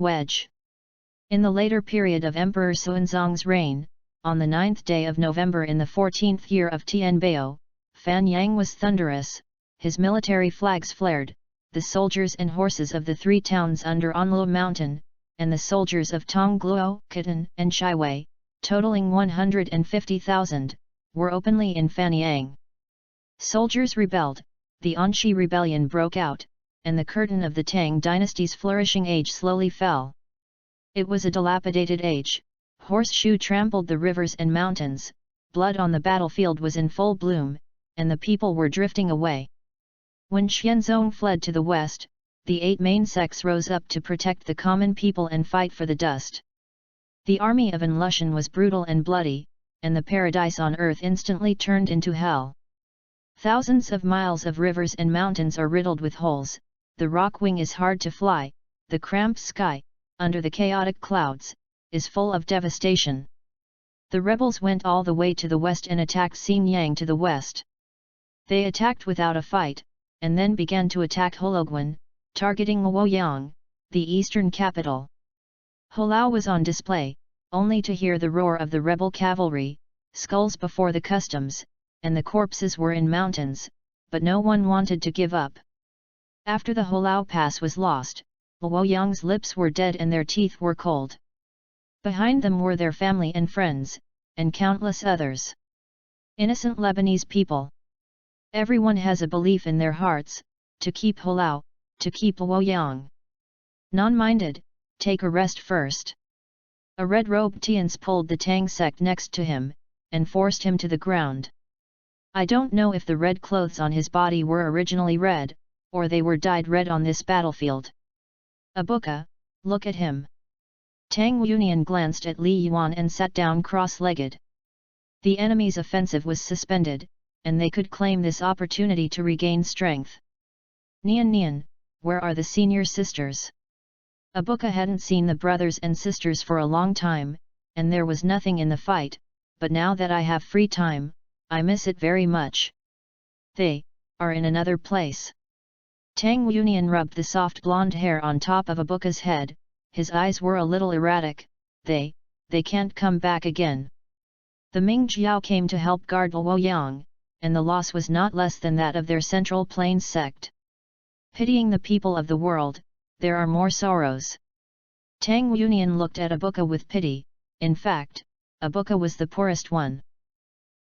Wedge. In the later period of Emperor Xuanzang's reign, on the 9th day of November in the 14th year of Tianbao, Fan Yang was thunderous, his military flags flared, the soldiers and horses of the three towns under Anluo Mountain, and the soldiers of Tongluo, Khitan, and Shiwei, totaling 150,000, were openly in Fanyang. Soldiers rebelled, the Anshi rebellion broke out, and the curtain of the Tang dynasty's flourishing age slowly fell. It was a dilapidated age, horseshoe trampled the rivers and mountains, blood on the battlefield was in full bloom, and the people were drifting away. When Xianzong fled to the west, the 8 main sects rose up to protect the common people and fight for the dust. The army of An Lushan was brutal and bloody, and the paradise on earth instantly turned into hell. Thousands of miles of rivers and mountains are riddled with holes, the rock wing is hard to fly, the cramped sky, under the chaotic clouds, is full of devastation. The rebels went all the way to the west and attacked Xinyang to the west. They attacked without a fight, and then began to attack Hologuan, targeting Luoyang, the eastern capital. Hulao was on display, only to hear the roar of the rebel cavalry, skulls before the customs, and the corpses were in mountains, but no one wanted to give up. After the Hulao Pass was lost, Luoyang's lips were dead and their teeth were cold. Behind them were their family and friends, and countless others. Innocent Lebanese people. Everyone has a belief in their hearts, to keep Hulao, to keep Luoyang. Non-minded, take a rest first. A red-robed Tians pulled the Tang sect next to him, and forced him to the ground. I don't know if the red clothes on his body were originally red, or they were dyed red on this battlefield. Abuka, look at him. Tang Union glanced at Li Yuan and sat down cross-legged. The enemy's offensive was suspended, and they could claim this opportunity to regain strength. Nian, where are the senior sisters? Abuka hadn't seen the brothers and sisters for a long time, and there was nothing in the fight, but now that I have free time, I miss it very much. They are in another place. Tang Union rubbed the soft blonde hair on top of Abuka's head, his eyes were a little erratic. They can't come back again. The Ming Jiao came to help guard Luoyang, and the loss was not less than that of their Central Plains sect. Pitying the people of the world, there are more sorrows. Tang Union looked at Abuka with pity. In fact, Abuka was the poorest one.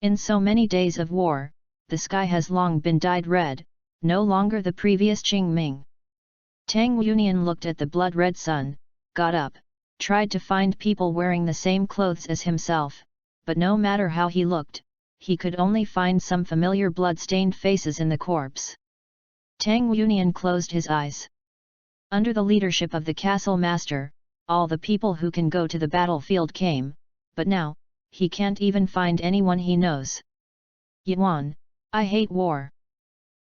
In so many days of war, the sky has long been dyed red, no longer the previous Qingming. Tang Union looked at the blood-red sun, got up, tried to find people wearing the same clothes as himself, but no matter how he looked, he could only find some familiar blood-stained faces in the corpse. Tang Union closed his eyes. Under the leadership of the castle master, all the people who can go to the battlefield came, but now, he can't even find anyone he knows. Yuan, I hate war.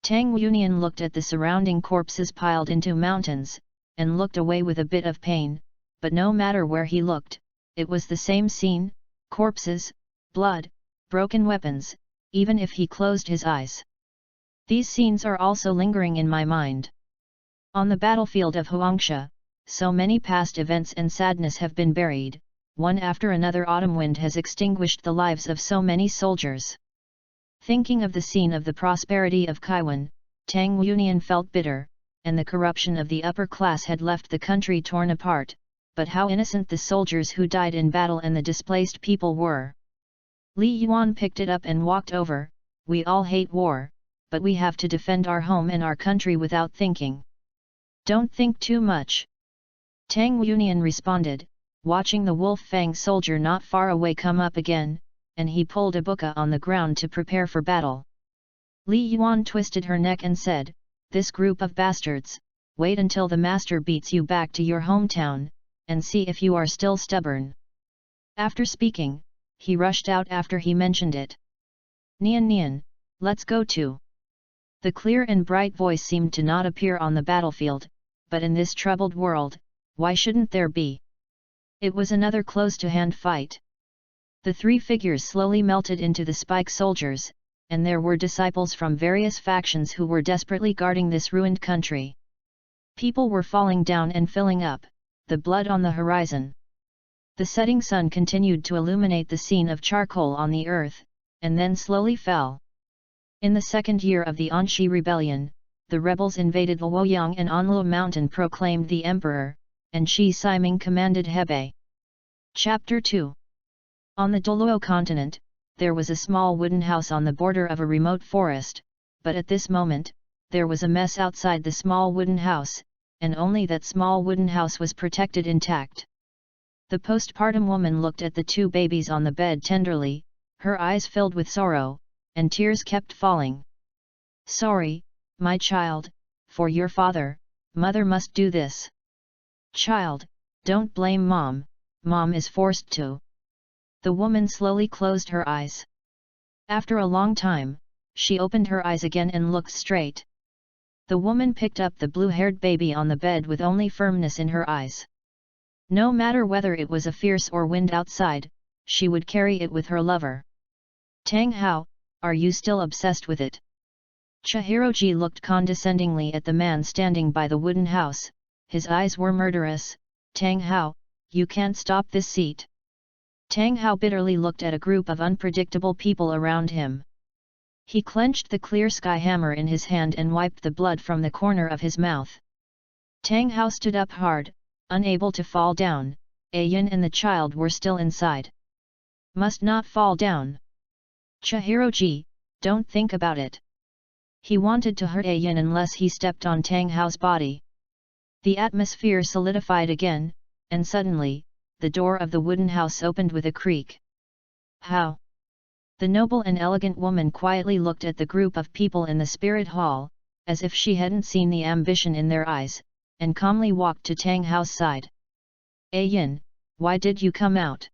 Tang Union looked at the surrounding corpses piled into mountains, and looked away with a bit of pain, but no matter where he looked, it was the same scene, corpses, blood, broken weapons, even if he closed his eyes. These scenes are also lingering in my mind. On the battlefield of Huangsha, so many past events and sadness have been buried, one after another autumn wind has extinguished the lives of so many soldiers. Thinking of the scene of the prosperity of Kaiwan, Tang Union felt bitter, and the corruption of the upper class had left the country torn apart, but how innocent the soldiers who died in battle and the displaced people were. Li Yuan picked it up and walked over. We all hate war, but we have to defend our home and our country without thinking. Don't think too much. Tang Union responded, watching the Wolf Fang soldier not far away come up again, and he pulled Abuka on the ground to prepare for battle. Li Yuan twisted her neck and said, "This group of bastards, wait until the master beats you back to your hometown, and see if you are still stubborn." After speaking, he rushed out after he mentioned it. Nian, let's go too." The clear and bright voice seemed to not appear on the battlefield, but in this troubled world, why shouldn't there be? It was another close-to-hand fight. The three figures slowly melted into the spike soldiers, and there were disciples from various factions who were desperately guarding this ruined country. People were falling down and filling up, the blood on the horizon. The setting sun continued to illuminate the scene of charcoal on the earth, and then slowly fell. In the second year of the Anshi rebellion, the rebels invaded Luoyang and Anluo mountain proclaimed the emperor, and Shi Siming commanded Hebei. Chapter 2. On the Douluo continent, there was a small wooden house on the border of a remote forest, but at this moment, there was a mess outside the small wooden house, and only that small wooden house was protected intact. The postpartum woman looked at the two babies on the bed tenderly, her eyes filled with sorrow, and tears kept falling. "Sorry, my child, for your father, mother must do this." "Child, don't blame mom, mom is forced to." The woman slowly closed her eyes. After a long time, she opened her eyes again and looked straight. The woman picked up the blue-haired baby on the bed with only firmness in her eyes. No matter whether it was a fierce or wind outside, she would carry it with her lover. "Tang Hao, are you still obsessed with it?" Chihiroji looked condescendingly at the man standing by the wooden house, his eyes were murderous. "Tang Hao, you can't stop this seat." Tang Hao bitterly looked at a group of unpredictable people around him. He clenched the clear sky hammer in his hand and wiped the blood from the corner of his mouth. Tang Hao stood up hard, unable to fall down. Ayin and the child were still inside. "Must not fall down. Chihiroji, don't think about it." He wanted to hurt Ayin unless he stepped on Tang Hao's body. The atmosphere solidified again, and suddenly, the door of the wooden house opened with a creak. "How?" The noble and elegant woman quietly looked at the group of people in the spirit hall, as if she hadn't seen the ambition in their eyes, and calmly walked to Tang Hao's side. "Ayin, why did you come out?"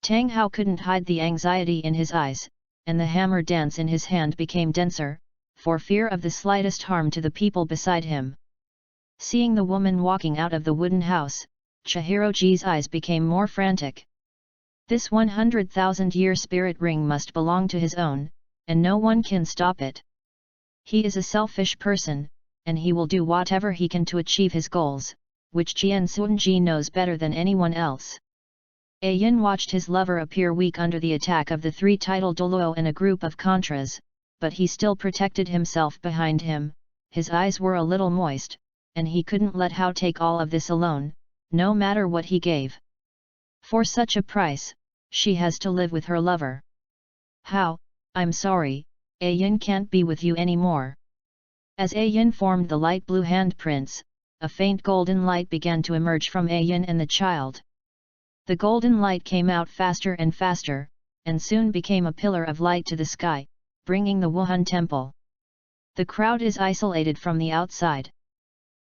Tang Hao couldn't hide the anxiety in his eyes, and the hammer dance in his hand became denser, for fear of the slightest harm to the people beside him. Seeing the woman walking out of the wooden house, Chihiroji's eyes became more frantic. This 100,000-year spirit ring must belong to his own, and no one can stop it. He is a selfish person, and he will do whatever he can to achieve his goals, which Jian Suanji knows better than anyone else. Ayin watched his lover appear weak under the attack of the three-titled Douluo and a group of Contras, but he still protected himself behind him. His eyes were a little moist, and he couldn't let Hao take all of this alone, no matter what he gave. For such a price, she has to live with her lover. "Hao, I'm sorry, Ayin can't be with you anymore." As Ayin formed the light blue handprints, a faint golden light began to emerge from Ayin and the child. The golden light came out faster and faster, and soon became a pillar of light to the sky, bringing the Wuhan temple. The crowd is isolated from the outside.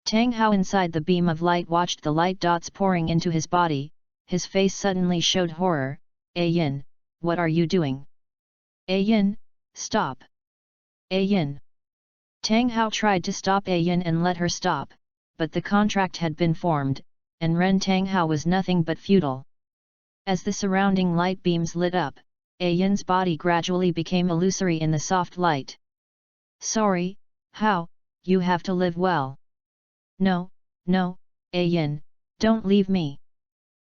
Tang Hao inside the beam of light watched the light dots pouring into his body, his face suddenly showed horror. "Ayin, what are you doing? Ayin, stop! Ayin!" Tang Hao tried to stop Ayin and let her stop, but the contract had been formed, and Ren Tang Hao was nothing but futile. As the surrounding light beams lit up, Ayin's body gradually became illusory in the soft light. "Sorry, Hao, you have to live well." No, Ayin, don't leave me."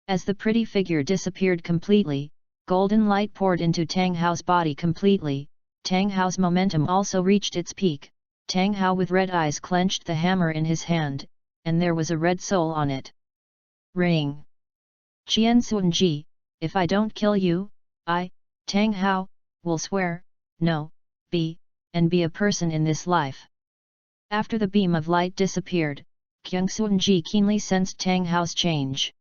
As the pretty figure disappeared completely, golden light poured into Tang Hao's body completely. Tang Hao's momentum also reached its peak. Tang Hao with red eyes clenched the hammer in his hand, and there was a red soul on it. Ring! "Qian Suanji, if I don't kill you, I, Tang Hao, will swear, be a person in this life." After the beam of light disappeared, Qian Suanji keenly sensed Tang Hao's change.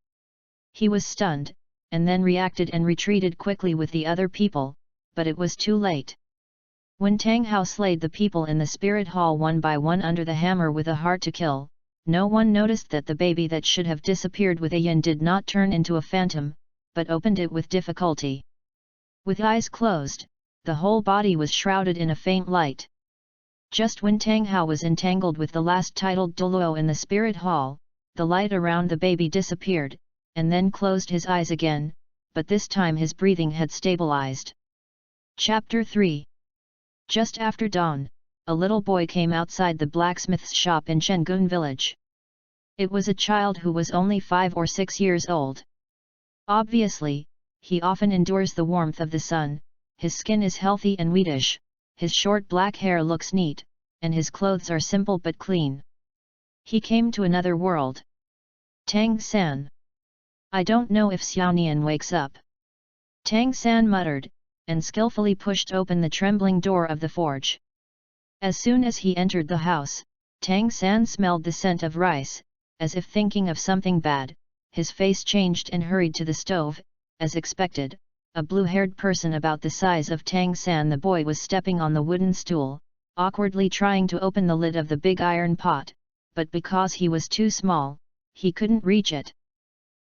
He was stunned, and then reacted and retreated quickly with the other people, but it was too late. When Tang Hao slayed the people in the spirit hall one by one under the hammer with a heart to kill, no one noticed that the baby that should have disappeared with Ayin did not turn into a phantom, but opened it with difficulty. With eyes closed, the whole body was shrouded in a faint light. Just when Tang Hao was entangled with the last titled Douluo in the spirit hall, the light around the baby disappeared, and then closed his eyes again, but this time his breathing had stabilized. Chapter 3. Just after dawn, a little boy came outside the blacksmith's shop in Chengun village. It was a child who was only 5 or 6 years old. Obviously, he often endures the warmth of the sun, his skin is healthy and whitish, his short black hair looks neat, and his clothes are simple but clean. He came to another world. Tang San. I don't know if Xiaonian wakes up. Tang San muttered, and skillfully pushed open the trembling door of the forge. As soon as he entered the house, Tang San smelled the scent of rice. As if thinking of something bad, his face changed and hurried to the stove. As expected, a blue-haired person about the size of Tang San the boy was stepping on the wooden stool, awkwardly trying to open the lid of the big iron pot, but because he was too small, he couldn't reach it.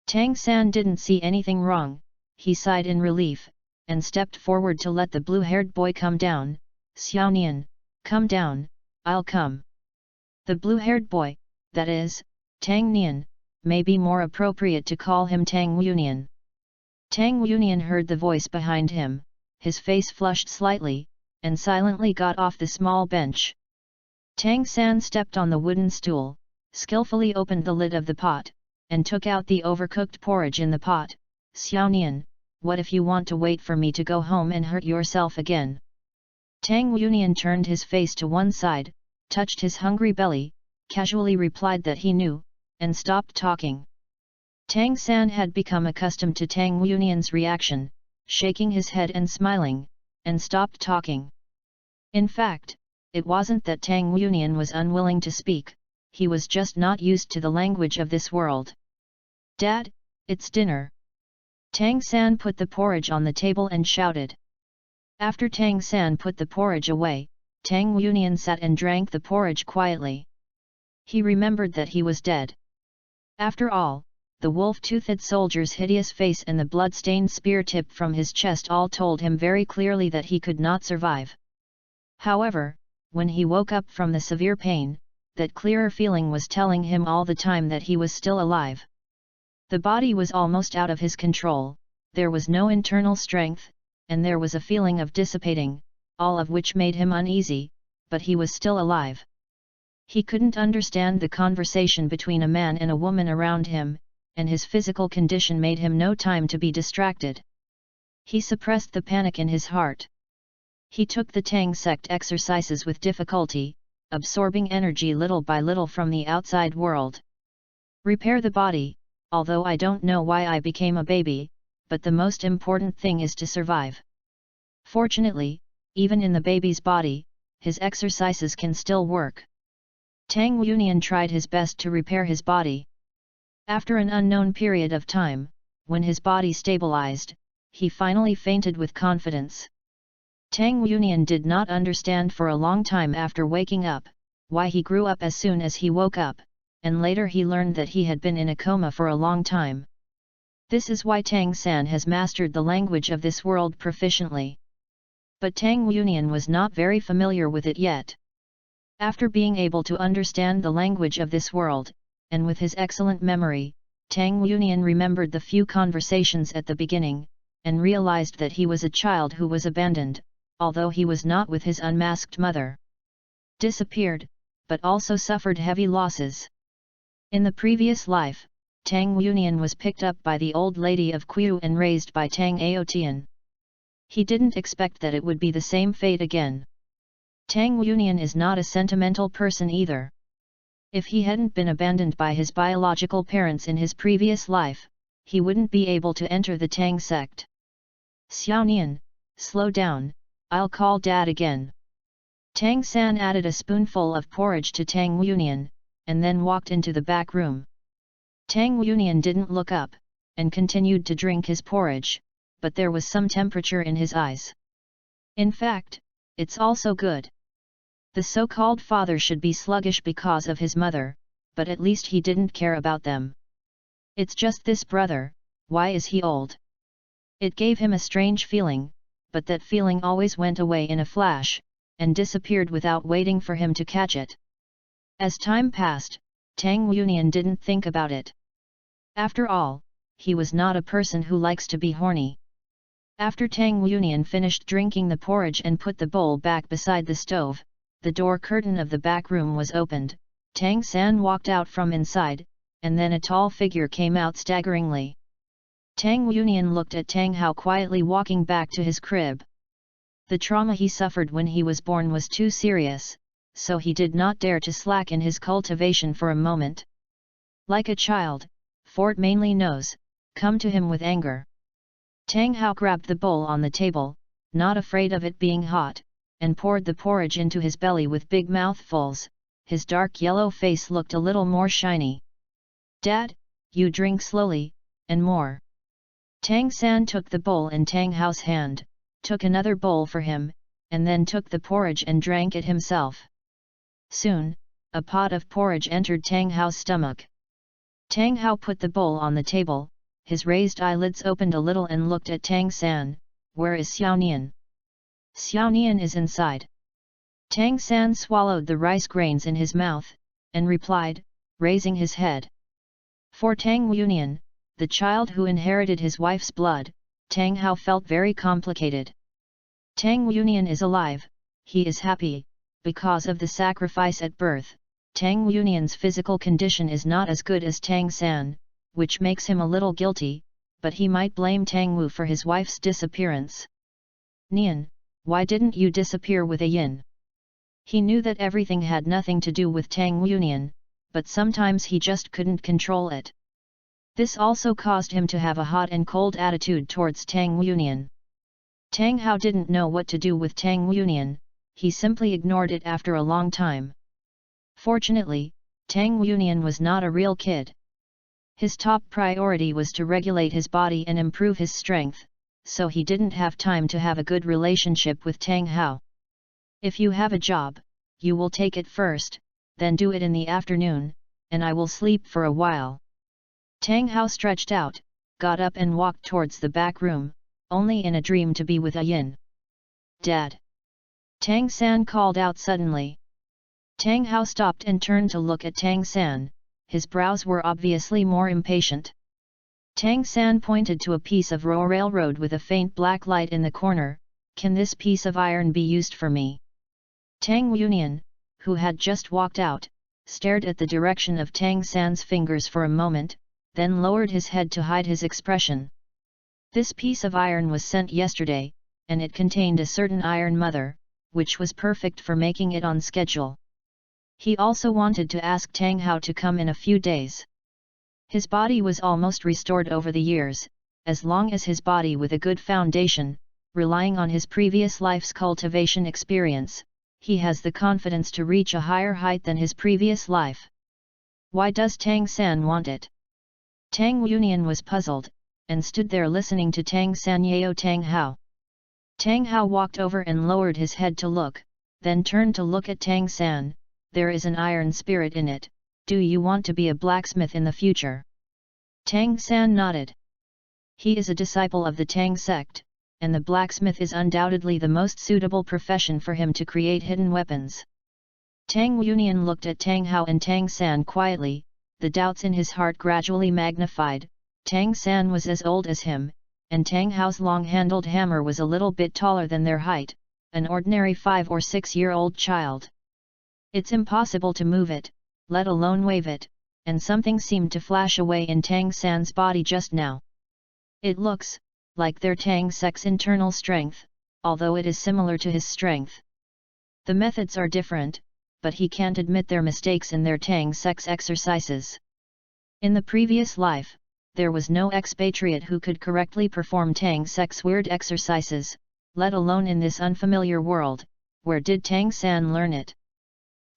Tang San didn't see anything wrong, he sighed in relief, and stepped forward to let the blue-haired boy come down. Xiaonian, come down, I'll come. The blue-haired boy, that is, Tang Nian, may be more appropriate to call him Tang Wunian. Tang Wunian heard the voice behind him, his face flushed slightly, and silently got off the small bench. Tang San stepped on the wooden stool, skillfully opened the lid of the pot, and took out the overcooked porridge in the pot. Xiaonian, what if you want to wait for me to go home and hurt yourself again? Tang Wunian turned his face to one side, touched his hungry belly, casually replied that he knew, and stopped talking. Tang San had become accustomed to Tang Wunian's reaction, shaking his head and smiling, and stopped talking. In fact, it wasn't that Tang Wunian was unwilling to speak, he was just not used to the language of this world. Dad, it's dinner. Tang San put the porridge on the table and shouted. After Tang San put the porridge away, Tang Wunian sat and drank the porridge quietly. He remembered that he was dead. After all, the wolf-toothed soldier's hideous face and the blood-stained spear tip from his chest all told him very clearly that he could not survive. However, when he woke up from the severe pain, that clearer feeling was telling him all the time that he was still alive. The body was almost out of his control, there was no internal strength, and there was a feeling of dissipating, all of which made him uneasy, but he was still alive. He couldn't understand the conversation between a man and a woman around him, and his physical condition made him no time to be distracted. He suppressed the panic in his heart. He took the Tang sect exercises with difficulty, absorbing energy little by little from the outside world. Repair the body, although I don't know why I became a baby, but the most important thing is to survive. Fortunately, even in the baby's body, his exercises can still work. Tang Wunian tried his best to repair his body. After an unknown period of time, when his body stabilized, he finally fainted with confidence. Tang Wunian did not understand for a long time after waking up, why he grew up as soon as he woke up, and later he learned that he had been in a coma for a long time. This is why Tang San has mastered the language of this world proficiently. But Tang Wunian was not very familiar with it yet. After being able to understand the language of this world, and with his excellent memory, Tang Wunian remembered the few conversations at the beginning, and realized that he was a child who was abandoned, although he was not with his unmasked mother. Disappeared, but also suffered heavy losses. In the previous life, Tang Wunian was picked up by the old lady of Qiu and raised by Tang Aotian. He didn't expect that it would be the same fate again. Tang Wunian is not a sentimental person either. If he hadn't been abandoned by his biological parents in his previous life, he wouldn't be able to enter the Tang sect. Xiaonian, slow down, I'll call Dad again. Tang San added a spoonful of porridge to Tang Wunian, and then walked into the back room. Tang Wunian didn't look up, and continued to drink his porridge, but there was some temperature in his eyes. In fact, it's also good. The so-called father should be sluggish because of his mother, but at least he didn't care about them. It's just this brother, why is he old? It gave him a strange feeling, but that feeling always went away in a flash, and disappeared without waiting for him to catch it. As time passed, Tang Wunian didn't think about it. After all, he was not a person who likes to be horny. After Tang Wunian finished drinking the porridge and put the bowl back beside the stove, the door curtain of the back room was opened. Tang San walked out from inside, and then a tall figure came out staggeringly. Tang Yunian looked at Tang Hao quietly walking back to his crib. The trauma he suffered when he was born was too serious, so he did not dare to slacken his cultivation for a moment. Like a child, Fort mainly knows, come to him with anger. Tang Hao grabbed the bowl on the table, not afraid of it being hot, and poured the porridge into his belly with big mouthfuls. His dark yellow face looked a little more shiny. "Dad, you drink slowly, and more." Tang San took the bowl in Tang Hao's hand, took another bowl for him, and then took the porridge and drank it himself. Soon, a pot of porridge entered Tang Hao's stomach. Tang Hao put the bowl on the table, his raised eyelids opened a little and looked at Tang San. "Where is Xiao Nian?" "Xiao Nian is inside." Tang San swallowed the rice grains in his mouth, and replied, raising his head. For Tang Yunian, the child who inherited his wife's blood, Tang Hao felt very complicated. Tang Yunian is alive, he is happy, because of the sacrifice at birth. Tang Yunian's physical condition is not as good as Tang San, which makes him a little guilty, but he might blame Tang Wu for his wife's disappearance. "Nian, why didn't you disappear with a yin?" He knew that everything had nothing to do with Tang Yunian, but sometimes he just couldn't control it. This also caused him to have a hot and cold attitude towards Tang Yunian. Tang Hao didn't know what to do with Tang Yunian, he simply ignored it after a long time. Fortunately, Tang Yunian was not a real kid. His top priority was to regulate his body and improve his strength, so he didn't have time to have a good relationship with Tang Hao. "If you have a job, you will take it first, then do it in the afternoon, and I will sleep for a while." Tang Hao stretched out, got up and walked towards the back room, only in a dream to be with a yin. "Dad!" Tang San called out suddenly. Tang Hao stopped and turned to look at Tang San, his brows were obviously more impatient. Tang San pointed to a piece of railroad with a faint black light in the corner. "Can this piece of iron be used for me?" Tang Yunian, who had just walked out, stared at the direction of Tang San's fingers for a moment, then lowered his head to hide his expression. "This piece of iron was sent yesterday, and it contained a certain iron mother, which was perfect for making it on schedule." He also wanted to ask Tang Hao to come in a few days. His body was almost restored over the years, as long as his body with a good foundation, relying on his previous life's cultivation experience, he has the confidence to reach a higher height than his previous life. Why does Tang San want it? Tang Yunian was puzzled, and stood there listening to Tang San Yao Tang Hao. Tang Hao walked over and lowered his head to look, then turned to look at Tang San. "There is an iron spirit in it, do you want to be a blacksmith in the future?" Tang San nodded. He is a disciple of the Tang sect, and the blacksmith is undoubtedly the most suitable profession for him to create hidden weapons. Tang Yunian looked at Tang Hao and Tang San quietly, the doubts in his heart gradually magnified. Tang San was as old as him, and Tang Hao's long-handled hammer was a little bit taller than their height, an ordinary 5 or 6-year-old child. It's impossible to move it, let alone wave it, and something seemed to flash away in Tang San's body just now. It looks like their Tang sect's internal strength, although it is similar to his strength. The methods are different, but he can't admit their mistakes in their Tang sect's exercises. In the previous life, there was no expatriate who could correctly perform Tang sect's weird exercises, let alone in this unfamiliar world. Where did Tang San learn it?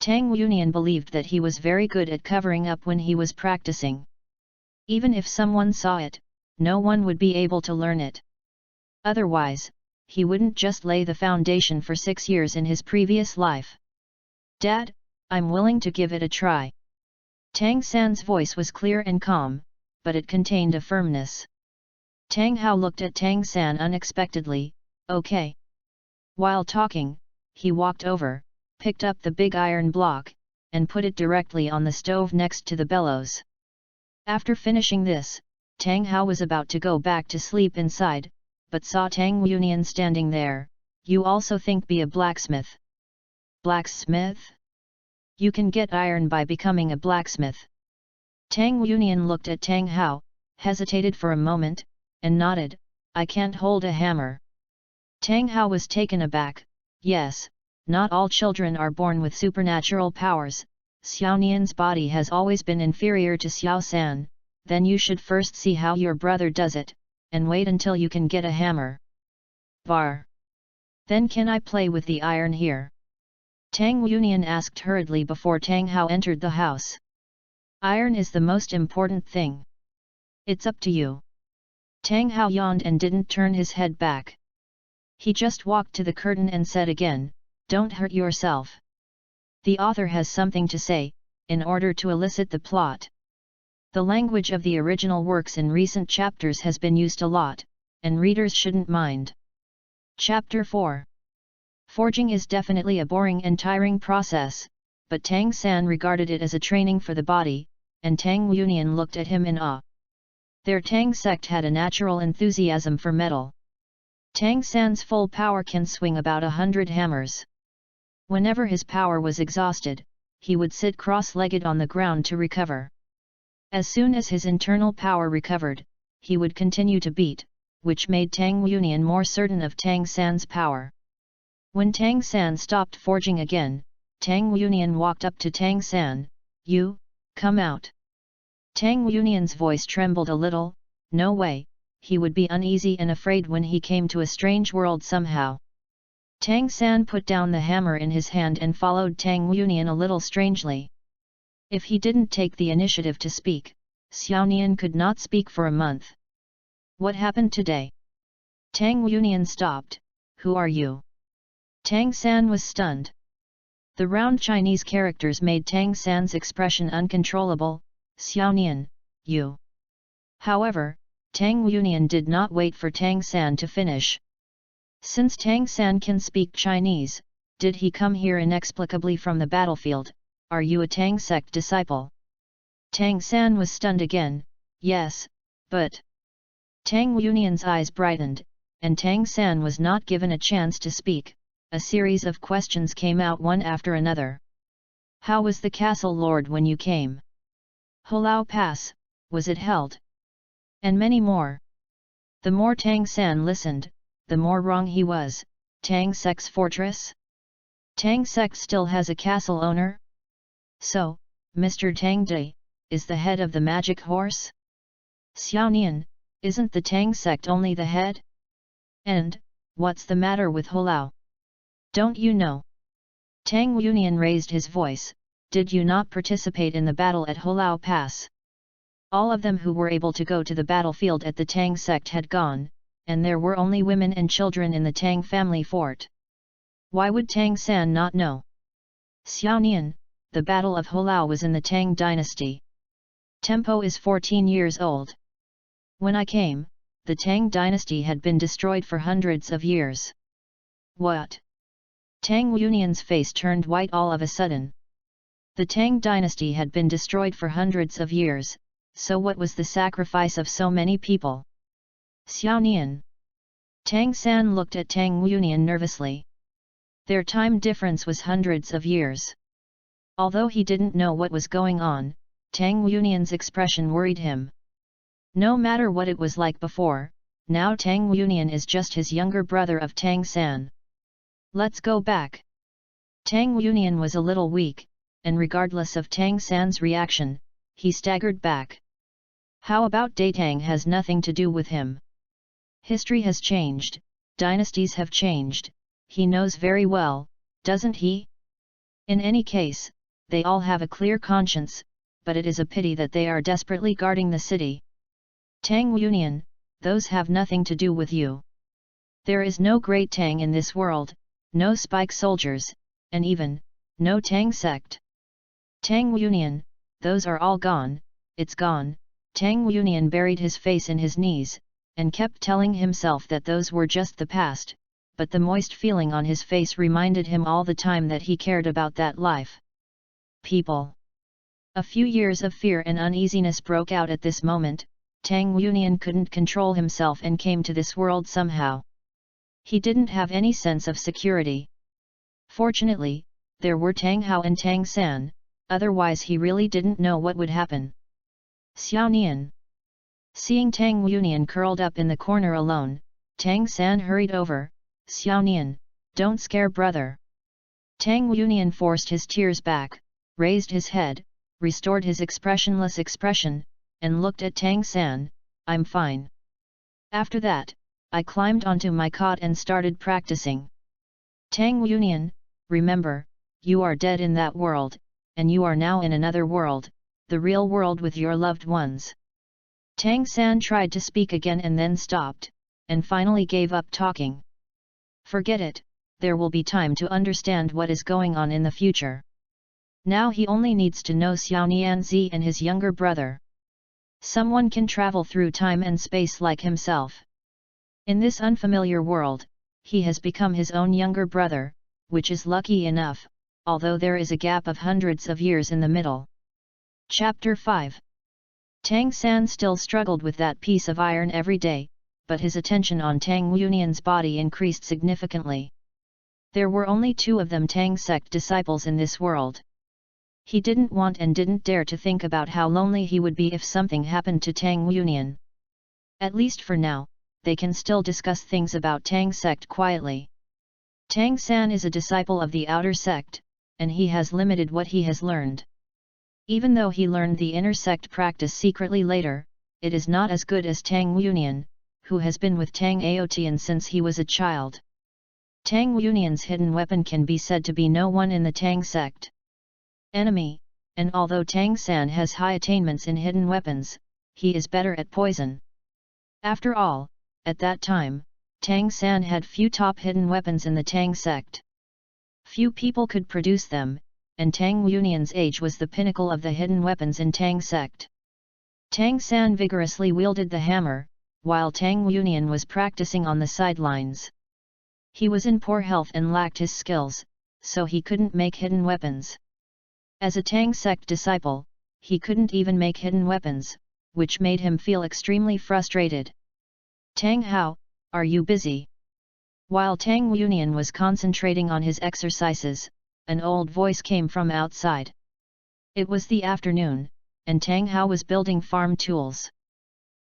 Tang Yunian believed that he was very good at covering up when he was practicing. Even if someone saw it, no one would be able to learn it. Otherwise, he wouldn't just lay the foundation for 6 years in his previous life. "Dad, I'm willing to give it a try." Tang San's voice was clear and calm, but it contained a firmness. Tang Hao looked at Tang San unexpectedly. "Okay." While talking, he walked over, picked up the big iron block, and put it directly on the stove next to the bellows. After finishing this, Tang Hao was about to go back to sleep inside, but saw Tang Yunian standing there. "You also think be a blacksmith?" "Blacksmith? You can get iron by becoming a blacksmith." Tang Yunian looked at Tang Hao, hesitated for a moment, and nodded, "I can't hold a hammer." Tang Hao was taken aback. "Yes, not all children are born with supernatural powers. Xiao Nian's body has always been inferior to Xiao San, then you should first see how your brother does it, and wait until you can get a hammer." "Bar. Then can I play with the iron here?" Tang Yunian asked hurriedly before Tang Hao entered the house. "Iron is the most important thing. It's up to you." Tang Hao yawned and didn't turn his head back. He just walked to the curtain and said again, "Don't hurt yourself. The author has something to say, in order to elicit the plot. The language of the original works in recent chapters has been used a lot, and readers shouldn't mind." Chapter 4. Forging is definitely a boring and tiring process, but Tang San regarded it as a training for the body, and Tang Yunian looked at him in awe. Their Tang sect had a natural enthusiasm for metal. Tang San's full power can swing about 100 hammers. Whenever his power was exhausted, he would sit cross-legged on the ground to recover. As soon as his internal power recovered, he would continue to beat, which made Tang Yunian more certain of Tang San's power. When Tang San stopped forging again, Tang Yunian walked up to Tang San. "You, come out." Tang Yunian's voice trembled a little. No way, he would be uneasy and afraid when he came to a strange world somehow. Tang San put down the hammer in his hand and followed Tang Yunian a little strangely. If he didn't take the initiative to speak, Xiao Nian could not speak for a month. "What happened today?" Tang Yunian stopped. "Who are you?" Tang San was stunned. The round Chinese characters made Tang San's expression uncontrollable. "Xiao Nian, you." However, Tang Yunian did not wait for Tang San to finish. Since Tang San can speak Chinese, did he come here inexplicably from the battlefield? "Are you a Tang sect disciple?" Tang San was stunned again. "Yes, but..." Tang Yunian's eyes brightened, and Tang San was not given a chance to speak. A series of questions came out one after another. "How was the castle lord when you came?" "Douluo Pass, was it held?" And many more. The more Tang San listened, the more wrong he was. Tang sect's fortress? Tang sect still has a castle owner? So, Mr. Tang Di is the head of the magic horse? Xiao Nian, isn't the Tang sect only the head? And, what's the matter with Douluo? Don't you know? Tang Yunian raised his voice. "Did you not participate in the battle at Douluo Pass?" All of them who were able to go to the battlefield at the Tang sect had gone, and there were only women and children in the Tang family fort. Why would Tang San not know? "Xiao Nian, the Battle of Douluo was in the Tang dynasty. Tempo is 14 years old. When I came, the Tang dynasty had been destroyed for hundreds of years." "What?" Tang Yunian's face turned white all of a sudden. The Tang dynasty had been destroyed for hundreds of years, so what was the sacrifice of so many people? "Xiao Nian." Tang San looked at Tang Yunian nervously. Their time difference was hundreds of years. Although he didn't know what was going on, Tang Yunian's expression worried him. No matter what it was like before, now Tang Yunian is just his younger brother of Tang San. "Let's go back." Tang Yunian was a little weak, and regardless of Tang San's reaction, he staggered back. How about Datang has nothing to do with him? History has changed, dynasties have changed, he knows very well, doesn't he? In any case, they all have a clear conscience, but it is a pity that they are desperately guarding the city. Tang Yunian, those have nothing to do with you. There is no great Tang in this world, no spike soldiers, and even, no Tang sect. Tang Yunian, those are all gone, it's gone. Tang Yunian buried his face in his knees, and kept telling himself that those were just the past, but the moist feeling on his face reminded him all the time that he cared about that life. People. A few years of fear and uneasiness broke out at this moment. Tang Yunian couldn't control himself and came to this world somehow. He didn't have any sense of security. Fortunately, there were Tang Hao and Tang San, otherwise he really didn't know what would happen. Xiao Nian. Seeing Tang Yunian curled up in the corner alone, Tang San hurried over. Xiao Nian, don't scare brother. Tang Yunian forced his tears back, raised his head, restored his expressionless expression, and looked at Tang San. I'm fine. After that, I climbed onto my cot and started practicing. Tang Yunian, remember, you are dead in that world, and you are now in another world, the real world with your loved ones. Tang San tried to speak again and then stopped, and finally gave up talking. Forget it, there will be time to understand what is going on in the future. Now he only needs to know Xiao Nianzi and his younger brother. Someone can travel through time and space like himself. In this unfamiliar world, he has become his own younger brother, which is lucky enough, although there is a gap of hundreds of years in the middle. Chapter 5. Tang San still struggled with that piece of iron every day, but his attention on Tang Yunian's body increased significantly. There were only 2 of them Tang sect disciples in this world. He didn't want and didn't dare to think about how lonely he would be if something happened to Tang Yunian. At least for now, they can still discuss things about Tang sect quietly. Tang San is a disciple of the outer sect, and he has limited what he has learned. Even though he learned the inner sect practice secretly later, it is not as good as Tang Yunian, who has been with Tang Aotian since he was a child. Tang Yunian's hidden weapon can be said to be no one in the Tang sect. Enemy, and although Tang San has high attainments in hidden weapons, he is better at poison. After all, at that time, Tang San had few top hidden weapons in the Tang sect. Few people could produce them, and Tang Yunian's age was the pinnacle of the hidden weapons in Tang sect. Tang San vigorously wielded the hammer, while Tang Yunian was practicing on the sidelines. He was in poor health and lacked his skills, so he couldn't make hidden weapons. As a Tang sect disciple, he couldn't even make hidden weapons, which made him feel extremely frustrated. Tang Hao, are you busy? While Tang Yunian was concentrating on his exercises, an old voice came from outside. It was the afternoon, and Tang Hao was building farm tools.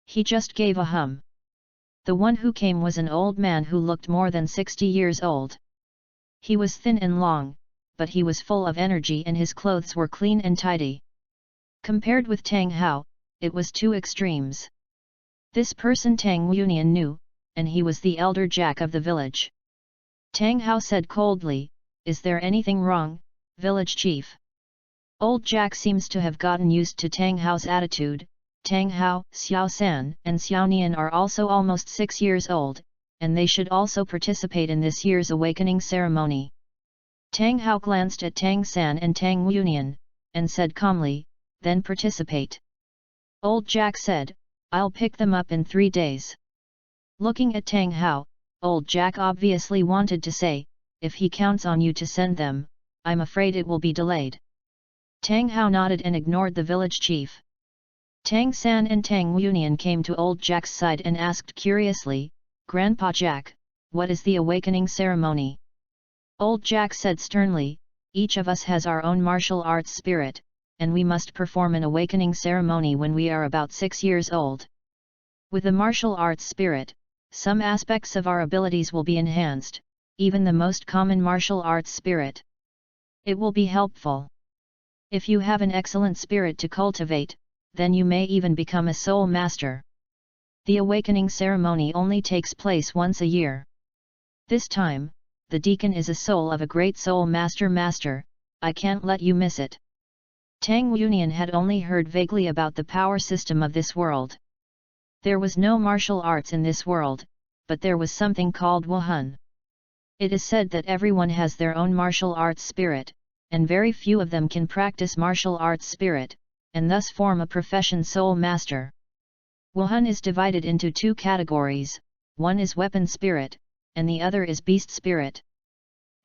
He just gave a hum. The one who came was an old man who looked more than 60 years old. He was thin and long, but he was full of energy and his clothes were clean and tidy. Compared with Tang Hao, it was 2 extremes. This person Tang Yunian knew, and he was the elder Jack of the village. Tang Hao said coldly, "Is there anything wrong, village chief?" Old Jack seems to have gotten used to Tang Hao's attitude. Tang Hao, Xiao San and Xiao Nian are also almost 6 years old, and they should also participate in this year's awakening ceremony. Tang Hao glanced at Tang San and Tang Yunian, and said calmly, "Then participate." Old Jack said, "I'll pick them up in 3 days." Looking at Tang Hao, Old Jack obviously wanted to say, "If he counts on you to send them, I'm afraid it will be delayed." Tang Hao nodded and ignored the village chief. Tang San and Tang Yunian came to Old Jack's side and asked curiously, "Grandpa Jack, what is the awakening ceremony?" Old Jack said sternly, "Each of us has our own martial arts spirit, and we must perform an awakening ceremony when we are about 6 years old. With the martial arts spirit, some aspects of our abilities will be enhanced, even the most common martial arts spirit. It will be helpful. If you have an excellent spirit to cultivate, then you may even become a soul master. The awakening ceremony only takes place once a year. This time, the deacon is a soul of a great soul master, I can't let you miss it." Tang Yunian had only heard vaguely about the power system of this world. There was no martial arts in this world, but there was something called Wuhan. It is said that everyone has their own martial arts spirit, and very few of them can practice martial arts spirit, and thus form a profession soul master. Wuhan is divided into 2 categories, one is weapon spirit, and the other is beast spirit.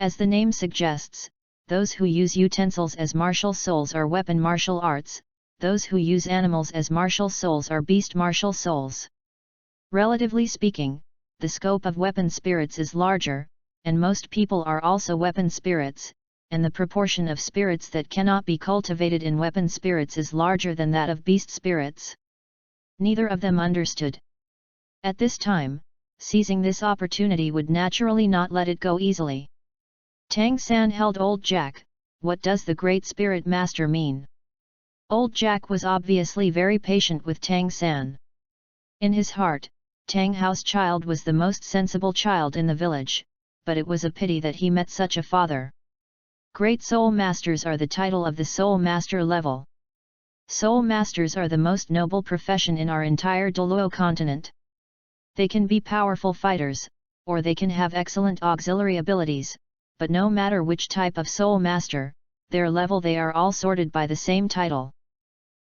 As the name suggests, those who use utensils as martial souls are weapon martial arts, those who use animals as martial souls are beast martial souls. Relatively speaking, the scope of weapon spirits is larger, and most people are also weapon spirits, and the proportion of spirits that cannot be cultivated in weapon spirits is larger than that of beast spirits. Neither of them understood. At this time, seizing this opportunity would naturally not let it go easily. Tang San held Old Jack. What does the Great Spirit Master mean? Old Jack was obviously very patient with Tang San. In his heart, Tang Hao's child was the most sensible child in the village, but it was a pity that he met such a father. Great Soul Masters are the title of the Soul Master level. Soul Masters are the most noble profession in our entire Douluo continent. They can be powerful fighters, or they can have excellent auxiliary abilities, but no matter which type of Soul Master, their level they are all sorted by the same title.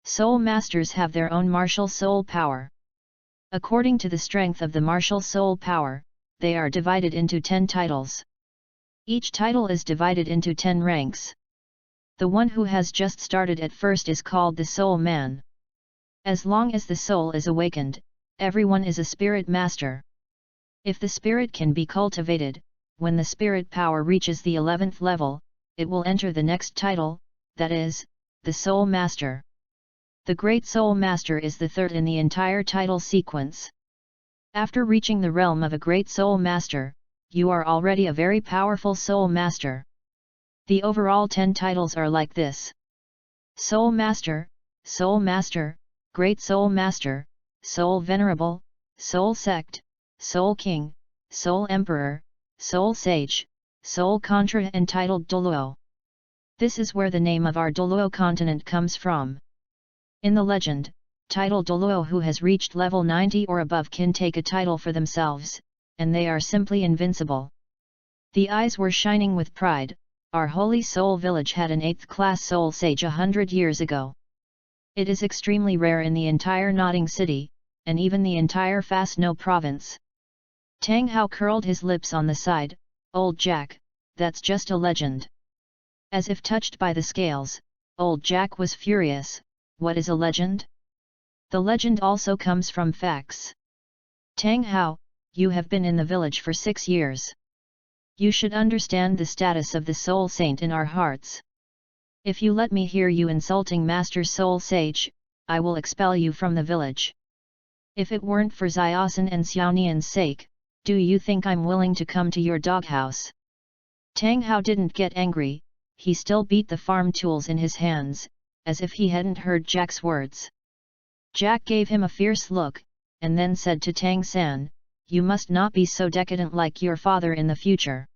Soul Masters have their own martial soul power. According to the strength of the martial soul power, they are divided into 10 titles. Each title is divided into 10 ranks. The one who has just started at first is called the Soul Man. As long as the soul is awakened, everyone is a spirit master. If the spirit can be cultivated, when the spirit power reaches the 11th level, it will enter the next title, that is, the Soul Master. The Great Soul Master is the third in the entire title sequence. After reaching the realm of a Great Soul Master, you are already a very powerful Soul Master. The overall 10 titles are like this: Soul Master, Great Soul Master, Soul Venerable, Soul Sect, Soul King, Soul Emperor, Soul Sage, Soul Contra and titled Douluo. This is where the name of our Douluo continent comes from. In the legend, title Douluo who has reached level 90 or above can take a title for themselves, and they are simply invincible. The eyes were shining with pride. Our Holy Soul Village had an 8th class Soul Sage 100 years ago. It is extremely rare in the entire Nodding City, and even the entire Fasno province. Tang Hao curled his lips on the side. Old Jack, that's just a legend. As if touched by the scales, Old Jack was furious. What is a legend? The legend also comes from facts. Tang Hao, you have been in the village for 6 years. You should understand the status of the Soul Saint in our hearts. If you let me hear you insulting Master Soul Sage, I will expel you from the village. If it weren't for Xiaosan and Xiaonian's sake, do you think I'm willing to come to your doghouse? Tang Hao didn't get angry, he still beat the farm tools in his hands, as if he hadn't heard Jack's words. Jack gave him a fierce look, and then said to Tang San, you must not be so decadent like your father in the future.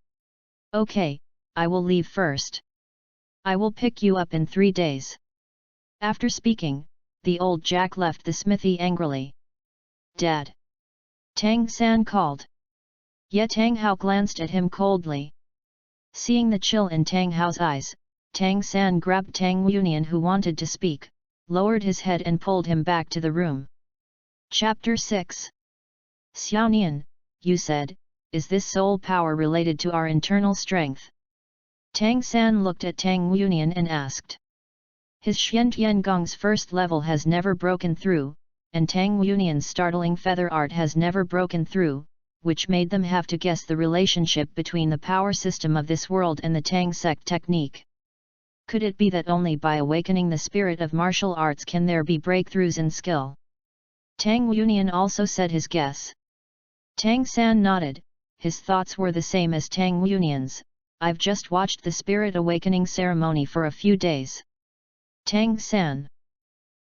Okay, I will leave first. I will pick you up in 3 days. After speaking, the old Jack left the smithy angrily. Dad! Tang San called. Yet Tang Hao glanced at him coldly. Seeing the chill in Tang Hao's eyes, Tang San grabbed Tang Yunian who wanted to speak, lowered his head and pulled him back to the room. Chapter 6. Xiaonian, you said, is this soul power related to our internal strength? Tang San looked at Tang Yunian and asked. His Xiantian Gong's first level has never broken through, and Tang Yunian's startling feather art has never broken through, which made them have to guess the relationship between the power system of this world and the Tang sect technique. Could it be that only by awakening the spirit of martial arts can there be breakthroughs in skill? Tang Yunian also said his guess. Tang San nodded, his thoughts were the same as Tang Yunian's. I've just watched the spirit awakening ceremony for a few days. Tang San.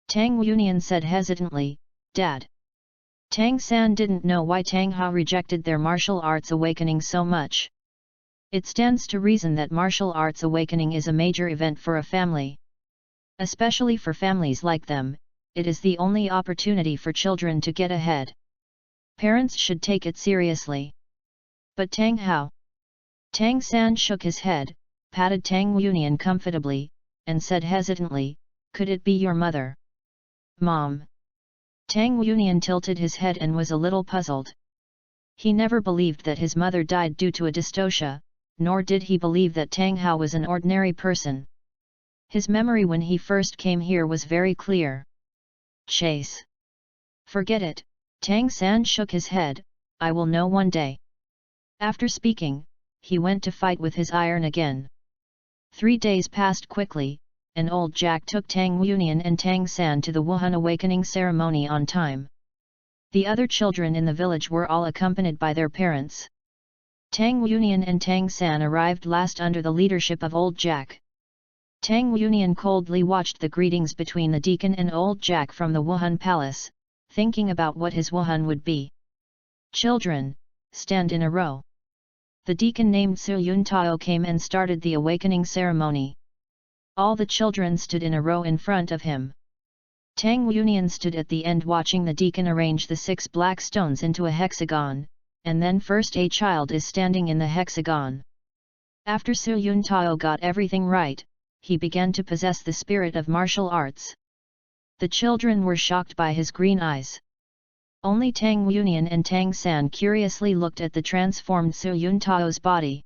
Tang Yunian said hesitantly, Dad. Tang San didn't know why Tang Hao rejected their martial arts awakening so much. It stands to reason that martial arts awakening is a major event for a family. Especially for families like them, it is the only opportunity for children to get ahead. Parents should take it seriously. But Tang Hao? Tang San shook his head, patted Tang Yunian comfortably, and said hesitantly, could it be your mother? Mom. Tang Yunian tilted his head and was a little puzzled. He never believed that his mother died due to a dystocia, nor did he believe that Tang Hao was an ordinary person. His memory when he first came here was very clear. Chase. Forget it, Tang San shook his head, I will know one day. After speaking, he went to fight with his iron again. 3 days passed quickly, and old Jack took Tang Wuyan and Tang San to the Wuhan awakening ceremony on time. The other children in the village were all accompanied by their parents. Tang Wuyan and Tang San arrived last under the leadership of old Jack. Tang Wuyan coldly watched the greetings between the deacon and old Jack from the Wuhan palace, thinking about what his Wuhan would be. "Children, stand in a row." The deacon named Su Yun Tao came and started the awakening ceremony. All the children stood in a row in front of him. Tang Wuyan stood at the end watching the deacon arrange the 6 black stones into a hexagon, and then first a child is standing in the hexagon. After Su Yun Tao got everything right, he began to possess the spirit of martial arts. The children were shocked by his green eyes. Only Tang Wuyan and Tang San curiously looked at the transformed Su Yun Tao's body.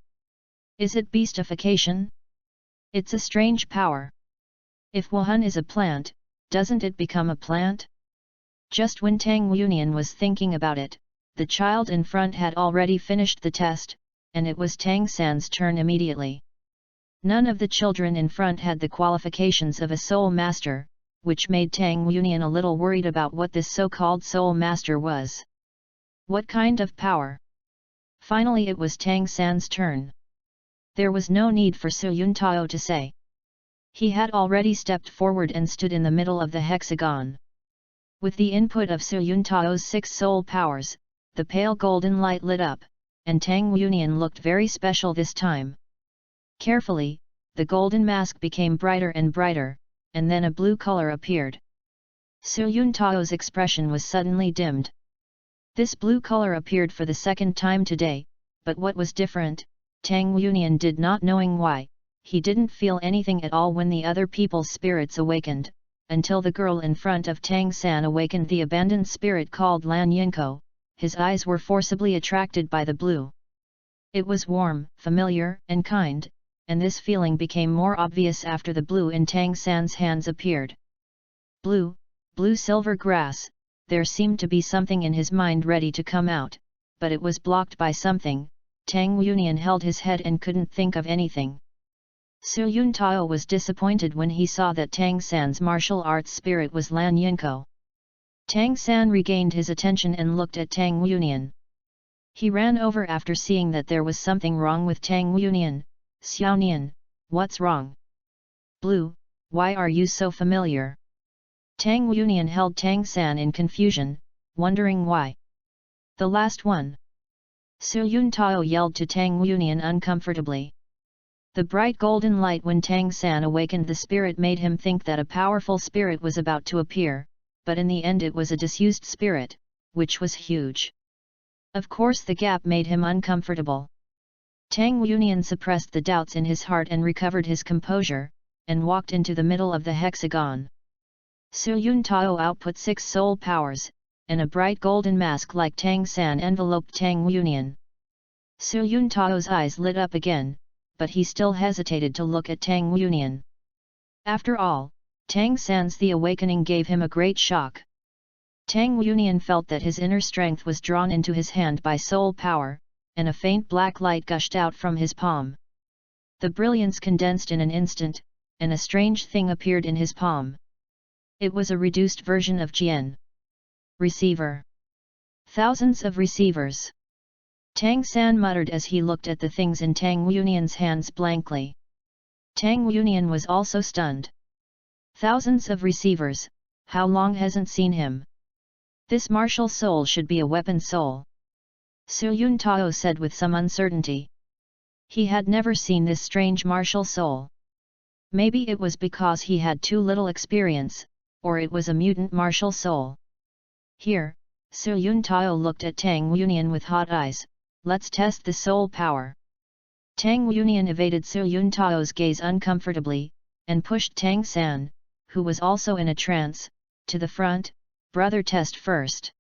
Is it beastification? It's a strange power. If Wuhan is a plant, doesn't it become a plant? Just when Tang Wuyan was thinking about it, the child in front had already finished the test, and it was Tang San's turn immediately. None of the children in front had the qualifications of a soul master, which made Tang Wuyan a little worried about what this so-called soul master was. What kind of power? Finally it was Tang San's turn. There was no need for Su Yun Tao to say. He had already stepped forward and stood in the middle of the hexagon. With the input of Su Yun Tao's 6 soul powers, the pale golden light lit up, and Tang Wuyan looked very special this time. Carefully, the golden mask became brighter and brighter, and then a blue color appeared. Su Yun Tao's expression was suddenly dimmed. This blue color appeared for the second time today, but what was different, Tang Wuyan did not knowing why. He didn't feel anything at all when the other people's spirits awakened, until the girl in front of Tang San awakened the abandoned spirit called Lan Yinko. His eyes were forcibly attracted by the blue. It was warm, familiar, and kind, and this feeling became more obvious after the blue in Tang San's hands appeared. Blue, blue silver grass, there seemed to be something in his mind ready to come out, but it was blocked by something. Tang Wuyan held his head and couldn't think of anything. Su Yun Tao was disappointed when he saw that Tang San's martial arts spirit was Lan Yinko. Tang San regained his attention and looked at Tang Wuyan. He ran over after seeing that there was something wrong with Tang Wuyan. "Xiaonian, what's wrong? Blue, why are you so familiar?" Tang Wuyan held Tang San in confusion, wondering why. "The last one." Su Yun Tao yelled to Tang Wuyan uncomfortably. The bright golden light when Tang San awakened the spirit made him think that a powerful spirit was about to appear, but in the end it was a disused spirit, which was huge. Of course the gap made him uncomfortable. Tang Wuyan suppressed the doubts in his heart and recovered his composure, and walked into the middle of the hexagon. Su Yun Tao output 6 soul powers, and a bright golden mask like Tang San enveloped Tang Wuyan. Su Yun Tao's eyes lit up again, but he still hesitated to look at Tang Wuyan. After all, Tang San's the awakening gave him a great shock. Tang Wuyan felt that his inner strength was drawn into his hand by soul power, and a faint black light gushed out from his palm. The brilliance condensed in an instant, and a strange thing appeared in his palm. It was a reduced version of Jian. Receiver. Thousands of receivers. Tang San muttered as he looked at the things in Tang Wuyan's hands blankly. Tang Wuyan was also stunned. Thousands of receivers, how long hasn't seen him? This martial soul should be a weapon soul. Su Yun Tao said with some uncertainty. He had never seen this strange martial soul. Maybe it was because he had too little experience, or it was a mutant martial soul. Here, Su Yun Tao looked at Tang Wuyan with hot eyes. Let's test the soul power. Tang Wuyan evaded Su Yun Tao's gaze uncomfortably, and pushed Tang San, who was also in a trance, to the front. Brother, test first.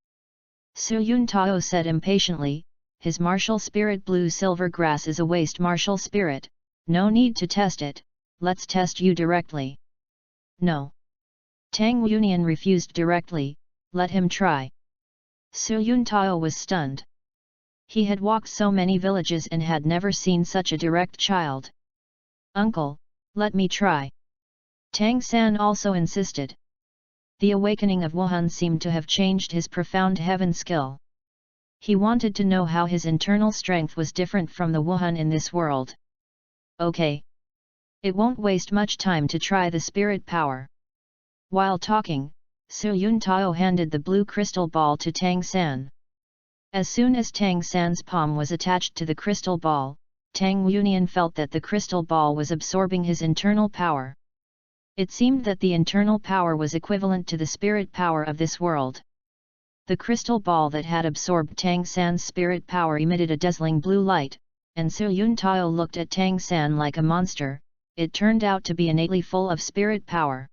Su Yun Tao said impatiently, his martial spirit blue silver grass is a waste martial spirit, no need to test it, let's test you directly. No. Tang Wuyan refused directly, let him try. Su Yun Tao was stunned. He had walked so many villages and had never seen such a direct child. Uncle, Let me try. Tang San also insisted. The awakening of Wuhan seemed to have changed his profound heaven skill. He wanted to know how his internal strength was different from the Wuhan in this world. Okay. It won't waste much time to try the spirit power. While talking, Su Yuntao handed the blue crystal ball to Tang San. As soon as Tang San's palm was attached to the crystal ball, Tang Yunian felt that the crystal ball was absorbing his internal power. It seemed that the internal power was equivalent to the spirit power of this world. The crystal ball that had absorbed Tang San's spirit power emitted a dazzling blue light, and Su Yuntao looked at Tang San like a monster. It turned out to be innately full of spirit power.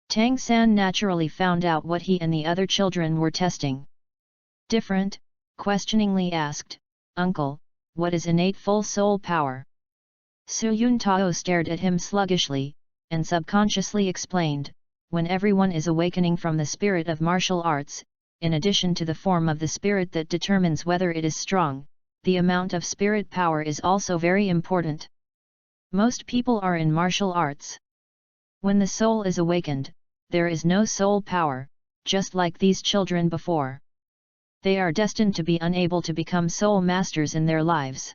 Tang San naturally found out what he and the other children were testing. Different? Questioningly asked, "Uncle, what is innate full soul power?" Su Yuntao stared at him sluggishly, and subconsciously explained, "When everyone is awakening from the spirit of martial arts, in addition to the form of the spirit that determines whether it is strong, the amount of spirit power is also very important. Most people are in martial arts. When the soul is awakened, there is no soul power, just like these children before. They are destined to be unable to become soul masters in their lives.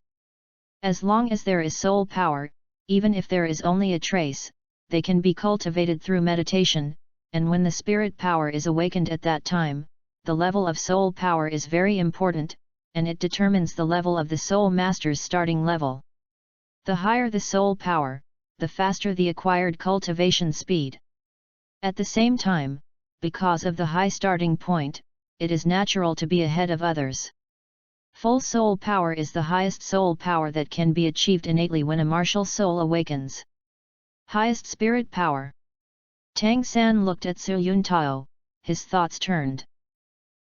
As long as there is soul power, even if there is only a trace, they can be cultivated through meditation, and when the spirit power is awakened at that time, the level of soul power is very important, and it determines the level of the soul master's starting level. The higher the soul power, the faster the acquired cultivation speed. At the same time, because of the high starting point, it is natural to be ahead of others. Full soul power is the highest soul power that can be achieved innately when a martial soul awakens. Highest spirit power. Tang San looked at Su Yuntao, his thoughts turned.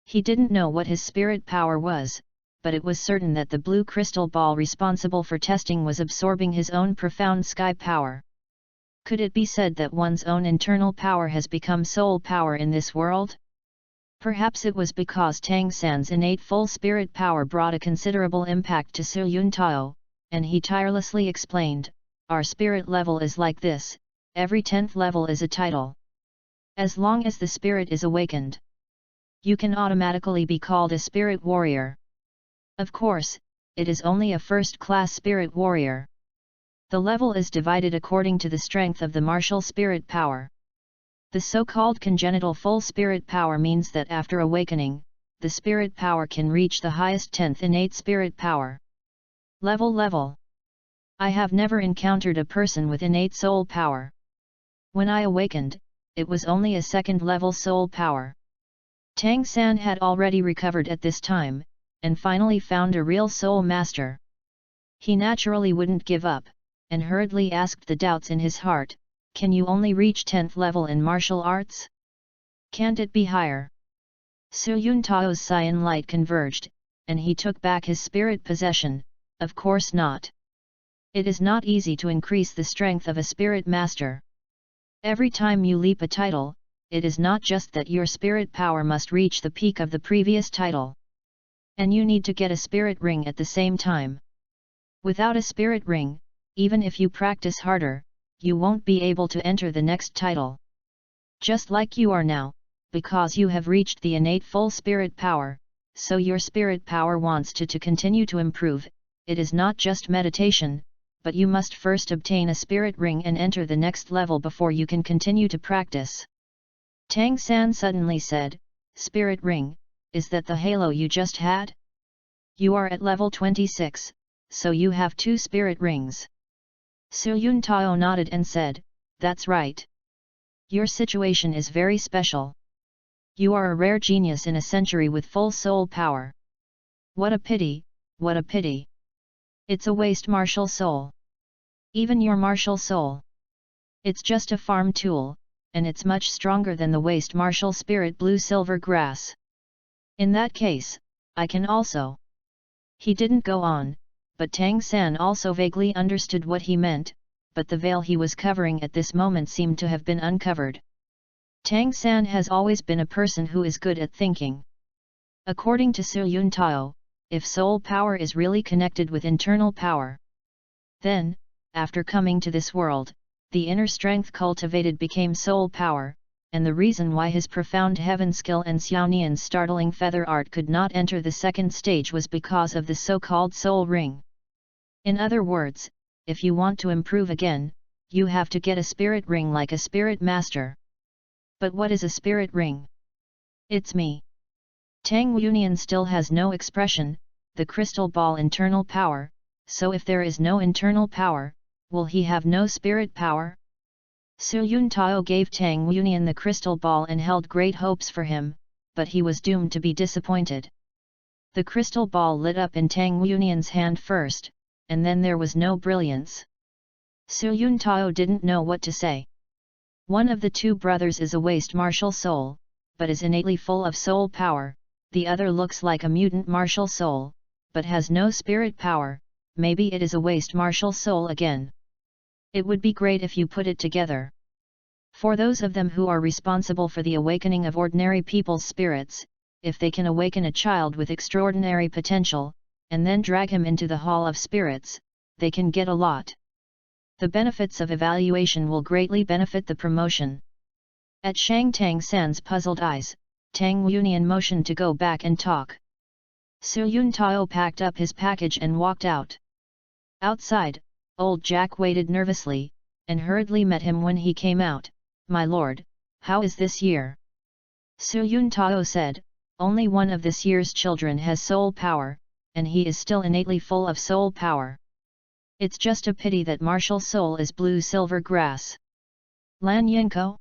He didn't know what his spirit power was, but it was certain that the blue crystal ball responsible for testing was absorbing his own profound sky power. Could it be said that one's own internal power has become soul power in this world? Perhaps it was because Tang San's innate full spirit power brought a considerable impact to Su Yuntao, and he tirelessly explained, "Our spirit level is like this, every 10th level is a title. As long as the spirit is awakened, you can automatically be called a spirit warrior. Of course, it is only a first-class spirit warrior. The level is divided according to the strength of the martial spirit power. The so-called congenital full spirit power means that after awakening, the spirit power can reach the highest 10th innate spirit power. Level. I have never encountered a person with innate soul power. When I awakened, it was only a second-level soul power." Tang San had already recovered at this time, and finally found a real soul master. He naturally wouldn't give up, and hurriedly asked the doubts in his heart, "Can you only reach 10th level in martial arts? Can't it be higher?" Su Yuntao's cyan light converged, and he took back his spirit possession, "Of course not. It is not easy to increase the strength of a spirit master. Every time you leap a title, it is not just that your spirit power must reach the peak of the previous title. And you need to get a spirit ring at the same time. Without a spirit ring, even if you practice harder, you won't be able to enter the next title. Just like you are now, because you have reached the innate full spirit power, so your spirit power wants to continue to improve. It is not just meditation, but you must first obtain a spirit ring and enter the next level before you can continue to practice." Tang San suddenly said, "Spirit ring, is that the halo you just had? You are at level 26, so you have 2 spirit rings." Su Yuntao nodded and said, "That's right. Your situation is very special. You are a rare genius in a century with full soul power. What a pity, what a pity. It's a waste martial soul. Even your martial soul. It's just a farm tool, and it's much stronger than the waste martial spirit blue silver grass. In that case, I can also." He didn't go on, but Tang San also vaguely understood what he meant, but the veil he was covering at this moment seemed to have been uncovered. Tang San has always been a person who is good at thinking. According to Su Yuntao, if soul power is really connected with internal power, then, after coming to this world, the inner strength cultivated became soul power, and the reason why his profound heaven skill and Xiaonian's startling feather art could not enter the second stage was because of the so-called soul ring. In other words, if you want to improve again, you have to get a spirit ring like a spirit master. But what is a spirit ring? It's me. Tang Yuanian still has no expression, the crystal ball internal power, so if there is no internal power, will he have no spirit power? Su Yun Tao gave Tang Yuanian the crystal ball and held great hopes for him, but he was doomed to be disappointed. The crystal ball lit up in Tang Yuanian's hand first, and then there was no brilliance. Su Yun Tao didn't know what to say. One of the two brothers is a waste martial soul, but is innately full of soul power, the other looks like a mutant martial soul, but has no spirit power, maybe it is a waste martial soul again. It would be great if you put it together. For those of them who are responsible for the awakening of ordinary people's spirits, if they can awaken a child with extraordinary potential, and then drag him into the Hall of Spirits, they can get a lot. The benefits of evaluation will greatly benefit the promotion. At Shang Tang San's puzzled eyes, Tang Yuanian motioned to go back and talk. Su Yun Tao packed up his package and walked out. Outside, old Jack waited nervously, and hurriedly met him when he came out. "My lord, how is this year?" Su Yun Tao said, "Only one of this year's children has soul power, and he is still innately full of soul power. It's just a pity that martial soul is blue-silver grass." "Lan Yinko?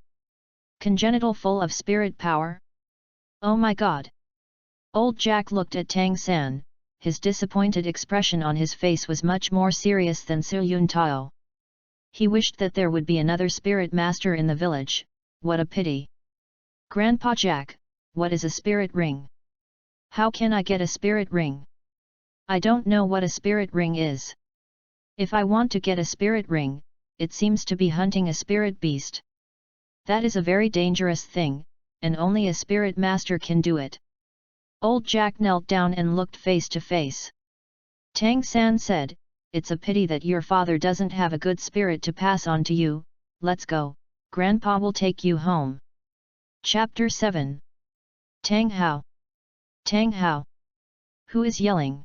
Congenital full of spirit power? Oh my god!" Old Jack looked at Tang San, his disappointed expression on his face was much more serious than Su Yun Tao. He wished that there would be another spirit master in the village. What a pity! "Grandpa Jack, what is a spirit ring? How can I get a spirit ring? I don't know what a spirit ring is. If I want to get a spirit ring, it seems to be hunting a spirit beast. That is a very dangerous thing, and only a spirit master can do it." Old Jack knelt down and looked face to face. Tang San said, "It's a pity that your father doesn't have a good spirit to pass on to you. Let's go, Grandpa will take you home." Chapter 7. Tang Hao. Tang Hao. Who is yelling?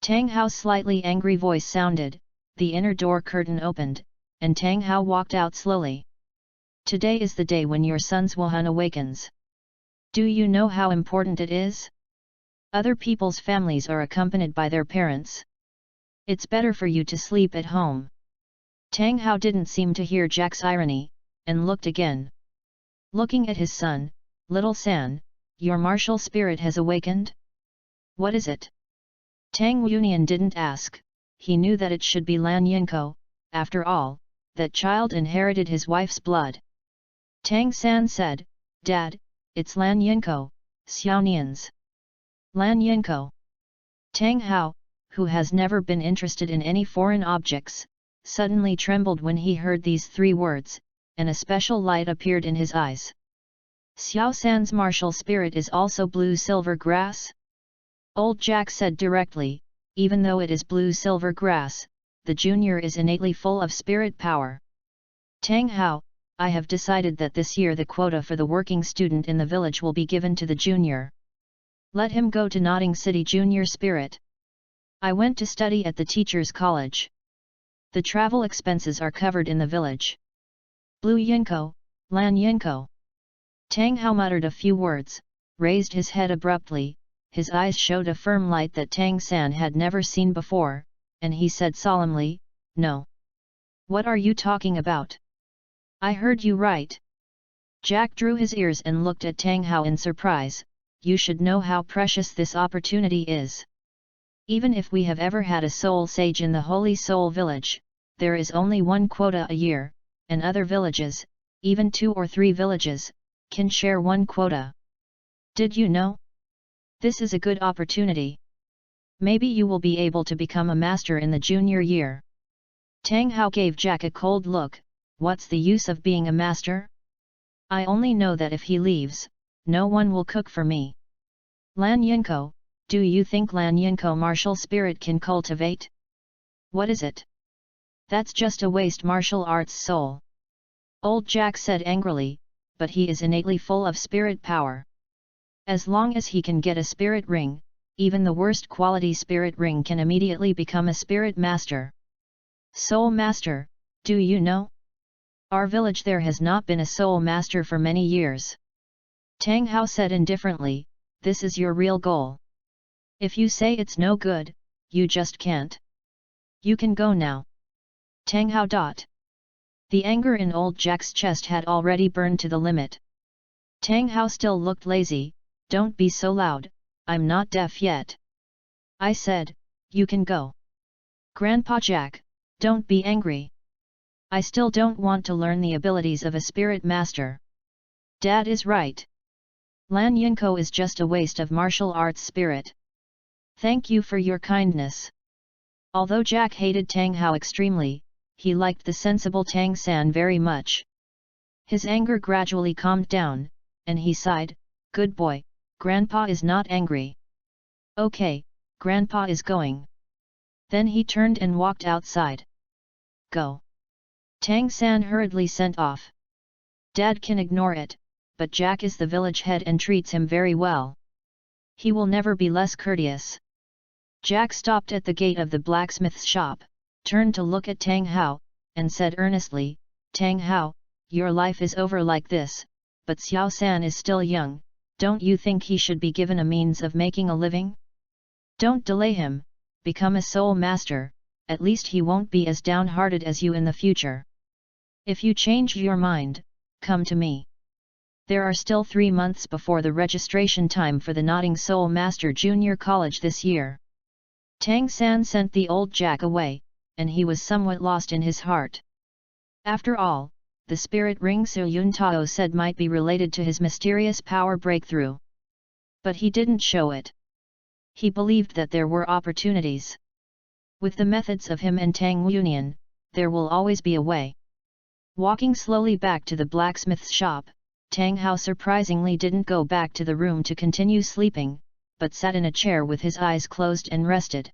Tang Hao's slightly angry voice sounded, the inner door curtain opened, and Tang Hao walked out slowly. "Today is the day when your son's Wuhan awakens. Do you know how important it is? Other people's families are accompanied by their parents. It's better for you to sleep at home." Tang Hao didn't seem to hear Jack's irony, and looked again. Looking at his son, "Little San, your martial spirit has awakened? What is it?" Tang Yuanian didn't ask, he knew that it should be Lan Yinko, after all, that child inherited his wife's blood. Tang San said, "Dad, it's Lan Yinko, Xiaonian's." Lan Yinko. Tang Hao, who has never been interested in any foreign objects, suddenly trembled when he heard these three words, and a special light appeared in his eyes. "Xiao San's martial spirit is also blue-silver grass?" Old Jack said directly, "Even though it is blue-silver grass, the junior is innately full of spirit power. Tang Hao, I have decided that this year the quota for the working student in the village will be given to the junior. Let him go to Notting City Junior Spirit. I went to study at the teacher's college. The travel expenses are covered in the village. Blue Yinko, Lan Yinko." Tang Hao muttered a few words, raised his head abruptly, his eyes showed a firm light that Tang San had never seen before, and he said solemnly, "No. What are you talking about? I heard you right." Jack drew his ears and looked at Tang Hao in surprise. "You should know how precious this opportunity is. Even if we have ever had a soul sage in the Holy Soul Village, there is only one quota a year, and other villages, even 2 or 3 villages, can share one quota. Did you know? This is a good opportunity. Maybe you will be able to become a master in the junior year." Tang Hao gave Jack a cold look. "What's the use of being a master? I only know that if he leaves, no one will cook for me. Lan Yinko, do you think Lan Yinko martial spirit can cultivate? What is it?" That's just a waste martial arts soul. Old Jack said angrily, but he is innately full of spirit power. As long as he can get a spirit ring, even the worst quality spirit ring can immediately become a spirit master. Soul master, do you know? Our village there has not been a soul master for many years. Tang Hao said indifferently, this is your real goal. If you say it's no good, you just can't. You can go now. Tang Hao. The anger in old Jack's chest had already burned to the limit. Tang Hao still looked lazy. Don't be so loud, I'm not deaf yet. I said, you can go. Grandpa Jack, don't be angry. I still don't want to learn the abilities of a spirit master. Dad is right. Lan Yinko is just a waste of martial arts spirit. Thank you for your kindness. Although Jack hated Tang Hao extremely, he liked the sensible Tang San very much. His anger gradually calmed down, and he sighed, good boy, Grandpa is not angry. Okay, Grandpa is going. Then he turned and walked outside. Go. Tang San hurriedly sent off. Dad can ignore it, but Jack is the village head and treats him very well. He will never be less courteous. Jack stopped at the gate of the blacksmith's shop, turned to look at Tang Hao, and said earnestly, Tang Hao, your life is over like this, but Xiao San is still young, don't you think he should be given a means of making a living? Don't delay him, become a soul master, at least he won't be as downhearted as you in the future. If you change your mind, come to me. There are still 3 months before the registration time for the Nodding Soul Master Junior College this year. Tang San sent the old Jack away, and he was somewhat lost in his heart. After all, the spirit ring Su Yun Tao said might be related to his mysterious power breakthrough. But he didn't show it. He believed that there were opportunities. With the methods of him and Tang Union, there will always be a way. Walking slowly back to the blacksmith's shop, Tang Hao surprisingly didn't go back to the room to continue sleeping, but sat in a chair with his eyes closed and rested.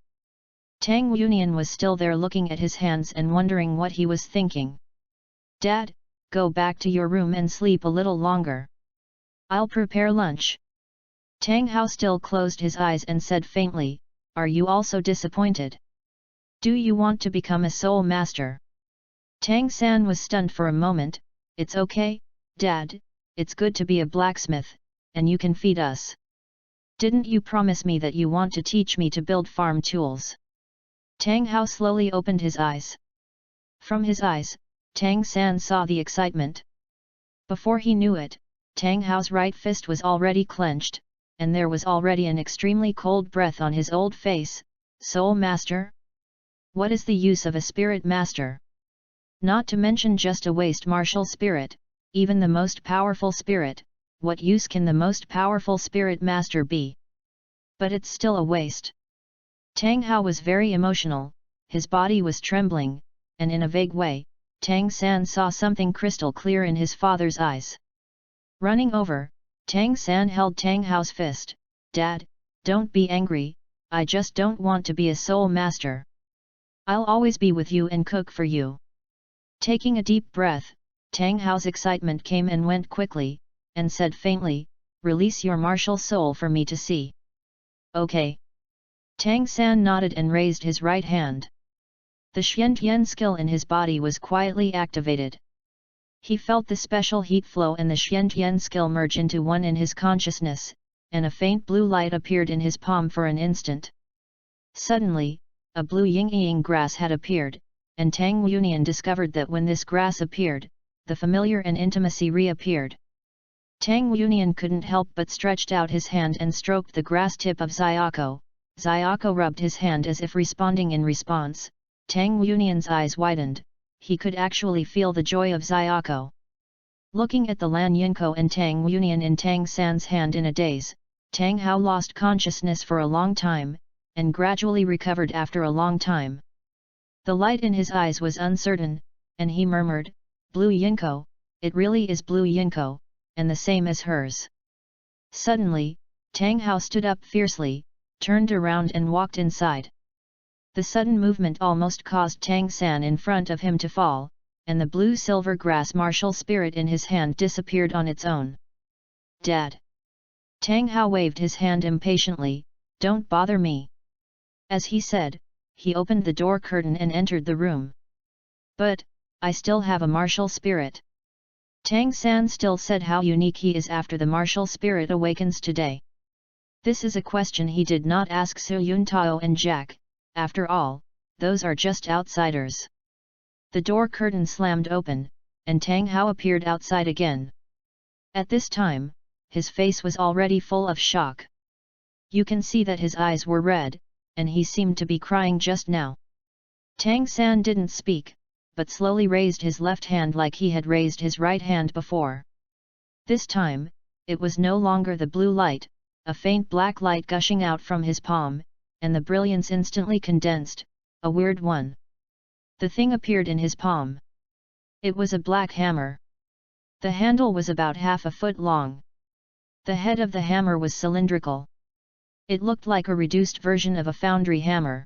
Tang Union was still there looking at his hands and wondering what he was thinking. Dad, go back to your room and sleep a little longer. I'll prepare lunch. Tang Hao still closed his eyes and said faintly, are you also disappointed? Do you want to become a soul master? Tang San was stunned for a moment. It's okay, Dad, it's good to be a blacksmith, and you can feed us. Didn't you promise me that you want to teach me to build farm tools? Tang Hao slowly opened his eyes. From his eyes, Tang San saw the excitement. Before he knew it, Tang Hao's right fist was already clenched, and there was already an extremely cold breath on his old face. Soul Master? What is the use of a spirit master? Not to mention just a waste martial spirit, even the most powerful spirit, what use can the most powerful spirit master be? But it's still a waste. Tang Hao was very emotional, his body was trembling, and in a vague way, Tang San saw something crystal clear in his father's eyes. Running over, Tang San held Tang Hao's fist. Dad, don't be angry, I just don't want to be a soul master. I'll always be with you and cook for you. Taking a deep breath, Tang Hao's excitement came and went quickly, and said faintly, release your martial soul for me to see. Okay. Tang San nodded and raised his right hand. The Xiantian skill in his body was quietly activated. He felt the special heat flow and the Xiantian skill merge into one in his consciousness, and a faint blue light appeared in his palm for an instant. Suddenly, a blue yin-yang grass had appeared, and Tang Unian discovered that when this grass appeared, the familiar and intimacy reappeared. Tang Unian couldn't help but stretched out his hand and stroked the grass tip of Xiaoko. Xiaoko rubbed his hand as if responding in response. Tang Unian's eyes widened, he could actually feel the joy of Xiaoko. Looking at the Lan Yinko and Tang Unian in Tang San's hand in a daze, Tang Hao lost consciousness for a long time, and gradually recovered after a long time. The light in his eyes was uncertain, and he murmured, Blue Yinko, it really is Blue Yinko, and the same as hers. Suddenly, Tang Hao stood up fiercely, turned around and walked inside. The sudden movement almost caused Tang San in front of him to fall, and the blue-silver grass martial spirit in his hand disappeared on its own. Dad! Tang Hao waved his hand impatiently, don't bother me. As he said, he opened the door curtain and entered the room. But, I still have a martial spirit. Tang San still said how unique he is after the martial spirit awakens today. This is a question he did not ask Su Yuntao and Jack, after all, those are just outsiders. The door curtain slammed open, and Tang Hao appeared outside again. At this time, his face was already full of shock. You can see that his eyes were red, and he seemed to be crying just now. Tang San didn't speak, but slowly raised his left hand like he had raised his right hand before. This time, it was no longer the blue light, a faint black light gushing out from his palm, and the brilliance instantly condensed, a weird one. The thing appeared in his palm. It was a black hammer. The handle was about half a foot long. The head of the hammer was cylindrical. It looked like a reduced version of a foundry hammer.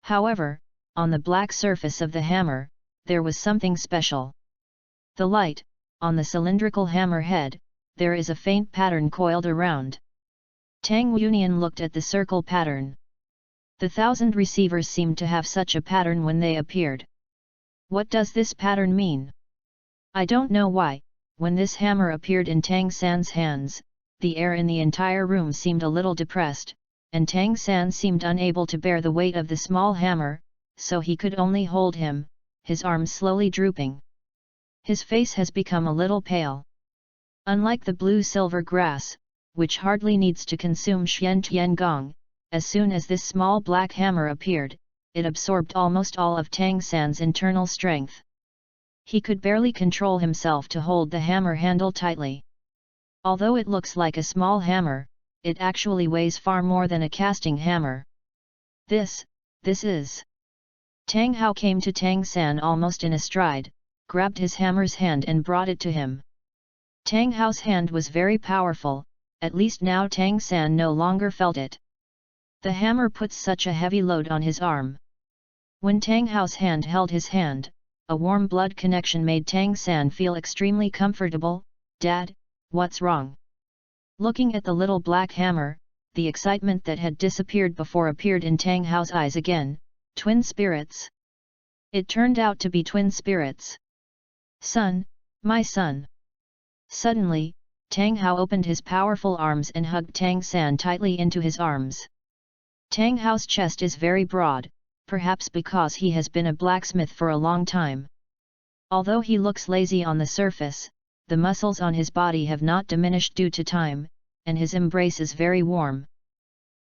However, on the black surface of the hammer, there was something special. The light, on the cylindrical hammer head, there is a faint pattern coiled around. Tang Yunian looked at the circle pattern. The 1,000 receivers seemed to have such a pattern when they appeared. What does this pattern mean? I don't know why, when this hammer appeared in Tang San's hands, the air in the entire room seemed a little depressed, and Tang San seemed unable to bear the weight of the small hammer, so he could only hold him, his arms slowly drooping. His face has become a little pale. Unlike the blue-silver grass, which hardly needs to consume Xian Tian Gong, as soon as this small black hammer appeared, it absorbed almost all of Tang San's internal strength. He could barely control himself to hold the hammer handle tightly. Although it looks like a small hammer, it actually weighs far more than a casting hammer. This is... Tang Hao came to Tang San almost in a stride, grabbed his hammer's hand and brought it to him. Tang Hao's hand was very powerful, at least now Tang San no longer felt it. The hammer puts such a heavy load on his arm. When Tang Hao's hand held his hand, a warm blood connection made Tang San feel extremely comfortable. Dad, what's wrong? Looking at the little black hammer, the excitement that had disappeared before appeared in Tang Hao's eyes again. Twin spirits. It turned out to be twin spirits. Son, my son. Suddenly, Tang Hao opened his powerful arms and hugged Tang San tightly into his arms. Tang Hao's chest is very broad, perhaps because he has been a blacksmith for a long time. Although he looks lazy on the surface, the muscles on his body have not diminished due to time, and his embrace is very warm.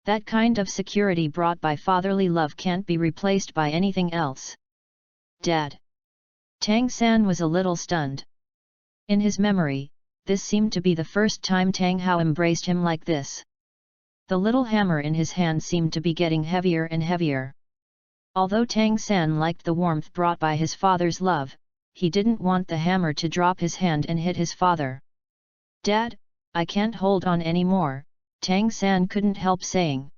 That kind of security brought by fatherly love can't be replaced by anything else. Dad. Tang San was a little stunned. In his memory, this seemed to be the first time Tang Hao embraced him like this. The little hammer in his hand seemed to be getting heavier and heavier. Although Tang San liked the warmth brought by his father's love, he didn't want the hammer to drop his hand and hit his father. Dad, I can't hold on anymore, Tang San couldn't help saying.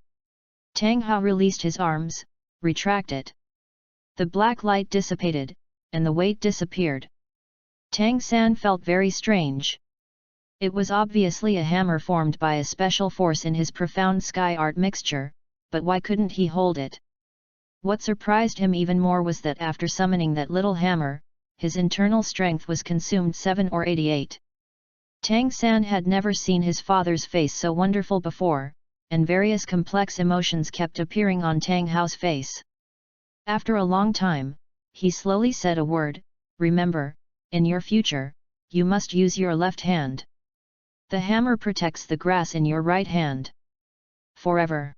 Tang Hao released his arms, retracted. The black light dissipated, and the weight disappeared. Tang San felt very strange. It was obviously a hammer formed by a special force in his profound sky art mixture, but why couldn't he hold it? What surprised him even more was that after summoning that little hammer, his internal strength was consumed 7 or 88. Tang San had never seen his father's face so wonderful before, and various complex emotions kept appearing on Tang Hao's face. After a long time, he slowly said a word, remember, in your future, you must use your left hand. The hammer protects the grass in your right hand. Forever.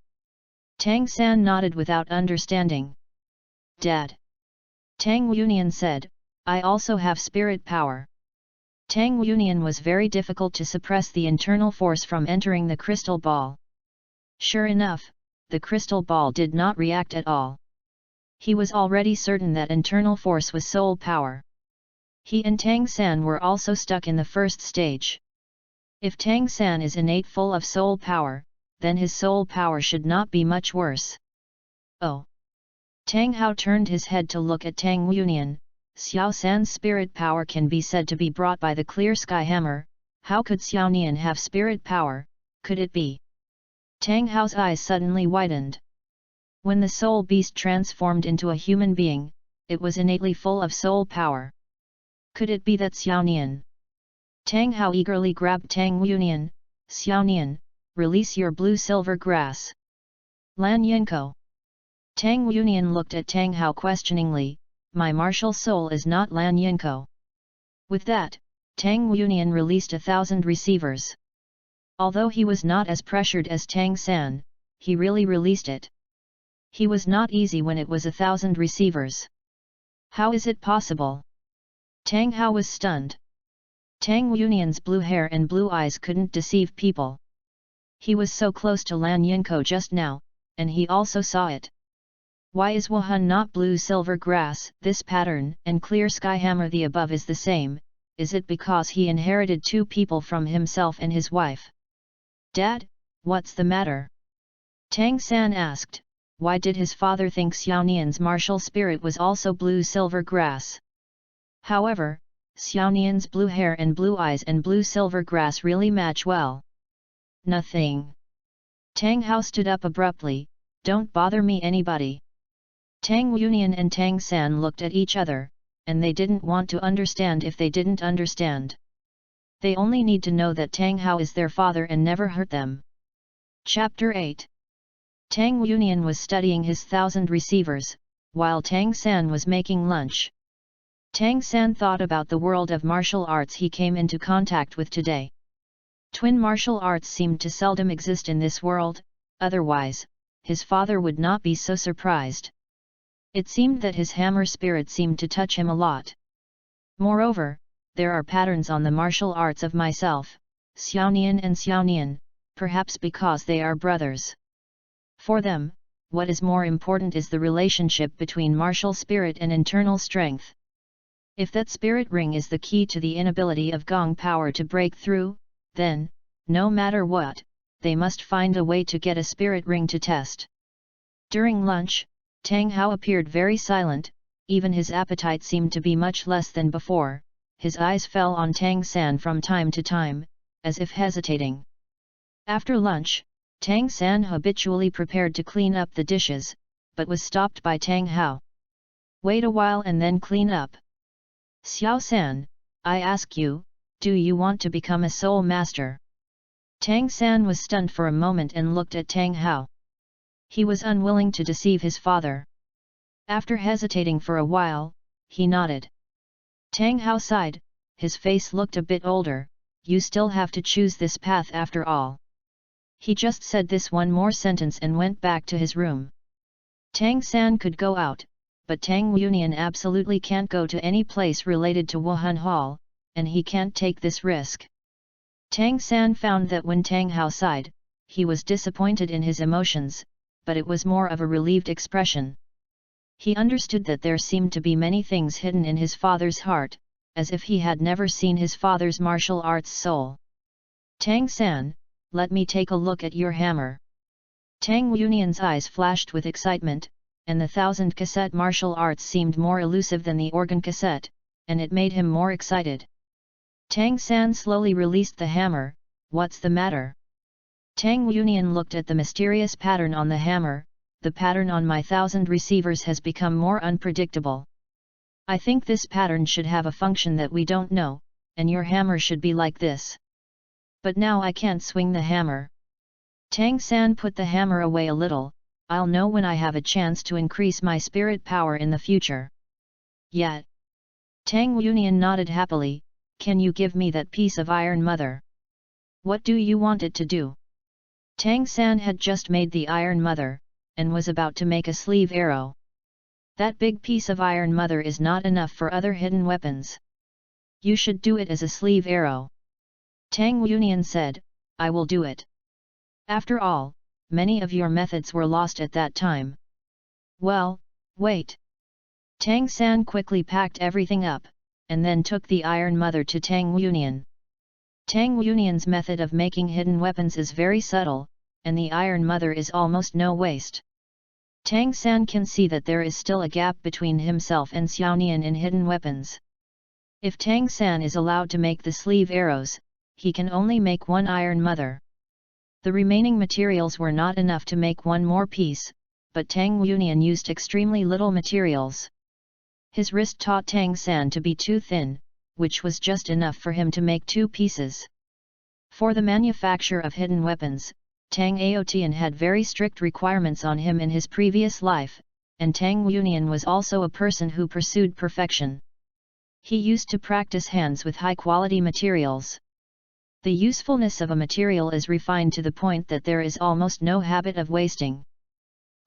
Tang San nodded without understanding. Dad. Tang Yunian said, I also have spirit power. Tang Yunian was very difficult to suppress the internal force from entering the crystal ball. Sure enough, the crystal ball did not react at all. He was already certain that internal force was soul power. He and Tang San were also stuck in the first stage. If Tang San is innate full of soul power, then his soul power should not be much worse. Oh! Tang Hao turned his head to look at Tang Yunian. Xiao San's spirit power can be said to be brought by the clear sky hammer. How could Xiao Nian have spirit power? Could it be? Tang Hao's eyes suddenly widened. When the soul beast transformed into a human being, it was innately full of soul power. Could it be that Xiao Nian? Tang Hao eagerly grabbed Tang Yunian. Xiao Nian, release your blue-silver grass. Lan Yinko. Tang Yunian looked at Tang Hao questioningly. My martial soul is not Lan Yinko. With that, Tang Yunian released 1,000 receivers. Although he was not as pressured as Tang San, he really released it. He was not easy when it was 1,000 receivers. How is it possible? Tang Hao was stunned. Tang Yunian's blue hair and blue eyes couldn't deceive people. He was so close to Lan Yinko just now, and he also saw it. Why is Wuhan not blue-silver grass? This pattern and clear sky hammer, the above is the same. Is it because he inherited 2 people from himself and his wife? Dad, what's the matter? Tang San asked. Why did his father think Xiao Nian's martial spirit was also blue-silver grass? However, Xiao Nian's blue hair and blue eyes and blue-silver grass really match well. Nothing. Tang Hao stood up abruptly. Don't bother me, anybody. Tang Yunian and Tang San looked at each other, and they didn't want to understand if they didn't understand. They only need to know that Tang Hao is their father and never hurt them. Chapter 8. Tang Yunian was studying his 1,000 receivers, while Tang San was making lunch. Tang San thought about the world of martial arts he came into contact with today. Twin martial arts seemed to seldom exist in this world, otherwise, his father would not be so surprised. It seemed that his hammer spirit seemed to touch him a lot. Moreover, there are patterns on the martial arts of myself, Xiao Nian and Xiao Nian, perhaps because they are brothers. For them, what is more important is the relationship between martial spirit and internal strength. If that spirit ring is the key to the inability of Gong power to break through, then, no matter what, they must find a way to get a spirit ring to test. During lunch, Tang Hao appeared very silent, even his appetite seemed to be much less than before. His eyes fell on Tang San from time to time, as if hesitating. After lunch, Tang San habitually prepared to clean up the dishes, but was stopped by Tang Hao. Wait a while and then clean up. Xiao San, I ask you, do you want to become a soul master? Tang San was stunned for a moment and looked at Tang Hao. He was unwilling to deceive his father. After hesitating for a while, he nodded. Tang Hao sighed, his face looked a bit older. You still have to choose this path after all. He just said this one more sentence and went back to his room. Tang San could go out, but Tang Yunian absolutely can't go to any place related to Wuhan Hall, and he can't take this risk. Tang San found that when Tang Hao sighed, he was disappointed in his emotions, but it was more of a relieved expression. He understood that there seemed to be many things hidden in his father's heart, as if he had never seen his father's martial arts soul. Tang San, let me take a look at your hammer. Tang Yunian's eyes flashed with excitement, and the 1,000 cassette martial arts seemed more elusive than the organ cassette, and it made him more excited. Tang San slowly released the hammer. What's the matter? Tang Yunian looked at the mysterious pattern on the hammer. The pattern on my 1,000 receivers has become more unpredictable. I think this pattern should have a function that we don't know, and your hammer should be like this. But now I can't swing the hammer. Tang San put the hammer away a little. I'll know when I have a chance to increase my spirit power in the future. Yet. Tang Yunian nodded happily. Can you give me that piece of iron, mother? What do you want it to do? Tang San had just made the iron mother, and was about to make a sleeve arrow. That big piece of iron mother is not enough for other hidden weapons. You should do it as a sleeve arrow. Tang Yunian said, I will do it. After all, many of your methods were lost at that time. Well, wait. Tang San quickly packed everything up, and then took the iron mother to Tang Yunian. Tang Yunian's method of making hidden weapons is very subtle, and the iron mother is almost no waste. Tang San can see that there is still a gap between himself and Xiao Nian in hidden weapons. If Tang San is allowed to make the sleeve arrows, he can only make one iron mother. The remaining materials were not enough to make one more piece, but Tang Yunian used extremely little materials. His wrist taught Tang San to be too thin, which was just enough for him to make 2 pieces. For the manufacture of hidden weapons, Tang Aotian had very strict requirements on him in his previous life, and Tang Yunian was also a person who pursued perfection. He used to practice hands with high-quality materials. The usefulness of a material is refined to the point that there is almost no habit of wasting.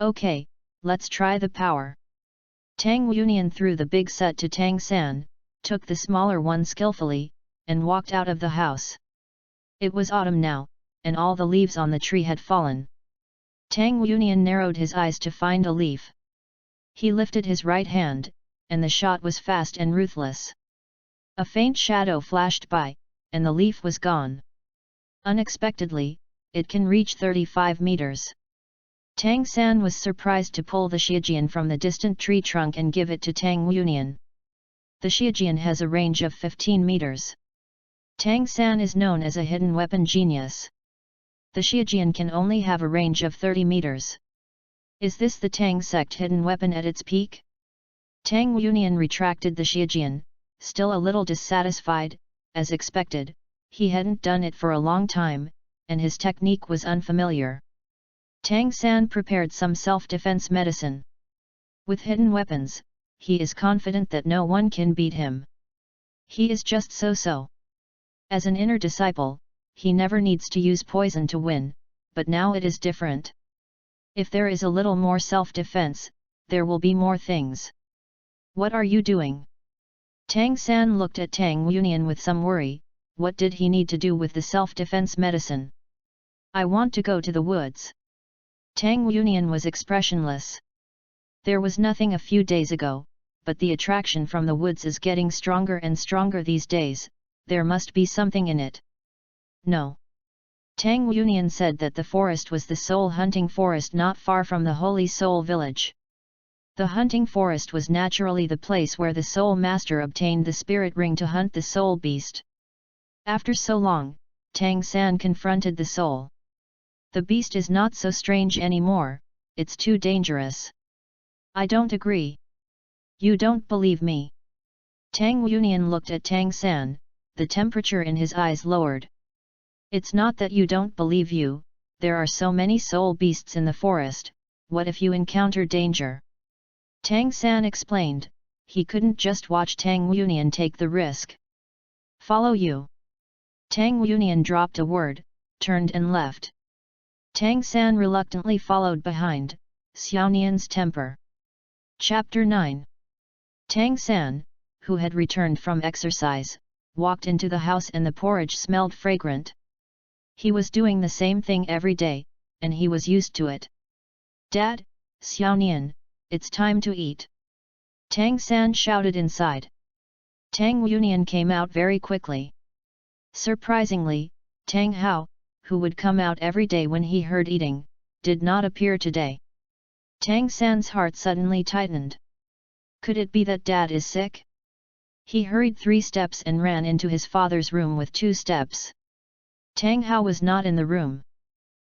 Okay, let's try the power. Tang Yunian threw the big set to Tang San, took the smaller one skillfully, and walked out of the house. It was autumn now, and all the leaves on the tree had fallen. Tang Yunian narrowed his eyes to find a leaf. He lifted his right hand, and the shot was fast and ruthless. A faint shadow flashed by, and the leaf was gone. Unexpectedly, it can reach 35 meters. Tang San was surprised to pull the Xiajian from the distant tree trunk and give it to Tang Yunian. The Xiajian has a range of 15 meters. Tang San is known as a hidden weapon genius. The Xiajian can only have a range of 30 meters. Is this the Tang sect hidden weapon at its peak? Tang Yunian retracted the Xiajian, still a little dissatisfied. As expected, he hadn't done it for a long time, and his technique was unfamiliar. Tang San prepared some self-defense medicine. With hidden weapons, he is confident that no one can beat him. He is just so-so. As an inner disciple, he never needs to use poison to win, but now it is different. If there is a little more self-defense, there will be more things. What are you doing? Tang San looked at Tang Yunian with some worry. What did he need to do with the self-defense medicine? I want to go to the woods. Tang Yunian was expressionless. There was nothing a few days ago, but the attraction from the woods is getting stronger and stronger these days. There must be something in it. No. Tang Yunian said that the forest was the soul hunting forest not far from the Holy Soul village. The hunting forest was naturally the place where the soul master obtained the spirit ring to hunt the soul beast. After so long, Tang San confronted the soul. The beast is not so strange anymore, it's too dangerous. I don't agree. You don't believe me. Tang Yunian looked at Tang San, the temperature in his eyes lowered. It's not that you don't believe you, there are so many soul beasts in the forest, what if you encounter danger? Tang San explained, he couldn't just watch Tang Yunian take the risk. Follow you. Tang Yunian dropped a word, turned and left. Tang San reluctantly followed behind, Xiao Nian's temper. Chapter 9. Tang San, who had returned from exercise, walked into the house and the porridge smelled fragrant. He was doing the same thing every day, and he was used to it. Dad, Xiao Nian, it's time to eat. Tang San shouted inside. Tang Yunian came out very quickly. Surprisingly, Tang Hao, who would come out every day when he heard eating, did not appear today. Tang San's heart suddenly tightened. Could it be that Dad is sick? He hurried 3 steps and ran into his father's room with 2 steps. Tang Hao was not in the room.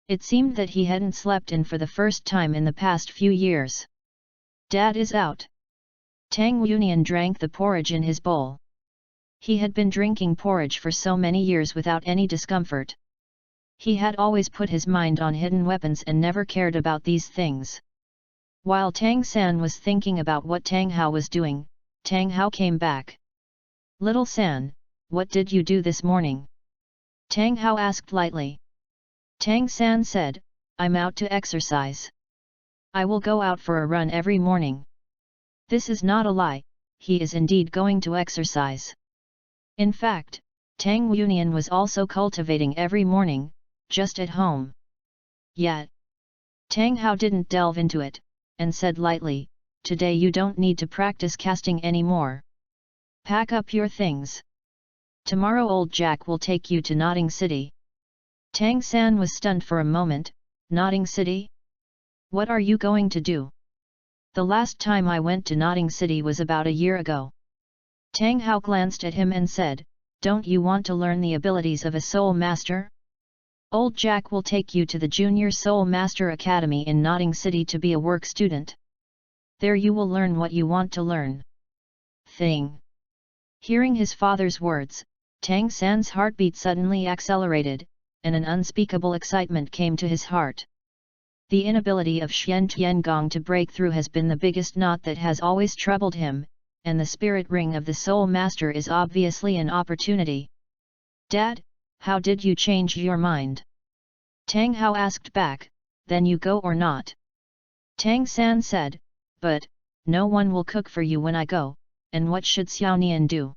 It seemed that he hadn't slept in for the first time in the past few years. Dad is out. Tang Yunian drank the porridge in his bowl. He had been drinking porridge for so many years without any discomfort. He had always put his mind on hidden weapons and never cared about these things. While Tang San was thinking about what Tang Hao was doing, Tang Hao came back. Little San, what did you do this morning? Tang Hao asked lightly. Tang San said, I'm out to exercise. I will go out for a run every morning. This is not a lie, he is indeed going to exercise. In fact, Tang Yunian was also cultivating every morning, just at home. Yet, Tang Hao didn't delve into it, and said lightly, today you don't need to practice casting anymore. Pack up your things. Tomorrow old Jack will take you to Nodding City. Tang San was stunned for a moment. Nodding City? What are you going to do? The last time I went to Notting City was about a year ago. Tang Hao glanced at him and said, don't you want to learn the abilities of a soul master? Old Jack will take you to the Junior Soul Master Academy in Notting City to be a work student. There you will learn what you want to learn. Thing. Hearing his father's words, Tang San's heartbeat suddenly accelerated, and an unspeakable excitement came to his heart. The inability of Xian Tiangong to break through has been the biggest knot that has always troubled him, and the spirit ring of the Soul Master is obviously an opportunity. Dad, how did you change your mind? Tang Hao asked back, then you go or not? Tang San said, but, no one will cook for you when I go, and what should Xiao Nian do?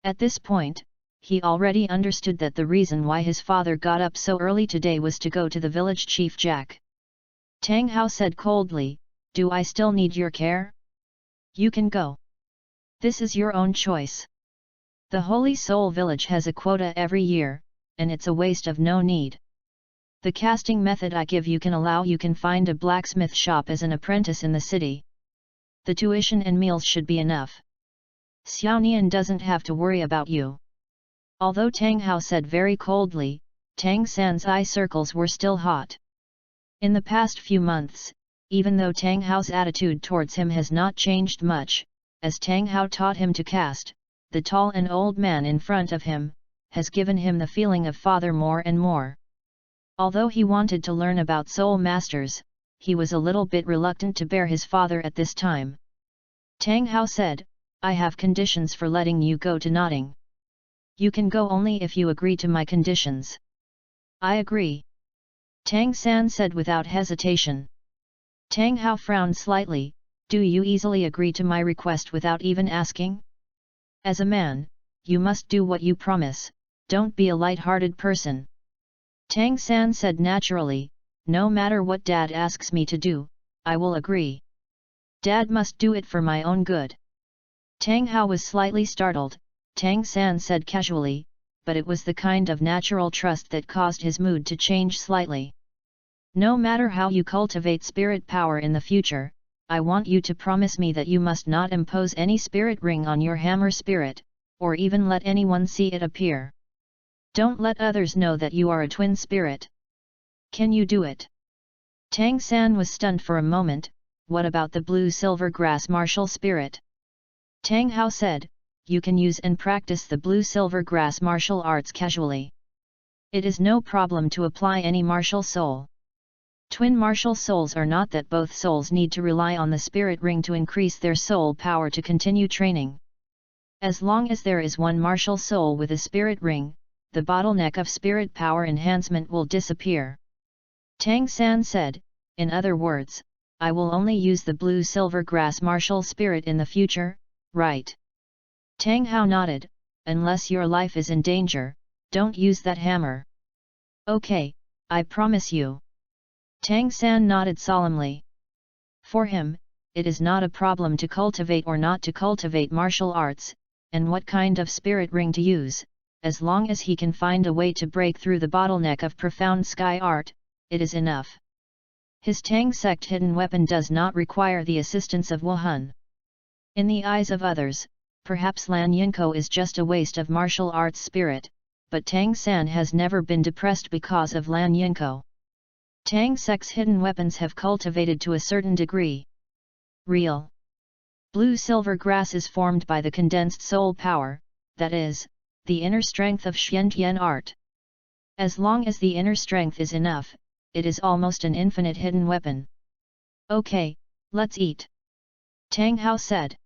At this point, he already understood that the reason why his father got up so early today was to go to the village chief Jack. Tang Hao said coldly, do I still need your care? You can go. This is your own choice. The Holy Soul Village has a quota every year, and it's a waste of no need. The casting method I give you can find a blacksmith shop as an apprentice in the city. The tuition and meals should be enough. Xiao Nian doesn't have to worry about you. Although Tang Hao said very coldly, Tang San's eye circles were still hot. In the past few months, even though Tang Hao's attitude towards him has not changed much, as Tang Hao taught him to cast, the tall and old man in front of him, has given him the feeling of father more and more. Although he wanted to learn about soul masters, he was a little bit reluctant to bear his father at this time. Tang Hao said, I have conditions for letting you go to Notting. You can go only if you agree to my conditions. I agree. Tang San said without hesitation. Tang Hao frowned slightly, do you easily agree to my request without even asking? As a man, you must do what you promise, don't be a light-hearted person. Tang San said naturally, no matter what Dad asks me to do, I will agree. Dad must do it for my own good. Tang Hao was slightly startled, Tang San said casually, but it was the kind of natural trust that caused his mood to change slightly. No matter how you cultivate spirit power in the future, I want you to promise me that you must not impose any spirit ring on your hammer spirit, or even let anyone see it appear. Don't let others know that you are a twin spirit. Can you do it? Tang San was stunned for a moment, what about the blue-silver grass martial spirit? Tang Hao said, you can use and practice the blue-silver grass martial arts casually. It is no problem to apply any martial soul. Twin martial souls are not that both souls need to rely on the spirit ring to increase their soul power to continue training. As long as there is one martial soul with a spirit ring, the bottleneck of spirit power enhancement will disappear. Tang San said, in other words, I will only use the blue-silver grass martial spirit in the future, right? Tang Hao nodded, unless your life is in danger, don't use that hammer. Okay, I promise you. Tang San nodded solemnly. For him, it is not a problem to cultivate or not to cultivate martial arts, and what kind of spirit ring to use, as long as he can find a way to break through the bottleneck of profound sky art, it is enough. His Tang sect hidden weapon does not require the assistance of Wuhan. In the eyes of others, perhaps Lan Yinko is just a waste of martial arts spirit, but Tang San has never been depressed because of Lan Yinko. Tang sect's hidden weapons have cultivated to a certain degree. Real. Blue-silver grass is formed by the condensed soul power, that is, the inner strength of Xiantian art. As long as the inner strength is enough, it is almost an infinite hidden weapon. Okay, let's eat. Tang Hao said.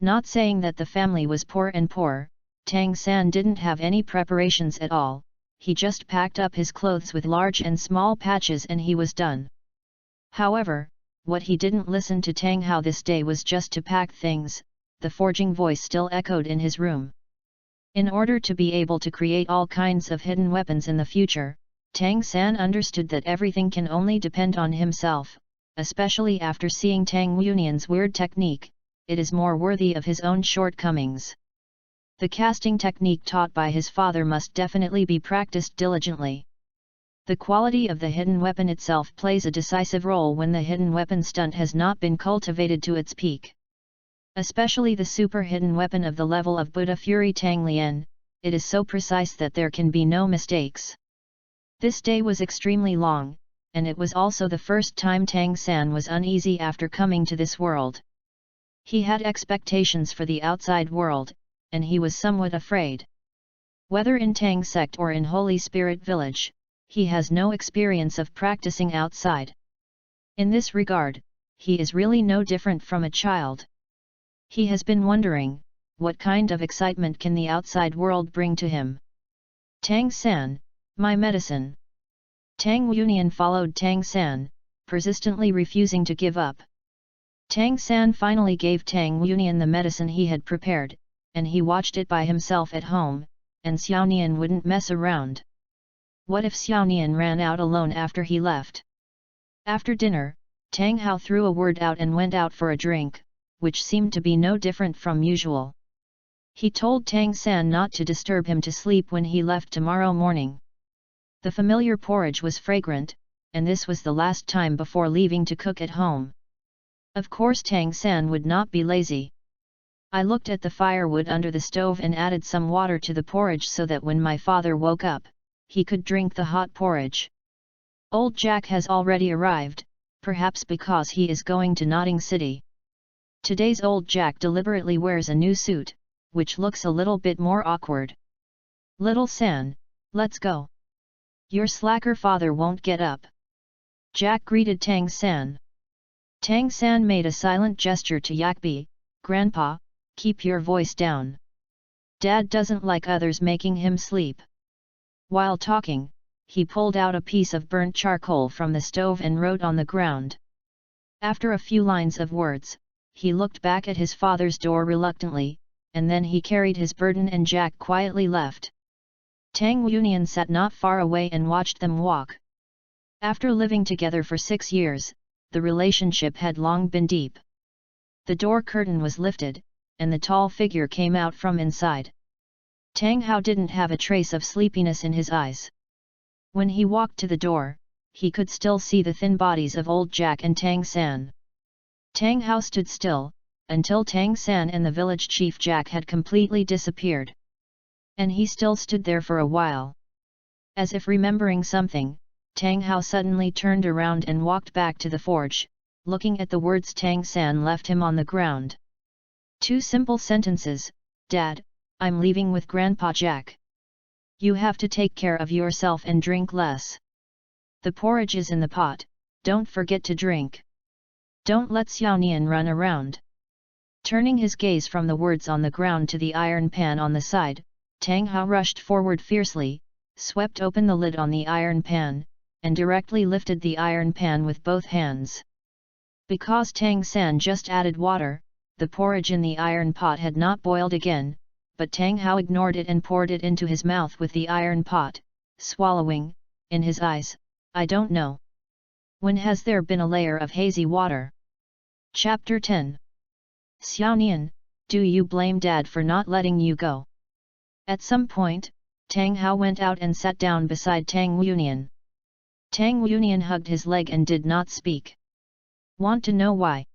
Not saying that the family was poor and poor, Tang San didn't have any preparations at all, he just packed up his clothes with large and small patches and he was done. However, what he didn't listen to Tang Hao this day was just to pack things, the forging voice still echoed in his room. In order to be able to create all kinds of hidden weapons in the future, Tang San understood that everything can only depend on himself, especially after seeing Tang Yunian's weird technique, it is more worthy of his own shortcomings. The casting technique taught by his father must definitely be practiced diligently. The quality of the hidden weapon itself plays a decisive role when the hidden weapon stunt has not been cultivated to its peak. Especially the super hidden weapon of the level of Buddha Fury Tang Lien, it is so precise that there can be no mistakes. This day was extremely long, and it was also the first time Tang San was uneasy after coming to this world. He had expectations for the outside world, and he was somewhat afraid. Whether in Tang sect or in Holy Spirit village, he has no experience of practicing outside. In this regard, he is really no different from a child. He has been wondering, what kind of excitement can the outside world bring to him? Tang San, my medicine. Tang Yunian followed Tang San, persistently refusing to give up. Tang San finally gave Tang Yunian the medicine he had prepared, and he watched it by himself at home, and Xiao Nian wouldn't mess around. What if Xiao Nian ran out alone after he left? After dinner, Tang Hao threw a word out and went out for a drink, which seemed to be no different from usual. He told Tang San not to disturb him to sleep when he left tomorrow morning. The familiar porridge was fragrant, and this was the last time before leaving to cook at home. Of course Tang San would not be lazy. I looked at the firewood under the stove and added some water to the porridge so that when my father woke up, he could drink the hot porridge. Old Jack has already arrived, perhaps because he is going to Notting City. Today's old Jack deliberately wears a new suit, which looks a little bit more awkward. Little San, let's go. Your slacker father won't get up. Jack greeted Tang San. Tang San made a silent gesture to Yakbi, Grandpa, keep your voice down. Dad doesn't like others making him sleep. While talking, he pulled out a piece of burnt charcoal from the stove and wrote on the ground. After a few lines of words, he looked back at his father's door reluctantly, and then he carried his burden and Jack quietly left. Tang Yunian sat not far away and watched them walk. After living together for 6 years, the relationship had long been deep. The door curtain was lifted, and the tall figure came out from inside. Tang Hao didn't have a trace of sleepiness in his eyes. When he walked to the door, he could still see the thin bodies of old Jack and Tang San. Tang Hao stood still, until Tang San and the village chief Jack had completely disappeared. And he still stood there for a while. As if remembering something, Tang Hao suddenly turned around and walked back to the forge, looking at the words Tang San left him on the ground. 2 simple sentences, Dad, I'm leaving with Grandpa Jack. You have to take care of yourself and drink less. The porridge is in the pot, don't forget to drink. Don't let Xiao Nian run around. Turning his gaze from the words on the ground to the iron pan on the side, Tang Hao rushed forward fiercely, swept open the lid on the iron pan, and directly lifted the iron pan with both hands. Because Tang San just added water, the porridge in the iron pot had not boiled again, but Tang Hao ignored it and poured it into his mouth with the iron pot, swallowing, in his eyes, I don't know. When has there been a layer of hazy water? Chapter 10. Xiao Nian, do you blame Dad for not letting you go? At some point, Tang Hao went out and sat down beside Tang Yunian. Tang Yunian hugged his leg and did not speak. Want to know why?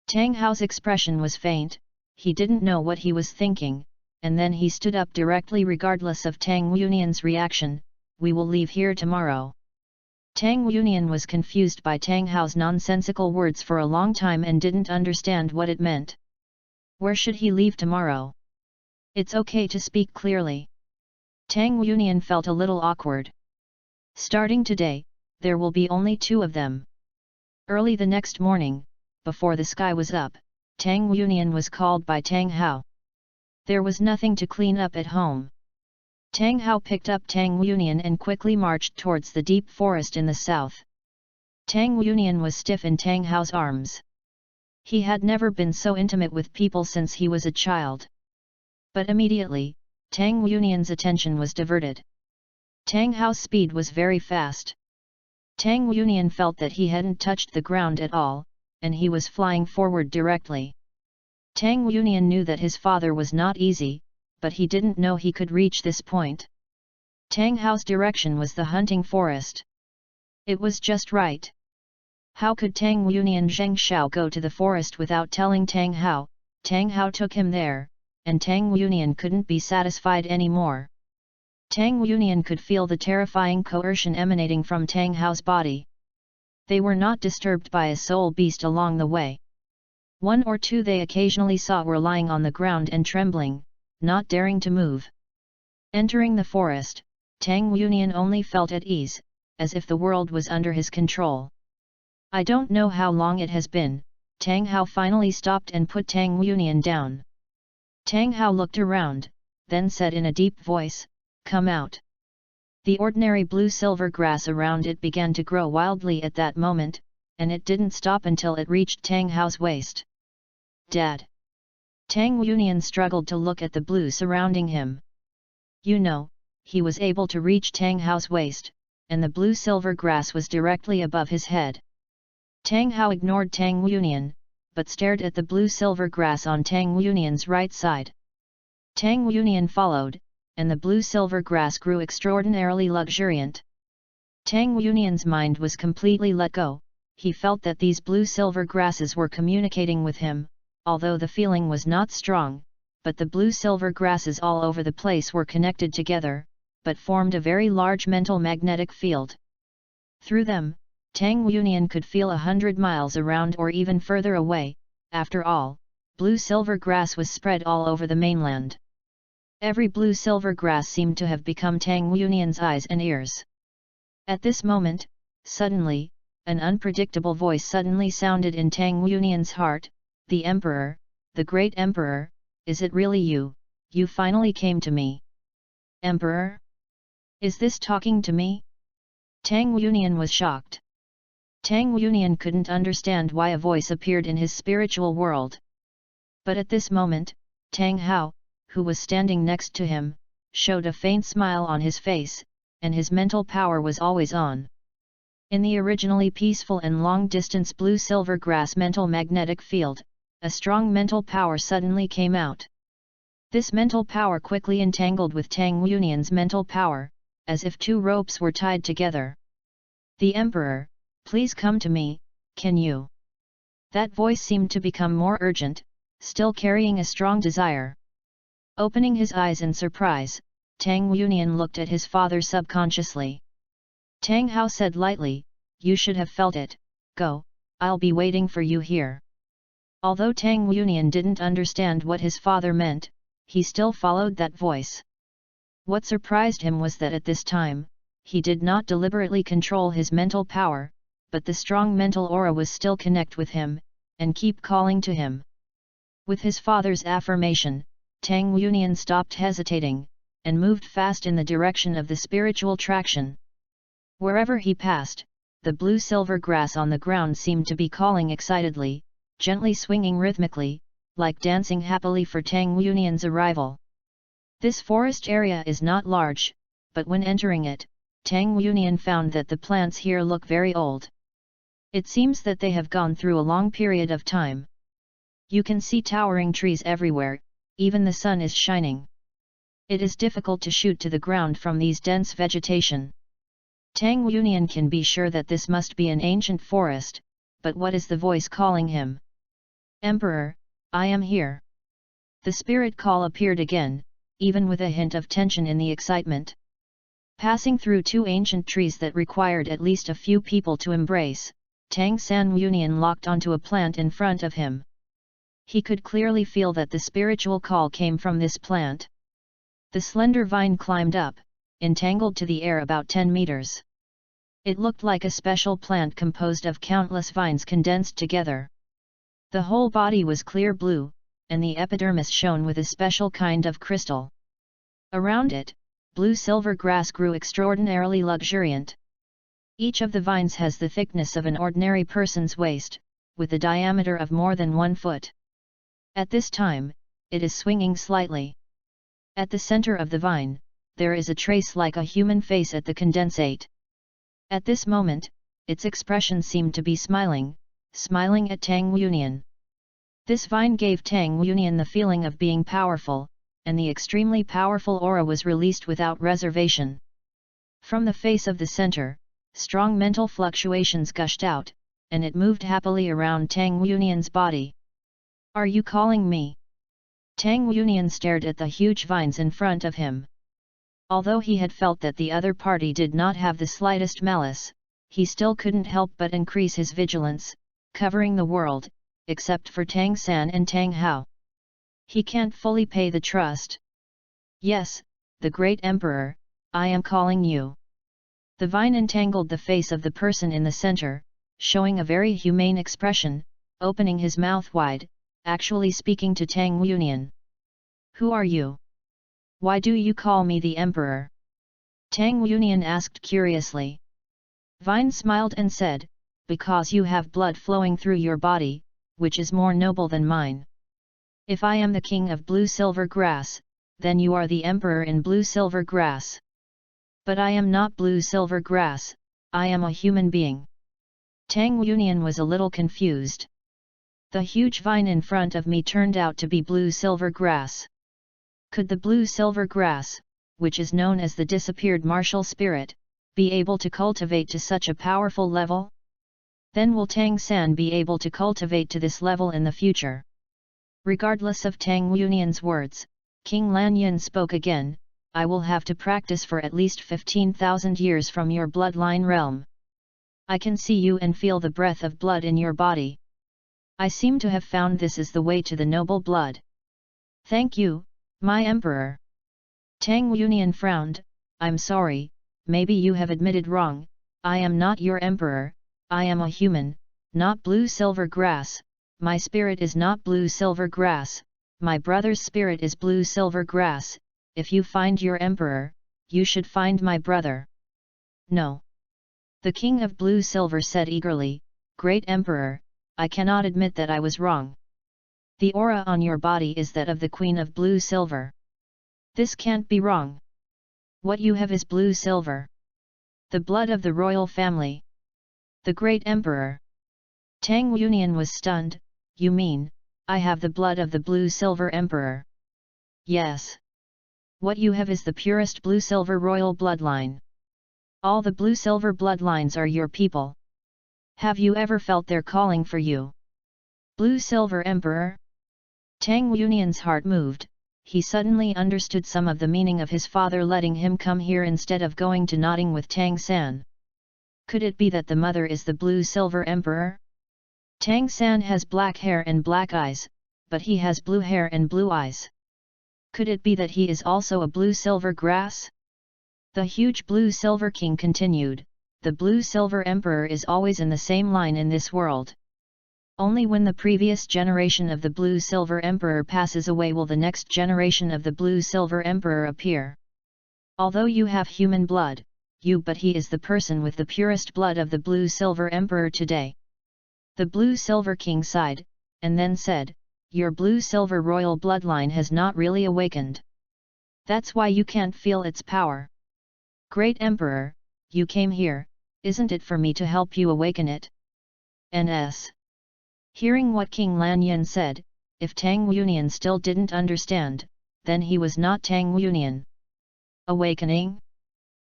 Tang Hao's expression was faint, he didn't know what he was thinking, and then he stood up directly regardless of Tang Yunian's reaction, we will leave here tomorrow. Tang Yunian was confused by Tang Hao's nonsensical words for a long time and didn't understand what it meant. Where should he leave tomorrow? It's okay to speak clearly. Tang Yunian felt a little awkward. Starting today, there will be only 2 of them. Early the next morning, before the sky was up, Tang Yunian was called by Tang Hao. There was nothing to clean up at home. Tang Hao picked up Tang Yunian and quickly marched towards the deep forest in the south. Tang Yunian was stiff in Tang Hao's arms. He had never been so intimate with people since he was a child. But immediately, Tang Yunian's attention was diverted. Tang Hao's speed was very fast. Tang Yunian felt that he hadn't touched the ground at all, and he was flying forward directly. Tang Yunian knew that his father was not easy, but he didn't know he could reach this point. Tang Hao's direction was the hunting forest. It was just right. How could Tang Yunian and Zheng Xiao go to the forest without telling Tang Hao? Tang Hao took him there, and Tang Yunian couldn't be satisfied anymore. Tang Yunian could feel the terrifying coercion emanating from Tang Hao's body. They were not disturbed by a soul beast along the way. One or two they occasionally saw were lying on the ground and trembling, not daring to move. Entering the forest, Tang Yunian only felt at ease, as if the world was under his control. I don't know how long it has been. Tang Hao finally stopped and put Tang Yunian down. Tang Hao looked around, then said in a deep voice, "Come out." The ordinary blue-silver grass around it began to grow wildly at that moment, and it didn't stop until it reached Tang Hao's waist. "Dad!" Tang Yunian struggled to look at the blue surrounding him. You know, he was able to reach Tang Hao's waist, and the blue-silver grass was directly above his head. Tang Hao ignored Tang Yunian, but stared at the blue-silver grass on Tang Yunian's right side. Tang Yunian followed, and the blue-silver grass grew extraordinarily luxuriant. Tang Yunian's mind was completely let go. He felt that these blue-silver grasses were communicating with him, although the feeling was not strong, but the blue-silver grasses all over the place were connected together, but formed a very large mental magnetic field. Through them, Tang Yunian could feel 100 miles around or even further away. After all, blue-silver grass was spread all over the mainland. Every blue-silver grass seemed to have become Tang Yunian's eyes and ears. At this moment, suddenly, an unpredictable voice suddenly sounded in Tang Yunian's heart. "The Emperor, the great Emperor, is it really you? You finally came to me." "Emperor? Is this talking to me?" Tang Yunian was shocked. Tang Yunian couldn't understand why a voice appeared in his spiritual world. But at this moment, Tang Hao, who was standing next to him, showed a faint smile on his face, and his mental power was always on. In the originally peaceful and long-distance blue-silver grass mental magnetic field, a strong mental power suddenly came out. This mental power quickly entangled with Tang Yunian's mental power, as if two ropes were tied together. "The Emperor, please come to me, can you?" That voice seemed to become more urgent, still carrying a strong desire. Opening his eyes in surprise, Tang Yunian looked at his father subconsciously. Tang Hao said lightly, "You should have felt it. Go, I'll be waiting for you here." Although Tang Yunian didn't understand what his father meant, he still followed that voice. What surprised him was that at this time, he did not deliberately control his mental power, but the strong mental aura was still connect with him, and keep calling to him. With his father's affirmation, Tang Yunian stopped hesitating, and moved fast in the direction of the spiritual traction. Wherever he passed, the blue-silver grass on the ground seemed to be calling excitedly, gently swinging rhythmically, like dancing happily for Tang Yunian's arrival. This forest area is not large, but when entering it, Tang Yunian found that the plants here look very old. It seems that they have gone through a long period of time. You can see towering trees everywhere, even the sun is shining. It is difficult to shoot to the ground from these dense vegetation. Tang Yunian can be sure that this must be an ancient forest, but what is the voice calling him? "Emperor, I am here." The spirit call appeared again, even with a hint of tension in the excitement. Passing through two ancient trees that required at least a few people to embrace, Tang San Yunian locked onto a plant in front of him. He could clearly feel that the spiritual call came from this plant. The slender vine climbed up, entangled to the air about 10 meters. It looked like a special plant composed of countless vines condensed together. The whole body was clear blue, and the epidermis shone with a special kind of crystal. Around it, blue-silver grass grew extraordinarily luxuriant. Each of the vines has the thickness of an ordinary person's waist, with a diameter of more than 1 foot. At this time, it is swinging slightly. At the center of the vine, there is a trace like a human face at the condensate. At this moment, its expression seemed to be smiling at Tang Yunian. This vine gave Tang Yunian the feeling of being powerful, and the extremely powerful aura was released without reservation. From the face of the center, strong mental fluctuations gushed out, and it moved happily around Tang Yunian's body. "Are you calling me?" Tang Yunian stared at the huge vines in front of him. Although he had felt that the other party did not have the slightest malice, he still couldn't help but increase his vigilance, covering the world, except for Tang San and Tang Hao. He can't fully pay the trust. "Yes, the great emperor, I am calling you." The vine entangled the face of the person in the center, showing a very humane expression, opening his mouth wide, actually speaking to Tang Yunian. "Who are you? Why do you call me the emperor?" Tang Yunian asked curiously. Vine smiled and said, "Because you have blood flowing through your body, which is more noble than mine. If I am the king of blue-silver grass, then you are the emperor in blue-silver grass. But I am not blue-silver grass, I am a human being." Tang Yunian was a little confused. The huge vine in front of me turned out to be blue-silver grass. Could the blue-silver grass, which is known as the disappeared martial spirit, be able to cultivate to such a powerful level? Then will Tang San be able to cultivate to this level in the future? Regardless of Tang Yunian's words, King Lanyan spoke again, "I will have to practice for at least 15,000 years from your bloodline realm. I can see you and feel the breath of blood in your body. I seem to have found this is the way to the noble blood. Thank you, my emperor." Tang Yunian frowned, "I'm sorry, maybe you have admitted wrong, I am not your emperor, I am a human, not blue-silver grass, my spirit is not blue-silver grass, my brother's spirit is blue-silver grass, if you find your emperor, you should find my brother." "No." The king of blue-silver said eagerly, "Great emperor, I cannot admit that I was wrong. The aura on your body is that of the queen of blue-silver. This can't be wrong. What you have is blue-silver. The blood of the royal family. The great emperor." Tang Yunian was stunned, "You mean, I have the blood of the blue-silver emperor?" "Yes. What you have is the purest blue-silver royal bloodline. All the blue-silver bloodlines are your people. Have you ever felt their calling for you? Blue-silver emperor?" Tang Yunian's heart moved. He suddenly understood some of the meaning of his father letting him come here instead of going to Notting with Tang San. Could it be that the mother is the blue-silver emperor? Tang San has black hair and black eyes, but he has blue hair and blue eyes. Could it be that he is also a blue-silver grass? The huge blue-silver king continued, "The blue-silver emperor is always in the same line in this world. Only when the previous generation of the blue-silver emperor passes away will the next generation of the blue-silver emperor appear. Although you have human blood, but he is the person with the purest blood of the blue-silver emperor today." The blue-silver king sighed, and then said, "Your blue-silver royal bloodline has not really awakened. That's why you can't feel its power. Great emperor, you came here, isn't it for me to help you awaken it?" Ns. Hearing what King Lanyan said, if Tang Yunian still didn't understand, then he was not Tang Yunian. Awakening?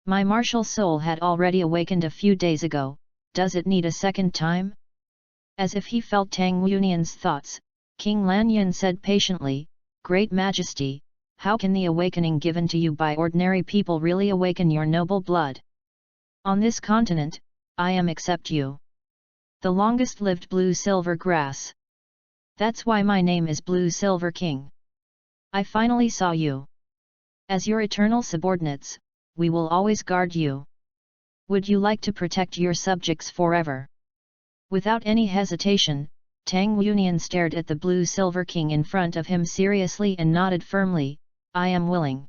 My martial soul had already awakened a few days ago, does it need a second time? As if he felt Tang Yunian's thoughts, King Lanyan said patiently, "Great Majesty, how can the awakening given to you by ordinary people really awaken your noble blood? On this continent, I am except you. The longest-lived blue-silver grass. That's why my name is Blue-Silver King. I finally saw you. As your eternal subordinates, we will always guard you. Would you like to protect your subjects forever?" Without any hesitation, Tang Yunian stared at the Blue-Silver King in front of him seriously and nodded firmly, "I am willing."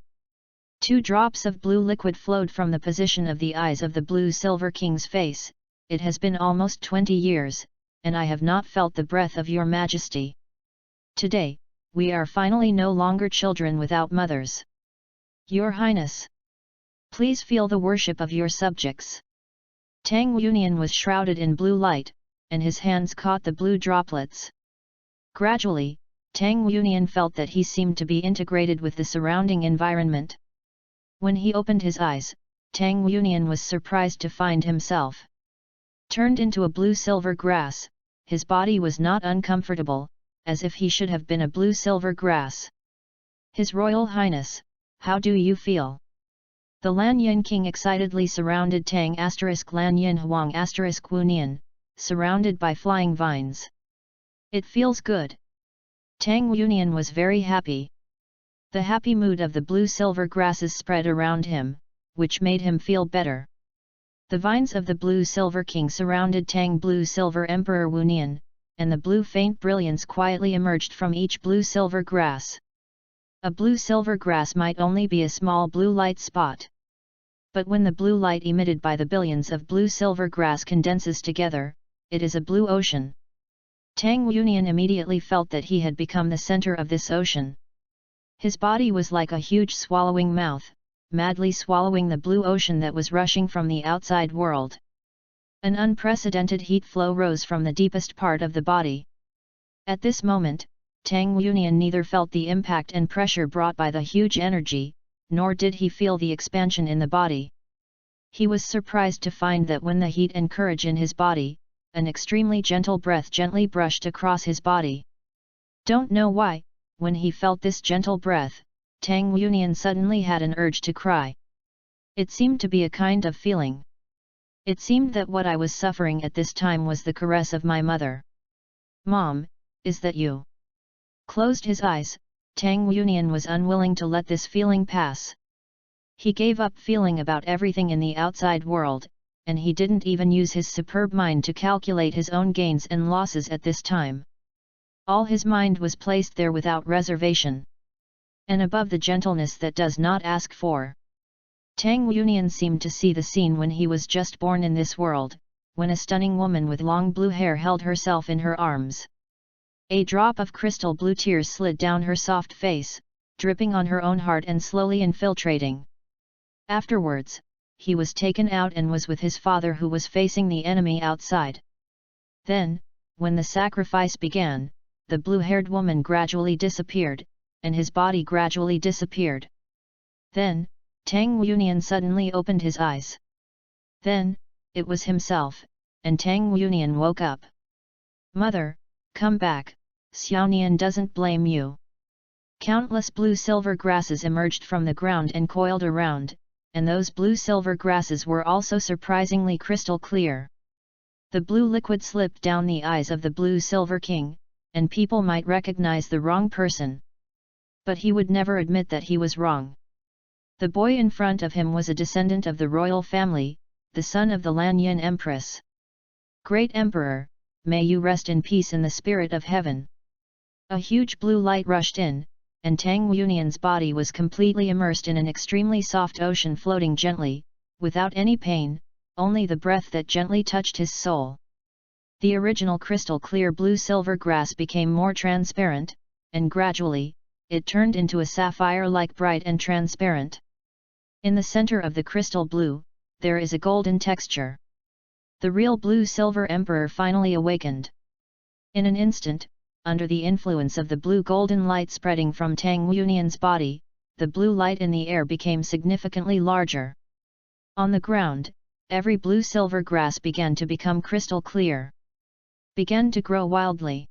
2 drops of blue liquid flowed from the position of the eyes of the Blue-Silver King's face. "It has been almost 20 years, and I have not felt the breath of your majesty. Today, we are finally no longer children without mothers. Your Highness, please feel the worship of your subjects." Tang Yunian was shrouded in blue light, and his hands caught the blue droplets. Gradually, Tang Yunian felt that he seemed to be integrated with the surrounding environment. When he opened his eyes, Tang Yuanian was surprised to find himself turned into a blue-silver grass. His body was not uncomfortable, as if he should have been a blue-silver grass. His Royal Highness, how do you feel? The Lanyan king excitedly surrounded Tang Lanyan Huang Wunian, surrounded by flying vines. It feels good. Tang Yuanian was very happy. The happy mood of the blue-silver grasses spread around him, which made him feel better. The vines of the blue-silver king surrounded Tang Blue-Silver Emperor Wunian, and the blue faint brilliance quietly emerged from each blue-silver grass. A blue-silver grass might only be a small blue light spot. But when the blue light emitted by the billions of blue-silver grass condenses together, it is a blue ocean. Tang Yuanian immediately felt that he had become the center of this ocean. His body was like a huge swallowing mouth, madly swallowing the blue ocean that was rushing from the outside world. An unprecedented heat flow rose from the deepest part of the body. At this moment, Tang Yuanian neither felt the impact and pressure brought by the huge energy, nor did he feel the expansion in the body. He was surprised to find that when the heat and courage in his body, an extremely gentle breath gently brushed across his body. Don't know why, when he felt this gentle breath, Tang Yuanian suddenly had an urge to cry. It seemed to be a kind of feeling. It seemed that what I was suffering at this time was the caress of my mother. Mom, is that you? Closed his eyes, Tang Yuanian was unwilling to let this feeling pass. He gave up feeling about everything in the outside world, and he didn't even use his superb mind to calculate his own gains and losses at this time. All his mind was placed there without reservation. And above the gentleness that does not ask for. Tang Yuanian seemed to see the scene when he was just born in this world, when a stunning woman with long blue hair held herself in her arms. A drop of crystal blue tears slid down her soft face, dripping on her own heart and slowly infiltrating. Afterwards, he was taken out and was with his father who was facing the enemy outside. Then, when the sacrifice began, the blue-haired woman gradually disappeared, and his body gradually disappeared. Then, Tang Yuanian suddenly opened his eyes. Then, it was himself, and Tang Yuanian woke up. Mother, come back, Xiaonian doesn't blame you. Countless blue-silver grasses emerged from the ground and coiled around, and those blue-silver grasses were also surprisingly crystal clear. The blue liquid slipped down the eyes of the blue-silver king, and people might recognize the wrong person. But he would never admit that he was wrong. The boy in front of him was a descendant of the royal family, the son of the Lanyan Empress. Great Emperor, may you rest in peace in the spirit of heaven. A huge blue light rushed in, and Tang Yuanian's body was completely immersed in an extremely soft ocean floating gently, without any pain, only the breath that gently touched his soul. The original crystal clear blue-silver grass became more transparent, and gradually, it turned into a sapphire-like bright and transparent. In the center of the crystal blue, there is a golden texture. The real blue-silver emperor finally awakened. In an instant, under the influence of the blue-golden light spreading from Tang Yuanian's body, the blue light in the air became significantly larger. On the ground, every blue-silver grass began to become crystal clear. Began to grow wildly.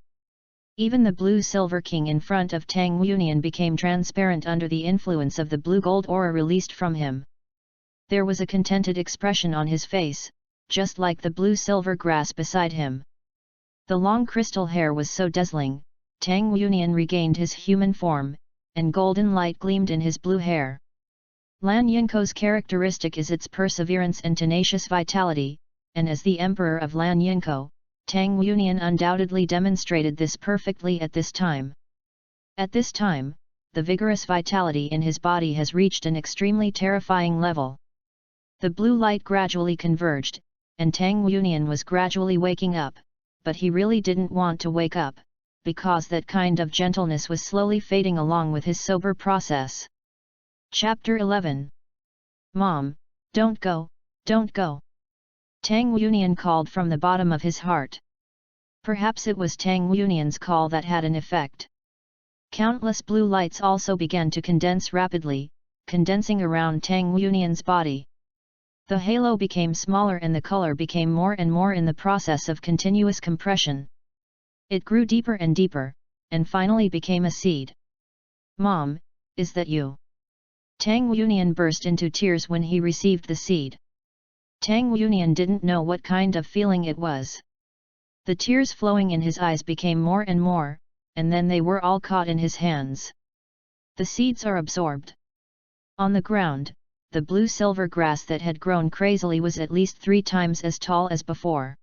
Even the blue-silver king in front of Tang Yuanian became transparent under the influence of the blue-gold aura released from him. There was a contented expression on his face, just like the blue-silver grass beside him. The long crystal hair was so dazzling, Tang Yuanian regained his human form, and golden light gleamed in his blue hair. Lan Yinko's characteristic is its perseverance and tenacious vitality, and as the emperor of Lan Yinko, Tang Yuanian undoubtedly demonstrated this perfectly at this time. At this time, the vigorous vitality in his body has reached an extremely terrifying level. The blue light gradually converged, and Tang Yuanian was gradually waking up, but he really didn't want to wake up, because that kind of gentleness was slowly fading along with his sober process. Chapter 11. Mom, don't go, don't go. Tang Yuanian called from the bottom of his heart. Perhaps it was Tang Yuanian's call that had an effect. Countless blue lights also began to condense rapidly, condensing around Tang Yuanian's body. The halo became smaller and the color became more and more in the process of continuous compression. It grew deeper and deeper, and finally became a seed. "Mom, is that you?" Tang Yunian burst into tears when he received the seed. Tang Yunian didn't know what kind of feeling it was. The tears flowing in his eyes became more and more, and then they were all caught in his hands. The seeds are absorbed. On the ground, the blue-silver grass that had grown crazily was at least 3 times as tall as before.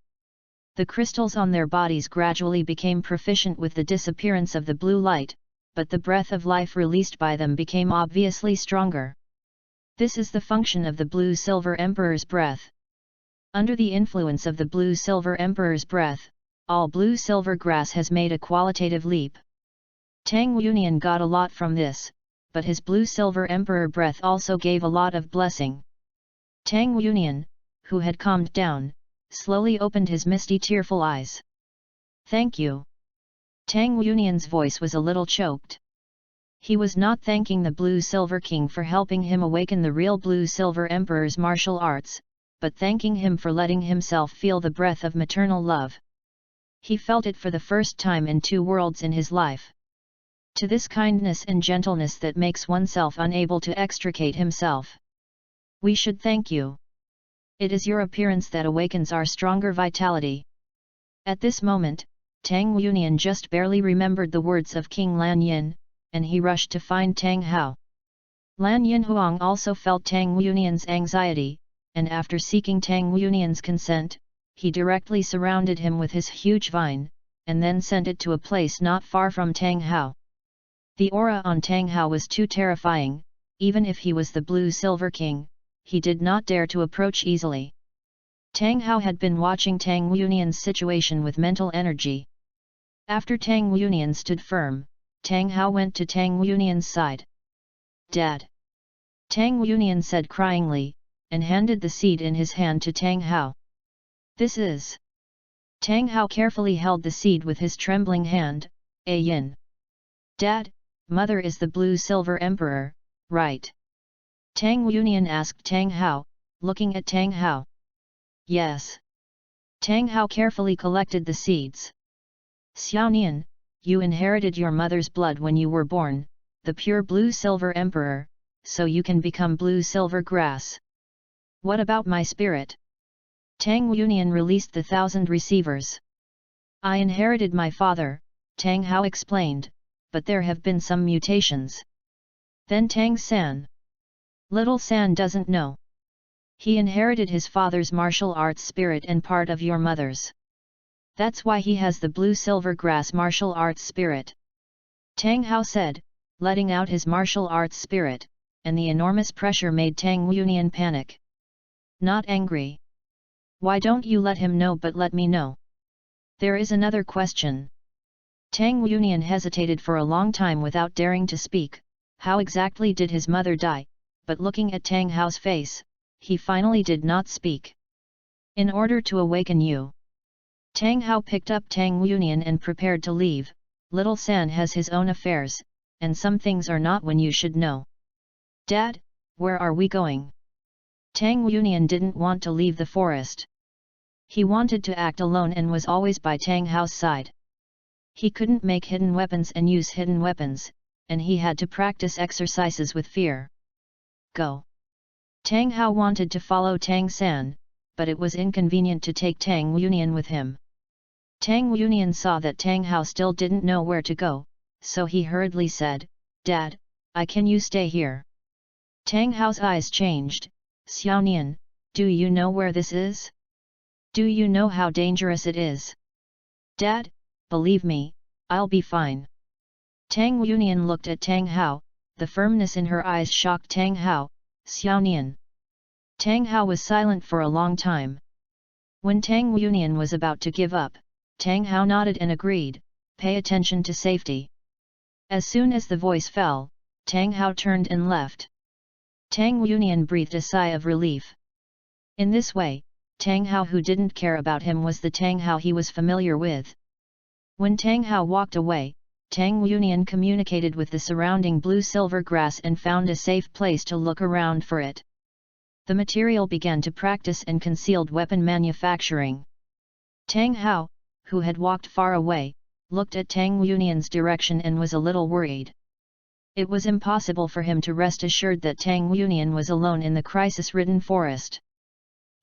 The crystals on their bodies gradually became proficient with the disappearance of the blue light, but the breath of life released by them became obviously stronger. This is the function of the blue-silver emperor's breath. Under the influence of the blue-silver emperor's breath, all blue-silver grass has made a qualitative leap. Tang Yunian got a lot from this, but his blue-silver emperor breath also gave a lot of blessing. Tang Yunian, who had calmed down, slowly opened his misty tearful eyes. "Thank you." Tang Yunian's voice was a little choked. He was not thanking the Blue-Silver King for helping him awaken the real Blue-Silver Emperor's martial arts, but thanking him for letting himself feel the breath of maternal love. He felt it for the first time in 2 worlds in his life. To this kindness and gentleness that makes oneself unable to extricate himself. "We should thank you. It is your appearance that awakens our stronger vitality." At this moment, Tang Yunian just barely remembered the words of King Lan Yin, and he rushed to find Tang Hao. Lan Yin Huang also felt Tang Yunian's anxiety, and after seeking Tang Yunian's consent, he directly surrounded him with his huge vine, and then sent it to a place not far from Tang Hao. The aura on Tang Hao was too terrifying. Even if he was the Blue-Silver King, he did not dare to approach easily. Tang Hao had been watching Tang Yunian's situation with mental energy. After Tang Yunian stood firm, Tang Hao went to Tang Yunian's side. "Dad!" Tang Yunian said cryingly, and handed the seed in his hand to Tang Hao. "This is..." Tang Hao carefully held the seed with his trembling hand. "A yin." "Dad, Mother is the Blue-Silver Emperor, right?" Tang Yunian asked Tang Hao, looking at Tang Hao. "Yes." Tang Hao carefully collected the seeds. "Xiaonian, you inherited your mother's blood when you were born, the pure Blue-Silver Emperor, so you can become Blue-Silver Grass. What about my spirit?" Tang Yunian released the 1,000 receivers. "I inherited my father," Tang Hao explained, "but there have been some mutations." Then Tang San. "Little San doesn't know. He inherited his father's martial arts spirit and part of your mother's. That's why he has the Blue-Silver Grass martial arts spirit." Tang Hao said, letting out his martial arts spirit, and the enormous pressure made Tang Yunian panic. "Not angry. Why don't you let him know but let me know? There is another question." Tang Yunian hesitated for a long time without daring to speak. How exactly did his mother die? But looking at Tang Hao's face, he finally did not speak. "In order to awaken you." Tang Hao picked up Tang Yunian and prepared to leave. "Little San has his own affairs, and some things are not when you should know." "Dad, where are we going?" Tang Yunian didn't want to leave the forest. He wanted to act alone and was always by Tang Hao's side. He couldn't make hidden weapons and use hidden weapons, and he had to practice exercises with fear. "Go." Tang Hao wanted to follow Tang San, but it was inconvenient to take Tang Yunian with him. Tang Yunian saw that Tang Hao still didn't know where to go, so he hurriedly said, "Dad, can you stay here?" Tang Hao's eyes changed. "Xiaonian, do you know where this is? Do you know how dangerous it is?" "Dad, believe me, I'll be fine." Tang Yunian looked at Tang Hao, the firmness in her eyes shocked Tang Hao. "Xiaonian." Tang Hao was silent for a long time. When Tang Yunian was about to give up, Tang Hao nodded and agreed, "Pay attention to safety." As soon as the voice fell, Tang Hao turned and left. Tang Yunian breathed a sigh of relief. In this way, Tang Hao who didn't care about him was the Tang Hao he was familiar with. When Tang Hao walked away, Tang Yunian communicated with the surrounding blue-silver grass and found a safe place to look around for it. The material began to practice and concealed weapon manufacturing. Tang Hao, who had walked far away, looked at Tang Yunian's direction and was a little worried. It was impossible for him to rest assured that Tang Yunian was alone in the crisis-ridden forest.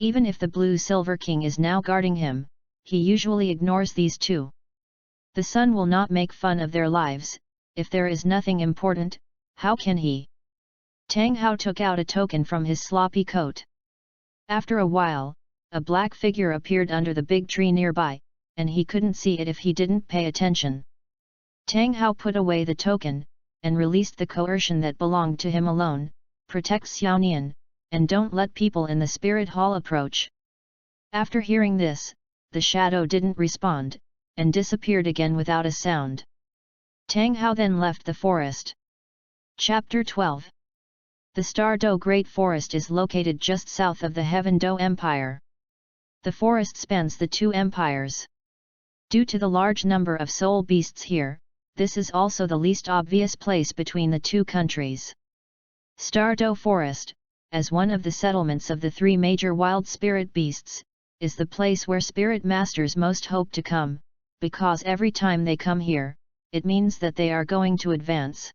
Even if the Blue Silver King is now guarding him, he usually ignores these two. The sun will not make fun of their lives. If there is nothing important, how can he? Tang Hao took out a token from his sloppy coat. After a while, a black figure appeared under the big tree nearby, and he couldn't see it if he didn't pay attention. Tang Hao put away the token, and released the coercion that belonged to him alone. Protect Xiaonian, and don't let people in the spirit hall approach. After hearing this, the shadow didn't respond, and disappeared again without a sound. Tang Hao then left the forest. Chapter 12. The Star Do Great Forest is located just south of the Heaven Do Empire. The forest spans the two empires. Due to the large number of soul beasts here, this is also the least obvious place between the two countries. Star Do Forest, as one of the settlements of the three major wild spirit beasts, is the place where spirit masters most hope to come, because every time they come here, it means that they are going to advance.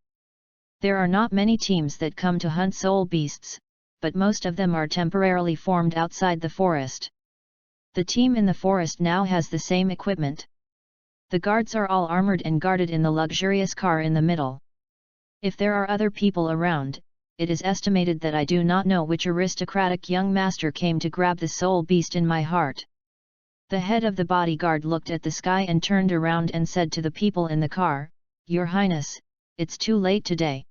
There are not many teams that come to hunt soul beasts, but most of them are temporarily formed outside the forest. The team in the forest now has the same equipment. The guards are all armored and guarded in the luxurious car in the middle. If there are other people around, it is estimated that I do not know which aristocratic young master came to grab the soul beast in my heart. The head of the bodyguard looked at the sky and turned around and said to the people in the car, "Your Highness, it's too late today.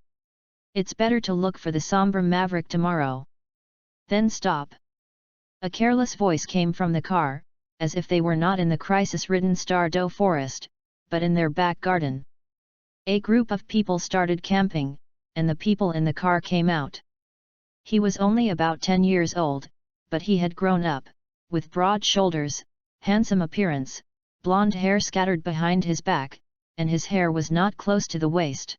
It's better to look for the somber maverick tomorrow." Then stop. A careless voice came from the car, as if they were not in the crisis-ridden Star Do forest, but in their back garden. A group of people started camping, and the people in the car came out. He was only about 10 years old, but he had grown up, with broad shoulders, handsome appearance, blonde hair scattered behind his back, and his hair was not close to the waist.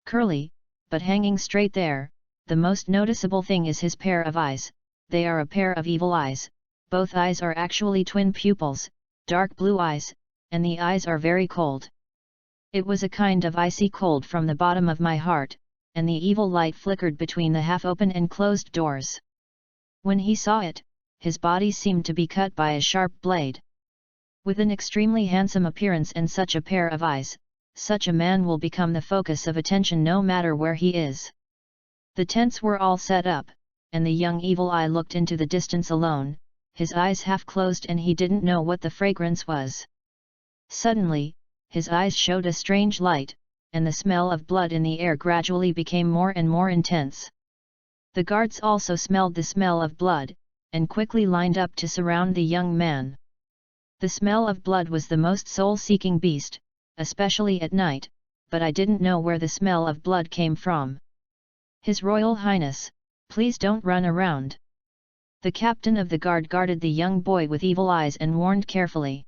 Curly, but hanging straight there. The most noticeable thing is his pair of eyes. They are a pair of evil eyes. Both eyes are actually twin pupils, dark blue eyes, and the eyes are very cold. It was a kind of icy cold from the bottom of my heart, and the evil light flickered between the half-open and closed doors. When he saw it, his body seemed to be cut by a sharp blade. With an extremely handsome appearance and such a pair of eyes, such a man will become the focus of attention no matter where he is. The tents were all set up, and the young evil eye looked into the distance alone, his eyes half closed, and he didn't know what the fragrance was. Suddenly, his eyes showed a strange light, and the smell of blood in the air gradually became more and more intense. The guards also smelled the smell of blood, and quickly lined up to surround the young man. The smell of blood was the most soul-seeking beast, especially at night, but I didn't know where the smell of blood came from. His Royal Highness, please don't run around. The captain of the guard guarded the young boy with evil eyes and warned carefully.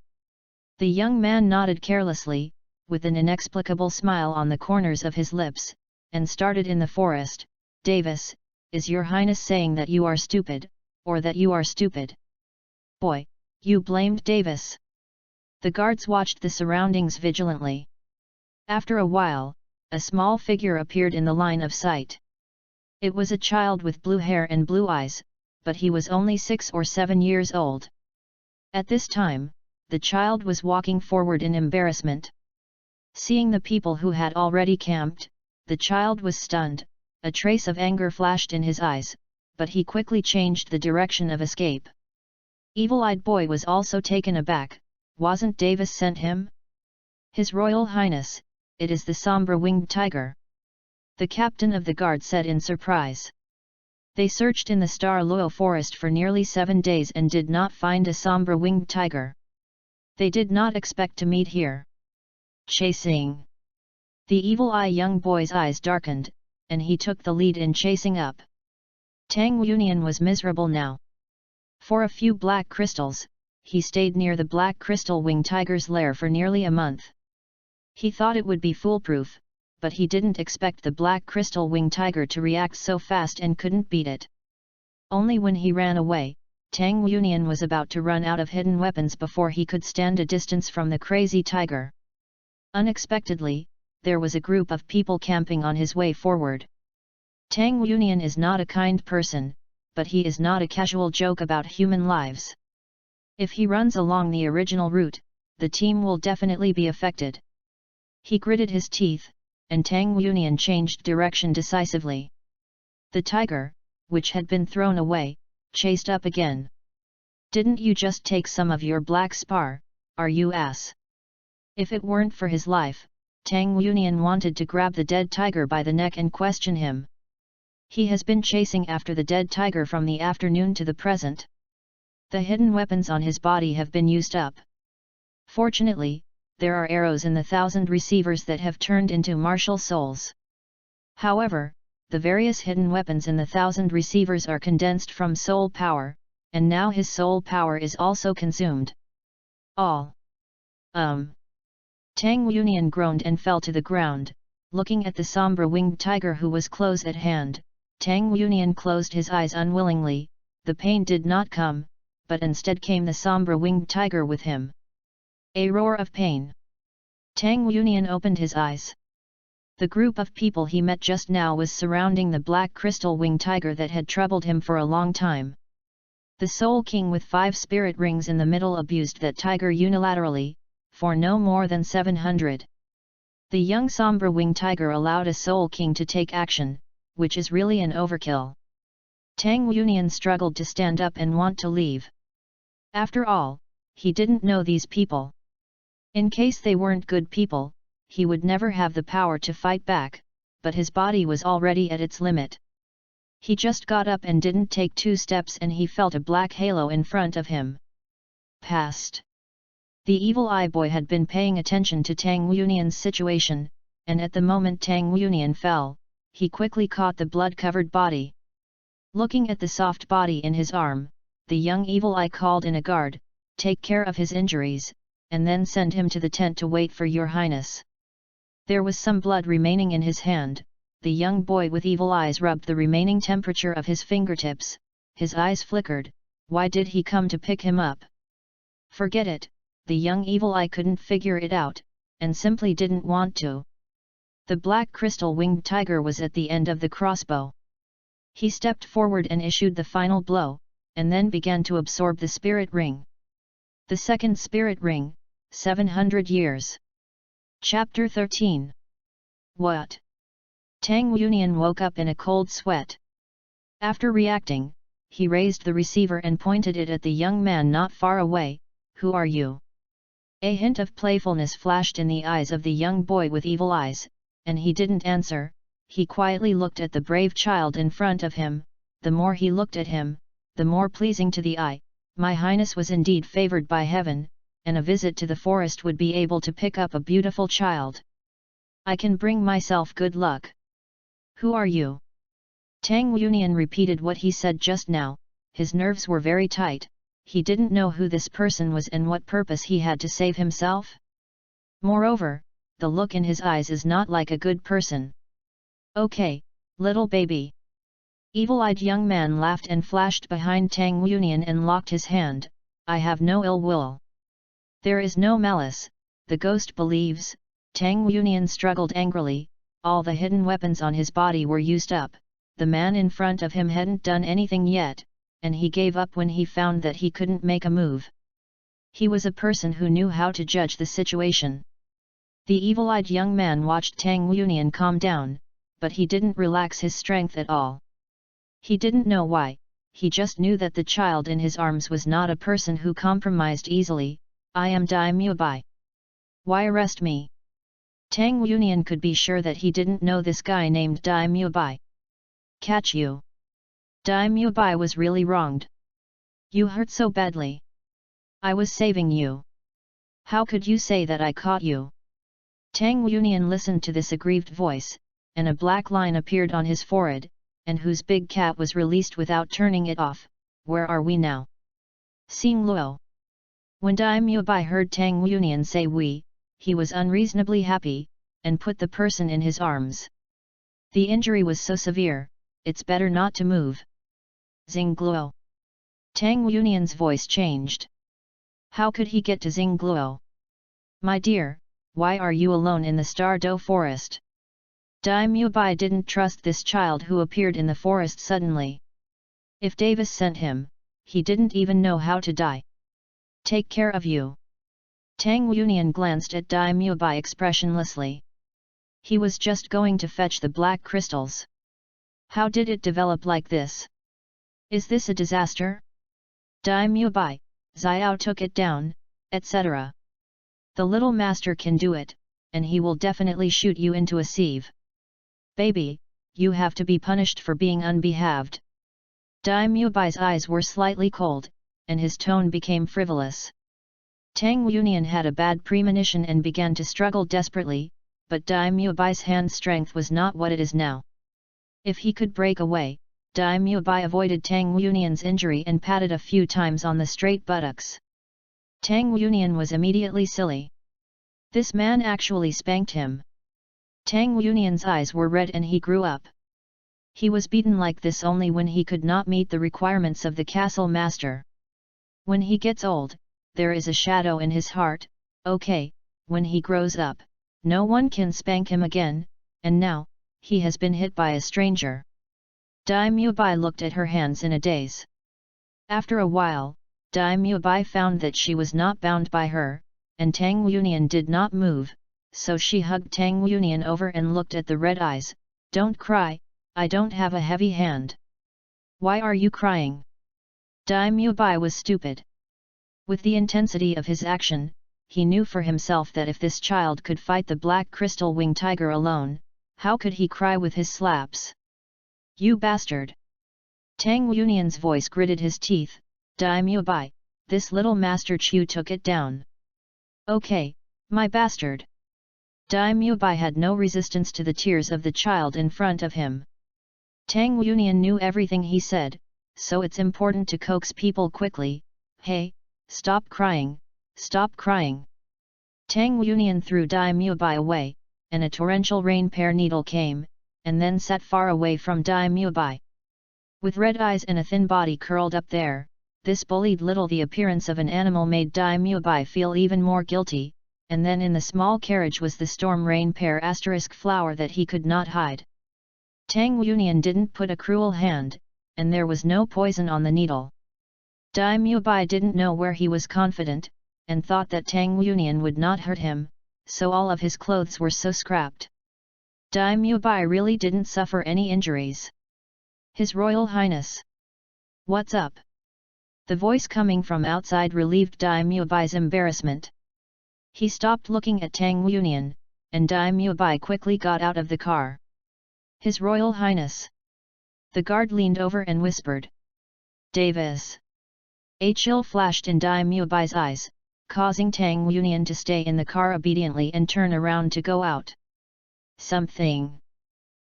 The young man nodded carelessly, with an inexplicable smile on the corners of his lips, and started in the forest. "Davis, is your Highness saying that you are stupid, or that you are stupid?" "Boy, you blamed Davis." The guards watched the surroundings vigilantly. After a while, a small figure appeared in the line of sight. It was a child with blue hair and blue eyes, but he was only 6 or 7 years old. At this time, the child was walking forward in embarrassment. Seeing the people who had already camped, the child was stunned. A trace of anger flashed in his eyes, but he quickly changed the direction of escape. Evil-eyed boy was also taken aback. Wasn't Davis sent him? "His Royal Highness, it is the sombre-winged tiger," the captain of the guard said in surprise. They searched in the Douluo forest for nearly 7 days and did not find a sombre-winged tiger. They did not expect to meet here. Chasing. The evil-eye young boy's eyes darkened, and he took the lead in chasing up. Tang Yunian was miserable now. For a few black crystals, he stayed near the black crystal winged tiger's lair for nearly a month. He thought it would be foolproof, but he didn't expect the black crystal winged tiger to react so fast and couldn't beat it. Only when he ran away, Tang Yunian was about to run out of hidden weapons before he could stand a distance from the crazy tiger. Unexpectedly, there was a group of people camping on his way forward. Tang Yunian is not a kind person, but he is not a casual joke about human lives. If he runs along the original route, the team will definitely be affected. He gritted his teeth, and Tang Yunian changed direction decisively. The tiger, which had been thrown away, chased up again. "Didn't you just take some of your black spar, are you ass?" If it weren't for his life, Tang Yunian wanted to grab the dead tiger by the neck and question him. He has been chasing after the dead tiger from the afternoon to the present. The hidden weapons on his body have been used up. Fortunately, there are arrows in the 1,000 receivers that have turned into martial souls. However, the various hidden weapons in the 1,000 receivers are condensed from soul power, and now his soul power is also consumed. All. Tang Yunian groaned and fell to the ground. Looking at the sombre-winged tiger who was close at hand, Tang Yunian closed his eyes unwillingly. The pain did not come, but instead came the sombre-winged tiger with him. A roar of pain. Tang Yunian opened his eyes. The group of people he met just now was surrounding the black crystal-winged tiger that had troubled him for a long time. The Soul King with 5 spirit rings in the middle abused that tiger unilaterally, for no more than 700. The young sombre-winged tiger allowed a Soul King to take action, which is really an overkill. Tang Yunian struggled to stand up and want to leave. After all, he didn't know these people. In case they weren't good people, he would never have the power to fight back, but his body was already at its limit. He just got up and didn't take 2 steps and he felt a black halo in front of him. Past. The evil eye boy had been paying attention to Tang Yunian's situation, and at the moment Tang Yunian fell, he quickly caught the blood-covered body. Looking at the soft body in his arm, the young evil eye called in a guard, "Take care of his injuries, and then send him to the tent to wait for your highness." There was some blood remaining in his hand. The young boy with evil eyes rubbed the remaining temperature of his fingertips. His eyes flickered. Why did he come to pick him up? Forget it, the young evil eye couldn't figure it out, and simply didn't want to. The black crystal-winged tiger was at the end of the crossbow. He stepped forward and issued the final blow, and then began to absorb the spirit ring. The second spirit ring, 700 years. Chapter 13. What? Tang Yunian woke up in a cold sweat. After reacting, he raised the receiver and pointed it at the young man not far away. "Who are you?" A hint of playfulness flashed in the eyes of the young boy with evil eyes, and he didn't answer. He quietly looked at the brave child in front of him. The more he looked at him, the more pleasing to the eye. My highness was indeed favored by heaven, and a visit to the forest would be able to pick up a beautiful child. I can bring myself good luck. Who are you? Tang Yunian repeated what he said just now. His nerves were very tight. He didn't know who this person was and what purpose he had to save himself. Moreover, the look in his eyes is not like a good person. "Okay, little baby." Evil-eyed young man laughed and flashed behind Tang Yunian and locked his hand. "I have no ill will. There is no malice, the ghost believes." Tang Yunian struggled angrily. All the hidden weapons on his body were used up. The man in front of him hadn't done anything yet, and he gave up when he found that he couldn't make a move. He was a person who knew how to judge the situation. The evil-eyed young man watched Tang Yunian calm down, but he didn't relax his strength at all. He didn't know why, he just knew that the child in his arms was not a person who compromised easily. "I am Daimyo Bai. Why arrest me?" Tang Yunian could be sure that he didn't know this guy named Daimyo Bai. "Catch you." Daimyo Bai was really wronged. "You hurt so badly. I was saving you. How could you say that I caught you?" Tang Yunian listened to this aggrieved voice, and a black line appeared on his forehead, and whose big cat was released without turning it off. "Where are we now?" "Xing Luo." When Daimyo Bai heard Tang Yunian say "we," he was unreasonably happy, and put the person in his arms. "The injury was so severe, it's better not to move." Xingluo. Tang Yunian's voice changed. How could he get to Xingluo? My dear, why are you alone in the Star Do forest? Dai Mubai didn't trust this child who appeared in the forest suddenly. If Davis sent him, he didn't even know how to die. Take care of you. Tang Yunian glanced at Dai Mubai expressionlessly. He was just going to fetch the black crystals. How did it develop like this? Is this a disaster? Dai Mubai, Xiao took it down, etc. The little master can do it, and he will definitely shoot you into a sieve. Baby, you have to be punished for being unbehaved. Dai Mubai's eyes were slightly cold, and his tone became frivolous. Tang Yunian had a bad premonition and began to struggle desperately, but Dai Mubai's hand strength was not what it is now. If he could break away, Dai Mubai avoided Tang Yunian's injury and patted a few times on the straight buttocks. Tang Yunian was immediately silly. This man actually spanked him. Tang Yunian's eyes were red and he grew up. He was beaten like this only when he could not meet the requirements of the castle master. When he gets old, there is a shadow in his heart. Okay, when he grows up, no one can spank him again, and now, he has been hit by a stranger. Dai Mubai looked at her hands in a daze. After a while, Dai Mubai found that she was not bound by her, and Tang Yunian did not move, so she hugged Tang Yunian over and looked at the red eyes. Don't cry, I don't have a heavy hand. Why are you crying? Dai Mubai was stupid. With the intensity of his action, he knew for himself that if this child could fight the black crystal wing tiger alone, how could he cry with his slaps? You bastard! Tang Yunian's voice gritted his teeth. Dai Mubai, this little master Chu took it down. Okay, my bastard! Dai Mubai had no resistance to the tears of the child in front of him. Tang Yunian knew everything he said, so it's important to coax people quickly. Hey, stop crying, stop crying! Tang Yunian threw Dai Mubai away, and a torrential rain pear needle came, and then sat far away from Dai Mubai. With red eyes and a thin body curled up there, this bullied little the appearance of an animal made Dai Mubai feel even more guilty, and then in the small carriage was the storm rain pear * flower that he could not hide. Tang Yunian didn't put a cruel hand, and there was no poison on the needle. Dai Mubai didn't know where he was confident, and thought that Tang Yunian would not hurt him, so all of his clothes were so scrapped. Dai Mubai really didn't suffer any injuries. His Royal Highness! What's up? The voice coming from outside relieved Dai Mubai's embarrassment. He stopped looking at Tang Yunian, and Dai Mubai quickly got out of the car. His Royal Highness! The guard leaned over and whispered. Davis! A chill flashed in Dai Mubai's eyes, causing Tang Yunian to stay in the car obediently and turn around to go out. Something.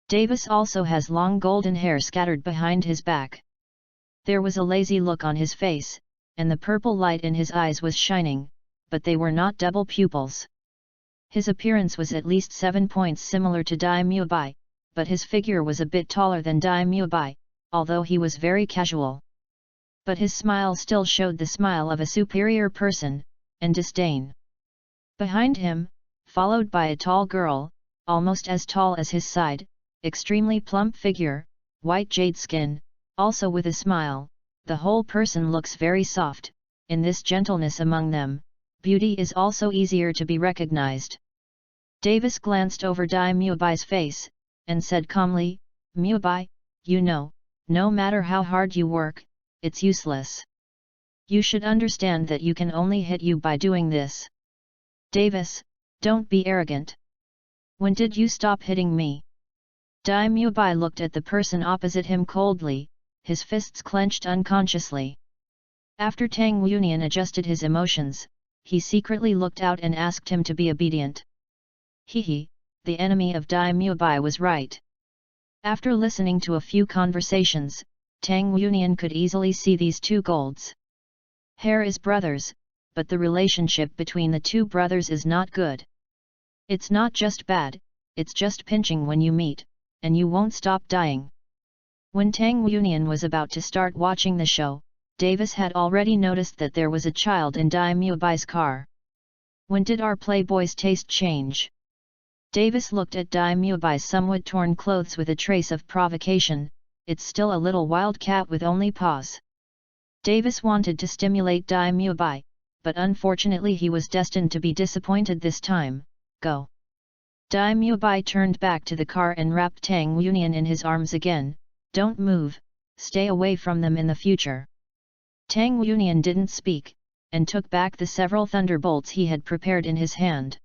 Davis also has long golden hair scattered behind his back. There was a lazy look on his face, and the purple light in his eyes was shining, but they were not double pupils. His appearance was at least 7 points similar to Dai Mubai, but his figure was a bit taller than Dai Mubai, although he was very casual. But his smile still showed the smile of a superior person, and disdain. Behind him, followed by a tall girl, almost as tall as his side, extremely plump figure, white jade skin, also with a smile, the whole person looks very soft. In this gentleness among them, beauty is also easier to be recognized. Davis glanced over Dai Mubai's face, and said calmly, Mubai, you know, no matter how hard you work, it's useless. You should understand that you can only hit you by doing this. Davis, don't be arrogant. When did you stop hitting me? Dai Mubai looked at the person opposite him coldly, his fists clenched unconsciously. After Tang Yunian adjusted his emotions, he secretly looked out and asked him to be obedient. He, the enemy of Dai Mubai was right. After listening to a few conversations, Tang Yunian could easily see these two golds. Hair is brothers, but the relationship between the two brothers is not good. It's not just bad, it's just pinching when you meet, and you won't stop dying. When Tang Yunian was about to start watching the show, Davis had already noticed that there was a child in Dai Muabai's car. When did our playboy's taste change? Davis looked at Dai Muabai's somewhat torn clothes with a trace of provocation. It's still a little wildcat with only paws. Davis wanted to stimulate Dai Muabai, but unfortunately he was destined to be disappointed this time. Go! Dai Muabai turned back to the car and wrapped Tang Yunian in his arms again. Don't move, stay away from them in the future. Tang Yunian didn't speak, and took back the several thunderbolts he had prepared in his hand.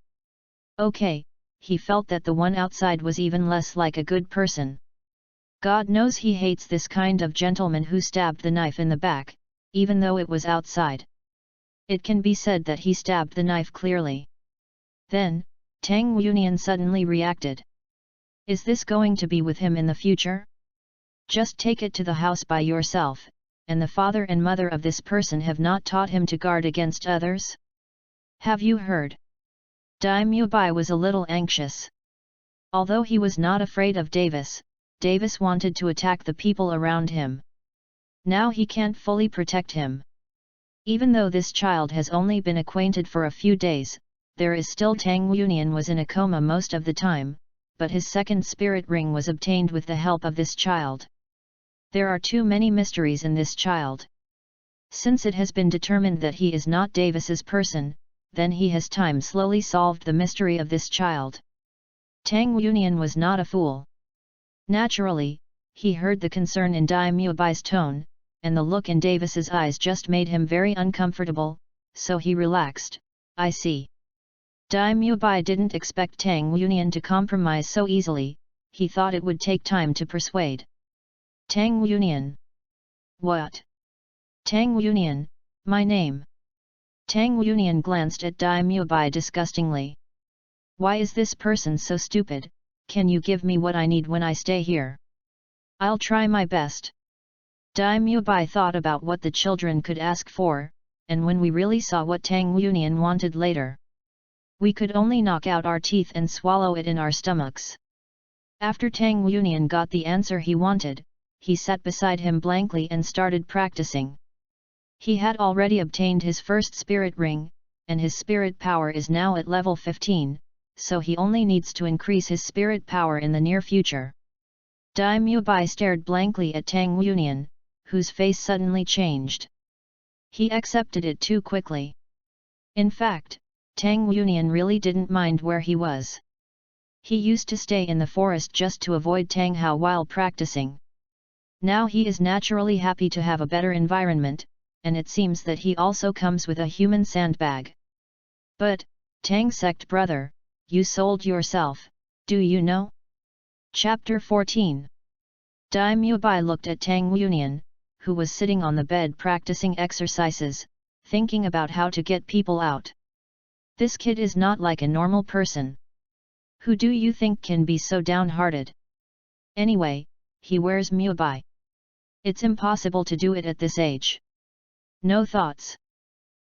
Okay, he felt that the one outside was even less like a good person. God knows he hates this kind of gentleman who stabbed the knife in the back, even though it was outside. It can be said that he stabbed the knife clearly. Then, Tang Yunian suddenly reacted. Is this going to be with him in the future? Just take it to the house by yourself, and the father and mother of this person have not taught him to guard against others? Have you heard? Dai Muabai was a little anxious. Although he was not afraid of Davis, Davis wanted to attack the people around him. Now he can't fully protect him. Even though this child has only been acquainted for a few days, there is still Tang Yunian was in a coma most of the time, but his second spirit ring was obtained with the help of this child. There are too many mysteries in this child. Since it has been determined that he is not Davis's person, then he has slowly solved the mystery of this child. Tang Yunian was not a fool. Naturally, he heard the concern in Dai Muabai's tone, and the look in Davis's eyes just made him very uncomfortable, so he relaxed. I see. Dai Muabai didn't expect Tang Yunian to compromise so easily, he thought it would take time to persuade. Tang Yunian. What? Tang Yunian, my name. Tang Yunian glanced at Dai Muabai disgustingly. Why is this person so stupid? Can you give me what I need when I stay here? I'll try my best. Dai Muabai thought about what the children could ask for, and when we really saw what Tang Yunian wanted later, we could only knock out our teeth and swallow it in our stomachs. After Tang Yunian got the answer he wanted, he sat beside him blankly and started practicing. He had already obtained his first spirit ring, and his spirit power is now at level 15, so he only needs to increase his spirit power in the near future. Dai Muabai stared blankly at Tang Yunian, whose face suddenly changed. He accepted it too quickly. In fact, Tang Yunian really didn't mind where he was. He used to stay in the forest just to avoid Tang Hao while practicing. Now he is naturally happy to have a better environment, and it seems that he also comes with a human sandbag. But, Tang sect brother, you sold yourself, do you know? Chapter 14. Dai Muabai looked at Tang Yunian, who was sitting on the bed practicing exercises, thinking about how to get people out. This kid is not like a normal person. Who do you think can be so downhearted? Anyway, he wears Muabai. It's impossible to do it at this age. No thoughts.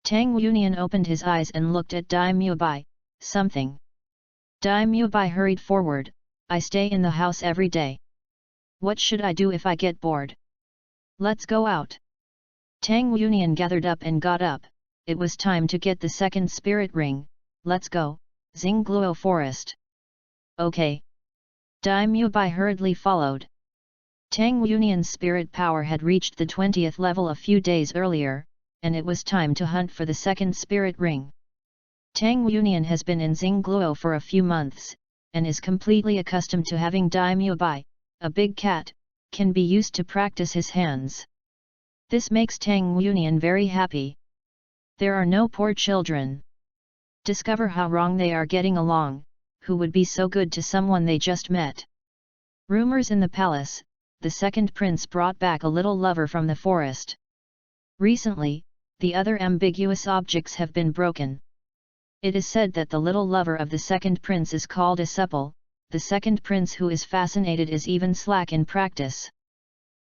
Tang Yunian opened his eyes and looked at Dai Muabai. Something. Dai Muabai hurried forward. I stay in the house every day. What should I do if I get bored? Let's go out. Tang Yunian gathered up and got up. It was time to get the second spirit ring. Let's go, Douluo forest. Okay. Dai Muabai hurriedly followed. Tang Yunian's spirit power had reached the 20th level a few days earlier, and it was time to hunt for the second spirit ring. Tang Yunian has been in Douluo for a few months, and is completely accustomed to having Dai Muabai, a big cat, can be used to practice his hands. This makes Tang Yunian very happy. There are no poor children. Discover how wrong they are getting along, who would be so good to someone they just met. Rumors in the palace. The second prince brought back a little lover from the forest. Recently, the other ambiguous objects have been broken. It is said that the little lover of the second prince is called a supple, the second prince who is fascinated is even slack in practice.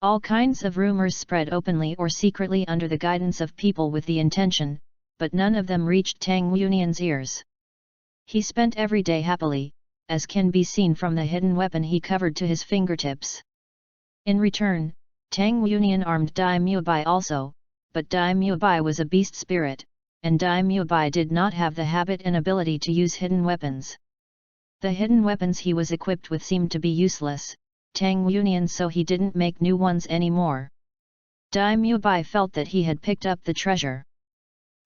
All kinds of rumors spread openly or secretly under the guidance of people with the intention, but none of them reached Tang Yunian's ears. He spent every day happily, as can be seen from the hidden weapon he covered to his fingertips. In return, Tang Yunian armed Dai Mubai also, but Dai Mubai was a beast spirit, and Dai Mubai did not have the habit and ability to use hidden weapons. The hidden weapons he was equipped with seemed to be useless, Tang Yunian, so he didn't make new ones anymore. Dai Mubai felt that he had picked up the treasure.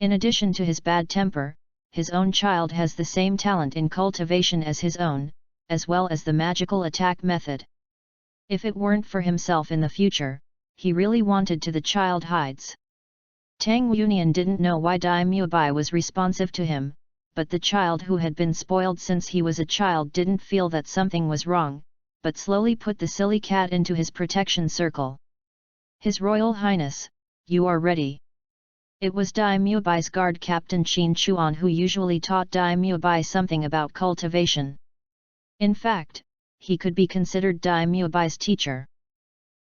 In addition to his bad temper, his own child has the same talent in cultivation as his own, as well as the magical attack method. If it weren't for himself in the future, he really wanted to the child hides. Tang Yunian didn't know why Dai Mubai was responsive to him, but the child who had been spoiled since he was a child didn't feel that something was wrong, but slowly put the silly cat into his protection circle. His Royal Highness, you are ready. It was Dai Mubai's guard captain Qin Chuan who usually taught Dai Mubai something about cultivation. In fact, he could be considered Dai Mubai's teacher.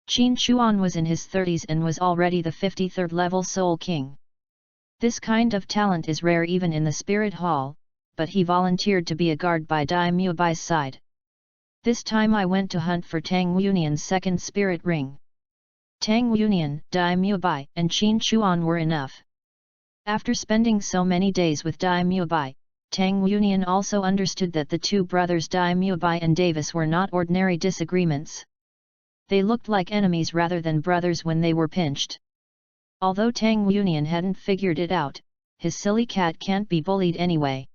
Qin Chuan was in his 30s and was already the 53rd level Soul King. This kind of talent is rare even in the Spirit Hall, but he volunteered to be a guard by Dai Mubai's side. This time I went to hunt for Tang Yunian's second spirit ring. Tang Yunian, Dai Mubai, and Qin Chuan were enough. After spending so many days with Dai Mubai, Tang Yunian also understood that the two brothers Dai Mubai and Davis were not ordinary disagreements. They looked like enemies rather than brothers when they were pinched. Although Tang Yunian hadn't figured it out, his silly cat can't be bullied anyway.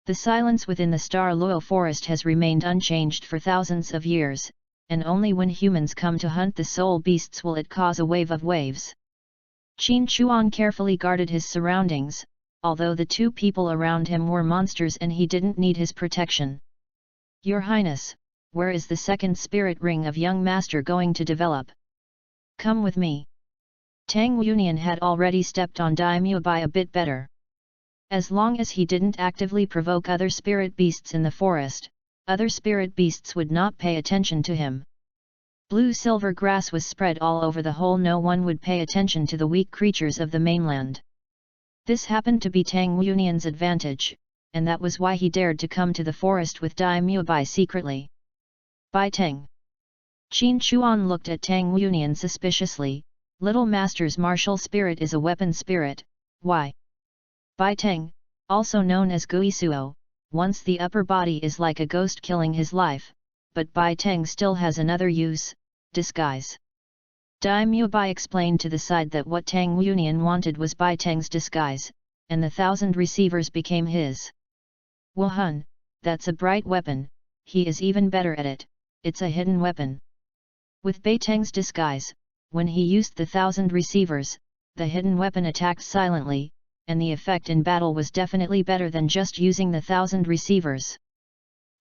The silence within the Douluo forest has remained unchanged for thousands of years, and only when humans come to hunt the soul beasts will it cause a wave of waves. Qin Chuan carefully guarded his surroundings, although the two people around him were monsters and he didn't need his protection. Your Highness, where is the second spirit ring of young master going to develop? Come with me. Tang Yunian had already stepped on Dai Mubai a bit better. As long as he didn't actively provoke other spirit beasts in the forest, other spirit beasts would not pay attention to him. Blue-silver grass was spread all over the whole, no one would pay attention to the weak creatures of the mainland. This happened to be Tang Yunian's advantage, and that was why he dared to come to the forest with Dai Mubai secretly. Bai Teng. Qin Chuan looked at Tang Yunian suspiciously. Little Master's martial spirit is a weapon spirit, why? Bai Teng, also known as Guisuo, once the upper body is like a ghost killing his life, but Bai Teng still has another use, disguise. Dai Mubai explained to the side that what Tang Yunian wanted was Bai Teng's disguise, and the 1,000 receivers became his. Wuhun, that's a bright weapon, he is even better at it, it's a hidden weapon. With Bai Teng's disguise, when he used the 1,000 receivers, the hidden weapon attacked silently, and the effect in battle was definitely better than just using the 1,000 receivers.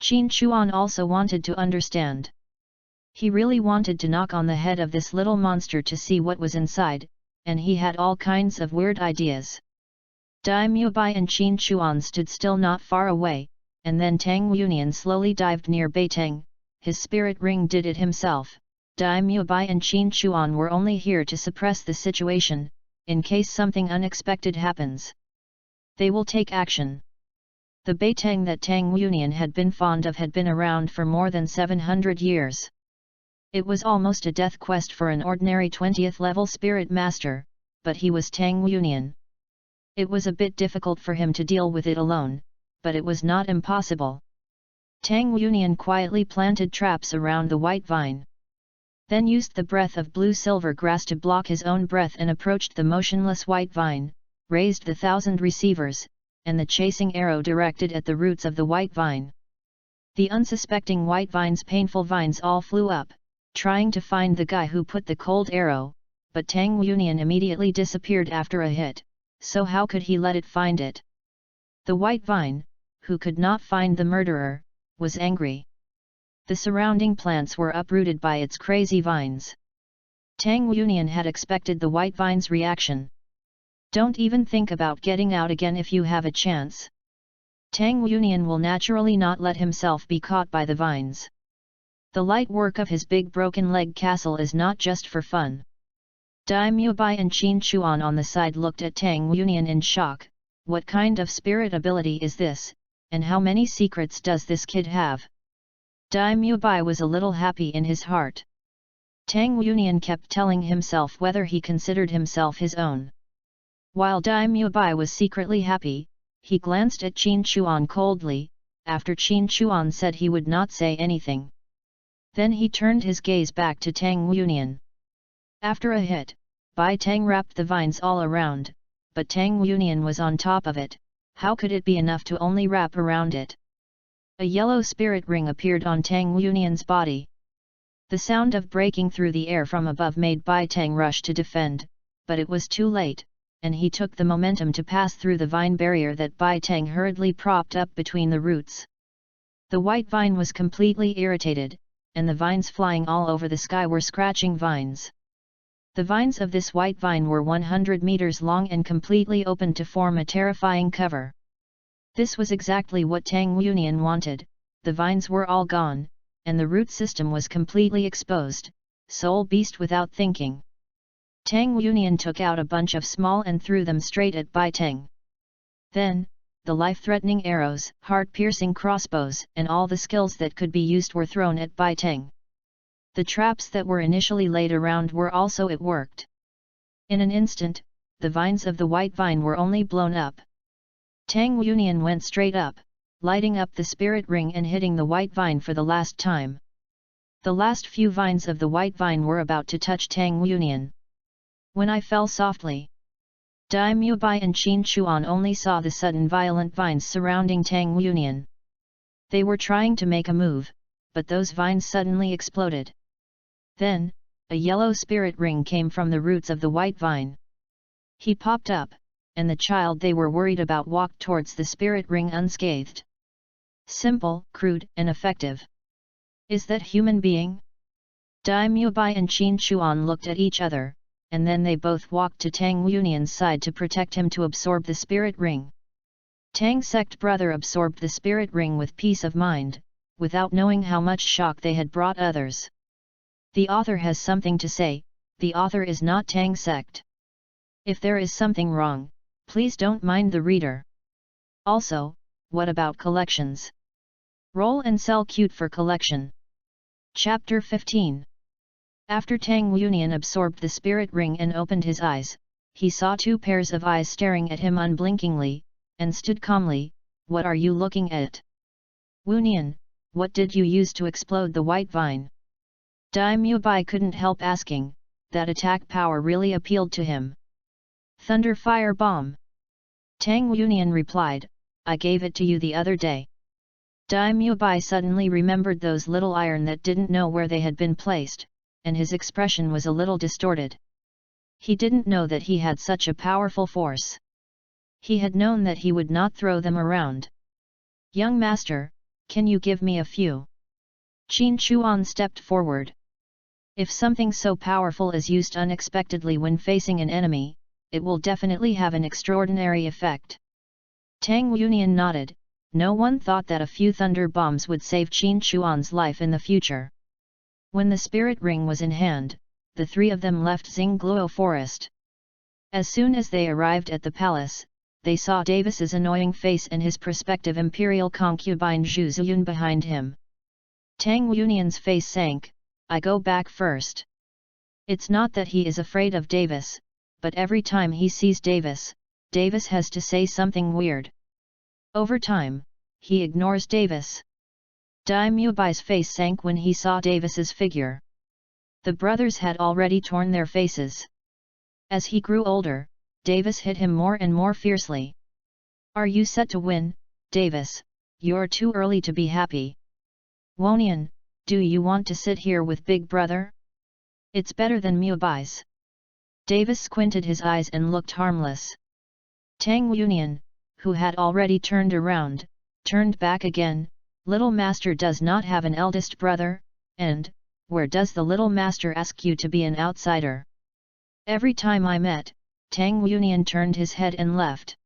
Qin Chuan also wanted to understand. He really wanted to knock on the head of this little monster to see what was inside, and he had all kinds of weird ideas. Dai Mubai and Qin Chuan stood still not far away, and then Tang Yunian slowly dived near Bai Teng. His spirit ring did it himself. Dai Mubai and Qin Chuan were only here to suppress the situation, in case something unexpected happens. They will take action. The Bai Teng that Tang Yunian had been fond of had been around for more than 700 years. It was almost a death quest for an ordinary 20th level spirit master, but he was Tang Yunian. It was a bit difficult for him to deal with it alone, but it was not impossible. Tang Yunian quietly planted traps around the white vine. Then used the breath of blue-silver grass to block his own breath and approached the motionless white vine, raised the 1,000 receivers, and the chasing arrow directed at the roots of the white vine. The unsuspecting white vine's painful vines all flew up, trying to find the guy who put the cold arrow, but Tang Yunian immediately disappeared after a hit, so how could he let it find it? The white vine, who could not find the murderer, was angry. The surrounding plants were uprooted by its crazy vines. Tang Yunian had expected the white vine's reaction. Don't even think about getting out again if you have a chance. Tang Yunian will naturally not let himself be caught by the vines. The light work of his big broken leg castle is not just for fun. Dai Mubai and Qin Chuan on the side looked at Tang Yunian in shock. What kind of spirit ability is this, and how many secrets does this kid have? Dai Mubai was a little happy in his heart. Tang Unian kept telling himself whether he considered himself his own. While Daimyo Bai was secretly happy, he glanced at Qin Chuan coldly, after Qin Chuan said he would not say anything. Then he turned his gaze back to Tang Unian. After a hit, Bai Tang wrapped the vines all around, but Tang Unian was on top of it. How could it be enough to only wrap around it? A yellow spirit ring appeared on Tang Unian's body. The sound of breaking through the air from above made Bai Tang rush to defend, but it was too late, and he took the momentum to pass through the vine barrier that Bai Tang hurriedly propped up between the roots. The white vine was completely irritated, and the vines flying all over the sky were scratching vines. The vines of this white vine were 100 meters long and completely open to form a terrifying cover. This was exactly what Tang Unian wanted. The vines were all gone, and the root system was completely exposed. Soul beast without thinking. Tang Unian took out a bunch of small and threw them straight at Bai Tang. Then, the life-threatening arrows, heart-piercing crossbows, and all the skills that could be used were thrown at Bai Tang. The traps that were initially laid around were also at work. In an instant, the vines of the white vine were only blown up. Tang Unian went straight up, lighting up the spirit ring and hitting the white vine for the last time. The last few vines of the white vine were about to touch Tang Unian. When I fell softly, Daimyo Bai and Qin Chuan only saw the sudden violent vines surrounding Tang Unian. They were trying to make a move, but those vines suddenly exploded. Then, a yellow spirit ring came from the roots of the white vine. He popped up, and the child they were worried about walked towards the spirit ring unscathed. Simple, crude, and effective. Is that human being? Daimyo Bai and Qin Chuan looked at each other, and then they both walked to Tang Unian's side to protect him to absorb the spirit ring. Tang sect brother absorbed the spirit ring with peace of mind, without knowing how much shock they had brought others. The author has something to say. The author is not Tang sect. If there is something wrong, please don't mind the reader. Also, what about collections? Roll and sell cute for collection. Chapter 15. After Tang Unian absorbed the spirit ring and opened his eyes, he saw two pairs of eyes staring at him unblinkingly, and stood calmly. What are you looking at? Unian, what did you use to explode the white vine? Daimyo Bai couldn't help asking. That attack power really appealed to him. Thunder Fire Bomb. Tang Unian replied, I gave it to you the other day. Daimyo Bai suddenly remembered those little iron that didn't know where they had been placed, and his expression was a little distorted. He didn't know that he had such a powerful force. He had known that he would not throw them around. Young master, can you give me a few? Qin Chuan stepped forward. If something so powerful is used unexpectedly when facing an enemy, it will definitely have an extraordinary effect. Tang Unian nodded. No one thought that a few thunder bombs would save Qin Chuan's life in the future. When the spirit ring was in hand, the three of them left Xingluo Forest. As soon as they arrived at the palace, they saw Davis's annoying face and his prospective imperial concubine Zhu Ziyun behind him. Tang Unian's face sank. I go back first. It's not that he is afraid of Davis, but every time he sees Davis, Davis has to say something weird. Over time, he ignores Davis. Daimyo Bai's face sank when he saw Davis's figure. The brothers had already torn their faces. As he grew older, Davis hit him more and more fiercely. Are you set to win, Davis? You're too early to be happy. Wonian, do you want to sit here with Big Brother? It's better than Myo Bai's. Davis squinted his eyes and looked harmless. Tang Unian, who had already turned around, turned back again. Little master does not have an eldest brother, and, where does the little master ask you to be an outsider? Every time I met, Tang Unian turned his head and left.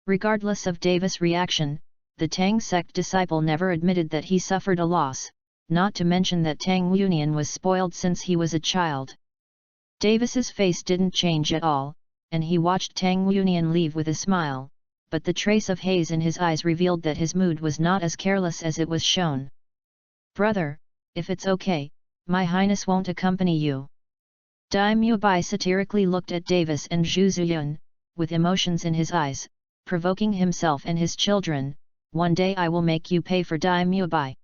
Regardless of Davis' reaction, the Tang sect disciple never admitted that he suffered a loss, not to mention that Tang Unian was spoiled since he was a child. Davis's face didn't change at all, and he watched Tang Unian leave with a smile, but the trace of haze in his eyes revealed that his mood was not as careless as it was shown. Brother, if it's okay, My Highness won't accompany you. Daimyo Bai satirically looked at Davis and Zhu Ziyun, with emotions in his eyes, provoking himself and his children. One day I will make you pay for Daimyo Bai.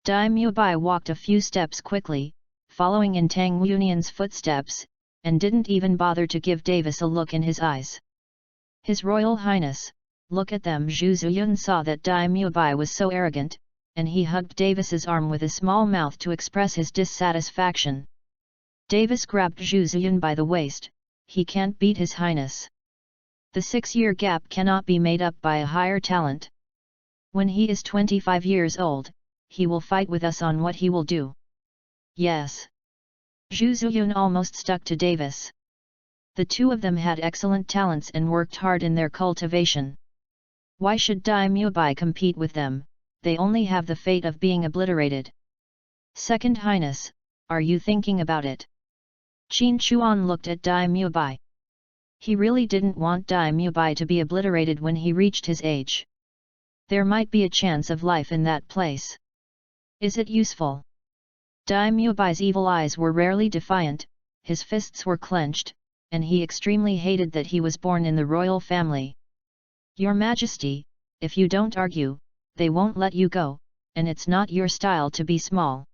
Daimyo Bai walked a few steps quickly, following in Tang Yunian's footsteps, and didn't even bother to give Davis a look in his eyes. His Royal Highness, look at them. Zhu Ziyun saw that Daimyo Bai was so arrogant, and he hugged Davis's arm with a small mouth to express his dissatisfaction. Davis grabbed Zhu Ziyun by the waist. He can't beat His Highness. The 6-year gap cannot be made up by a higher talent. When he is 25 years old, he will fight with us on what he will do. Yes. Zhu Ziyun almost stuck to Davis. The two of them had excellent talents and worked hard in their cultivation. Why should Daimyo Bai compete with them? They only have the fate of being obliterated. Second Highness, are you thinking about it? Qin Chuan looked at Daimyo Bai. He really didn't want Daimyo Bai to be obliterated when he reached his age. There might be a chance of life in that place. Is it useful? Daimyo Bai's evil eyes were rarely defiant, his fists were clenched, and he extremely hated that he was born in the royal family. Your Majesty, if you don't argue, they won't let you go, and it's not your style to be small.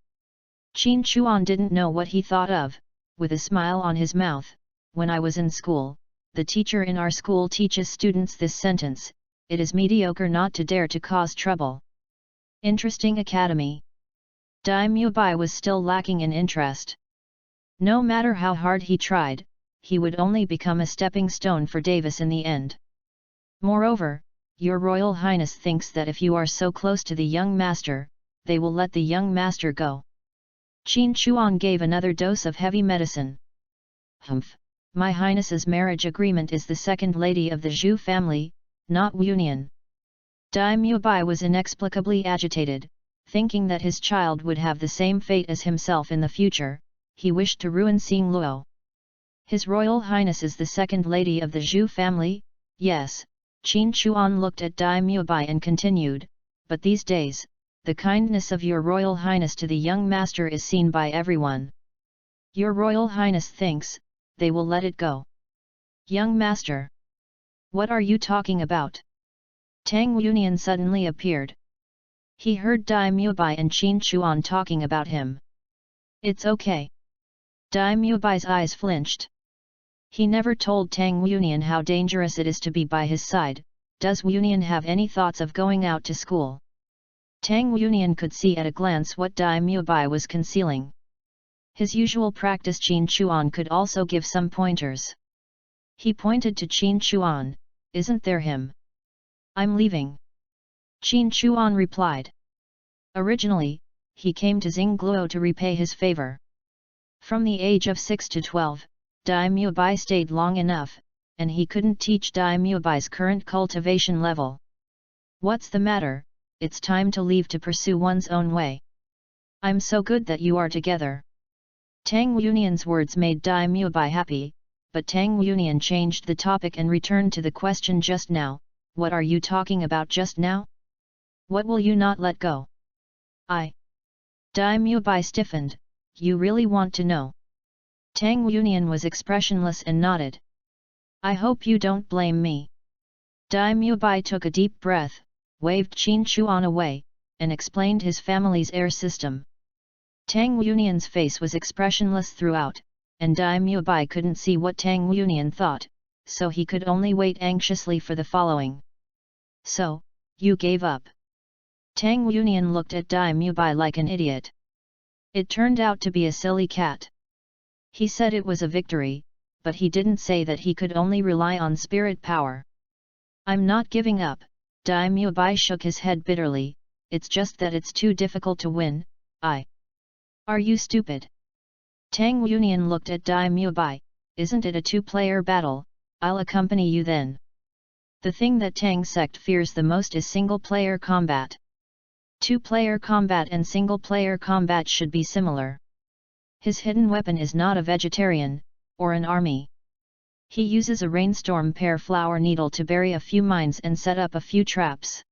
Qin Chuan didn't know what he thought of. With a smile on his mouth, when I was in school, the teacher in our school teaches students this sentence: it is mediocre not to dare to cause trouble. Interesting academy. Daimyo Bai was still lacking in interest. No matter how hard he tried, he would only become a stepping stone for Davis in the end. Moreover, your Royal Highness thinks that if you are so close to the young master, they will let the young master go. Qin Chuan gave another dose of heavy medicine. Humph! My Highness's marriage agreement is the second lady of the Zhu family, not Yunian. Daimyo Bai was inexplicably agitated, thinking that his child would have the same fate as himself in the future. He wished to ruin Xingluo. His Royal Highness is the second lady of the Zhu family? Yes. Qin Chuan looked at Daimyo Bai and continued, but these days, the kindness of your Royal Highness to the young master is seen by everyone. Your Royal Highness thinks, they will let it go. Young master! What are you talking about? Tang Yunian suddenly appeared. He heard Daimyo Bai and Qin Chuan talking about him. It's okay. Daimyo Bai's eyes flinched. He never told Tang Yunian how dangerous it is to be by his side. Does Yunian have any thoughts of going out to school? Tang Yunian could see at a glance what Daimyo Bai was concealing. His usual practice. Qin Chuan could also give some pointers. He pointed to Qin Chuan. Isn't there him? I'm leaving. Qin Chuan replied. Originally, he came to Xingluo to repay his favor. From the age of 6 to 12, Daimyo Bai stayed long enough, and he couldn't teach Daimyo Bai's current cultivation level. What's the matter? It's time to leave to pursue one's own way. I'm so good that you are together. Tang Yunian's words made Daimyo Bai happy, but Tang Yunian changed the topic and returned to the question just now. What are you talking about just now? What will you not let go? Daimyo Bai stiffened. You really want to know? Tang Yunian was expressionless and nodded. I hope you don't blame me. Daimyo Bai took a deep breath, waved Qin Chuan away, and explained his family's air system. Tang Yunian's face was expressionless throughout, and Daimyo Bai couldn't see what Tang Yunian thought, so he could only wait anxiously for the following. So, you gave up? Tang Yunian looked at Daimyo Bai like an idiot. It turned out to be a silly cat. He said it was a victory, but he didn't say that he could only rely on spirit power. I'm not giving up. Daimyo Bai shook his head bitterly. It's just that it's too difficult to win. Are you stupid? Tang Yunian looked at Daimyo Bai. Isn't it a two-player battle? I'll accompany you then. The thing that Tang sect fears the most is single-player combat. Two-player combat and single-player combat should be similar. His hidden weapon is not a vegetarian, or an army. He uses a rainstorm pear flower needle to bury a few mines and set up a few traps.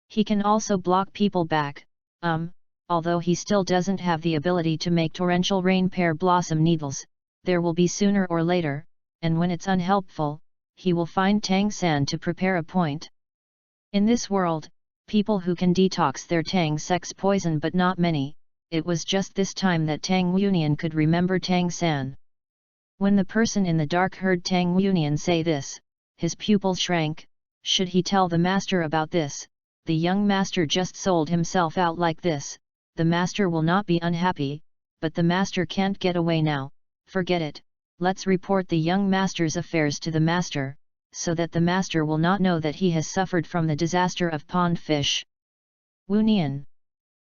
He can also block people back, although he still doesn't have the ability to make torrential rain pear blossom needles, there will be sooner or later, and when it's unhelpful, he will find Tang San to prepare a point. In this world, people who can detox their Tang sex poison but not many. It was just this time that Tang Yunian could remember Tang San. When the person in the dark heard Tang Yunian say this, his pupils shrank. Should he tell the master about this? The young master just sold himself out like this. The master will not be unhappy, but the master can't get away now. Forget it, let's report the young master's affairs to the master, so that the master will not know that he has suffered from the disaster of pond fish. Wu Nian.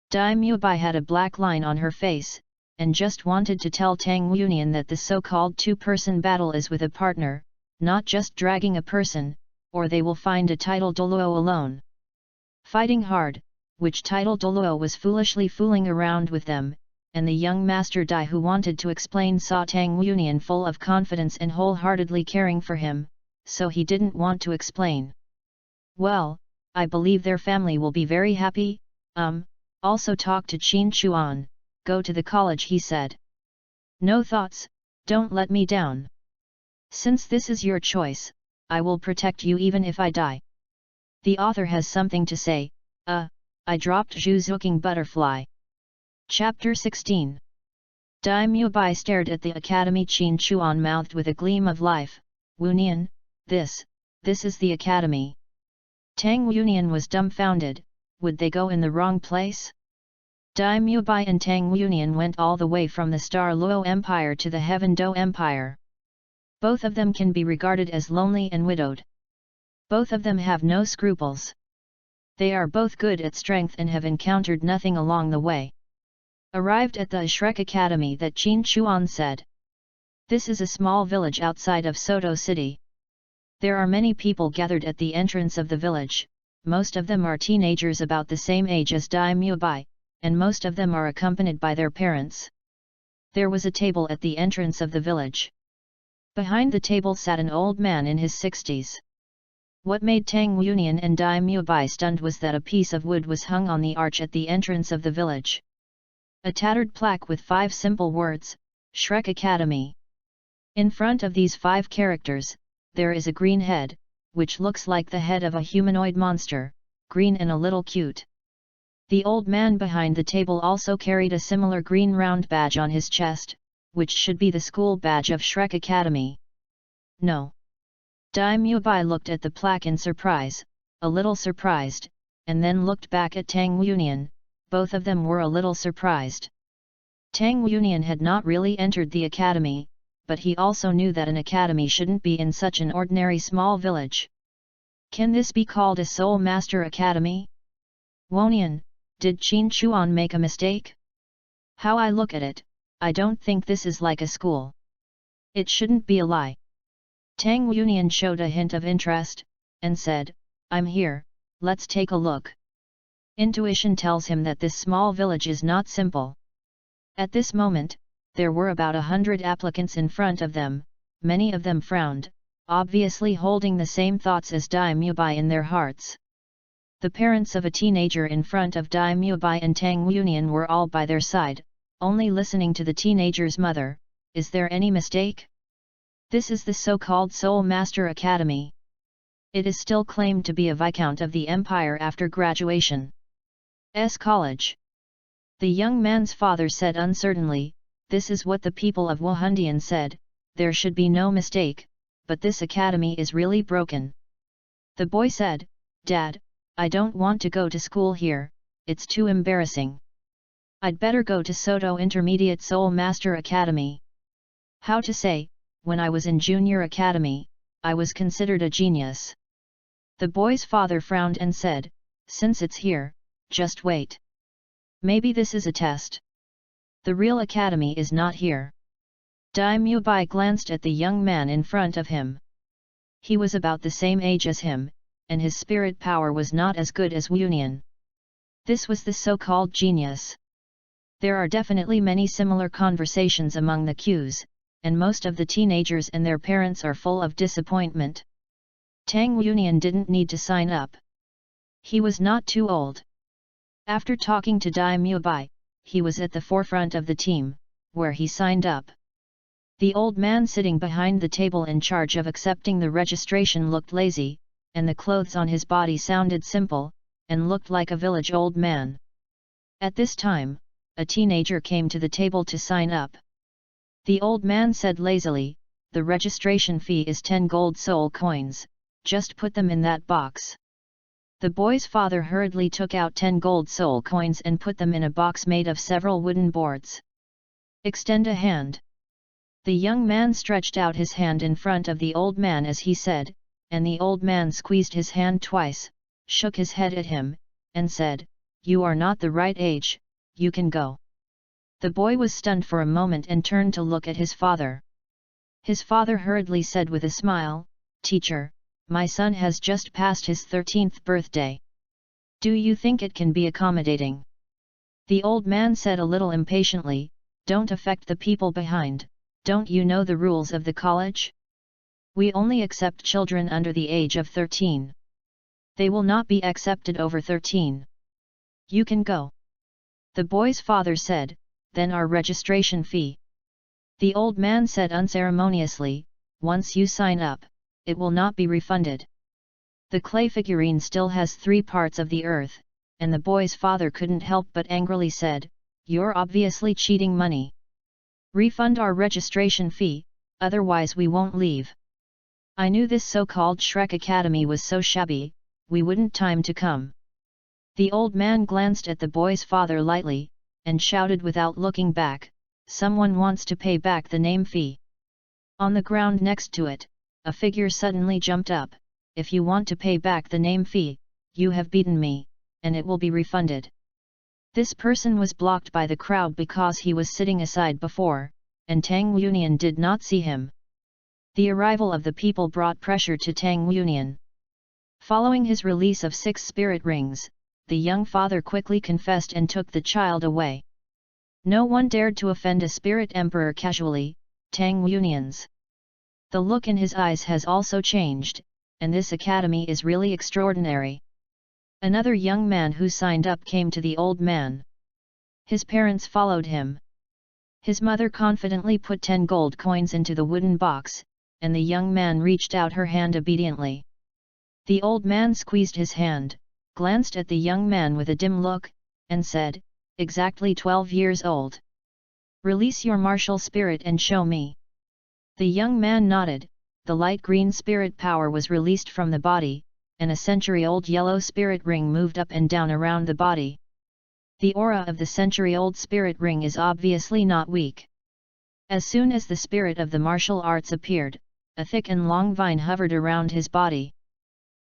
Dai Mubai had a black line on her face, and just wanted to tell Tang Yunian that the so-called two-person battle is with a partner, not just dragging a person, or they will find a title Douluo alone. Fighting hard, which title Douluo was foolishly fooling around with them, and the young master Dai who wanted to explain saw Tang Yunian full of confidence and wholeheartedly caring for him, so he didn't want to explain. Well, I believe their family will be very happy. Also talk to Qin Chuan, go to the college, he said. No thoughts, don't let me down. Since this is your choice, I will protect you even if I die. The author has something to say. I dropped Zhu's looking butterfly. Chapter 16. Dai Mubai stared at the academy. Qin Chuan mouthed with a gleam of life, Wu Nian, this is the academy. Tang Yunian was dumbfounded. Would they go in the wrong place? Dai Mubai and Tang Yunian went all the way from the Star Luo Empire to the Heaven Do Empire. Both of them can be regarded as lonely and widowed. Both of them have no scruples. They are both good at strength and have encountered nothing along the way. Arrived at the Shrek Academy that Qin Chuan said. This is a small village outside of Soto City. There are many people gathered at the entrance of the village. Most of them are teenagers about the same age as Dai Mubai, and most of them are accompanied by their parents. There was a table at the entrance of the village. Behind the table sat an old man in his 60s. What made Tang Yunian and Dai Mubai stunned was that a piece of wood was hung on the arch at the entrance of the village. A tattered plaque with 5 simple words, Shrek Academy. In front of these 5 characters, there is a green head, which looks like the head of a humanoid monster, green and a little cute. The old man behind the table also carried a similar green round badge on his chest, which should be the school badge of Shrek Academy. No. Dai Mubai looked at the plaque in surprise, a little surprised, and then looked back at Tang Yunian. Both of them were a little surprised. Tang Yunian had not really entered the academy, but he also knew that an academy shouldn't be in such an ordinary small village. Can this be called a Soul Master Academy? Wonian, did Qin Chuan make a mistake? How I look at it, I don't think this is like a school. It shouldn't be a lie. Tang Yunian showed a hint of interest, and said, I'm here, let's take a look. Intuition tells him that this small village is not simple. At this moment, there were about 100 applicants in front of them. Many of them frowned, obviously holding the same thoughts as Dai Mubai in their hearts. The parents of a teenager in front of Dai Mubai and Tang Yunian were all by their side, only listening to the teenager's mother. Is there any mistake? This is the so-called Soul Master Academy. It is still claimed to be a Viscount of the Empire after graduation. College. The young man's father said uncertainly, this is what the people of Wuhandian said, there should be no mistake, but this academy is really broken. The boy said, Dad, I don't want to go to school here, it's too embarrassing. I'd better go to Soto Intermediate Soul Master Academy. How to say, when I was in Junior Academy, I was considered a genius. The boy's father frowned and said, since it's here, just wait. Maybe this is a test. The real academy is not here. Dai Mubai glanced at the young man in front of him. He was about the same age as him, and his spirit power was not as good as Wunian. This was the so-called genius. There are definitely many similar conversations among the queues, and most of the teenagers and their parents are full of disappointment. Tang Yunian didn't need to sign up. He was not too old. After talking to Dai Mubai, he was at the forefront of the team, where he signed up. The old man sitting behind the table in charge of accepting the registration looked lazy, and the clothes on his body sounded simple, and looked like a village old man. At this time, a teenager came to the table to sign up. The old man said lazily, "The registration fee is 10 gold soul coins, just put them in that box." The boy's father hurriedly took out 10 gold soul coins and put them in a box made of several wooden boards. "Extend a hand." The young man stretched out his hand in front of the old man as he said, and the old man squeezed his hand twice, shook his head at him, and said, "You are not the right age, you can go." The boy was stunned for a moment and turned to look at his father. His father hurriedly said with a smile, "Teacher, my son has just passed his 13th birthday. Do you think it can be accommodating?" The old man said a little impatiently, "Don't affect the people behind, don't you know the rules of the college? We only accept children under the age of 13. They will not be accepted over 13. You can go." The boy's father said, "Then our registration fee." The old man said unceremoniously, "Once you sign up, it will not be refunded." The clay figurine still has 3 parts of the earth, and the boy's father couldn't help but angrily said, "You're obviously cheating money. Refund our registration fee, otherwise we won't leave." "I knew this so-called Shrek Academy was so shabby, we wouldn't time to come." The old man glanced at the boy's father lightly, and shouted without looking back, "Someone wants to pay back the name fee." On the ground next to it, a figure suddenly jumped up, "If you want to pay back the name fee, you have beaten me, and it will be refunded." This person was blocked by the crowd because he was sitting aside before, and Tang Union did not see him. The arrival of the people brought pressure to Tang Union. Following his release of 6 spirit rings, the young father quickly confessed and took the child away. No one dared to offend a spirit emperor casually, Tang Union's. The look in his eyes has also changed, and this academy is really extraordinary. Another young man who signed up came to the old man. His parents followed him. His mother confidently put 10 gold coins into the wooden box, and the young man reached out her hand obediently. The old man squeezed his hand, glanced at the young man with a dim look, and said, "Exactly 12 years old. Release your martial spirit and show me." The young man nodded, the light green spirit power was released from the body, and a century-old yellow spirit ring moved up and down around the body. The aura of the century-old spirit ring is obviously not weak. As soon as the spirit of the martial arts appeared, a thick and long vine hovered around his body.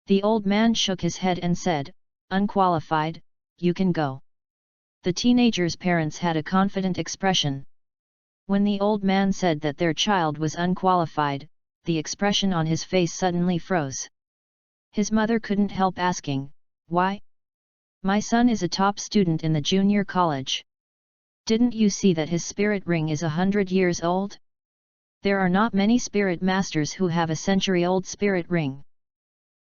The old man shook his head and said, "Unqualified, you can go." The teenager's parents had a confident expression. When the old man said that their child was unqualified, the expression on his face suddenly froze. His mother couldn't help asking, "Why? My son is a top student in the junior college. Didn't you see that his spirit ring is 100 years old? There are not many spirit masters who have a century-old spirit ring."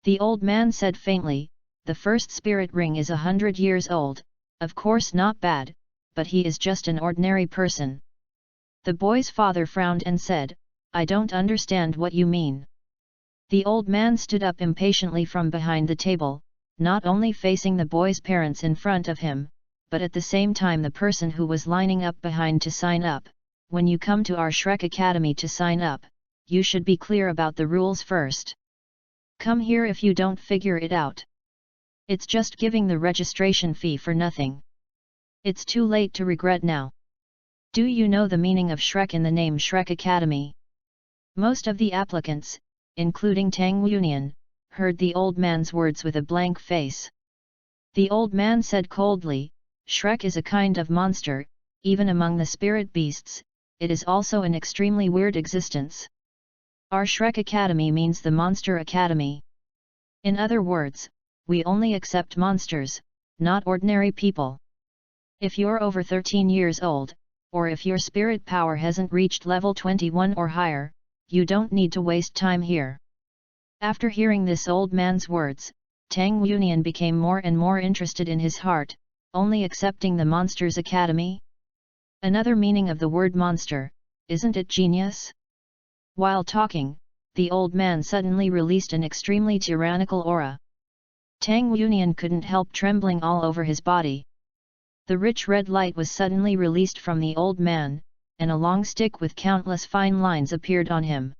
The old man said faintly, "The first spirit ring is 100 years old, of course not bad, but he is just an ordinary person." The boy's father frowned and said, "I don't understand what you mean." The old man stood up impatiently from behind the table, not only facing the boy's parents in front of him, but at the same time the person who was lining up behind to sign up. "When you come to our Shrek Academy to sign up, you should be clear about the rules first. Come here if you don't figure it out. It's just giving the registration fee for nothing. It's too late to regret now. Do you know the meaning of Shrek in the name Shrek Academy?" Most of the applicants, including Tang Union, heard the old man's words with a blank face. The old man said coldly, "Shrek is a kind of monster, even among the spirit beasts, it is also an extremely weird existence. Our Shrek Academy means the Monster Academy. In other words, we only accept monsters, not ordinary people. If you're over 13 years old, or if your spirit power hasn't reached level 21 or higher, you don't need to waste time here." After hearing this old man's words, Tang Union became more and more interested in his heart, only accepting the Monsters Academy? Another meaning of the word monster, isn't it genius? While talking, the old man suddenly released an extremely tyrannical aura. Tang Yuanian couldn't help trembling all over his body. The rich red light was suddenly released from the old man, and a long stick with countless fine lines appeared on him.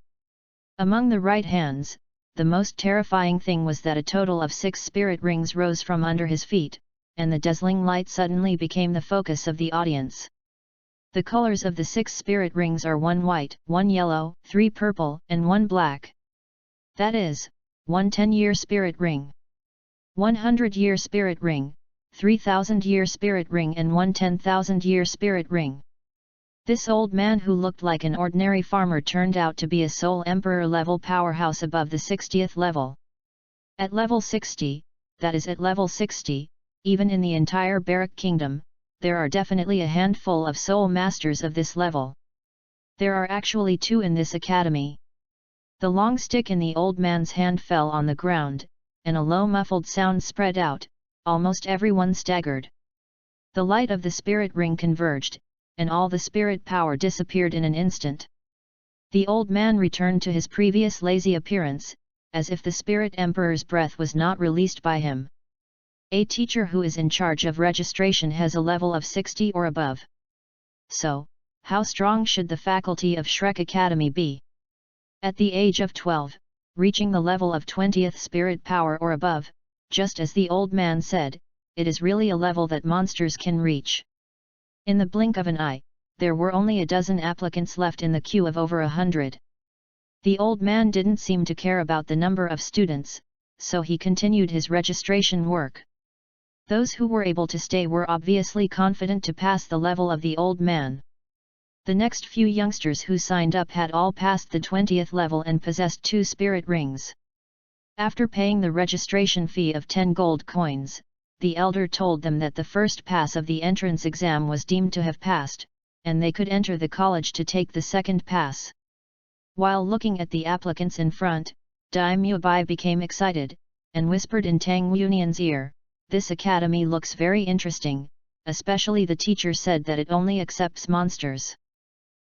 Among the right hands, the most terrifying thing was that a total of 6 spirit rings rose from under his feet, and the dazzling light suddenly became the focus of the audience. The colors of the 6 spirit rings are 1 white, 1 yellow, 3 purple, and 1 black. That is, 1 10-year spirit ring, 100-year spirit ring, 3,000-year spirit ring and 1 10,000-year spirit ring. This old man who looked like an ordinary farmer turned out to be a Soul Emperor level powerhouse above the 60th level. At level 60, that is at level 60, even in the entire Barak Kingdom, there are definitely a handful of Soul Masters of this level. There are actually 2 in this academy. The long stick in the old man's hand fell on the ground, and a low muffled sound spread out, almost everyone staggered. The light of the spirit ring converged, and all the spirit power disappeared in an instant. The old man returned to his previous lazy appearance, as if the Spirit Emperor's breath was not released by him. A teacher who is in charge of registration has a level of 60 or above. So, how strong should the faculty of Shrek Academy be? At the age of 12, reaching the level of 20th spirit power or above, just as the old man said, it is really a level that monsters can reach. In the blink of an eye, there were only a dozen applicants left in the queue of over 100. The old man didn't seem to care about the number of students, so he continued his registration work. Those who were able to stay were obviously confident to pass the level of the old man. The next few youngsters who signed up had all passed the 20th level and possessed 2 spirit rings. After paying the registration fee of 10 gold coins, the elder told them that the first pass of the entrance exam was deemed to have passed, and they could enter the college to take the second pass. While looking at the applicants in front, Daimyo Bai became excited, and whispered in Tang Yuanian's ear, "This academy looks very interesting, especially the teacher said that it only accepts monsters.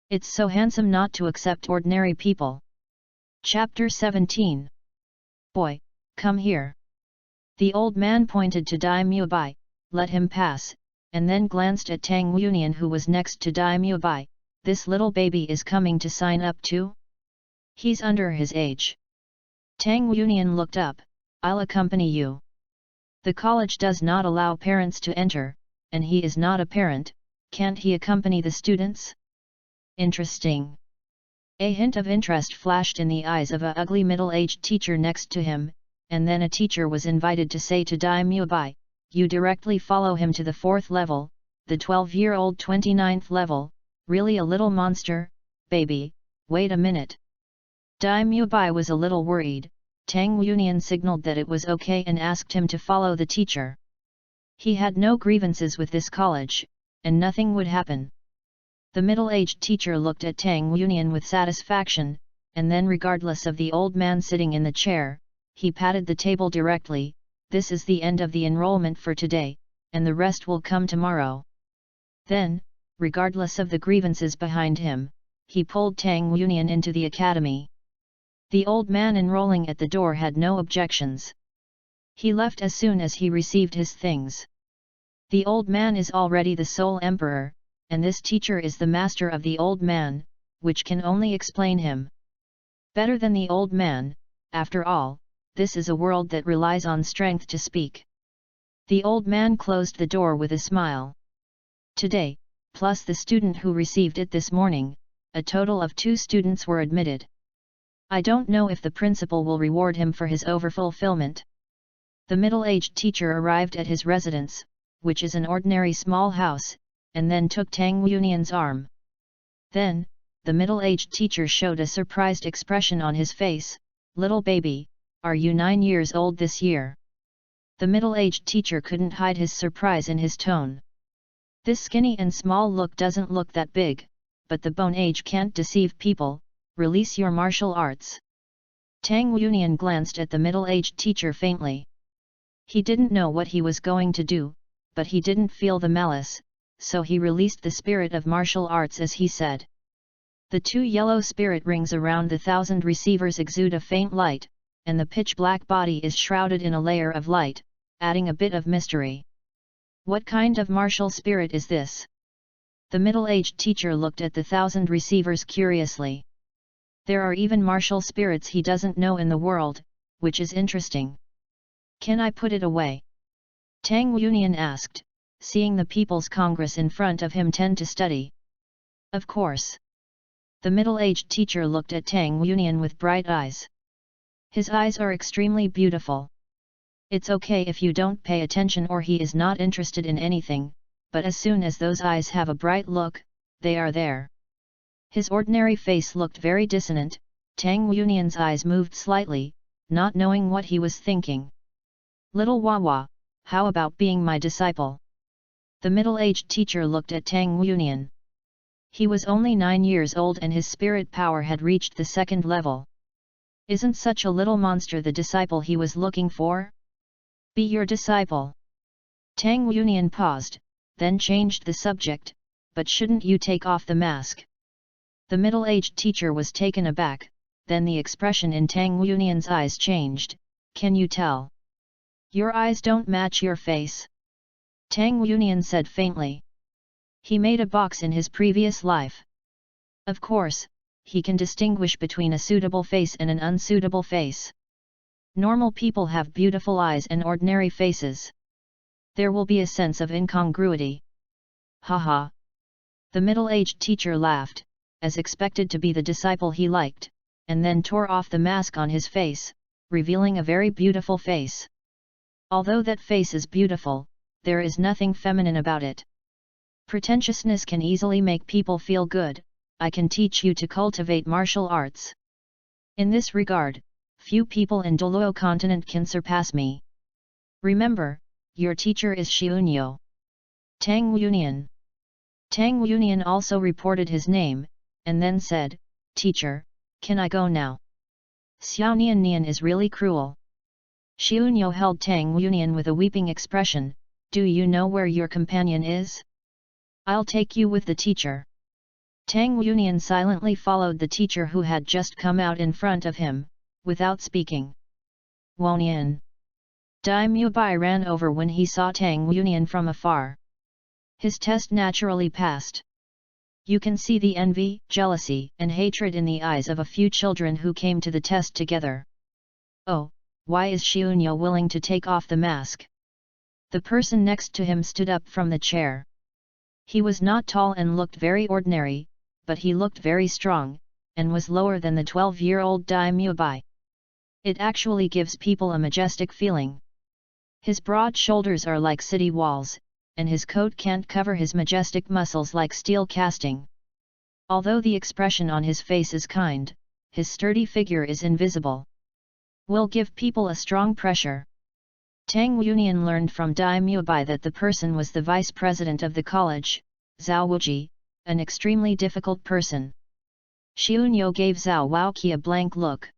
It's so handsome not to accept ordinary people." Chapter 17. Boy, come here. The old man pointed to Daimyo Bai, let him pass, and then glanced at Tang Yuanian who was next to Daimyo Bai. "This little baby is coming to sign up too? He's under his age." Tang Yuanian looked up, "I'll accompany you. The college does not allow parents to enter, and he is not a parent, can't he accompany the students?" Interesting. A hint of interest flashed in the eyes of a ugly middle-aged teacher next to him, and then a teacher was invited to say to Daimyo Bai, "You directly follow him to the 4th level, the 12-year-old 29th level, really a little monster, baby, wait a minute." Daimyo Bai was a little worried. Tang Yuanian signaled that it was okay and asked him to follow the teacher. He had no grievances with this college, and nothing would happen. The middle-aged teacher looked at Tang Yuanian with satisfaction, and then regardless of the old man sitting in the chair, he patted the table directly. "This is the end of the enrollment for today, and the rest will come tomorrow." Then, regardless of the grievances behind him, he pulled Tang Yuanian into the academy. The old man enrolling at the door had no objections. He left as soon as he received his things. The old man is already the Soul Emperor, and this teacher is the master of the old man, which can only explain him. Better than the old man, after all. This is a world that relies on strength to speak. The old man closed the door with a smile. Today, plus the student who received it this morning, a total of 2 students were admitted. I don't know if the principal will reward him for his overfulfillment. The middle-aged teacher arrived at his residence, which is an ordinary small house, and then took Tang Yuanian's arm. Then, the middle-aged teacher showed a surprised expression on his face. "Little baby, are you 9 years old this year?" The middle-aged teacher couldn't hide his surprise in his tone. "This skinny and small look doesn't look that big, but the bone age can't deceive people, release your martial arts." Tang Yuanian glanced at the middle-aged teacher faintly. He didn't know what he was going to do, but he didn't feel the malice, so he released the spirit of martial arts as he said. The 2 yellow spirit rings around the 1,000 receivers exude a faint light, and the pitch-black body is shrouded in a layer of light, adding a bit of mystery. What kind of martial spirit is this? The middle-aged teacher looked at the 1,000 receivers curiously. There are even martial spirits he doesn't know in the world, which is interesting. Can I put it away? Tang Yunian asked, seeing the People's Congress in front of him tend to study. Of course. The middle-aged teacher looked at Tang Yunian with bright eyes. His eyes are extremely beautiful. It's okay if you don't pay attention or he is not interested in anything, but as soon as those eyes have a bright look, they are there. His ordinary face looked very dissonant. Tang Yunian's eyes moved slightly, not knowing what he was thinking. Little Wawa, how about being my disciple? The middle-aged teacher looked at Tang Yunian. He was only 9 years old and his spirit power had reached the 2nd level. Isn't such a little monster the disciple he was looking for? Be your disciple. Tang Yunian paused, then changed the subject, but shouldn't you take off the mask? The middle-aged teacher was taken aback, then the expression in Tang Yunian's eyes changed. Can you tell? Your eyes don't match your face. Tang Yunian said faintly. He made a box in his previous life. Of course, he can distinguish between a suitable face and an unsuitable face. Normal people have beautiful eyes and ordinary faces. There will be a sense of incongruity. Haha. The middle-aged teacher laughed, as expected to be the disciple he liked, and then tore off the mask on his face, revealing a very beautiful face. Although that face is beautiful, there is nothing feminine about it. Pretentiousness can easily make people feel good. I can teach you to cultivate martial arts. In this regard, few people in Douluo continent can surpass me. Remember, your teacher is Xiunyo. Tang Yunian. Tang Yunian also reported his name, and then said, Teacher, can I go now? Xiao Nian Nian is really cruel. Xiunyo held Tang Yunian with a weeping expression. Do you know where your companion is? I'll take you with the teacher. Tang Yunian silently followed the teacher who had just come out in front of him, without speaking. Wonian. Dai Mubai ran over when he saw Tang Yunian from afar. His test naturally passed. You can see the envy, jealousy, and hatred in the eyes of a few children who came to the test together. Oh, why is Xiunyo willing to take off the mask? The person next to him stood up from the chair. He was not tall and looked very ordinary, but he looked very strong, and was lower than the 12-year-old Dai Mubai. It actually gives people a majestic feeling. His broad shoulders are like city walls, and his coat can't cover his majestic muscles like steel casting. Although the expression on his face is kind, his sturdy figure is invisible. Will give people a strong pressure. Tang Yunian learned from Dai Mubai that the person was the vice president of the college, Zhao Wuji, an extremely difficult person. Xiunyo gave Zhao Waoqi a blank look.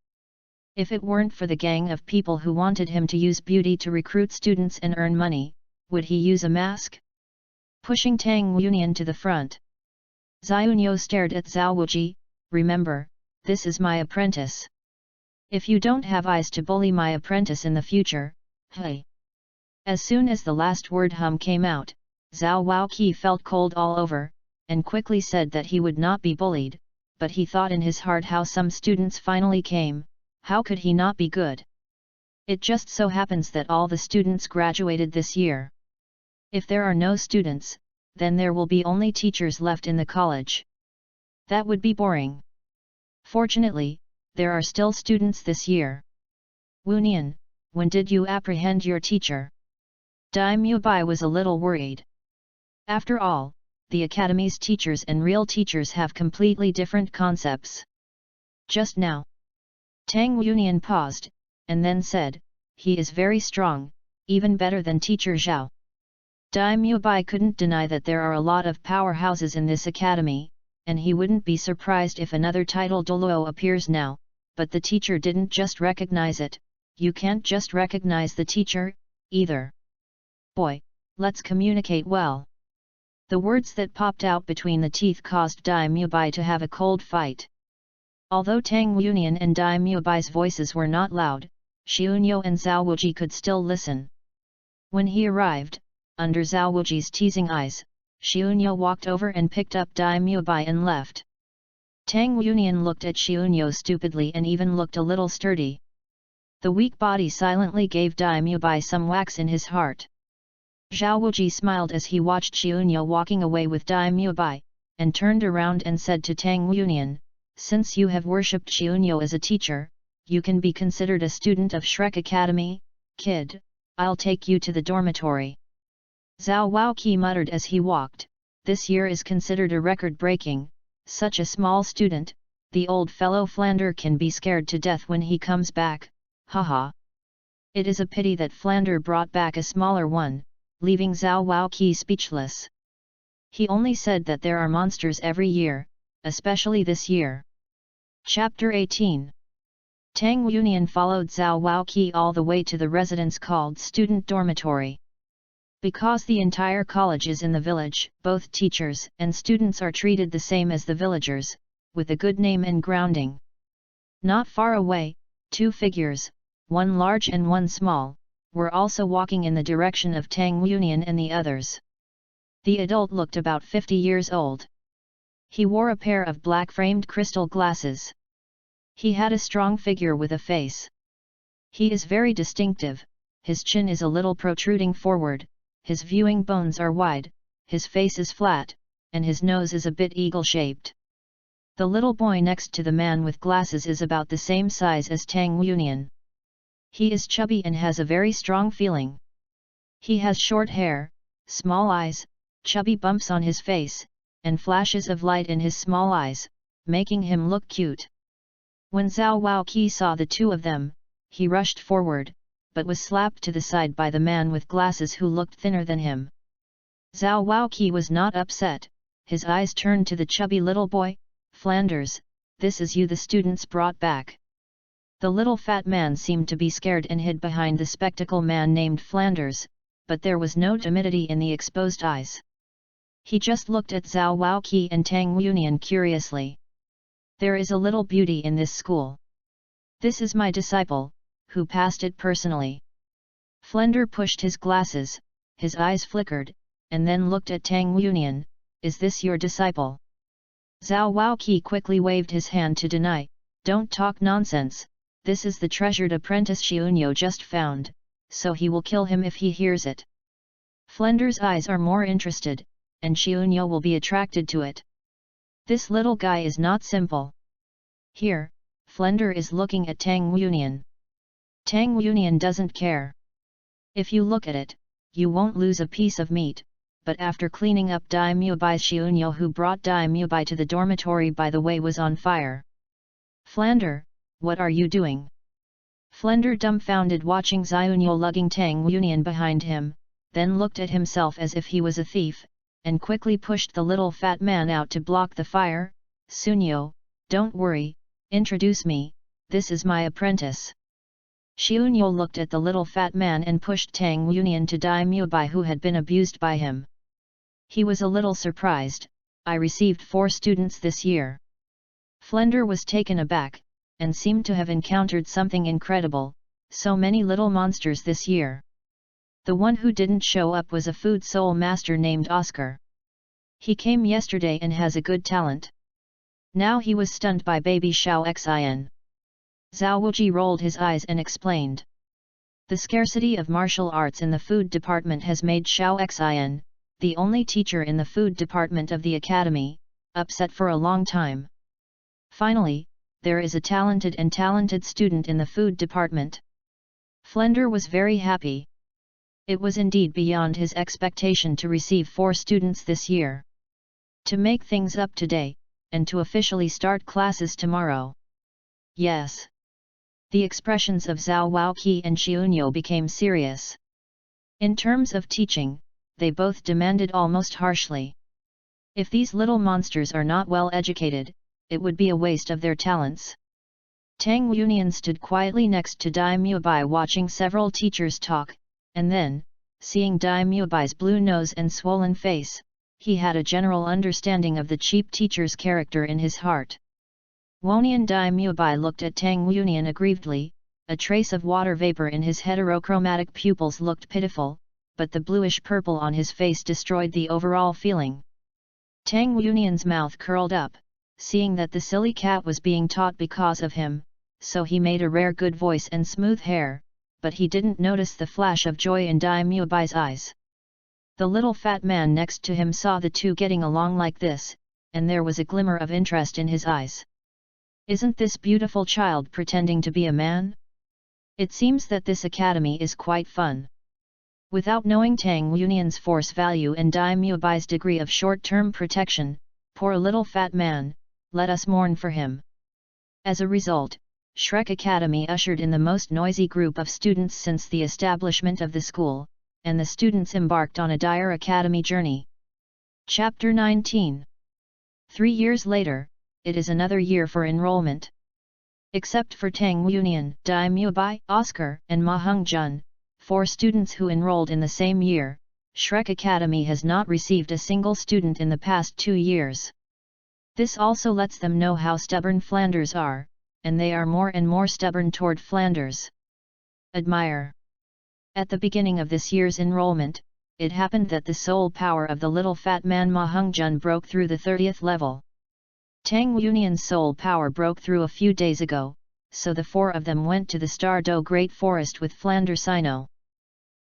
If it weren't for the gang of people who wanted him to use beauty to recruit students and earn money, would he use a mask? Pushing Tang Yunian to the front. Xiunyo stared at Zhao Wuji. Remember, this is my apprentice. If you don't have eyes to bully my apprentice in the future, hey! As soon as the last word came out, Zhao Waoqi felt cold all over, and quickly said that he would not be bullied, but he thought in his heart how some students finally came, how could he not be good? It just so happens that all the students graduated this year. If there are no students, then there will be only teachers left in the college. That would be boring. Fortunately, there are still students this year. Wu Nian, when did you apprehend your teacher? Dai Mubai was a little worried. After all, the academy's teachers and real teachers have completely different concepts. Just now. Tang Yunian paused, and then said, he is very strong, even better than teacher Zhao. Dai Mubai couldn't deny that there are a lot of powerhouses in this academy, and he wouldn't be surprised if another title Douluo appears now, but the teacher didn't just recognize it. You can't just recognize the teacher, either. Boy, Let's communicate well." The words that popped out between the teeth caused Dai Mubai to have a cold fight. Although Tang Yunian and Dai Mubai's voices were not loud, Xiunyo and Zhao Wuji could still listen. When he arrived, under Zhao Wuji's teasing eyes, Xiunyo walked over and picked up Dai Mubai and left. Tang Yunian looked at Xiunyo stupidly and even looked a little sturdy. The weak body silently gave Dai Mubai some wax in his heart. Zhao Wuji smiled as he watched Xiunyo walking away with Dai Mubai, and turned around and said to Tang Yunian, "Since you have worshipped Xiunyo as a teacher, you can be considered a student of Shrek Academy, kid. I'll take you to the dormitory." Zhao Waoqi muttered as he walked, "This year is considered a record-breaking, such a small student, the old fellow Flander can be scared to death when he comes back, haha. It is a pity that Flander brought back a smaller one," leaving Zhao Waoqi speechless. He only said that there are monsters every year, especially this year. Chapter 18. Tang Yunian followed Zhao Waoqi all the way to the residence called Student Dormitory. Because the entire college is in the village, both teachers and students are treated the same as the villagers, with a good name and grounding. Not far away, two figures, one large and one small, were also walking in the direction of Tang Yunian and the others. The adult looked about 50 years old. He wore a pair of black-framed crystal glasses. He had a strong figure with a face. He is very distinctive, his chin is a little protruding forward, his viewing bones are wide, his face is flat, and his nose is a bit eagle-shaped. The little boy next to the man with glasses is about the same size as Tang Yunian. He is chubby and has a very strong feeling. He has short hair, small eyes, chubby bumps on his face, and flashes of light in his small eyes, making him look cute. When Zhao Waoqi saw the two of them, he rushed forward, but was slapped to the side by the man with glasses who looked thinner than him. Zhao Waoqi was not upset, his eyes turned to the chubby little boy, "Flanders, this is you the students brought back." The little fat man seemed to be scared and hid behind the spectacle man named Flanders, but there was no timidity in the exposed eyes. He just looked at Zhao Waoqi and Tang Yunian curiously. "There is a little beauty in this school. This is my disciple, who passed it personally." Flender pushed his glasses, his eyes flickered, and then looked at Tang Yunian, "Is this your disciple?" Zhao Waoqi quickly waved his hand to deny, "Don't talk nonsense, this is the treasured apprentice Xiunyo just found, so he will kill him if he hears it." Flender's eyes are more interested, and Xiunyo will be attracted to it. This little guy is not simple. Here, Flender is looking at Tang Yunian. Tang Yunian doesn't care. If you look at it, you won't lose a piece of meat, but after cleaning up Dai Mubai's Xiunyo who brought Dai Mubai to the dormitory by the way was on fire. "Flander, what are you doing?" Flender dumbfounded watching Xiunyo lugging Tang Yunian behind him, then looked at himself as if he was a thief, and quickly pushed the little fat man out to block the fire. "Sunyo, don't worry, introduce me, this is my apprentice." Xiunyo looked at the little fat man and pushed Tang Yunian to Dai Mubai who had been abused by him. He was a little surprised, "I received 4 students this year." Flender was taken aback, and seemed to have encountered something incredible, so many little monsters this year. The one who didn't show up was a food soul master named Oscar. He came yesterday and has a good talent. Now he was stunned by baby Xiao Xin. Zhao Wuji rolled his eyes and explained. The scarcity of martial arts in the food department has made Xiao Xin, the only teacher in the food department of the academy, upset for a long time. Finally, there is a talented student in the food department. Flender was very happy. It was indeed beyond his expectation to receive 4 students this year. To make things up today, and to officially start classes tomorrow. Yes. The expressions of Zhao Waoqi and Xiunyo became serious. In terms of teaching, they both demanded almost harshly. If these little monsters are not well educated, it would be a waste of their talents. Tang Yunian stood quietly next to Dai Mubai watching several teachers talk, and then, seeing Dai Muebai's blue nose and swollen face, he had a general understanding of the cheap teacher's character in his heart. Wonian Dai Muebai looked at Tang Wunian aggrievedly, a trace of water vapor in his heterochromatic pupils looked pitiful, but the bluish-purple on his face destroyed the overall feeling. Tang Wunian's mouth curled up, seeing that the silly cat was being taught because of him, so he made a rare good voice and smooth hair, but he didn't notice the flash of joy in Dai Muebai's eyes. The little fat man next to him saw the two getting along like this, and there was a glimmer of interest in his eyes. Isn't this beautiful child pretending to be a man? It seems that this academy is quite fun. Without knowing Tang Wunian's force value and Dai Muebai's degree of short-term protection, poor little fat man, let us mourn for him. As a result, Shrek Academy ushered in the most noisy group of students since the establishment of the school, and the students embarked on a dire academy journey. Chapter 19. 3 years later, it is another year for enrollment. Except for Tang Wunian, Dai Muebai, Oscar, and Ma Heng-jun, 4 students who enrolled in the same year, Shrek Academy has not received a single student in the past 2 years. This also lets them know how stubborn Flanders are, and they are more and more stubborn toward Flanders. Admire. At the beginning of this year's enrollment, it happened that the soul power of the little fat man Ma Heng-jun broke through the 30th level. Tang Wunian's soul power broke through a few days ago, so the 4 of them went to the Star-Do Great Forest with Flander Sino.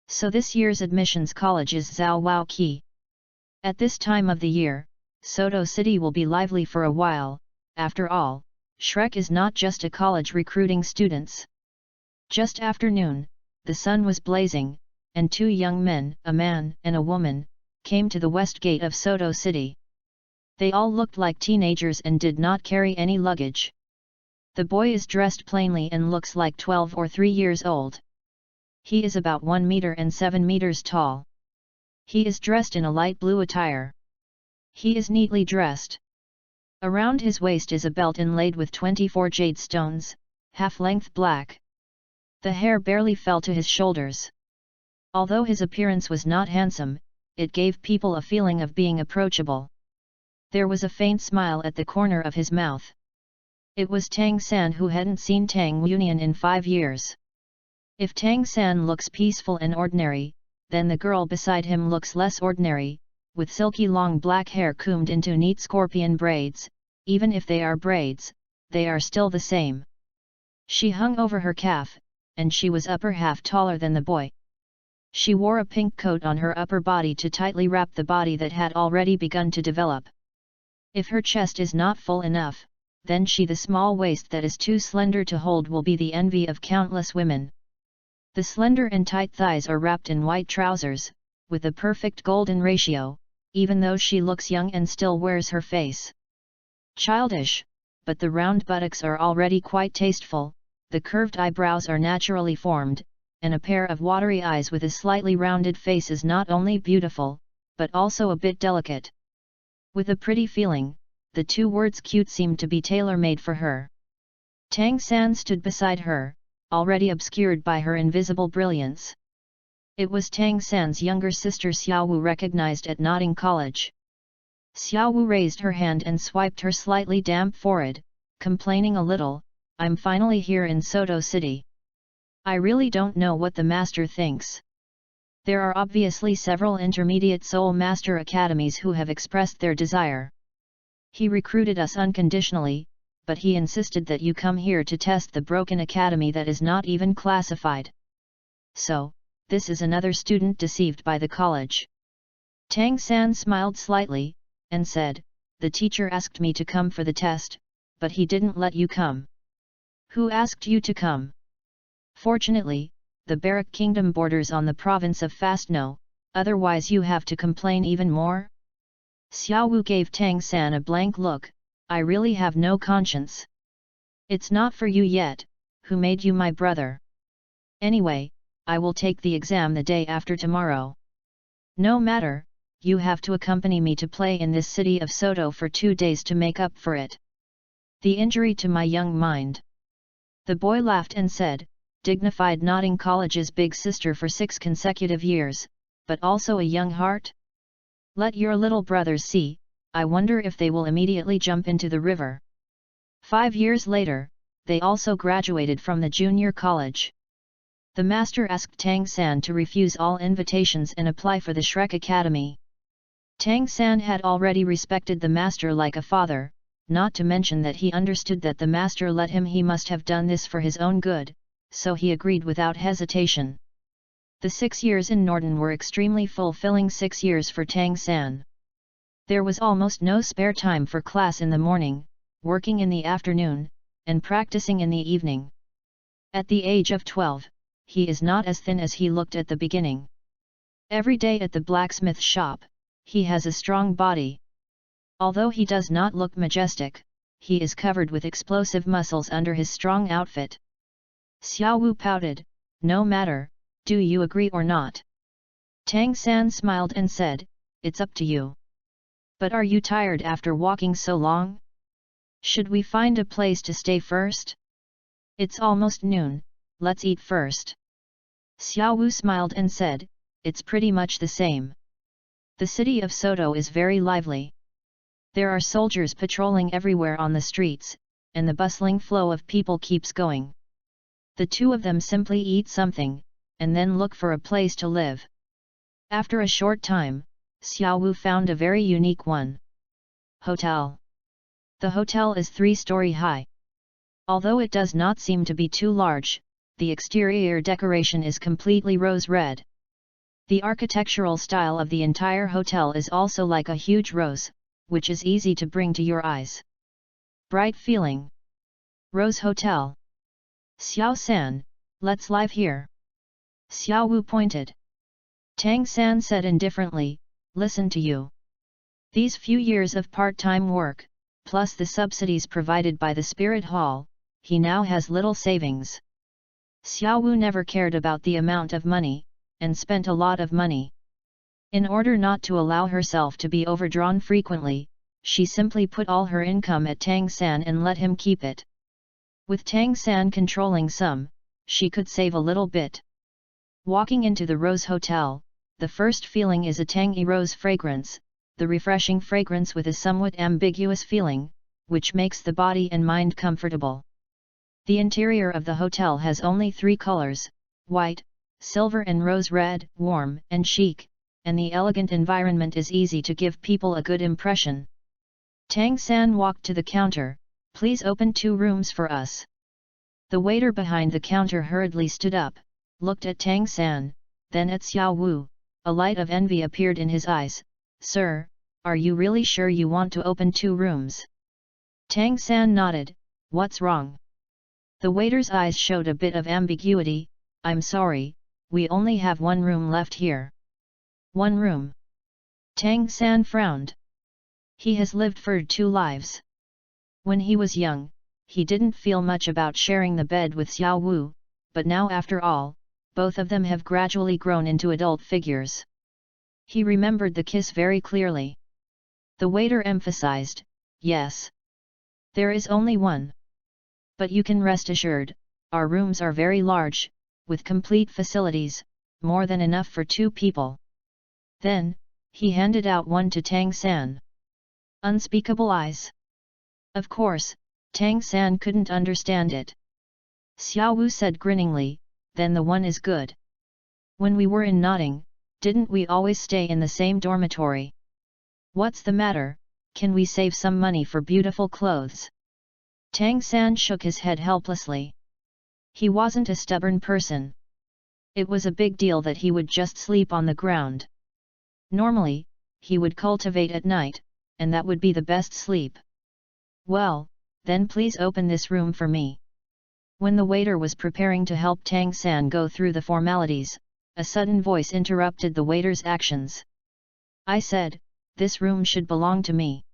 So this year's admissions college is Zhao Wao Qi. At this time of the year, Soto City will be lively for a while. After all, Shrek is not just a college recruiting students. Just after noon, the sun was blazing, and 2 young men, a man and a woman, came to the west gate of Soto City. They all looked like teenagers and did not carry any luggage. The boy is dressed plainly and looks like 12 or 3 years old. He is about 1 meter and 7 meters tall. He is dressed in a light blue attire. He is neatly dressed. Around his waist is a belt inlaid with 24 jade stones, half-length black. The hair barely fell to his shoulders. Although his appearance was not handsome, it gave people a feeling of being approachable. There was a faint smile at the corner of his mouth. It was Tang San, who hadn't seen Tang Wunian in 5 years. If Tang San looks peaceful and ordinary, then the girl beside him looks less ordinary, with silky long black hair combed into neat scorpion braids. Even if they are braids, they are still the same. She hung over her calf, and she was upper half taller than the boy. She wore a pink coat on her upper body to tightly wrap the body that had already begun to develop. If her chest is not full enough, then the small waist that is too slender to hold will be the envy of countless women. The slender and tight thighs are wrapped in white trousers, with a perfect golden ratio, even though she looks young and still wears her face childish, but the round buttocks are already quite tasteful, the curved eyebrows are naturally formed, and a pair of watery eyes with a slightly rounded face is not only beautiful, but also a bit delicate. With a pretty feeling, the 2 words cute seemed to be tailor-made for her. Tang San stood beside her, already obscured by her invisible brilliance. It was Tang San's younger sister Xiaowu, recognized at Notting College. Xiaowu raised her hand and swiped her slightly damp forehead, complaining a little, "I'm finally here in Soto City. I really don't know what the master thinks. There are obviously several intermediate Soul Master Academies who have expressed their desire. He recruited us unconditionally, but he insisted that you come here to test the broken academy that is not even classified. So, this is another student deceived by the college." Tang San smiled slightly, and said, "The teacher asked me to come for the test, but he didn't let you come." "Who asked you to come?" "Fortunately, the Barak Kingdom borders on the province of Fastno, otherwise you have to complain even more." Xiaowu gave Tang San a blank look. "I really have no conscience." "It's not for you yet. Who made you my brother? Anyway, I will take the exam the day after tomorrow." "No matter, you have to accompany me to play in this city of Soto for 2 days to make up for it. The injury to my young mind." The boy laughed and said, "Dignified Notting College's big sister for 6 consecutive years, but also a young heart? Let your little brothers see, I wonder if they will immediately jump into the river. 5 years later, they also graduated from the junior college. The master asked Tang San to refuse all invitations and apply for the Shrek Academy. Tang San had already respected the master like a father, not to mention that he understood that the master let him, he must have done this for his own good, so he agreed without hesitation. The 6 years in Norton were extremely fulfilling 6 years for Tang San. There was almost no spare time for class in the morning, working in the afternoon, and practicing in the evening. At the age of 12, he is not as thin as he looked at the beginning. Every day at the blacksmith shop, he has a strong body. Although he does not look majestic, he is covered with explosive muscles under his strong outfit. Xiao Wu pouted, "No matter, do you agree or not?" Tang San smiled and said, "It's up to you. But are you tired after walking so long? Should we find a place to stay first? It's almost noon, let's eat first." Xiao Wu smiled and said, "It's pretty much the same. The city of Soto is very lively. There are soldiers patrolling everywhere on the streets, and the bustling flow of people keeps going." The two of them simply eat something, and then look for a place to live. After a short time, Xiao Wu found a very unique one. Hotel. The hotel is 3-story high. Although it does not seem to be too large, the exterior decoration is completely rose red. The architectural style of the entire hotel is also like a huge rose, which is easy to bring to your eyes. Bright feeling. Rose Hotel. Xiao San, let's live here. Xiao Wu pointed. Tang San said indifferently, "Listen to you. These few years of part-time work, plus the subsidies provided by the Spirit Hall, he now has little savings." Xiao Wu never cared about the amount of money, and spent a lot of money. In order not to allow herself to be overdrawn frequently, she simply put all her income at Tang San and let him keep it. With Tang San controlling some, she could save a little bit. Walking into the Rose Hotel, the first feeling is a tangy rose fragrance, the refreshing fragrance with a somewhat ambiguous feeling, which makes the body and mind comfortable. The interior of the hotel has only 3 colors, white, silver and rose red, warm and chic, and the elegant environment is easy to give people a good impression. Tang San walked to the counter, "Please open 2 rooms for us." The waiter behind the counter hurriedly stood up, looked at Tang San, then at Xiao Wu. A light of envy appeared in his eyes. "Sir, are you really sure you want to open 2 rooms?" Tang San nodded. "What's wrong?" The waiter's eyes showed a bit of ambiguity. "I'm sorry, we only have 1 room left here." 1 room? Tang San frowned. He has lived for 2 lives. When he was young, he didn't feel much about sharing the bed with Xiao Wu, but now after all, both of them have gradually grown into adult figures. He remembered the kiss very clearly. The waiter emphasized, "Yes. There is only 1. But you can rest assured, our rooms are very large, with complete facilities, more than enough for 2 people. Then, he handed out one to Tang San. Unspeakable eyes. Of course, Tang San couldn't understand it. Xiao Wu said grinningly, "Then the one is good. When we were in Notting, didn't we always stay in the same dormitory? What's the matter, can we save some money for beautiful clothes?" Tang San shook his head helplessly. He wasn't a stubborn person. It was a big deal that he would just sleep on the ground. Normally, he would cultivate at night, and that would be the best sleep. "Well, then please open this room for me." When the waiter was preparing to help Tang San go through the formalities, a sudden voice interrupted the waiter's actions. "I said, this room should belong to me."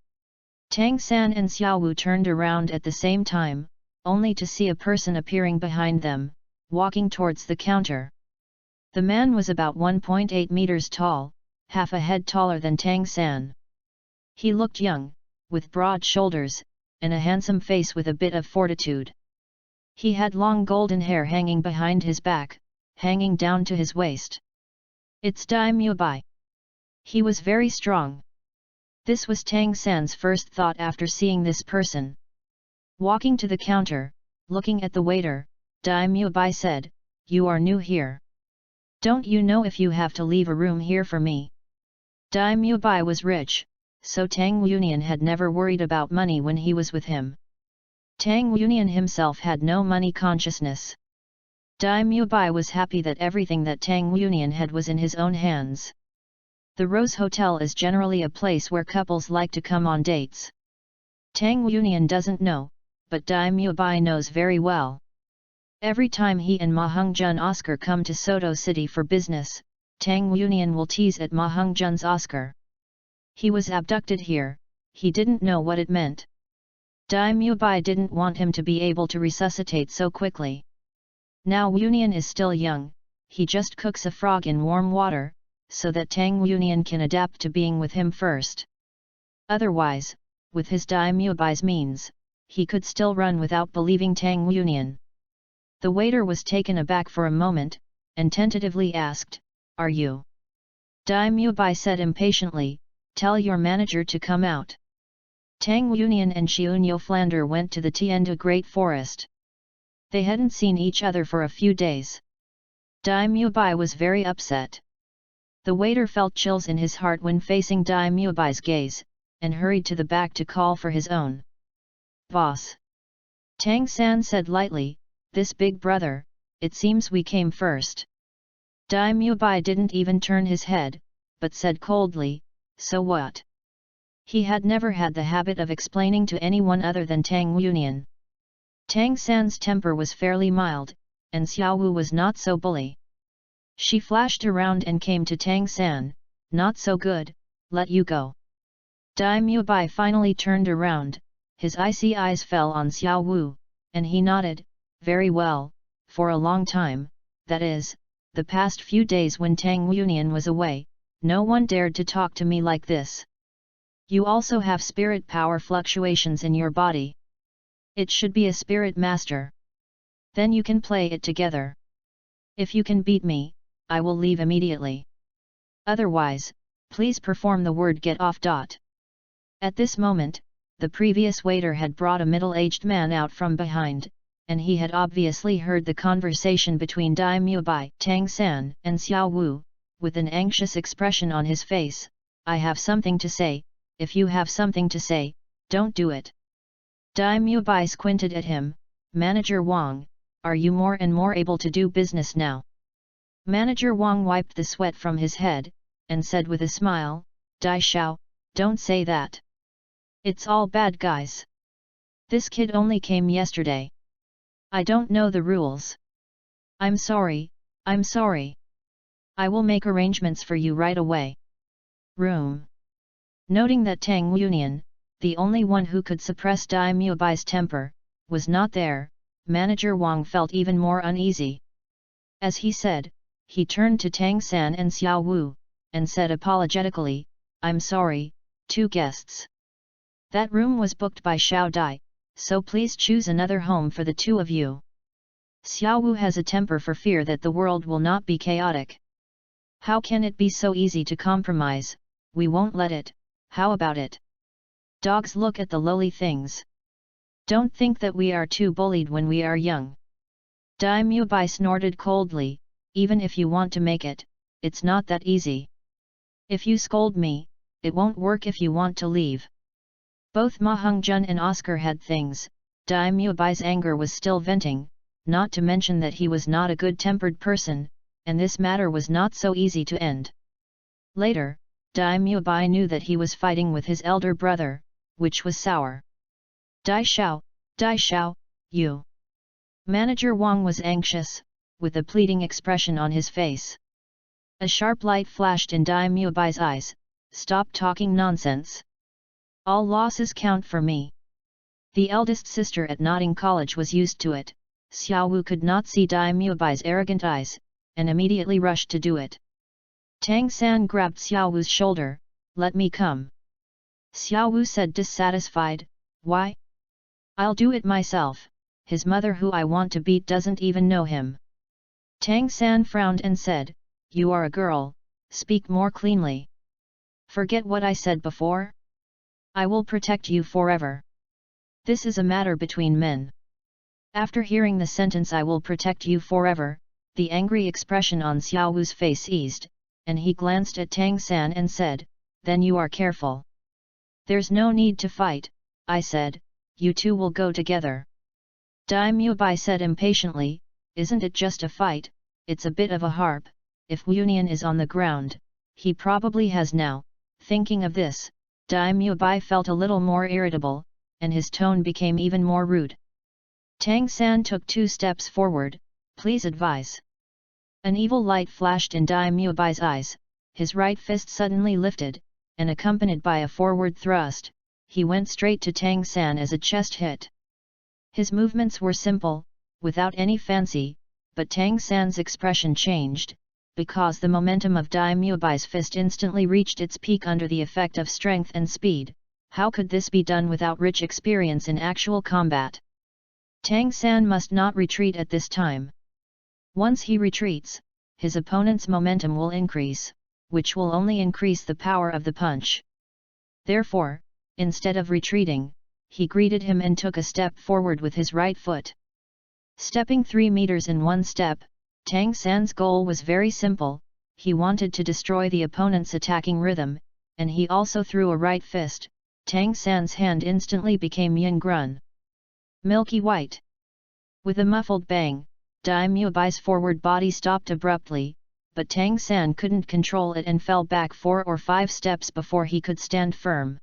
Tang San and Xiao Wu turned around at the same time, only to see a person appearing behind them, walking towards the counter. The man was about 1.8 meters tall, half a head taller than Tang San. He looked young, with broad shoulders, and a handsome face with a bit of fortitude. He had long golden hair hanging behind his back, hanging down to his waist. It's Daimyo Bai. He was very strong. This was Tang San's first thought after seeing this person. Walking to the counter, looking at the waiter, Daimyo Bai said, "You are new here. Don't you know if you have to leave a room here for me?" Daimyo Bai was rich, so Tang Union had never worried about money when he was with him. Tang Union himself had no money consciousness. Daimyo Bai was happy that everything that Tang Union had was in his own hands. The Rose Hotel is generally a place where couples like to come on dates. Tang Union doesn't know, but Daimyo Bai knows very well. Every time he and Ma Hung-jun Oscar come to Soto City for business, Tang Union will tease at Ma Hung-jun's Oscar. He was abducted here, he didn't know what it meant. Daimyo Bai didn't want him to be able to resuscitate so quickly. Now Union is still young, he just cooks a frog in warm water, so that Tang Union can adapt to being with him first. Otherwise, with his Daimyo Bai's means, he could still run without believing Tang Union. The waiter was taken aback for a moment, and tentatively asked, "Are you?" Daimyo Bai said impatiently, "Tell your manager to come out." Tang Union and Xiunyo Flander went to the Tienda Great Forest. They hadn't seen each other for a few days. Daimyo Bai was very upset. The waiter felt chills in his heart when facing Daimyo Bai's gaze, and hurried to the back to call for his own boss. Tang San said lightly, "This big brother, it seems we came first." Daimyo Bai didn't even turn his head, but said coldly, "So what?" He had never had the habit of explaining to anyone other than Tang Union. Tang San's temper was fairly mild, and Xiao Wu was not so bully. She flashed around and came to Tang San, "Not so good, let you go." Daimyo Bai finally turned around, his icy eyes fell on Xiao Wu, and he nodded, "Very well, for a long time, that is, the past few days when Tang Union was away, no one dared to talk to me like this. You also have spirit power fluctuations in your body. It should be a spirit master. Then you can play it together. If you can beat me, I will leave immediately. Otherwise, please perform the word get off. At this moment, the previous waiter had brought a middle-aged man out from behind, and he had obviously heard the conversation between Daimyo Bai, Tang San, and Xiao Wu, with an anxious expression on his face. "I have something to say, if you have something to say, don't do it." Daimyo Bai squinted at him, "Manager Wang, are you more and more able to do business now?" Manager Wang wiped the sweat from his head, and said with a smile, "Dai Xiao, don't say that. It's all bad guys. This kid only came yesterday. I don't know the rules. I'm sorry, I'm sorry. I will make arrangements for you right away." Room. Noting that Tang Union, the only one who could suppress Daimyo Bai's temper, was not there, Manager Wang felt even more uneasy. As he said, he turned to Tang San and Xiao Wu, and said apologetically, "I'm sorry, 2 guests. That room was booked by Xiao Dai, so please choose another home for the 2 of you." Xiao Wu has a temper for fear that the world will not be chaotic. "How can it be so easy to compromise? We won't let it, how about it? Dogs look at the lowly things. Don't think that we are too bullied when we are young." Daimyo Bai snorted coldly, "Even if you want to make it, it's not that easy. If you scold me, it won't work if you want to leave." Both Ma Hung-jun and Oscar had things, Daimyo Bai's anger was still venting, not to mention that he was not a good-tempered person, and this matter was not so easy to end. Later, Daimyo Bai knew that he was fighting with his elder brother, which was sour. Dai Xiao, you." Manager Wang was anxious, with a pleading expression on his face. A sharp light flashed in Daimyo Bai's eyes, "Stop talking nonsense. All losses count for me." The eldest sister at Notting College was used to it. Xiao Wu could not see Daimyo Bai's arrogant eyes, and immediately rushed to do it. Tang San grabbed Xiao Wu's shoulder, "Let me come." Xiao Wu said dissatisfied, "Why? I'll do it myself, his mother who I want to beat doesn't even know him." Tang San frowned and said, "You are a girl, speak more cleanly. Forget what I said before? I will protect you forever. This is a matter between men. After hearing the sentence "I will protect you forever," the angry expression on Xiao Wu's face eased, and he glanced at Tang San and said, "Then you are careful." "There's no need to fight," I said, "you two will go together." Dai Mubai said impatiently, "Isn't it just a fight, it's a bit of a harp, if Wunian is on the ground, he probably has now." Thinking of this, Dai Mubai felt a little more irritable, and his tone became even more rude. Tang San took 2 steps forward, "Please advise." An evil light flashed in Dai Muabai's eyes, his right fist suddenly lifted, and accompanied by a forward thrust, he went straight to Tang San as a chest hit. His movements were simple, without any fancy, but Tang San's expression changed, because the momentum of Dai Muabai's fist instantly reached its peak under the effect of strength and speed. How could this be done without rich experience in actual combat? Tang San must not retreat at this time. Once he retreats, his opponent's momentum will increase, which will only increase the power of the punch. Therefore, instead of retreating, he greeted him and took a step forward with his right foot. Stepping 3 meters in one step, Tang San's goal was very simple, he wanted to destroy the opponent's attacking rhythm, and he also threw a right fist. Tang San's hand instantly became yin grun. Milky white. With a muffled bang, Dai Muabai's forward body stopped abruptly, but Tang San couldn't control it and fell back 4 or 5 steps before he could stand firm.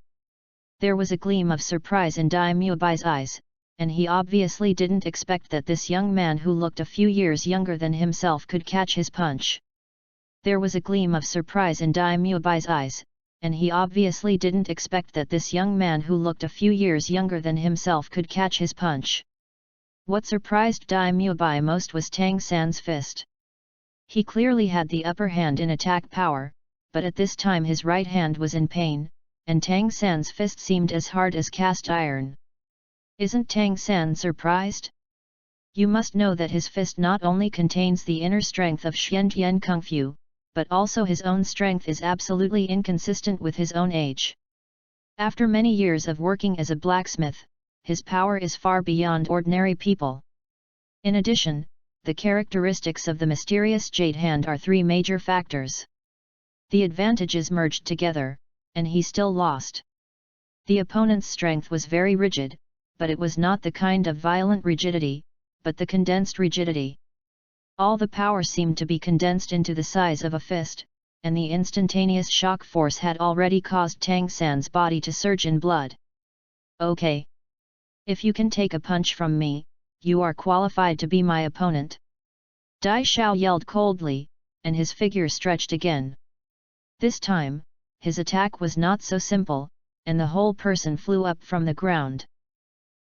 There was a gleam of surprise in Dai Muabai's eyes, and he obviously didn't expect that this young man who looked a few years younger than himself could catch his punch. There was a gleam of surprise in Dai Muabai's eyes, and he obviously didn't expect that this young man who looked a few years younger than himself could catch his punch. What surprised Dai Muabai most was Tang San's fist. He clearly had the upper hand in attack power, but at this time his right hand was in pain, and Tang San's fist seemed as hard as cast iron. Isn't Tang San surprised? You must know that his fist not only contains the inner strength of Xiantian Kung Fu, but also his own strength is absolutely inconsistent with his own age. After many years of working as a blacksmith, his power is far beyond ordinary people. In addition, the characteristics of the mysterious jade hand are 3 major factors. The advantages merged together, and he still lost. The opponent's strength was very rigid, but it was not the kind of violent rigidity, but the condensed rigidity. All the power seemed to be condensed into the size of a fist, and the instantaneous shock force had already caused Tang San's body to surge in blood. "Okay. If you can take a punch from me, you are qualified to be my opponent." Dai Shao yelled coldly, and his figure stretched again. This time, his attack was not so simple, and the whole person flew up from the ground.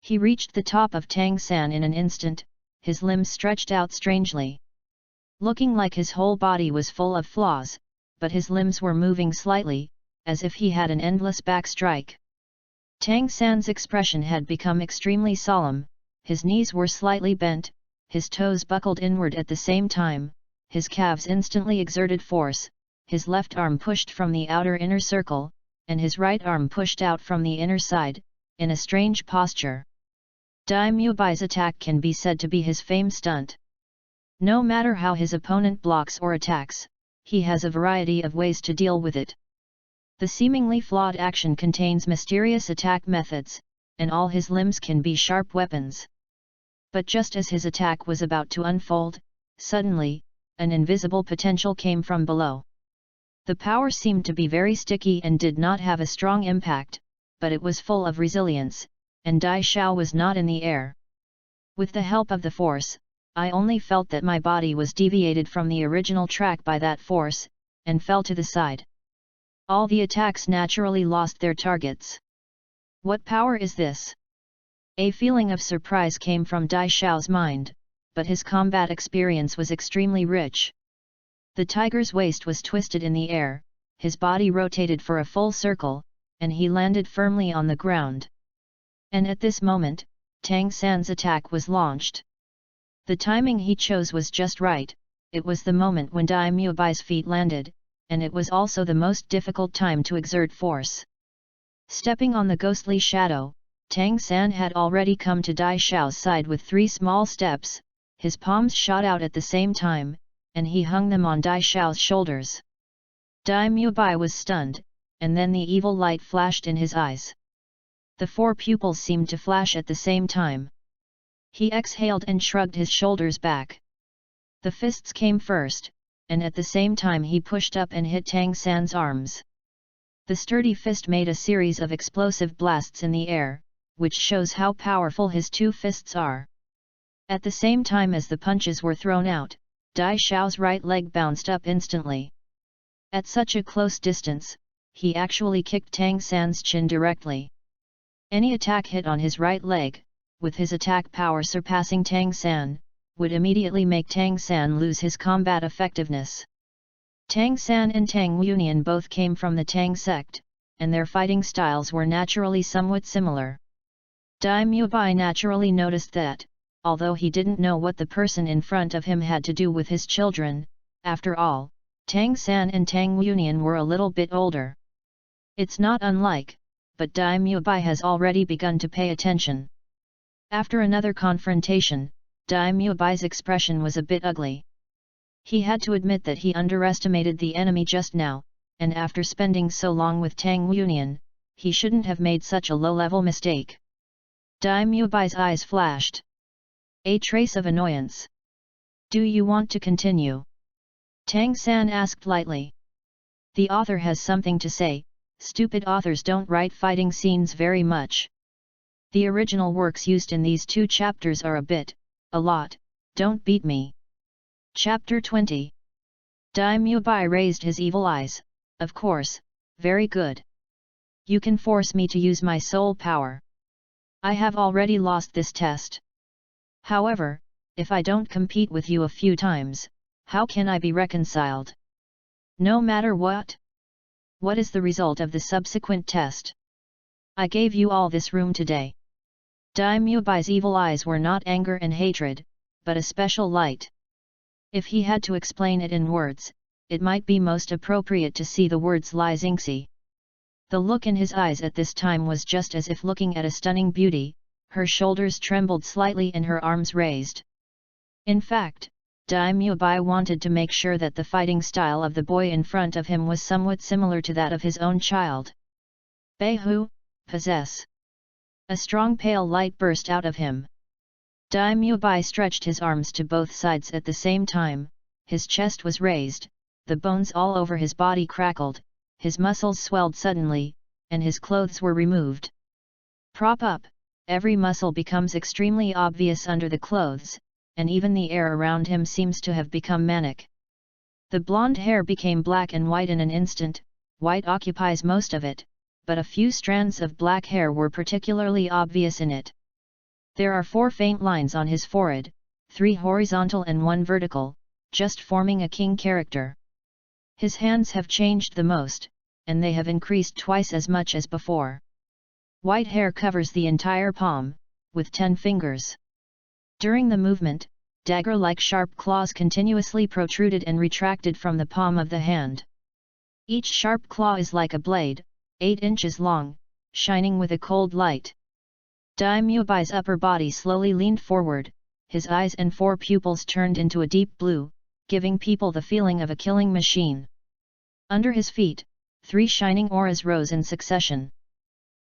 He reached the top of Tang San in an instant, his limbs stretched out strangely. Looking like his whole body was full of flaws, but his limbs were moving slightly, as if he had an endless back strike. Tang San's expression had become extremely solemn, his knees were slightly bent, his toes buckled inward at the same time, his calves instantly exerted force, his left arm pushed from the outer inner circle, and his right arm pushed out from the inner side, in a strange posture. Dai Muabai's attack can be said to be his fame stunt. No matter how his opponent blocks or attacks, he has a variety of ways to deal with it. The seemingly flawed action contains mysterious attack methods, and all his limbs can be sharp weapons. But just as his attack was about to unfold, suddenly, an invisible potential came from below. The power seemed to be very sticky and did not have a strong impact, but it was full of resilience, and Dai Shao was not in the air. With the help of the force, I only felt that my body was deviated from the original track by that force, and fell to the side. All the attacks naturally lost their targets. What power is this? A feeling of surprise came from Dai Shao's mind, but his combat experience was extremely rich. The tiger's waist was twisted in the air, his body rotated for a full circle, and he landed firmly on the ground. And at this moment, Tang San's attack was launched. The timing he chose was just right, it was the moment when Dai Muabai's feet landed, and it was also the most difficult time to exert force. Stepping on the ghostly shadow, Tang San had already come to Dai Xiao's side with 3 small steps, his palms shot out at the same time, and he hung them on Dai Xiao's shoulders. Dai Mubai was stunned, and then the evil light flashed in his eyes. The 4 pupils seemed to flash at the same time. He exhaled and shrugged his shoulders back. The fists came first, and at the same time he pushed up and hit Tang San's arms. The sturdy fist made a series of explosive blasts in the air, which shows how powerful his 2 fists are. At the same time as the punches were thrown out, Dai Xiao's right leg bounced up instantly. At such a close distance, he actually kicked Tang San's chin directly. Any attack hit on his right leg, with his attack power surpassing Tang San, would immediately make Tang San lose his combat effectiveness. Tang San and Tang Union both came from the Tang sect, and their fighting styles were naturally somewhat similar. Dai Mubai naturally noticed that, although he didn't know what the person in front of him had to do with his children, after all, Tang San and Tang Union were a little bit older. It's not unlike, but Dai Mubai has already begun to pay attention. After another confrontation, Dai Mubai's expression was a bit ugly. He had to admit that he underestimated the enemy just now, and after spending so long with Tang Union, he shouldn't have made such a low-level mistake. Dai Mubai's eyes flashed. A trace of annoyance. Do you want to continue? Tang San asked lightly. The author has something to say. Stupid authors don't write fighting scenes very much. The original works used in these 2 chapters are a lot, don't beat me. Chapter 20. Dai Mubai raised his evil eyes. Of course, very good. You can force me to use my soul power. I have already lost this test. However, if I don't compete with you a few times, how can I be reconciled? No matter what. What is the result of the subsequent test? I gave you all this room today. Dai Mubai's evil eyes were not anger and hatred, but a special light. If he had to explain it in words, it might be most appropriate to see the words Li Xingxi. The look in his eyes at this time was just as if looking at a stunning beauty, her shoulders trembled slightly and her arms raised. In fact, Dai Mubai wanted to make sure that the fighting style of the boy in front of him was somewhat similar to that of his own child. Beihu, possess. A strong pale light burst out of him. Dai Mubai stretched his arms to both sides at the same time, his chest was raised, the bones all over his body crackled, his muscles swelled suddenly, and his clothes were removed. Prop up, every muscle becomes extremely obvious under the clothes, and even the air around him seems to have become manic. The blonde hair became black and white in an instant, white occupies most of it, but a few strands of black hair were particularly obvious in it. There are 4 faint lines on his forehead, 3 horizontal and 1 vertical, just forming a king character. His hands have changed the most, and they have increased twice as much as before. White hair covers the entire palm, with 10 fingers. During the movement, dagger-like sharp claws continuously protruded and retracted from the palm of the hand. Each sharp claw is like a blade, 8 inches long, shining with a cold light. Dai Mubai's upper body slowly leaned forward, his eyes and 4 pupils turned into a deep blue, giving people the feeling of a killing machine. Under his feet, 3 shining auras rose in succession.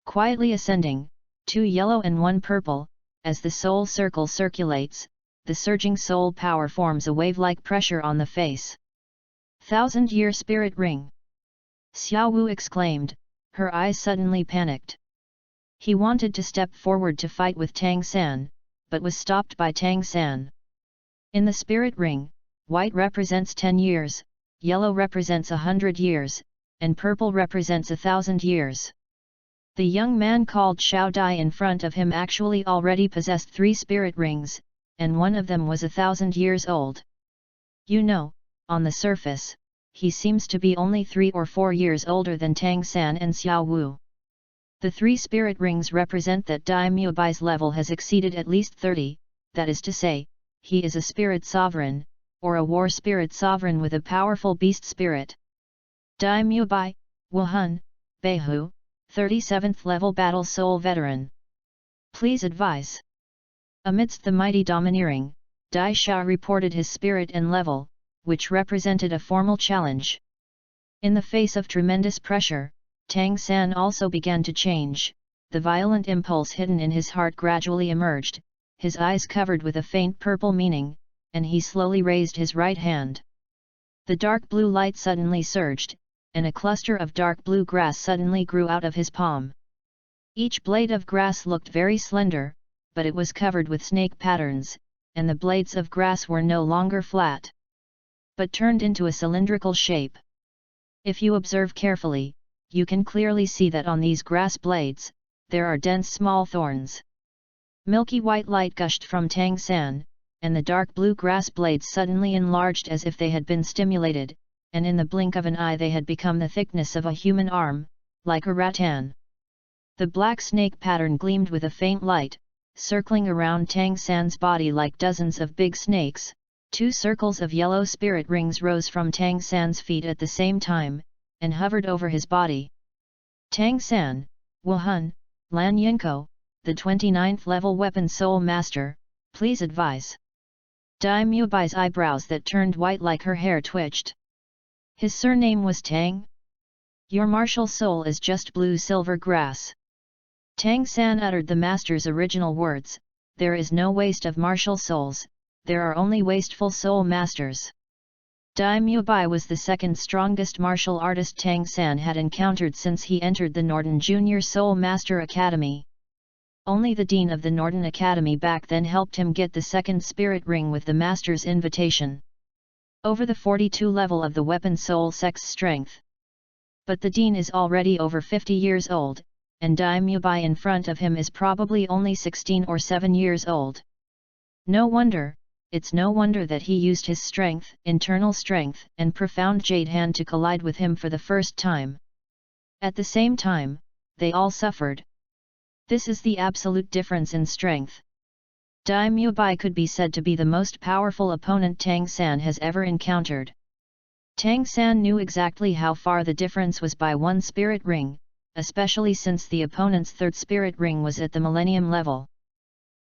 Quietly ascending, 2 yellow and 1 purple, as the soul circle circulates, the surging soul power forms a wave-like pressure on the face. 1000-year spirit ring! Xiao Wu exclaimed, her eyes suddenly panicked. He wanted to step forward to fight with Tang San, but was stopped by Tang San. In the spirit ring, white represents 10 years, yellow represents 100 years, and purple represents 1000 years. The young man called Xiao Dai in front of him actually already possessed 3 spirit rings, and one of them was 1000 years old. You know, on the surface, he seems to be only 3 or 4 years older than Tang San and Xiao Wu. The 3 spirit rings represent that Dai Mubai's level has exceeded at least 30, that is to say, he is a spirit sovereign, or a war spirit sovereign with a powerful beast spirit. Dai Mubai, Wuhan, Beihu, 37th level battle soul veteran. Please advise. Amidst the mighty domineering, Dai Sha reported his spirit and level, which represented a formal challenge. In the face of tremendous pressure, Tang San also began to change. The violent impulse hidden in his heart gradually emerged, his eyes covered with a faint purple meaning, and he slowly raised his right hand. The dark blue light suddenly surged, and a cluster of dark blue grass suddenly grew out of his palm. Each blade of grass looked very slender, but it was covered with snake patterns, and the blades of grass were no longer flat, but turned into a cylindrical shape. If you observe carefully, you can clearly see that on these grass blades, there are dense small thorns. Milky white light gushed from Tang San, and the dark blue grass blades suddenly enlarged as if they had been stimulated, and in the blink of an eye they had become the thickness of a human arm, like a rattan. The black snake pattern gleamed with a faint light, circling around Tang San's body like dozens of big snakes. 2 circles of yellow spirit rings rose from Tang San's feet at the same time, and hovered over his body. Tang San, Wuhan, Lan Yinko, the 29th level weapon soul master, please advise. Dai Mubai's eyebrows that turned white like her hair twitched. His surname was Tang? Your martial soul is just blue silver grass. Tang San uttered the master's original words, there is no waste of martial souls, there are only wasteful soul masters. Dai Mubai was the second strongest martial artist Tang San had encountered since he entered the Norton Junior Soul Master Academy. Only the dean of the Norton Academy back then helped him get the second spirit ring with the master's invitation. Over the 42 level of the weapon soul sex strength. But the dean is already over 50 years old, and Dai Mubai in front of him is probably only 16 or 7 years old. No wonder, it's no wonder that he used his strength, internal strength, and profound jade hand to collide with him for the first time. At the same time, they all suffered. This is the absolute difference in strength. Dai Mubai could be said to be the most powerful opponent Tang San has ever encountered. Tang San knew exactly how far the difference was by 1 spirit ring, especially since the opponent's 3rd spirit ring was at the millennium level.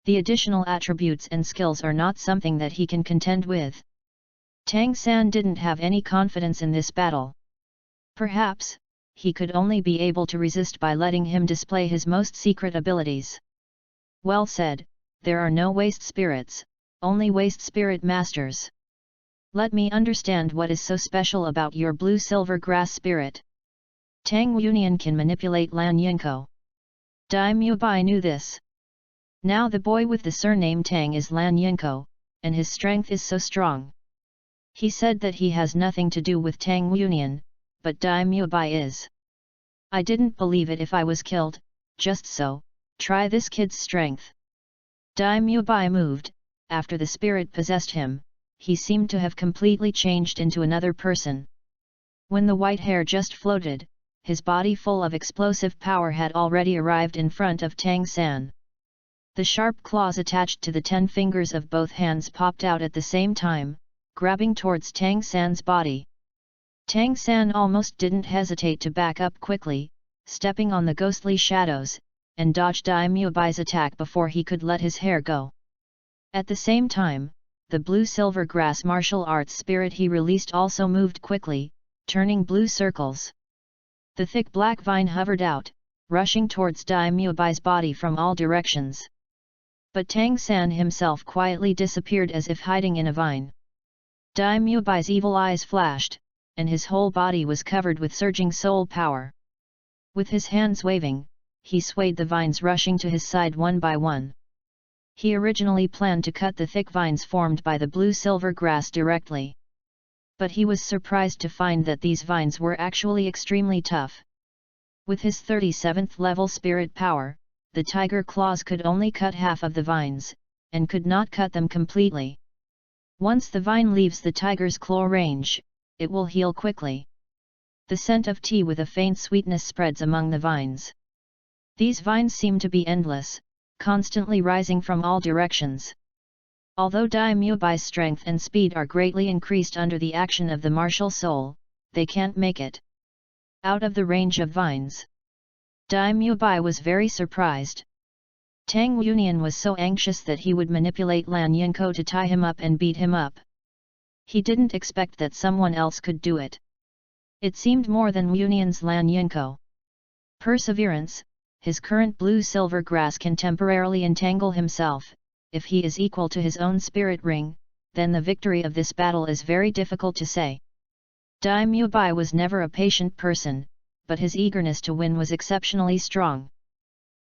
The additional attributes and skills are not something that he can contend with. Tang San didn't have any confidence in this battle. Perhaps, he could only be able to resist by letting him display his most secret abilities. Well said, there are no waste spirits, only waste spirit masters. Let me understand what is so special about your blue-silver grass spirit. Tang Yunian can manipulate Lan Yinko. Dai Mubai knew this. Now the boy with the surname Tang is Lan Yinko, and his strength is so strong. He said that he has nothing to do with Tang Yunian, but Dai Mubai is. I didn't believe it if I was killed, just so, try this kid's strength. Dai Mubai moved, after the spirit possessed him, he seemed to have completely changed into another person. When the white hair just floated, his body full of explosive power had already arrived in front of Tang San. The sharp claws attached to the 10 fingers of both hands popped out at the same time, grabbing towards Tang San's body. Tang San almost didn't hesitate to back up quickly, stepping on the ghostly shadows, and dodged Dai Mubai's attack before he could let his hair go. At the same time, the blue-silver grass martial arts spirit he released also moved quickly, turning blue circles. The thick black vine hovered out, rushing towards Dai Mubai's body from all directions. But Tang San himself quietly disappeared as if hiding in a vine. Dai Mubai's evil eyes flashed, and his whole body was covered with surging soul power. With his hands waving, he swayed the vines rushing to his side one by one. He originally planned to cut the thick vines formed by the blue-silver grass directly. But he was surprised to find that these vines were actually extremely tough. With his 37th level spirit power, the tiger claws could only cut half of the vines, and could not cut them completely. Once the vine leaves the tiger's claw range, it will heal quickly. The scent of tea with a faint sweetness spreads among the vines. These vines seem to be endless, constantly rising from all directions. Although Dai Mubai's strength and speed are greatly increased under the action of the martial soul, they can't make it. out of the range of vines. Dai Mubai was very surprised. Tang Yunian was so anxious that he would manipulate Lan Yinko to tie him up and beat him up. He didn't expect that someone else could do it. It seemed more than Yunian's Lan Yinko. Perseverance, his current blue-silver grass can temporarily entangle himself. If he is equal to his own spirit ring, then the victory of this battle is very difficult to say. Dai Mubai was never a patient person, but his eagerness to win was exceptionally strong.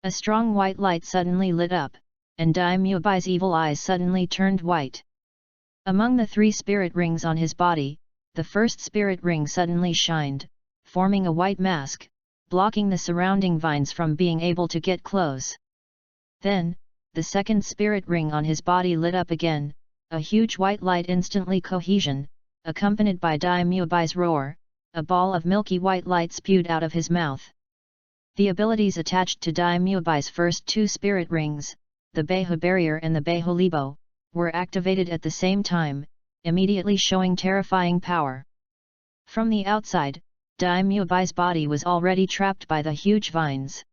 A strong white light suddenly lit up, and Dai Mubai's evil eyes suddenly turned white. Among the 3 spirit rings on his body, the first spirit ring suddenly shined, forming a white mask, blocking the surrounding vines from being able to get close. Then, the second spirit ring on his body lit up again, a huge white light instantly cohesion, accompanied by Dai Mubai's roar, a ball of milky white light spewed out of his mouth. The abilities attached to Dai Mubai's first 2 spirit rings, the Beihu Barrier and the Beihu Libo, were activated at the same time, immediately showing terrifying power. From the outside, Dai Mubai's body was already trapped by the huge vines.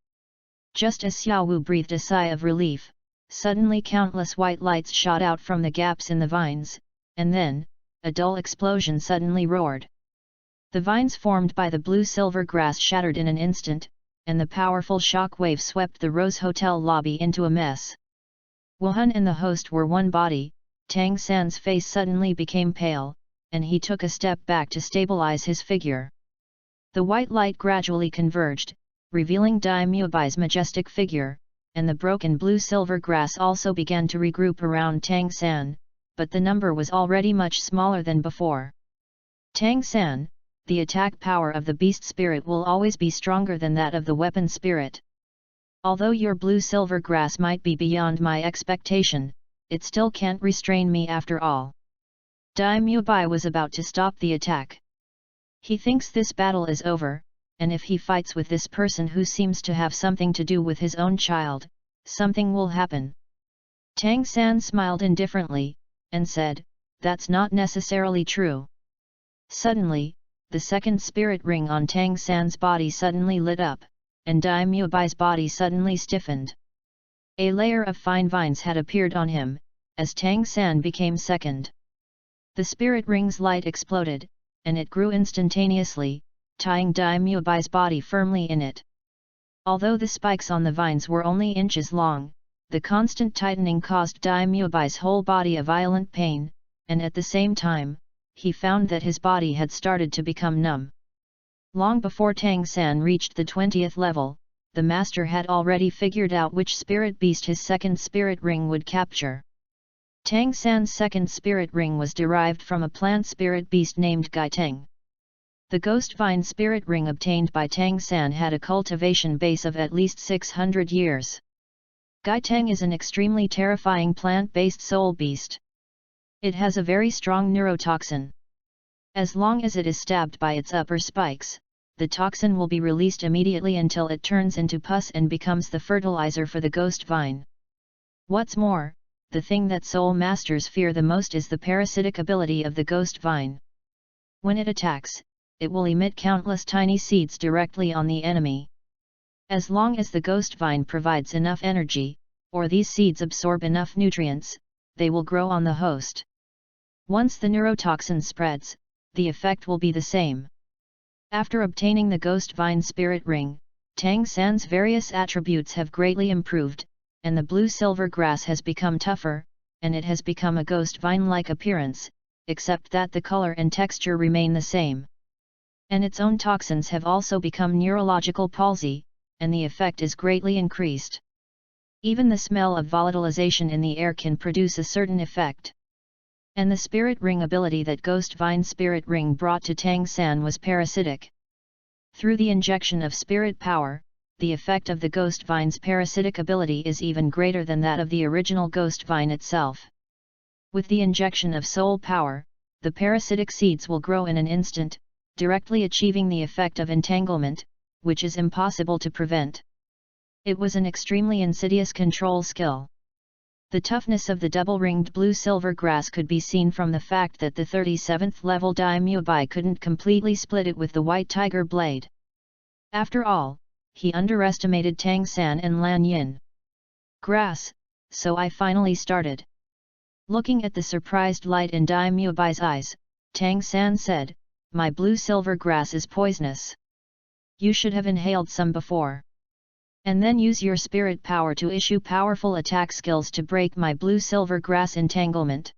Just as Xiao Wu breathed a sigh of relief, suddenly countless white lights shot out from the gaps in the vines, and then, a dull explosion suddenly roared. The vines formed by the blue-silver grass shattered in an instant, and the powerful shock wave swept the Rose Hotel lobby into a mess. Wuhan and the host were one body. Tang San's face suddenly became pale, and he took a step back to stabilize his figure. The white light gradually converged, revealing Dai Mubai's majestic figure, and the broken blue-silver grass also began to regroup around Tang San, but the number was already much smaller than before. Tang San, the attack power of the beast spirit will always be stronger than that of the weapon spirit. Although your blue-silver grass might be beyond my expectation, it still can't restrain me after all. Dai Mubai was about to stop the attack. He thinks this battle is over, and if he fights with this person who seems to have something to do with his own child, something will happen. Tang San smiled indifferently, and said, "That's not necessarily true." Suddenly, the second spirit ring on Tang San's body suddenly lit up, and Dai Mubai's body suddenly stiffened. A layer of fine vines had appeared on him, as Tang San became second. The spirit ring's light exploded, and it grew instantaneously, tying Dai Mubai's body firmly in it. Although the spikes on the vines were only inches long, the constant tightening caused Dai Mubai's whole body a violent pain, and at the same time, he found that his body had started to become numb. Long before Tang San reached the 20th level, the master had already figured out which spirit beast his second spirit ring would capture. Tang San's second spirit ring was derived from a plant spirit beast named Gaiteng. The ghost vine spirit ring obtained by Tang San had a cultivation base of at least 600 years. Gaiteng is an extremely terrifying plant-based soul beast. It has a very strong neurotoxin. As long as it is stabbed by its upper spikes, the toxin will be released immediately until it turns into pus and becomes the fertilizer for the ghost vine. What's more, the thing that soul masters fear the most is the parasitic ability of the ghost vine. When it attacks, it will emit countless tiny seeds directly on the enemy. As long as the ghost vine provides enough energy, or these seeds absorb enough nutrients, they will grow on the host. Once the neurotoxin spreads, the effect will be the same. After obtaining the ghost vine spirit ring, Tang San's various attributes have greatly improved, and the blue-silver grass has become tougher, and it has become a ghost vine-like appearance, except that the color and texture remain the same. And its own toxins have also become neurological palsy, and the effect is greatly increased. Even the smell of volatilization in the air can produce a certain effect. And the spirit ring ability that Ghost Vine Spirit Ring brought to Tang San was parasitic. Through the injection of spirit power, the effect of the Ghost Vine's parasitic ability is even greater than that of the original Ghost Vine itself. With the injection of soul power, the parasitic seeds will grow in an instant, directly achieving the effect of entanglement, which is impossible to prevent. It was an extremely insidious control skill. The toughness of the double-ringed blue-silver grass could be seen from the fact that the 37th level Dai Mubai couldn't completely split it with the white tiger blade. After all, he underestimated Tang San and Lan Yin. Grass, so I finally started. Looking at the surprised light in Dai Muabai's eyes, Tang San said, "My blue-silver grass is poisonous. You should have inhaled some before. And then use your spirit power to issue powerful attack skills to break my blue-silver grass entanglement.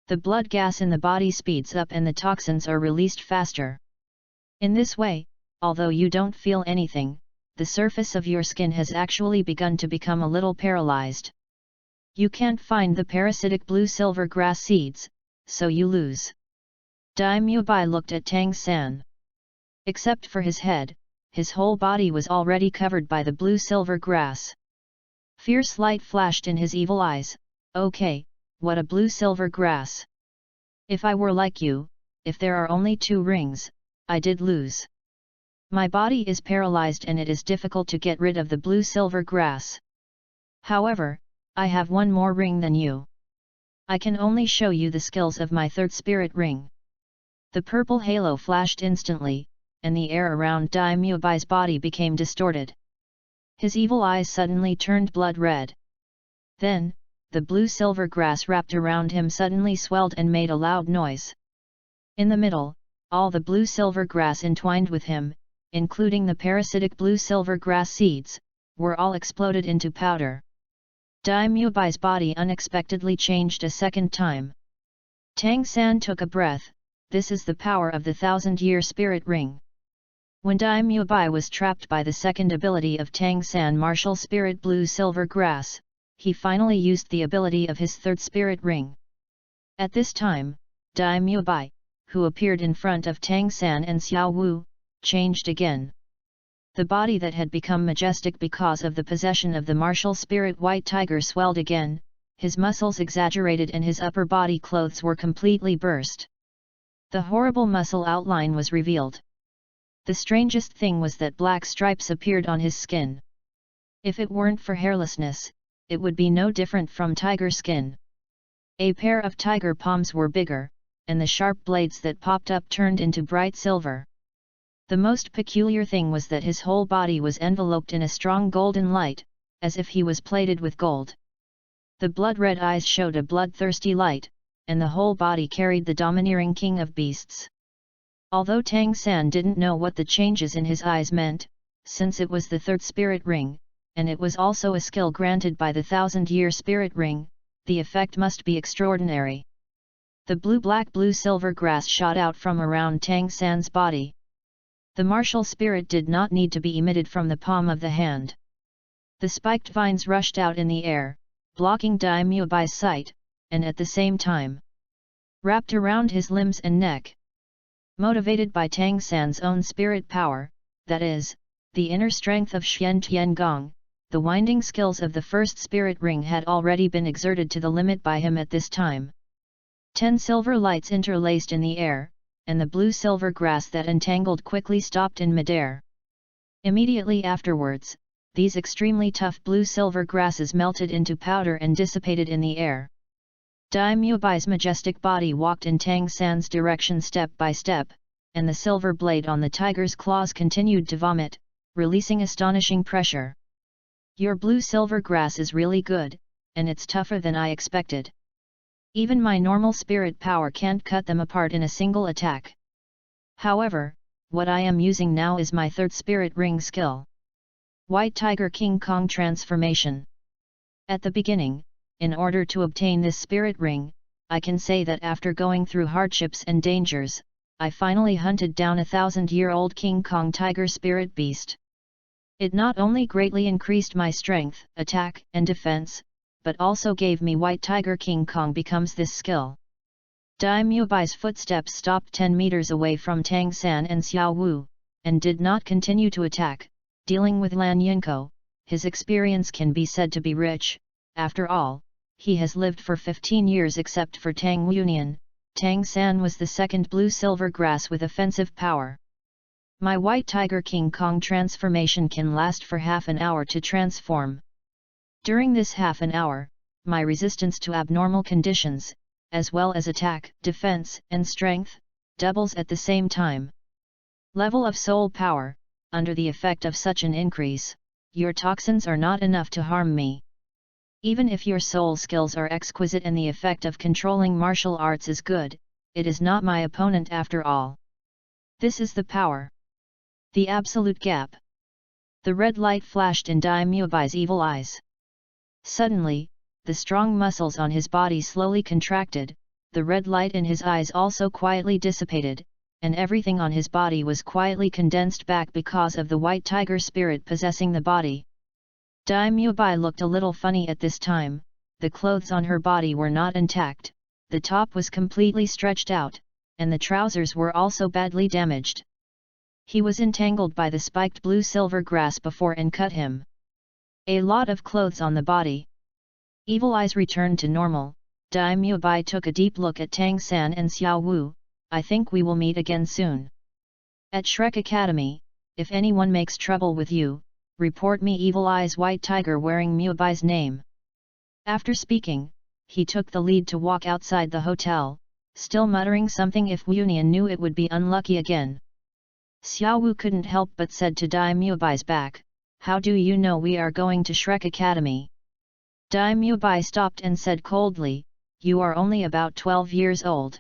The blood gas in the body speeds up and the toxins are released faster. In this way, although you don't feel anything, the surface of your skin has actually begun to become a little paralyzed. You can't find the parasitic blue-silver grass seeds, so you lose." Dai Muabai looked at Tang San. Except for his head, his whole body was already covered by the blue-silver grass. Fierce light flashed in his evil eyes. "Okay, what a blue-silver grass! If I were like you, if there are only 2 rings, I did lose. My body is paralyzed and it is difficult to get rid of the blue-silver grass. However, I have 1 more ring than you. I can only show you the skills of my 3rd spirit ring." The purple halo flashed instantly, and the air around Dai Muabai's body became distorted. His evil eyes suddenly turned blood red. Then, the blue-silver grass wrapped around him suddenly swelled and made a loud noise. In the middle, all the blue-silver grass entwined with him, including the parasitic blue-silver grass seeds, were all exploded into powder. Dai Muabai's body unexpectedly changed a second time. Tang San took a breath. This is the power of the 1000-year spirit ring. When Dai Muabai was trapped by the second ability of Tang San martial spirit blue-silver grass, he finally used the ability of his 3rd spirit ring. At this time, Dai Muabai, who appeared in front of Tang San and Xiao Wu, changed again. The body that had become majestic because of the possession of the martial spirit white tiger swelled again, his muscles exaggerated and his upper body clothes were completely burst. The horrible muscle outline was revealed. The strangest thing was that black stripes appeared on his skin. If it weren't for hairlessness, it would be no different from tiger skin. A pair of tiger palms were bigger, and the sharp blades that popped up turned into bright silver. The most peculiar thing was that his whole body was enveloped in a strong golden light, as if he was plated with gold. The blood-red eyes showed a bloodthirsty light, and the whole body carried the domineering king of beasts. Although Tang San didn't know what the changes in his eyes meant, since it was the 3rd spirit ring, and it was also a skill granted by the 1000-year spirit ring, the effect must be extraordinary. The blue-black blue-silver grass shot out from around Tang San's body. The martial spirit did not need to be emitted from the palm of the hand. The spiked vines rushed out in the air, blocking Dai Muabai's sight, and at the same time wrapped around his limbs and neck. Motivated by Tang San's own spirit power, that is, the inner strength of Xian Tian Gong, the winding skills of the 1st spirit ring had already been exerted to the limit by him at this time. 10 silver lights interlaced in the air, and the blue-silver grass that entangled quickly stopped in midair. Immediately afterwards, these extremely tough blue-silver grasses melted into powder and dissipated in the air. Dai Muabai's majestic body walked in Tang San's direction step by step, and the silver blade on the tiger's claws continued to vomit, releasing astonishing pressure. "Your blue-silver grass is really good, and it's tougher than I expected. Even my normal spirit power can't cut them apart in a single attack. However, what I am using now is my 3rd spirit ring skill. White Tiger King Kong Transformation. At the beginning, in order to obtain this spirit ring, I can say that after going through hardships and dangers, I finally hunted down a 1000-year-old King Kong tiger spirit beast. It not only greatly increased my strength, attack and defense, but also gave me White Tiger King Kong becomes this skill." Dai Muabai's footsteps stopped 10 meters away from Tang San and Xiao Wu, and did not continue to attack. Dealing with Lan Yinko, his experience can be said to be rich. After all, he has lived for 15 years. Except for Tang Yunian, Tang San was the 2nd blue-silver grass with offensive power. My White Tiger King Kong transformation can last for half an hour to transform. During this half an hour, my resistance to abnormal conditions, as well as attack, defense, and strength, doubles at the same time. Level of soul power, under the effect of such an increase, your toxins are not enough to harm me. Even if your soul skills are exquisite and the effect of controlling martial arts is good, it is not my opponent after all. This is the power. The absolute gap. The red light flashed in Dai Muebai's evil eyes. Suddenly, the strong muscles on his body slowly contracted, the red light in his eyes also quietly dissipated, and everything on his body was quietly condensed back because of the white tiger spirit possessing the body. Dai Muebai looked a little funny at this time. The clothes on her body were not intact, the top was completely stretched out, and the trousers were also badly damaged. He was entangled by the spiked blue-silver grass before and cut him. A lot of clothes on the body. Evil eyes returned to normal. Dai Muebai took a deep look at Tang San and Xiao Wu. I think we will meet again soon. At Shrek Academy, if anyone makes trouble with you, report me. Evil Eyes White Tiger wearing Muebai's name. After speaking, he took the lead to walk outside the hotel, still muttering something. If Wu Nian knew, it would be unlucky again. Xiao Wu couldn't help but said to Dai Muebai's back, how do you know we are going to Shrek Academy? Dai Muebai stopped and said coldly, you are only about 12 years old.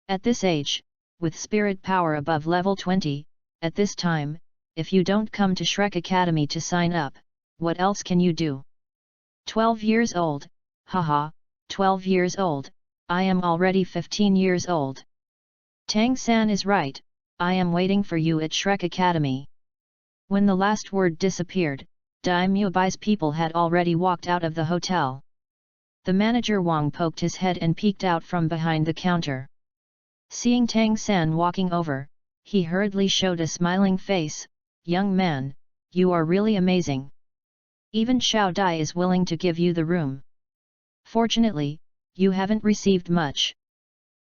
At this age, with spirit power above level 20, at this time, if you don't come to Shrek Academy to sign up, what else can you do? 12 years old, haha, 12 years old, I am already 15 years old. Tang San is right, I am waiting for you at Shrek Academy. When the last word disappeared, Dai Muebai's people had already walked out of the hotel. The manager Wang poked his head and peeked out from behind the counter. Seeing Tang San walking over, he hurriedly showed a smiling face, young man, you are really amazing. Even Xiao Dai is willing to give you the room. Fortunately, you haven't received much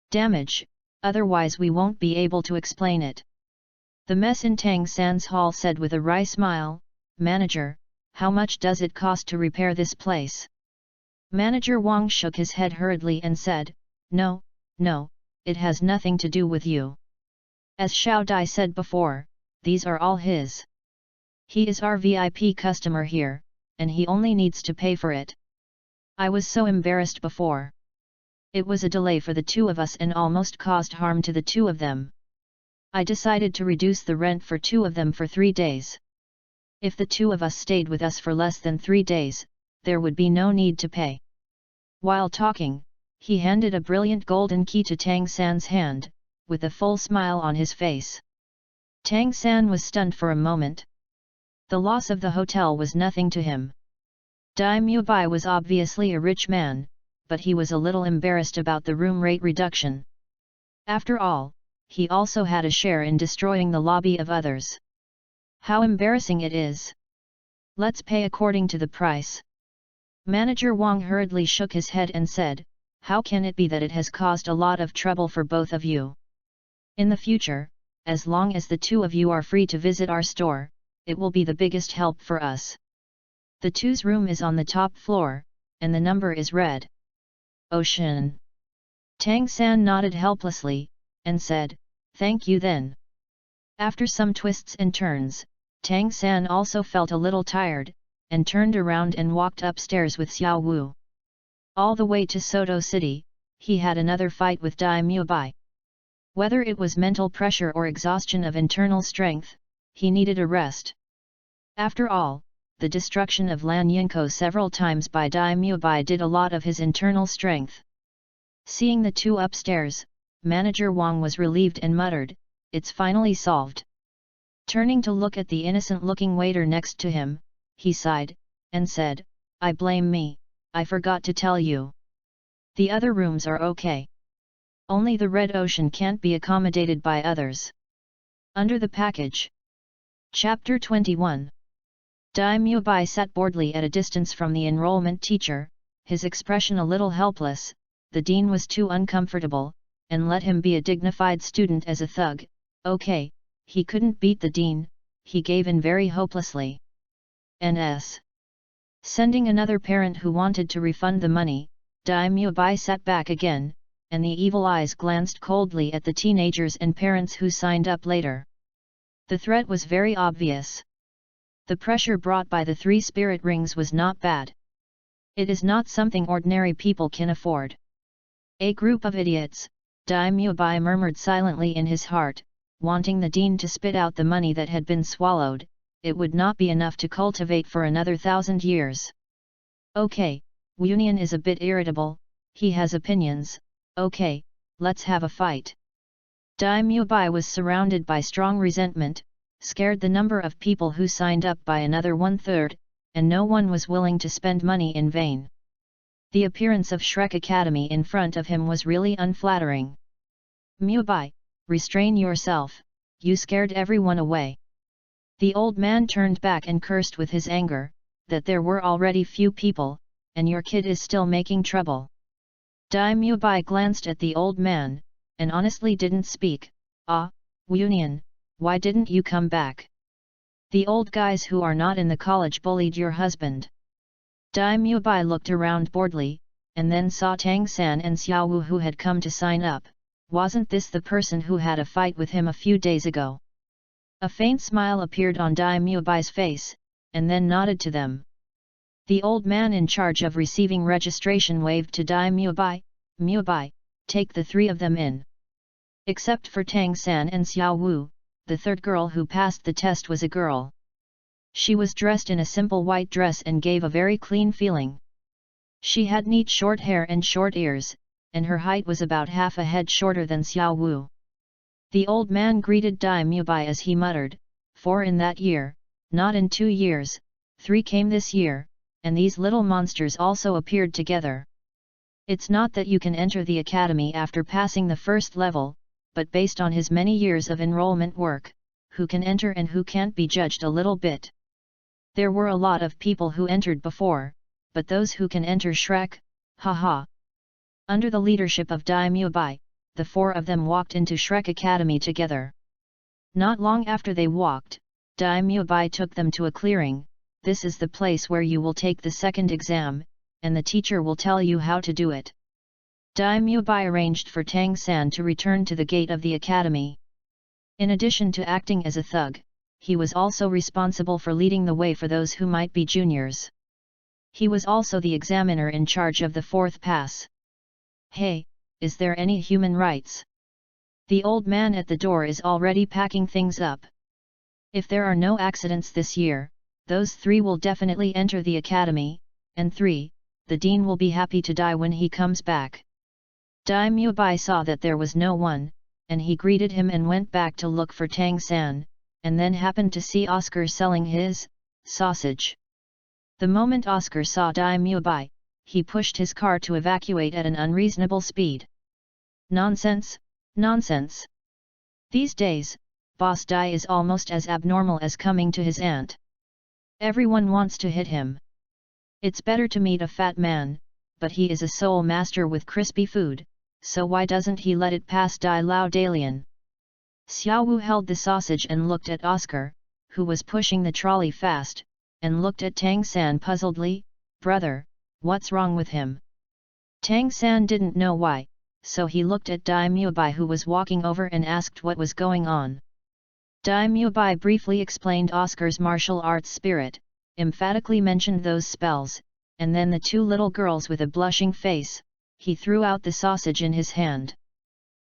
damage, otherwise we won't be able to explain it. The mess in Tang San's hall said with a wry smile, Manager, how much does it cost to repair this place? Manager Wang shook his head hurriedly and said, no, it has nothing to do with you. As Xiao Dai said before, these are all his. He is our VIP customer here, and he only needs to pay for it. I was so embarrassed before. It was a delay for the two of us and almost caused harm to the two of them. I decided to reduce the rent for two of them for 3 days. If the two of us stayed with us for less than 3 days, there would be no need to pay. While talking, he handed a brilliant golden key to Tang San's hand, with a full smile on his face. Tang San was stunned for a moment. The loss of the hotel was nothing to him. Dai Muebai was obviously a rich man, but he was a little embarrassed about the room rate reduction. After all, he also had a share in destroying the lobby of others. How embarrassing it is! Let's pay according to the price. Manager Wang hurriedly shook his head and said, how can it be that it has caused a lot of trouble for both of you? In the future, as long as the two of you are free to visit our store, it will be the biggest help for us. The two's room is on the top floor, and the number is red. Ocean. Tang San nodded helplessly, and said, thank you then. After some twists and turns, Tang San also felt a little tired, and turned around and walked upstairs with Xiao Wu. All the way to Soto City, he had another fight with Dai Muebai. Whether it was mental pressure or exhaustion of internal strength, he needed a rest. After all, the destruction of Lan Yinko several times by Dai Muebai did a lot of his internal strength. Seeing the two upstairs, Manager Wang was relieved and muttered, it's finally solved. Turning to look at the innocent-looking waiter next to him, he sighed, and said, I blame me, I forgot to tell you. The other rooms are okay. Only the Red Ocean can't be accommodated by others. Under the package. Chapter 21. Dai Muebai sat boredly at a distance from the enrollment teacher, his expression a little helpless. The dean was too uncomfortable, and let him be a dignified student as a thug. Okay, he couldn't beat the dean, he gave in very hopelessly. N.S. Sending another parent who wanted to refund the money, Dai Muebai sat back again, and the evil eyes glanced coldly at the teenagers and parents who signed up later. The threat was very obvious. The pressure brought by the 3 spirit rings was not bad. It is not something ordinary people can afford. A group of idiots, Dai Mubai murmured silently in his heart, wanting the dean to spit out the money that had been swallowed. It would not be enough to cultivate for another 1,000 years. Okay, Union is a bit irritable, he has opinions, okay, let's have a fight. Dai Mubai was surrounded by strong resentment, scared the number of people who signed up by another 1/3, and no one was willing to spend money in vain. The appearance of Shrek Academy in front of him was really unflattering. Mubai, restrain yourself, you scared everyone away. The old man turned back and cursed with his anger, that there were already few people, and your kid is still making trouble. Dai Mubai glanced at the old man, and honestly didn't speak. Ah, Union, why didn't you come back? The old guys who are not in the college bullied your husband. Dai Mubai looked around boredly, and then saw Tang San and Xiao Wu who had come to sign up. Wasn't this the person who had a fight with him a few days ago? A faint smile appeared on Dai Mubai's face, and then nodded to them. The old man in charge of receiving registration waved to Dai Mubai, Mubai, take the 3 of them in. Except for Tang San and Xiao Wu, the 3rd girl who passed the test was a girl. She was dressed in a simple white dress and gave a very clean feeling. She had neat short hair and short ears, and her height was about half a head shorter than Xiao Wu. The old man greeted Dai Mubai as he muttered, 4 in that year, not in 2 years, 3 came this year, and these little monsters also appeared together. It's not that you can enter the academy after passing the 1st level, but based on his many years of enrollment work, who can enter and who can't be judged a little bit. There were a lot of people who entered before, but those who can enter Shrek, haha. Under the leadership of Dai Mubai, the 4 of them walked into Shrek Academy together. Not long after they walked, Dai Mubai took them to a clearing. This is the place where you will take the 2nd exam, and the teacher will tell you how to do it. Dai Mubai arranged for Tang San to return to the gate of the academy. In addition to acting as a thug, he was also responsible for leading the way for those who might be juniors. He was also the examiner in charge of the 4th pass. Hey, is there any human rights? The old man at the door is already packing things up. If there are no accidents this year, those 3 will definitely enter the academy, and 3, the dean will be happy to die when he comes back. Dai Mubai saw that there was no one, and he greeted him and went back to look for Tang San, and then happened to see Oscar selling his sausage. The moment Oscar saw Dai Mubai, he pushed his car to evacuate at an unreasonable speed. Nonsense, nonsense. These days, Boss Dai is almost as abnormal as coming to his aunt. Everyone wants to hit him. It's better to meet a fat man, but he is a soul master with crispy food, so why doesn't he let it pass Dai Lao Dalian? Xiao Wu held the sausage and looked at Oscar, who was pushing the trolley fast, and looked at Tang San puzzledly. Brother, what's wrong with him? Tang San didn't know why, so he looked at Dai Mubai who was walking over and asked what was going on. Dai Mubai briefly explained Oscar's martial arts spirit, emphatically mentioned those spells, and then the 2 little girls with a blushing face, he threw out the sausage in his hand.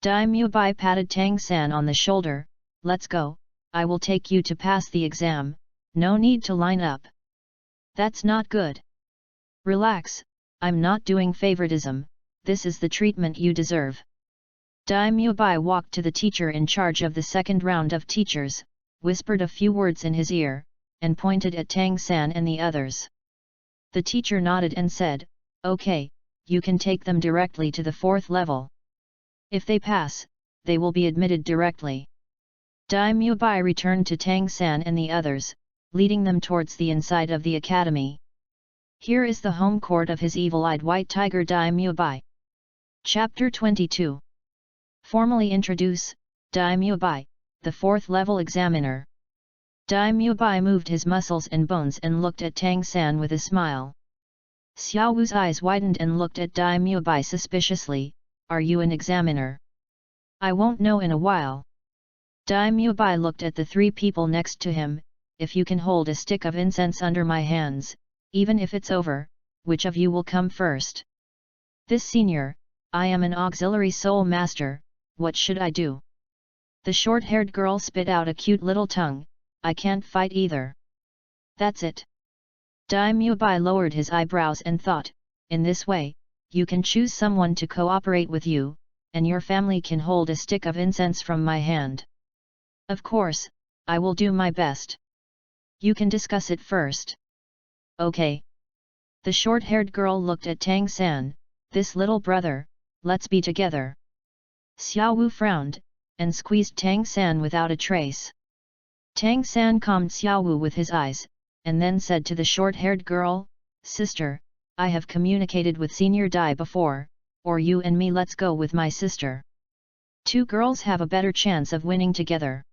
Dai Mubai patted Tang San on the shoulder, let's go, I will take you to pass the exam, no need to line up. That's not good. Relax, I'm not doing favoritism, this is the treatment you deserve. Dai Mubai walked to the teacher in charge of the 2nd round of teachers, whispered a few words in his ear, and pointed at Tang San and the others. The teacher nodded and said, okay, you can take them directly to the 4th level. If they pass, they will be admitted directly. Dai Mubai returned to Tang San and the others, leading them towards the inside of the academy. Here is the home court of his evil-eyed white tiger Dai Mubai. Chapter 22. Formally introduce, Dai Mubai, the 4th level examiner. Dai Mubai moved his muscles and bones and looked at Tang San with a smile. Xiao Wu's eyes widened and looked at Dai Mubai suspiciously, are you an examiner? I won't know in a while. Dai Mubai looked at the three people next to him. If you can hold a stick of incense under my hands, even if it's over, which of you will come first? This senior, I am an auxiliary soul master, what should I do? The short-haired girl spit out a cute little tongue, I can't fight either. That's it. Dai Mubai lowered his eyebrows and thought, in this way, you can choose someone to cooperate with you, and your family can hold a stick of incense from my hand. Of course, I will do my best. You can discuss it first. Okay. The short-haired girl looked at Tang San, this little brother, let's be together. Xiao Wu frowned, and squeezed Tang San without a trace. Tang San calmed Xiao Wu with his eyes, and then said to the short-haired girl, Sister, I have communicated with Senior Dai before, or you and me let's go with my sister. Two girls have a better chance of winning together.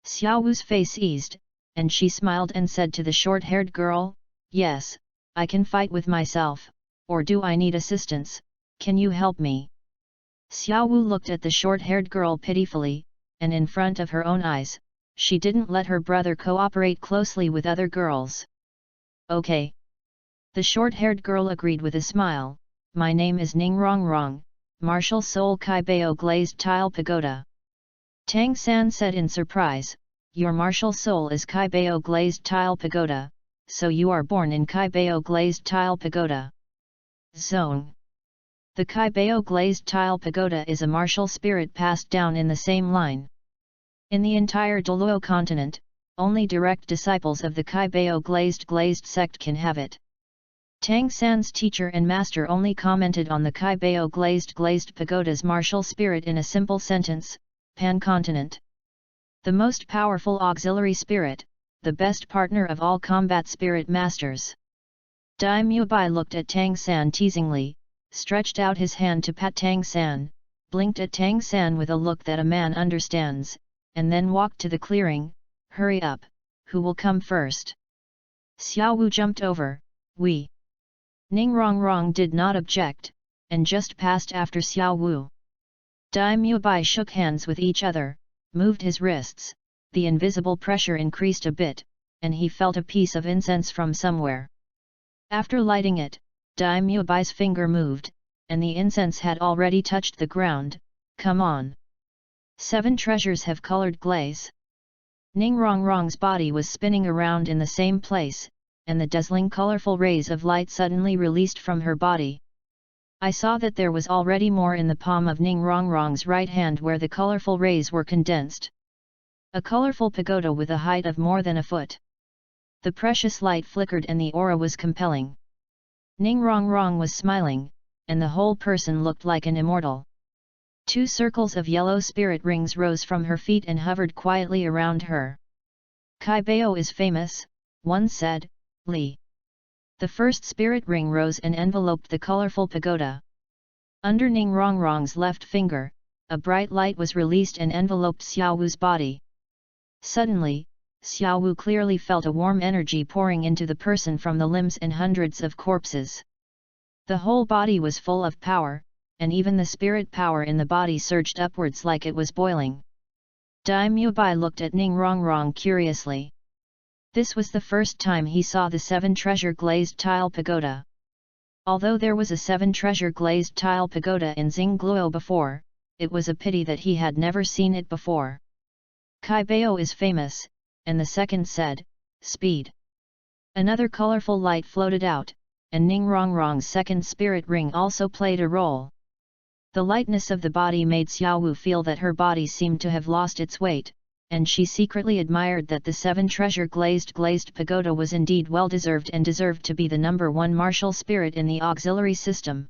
Xiao Wu's face eased, and she smiled and said to the short-haired girl, Yes, I can fight with myself, or do I need assistance, can you help me? Xiao Wu looked at the short-haired girl pitifully, and in front of her own eyes, she didn't let her brother cooperate closely with other girls. Okay. The short-haired girl agreed with a smile, my name is Ning Rongrong, Martial Soul Kai Bao Glazed Tile Pagoda. Tang San said in surprise, your martial soul is Kai Bao Glazed Tile Pagoda, so you are born in Kai Bao Glazed Tile Pagoda. Zone. The Kai Bao Glazed Tile Pagoda is a martial spirit passed down in the same line. In the entire Douluo continent, only direct disciples of the Kai Bao Glazed sect can have it. Tang San's teacher and master only commented on the Kai Bao Glazed Pagoda's martial spirit in a simple sentence, Pan-continent. The most powerful auxiliary spirit, the best partner of all combat spirit masters. Dai Mubai looked at Tang San teasingly, stretched out his hand to pat Tang San, blinked at Tang San with a look that a man understands, and then walked to the clearing. Hurry up, who will come first? Xiao Wu jumped over, we. Ning Rongrong did not object, and just passed after Xiao Wu. Dai Mubai shook hands with each other, moved his wrists, the invisible pressure increased a bit, and he felt a piece of incense from somewhere. After lighting it, Dai Mubai's finger moved, and the incense had already touched the ground. Come on. 7 treasures have colored glaze. Ning Rongrong's body was spinning around in the same place, and the dazzling colorful rays of light suddenly released from her body. I saw that there was already more in the palm of Ning Rongrong's right hand where the colorful rays were condensed. A colorful pagoda with a height of more than a foot. The precious light flickered and the aura was compelling. Ning Rongrong was smiling, and the whole person looked like an immortal. 2 circles of yellow spirit rings rose from her feet and hovered quietly around her. Kai Bao is famous, one said, Li. The first spirit ring rose and enveloped the colorful pagoda. Under Ning Rongrong's left finger, a bright light was released and enveloped Xiao Wu's body. Suddenly, Xiao Wu clearly felt a warm energy pouring into the person from the limbs and hundreds of corpses. The whole body was full of power, and even the spirit power in the body surged upwards like it was boiling. Dai Mubai looked at Ning Rongrong curiously. This was the first time he saw the 7 treasure glazed tile pagoda. Although there was a 7 treasure glazed tile pagoda in Xingluo before, it was a pity that he had never seen it before. Kai Bao is famous, and the second said, speed. Another colorful light floated out, and Ning Rongrong's second spirit ring also played a role. The lightness of the body made Xiao Wu feel that her body seemed to have lost its weight, and she secretly admired that the 7 treasure glazed pagoda was indeed well-deserved and deserved to be the number 1 martial spirit in the auxiliary system.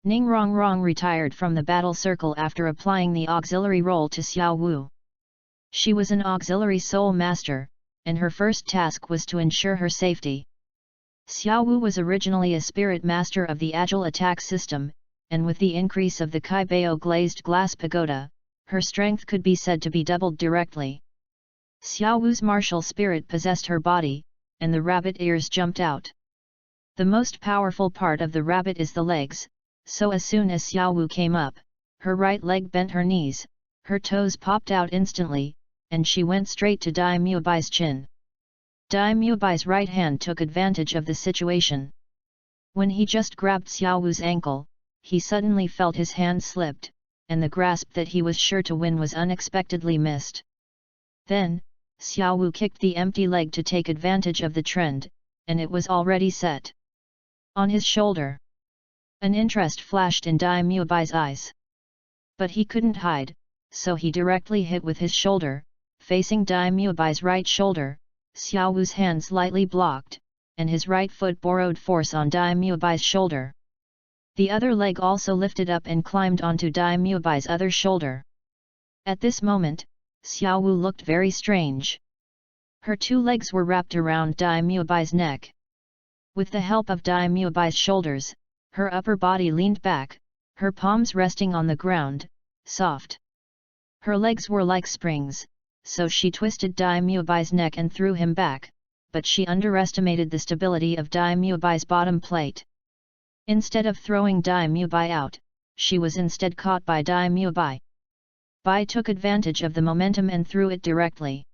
Ning Rongrong retired from the battle circle after applying the auxiliary role to Xiao Wu. She was an auxiliary soul master, and her first task was to ensure her safety. Xiao Wu was originally a spirit master of the agile attack system, and with the increase of the Kai Bao glazed glass pagoda, her strength could be said to be doubled directly. Xiao Wu's martial spirit possessed her body, and the rabbit ears jumped out. The most powerful part of the rabbit is the legs, so as soon as Xiao Wu came up, her right leg bent her knees, Her toes popped out instantly, and she went straight to Dai Muebai's chin. Dai Muebai's right hand took advantage of the situation. When he just grabbed Xiao Wu's ankle, he suddenly felt his hand slipped, and the grasp that he was sure to win was unexpectedly missed. Then, Xiao Wu kicked the empty leg to take advantage of the trend, and it was already set. On his shoulder. An interest flashed in Dai Muebai's eyes. But he couldn't hide, so he directly hit with his shoulder, facing Dai Muebai's right shoulder. Xiao Wu's hands lightly blocked, and his right foot borrowed force on Dai Muebai's shoulder. The other leg also lifted up and climbed onto Dai Muebai's other shoulder. At this moment, Xiao Wu looked very strange. Her two legs were wrapped around Dai Muebai's neck. With the help of Dai Muebai's shoulders, her upper body leaned back, her palms resting on the ground, soft. Her legs were like springs, so she twisted Dai Muebai's neck and threw him back, but she underestimated the stability of Dai Muebai's bottom plate. Instead of throwing Dai Muebai out, she was instead caught by Dai Muebai. Bai took advantage of the momentum and threw it directly.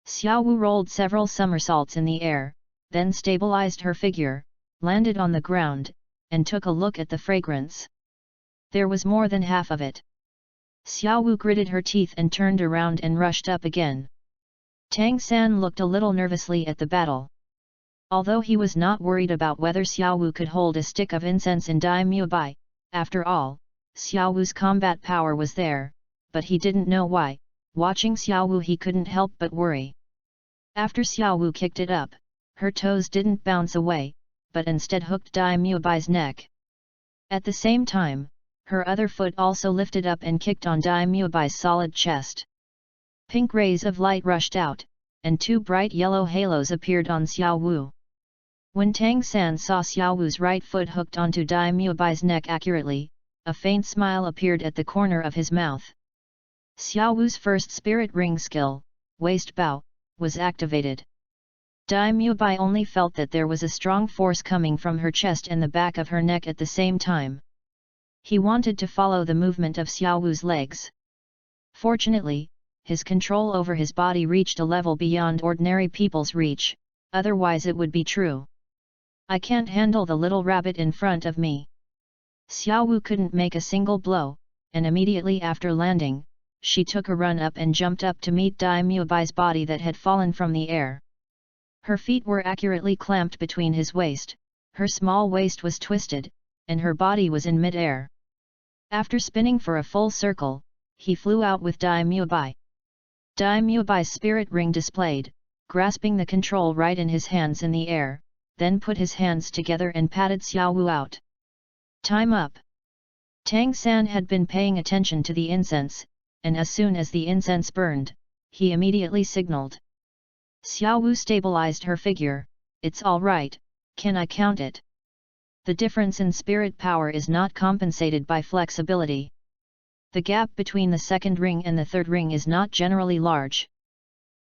Xiao Wu rolled several somersaults in the air, then stabilized her figure, landed on the ground, and took a look at the fragrance. There was more than half of it. Xiao Wu gritted her teeth and turned around and rushed up again. Tang San looked a little nervously at the battle. Although he was not worried about whether Xiao Wu could hold a stick of incense in Dai Muebai, after all, Xiao Wu's combat power was there, but he didn't know why. Watching Xiao Wu he couldn't help but worry. After Xiao Wu kicked it up, her toes didn't bounce away, but instead hooked Dai Muebai's neck. At the same time, her other foot also lifted up and kicked on Dai Muebai's solid chest. Pink rays of light rushed out, and two bright yellow halos appeared on Xiao Wu. When Tang San saw Xiao Wu's right foot hooked onto Dai Muebai's neck accurately, a faint smile appeared at the corner of his mouth. Xiao Wu's first spirit ring skill, Waist Bow, was activated. Dai Muebai only felt that there was a strong force coming from her chest and the back of her neck at the same time. He wanted to follow the movement of Xiao Wu's legs. Fortunately, his control over his body reached a level beyond ordinary people's reach, otherwise it would be true. I can't handle the little rabbit in front of me. Xiao Wu couldn't make a single blow, and immediately after landing, she took a run up and jumped up to meet Dai Muebai's body that had fallen from the air. Her feet were accurately clamped between his waist, her small waist was twisted, and her body was in mid-air. After spinning for a full circle, he flew out with Dai Muebai. Dai Muebai's spirit ring displayed, grasping the control right in his hands in the air, then put his hands together and patted Xiao Wu out. Time up! Tang San had been paying attention to the incense, and as soon as the incense burned, he immediately signaled. Xiao Wu stabilized her figure. It's all right, can I count it? The difference in spirit power is not compensated by flexibility. The gap between the second ring and the third ring is not generally large.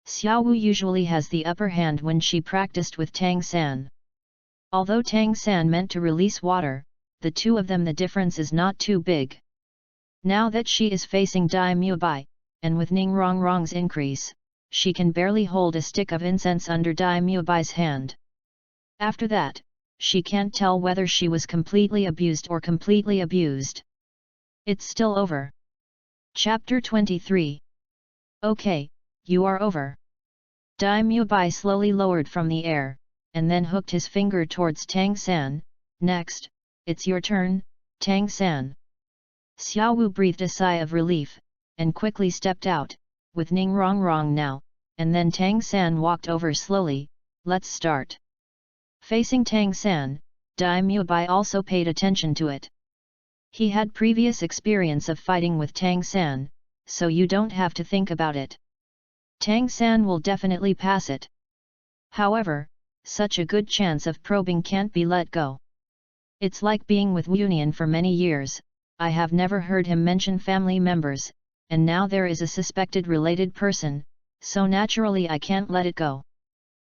Xiao Wu usually has the upper hand when she practiced with Tang San. Although Tang San meant to release water, the two of them the difference is not too big. Now that she is facing Dai Muebai, and with Ning Rongrong's increase, she can barely hold a stick of incense under Dai Muebai's hand. After that, she can't tell whether she was completely abused or completely abused. It's still over. Chapter 23. Okay, you are over. Dai Muebai slowly lowered from the air, and then hooked his finger towards Tang San. Next, it's your turn, Tang San. Xiao Wu breathed a sigh of relief, and quickly stepped out, with Ning Rongrong now, and then Tang San walked over slowly. Let's start. Facing Tang San, Dai Muebai also paid attention to it. He had previous experience of fighting with Tang San, so you don't have to think about it. Tang San will definitely pass it. However, such a good chance of probing can't be let go. It's like being with Wu for many years. I have never heard him mention family members, and now there is a suspected related person, so naturally I can't let it go.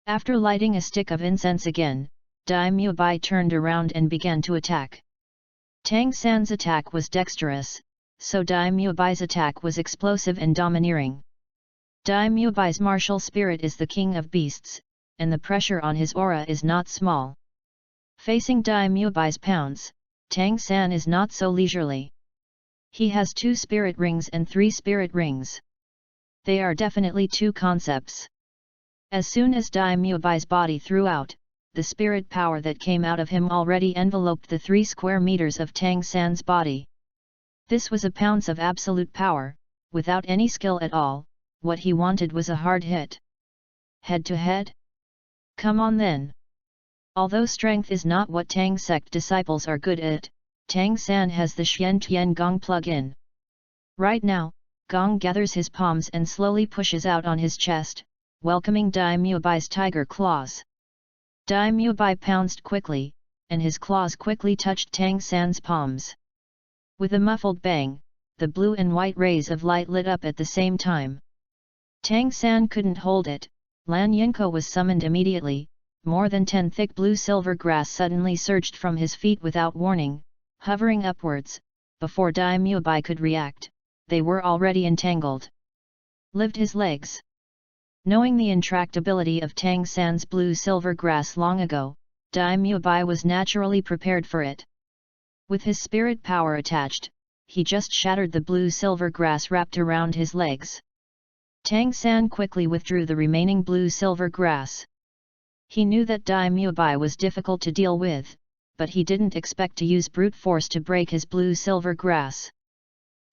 After lighting a stick of incense again, Dai Muebai turned around and began to attack. Tang San's attack was dexterous, so Dai Muebai's attack was explosive and domineering. Dai Muebai's martial spirit is the king of beasts, and the pressure on his aura is not small. Facing Dai Muebai's pounce, Tang San is not so leisurely. He has 2 spirit rings and 3 spirit rings. They are definitely 2 concepts. As soon as Dai Muebai's body threw out, the spirit power that came out of him already enveloped the 3 square meters of Tang San's body. This was a pounce of absolute power, without any skill at all. What he wanted was a hard hit. Head to head? Come on then. Although strength is not what Tang sect disciples are good at, Tang San has the Xian Tian Gong plug-in. Right now, Gong gathers his palms and slowly pushes out on his chest, welcoming Dai Muebai's tiger claws. Dai Muebai pounced quickly, and his claws quickly touched Tang San's palms. With a muffled bang, the blue and white rays of light lit up at the same time. Tang San couldn't hold it. Lan Yinko was summoned immediately. More than 10 thick blue-silver grass suddenly surged from his feet without warning, hovering upwards. Before Dai Muebai could react, they were already entangled. Lived his legs. Knowing the intractability of Tang San's blue-silver grass long ago, Dai Muebai was naturally prepared for it. With his spirit power attached, he just shattered the blue-silver grass wrapped around his legs. Tang San quickly withdrew the remaining blue-silver grass. He knew that Dai Muebai was difficult to deal with, but he didn't expect to use brute force to break his blue-silver grass.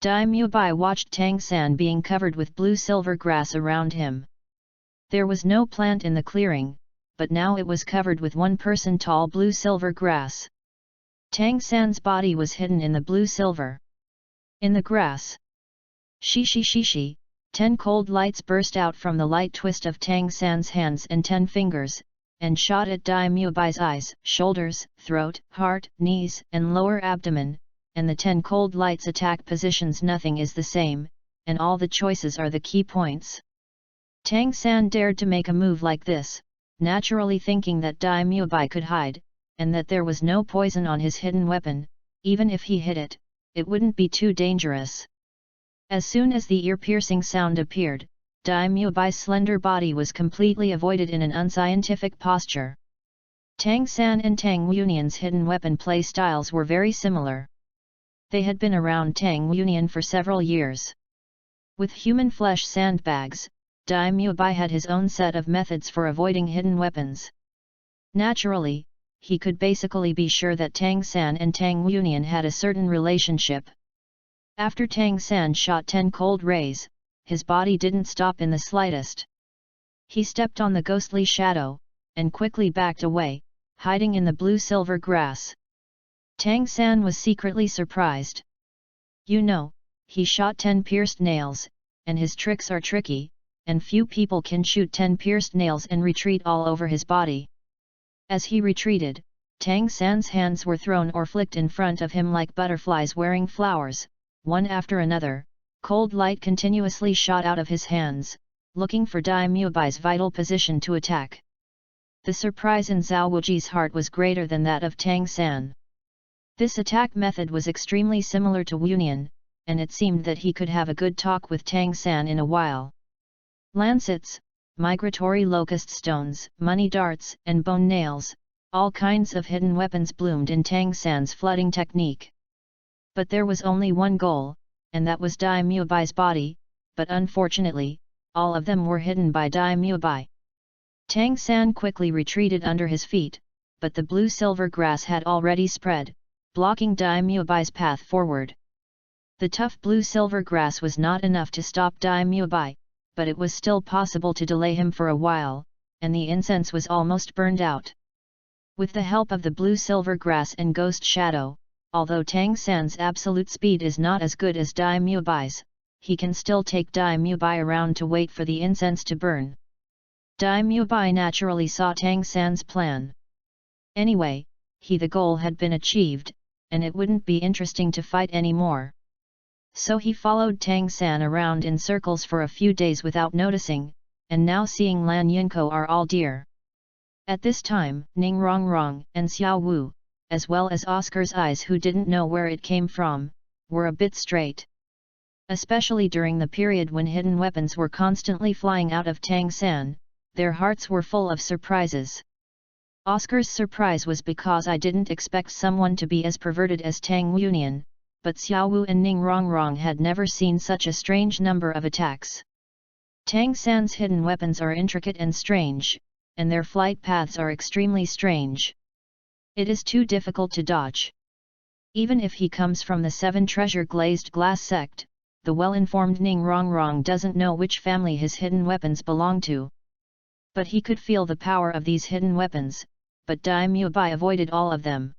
Dai Muebai watched Tang San being covered with blue-silver grass around him. There was no plant in the clearing, but now it was covered with 1-person tall blue-silver grass. Tang San's body was hidden in the blue-silver. In the grass. Shi, 10 cold lights burst out from the light twist of Tang San's hands and 10 fingers, and shot at Dai Muebai's eyes, shoulders, throat, heart, knees, and lower abdomen, and the 10 cold lights attack positions. Nothing is the same, and all the choices are the key points. Tang San dared to make a move like this, naturally thinking that Dai Muebai could hide, and that there was no poison on his hidden weapon. Even if he hit it, it wouldn't be too dangerous. As soon as the ear-piercing sound appeared, Dai Muebai's slender body was completely avoided in an unscientific posture. Tang San and Tang Yunyan's hidden weapon play styles were very similar. They had been around Tang Yunyan for several years. With human flesh sandbags, Dai Muebai had his own set of methods for avoiding hidden weapons. Naturally, he could basically be sure that Tang San and Tang Yunyan had a certain relationship. After Tang San shot 10 cold rays, his body didn't stop in the slightest. He stepped on the ghostly shadow, and quickly backed away, hiding in the blue-silver grass. Tang San was secretly surprised. You know, he shot 10 pierced nails, and his tricks are tricky, and few people can shoot 10 pierced nails and retreat all over his body. As he retreated, Tang San's hands were thrown or flicked in front of him like butterflies wearing flowers, one after another. Cold light continuously shot out of his hands, looking for Dai Muebai's vital position to attack. The surprise in Zhao Wuji's heart was greater than that of Tang San. This attack method was extremely similar to Yunyan, and it seemed that he could have a good talk with Tang San in a while. Lancets, migratory locust stones, money darts, and bone nails, all kinds of hidden weapons bloomed in Tang San's flooding technique. But there was only one goal, and that was Dai Muebai's body, but unfortunately, all of them were hidden by Dai Muebai. Tang San quickly retreated under his feet, but the blue-silver grass had already spread, blocking Dai Muebai's path forward. The tough blue-silver grass was not enough to stop Dai Muebai, but it was still possible to delay him for a while, and the incense was almost burned out. With the help of the blue-silver grass and ghost shadow, although Tang San's absolute speed is not as good as Dai Muebai's, he can still take Dai Muebai around to wait for the incense to burn. Dai Muebai naturally saw Tang San's plan. Anyway, the goal had been achieved, and it wouldn't be interesting to fight anymore. So he followed Tang San around in circles for a few days without noticing, and now seeing Lan Yinko are all dear. At this time, Ning Rongrong and Xiao Wu, as well as Oscar's eyes who didn't know where it came from, were a bit straight. Especially during the period when hidden weapons were constantly flying out of Tang San, their hearts were full of surprises. Oscar's surprise was because I didn't expect someone to be as perverted as Tang Unian, but Xiao Wu and Ning Rongrong had never seen such a strange number of attacks. Tang San's hidden weapons are intricate and strange, and their flight paths are extremely strange. It is too difficult to dodge. Even if he comes from the Seven Treasure Glazed Glass sect, the well-informed Ning Rongrong doesn't know which family his hidden weapons belong to. But he could feel the power of these hidden weapons, but Dai Mubai avoided all of them.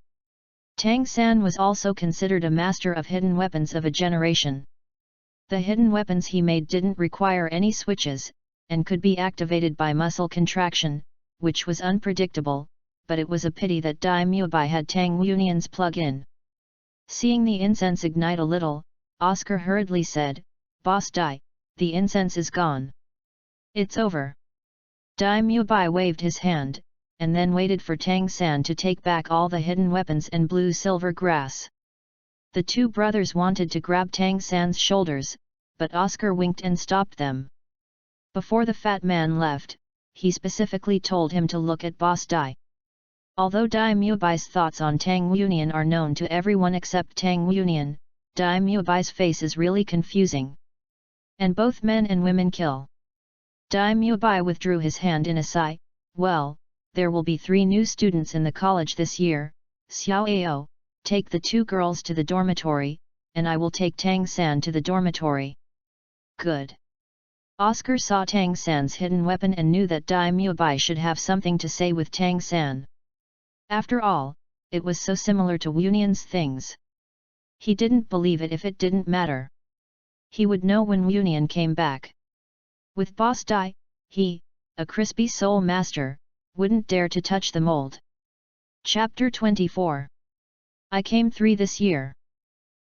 Tang San was also considered a master of hidden weapons of a generation. The hidden weapons he made didn't require any switches, and could be activated by muscle contraction, which was unpredictable, but it was a pity that Dai Mubai had Tang Unian's plug-in. Seeing the incense ignite a little, Oscar hurriedly said, "Boss Dai, the incense is gone. It's over." Dai Mubai waved his hand, and then waited for Tang San to take back all the hidden weapons and blue-silver grass. The two brothers wanted to grab Tang San's shoulders, but Oscar winked and stopped them. Before the fat man left, he specifically told him to look at Boss Dai. Although Dai Mubai's thoughts on Tang Unian are known to everyone except Tang Unian, Dai Mubai's face is really confusing. And both men and women kill. Dai Mubai withdrew his hand in a sigh. "Well, there will be 3 new students in the college this year. Xiao Ao, take the 2 girls to the dormitory, and I will take Tang San to the dormitory." Good. Oscar saw Tang San's hidden weapon and knew that Dai Mubai should have something to say with Tang San. After all, it was so similar to Wunian's things. He didn't believe it if it didn't matter. He would know when Wunian came back. With Boss Dai, he, a crispy soul master, wouldn't dare to touch the mold. Chapter 24. I came 3 this year.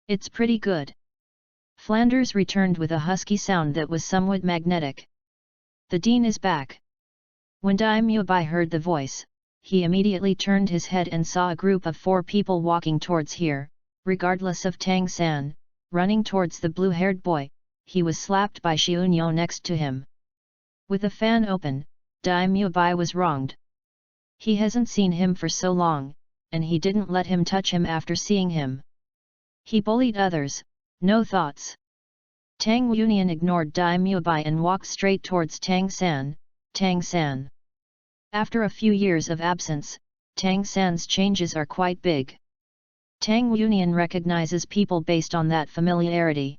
It's pretty good. Flanders returned with a husky sound that was somewhat magnetic. The dean is back. When Dai Mubai heard the voice, he immediately turned his head and saw a group of 4 people walking towards here, regardless of Tang San, running towards the blue-haired boy. He was slapped by Xiunyo next to him. With the fan open, Dai Mubai was wronged. He hasn't seen him for so long, and he didn't let him touch him after seeing him. He bullied others, no thoughts. Tang Unian ignored Dai Mubai and walked straight towards Tang San. Tang San. After a few years of absence, Tang San's changes are quite big. Tang Unian recognizes people based on that familiarity.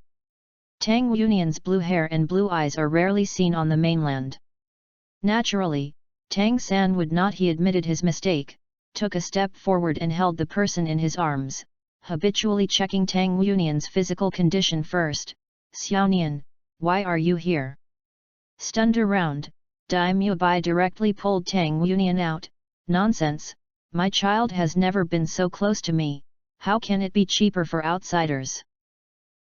Tang Unian's blue hair and blue eyes are rarely seen on the mainland. Naturally, Tang San would not. He admitted his mistake, took a step forward and held the person in his arms, habitually checking Tang Unian's physical condition first. "Xiaonian, why are you here?" Stunned around, Dai Mubai directly pulled Tang Unian out. "Nonsense, my child has never been so close to me, how can it be cheaper for outsiders?"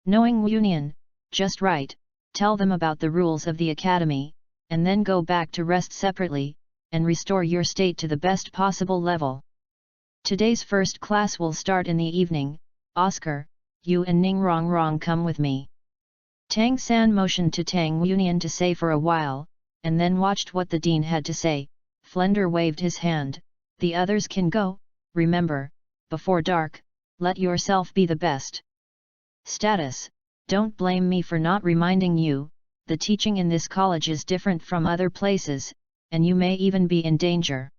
Knowing Unian, just right, tell them about the rules of the academy, and then go back to rest separately, and restore your state to the best possible level. Today's first class will start in the evening. Oscar, you and Ning Rongrong come with me. Tang San motioned to Tang Unian to say for a while, and then watched what the dean had to say. Flender waved his hand. "The others can go, remember, before dark, let yourself be the best." Status: don't blame me for not reminding you, the teaching in this college is different from other places, and you may even be in danger.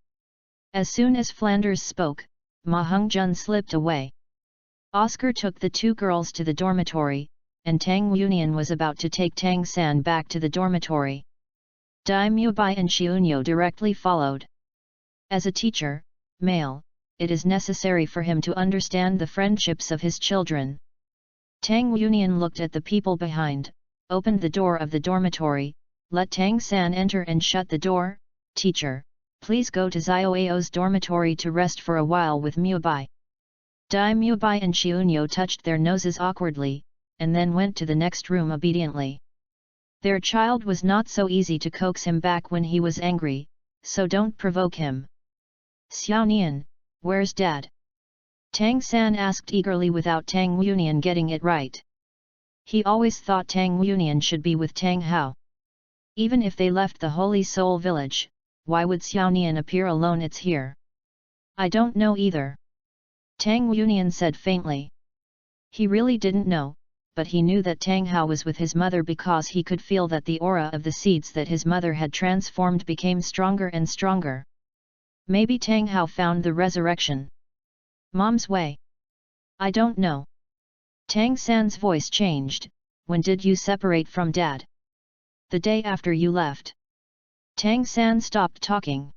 As soon as Flanders spoke, Ma Hongjun slipped away. Oscar took the 2 girls to the dormitory, and Tang Unian was about to take Tang San back to the dormitory. Dai Mubai and Xiunyo directly followed. As a teacher, male, it is necessary for him to understand the friendships of his children. Tang Unian looked at the people behind, opened the door of the dormitory, let Tang San enter and shut the door. "Teacher, please go to Xiaoao's dormitory to rest for a while with Mubai." Dai Mubai and Xiunyo touched their noses awkwardly, and then went to the next room obediently. Their child was not so easy to coax him back when he was angry, so don't provoke him. "Xiaonian, where's Dad?" Tang San asked eagerly without Tang Unian getting it right. He always thought Tang Yuanian should be with Tang Hao. Even if they left the Holy Soul Village, why would Xiaonian appear alone? It's here. I don't know either. Tang Yuanian said faintly. He really didn't know, but he knew that Tang Hao was with his mother because he could feel that the aura of the seeds that his mother had transformed became stronger and stronger. Maybe Tang Hao found the resurrection. Mom's way? I don't know. Tang San's voice changed. When did you separate from Dad? The day after you left. Tang San stopped talking.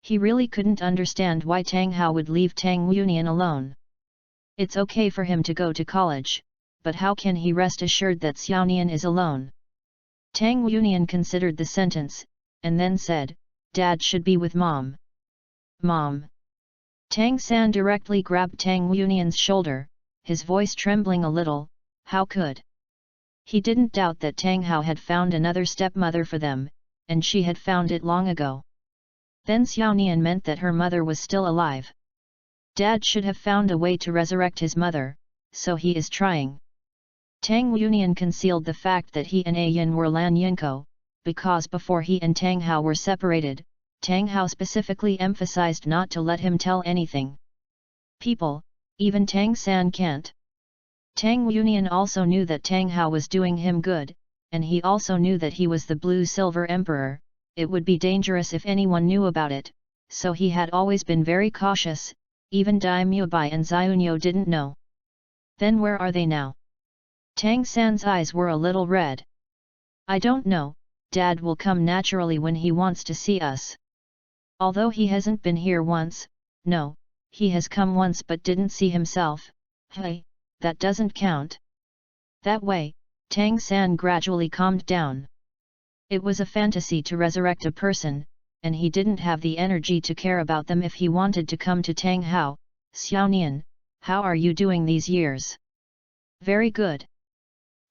He really couldn't understand why Tang Hao would leave Tang Yuanian alone. It's okay for him to go to college, but how can he rest assured that Xiaonian is alone? Tang Yuanian considered the sentence, and then said, Dad should be with Mom. Mom. Tang San directly grabbed Tang Yuanian's shoulder, his voice trembling a little. How could? He didn't doubt that Tang Hao had found another stepmother for them, and she had found it long ago. Then Xiaonian meant that her mother was still alive. Dad should have found a way to resurrect his mother, so he is trying. Tang Yuanian concealed the fact that he and Ayan were Lan Yinko, because before he and Tang Hao were separated, Tang Hao specifically emphasized not to let him tell anything. People, even Tang San can't. Tang Yuanian also knew that Tang Hao was doing him good, and he also knew that he was the Blue-Silver Emperor. It would be dangerous if anyone knew about it, so he had always been very cautious. Even Dai Mubai and Xiaonyo didn't know. Then where are they now? Tang San's eyes were a little red. I don't know, Dad will come naturally when he wants to see us. Although he hasn't been here once, no, he has come once but didn't see himself. Hey, that doesn't count. That way, Tang San gradually calmed down. It was a fantasy to resurrect a person, and he didn't have the energy to care about them if he wanted to come to Tang Hao. Xiaonian, how are you doing these years? Very good.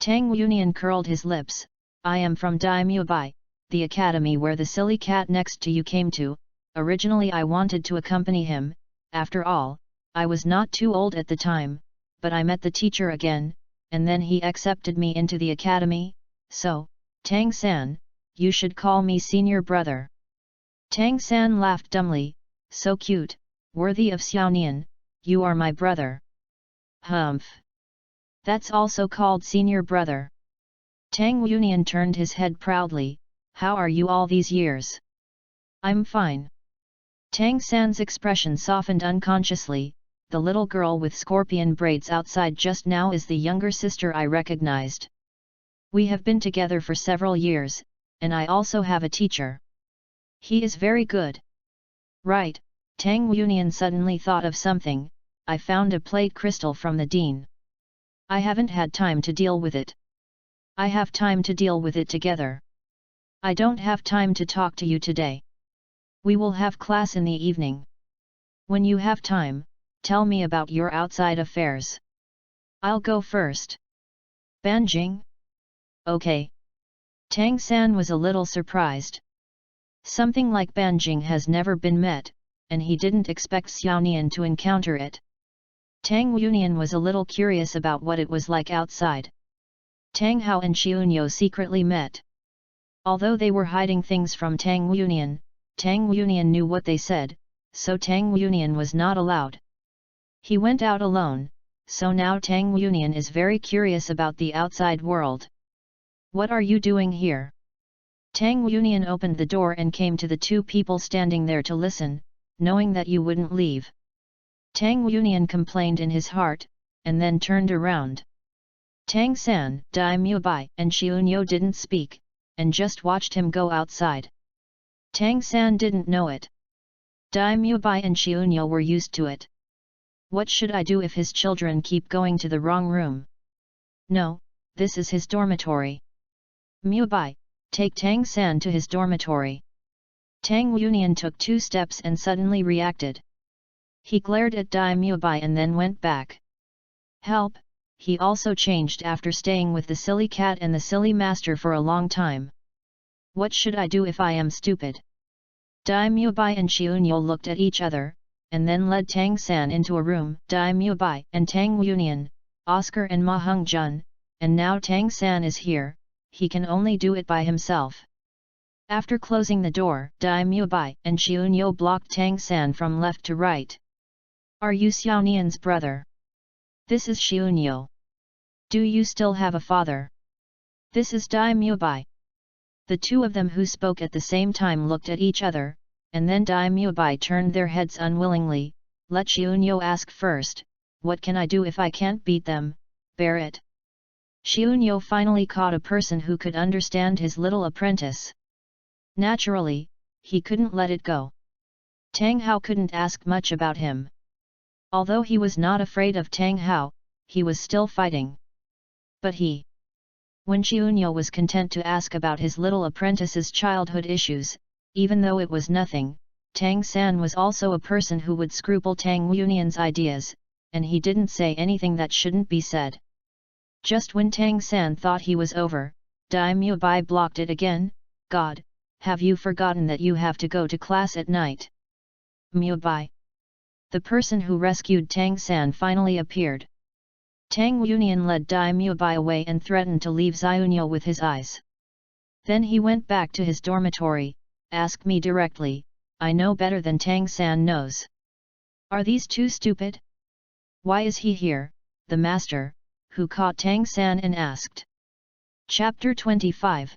Tang Yuanian curled his lips. I am from Dai Mubai, the academy where the silly cat next to you came to. Originally I wanted to accompany him, after all, I was not too old at the time, but I met the teacher again, and then he accepted me into the academy, so, Tang San, you should call me senior brother. Tang San laughed dumbly, so cute, worthy of Xiaonian, you are my brother. Humph. That's also called senior brother. Tang Yuanian turned his head proudly, how are you all these years? I'm fine. Tang San's expression softened unconsciously, the little girl with scorpion braids outside just now is the younger sister I recognized. We have been together for several years, and I also have a teacher. He is very good. Right, Tang Yuanian suddenly thought of something, I found a plate crystal from the dean. I haven't had time to deal with it. I have time to deal with it together. I don't have time to talk to you today. We will have class in the evening. When you have time, tell me about your outside affairs. I'll go first. Banjing? Okay. Tang San was a little surprised. Something like Banjing has never been met, and he didn't expect Xiaonian to encounter it. Tang Yuanian was a little curious about what it was like outside. Tang Hao and Xiaonyo secretly met. Although they were hiding things from Tang Yuanian knew what they said, so Tang Yuanian was not allowed. He went out alone, so now Tang Yuanian is very curious about the outside world. What are you doing here? Tang Yuanian opened the door and came to the two people standing there to listen, knowing that you wouldn't leave. Tang Yuanian complained in his heart, and then turned around. Tang San, Dai Mubai and Xiaonyo didn't speak, and just watched him go outside. Tang San didn't know it. Dai Mubai and Xiaonyo were used to it. What should I do if his children keep going to the wrong room? No, this is his dormitory. Mubai, take Tang San to his dormitory. Tang Yuanian took 2 steps and suddenly reacted. He glared at Dai Mubai and then went back. Help, he also changed after staying with the silly cat and the silly master for a long time. What should I do if I am stupid? Dai Mubai and Xiaonyo looked at each other, and then led Tang San into a room. Dai Mubai and Tang Yuanian, Oscar and Ma Hung Jun, and now Tang San is here, he can only do it by himself. After closing the door, Dai Mubai and Xiaoniu blocked Tang San from left to right. Are you Xiaonian's brother? This is Xiaoniu. Do you still have a father? This is Dai Mubai. The two of them who spoke at the same time looked at each other, and then Dai Mubai turned their heads unwillingly. Let Xiaoniu ask first, what can I do if I can't beat them, bear it. Xiaoniu finally caught a person who could understand his little apprentice. Naturally, he couldn't let it go. Tang Hao couldn't ask much about him. Although he was not afraid of Tang Hao, he was still fighting. But when Xiaoniu was content to ask about his little apprentice's childhood issues, even though it was nothing, Tang San was also a person who would scruple Tang Yunian's ideas, and he didn't say anything that shouldn't be said. Just when Tang San thought he was over, Dai Mubai blocked it again. God, have you forgotten that you have to go to class at night? Mubai. The person who rescued Tang San finally appeared. Tang Yunian led Dai Mubai away and threatened to leave Xiaoniu with his eyes. Then he went back to his dormitory. Ask me directly, I know better than Tang San knows. Are these two stupid? Why is he here, the master, who caught Tang San and asked. Chapter 25.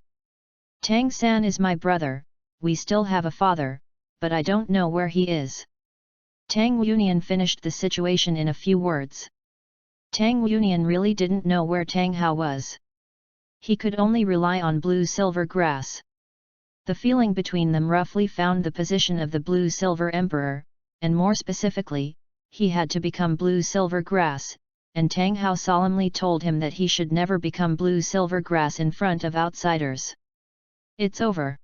Tang San is my brother, we still have a father, but I don't know where he is. Tang Yunian finished the situation in a few words. Tang Yunian really didn't know where Tang Hao was. He could only rely on blue-silver grass. The feeling between them roughly found the position of the blue-silver emperor, and more specifically, he had to become blue-silver grass, and Tang Hao solemnly told him that he should never become blue-silver grass in front of outsiders. It's over.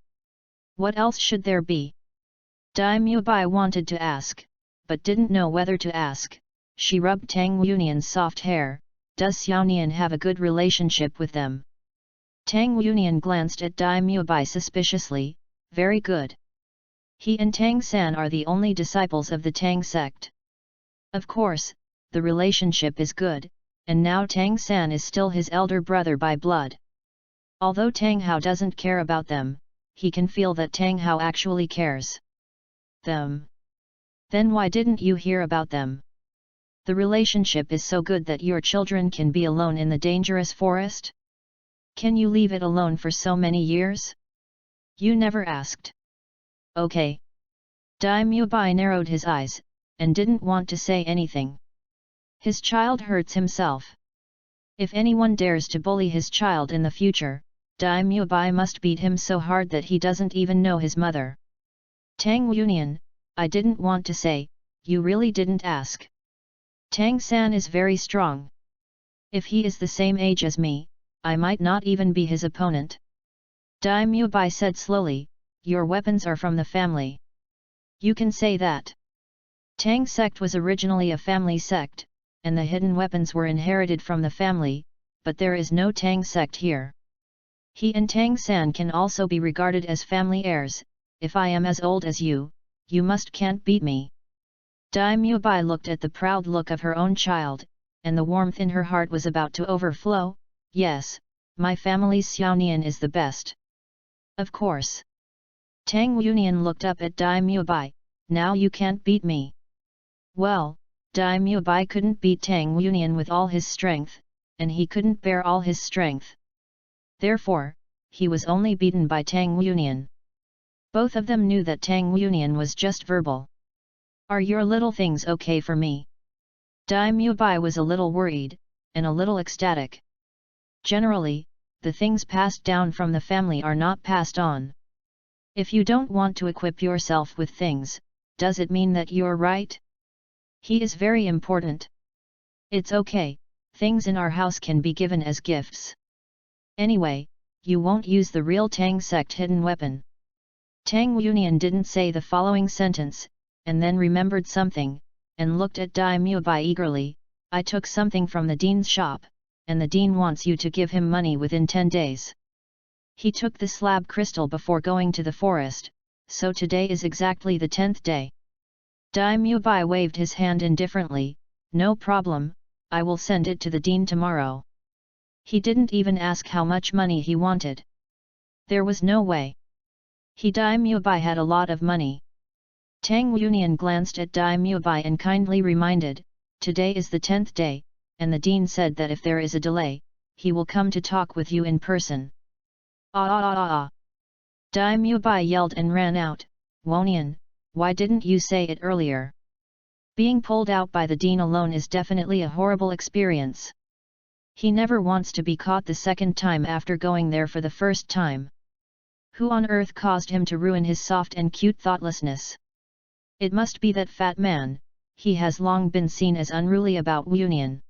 What else should there be? Dai Mubai wanted to ask, but didn't know whether to ask. She rubbed Tang Yunian's soft hair. Does Xiaonian have a good relationship with them? Tang Yunian glanced at Dai Mubai suspiciously. Very good. He and Tang San are the only disciples of the Tang sect. Of course, the relationship is good, and now Tang San is still his elder brother by blood. Although Tang Hao doesn't care about them, he can feel that Tang Hao actually cares. Them. Then why didn't you hear about them? The relationship is so good that your children can be alone in the dangerous forest? Can you leave it alone for so many years? You never asked. Okay. Dai Mubai narrowed his eyes, and didn't want to say anything. His child hurts himself. If anyone dares to bully his child in the future, Dai Mubai must beat him so hard that he doesn't even know his mother. Tang Yunian, I didn't want to say, you really didn't ask. Tang San is very strong. If he is the same age as me, I might not even be his opponent. Dai Mubai said slowly, your weapons are from the family. You can say that. Tang sect was originally a family sect, and the hidden weapons were inherited from the family, but there is no Tang sect here. He and Tang San can also be regarded as family heirs. If I am as old as you can't beat me. Dai Mubai looked at the proud look of her own child, and the warmth in her heart was about to overflow. Yes, my family's Xiaonian is the best. Of course. Tang Yunian looked up at Dai Mubai. Now you can't beat me. Well, Dai Mubai couldn't beat Tang Yunian with all his strength, and he couldn't bear all his strength. Therefore, he was only beaten by Tang Yunian. Both of them knew that Tang Yunian was just verbal. Are your little things okay for me? Dai Mubai was a little worried, and a little ecstatic. Generally, the things passed down from the family are not passed on. If you don't want to equip yourself with things, does it mean that you're right? He is very important. It's okay, things in our house can be given as gifts. Anyway, you won't use the real Tang sect hidden weapon. Tang Yunian didn't say the following sentence, and then remembered something, and looked at Dai Mubai eagerly. I took something from the dean's shop, and the dean wants you to give him money within 10 days. He took the slab crystal before going to the forest, so today is exactly the 10th day. Dai Mubai waved his hand indifferently. No problem, I will send it to the dean tomorrow. He didn't even ask how much money he wanted. There was no way. Dai Mubai had a lot of money. Tang Yunian glanced at Dai Mubai and kindly reminded, "Today is the 10th day, and the dean said that if there is a delay, he will come to talk with you in person." Dai Mubai yelled and ran out, "Wonian, why didn't you say it earlier? Being pulled out by the dean alone is definitely a horrible experience. He never wants to be caught the second time after going there for the first time. Who on earth caused him to ruin his soft and cute thoughtlessness? It must be that fat man, he has long been seen as unruly about Wunian.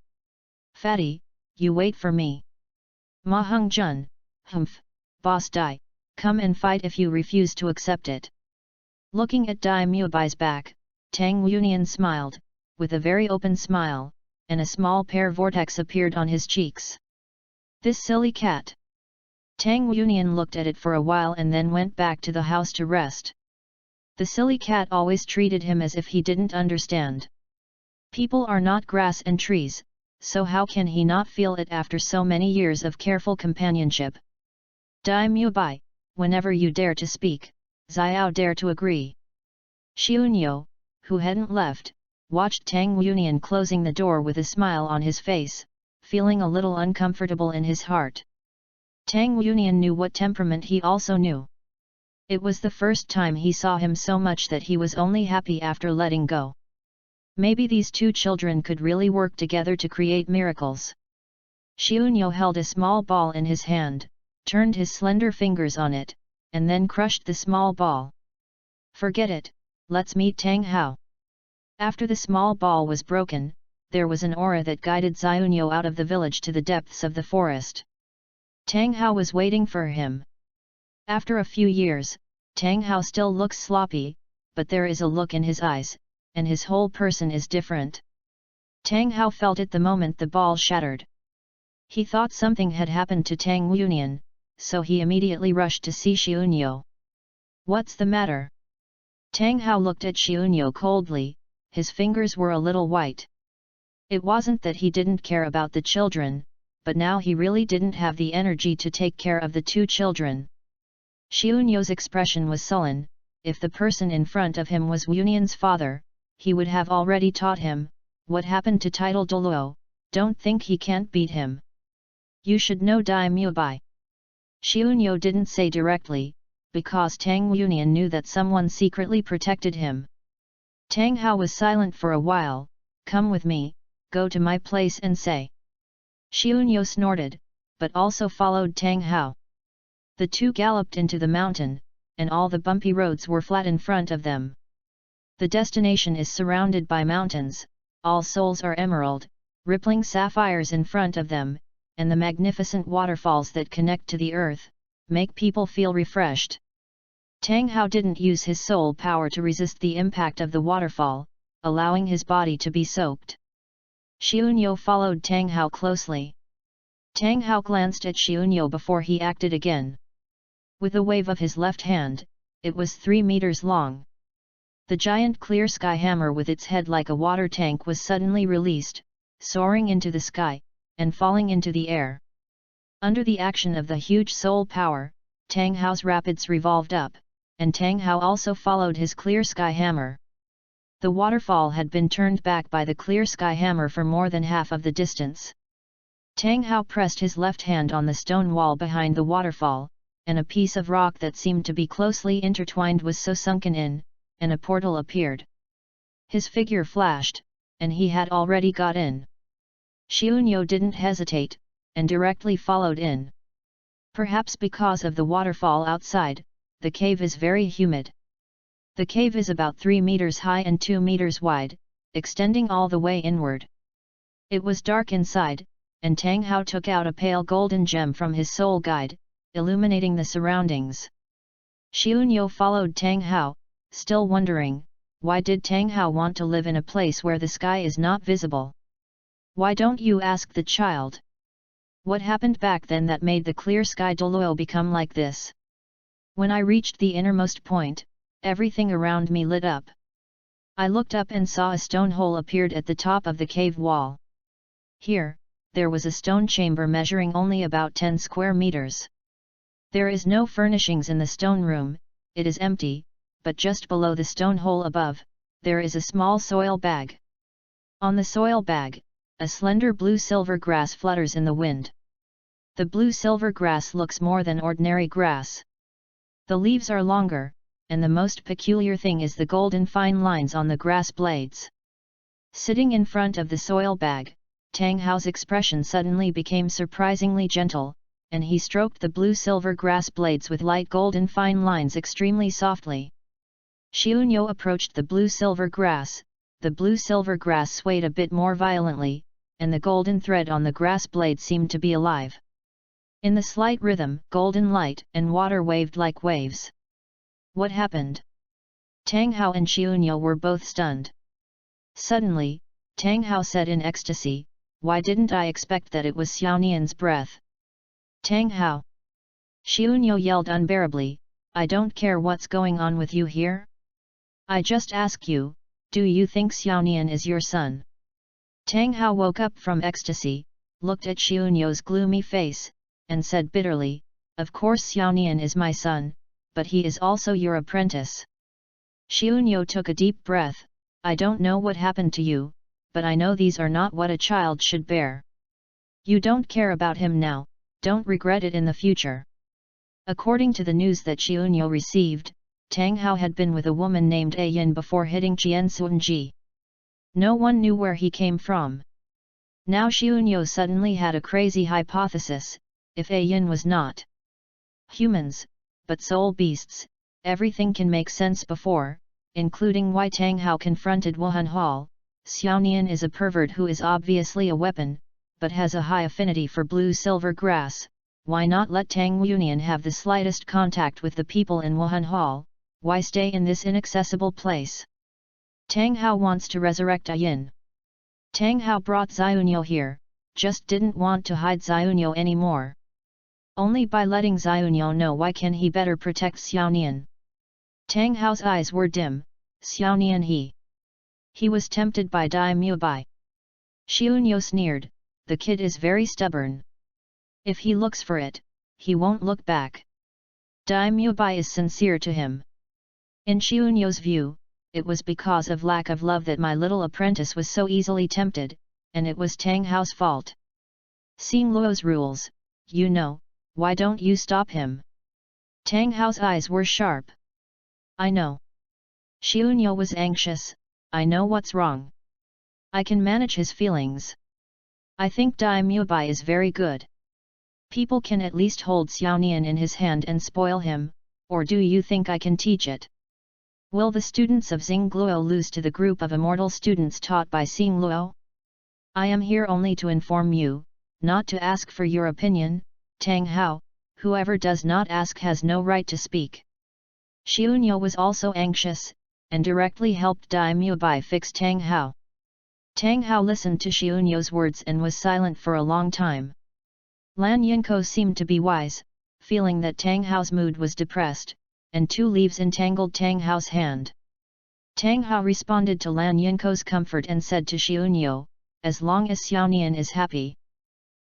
Fatty, you wait for me. Ma Hung Jun, humph, boss Dai, come and fight if you refuse to accept it." Looking at Dai Muabai's back, Tang Yunian smiled, with a very open smile, and a small pear vortex appeared on his cheeks. "This silly cat." Tang Yunian looked at it for a while and then went back to the house to rest. The silly cat always treated him as if he didn't understand. People are not grass and trees, so how can he not feel it after so many years of careful companionship? "Dai Mubai, whenever you dare to speak, Xiao dare to agree." Xiunyo, who hadn't left, watched Tang Yunian closing the door with a smile on his face, feeling a little uncomfortable in his heart. Tang Yunian knew what temperament he also knew. It was the first time he saw him so much that he was only happy after letting go. Maybe these two children could really work together to create miracles. Xiunyo held a small ball in his hand, turned his slender fingers on it, and then crushed the small ball. "Forget it, let's meet Tang Hao." After the small ball was broken, there was an aura that guided Xiunyo out of the village to the depths of the forest. Tang Hao was waiting for him. After a few years, Tang Hao still looks sloppy, but there is a look in his eyes, and his whole person is different. Tang Hao felt it the moment the ball shattered. He thought something had happened to Tang Yunian, so he immediately rushed to see Xiunyo. "What's the matter?" Tang Hao looked at Xiunyo coldly, his fingers were a little white. It wasn't that he didn't care about the children, but now he really didn't have the energy to take care of the two children. Xiunyo's expression was sullen. If the person in front of him was Wunian's father, he would have already taught him, what happened to title Douluo, don't think he can't beat him. "You should know Dai Mubai." Xiunyo didn't say directly, because Tang Yunian knew that someone secretly protected him. Tang Hao was silent for a while. "Come with me, go to my place and say." Xiunyo snorted, but also followed Tang Hao. The two galloped into the mountain, and all the bumpy roads were flat in front of them. The destination is surrounded by mountains, all souls are emerald, rippling sapphires in front of them, and the magnificent waterfalls that connect to the earth, make people feel refreshed. Tang Hao didn't use his soul power to resist the impact of the waterfall, allowing his body to be soaked. Xiunyo followed Tang Hao closely. Tang Hao glanced at Xiunyo before he acted again. With a wave of his left hand, it was 3 meters long. The giant clear sky hammer with its head like a water tank was suddenly released, soaring into the sky, and falling into the air. Under the action of the huge soul power, Tang Hao's rapids revolved up, and Tang Hao also followed his clear sky hammer. The waterfall had been turned back by the clear sky hammer for more than half of the distance. Tang Hao pressed his left hand on the stone wall behind the waterfall, and a piece of rock that seemed to be closely intertwined was so sunken in, and a portal appeared. His figure flashed, and he had already got in. Xiunyo didn't hesitate, and directly followed in. Perhaps because of the waterfall outside, the cave is very humid. The cave is about 3 meters high and 2 meters wide, extending all the way inward. It was dark inside, and Tang Hao took out a pale golden gem from his soul guide, illuminating the surroundings. Xiunyo followed Tang Hao, still wondering, why did Tang Hao want to live in a place where the sky is not visible? "Why don't you ask the child? What happened back then that made the clear sky Douluo become like this? When I reached the innermost point, everything around me lit up. I looked up and saw a stone hole appeared at the top of the cave wall. Here, there was a stone chamber measuring only about 10 square meters. There is no furnishings in the stone room, it is empty, but just below the stone hole above, there is a small soil bag. On the soil bag, a slender blue-silver grass flutters in the wind. The blue-silver grass looks more than ordinary grass. The leaves are longer, and the most peculiar thing is the golden fine lines on the grass blades. Sitting in front of the soil bag, Tang Hao's expression suddenly became surprisingly gentle, and he stroked the blue-silver grass blades with light golden fine lines extremely softly. Xiaonyo approached the blue-silver grass. The blue-silver grass swayed a bit more violently, and the golden thread on the grass blade seemed to be alive. In the slight rhythm, golden light and water waved like waves. What happened? Tang Hao and Xiaonyo were both stunned. Suddenly, Tang Hao said in ecstasy, "Why didn't I expect that it was Xiaonian's breath?" Tang Hao! Xiaonyo yelled unbearably, "I don't care what's going on with you here. I just ask you, do you think Xiaonian is your son?" Tang Hao woke up from ecstasy, looked at Xiaonyo's gloomy face, and said bitterly, "Of course Xiaonian is my son, but he is also your apprentice." Xiaonyo took a deep breath, "I don't know what happened to you, but I know these are not what a child should bear. You don't care about him now, don't regret it in the future." According to the news that Xiaonyo received, Tang Hao had been with a woman named A Yin before hitting Qian Sunji. No one knew where he came from. Now Xiaonyo suddenly had a crazy hypothesis: if A Yin was not humans, but soul beasts, everything can make sense before, including why Tang Hao confronted Wuhan Hall. Xiaonian is a pervert who is obviously a weapon, but has a high affinity for blue-silver grass. Why not let Tang Yuanian have the slightest contact with the people in Wuhan Hall? Why stay in this inaccessible place? Tang Hao wants to resurrect A Yin. Tang Hao brought Xiaonyo here, just didn't want to hide Xiaonyo anymore. Only by letting Xiaonyo know why can he better protect Xiaonian. Tang Hao's eyes were dim. Xiaonian he was tempted by Dai Mubai. Xiaonyo sneered, "The kid is very stubborn. If he looks for it, he won't look back. Dai Mubai is sincere to him." In Xiaonyo's view, it was because of lack of love that my little apprentice was so easily tempted, and it was Tang Hao's fault. Seeing Luo's rules, you know, why don't you stop him? Tang Hao's eyes were sharp. "I know." Xiaonyo was anxious, "I know what's wrong. I can manage his feelings. I think Dai Mubai is very good. People can at least hold Xiaonian in his hand and spoil him, or do you think I can teach it? Will the students of Xingluo lose to the group of immortal students taught by Xingluo? I am here only to inform you, not to ask for your opinion, Tang Hao. Whoever does not ask has no right to speak." Xiaonyo was also anxious, and directly helped Dai Mubai fix Tang Hao. Tang Hao listened to Xiaonyo's words and was silent for a long time. Lan Yinko seemed to be wise, feeling that Tang Hao's mood was depressed, and 2 leaves entangled Tang Hao's hand. Tang Hao responded to Lan Yinko's comfort and said to Xiaonyo, "As long as Xiaonian is happy."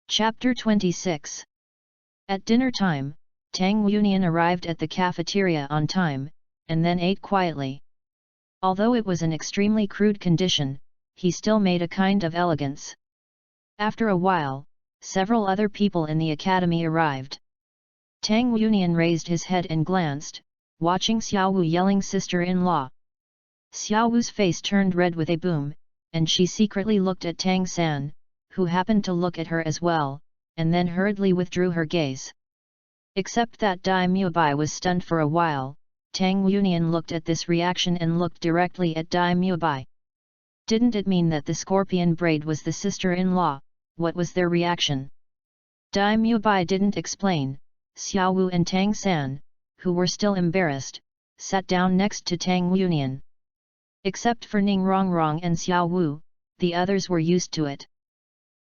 Chapter 26. At dinner time, Tang Yuanian arrived at the cafeteria on time, and then ate quietly. Although it was an extremely crude condition, he still made a kind of elegance. After a while, several other people in the academy arrived. Tang Yuanian raised his head and glanced, watching Xiaowu yelling sister-in-law. Xiaowu's face turned red with a boom, and she secretly looked at Tang San, who happened to look at her as well, and then hurriedly withdrew her gaze. Except that Dai Mubai was stunned for a while, Tang Yuanian looked at this reaction and looked directly at Dai Mubai. Didn't it mean that the scorpion braid was the sister-in-law? What was their reaction? Dai Mubai didn't explain. Xiaowu and Tang San, who were still embarrassed, sat down next to Tang Yuanian. Except for Ning Rongrong and Xiaowu, the others were used to it.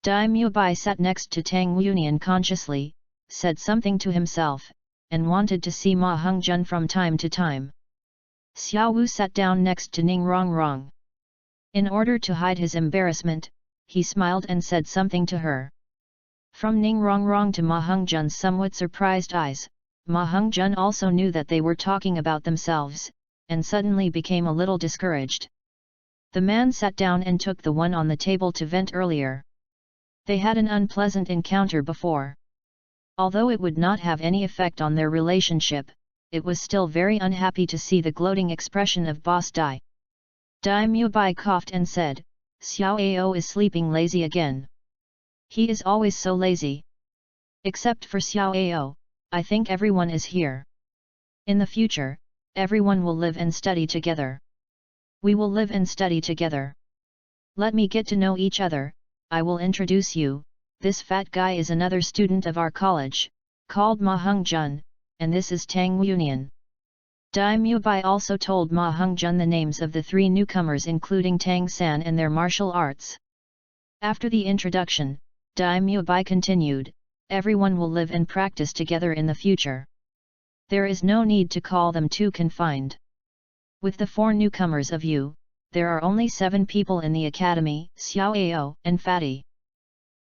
Dai Mubai sat next to Tang Yuanian consciously, said something to himself, and wanted to see Ma Hongjun from time to time. Xiaowu sat down next to Ning Rongrong. In order to hide his embarrassment, he smiled and said something to her. From Ning Rongrong to Ma Hengzhen's somewhat surprised eyes, Ma Hengzhen also knew that they were talking about themselves, and suddenly became a little discouraged. The man sat down and took the one on the table to vent earlier. They had an unpleasant encounter before. Although it would not have any effect on their relationship, it was still very unhappy to see the gloating expression of Boss Dai. Dai Mubai coughed and said, Xiao Ao is sleeping lazy again. He is always so lazy. Except for Xiao Ao, I think everyone is here. In the future, everyone will live and study together. We will live and study together. Let me get to know each other. I will introduce you. This fat guy is another student of our college, called Ma Hengzhen, and this is Tang Wunian. Dai Mubai also told Ma Hengzhen the names of the 3 newcomers including Tang San and their martial arts. After the introduction, Dai Mubai continued, everyone will live and practice together in the future. There is no need to call them too confined. With the 4 newcomers of you, there are only 7 people in the academy, Xiao Ao and Fatty.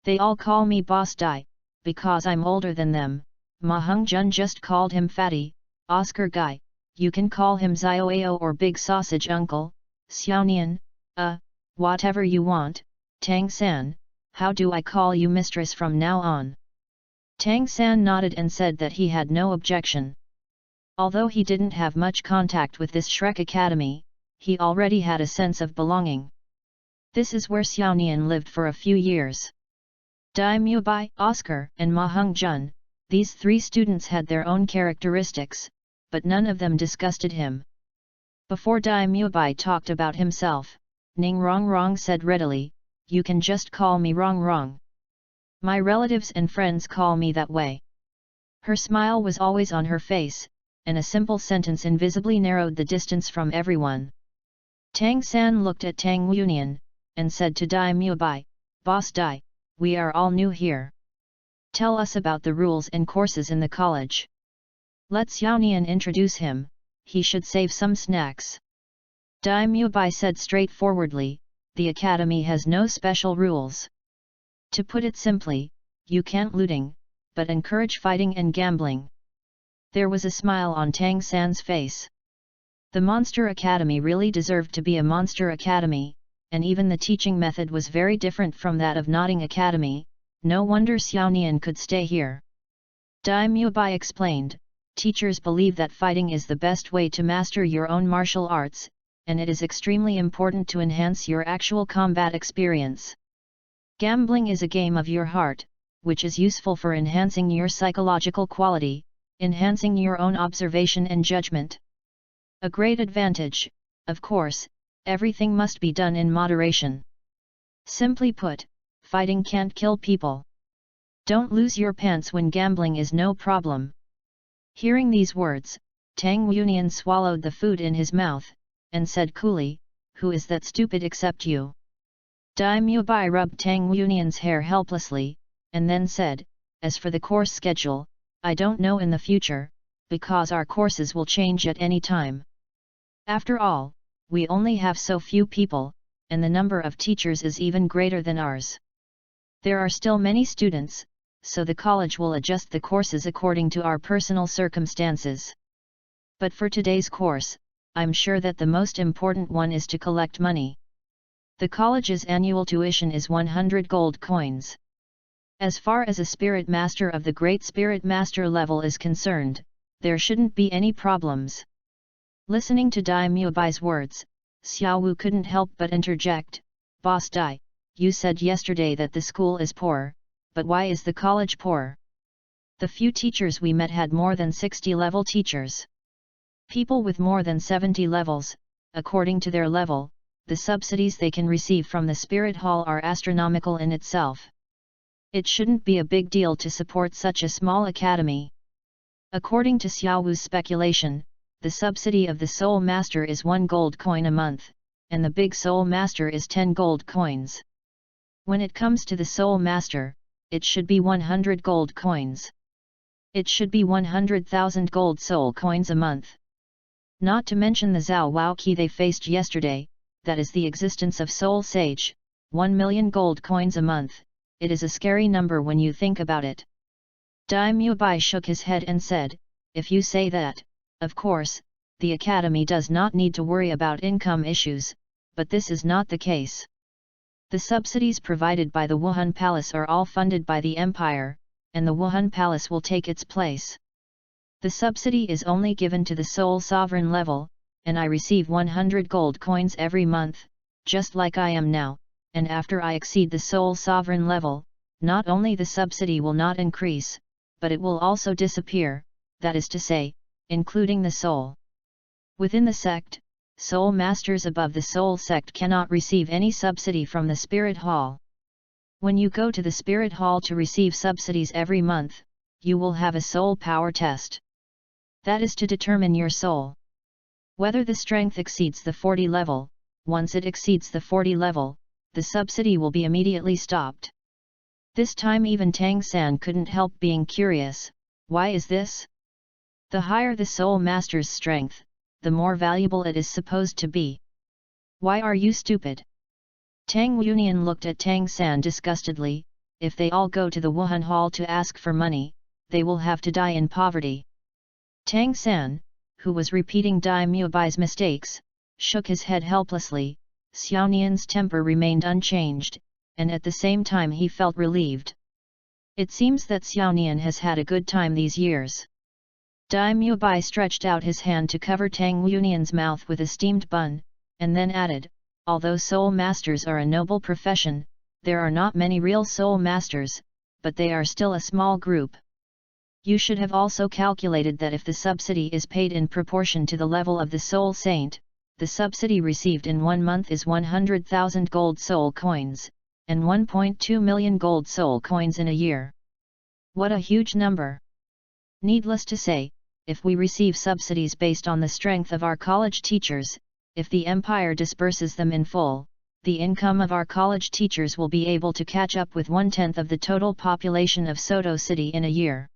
They all call me Boss Dai, because I'm older than them. Ma Hengzhen just called him Fatty. Oscar Guy, you can call him Xiao Ao or Big Sausage Uncle, Xiao Nian, whatever you want. Tang San, how do I call you mistress from now on? Tang San nodded and said that he had no objection. Although he didn't have much contact with this Shrek Academy, he already had a sense of belonging. This is where Xiao Nian lived for a few years. Dai Mubai, Oscar, and Ma Hengzhen, these 3 students had their own characteristics, but none of them disgusted him. Before Dai Mubai talked about himself, Ning Rongrong said readily, you can just call me Rongrong. My relatives and friends call me that way. Her smile was always on her face, and a simple sentence invisibly narrowed the distance from everyone. Tang San looked at Tang Wunian, and said to Dai Mubai, Boss Dai, we are all new here. Tell us about the rules and courses in the college. Let Xiao Nian introduce him, he should save some snacks. Dai Mubai said straightforwardly, the academy has no special rules. To put it simply, you can't looting, but encourage fighting and gambling. There was a smile on Tang San's face. The Monster Academy really deserved to be a Monster Academy, and even the teaching method was very different from that of Nodding Academy. No wonder Xiao Nian could stay here. Dai Mubai explained, teachers believe that fighting is the best way to master your own martial arts, and it is extremely important to enhance your actual combat experience. Gambling is a game of your heart, which is useful for enhancing your psychological quality, enhancing your own observation and judgment. A great advantage, of course, everything must be done in moderation. Simply put, fighting can't kill people. Don't lose your pants when gambling is no problem. Hearing these words, Tang Wunian swallowed the food in his mouth, and said coolly, who is that stupid except you? Dai Mubai rubbed Tang Wunian's hair helplessly, and then said, as for the course schedule, I don't know in the future, because our courses will change at any time. After all, we only have so few people, and the number of teachers is even greater than ours. There are still many students, so the college will adjust the courses according to our personal circumstances. But for today's course, I'm sure that the most important one is to collect money. The college's annual tuition is 100 gold coins. As far as a spirit master of the great spirit master level is concerned, there shouldn't be any problems. Listening to Dai Mubai's words, Xiao Wu couldn't help but interject, Boss Dai, you said yesterday that the school is poor, but why is the college poor? The few teachers we met had more than 60 level teachers. People with more than 70 levels, according to their level, the subsidies they can receive from the Spirit Hall are astronomical in itself. It shouldn't be a big deal to support such a small academy. According to Xiao Wu's speculation, the subsidy of the Soul Master is 1 gold coin a month, and the Big Soul Master is 10 gold coins. When it comes to the Soul Master, it should be 100 gold coins. It should be 100,000 gold soul coins a month. Not to mention the Zhao Wao key they faced yesterday, that is the existence of Soul Sage, 1 million gold coins a month, it is a scary number when you think about it. Dai Mubai shook his head and said, if you say that, of course, the academy does not need to worry about income issues, but this is not the case. The subsidies provided by the Wuhan Palace are all funded by the empire, and the Wuhan Palace will take its place. The subsidy is only given to the sole sovereign level, and I receive 100 gold coins every month, just like I am now, and after I exceed the sole sovereign level, not only the subsidy will not increase, but it will also disappear, that is to say, including the soul. Within the sect, soul masters above the soul sect cannot receive any subsidy from the spirit hall. When you go to the spirit hall to receive subsidies every month, you will have a soul power test. That is to determine your soul. Whether the strength exceeds the 40 level, once it exceeds the 40 level, the subsidy will be immediately stopped. This time even Tang San couldn't help being curious, why is this? The higher the soul master's strength, the more valuable it is supposed to be. Why are you stupid? Tang Yunian looked at Tang San disgustedly, if they all go to the Wuhan Hall to ask for money, they will have to die in poverty. Tang San, who was repeating Dai Muabai's mistakes, shook his head helplessly. Xiao Nian's temper remained unchanged, and at the same time he felt relieved. It seems that Xiao Nian has had a good time these years. Dai Muabai stretched out his hand to cover Tang Yunian's mouth with a steamed bun, and then added, although soul masters are a noble profession, there are not many real soul masters, but they are still a small group. You should have also calculated that if the subsidy is paid in proportion to the level of the soul saint, the subsidy received in 1 month is 100,000 gold soul coins, and 1.2 million gold soul coins in a year. What a huge number! Needless to say, if we receive subsidies based on the strength of our college teachers, if the empire disperses them in full, the income of our college teachers will be able to catch up with 1/10 of the total population of Soto City in a year.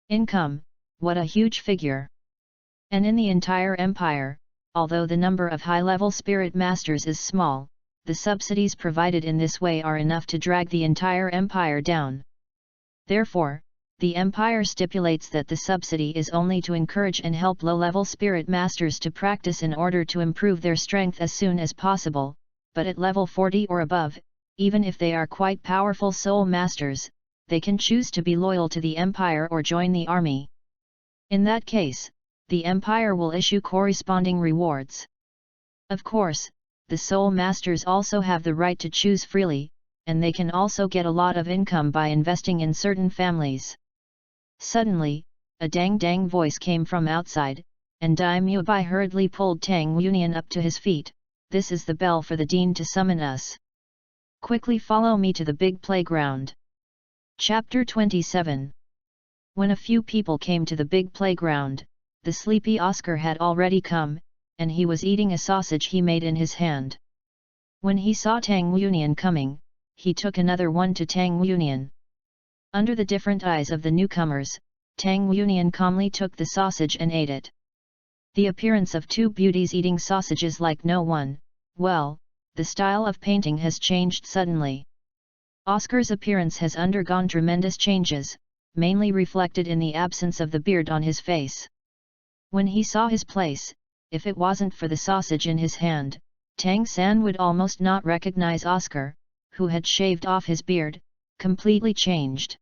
Income, what a huge figure! And in the entire empire, although the number of high-level spirit masters is small, the subsidies provided in this way are enough to drag the entire empire down. Therefore, the empire stipulates that the subsidy is only to encourage and help low-level spirit masters to practice in order to improve their strength as soon as possible, but at level 40 or above, even if they are quite powerful soul masters, they can choose to be loyal to the empire or join the army. In that case, the empire will issue corresponding rewards. Of course, the soul masters also have the right to choose freely, and they can also get a lot of income by investing in certain families. Suddenly, a dang voice came from outside, and Dai Muabai hurriedly pulled Tang Yunian up to his feet. This is the bell for the dean to summon us. Quickly follow me to the big playground. Chapter 27. When a few people came to the big playground, the sleepy Oscar had already come, and he was eating a sausage he made in his hand. When he saw Tang Yunian coming, he took another one to Tang Yunian. Under the different eyes of the newcomers, Tang Yunian calmly took the sausage and ate it. The appearance of two beauties eating sausages like no one, well, the style of painting has changed suddenly. Oscar's appearance has undergone tremendous changes, mainly reflected in the absence of the beard on his face. When he saw his place, if it wasn't for the sausage in his hand, Tang San would almost not recognize Oscar, who had shaved off his beard, completely changed.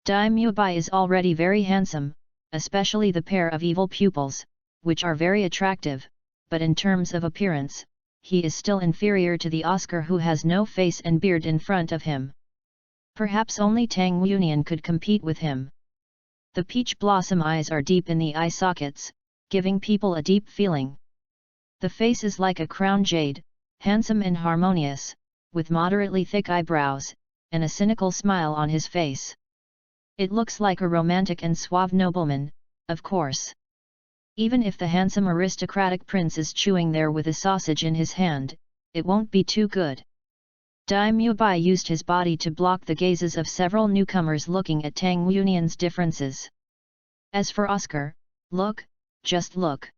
Dai Muabai is already very handsome, especially the pair of evil pupils, which are very attractive, but in terms of appearance, he is still inferior to the Oscar who has no face and beard in front of him. Perhaps only Tang Yunian could compete with him. The peach blossom eyes are deep in the eye sockets, giving people a deep feeling. The face is like a crown jade, handsome and harmonious, with moderately thick eyebrows, and a cynical smile on his face. It looks like a romantic and suave nobleman, of course. Even if the handsome aristocratic prince is chewing there with a sausage in his hand, it won't be too good. Dai Muabai used his body to block the gazes of several newcomers looking at Tang Yunian's differences. As for Oscar, look, just look.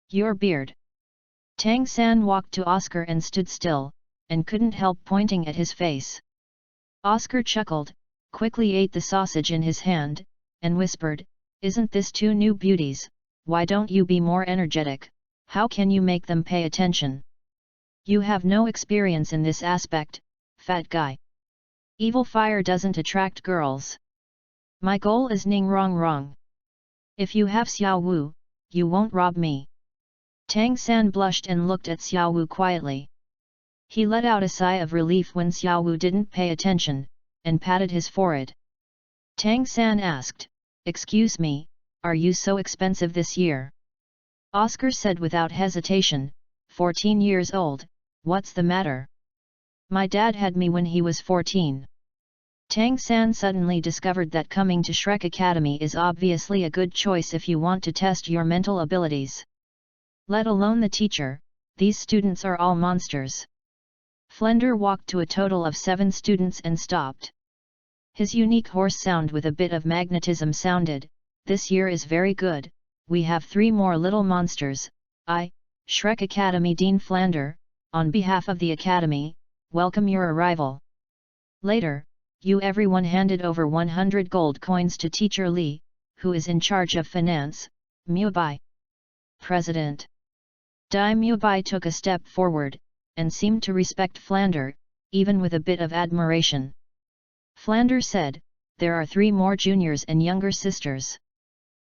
Your beard. Tang San walked to Oscar and stood still, and couldn't help pointing at his face. Oscar chuckled, quickly ate the sausage in his hand, and whispered, "Isn't this two new beauties? Why don't you be more energetic? How can you make them pay attention? You have no experience in this aspect, fat guy. Evil fire doesn't attract girls. My goal is Ning Rong Rong. If you have Xiao Wu, you won't rob me." Tang San blushed and looked at Xiao Wu quietly. He let out a sigh of relief when Xiao Wu didn't pay attention, and patted his forehead. Tang San asked, "Excuse me, are you so expensive this year?" Oscar said without hesitation, 14 years old, what's the matter? My dad had me when he was 14. Tang San suddenly discovered that coming to Shrek Academy is obviously a good choice if you want to test your mental abilities. Let alone the teacher, these students are all monsters. Flender walked to a total of 7 students and stopped. His unique horse sound with a bit of magnetism sounded, "This year is very good, we have 3 more little monsters. I, Shrek Academy Dean Flander, on behalf of the Academy, welcome your arrival." Later, everyone handed over 100 gold coins to Teacher Li, who is in charge of finance, Mubai. President Dai Mubai took a step forward, and seemed to respect Flander, even with a bit of admiration. Flander said, "There are 3 more juniors and younger sisters.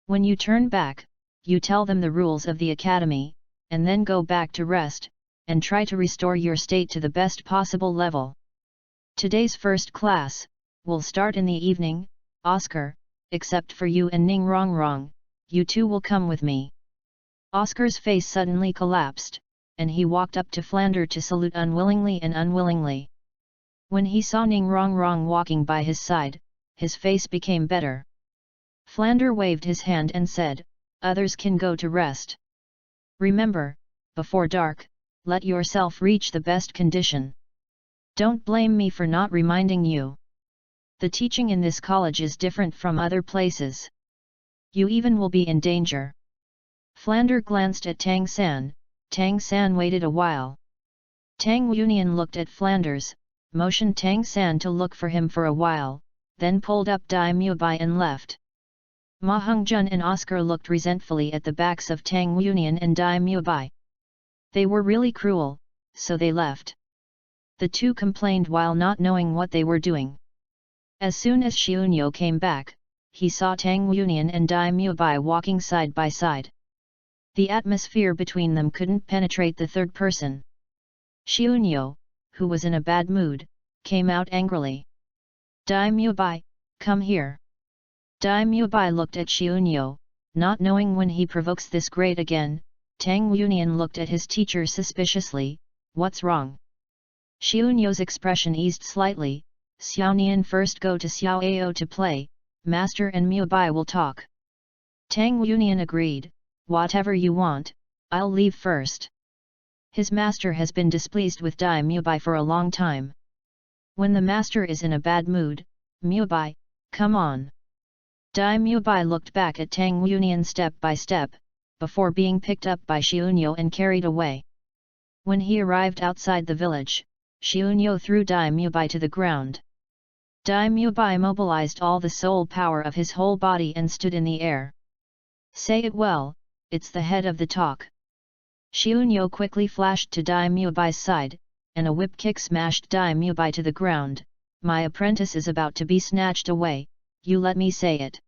When you turn back, you tell them the rules of the academy, and then go back to rest, and try to restore your state to the best possible level. Today's first class will start in the evening. Oscar, except for you and Ning Rong Rong, you two will come with me." Oscar's face suddenly collapsed, and he walked up to Flander to salute unwillingly and unwillingly. When he saw Ning Rong Rong walking by his side, his face became better. Flander waved his hand and said, "Others can go to rest. Remember, before dark, let yourself reach the best condition. Don't blame me for not reminding you. The teaching in this college is different from other places. You even will be in danger." Flander glanced at Tang San. Tang San waited a while. Tang Union looked at Flanders, motioned Tang San to look for him for a while, then pulled up Dai Mubai and left. Ma Hongjun and Oscar looked resentfully at the backs of Tang Union and Dai Mubai. They were really cruel, so they left. The two complained while not knowing what they were doing. As soon as Xiunyo came back, he saw Tang Union and Dai Mubai walking side by side. The atmosphere between them couldn't penetrate the third person. Xiunyo, who was in a bad mood, came out angrily. "Dai Mubai, come here." Dai Mubai looked at Xiunyo, not knowing when he provokes this great again. Tang Union looked at his teacher suspiciously, "What's wrong?" Xiunyo's expression eased slightly. "Xiaonian first go to Xiao Ao to play, Master and Mubai will talk." Tang Union agreed, "Whatever you want, I'll leave first." His master has been displeased with Dai Mubai for a long time. When the master is in a bad mood, "Mubai, come on." Dai Mubai looked back at Tang Union step by step, before being picked up by Xiunyo and carried away. When he arrived outside the village, Xiunyo threw Dai Mubai to the ground. Dai Mubai mobilized all the soul power of his whole body and stood in the air. "Say it well, it's the head of the talk." Xiunyo quickly flashed to Dai Mubai's side, and a whip kick smashed Dai Mubai to the ground. "My apprentice is about to be snatched away, you let me say it."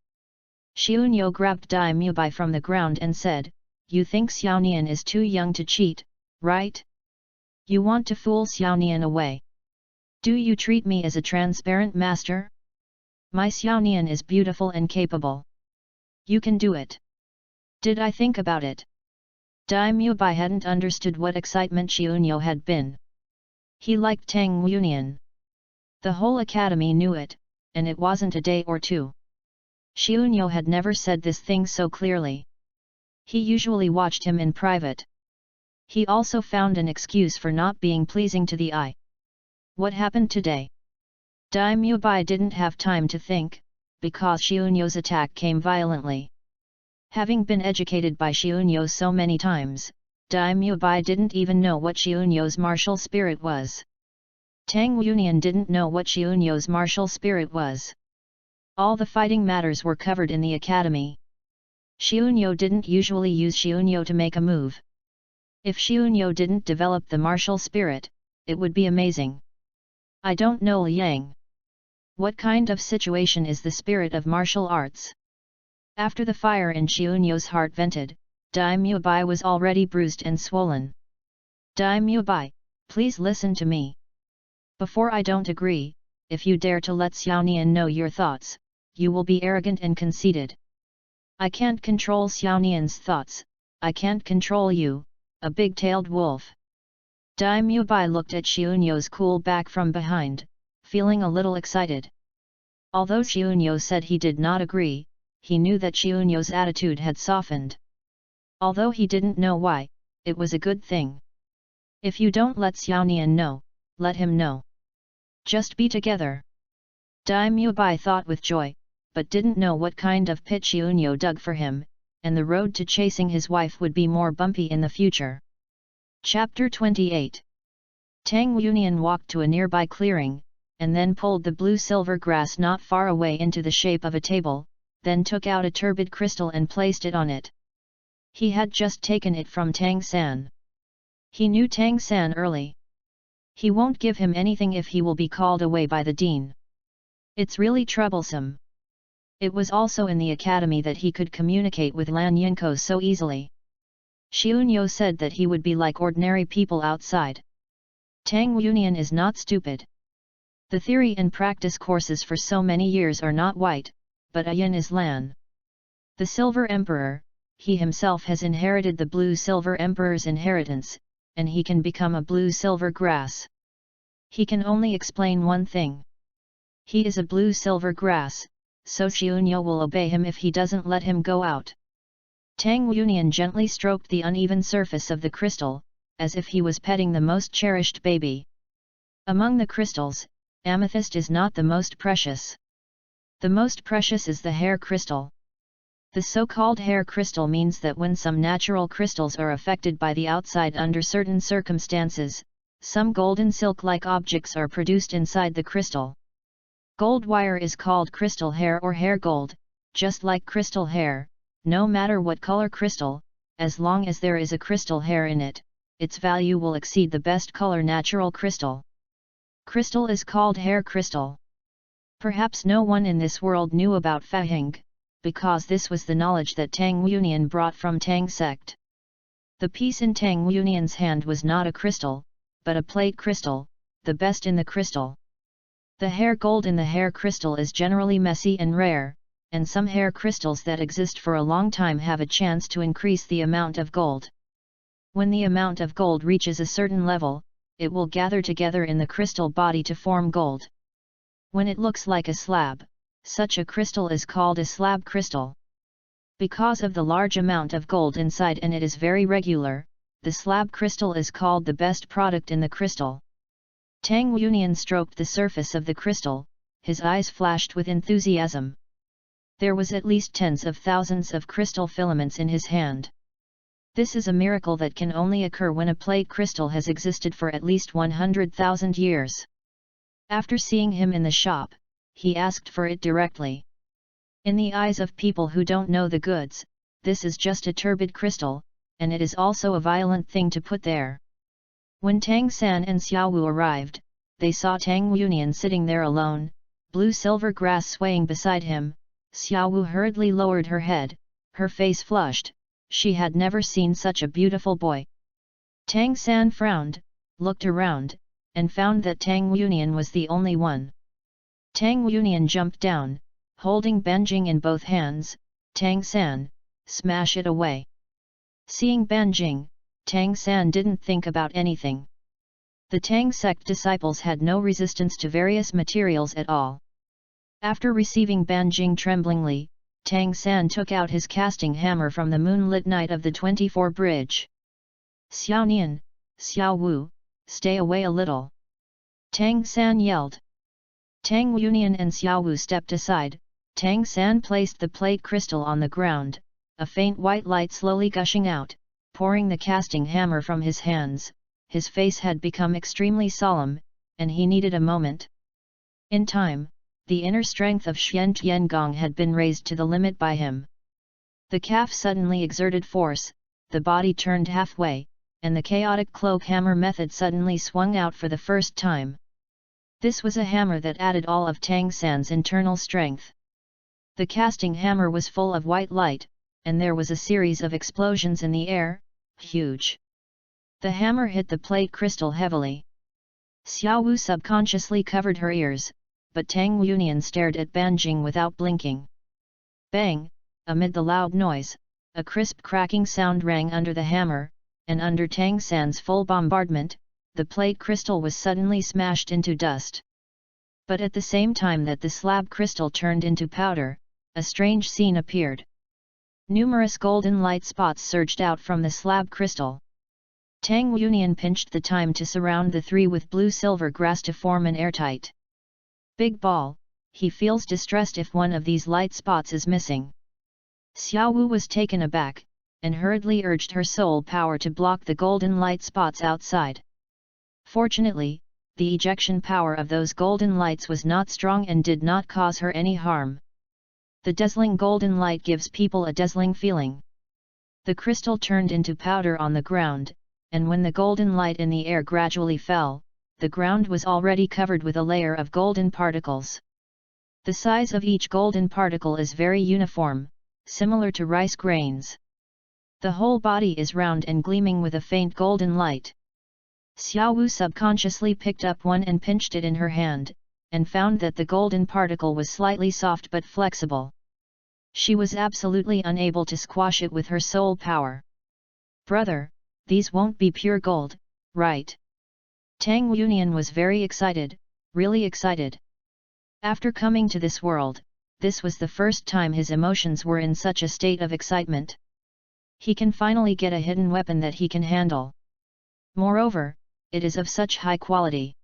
Xiunyo grabbed Dai Mubai from the ground and said, "You think Xiaonian is too young to cheat, right? You want to fool Xiaonian away. Do you treat me as a transparent master? My Xiaonian is beautiful and capable. You can do it. Did I think about it?" Dai Mubai hadn't understood what excitement Xiunyo had been. He liked Tang Union. The whole academy knew it, and it wasn't a day or two. Xiunyo had never said this thing so clearly. He usually watched him in private. He also found an excuse for not being pleasing to the eye. What happened today? Dai Mubai didn't have time to think, because Xiunyo's attack came violently. Having been educated by Xiunyo so many times, Dai Mubai didn't even know what Xiunyo's martial spirit was. Tang Yunian didn't know what Xiaonuo's martial spirit was. All the fighting matters were covered in the academy. Xiaonuo didn't usually use Xiaonuo to make a move. If Xiaonuo didn't develop the martial spirit, it would be amazing. I don't know Liang. What kind of situation is the spirit of martial arts? After the fire in Xiaonuo's heart vented, Daimyo Bai was already bruised and swollen. Daimyo Bai, please listen to me. Before I don't agree, if you dare to let Xiaonian know your thoughts, you will be arrogant and conceited. I can't control Xiaonian's thoughts, I can't control you, a big-tailed wolf. Daimyo Bai looked at Xiaonuo's cool back from behind, feeling a little excited. Although Xiaonuo said he did not agree, he knew that Xiaonuo's attitude had softened. Although he didn't know why, it was a good thing. If you don't let Xiaonian know, let him know. Just be together. Daimyo Bai thought with joy, but didn't know what kind of pit Xiaonuo dug for him, and the road to chasing his wife would be more bumpy in the future. Chapter 28. Tang Yunian walked to a nearby clearing, and then pulled the blue-silver grass not far away into the shape of a table, then took out a turbid crystal and placed it on it. He had just taken it from Tang San. He knew Tang San early. He won't give him anything if he will be called away by the dean. It's really troublesome. It was also in the academy that he could communicate with Lan Yinko so easily. Xiaonuo said that he would be like ordinary people outside. Tang Yunian is not stupid. The theory and practice courses for so many years are not white, but Ayan is Lan. The Silver Emperor, he himself has inherited the Blue-Silver Emperor's inheritance, and he can become a blue-silver grass. He can only explain one thing. He is a blue-silver grass, so Xiaonuo will obey him if he doesn't let him go out. Tang Yunian gently stroked the uneven surface of the crystal, as if he was petting the most cherished baby. Among the crystals, amethyst is not the most precious. The most precious is the hair crystal. The so-called hair crystal means that when some natural crystals are affected by the outside under certain circumstances, some golden silk-like objects are produced inside the crystal. Gold wire is called crystal hair or hair gold, just like crystal hair, no matter what color crystal, as long as there is a crystal hair in it, its value will exceed the best color natural crystal. Crystal is called hair crystal. Perhaps no one in this world knew about FANFIC, because this was the knowledge that Tang Yunian brought from Tang sect. The piece in Tang Yunian's hand was not a crystal, but a plate crystal, the best in the crystal. The hair gold in the hair crystal is generally messy and rare, and some hair crystals that exist for a long time have a chance to increase the amount of gold. When the amount of gold reaches a certain level, it will gather together in the crystal body to form gold. When it looks like a slab, such a crystal is called a slab crystal. Because of the large amount of gold inside and it is very regular, the slab crystal is called the best product in the crystal. Tang Yunian stroked the surface of the crystal, his eyes flashed with enthusiasm. There was at least tens of thousands of crystal filaments in his hand. This is a miracle that can only occur when a plate crystal has existed for at least 100,000 years. After seeing him in the shop, he asked for it directly. In the eyes of people who don't know the goods, this is just a turbid crystal, and it is also a violent thing to put there. When Tang San and Xiao Wu arrived, they saw Tang Yunian sitting there alone, blue-silver grass swaying beside him. Xiao Wu hurriedly lowered her head, her face flushed, she had never seen such a beautiful boy. Tang San frowned, looked around, and found that Tang Yunian was the only one. Tang Yunian jumped down, holding Banjing in both hands. Tang San, smash it away. Seeing Banjing, Tang San didn't think about anything. The Tang sect disciples had no resistance to various materials at all. After receiving Banjing tremblingly, Tang San took out his casting hammer from the moonlit night of the 24 bridge. Xiao Nian, Xiao Wu, stay away a little. Tang San yelled. Tang Yunian and Xiao Wu stepped aside. Tang San placed the plate crystal on the ground, a faint white light slowly gushing out, pouring the casting hammer from his hands. His face had become extremely solemn, and he needed a moment. In time, the inner strength of Xian Tiangong had been raised to the limit by him. The calf suddenly exerted force, the body turned halfway, and the chaotic cloak hammer method suddenly swung out for the first time. This was a hammer that added all of Tang San's internal strength. The casting hammer was full of white light, and there was a series of explosions in the air, huge. The hammer hit the plate crystal heavily. Xiao Wu subconsciously covered her ears, but Tang Yunian stared at Banjing without blinking. Bang! Amid the loud noise, a crisp cracking sound rang under the hammer, and under Tang San's full bombardment, the plate crystal was suddenly smashed into dust. But at the same time that the slab crystal turned into powder, a strange scene appeared. Numerous golden light spots surged out from the slab crystal. Tang Yunian pinched the time to surround the three with blue-silver grass to form an airtight big ball. He feels distressed if one of these light spots is missing. Xiao Wu was taken aback, and hurriedly urged her soul power to block the golden light spots outside. Fortunately, the ejection power of those golden lights was not strong and did not cause her any harm. The dazzling golden light gives people a dazzling feeling. The crystal turned into powder on the ground, and when the golden light in the air gradually fell, the ground was already covered with a layer of golden particles. The size of each golden particle is very uniform, similar to rice grains. The whole body is round and gleaming with a faint golden light. Xiao Wu subconsciously picked up one and pinched it in her hand, and found that the golden particle was slightly soft but flexible. She was absolutely unable to squash it with her soul power. "Brother, these won't be pure gold, right?" Tang Yunian was very excited, really excited. After coming to this world, this was the first time his emotions were in such a state of excitement. He can finally get a hidden weapon that he can handle. Moreover, it is of such high quality.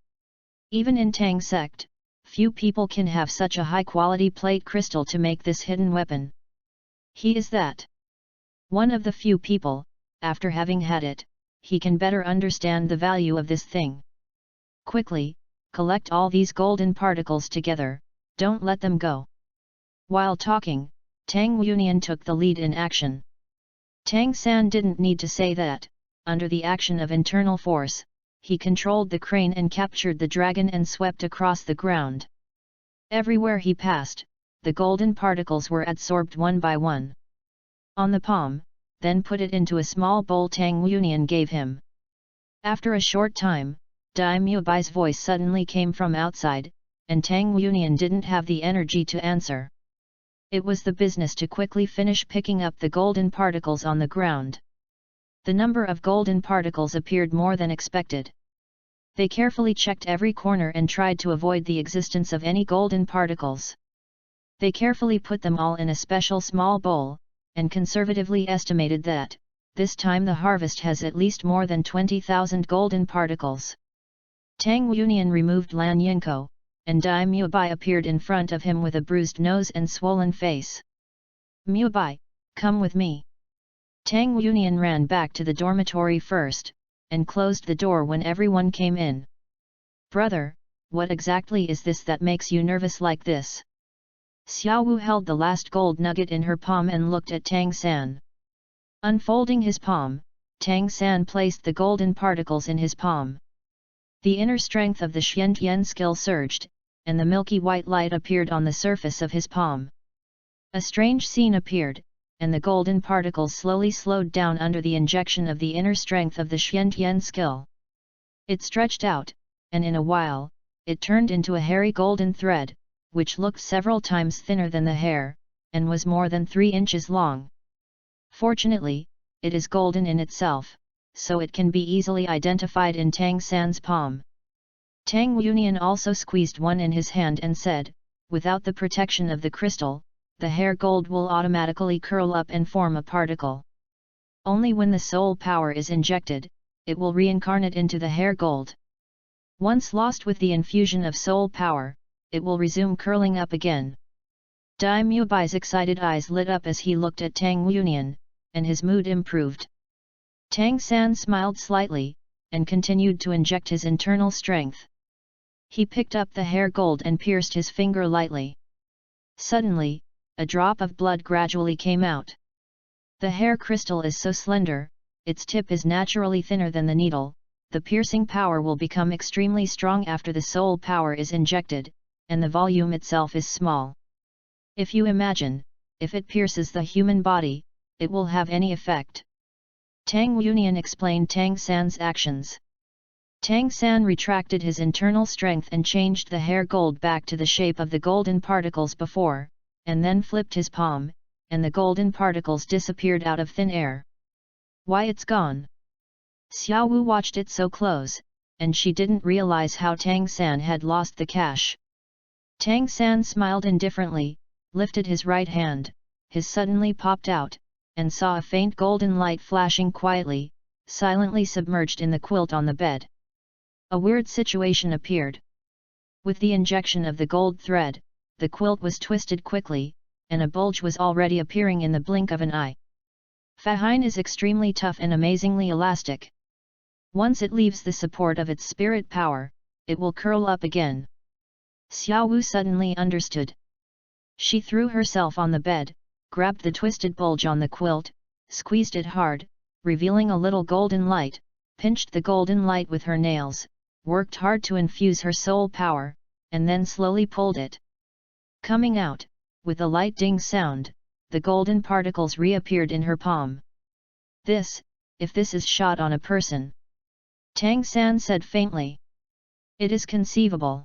Even in Tang sect, few people can have such a high-quality plate crystal to make this hidden weapon. He is that one of the few people. After having had it, he can better understand the value of this thing. Quickly, collect all these golden particles together, don't let them go. While talking, Tang Yunian took the lead in action. Tang San didn't need to say that, under the action of internal force, he controlled the crane and captured the dragon and swept across the ground. Everywhere he passed, the golden particles were adsorbed one by one. On the palm, then put it into a small bowl Tang Yunian gave him. After a short time, Dai Muabai's voice suddenly came from outside, and Tang Yunian didn't have the energy to answer. It was the business to quickly finish picking up the golden particles on the ground. The number of golden particles appeared more than expected. They carefully checked every corner and tried to avoid the existence of any golden particles. They carefully put them all in a special small bowl, and conservatively estimated that, this time the harvest has at least more than 20,000 golden particles. Tang Yunian removed Lan Yinko, and Dai Muabai appeared in front of him with a bruised nose and swollen face. "Muabai, come with me." Tang Yunian ran back to the dormitory first, and closed the door when everyone came in. "Brother, what exactly is this that makes you nervous like this?" Xiao Wu held the last gold nugget in her palm and looked at Tang San. Unfolding his palm, Tang San placed the golden particles in his palm. The inner strength of the Xiantian skill surged, and the milky white light appeared on the surface of his palm. A strange scene appeared, and the golden particles slowly slowed down under the injection of the inner strength of the Xiantian skill. It stretched out, and in a while, it turned into a hairy golden thread, which looked several times thinner than the hair, and was more than 3 inches long. Fortunately, it is golden in itself, so it can be easily identified in Tang San's palm. Tang Yunian also squeezed one in his hand and said, "Without the protection of the crystal, the hair gold will automatically curl up and form a particle. Only when the soul power is injected, it will reincarnate into the hair gold. Once lost with the infusion of soul power, it will resume curling up again." Dai Muabai's excited eyes lit up as he looked at Tang Yunian, and his mood improved. Tang San smiled slightly, and continued to inject his internal strength. He picked up the hair gold and pierced his finger lightly. Suddenly, a drop of blood gradually came out. The hair crystal is so slender, its tip is naturally thinner than the needle, the piercing power will become extremely strong after the soul power is injected, and the volume itself is small. If you imagine, if it pierces the human body, it will have any effect. Tang Yunian explained Tang San's actions. Tang San retracted his internal strength and changed the hair gold back to the shape of the golden particles before, and then flipped his palm, and the golden particles disappeared out of thin air. Why, it's gone! Xiao Wu watched it so close, and she didn't realize how Tang San had lost the cash. Tang San smiled indifferently, lifted his right hand, his suddenly popped out, and saw a faint golden light flashing quietly, silently submerged in the quilt on the bed. A weird situation appeared. With the injection of the gold thread, the quilt was twisted quickly, and a bulge was already appearing in the blink of an eye. Fahine is extremely tough and amazingly elastic. Once it leaves the support of its spirit power, it will curl up again. Xiao Wu suddenly understood. She threw herself on the bed, grabbed the twisted bulge on the quilt, squeezed it hard, revealing a little golden light, pinched the golden light with her nails, worked hard to infuse her soul power, and then slowly pulled it. Coming out, with a light ding sound, the golden particles reappeared in her palm. If this is shot on a person. Tang San said faintly. It is conceivable.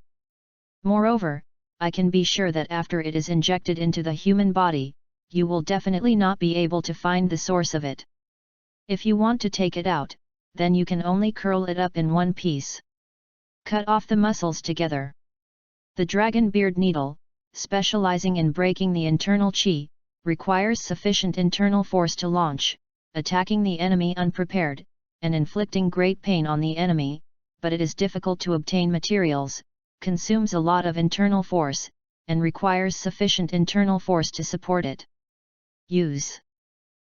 Moreover, I can be sure that after it is injected into the human body, you will definitely not be able to find the source of it. If you want to take it out, then you can only curl it up in one piece. Cut off the muscles together. The dragon beard needle, specializing in breaking the internal qi, requires sufficient internal force to launch, attacking the enemy unprepared, and inflicting great pain on the enemy, but it is difficult to obtain materials, consumes a lot of internal force, and requires sufficient internal force to support it. Use.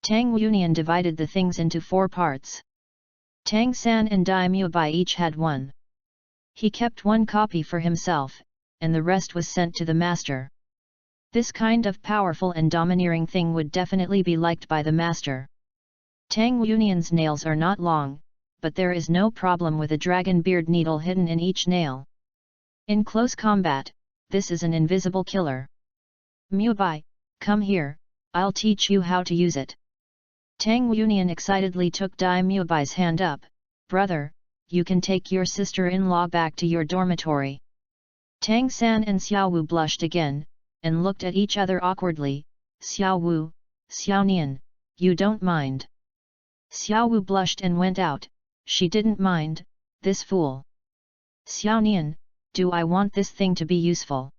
Tang Yunian divided the things into 4 parts. Tang San and Dai Mubai each had one. He kept one copy for himself, and the rest was sent to the master. This kind of powerful and domineering thing would definitely be liked by the master. Tang Yunian's nails are not long, but there is no problem with a dragon beard needle hidden in each nail. In close combat, this is an invisible killer. Mubai, come here, I'll teach you how to use it. Tang Yunian excitedly took Dai Mubai's hand up. Brother, you can take your sister-in-law back to your dormitory. Tang San and Xiao Wu blushed again, and looked at each other awkwardly. Xiao Wu, Xiao Nian, you don't mind. Xiao Wu blushed and went out. She didn't mind, this fool. Xiao Nian, do I want this thing to be useful?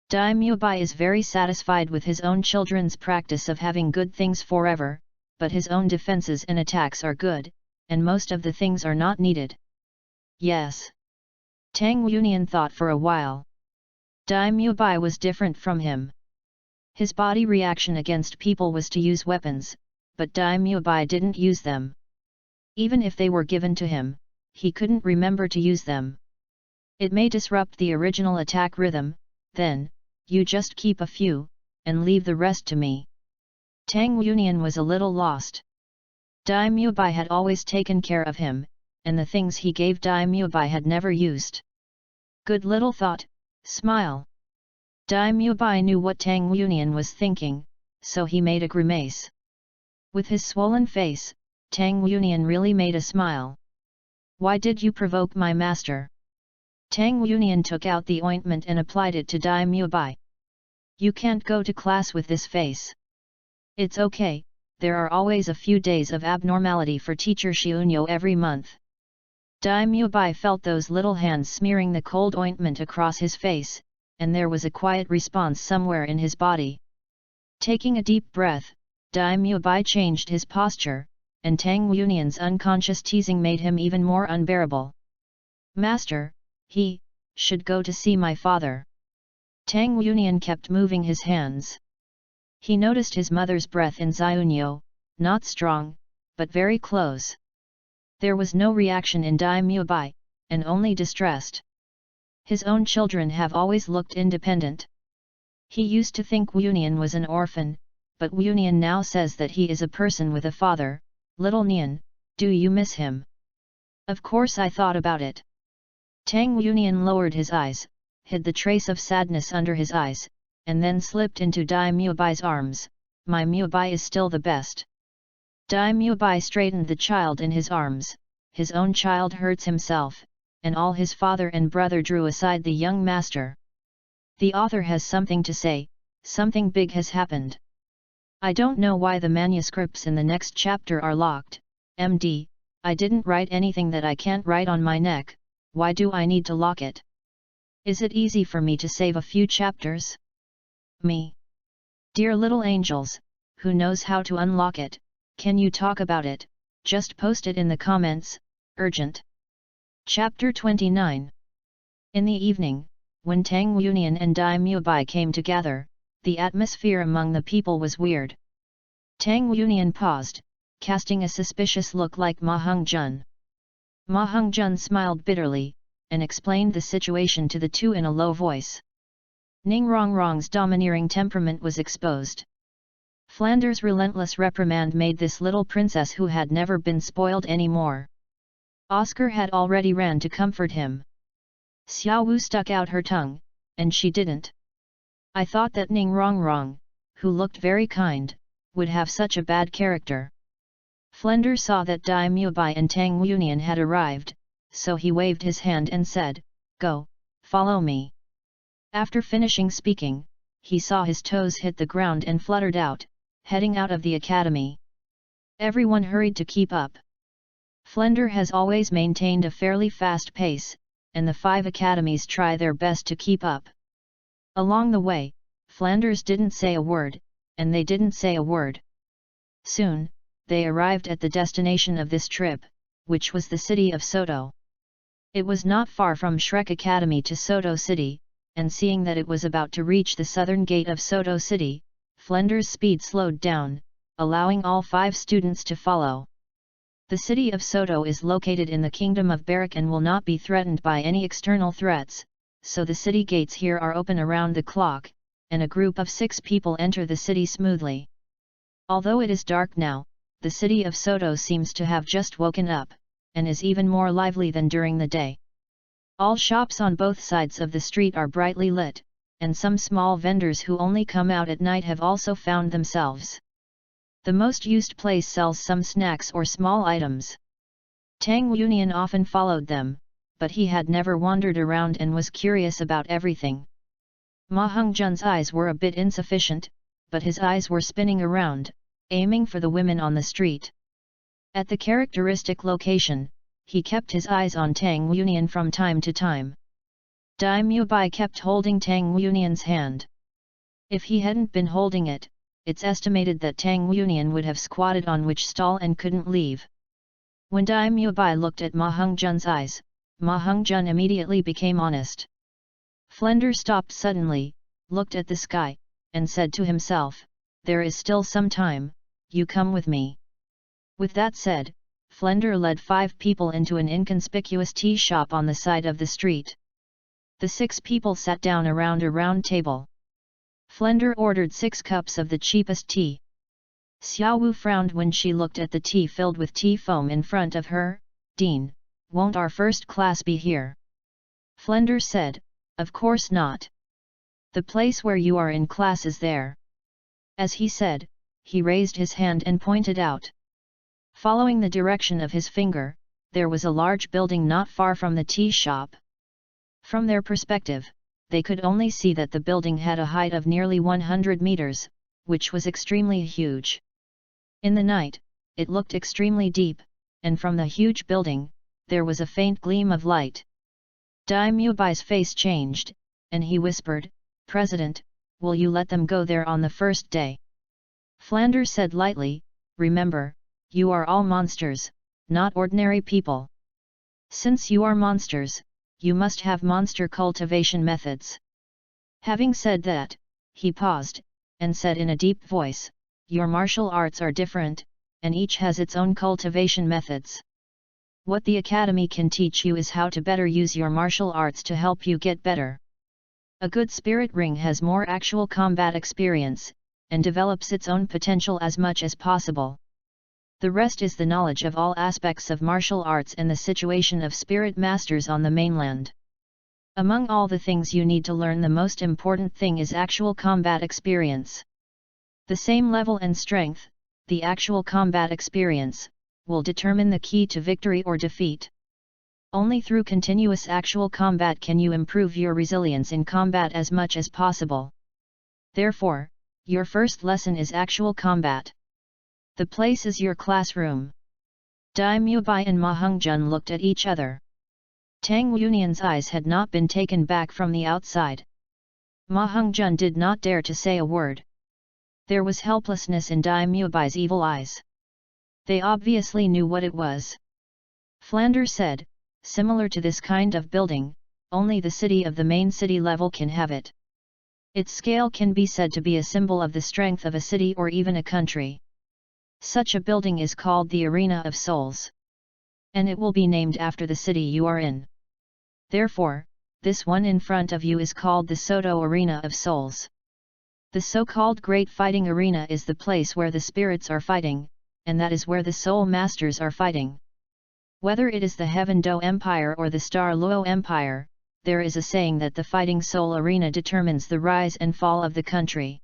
Dai Mubai is very satisfied with his own children's practice of having good things forever, but his own defenses and attacks are good, and most of the things are not needed. Yes. Tang Yunian thought for a while. Dai Mubai was different from him. His body reaction against people was to use weapons, but Dai Mubai didn't use them. Even if they were given to him, he couldn't remember to use them. It may disrupt the original attack rhythm, then, you just keep a few, and leave the rest to me. Tang Yunian was a little lost. Dai Mubai had always taken care of him, and the things he gave Dai Mubai had never used. Good little thought, smile. Dai Mubai knew what Tang Yunian was thinking, so he made a grimace. With his swollen face, Tang Yunian really made a smile. Why did you provoke my master? Tang Yunian took out the ointment and applied it to Dai Mubai. You can't go to class with this face. It's okay, there are always a few days of abnormality for teacher Xiunyo every month. Dai Mubai felt those little hands smearing the cold ointment across his face, and there was a quiet response somewhere in his body. Taking a deep breath, Dai Mubai changed his posture, and Tang Yunian's unconscious teasing made him even more unbearable. Master, he should go to see my father. Tang Yunian kept moving his hands. He noticed his mother's breath in Xiunyo, not strong, but very close. There was no reaction in Dai Mubai, and only distressed. His own children have always looked independent. He used to think Wu Nian was an orphan, but Wu Nian now says that he is a person with a father. Little Nian, do you miss him? Of course I thought about it. Tang Wu Nian lowered his eyes, hid the trace of sadness under his eyes, and then slipped into Dai Muabai's arms. My Muabai is still the best. Dai Muabai straightened the child in his arms. His own child hurts himself, and all his father and brother drew aside the young master. The author has something to say, something big has happened. I don't know why the manuscripts in the next chapter are locked. MD, I didn't write anything that I can't write on my neck, why do I need to lock it? Is it easy for me to save a few chapters? Me. Dear little angels, who knows how to unlock it, can you talk about it, just post it in the comments, urgent. Chapter 29. In the evening, when Tang Wunian and Dai Muabai came together, the atmosphere among the people was weird. Tang Wunian paused, casting a suspicious look like Ma Heng-jun. Ma Heng-jun smiled bitterly, and explained the situation to the two in a low voice. Ning Rongrong's domineering temperament was exposed. Flanders' relentless reprimand made this little princess who had never been spoiled anymore. Oscar had already ran to comfort him. Xiao Wu stuck out her tongue, and she didn't. I thought that Ning Rongrong, who looked very kind, would have such a bad character. Flanders saw that Dai Muabai and Tang Wunian had arrived, so he waved his hand and said, "Go, follow me." After finishing speaking, he saw his toes hit the ground and fluttered out, heading out of the academy. Everyone hurried to keep up. Flender has always maintained a fairly fast pace, and the 5 academies try their best to keep up. Along the way, Flanders didn't say a word, and they didn't say a word. Soon, they arrived at the destination of this trip, which was the city of Soto. It was not far from Shrek Academy to Soto City, and seeing that it was about to reach the southern gate of Soto City, Flender's speed slowed down, allowing all 5 students to follow. The city of Soto is located in the kingdom of Barak and will not be threatened by any external threats, so the city gates here are open around the clock, and a group of 6 people enter the city smoothly. Although it is dark now, the city of Soto seems to have just woken up, and is even more lively than during the day. All shops on both sides of the street are brightly lit, and some small vendors who only come out at night have also found themselves. The most used place sells some snacks or small items. Tang Wunian often followed them, but he had never wandered around and was curious about everything. Ma Heng-jun's eyes were a bit insufficient, but his eyes were spinning around, aiming for the women on the street. At the characteristic location, he kept his eyes on Tang Wunian from time to time. Dai Muabai kept holding Tang Wunian's hand. If he hadn't been holding it, it's estimated that Tang Wunian would have squatted on which stall and couldn't leave. When Dai Muabai looked at Ma Heng-jun's eyes, Ma Heng-jun immediately became honest. Flender stopped suddenly, looked at the sky, and said to himself, "There is still some time, you come with me." With that said, Flender led 5 people into an inconspicuous tea shop on the side of the street. The 6 people sat down around a round table. Flender ordered 6 cups of the cheapest tea. Xiao Wu frowned when she looked at the tea filled with tea foam in front of her. "Dean, won't our first class be here?" Flender said, "Of course not. The place where you are in class is there." As he said, he raised his hand and pointed out. Following the direction of his finger, there was a large building not far from the tea shop. From their perspective, they could only see that the building had a height of nearly 100 meters, which was extremely huge. In the night, it looked extremely deep, and from the huge building, there was a faint gleam of light. Dai Muabai's face changed, and he whispered, "President, will you let them go there on the first day?" Flanders said lightly, "Remember, you are all monsters, not ordinary people. Since you are monsters, you must have monster cultivation methods." Having said that, he paused, and said in a deep voice, "Your martial arts are different, and each has its own cultivation methods. What the academy can teach you is how to better use your martial arts to help you get better. A good spirit ring has more actual combat experience, and develops its own potential as much as possible. The rest is the knowledge of all aspects of martial arts and the situation of spirit masters on the mainland. Among all the things you need to learn, the most important thing is actual combat experience. The same level and strength, the actual combat experience, will determine the key to victory or defeat. Only through continuous actual combat can you improve your resilience in combat as much as possible. Therefore, your first lesson is actual combat. The place is your classroom. Dai Mubai and Ma Hongjun looked at each other. Tang Yunian's eyes had not been taken back from the outside. Ma Hongjun did not dare to say a word. There was helplessness in Dai Mubai's evil eyes. They obviously knew what it was. Flanders said, similar to this kind of building, only the city of the main city level can have it. Its scale can be said to be a symbol of the strength of a city or even a country. Such a building is called the Arena of Souls. And it will be named after the city you are in. Therefore, this one in front of you is called the Soto Arena of Souls. The so-called Great Fighting Arena is the place where the spirits are fighting, and that is where the soul masters are fighting. Whether it is the Heaven Do Empire or the Star Luo Empire, there is a saying that the fighting soul arena determines the rise and fall of the country.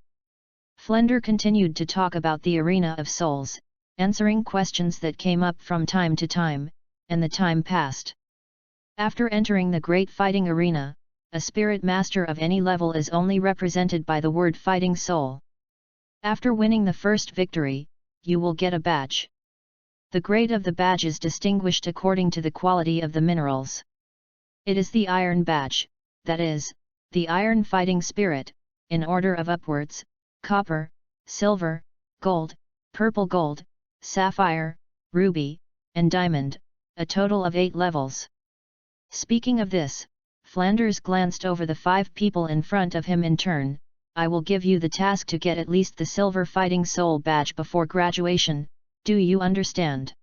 Flender continued to talk about the Arena of Souls, answering questions that came up from time to time, and the time passed. After entering the Great Fighting Arena, a spirit master of any level is only represented by the word fighting soul. After winning the first victory, you will get a badge. The grade of the badge is distinguished according to the quality of the minerals. It is the Iron Badge, that is, the Iron Fighting Spirit, in order of upwards: copper, silver, gold, purple gold, sapphire, ruby, and diamond, a total of 8 levels. Speaking of this, Flanders glanced over the 5 people in front of him in turn. I will give you the task to get at least the Silver Fighting Soul badge before graduation, do you understand?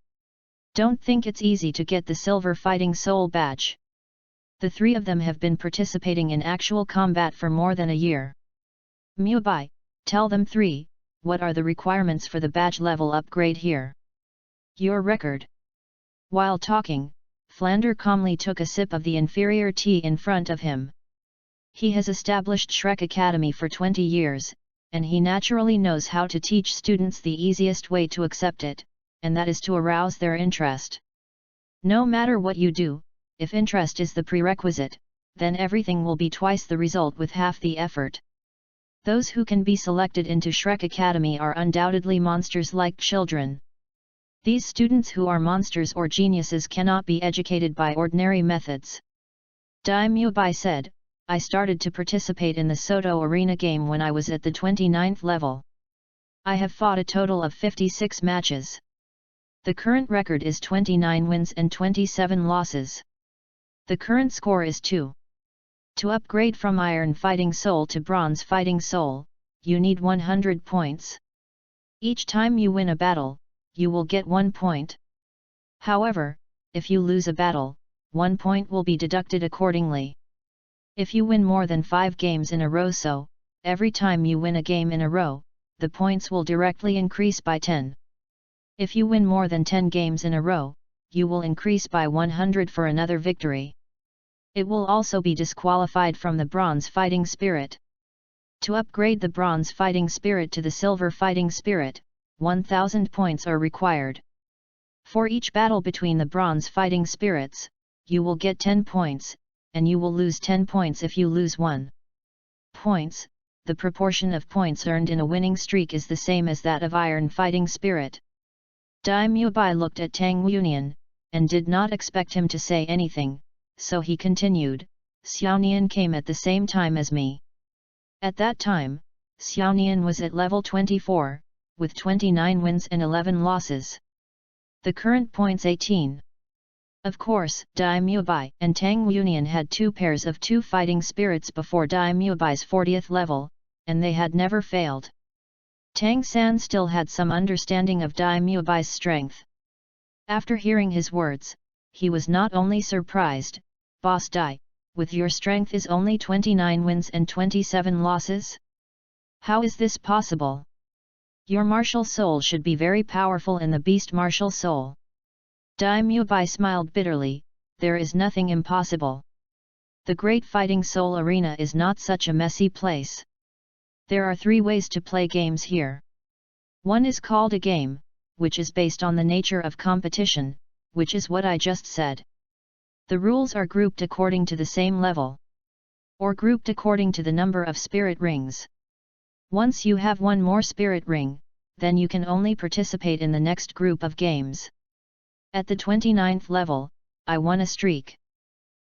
Don't think it's easy to get the Silver Fighting Soul badge. The 3 of them have been participating in actual combat for more than a year. Mubai, tell them 3, what are the requirements for the badge level upgrade here? Your record. While talking, Flander calmly took a sip of the inferior tea in front of him. He has established Shrek Academy for 20 years, and he naturally knows how to teach students the easiest way to accept it, and that is to arouse their interest. No matter what you do, if interest is the prerequisite, then everything will be twice the result with half the effort. Those who can be selected into Shrek Academy are undoubtedly monsters like children. These students who are monsters or geniuses cannot be educated by ordinary methods. Dai Mubai said, I started to participate in the Soto Arena game when I was at the 29th level. I have fought a total of 56 matches. The current record is 29 wins and 27 losses. The current score is 2. To upgrade from Iron Fighting Soul to Bronze Fighting Soul, you need 100 points. Each time you win a battle, you will get 1 point. However, if you lose a battle, 1 point will be deducted accordingly. If you win more than 5 games in a row, so, every time you win a game in a row, the points will directly increase by 10. If you win more than 10 games in a row, you will increase by 100 for another victory. It will also be disqualified from the Bronze Fighting Spirit. To upgrade the Bronze Fighting Spirit to the Silver Fighting Spirit, 1000 points are required. For each battle between the Bronze Fighting Spirits, you will get 10 points, and you will lose 10 points if you lose 1 point. The proportion of points earned in a winning streak is the same as that of Iron Fighting Spirit. Dai Mubai looked at Tang Yunian, and did not expect him to say anything, so he continued, Xiaonian came at the same time as me. At that time, Xiaonian was at level 24, with 29 wins and 11 losses. The current points 18. Of course, Dai Mubai and Tang Yunian had 2 pairs of 2 fighting spirits before Dai Mubai's 40th level, and they had never failed. Tang San still had some understanding of Dai Mubai's strength. After hearing his words, he was not only surprised, "Boss Dai, with your strength is only 29 wins and 27 losses? How is this possible? Your martial soul should be very powerful in the beast martial soul." Dai Mubai smiled bitterly, "There is nothing impossible. The Great Fighting Soul Arena is not such a messy place. There are 3 ways to play games here. One is called a game, which is based on the nature of competition, which is what I just said. The rules are grouped according to the same level, or grouped according to the number of spirit rings. Once you have one more spirit ring, then you can only participate in the next group of games. At the 29th level, I won a streak.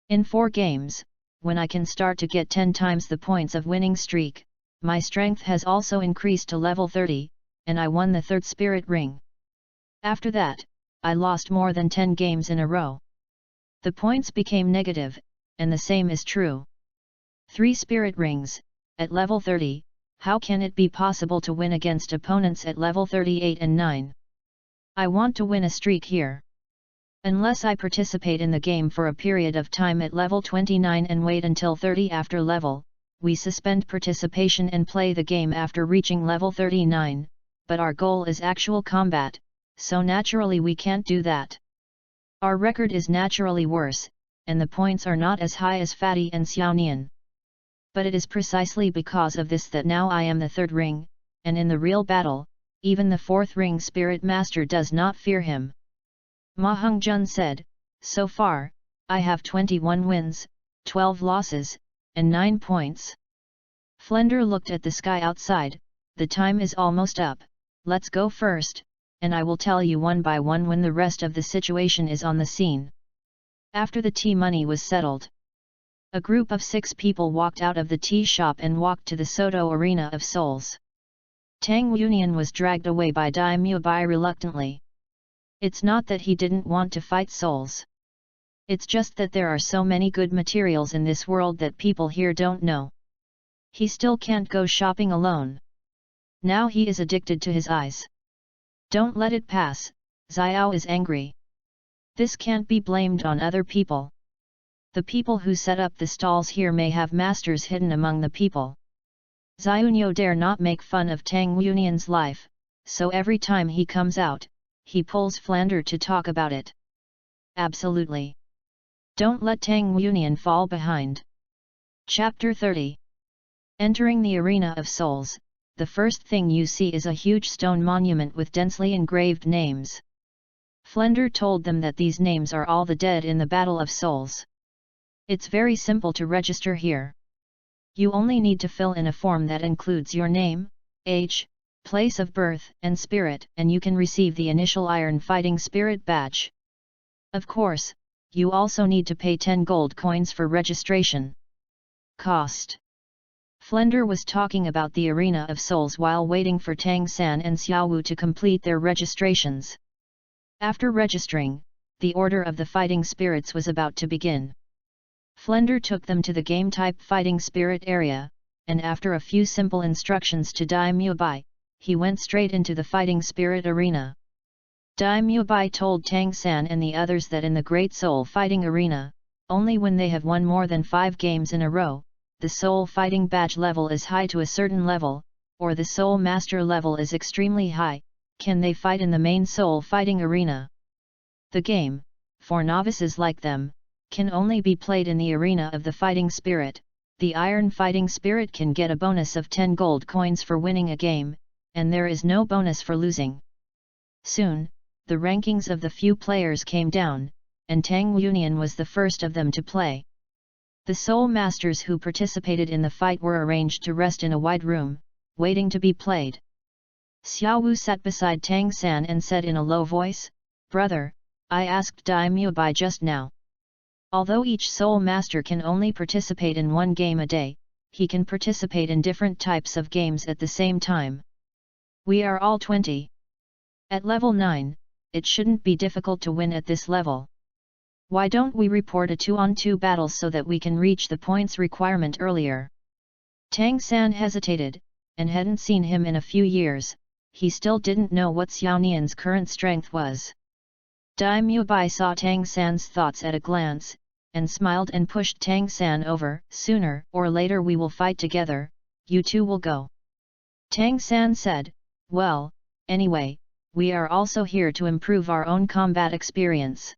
In 4 games, when I can start to get 10 times the points of winning streak, my strength has also increased to level 30, and I won the 3rd spirit ring. After that, I lost more than 10 games in a row. The points became negative, and the same is true. 3 spirit rings, at level 30, how can it be possible to win against opponents at level 38 and 9? I want to win a streak here. Unless I participate in the game for a period of time at level 29 and wait until 30 after level, we suspend participation and play the game after reaching level 39, but our goal is actual combat, so naturally we can't do that. Our record is naturally worse, and the points are not as high as Fatty and Xiaonian. But it is precisely because of this that now I am the 3rd ring, and in the real battle, even the 4th ring spirit master does not fear him." Ma Hongjun said, "So far, I have 21 wins, 12 losses, and 9 points." Flender looked at the sky outside, "The time is almost up, let's go first, and I will tell you one by one when the rest of the situation is on the scene." After the tea money was settled, a group of 6 people walked out of the tea shop and walked to the Soto Arena of Souls. Tang Yunian was dragged away by Dai Mubai reluctantly. It's not that he didn't want to fight souls. It's just that there are so many good materials in this world that people here don't know. He still can't go shopping alone. Now he is addicted to his eyes. Don't let it pass, Xiao is angry. This can't be blamed on other people. The people who set up the stalls here may have masters hidden among the people. Xiaonyo dare not make fun of Tang Yunian's life, so every time he comes out, he pulls Flander to talk about it. Absolutely. Don't let Tang Yunian fall behind. Chapter 30. Entering the Arena of Souls, the first thing you see is a huge stone monument with densely engraved names. Flender told them that these names are all the dead in the Battle of Souls. It's very simple to register here. You only need to fill in a form that includes your name, age, place of birth and spirit, and you can receive the initial Iron Fighting Spirit badge. Of course, you also need to pay 10 gold coins for registration. Cost. Flender was talking about the Arena of Souls while waiting for Tang San and Xiaowu to complete their registrations. After registering, the Order of the Fighting Spirits was about to begin. Flender took them to the game-type Fighting Spirit area, and after a few simple instructions to Dai Mubai, he went straight into the Fighting Spirit Arena. Dai Mubai told Tang San and the others that in the Great Soul Fighting Arena, only when they have won more than 5 games in a row, the Soul Fighting Badge level is high to a certain level, or the Soul Master level is extremely high, can they fight in the main Soul Fighting Arena. The game, for novices like them, can only be played in the Arena of the Fighting Spirit. The Iron Fighting Spirit can get a bonus of 10 gold coins for winning a game, and there is no bonus for losing. Soon, the rankings of the few players came down, and Tang Yunian was the first of them to play. The Soul Masters who participated in the fight were arranged to rest in a wide room, waiting to be played. Xiaowu sat beside Tang San and said in a low voice, "Brother, I asked Dai Mubai just now. Although each Soul Master can only participate in 1 game a day, he can participate in different types of games at the same time. We are all 20. At level 9, it shouldn't be difficult to win at this level. Why don't we report a 2-on-2 battle so that we can reach the points requirement earlier?" Tang San hesitated, and hadn't seen him in a few years. He still didn't know what Xiaonian's current strength was. Dai Mubai saw Tang San's thoughts at a glance, and smiled and pushed Tang San over. Sooner or later we will fight together, you two will go. Tang San said, well, anyway, we are also here to improve our own combat experience.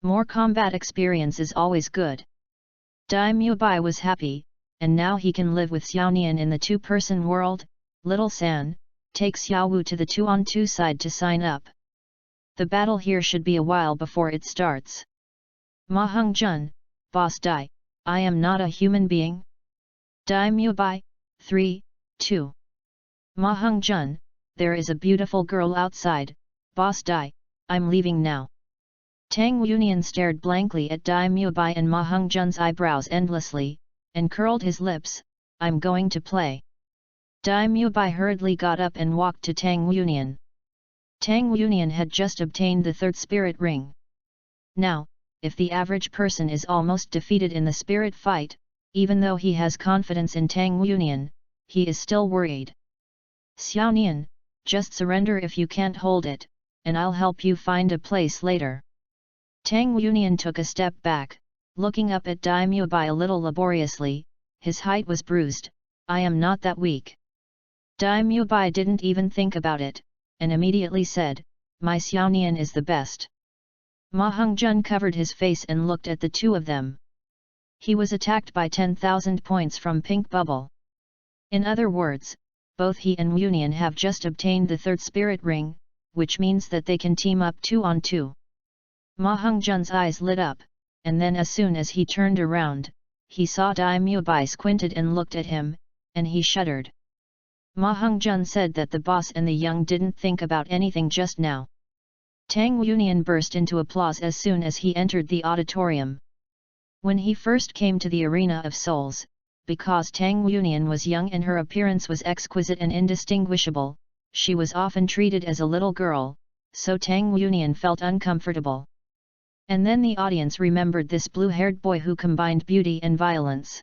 More combat experience is always good. Dai Mubai was happy, and now he can live with Xiaonian in the two-person world. Little San, take Xiaowu to the 2-on-2 side to sign up. The battle here should be a while before it starts. Ma Hongjun, Boss Dai, I am not a human being. Dai Mubai, 3, 2. Ma Hongjun, there is a beautiful girl outside. Boss Dai, I'm leaving now. Tang Yunian stared blankly at Dai Mubai and Ma Hongjun's eyebrows endlessly, and curled his lips. I'm going to play. Dai Mubai hurriedly got up and walked to Tang Yunian. Tang Yunian had just obtained the third spirit ring. Now, if the average person is almost defeated in the spirit fight, even though he has confidence in Tang Yunian, he is still worried. Xiaonian, just surrender if you can't hold it, and I'll help you find a place later. Tang Yunian took a step back, looking up at Dai Mubai a little laboriously. His height was bruised. I am not that weak. Dai Mubai didn't even think about it, and immediately said, my Xiaonian is the best. Ma Hongjun covered his face and looked at the two of them. He was attacked by 10,000 points from Pink Bubble. In other words, both he and Yunian have just obtained the third spirit ring, which means that they can team up 2-on-2. Ma Hongjun's eyes lit up, and then as soon as he turned around, he saw Dai Mubai squinted and looked at him, and he shuddered. Ma Hongjun said that the boss and the young didn't think about anything just now. Tang Yunian burst into applause as soon as he entered the auditorium. When he first came to the Arena of Souls, because Tang Yunian was young and her appearance was exquisite and indistinguishable, she was often treated as a little girl, so Tang Yunian felt uncomfortable. And then the audience remembered this blue-haired boy who combined beauty and violence.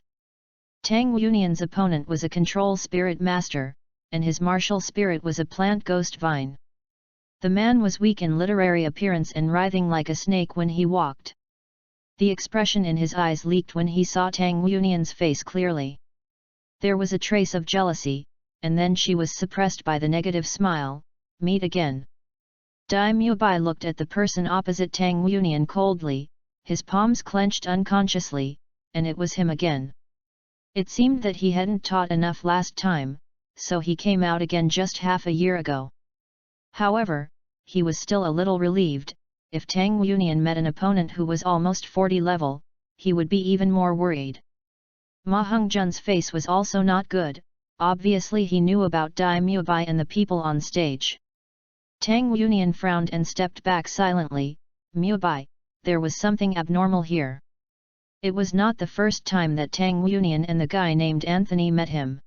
Tang Yunian's opponent was a control spirit master, and his martial spirit was a plant ghost vine. The man was weak in literary appearance and writhing like a snake when he walked. The expression in his eyes leaked when he saw Tang Yunian's face clearly. There was a trace of jealousy, and then she was suppressed by the negative smile. Meet again. Dai Mubai looked at the person opposite Tang Yunian coldly, his palms clenched unconsciously, and it was him again. It seemed that he hadn't taught enough last time, so he came out again just half a year ago. However, he was still a little relieved. If Tang Yunian met an opponent who was almost 40 level, he would be even more worried. Ma Hongjun's face was also not good. Obviously he knew about Dai Mubai and the people on stage. Tang Yunian frowned and stepped back silently. Mubai, there was something abnormal here. It was not the first time that Tang Yunian and the guy named Anthony met him.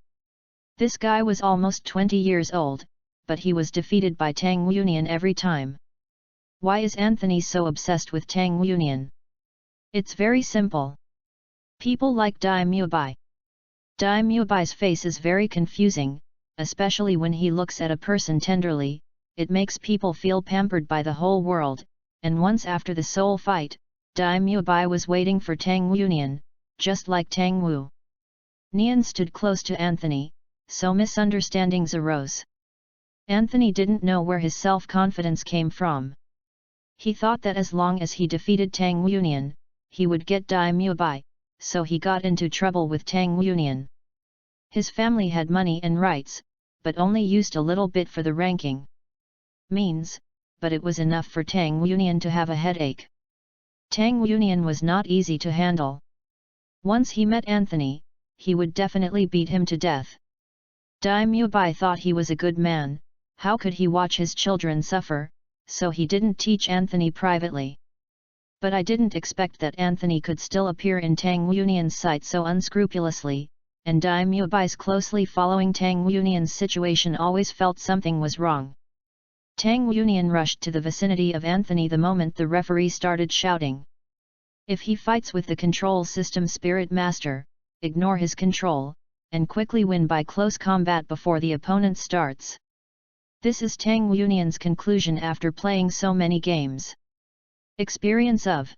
This guy was almost 20 years old, but he was defeated by Tang Yunian every time. Why is Anthony so obsessed with Tang Yunian? It's very simple. People like Dai Mubai. Dai Mubai's face is very confusing, especially when he looks at a person tenderly. It makes people feel pampered by the whole world, and once after the soul fight, Dai Mubai was waiting for Tang Yunian, just like Tang Wu. Nian stood close to Anthony, so misunderstandings arose. Anthony didn't know where his self-confidence came from. He thought that as long as he defeated Tang Yunian, he would get Dai Mubai, so he got into trouble with Tang Yunian. His family had money and rights, but only used a little bit for the ranking. Means, but it was enough for Tang Yunian to have a headache. Tang Yunian was not easy to handle. Once he met Anthony, he would definitely beat him to death. Dai Mubai thought he was a good man. How could he watch his children suffer? So he didn't teach Anthony privately. But I didn't expect that Anthony could still appear in Tang Yunian's sight so unscrupulously, and Dai Mubai's closely following Tang Yunian's situation always felt something was wrong. Tang Yunian rushed to the vicinity of Anthony the moment the referee started shouting. If he fights with the control system spirit master, ignore his control, and quickly win by close combat before the opponent starts. This is Tang Yunian's conclusion after playing so many games. Experience of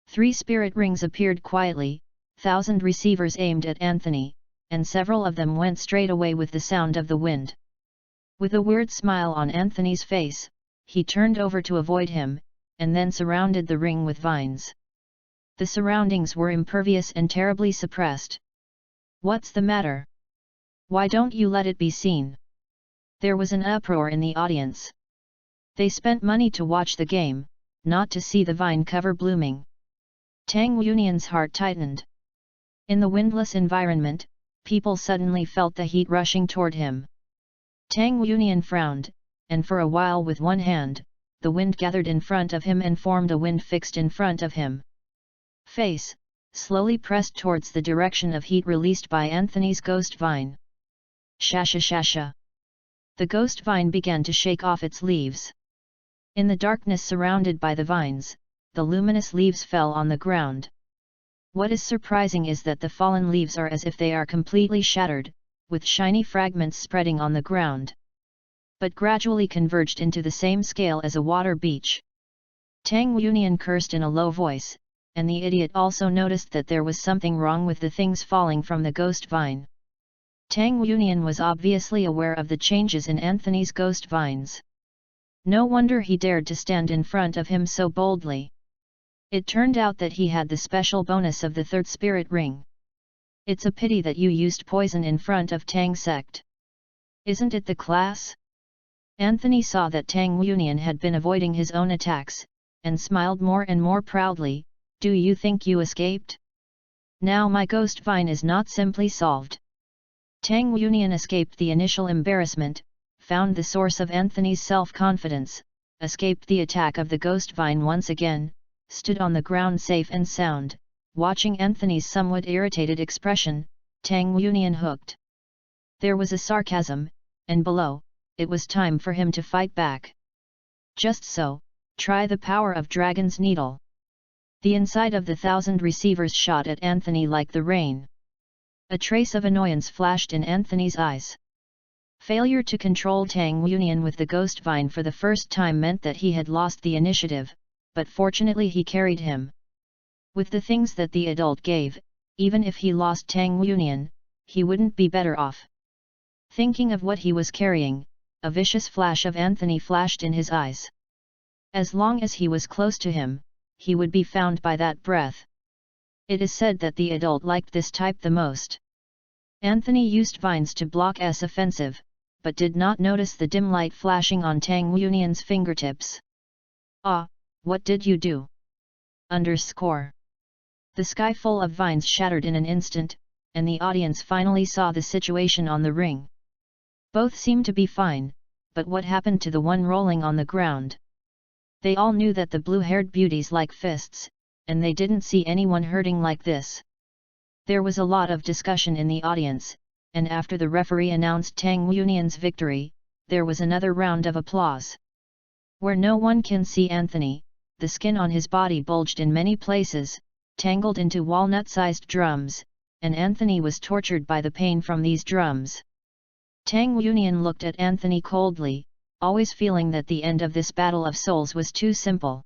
3 spirit rings appeared quietly, 1,000 receivers aimed at Anthony, and several of them went straight away with the sound of the wind. With a weird smile on Anthony's face, he turned over to avoid him, and then surrounded the ring with vines. The surroundings were impervious and terribly suppressed. "What's the matter? Why don't you let it be seen?" There was an uproar in the audience. They spent money to watch the game, not to see the vine cover blooming. Tang Yunyan's heart tightened. In the windless environment, people suddenly felt the heat rushing toward him. Tang Yunyan frowned, and for a while with one hand, the wind gathered in front of him and formed a wind fixed in front of him. Face, slowly pressed towards the direction of heat released by Anthony's ghost vine. Shasha shasha. The ghost vine began to shake off its leaves. In the darkness surrounded by the vines, the luminous leaves fell on the ground. What is surprising is that the fallen leaves are as if they are completely shattered, with shiny fragments spreading on the ground, but gradually converged into the same scale as a water beach. Tang Yunyan cursed in a low voice, and the idiot also noticed that there was something wrong with the things falling from the ghost vine. Tang Yunyan was obviously aware of the changes in Anthony's ghost vines. No wonder he dared to stand in front of him so boldly. It turned out that he had the special bonus of the 3rd spirit ring. "It's a pity that you used poison in front of Tang sect. Isn't it the class?" Anthony saw that Tang Yunyan had been avoiding his own attacks, and smiled more and more proudly. "Do you think you escaped? Now my ghost vine is not simply solved." Tang Yunyan escaped the initial embarrassment, found the source of Anthony's self-confidence, escaped the attack of the ghost vine once again, stood on the ground safe and sound, watching Anthony's somewhat irritated expression. Tang Yunyan hooked. There was a sarcasm, and below, it was time for him to fight back. "Just so, try the power of Dragon's Needle." The inside of the 1,000 receivers shot at Anthony like the rain. A trace of annoyance flashed in Anthony's eyes. Failure to control Tang Yunyan with the ghost vine for the first time meant that he had lost the initiative, but fortunately he carried him. With the things that the adult gave, even if he lost Tang Yunyan, he wouldn't be better off. Thinking of what he was carrying, a vicious flash of Anthony flashed in his eyes. As long as he was close to him, he would be found by that breath. It is said that the adult liked this type the most. Anthony used vines to block S offensive, but did not notice the dim light flashing on Tang Yunyan's fingertips. "Ah, what did you do?" The sky full of vines shattered in an instant, and the audience finally saw the situation on the ring. Both seemed to be fine, but what happened to the one rolling on the ground? They all knew that the blue-haired beauties like fists, and they didn't see anyone hurting like this. There was a lot of discussion in the audience, and after the referee announced Tang Yunyan's victory, there was another round of applause. Where no one can see Anthony, the skin on his body bulged in many places, tangled into walnut-sized drums, and Anthony was tortured by the pain from these drums. Tang Yunyan looked at Anthony coldly, always feeling that the end of this battle of souls was too simple.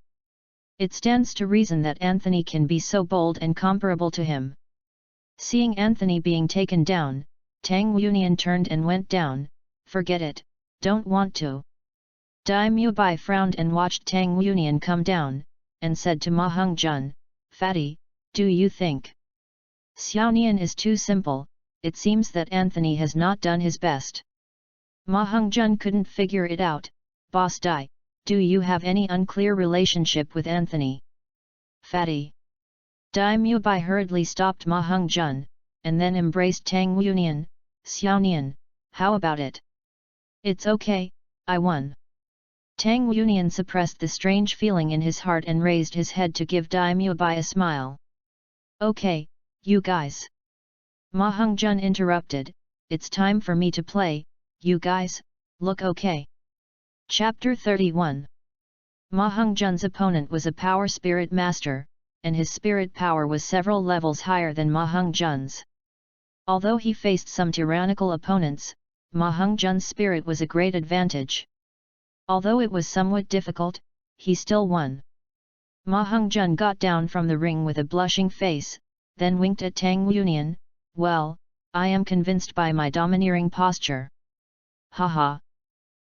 It stands to reason that Anthony can be so bold and comparable to him. Seeing Anthony being taken down, Tang Yunyan turned and went down. "Forget it, don't want to." Dai Mubai frowned and watched Tang Yunyan come down, and said to Ma Hongjun, "Fatty, do you think Xiaonian is too simple? It seems that Anthony has not done his best." Ma Hongjun couldn't figure it out. "Boss Dai, do you have any unclear relationship with Anthony?" "Fatty." Dai Mubai hurriedly stopped Ma Hongjun, and then embraced Tang Yunyan. "Xiaonian, how about it? It's okay, I won." Tang Yunyan suppressed the strange feeling in his heart and raised his head to give Dai Mubai a smile. "Okay, you guys." Ma Hongjun interrupted, "It's time for me to play, you guys, look okay." Chapter 31. Ma Hongjun's opponent was a power spirit master, and his spirit power was several levels higher than Ma Hongjun's. Although he faced some tyrannical opponents, Ma Hongjun's spirit was a great advantage. Although it was somewhat difficult, he still won. Ma Hongzhen got down from the ring with a blushing face, then winked at Tang Yunian. Well, I am convinced by my domineering posture. Haha.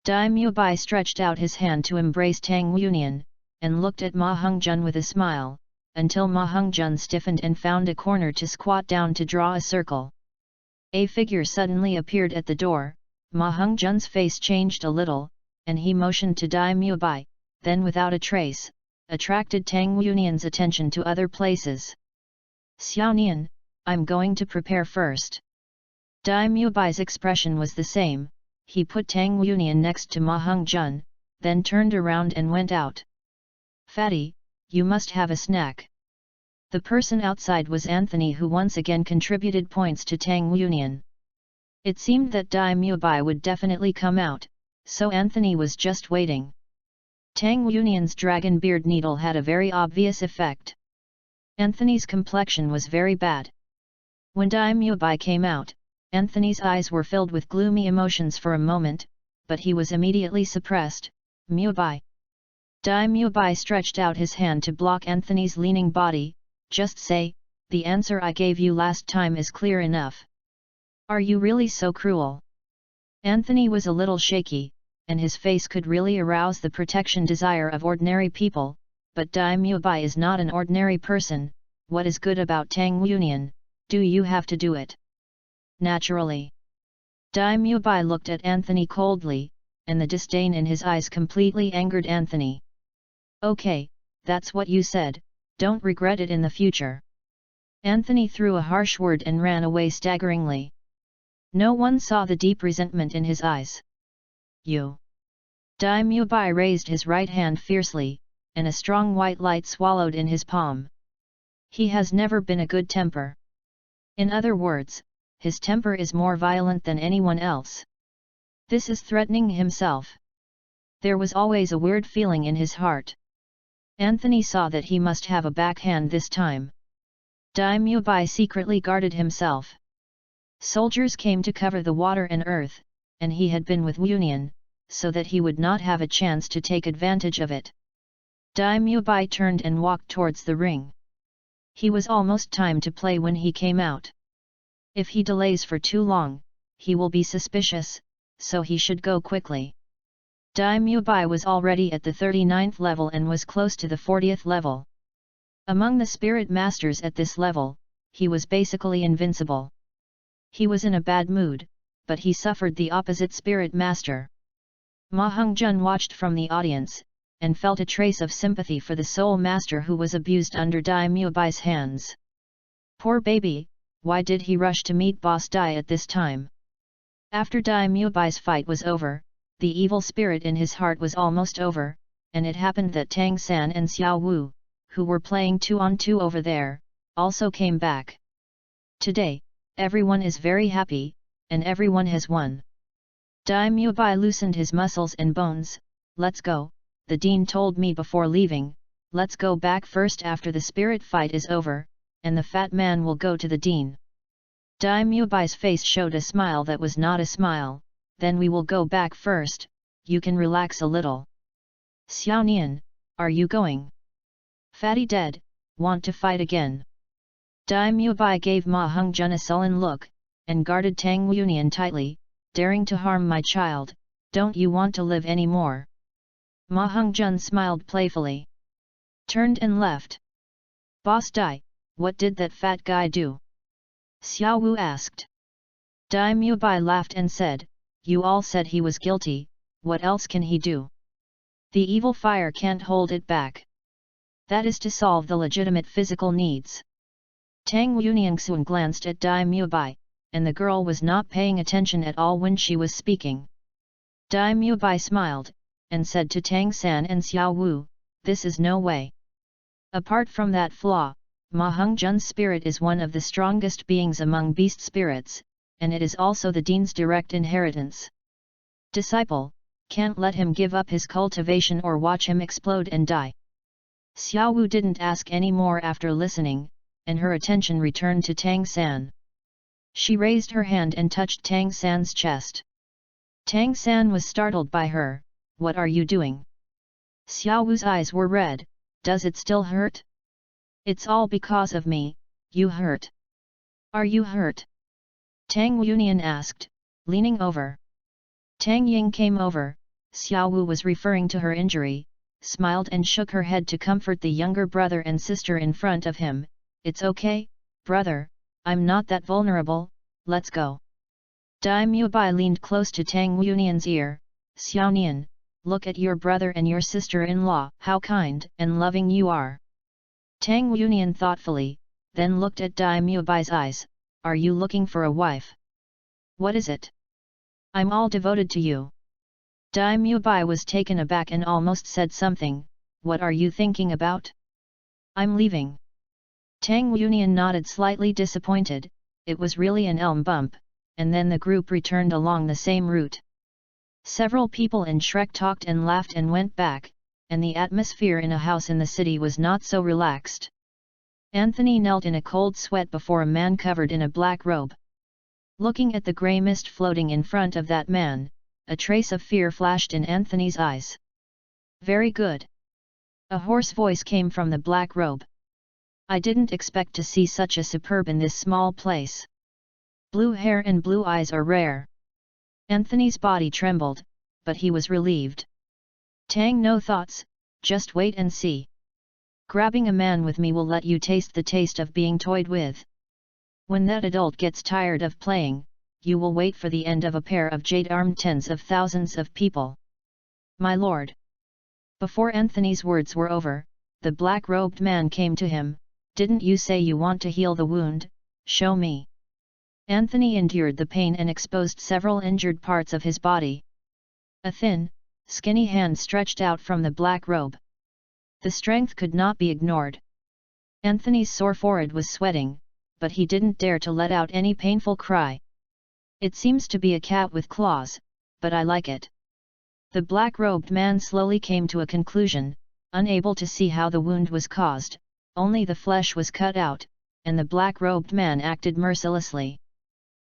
Dai Mubai stretched out his hand to embrace Tang Yunian, and looked at Ma Hongzhen with a smile, until Ma Hongzhen stiffened and found a corner to squat down to draw a circle. A figure suddenly appeared at the door. Ma Hongzhen's face changed a little, and he motioned to Dai Mubai, then without a trace, attracted Tang Yunian's attention to other places. Xiao Nian, I'm going to prepare first. Dai Mubai's expression was the same. He put Tang Yunian next to Ma Hongzhen, then turned around and went out. Fatty, you must have a snack. The person outside was Anthony, who once again contributed points to Tang Yunian. It seemed that Dai Mubai would definitely come out, so Anthony was just waiting. Tang Yunian's dragon beard needle had a very obvious effect. Anthony's complexion was very bad. When Dai Mubai came out, Anthony's eyes were filled with gloomy emotions for a moment, but he was immediately suppressed. Mubai. Dai Mubai stretched out his hand to block Anthony's leaning body. Just say, the answer I gave you last time is clear enough. Are you really so cruel? Anthony was a little shaky, and his face could really arouse the protection desire of ordinary people, but Dai Mubai is not an ordinary person. What is good about Tang Yunian? Do you have to do it? Naturally. Dai Mubai looked at Anthony coldly, and the disdain in his eyes completely angered Anthony. Okay, that's what you said, don't regret it in the future. Anthony threw a harsh word and ran away staggeringly. No one saw the deep resentment in his eyes. You. Dai Mubai raised his right hand fiercely, and a strong white light swallowed in his palm. He has never been a good temper. In other words, his temper is more violent than anyone else. This is threatening himself. There was always a weird feeling in his heart. Anthony saw that he must have a backhand this time. Dai Mubai secretly guarded himself. Soldiers came to cover the water and earth, and he had been with Yunian, so that he would not have a chance to take advantage of it. Dai Mubai turned and walked towards the ring. He was almost time to play when he came out. If he delays for too long, he will be suspicious, so he should go quickly. Dai Mubai was already at the 39th level and was close to the 40th level. Among the spirit masters at this level, he was basically invincible. He was in a bad mood, but he suffered the opposite spirit master. Ma Hongzhen watched from the audience, and felt a trace of sympathy for the soul master who was abused under Dai Mubai's hands. Poor baby, why did he rush to meet Boss Dai at this time? After Dai Mubai's fight was over, the evil spirit in his heart was almost over, and it happened that Tang San and Xiao Wu, who were playing 2-on-2 over there, also came back. Today, everyone is very happy, and everyone has won. Dai Mubai loosened his muscles and bones. Let's go, the dean told me before leaving, let's go back first after the spirit fight is over, and the fat man will go to the dean. Dai Mubai's face showed a smile that was not a smile. Then we will go back first, you can relax a little. Xiao Nian, are you going? Fatty dead, want to fight again? Dai Mubai gave Ma Hongzhen a sullen look, and guarded Tang Yunian tightly, daring to harm my child, don't you want to live anymore? Ma Hongzhen smiled playfully. Turned and left. Boss Dai, what did that fat guy do? Xiao Wu asked. Dai Mubai laughed and said, you all said he was guilty, what else can he do? The evil fire can't hold it back. That is to solve the legitimate physical needs. Tang Yunian glanced at Dai Mubai, and the girl was not paying attention at all when she was speaking. Dai Mubai smiled, and said to Tang San and Xiao Wu, this is no way. Apart from that flaw, Ma Hongzhen's spirit is one of the strongest beings among beast spirits, and it is also the dean's direct inheritance. Disciple, can't let him give up his cultivation or watch him explode and die. Xiao Wu didn't ask any more after listening, and her attention returned to Tang San. She raised her hand and touched Tang San's chest. Tang San was startled by her, what are you doing? Xiao Wu's eyes were red. Does it still hurt? It's all because of me, you hurt. Are you hurt? Tang Yunian asked, leaning over. Tang Ying came over. Xiao Wu was referring to her injury, smiled and shook her head to comfort the younger brother and sister in front of him. It's okay, brother, I'm not that vulnerable, let's go. Dai Mubai leaned close to Tang Yunian's ear. Xiao Nian, look at your brother and your sister-in-law, how kind and loving you are. Tang Yunian thoughtfully, then looked at Dai Mubai's eyes. Are you looking for a wife? What is it? I'm all devoted to you. Dai Mubai was taken aback and almost said something. What are you thinking about? I'm leaving. Tang Yunian nodded, slightly disappointed. It was really an elm bump, and then the group returned along the same route. Several people in Shrek talked and laughed and went back, and the atmosphere in a house in the city was not so relaxed. Anthony knelt in a cold sweat before a man covered in a black robe. Looking at the grey mist floating in front of that man, a trace of fear flashed in Anthony's eyes. Very good. A hoarse voice came from the black robe. I didn't expect to see such a superb in this small place. Blue hair and blue eyes are rare. Anthony's body trembled, but he was relieved. Tang, no thoughts, just wait and see. Grabbing a man with me will let you taste the taste of being toyed with. When that adult gets tired of playing, you will wait for the end of a pair of jade-armed tens of thousands of people. My lord. Before Anthony's words were over, the black-robed man came to him. Didn't you say you want to heal the wound? Show me. Anthony endured the pain and exposed several injured parts of his body. A thin, skinny hand stretched out from the black robe. The strength could not be ignored. Anthony's sore forehead was sweating, but he didn't dare to let out any painful cry. It seems to be a cat with claws, but I like it. The black-robed man slowly came to a conclusion, unable to see how the wound was caused, only the flesh was cut out, and the black-robed man acted mercilessly.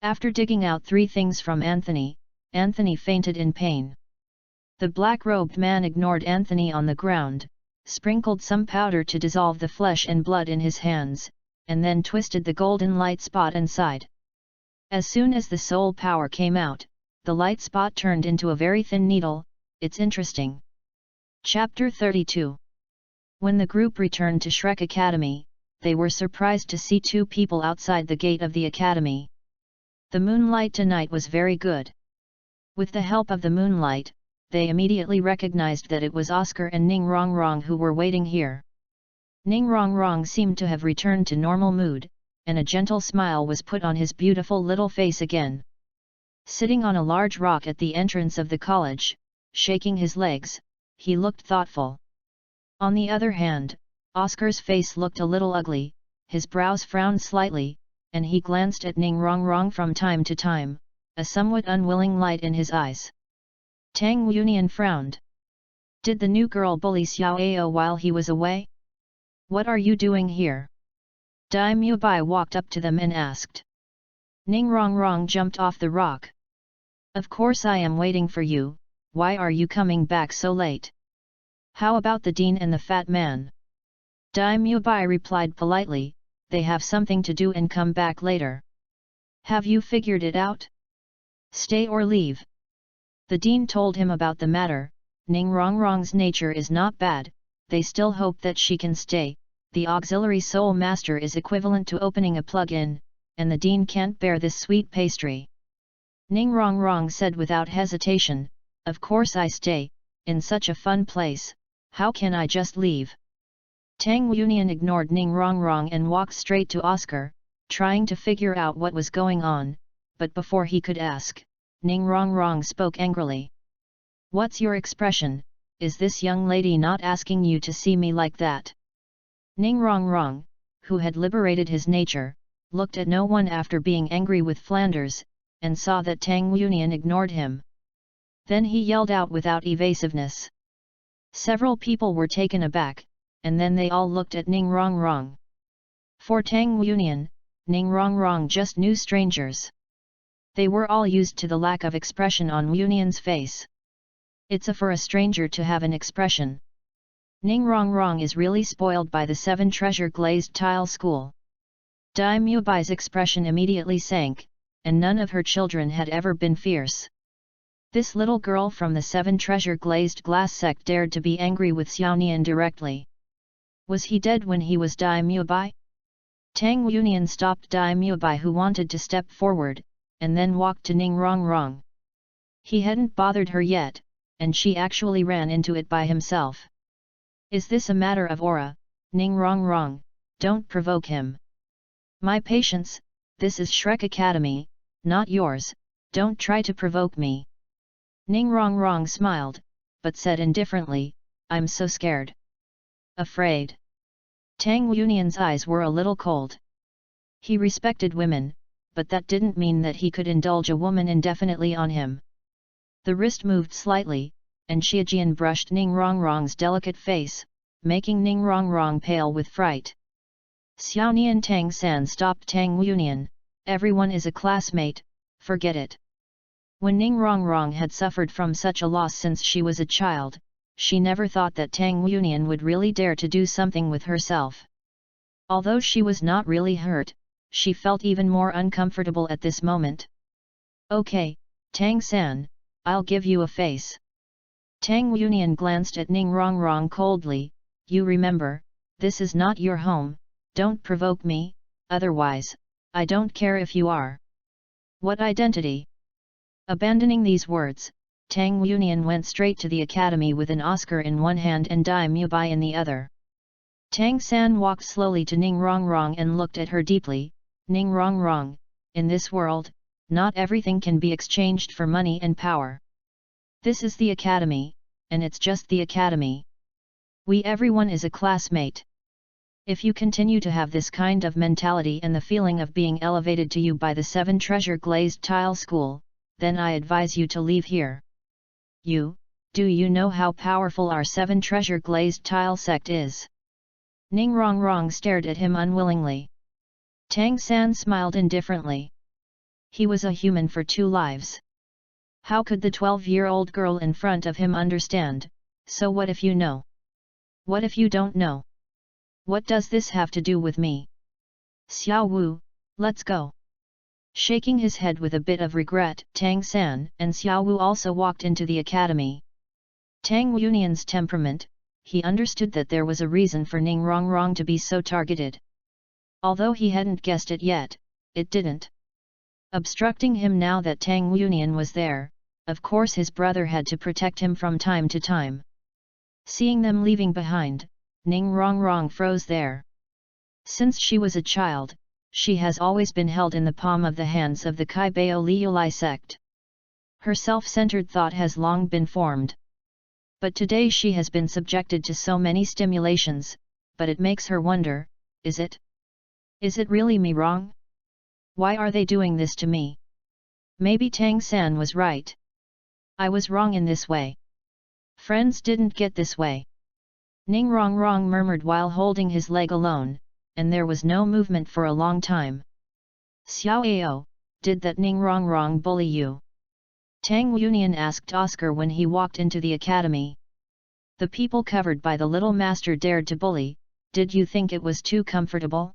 After digging out 3 things from Anthony, Anthony fainted in pain. The black-robed man ignored Anthony on the ground, sprinkled some powder to dissolve the flesh and blood in his hands, and then twisted the golden light spot inside. As soon as the soul power came out, the light spot turned into a very thin needle. It's interesting. Chapter 32. When the group returned to Shrek Academy, they were surprised to see 2 people outside the gate of the academy. The moonlight tonight was very good. With the help of the moonlight, they immediately recognized that it was Oscar and Ning Rongrong who were waiting here. Ning Rongrong seemed to have returned to normal mood, and a gentle smile was put on his beautiful little face again. Sitting on a large rock at the entrance of the college, shaking his legs, he looked thoughtful. On the other hand, Oscar's face looked a little ugly, his brows frowned slightly, and he glanced at Ning Rongrong from time to time, a somewhat unwilling light in his eyes. Tang Yunian frowned. Did the new girl bully Xiao Ao while he was away? What are you doing here? Dai Mubai walked up to them and asked. Ning Rongrong jumped off the rock. Of course I am waiting for you, why are you coming back so late? How about the dean and the fat man? Dai Mubai replied politely, they have something to do and come back later. Have you figured it out? Stay or leave? The dean told him about the matter. Ning Rongrong's nature is not bad, they still hope that she can stay. The auxiliary soul master is equivalent to opening a plug-in, and the dean can't bear this sweet pastry. Ning Rongrong said without hesitation, of course I stay, in such a fun place, how can I just leave? Tang Yunian ignored Ning Rongrong and walked straight to Oscar, trying to figure out what was going on, but before he could ask, Ning Rongrong spoke angrily. What's your expression? Is this young lady not asking you to see me like that? Ning Rongrong, who had liberated his nature, looked at no one after being angry with Flanders, and saw that Tang Yunian ignored him. Then he yelled out without evasiveness. Several people were taken aback, and then they all looked at Ning Rongrong. For Tang Yunian, Ning Rongrong just knew strangers. They were all used to the lack of expression on Yunian's face. It's for a stranger to have an expression. Ning Rongrong is really spoiled by the 7 treasure glazed tile school. Dai Mubai's expression immediately sank, and none of her children had ever been fierce. This little girl from the 7 treasure glazed glass sect dared to be angry with Xiaonian directly. Was he dead when he was Dai Mubai? Tang Yunian stopped Dai Mubai, who wanted to step forward, and then walked to Ning Rongrong. He hadn't bothered her yet, and she actually ran into it by himself. Is this a matter of aura, Ning Rongrong? Don't provoke him. My patience, this is Shrek Academy, not yours, don't try to provoke me. Ning Rongrong smiled, but said indifferently, I'm so scared. Afraid. Tang Yunian's eyes were a little cold. He respected women, but that didn't mean that he could indulge a woman indefinitely on him. The wrist moved slightly, and Xiaojian brushed Ning Rongrong's delicate face, making Ning Rongrong pale with fright. Xiaonian Tang San stopped Tang Yunian, everyone is a classmate, forget it. When Ning Rongrong had suffered from such a loss since she was a child, she never thought that Tang Yunian would really dare to do something with herself. Although she was not really hurt, she felt even more uncomfortable at this moment. Okay, Tang San, I'll give you a face. Tang Yunian glanced at Ning Rongrong coldly, you remember, this is not your home, don't provoke me, otherwise, I don't care if you are. What identity? Abandoning these words, Tang Yunian went straight to the academy with an Oscar in one hand and Dai Mubai in the other. Tang San walked slowly to Ning Rongrong and looked at her deeply, Ning Rongrong, in this world, not everything can be exchanged for money and power. This is the academy, and it's just the academy. Everyone is a classmate. If you continue to have this kind of mentality and the feeling of being elevated to you by the 7 treasure glazed tile school, then I advise you to leave here. Do you know how powerful our 7 treasure glazed tile sect is? Ning Rongrong stared at him unwillingly. Tang San smiled indifferently. He was a human for 2 lives. How could the 12-year-old girl in front of him understand? So what if you know? What if you don't know? What does this have to do with me? Xiao Wu, let's go. Shaking his head with a bit of regret, Tang San and Xiao Wu also walked into the academy. Tang Yunian's temperament, he understood that there was a reason for Ning Rongrong to be so targeted. Although he hadn't guessed it yet, it didn't obstructing him now that Tang Yunian was there. Of course his brother had to protect him from time to time. Seeing them leaving behind, Ning Rongrong froze there. Since she was a child, she has always been held in the palm of the hands of the Kai Bao Liulai sect. Her self-centered thought has long been formed. But today she has been subjected to so many stimulations, but it makes her wonder, is it really me wrong? Why are they doing this to me? Maybe Tang San was right. I was wrong in this way. Friends didn't get this way. Ning Rongrong murmured while holding his leg alone, and there was no movement for a long time. Xiao Ao, did that Ning Rongrong bully you? Tang Yunian asked Oscar when he walked into the academy. The people covered by the little master dared to bully, did you think it was too comfortable?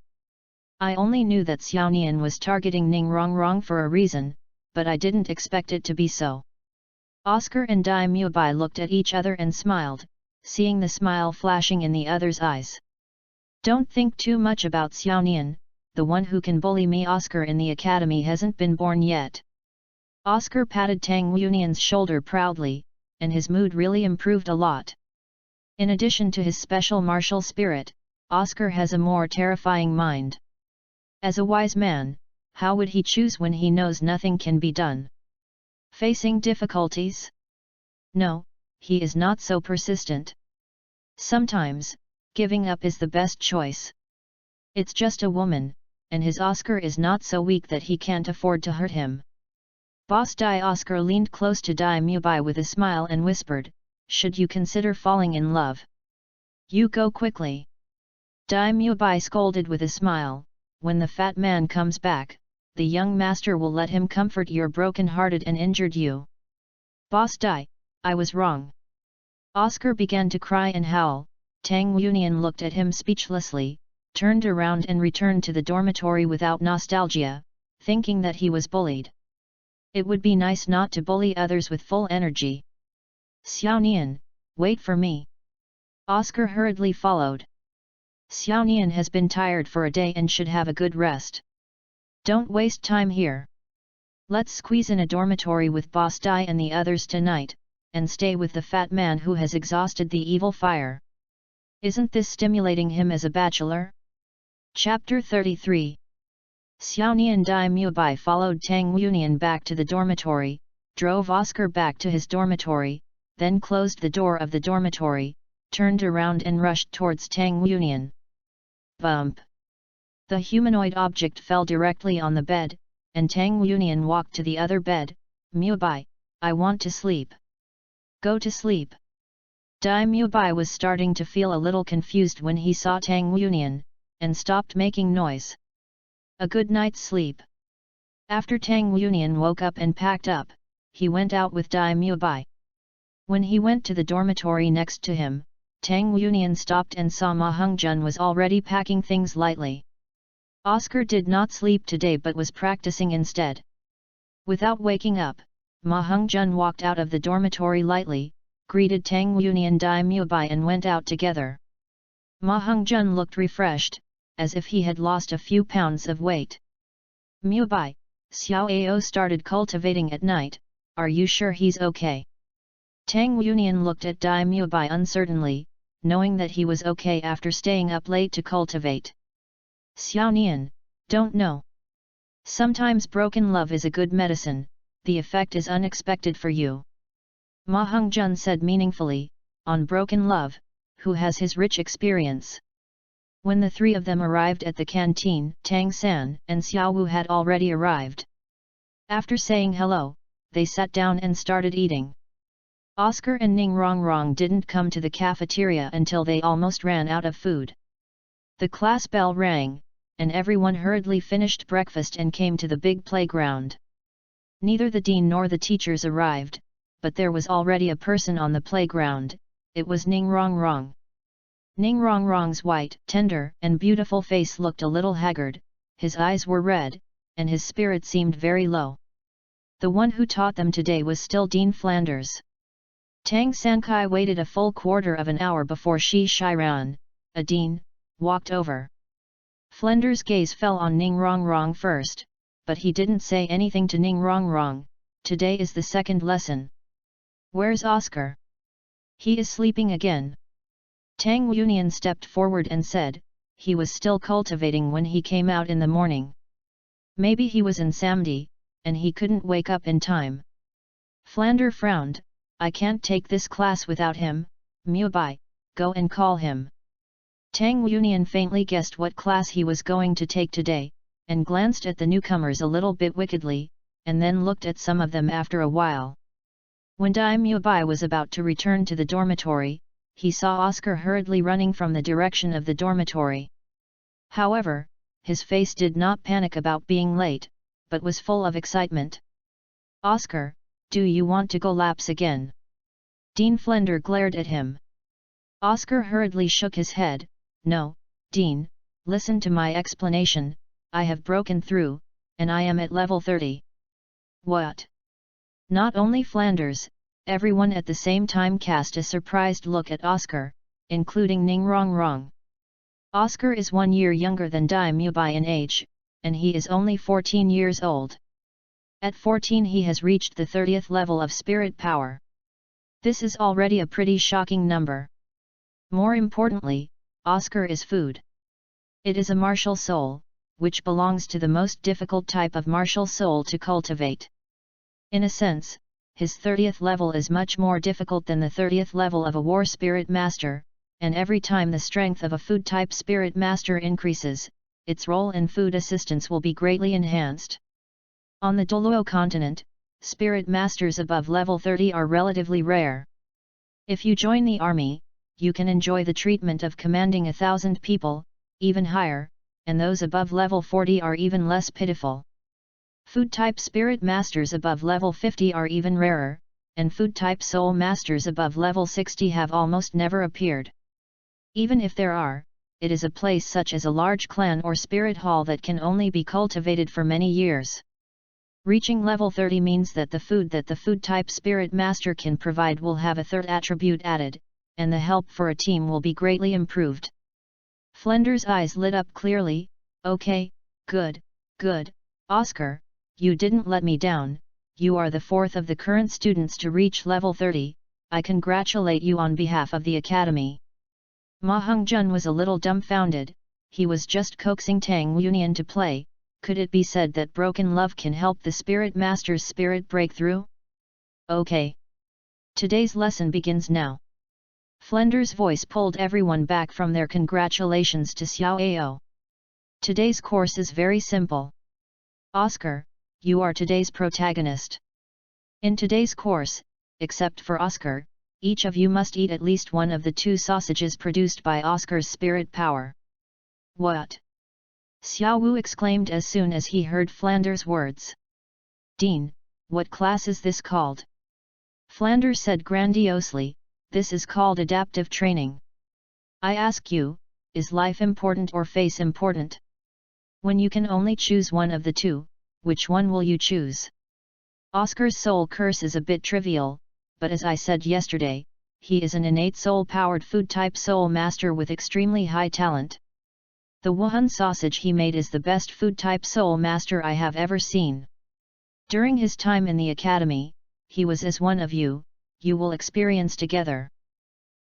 I only knew that Xiaonian was targeting Ning Rongrong for a reason, but I didn't expect it to be so. Oscar and Dai Mubai looked at each other and smiled, seeing the smile flashing in the other's eyes. Don't think too much about Xiaonian, the one who can bully me. Oscar in the academy hasn't been born yet. Oscar patted Tang Yunian's shoulder proudly, and his mood really improved a lot. In addition to his special martial spirit, Oscar has a more terrifying mind. As a wise man, how would he choose when he knows nothing can be done? Facing difficulties? No, he is not so persistent. Sometimes, giving up is the best choice. It's just a woman, and his Oscar is not so weak that he can't afford to hurt him. Boss Dai. Oscar leaned close to Dai Mubai with a smile and whispered, should you consider falling in love? You go quickly. Dai Mubai scolded with a smile, when the fat man comes back, the young master will let him comfort your broken-hearted and injured you. Boss Dai, I was wrong. Oscar began to cry and howl, Tang Yunian looked at him speechlessly, turned around and returned to the dormitory without nostalgia, thinking that he was bullied. It would be nice not to bully others with full energy. Xiao Nian, wait for me. Oscar hurriedly followed. Xiao Nian has been tired for a day and should have a good rest. Don't waste time here. Let's squeeze in a dormitory with Boss Dai and the others tonight, and stay with the fat man who has exhausted the evil fire. Isn't this stimulating him as a bachelor? Chapter 33. Xiao Nian Dai Mubai followed Tang Yunian back to the dormitory, drove Oscar back to his dormitory, then closed the door of the dormitory, turned around and rushed towards Tang Yunian. Bump! The humanoid object fell directly on the bed, and Tang Yunian walked to the other bed. Mubai, I want to sleep. Go to sleep. Dai Mubai was starting to feel a little confused when he saw Tang Yunian, and stopped making noise. A good night's sleep. After Tang Yunian woke up and packed up, he went out with Dai Mubai. When he went to the dormitory next to him, Tang Yunian stopped and saw Ma Hongjun was already packing things lightly. Oscar did not sleep today but was practicing instead. Without waking up, Ma Hongjun walked out of the dormitory lightly, greeted Tang Yunian Dai Mubai and went out together. Ma Hongjun looked refreshed, as if he had lost a few pounds of weight. Mubai, Xiao Ao started cultivating at night, are you sure he's okay? Tang Yunian looked at Dai Mubai uncertainly, knowing that he was okay after staying up late to cultivate. Xiao Nian, don't know. Sometimes broken love is a good medicine, the effect is unexpected for you. Ma Hongjun said meaningfully, on broken love, who has his rich experience. When the three of them arrived at the canteen, Tang San and Xiao Wu had already arrived. After saying hello, they sat down and started eating. Oscar and Ning Rongrong didn't come to the cafeteria until they almost ran out of food. The class bell rang, and everyone hurriedly finished breakfast and came to the big playground. Neither the dean nor the teachers arrived, but there was already a person on the playground. It was Ning Rongrong. Ning Rongrong's white, tender, and beautiful face looked a little haggard, his eyes were red, and his spirit seemed very low. The one who taught them today was still Dean Flanders. Tang Sankai waited a full quarter of an hour before Shi Shiran, a dean, walked over. Flanders' gaze fell on Ning Rongrong first, but he didn't say anything to Ning Rongrong. Today is the second lesson. Where's Oscar? He is sleeping again. Tang Yunian stepped forward and said, he was still cultivating when he came out in the morning. Maybe he was in Samdi, and he couldn't wake up in time. Flander frowned, I can't take this class without him. Mubai, go and call him. Tang Yunian faintly guessed what class he was going to take today, and glanced at the newcomers a little bit wickedly, and then looked at some of them after a while. When Dai Mubai was about to return to the dormitory, he saw Oscar hurriedly running from the direction of the dormitory. However, his face did not panic about being late, but was full of excitement. Oscar, do you want to go laps again? Dean Flender glared at him. Oscar hurriedly shook his head, no, Dean, listen to my explanation, I have broken through, and I am at level 30. What? Not only Flanders, everyone at the same time cast a surprised look at Oscar, including Ning Rongrong. Oscar is 1 year younger than Dai Mubai in age, and he is only 14 years old. At 14 he has reached the 30th level of spirit power. This is already a pretty shocking number. More importantly, Oscar is food. It is a martial soul, which belongs to the most difficult type of martial soul to cultivate. In a sense, his 30th level is much more difficult than the 30th level of a war spirit master, and every time the strength of a food type spirit master increases, its role in food assistance will be greatly enhanced. On the Douluo continent, spirit masters above level 30 are relatively rare. If you join the army, you can enjoy the treatment of commanding 1,000 people, even higher, and those above level 40 are even less pitiful. Food-type spirit masters above level 50 are even rarer, and food-type soul masters above level 60 have almost never appeared. Even if there are, it is a place such as a large clan or spirit hall that can only be cultivated for many years. Reaching level 30 means that the food type spirit master can provide will have a third attribute added, and the help for a team will be greatly improved. Flender's eyes lit up clearly. Okay, good, Oscar, you didn't let me down, you are the fourth of the current students to reach level 30, I congratulate you on behalf of the academy. Ma Hongzhen was a little dumbfounded, he was just coaxing Tang Yunian to play, could it be said that broken love can help the spirit master's spirit breakthrough? Okay. Today's lesson begins now. Flender's voice pulled everyone back from their congratulations to Xiao Ao. Today's course is very simple. Oscar, you are today's protagonist. In today's course, except for Oscar, each of you must eat at least one of the 2 sausages produced by Oscar's spirit power. What? Xiao Wu exclaimed as soon as he heard Flanders' words. Dean, what class is this called? Flanders said grandiosely, this is called adaptive training. I ask you, is life important or face important? When you can only choose one of the 2, which one will you choose? Oscar's soul curse is a bit trivial, but as I said yesterday, he is an innate soul-powered food-type soul master with extremely high talent. The Wuhan sausage he made is the best food-type soul master I have ever seen. During his time in the academy, he was as one of you, you will experience together.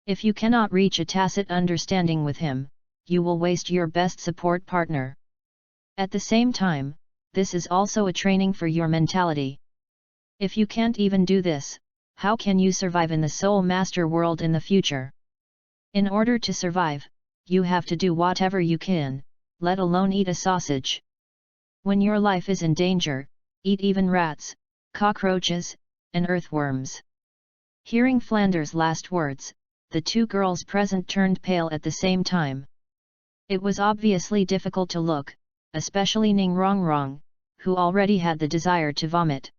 If you cannot reach a tacit understanding with him, you will waste your best support partner. At the same time, this is also a training for your mentality. If you can't even do this, how can you survive in the Soul Master world in the future? In order to survive, you have to do whatever you can, let alone eat a sausage. When your life is in danger, eat even rats, cockroaches, and earthworms. Hearing Flanders' last words, the 2 girls present turned pale at the same time. It was obviously difficult to look, especially Ning Rongrong, who already had the desire to vomit.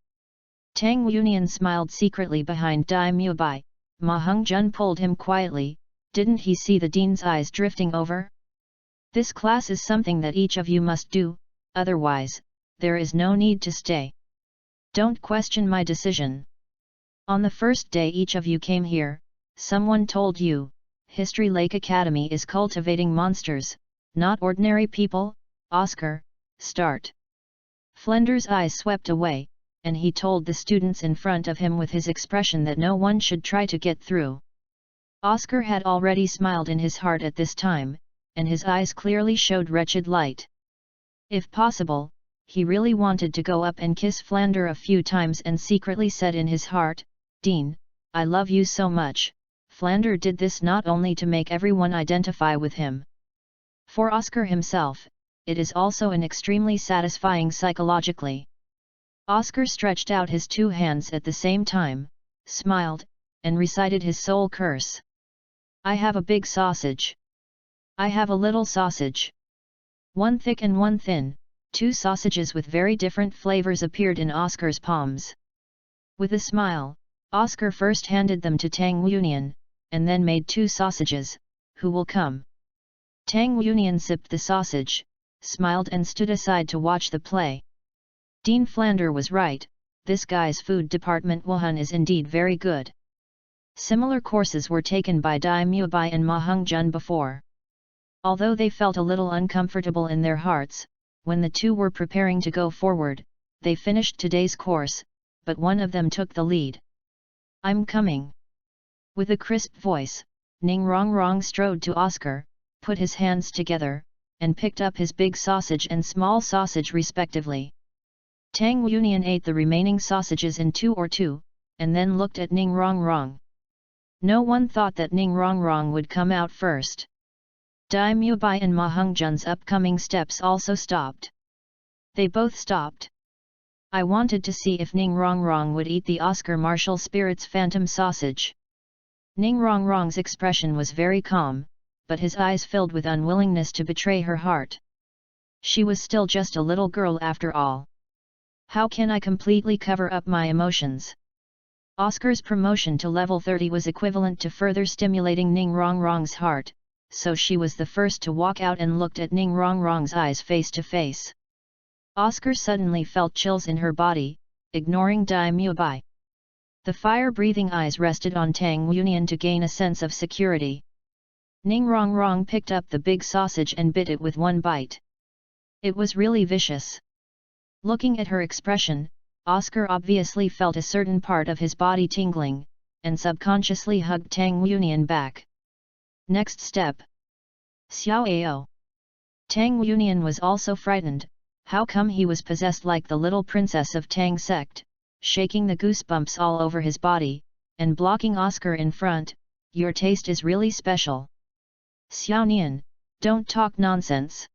Tang Yunian smiled secretly behind Dai Mubai. Ma Hongzhen pulled him quietly, didn't he see the dean's eyes drifting over? This class is something that each of you must do, otherwise, there is no need to stay. Don't question my decision. On the first day each of you came here, someone told you, History Lake Academy is cultivating monsters, not ordinary people. Oscar, start. Flender's eyes swept away, and he told the students in front of him with his expression that no one should try to get through. Oscar had already smiled in his heart at this time, and his eyes clearly showed wretched light. If possible, he really wanted to go up and kiss Flander a few times and secretly said in his heart, Dean, I love you so much. Flander did this not only to make everyone identify with him. For Oscar himself, it is also an extremely satisfying psychologically. Oscar stretched out his 2 hands at the same time, smiled, and recited his soul curse. I have a big sausage. I have a little sausage. One thick and one thin, 2 sausages with very different flavors appeared in Oscar's palms. With a smile, Oscar first handed them to Tang Yunian, and then made 2 sausages, who will come? Tang Yunian sipped the sausage, smiled and stood aside to watch the play. Dean Flander was right, this guy's food department Wuhan is indeed very good. Similar courses were taken by Dai Mubai and Ma Hongzhen before. Although they felt a little uncomfortable in their hearts, when the 2 were preparing to go forward, they finished today's course, but one of them took the lead. I'm coming. With a crisp voice, Ning Rongrong strode to Oscar, put his hands together, and picked up his big sausage and small sausage respectively. Tang Yunian ate the remaining sausages in 2 or 2, and then looked at Ning Rongrong. No one thought that Ning Rongrong would come out first. Dai Mubai and Ma Hongzhen's upcoming steps also stopped. They both stopped. I wanted to see if Ning Rongrong would eat the Oscar Martial Spirit's phantom sausage. Ning Rongrong's expression was very calm, but his eyes filled with unwillingness to betray her heart. She was still just a little girl after all. How can I completely cover up my emotions? Oscar's promotion to level 30 was equivalent to further stimulating Ning Rongrong's heart, so she was the first to walk out and looked at Ning Rongrong's eyes face to face. Oscar suddenly felt chills in her body, ignoring Dai Mubai. The fire-breathing eyes rested on Tang Yunian to gain a sense of security. Ning Rongrong picked up the big sausage and bit it with one bite. It was really vicious. Looking at her expression, Oscar obviously felt a certain part of his body tingling, and subconsciously hugged Tang Yunian back. Next step. Xiao Ao. Tang Yunian was also frightened. How come he was possessed like the little princess of Tang sect, shaking the goosebumps all over his body, and blocking Oscar in front? Your taste is really special. Xiao Nian, don't talk nonsense.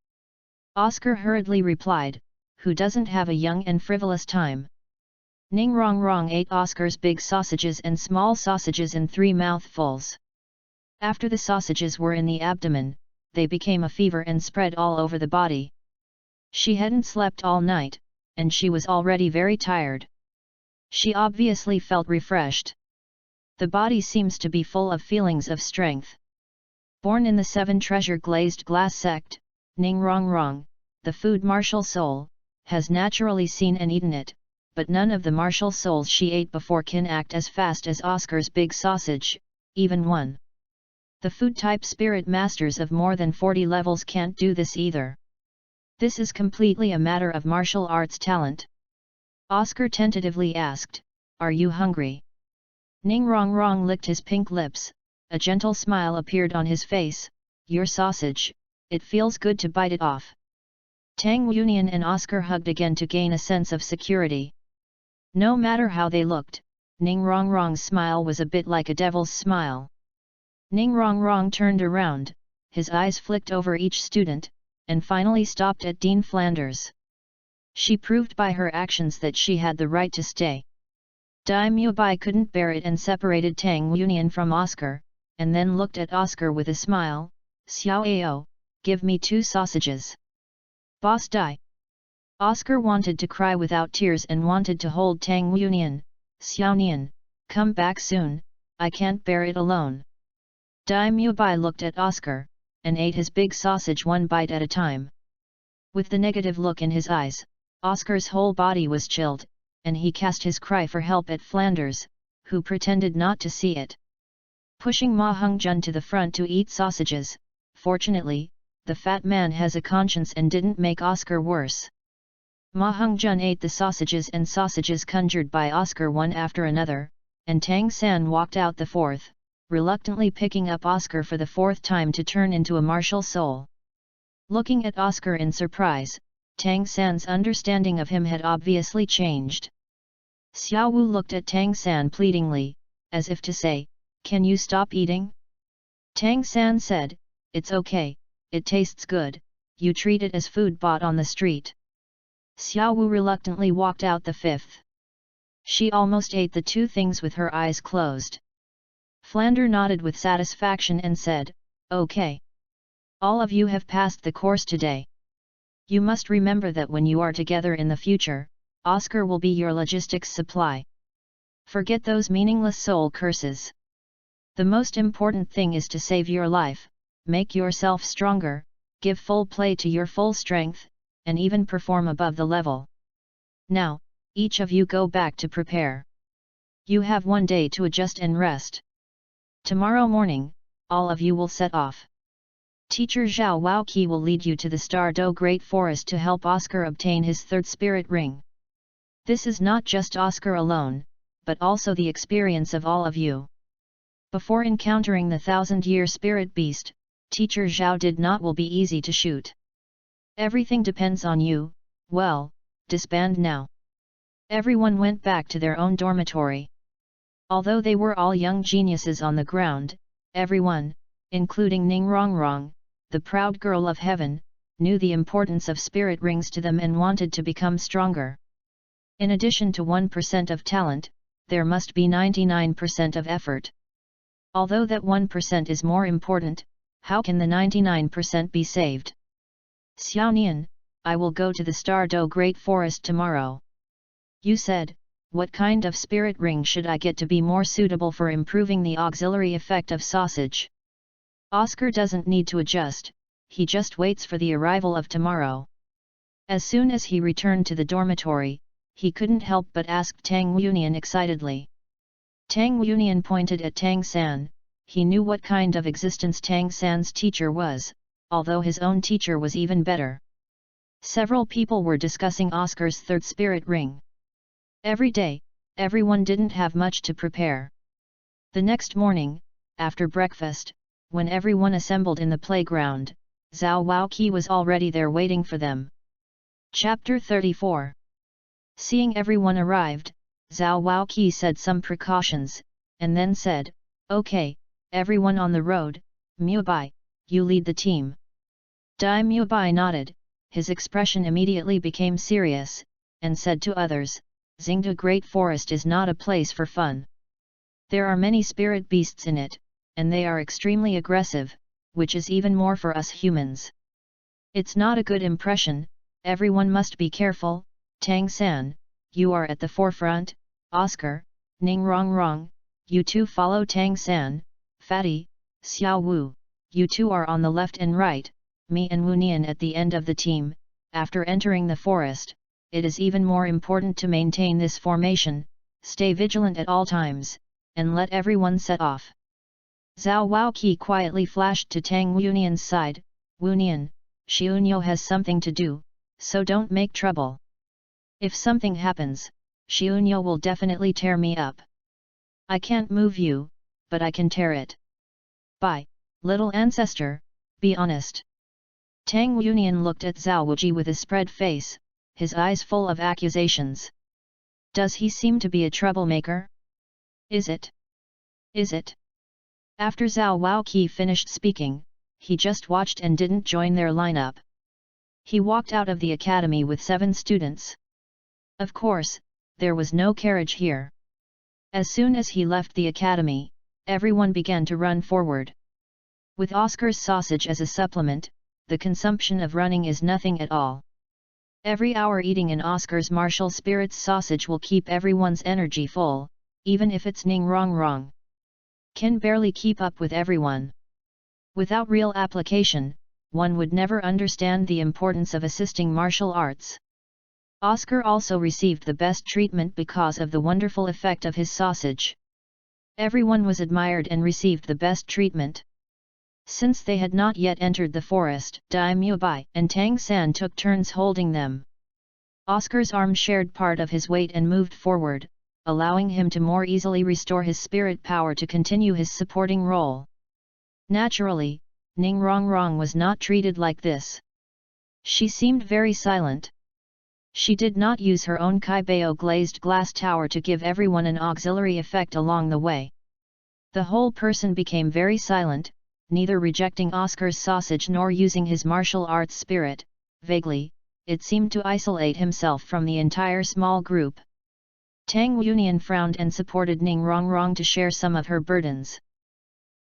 Oscar hurriedly replied, who doesn't have a young and frivolous time. Ning Rongrong ate Oscar's big sausages and small sausages in 3 mouthfuls. After the sausages were in the abdomen, they became a fever and spread all over the body. She hadn't slept all night, and she was already very tired. She obviously felt refreshed. The body seems to be full of feelings of strength. Born in the 7 treasure glazed glass sect, Ning Rongrong, the food martial soul, has naturally seen and eaten it, but none of the martial souls she ate before can act as fast as Oscar's big sausage, even one. The food-type spirit masters of more than 40 levels can't do this either. This is completely a matter of martial arts talent. Oscar tentatively asked, "Are you hungry?" Ning Rongrong licked his pink lips, a gentle smile appeared on his face. "Your sausage, it feels good to bite it off." Tang Yunian and Oscar hugged again to gain a sense of security. No matter how they looked, Ning Rongrong's smile was a bit like a devil's smile. Ning Rongrong turned around, his eyes flicked over each student, and finally stopped at Dean Flanders. She proved by her actions that she had the right to stay. Dai Mubai couldn't bear it and separated Tang Yunian from Oscar, and then looked at Oscar with a smile. "Xiao Ao, give me 2 sausages." "Boss Dai." Oscar wanted to cry without tears and wanted to hold Tang Yunian. "Xiao Nian, come back soon, I can't bear it alone." Dai Mubai looked at Oscar, and ate his big sausage one bite at a time. With the negative look in his eyes, Oscar's whole body was chilled, and he cast his cry for help at Flanders, who pretended not to see it. Pushing Ma Hongjun to the front to eat sausages, fortunately, the fat man has a conscience and didn't make Oscar worse. Ma Hongjun ate the sausages and sausages conjured by Oscar one after another, and Tang San walked out the 4th, reluctantly picking up Oscar for the 4th time to turn into a martial soul. Looking at Oscar in surprise, Tang San's understanding of him had obviously changed. Xiao Wu looked at Tang San pleadingly, as if to say, "Can you stop eating?" Tang San said, "It's okay, it tastes good, you treat it as food bought on the street." Xiao Wu reluctantly walked out the 5th. She almost ate the 2 things with her eyes closed. Flander nodded with satisfaction and said, "Okay. All of you have passed the course today. You must remember that when you are together in the future, Oscar will be your logistics supply. Forget those meaningless soul curses. The most important thing is to save your life, make yourself stronger, give full play to your full strength, and even perform above the level. Now, each of you go back to prepare. You have 1 day to adjust and rest. Tomorrow morning, all of you will set off. Teacher Zhao Waoqi will lead you to the Star-Do Great Forest to help Oscar obtain his 3rd spirit ring. This is not just Oscar alone, but also the experience of all of you. Before encountering the 1000-year spirit beast, Teacher Zhao did not will be easy to shoot. Everything depends on you. Well, disband now." Everyone went back to their own dormitory. Although they were all young geniuses on the ground, everyone, including Ning Rongrong, the proud girl of heaven, knew the importance of spirit rings to them and wanted to become stronger. In addition to 1% of talent, there must be 99% of effort. Although that 1% is more important, how can the 99% be saved? "Xiao Nian, I will go to the Star-Do Great Forest tomorrow." "You said, what kind of spirit ring should I get to be more suitable for improving the auxiliary effect of sausage?" Oscar doesn't need to adjust, he just waits for the arrival of tomorrow. As soon as he returned to the dormitory, he couldn't help but ask Tang Yunian excitedly. Tang Yunian pointed at Tang San. He knew what kind of existence Tang San's teacher was, although his own teacher was even better. Several people were discussing Oscar's third spirit ring. Every day, everyone didn't have much to prepare. The next morning, after breakfast, when everyone assembled in the playground, Zhao Waoqi was already there waiting for them. Chapter 34. Seeing everyone arrived, Zhao Waoqi said some precautions, and then said, "Okay, everyone on the road, Mubai, you lead the team." Dai Mubai nodded, his expression immediately became serious, and said to others, "Xingda Great Forest is not a place for fun. There are many spirit beasts in it, and they are extremely aggressive, which is even more for us humans. It's not a good impression, everyone must be careful." Tang San, you are at the forefront, Oscar, Ning Rongrong, you two follow Tang San, Fatty, Xiao Wu, you two are on the left and right, me and Wu Nian at the end of the team. After entering the forest, it is even more important to maintain this formation, stay vigilant at all times, and let everyone set off. Zhao Waoqi quietly flashed to Tang Yunian's side, "Wu Nian, Xiunyo has something to do, so don't make trouble. If something happens, Xiunyo will definitely tear me up. I can't move you, but I can tear it. Bye, little ancestor, be honest." Tang Yunian looked at Zhao Wuji with a spread face, his eyes full of accusations. Does he seem to be a troublemaker? Is it? Is it? After Zhao Waoqi finished speaking, he just watched and didn't join their lineup. He walked out of the academy with 7 students. Of course, there was no carriage here. As soon as he left the academy, everyone began to run forward. With Oscar's sausage as a supplement, the consumption of running is nothing at all. Every hour eating an Oscar's martial spirits sausage will keep everyone's energy full, even if it's Ning Rongrong. Can barely keep up with everyone. Without real application, one would never understand the importance of assisting martial arts. Oscar also received the best treatment because of the wonderful effect of his sausage. Everyone was admired and received the best treatment. Since they had not yet entered the forest, Dai Mubai and Tang San took turns holding them. Oscar's arm shared part of his weight and moved forward, allowing him to more easily restore his spirit power to continue his supporting role. Naturally, Ning Rongrong was not treated like this. She seemed very silent. She did not use her own Kaibao glazed glass tower to give everyone an auxiliary effect along the way. The whole person became very silent, neither rejecting Oscar's sausage nor using his martial arts spirit. Vaguely, it seemed to isolate himself from the entire small group. Tang Yunian frowned and supported Ning Rongrong to share some of her burdens.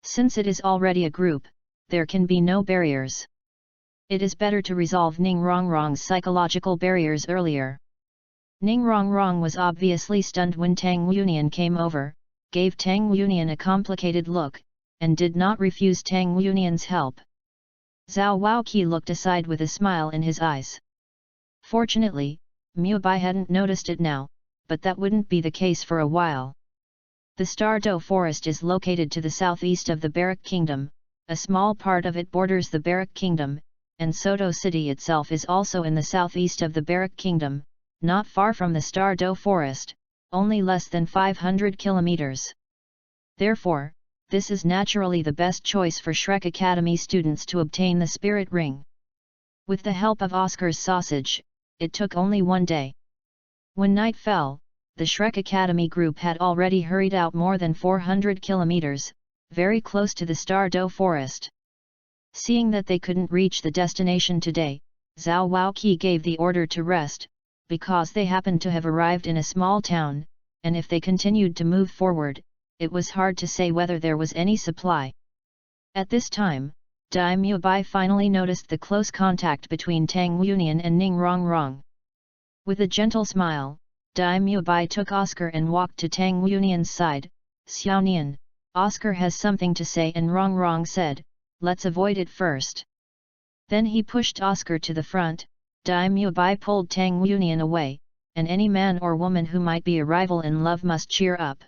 Since it is already a group, there can be no barriers. It is better to resolve Ning Rongrong's psychological barriers earlier. Ning Rongrong was obviously stunned when Tang Yunian came over, gave Tang Yunian a complicated look, and did not refuse Tang Yunian's help. Zhao Waoqi looked aside with a smile in his eyes. Fortunately, Mubai hadn't noticed it now, but that wouldn't be the case for a while. The Douluo forest is located to the southeast of the Barak Kingdom, a small part of it borders the Barak Kingdom, and Soto City itself is also in the southeast of the Barak Kingdom, not far from the Douluo forest, only less than 500 kilometers. Therefore, this is naturally the best choice for Shrek Academy students to obtain the Spirit Ring. With the help of Oscar's sausage, it took only 1 day. When night fell, the Shrek Academy group had already hurried out more than 400 kilometers, very close to the Douluo forest. Seeing that they couldn't reach the destination today, Zhao Waoqi gave the order to rest, because they happened to have arrived in a small town, and if they continued to move forward, it was hard to say whether there was any supply. At this time, Dai Mubai finally noticed the close contact between Tang Yunian and Ning Rongrong. With a gentle smile, Dai Mubai took Oscar and walked to Tang Yunian's side. "Xiao Nian, Oscar has something to say," and Rongrong said, let's avoid it first. Then he pushed Oscar to the front. Dai Mubai pulled Tang Unian away, and any man or woman who might be a rival in love must cheer up.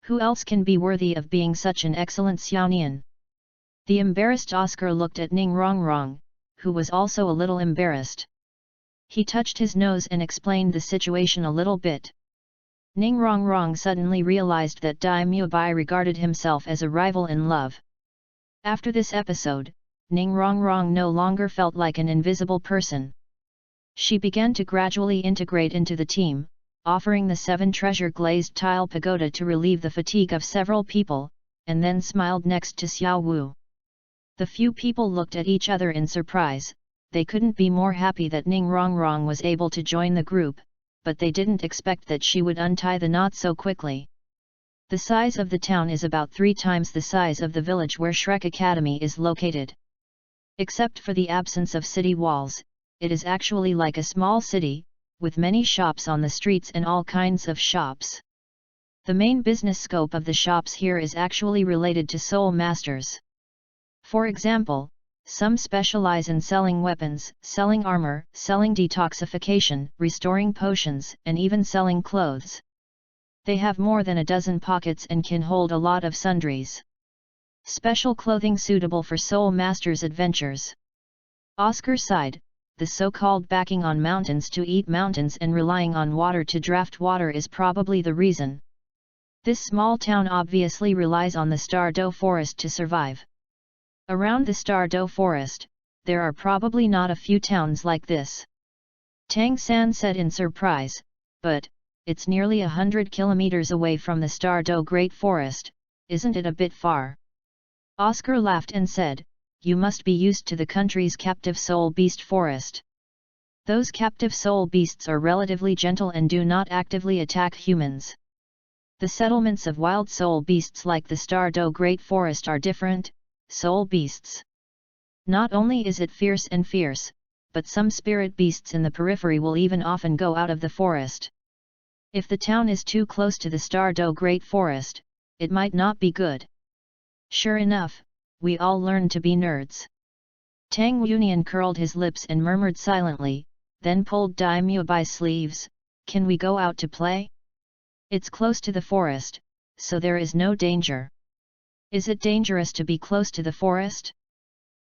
Who else can be worthy of being such an excellent Xiaonian? The embarrassed Oscar looked at Ning Rongrong, who was also a little embarrassed. He touched his nose and explained the situation a little bit. Ning Rongrong suddenly realized that Dai Mubai regarded himself as a rival in love. After this episode, Ning Rongrong no longer felt like an invisible person. She began to gradually integrate into the team, offering the 7 treasure glazed tile pagoda to relieve the fatigue of several people, and then smiled next to Xiao Wu. The few people looked at each other in surprise. They couldn't be more happy that Ning Rongrong was able to join the group, but they didn't expect that she would untie the knot so quickly. The size of the town is about 3 times the size of the village where Shrek Academy is located. Except for the absence of city walls, it is actually like a small city, with many shops on the streets and all kinds of shops. The main business scope of the shops here is actually related to soul masters. For example, some specialize in selling weapons, selling armor, selling detoxification, restoring potions, and even selling clothes. They have more than a dozen pockets and can hold a lot of sundries. Special clothing suitable for soul masters' adventures. Oscar sighed. The so-called backing on mountains to eat mountains and relying on water to draft water is probably the reason. This small town obviously relies on the Star-Do forest to survive. Around the Star-Do forest, there are probably not a few towns like this. Tang San said in surprise, but, it's nearly 100 kilometers away from the Star-Do Great Forest, isn't it a bit far? Oscar laughed and said, you must be used to the country's captive soul beast forest. Those captive soul beasts are relatively gentle and do not actively attack humans. The settlements of wild soul beasts like the Star-Do Great Forest are different. Soul beasts. Not only is it fierce, but some spirit beasts in the periphery will even often go out of the forest. If the town is too close to the Star-Do Great Forest, it might not be good. Sure enough, we all learned to be nerds. Tang Unian curled his lips and murmured silently, then pulled Dai Muabai's sleeves. Can we go out to play? It's close to the forest, so there is no danger. Is it dangerous to be close to the forest?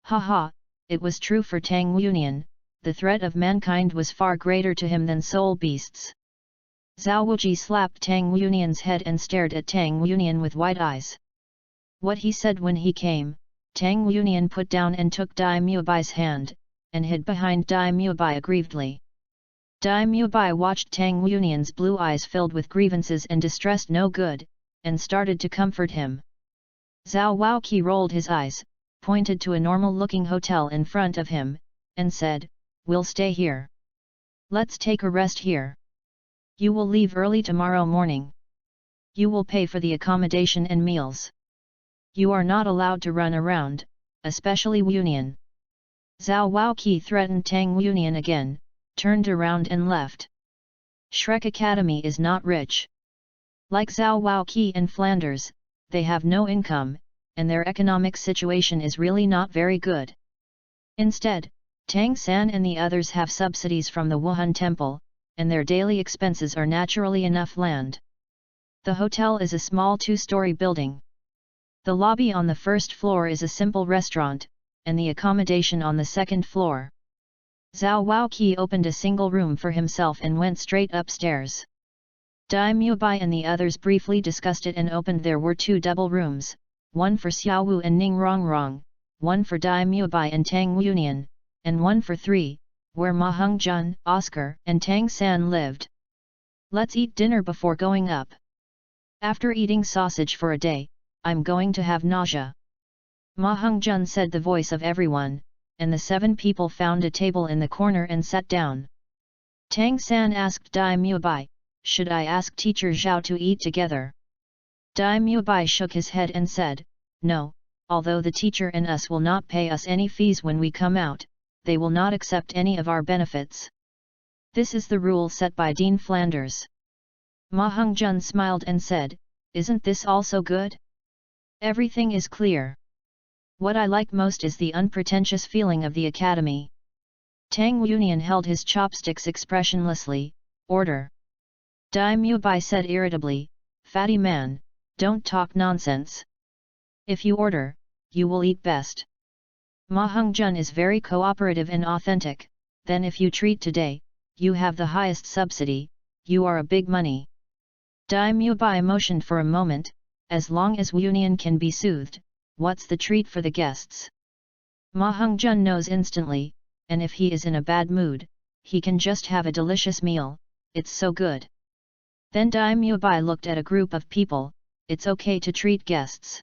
Haha, it was true for Tang Unian, the threat of mankind was far greater to him than soul beasts. Zhao Wuji slapped Tang Unian's head and stared at Tang Unian with wide eyes. What he said when he came, Tang Unian put down and took Dai Muabai's hand, and hid behind Dai Muabai aggrievedly. Dai Muabai watched Tang Unian's blue eyes filled with grievances and distressed no good, and started to comfort him. Zhao Waoqi rolled his eyes, pointed to a normal-looking hotel in front of him, and said, we'll stay here. Let's take a rest here. You will leave early tomorrow morning. You will pay for the accommodation and meals. You are not allowed to run around, especially Unian. Zhao Waoqi threatened Tang Unian again, turned around and left. Shrek Academy is not rich. Like Zhao Waoqi and Flanders, they have no income, and their economic situation is really not very good. Instead, Tang San and the others have subsidies from the Wuhan Temple, and their daily expenses are naturally enough land. The hotel is a small 2-story building. The lobby on the first floor is a simple restaurant, and the accommodation on the second floor. Zhao Waoqi opened a single room for himself and went straight upstairs. Dai Muabai and the others briefly discussed it and opened. There were 2 double rooms, one for Xiao Wu and Ning Rongrong, one for Dai Muabai and Tang Unian, and one for 3, where Ma Hongjun, Oscar, and Tang San lived. Let's eat dinner before going up. After eating sausage for a day, I'm going to have nausea. Ma Hongjun said, the voice of everyone, and the 7 people found a table in the corner and sat down. Tang San asked Dai Muabai, should I ask teacher Zhao to eat together? Dai Muabai shook his head and said, no, although the teacher and us will not pay us any fees when we come out, they will not accept any of our benefits. This is the rule set by Dean Flanders. Ma Hongjun smiled and said, isn't this also good? Everything is clear. What I like most is the unpretentious feeling of the academy. Tang Wunian held his chopsticks expressionlessly. Order. Dai Mubai said irritably, fatty man, don't talk nonsense. If you order, you will eat best. Ma Hongjun is very cooperative and authentic, then if you treat today, you have the highest subsidy, you are a big money. Dai Mubai motioned for a moment, as long as Wunian can be soothed, what's the treat for the guests? Ma Hongjun knows instantly, and if he is in a bad mood, he can just have a delicious meal, it's so good. Then Dai Mubai looked at a group of people, it's okay to treat guests.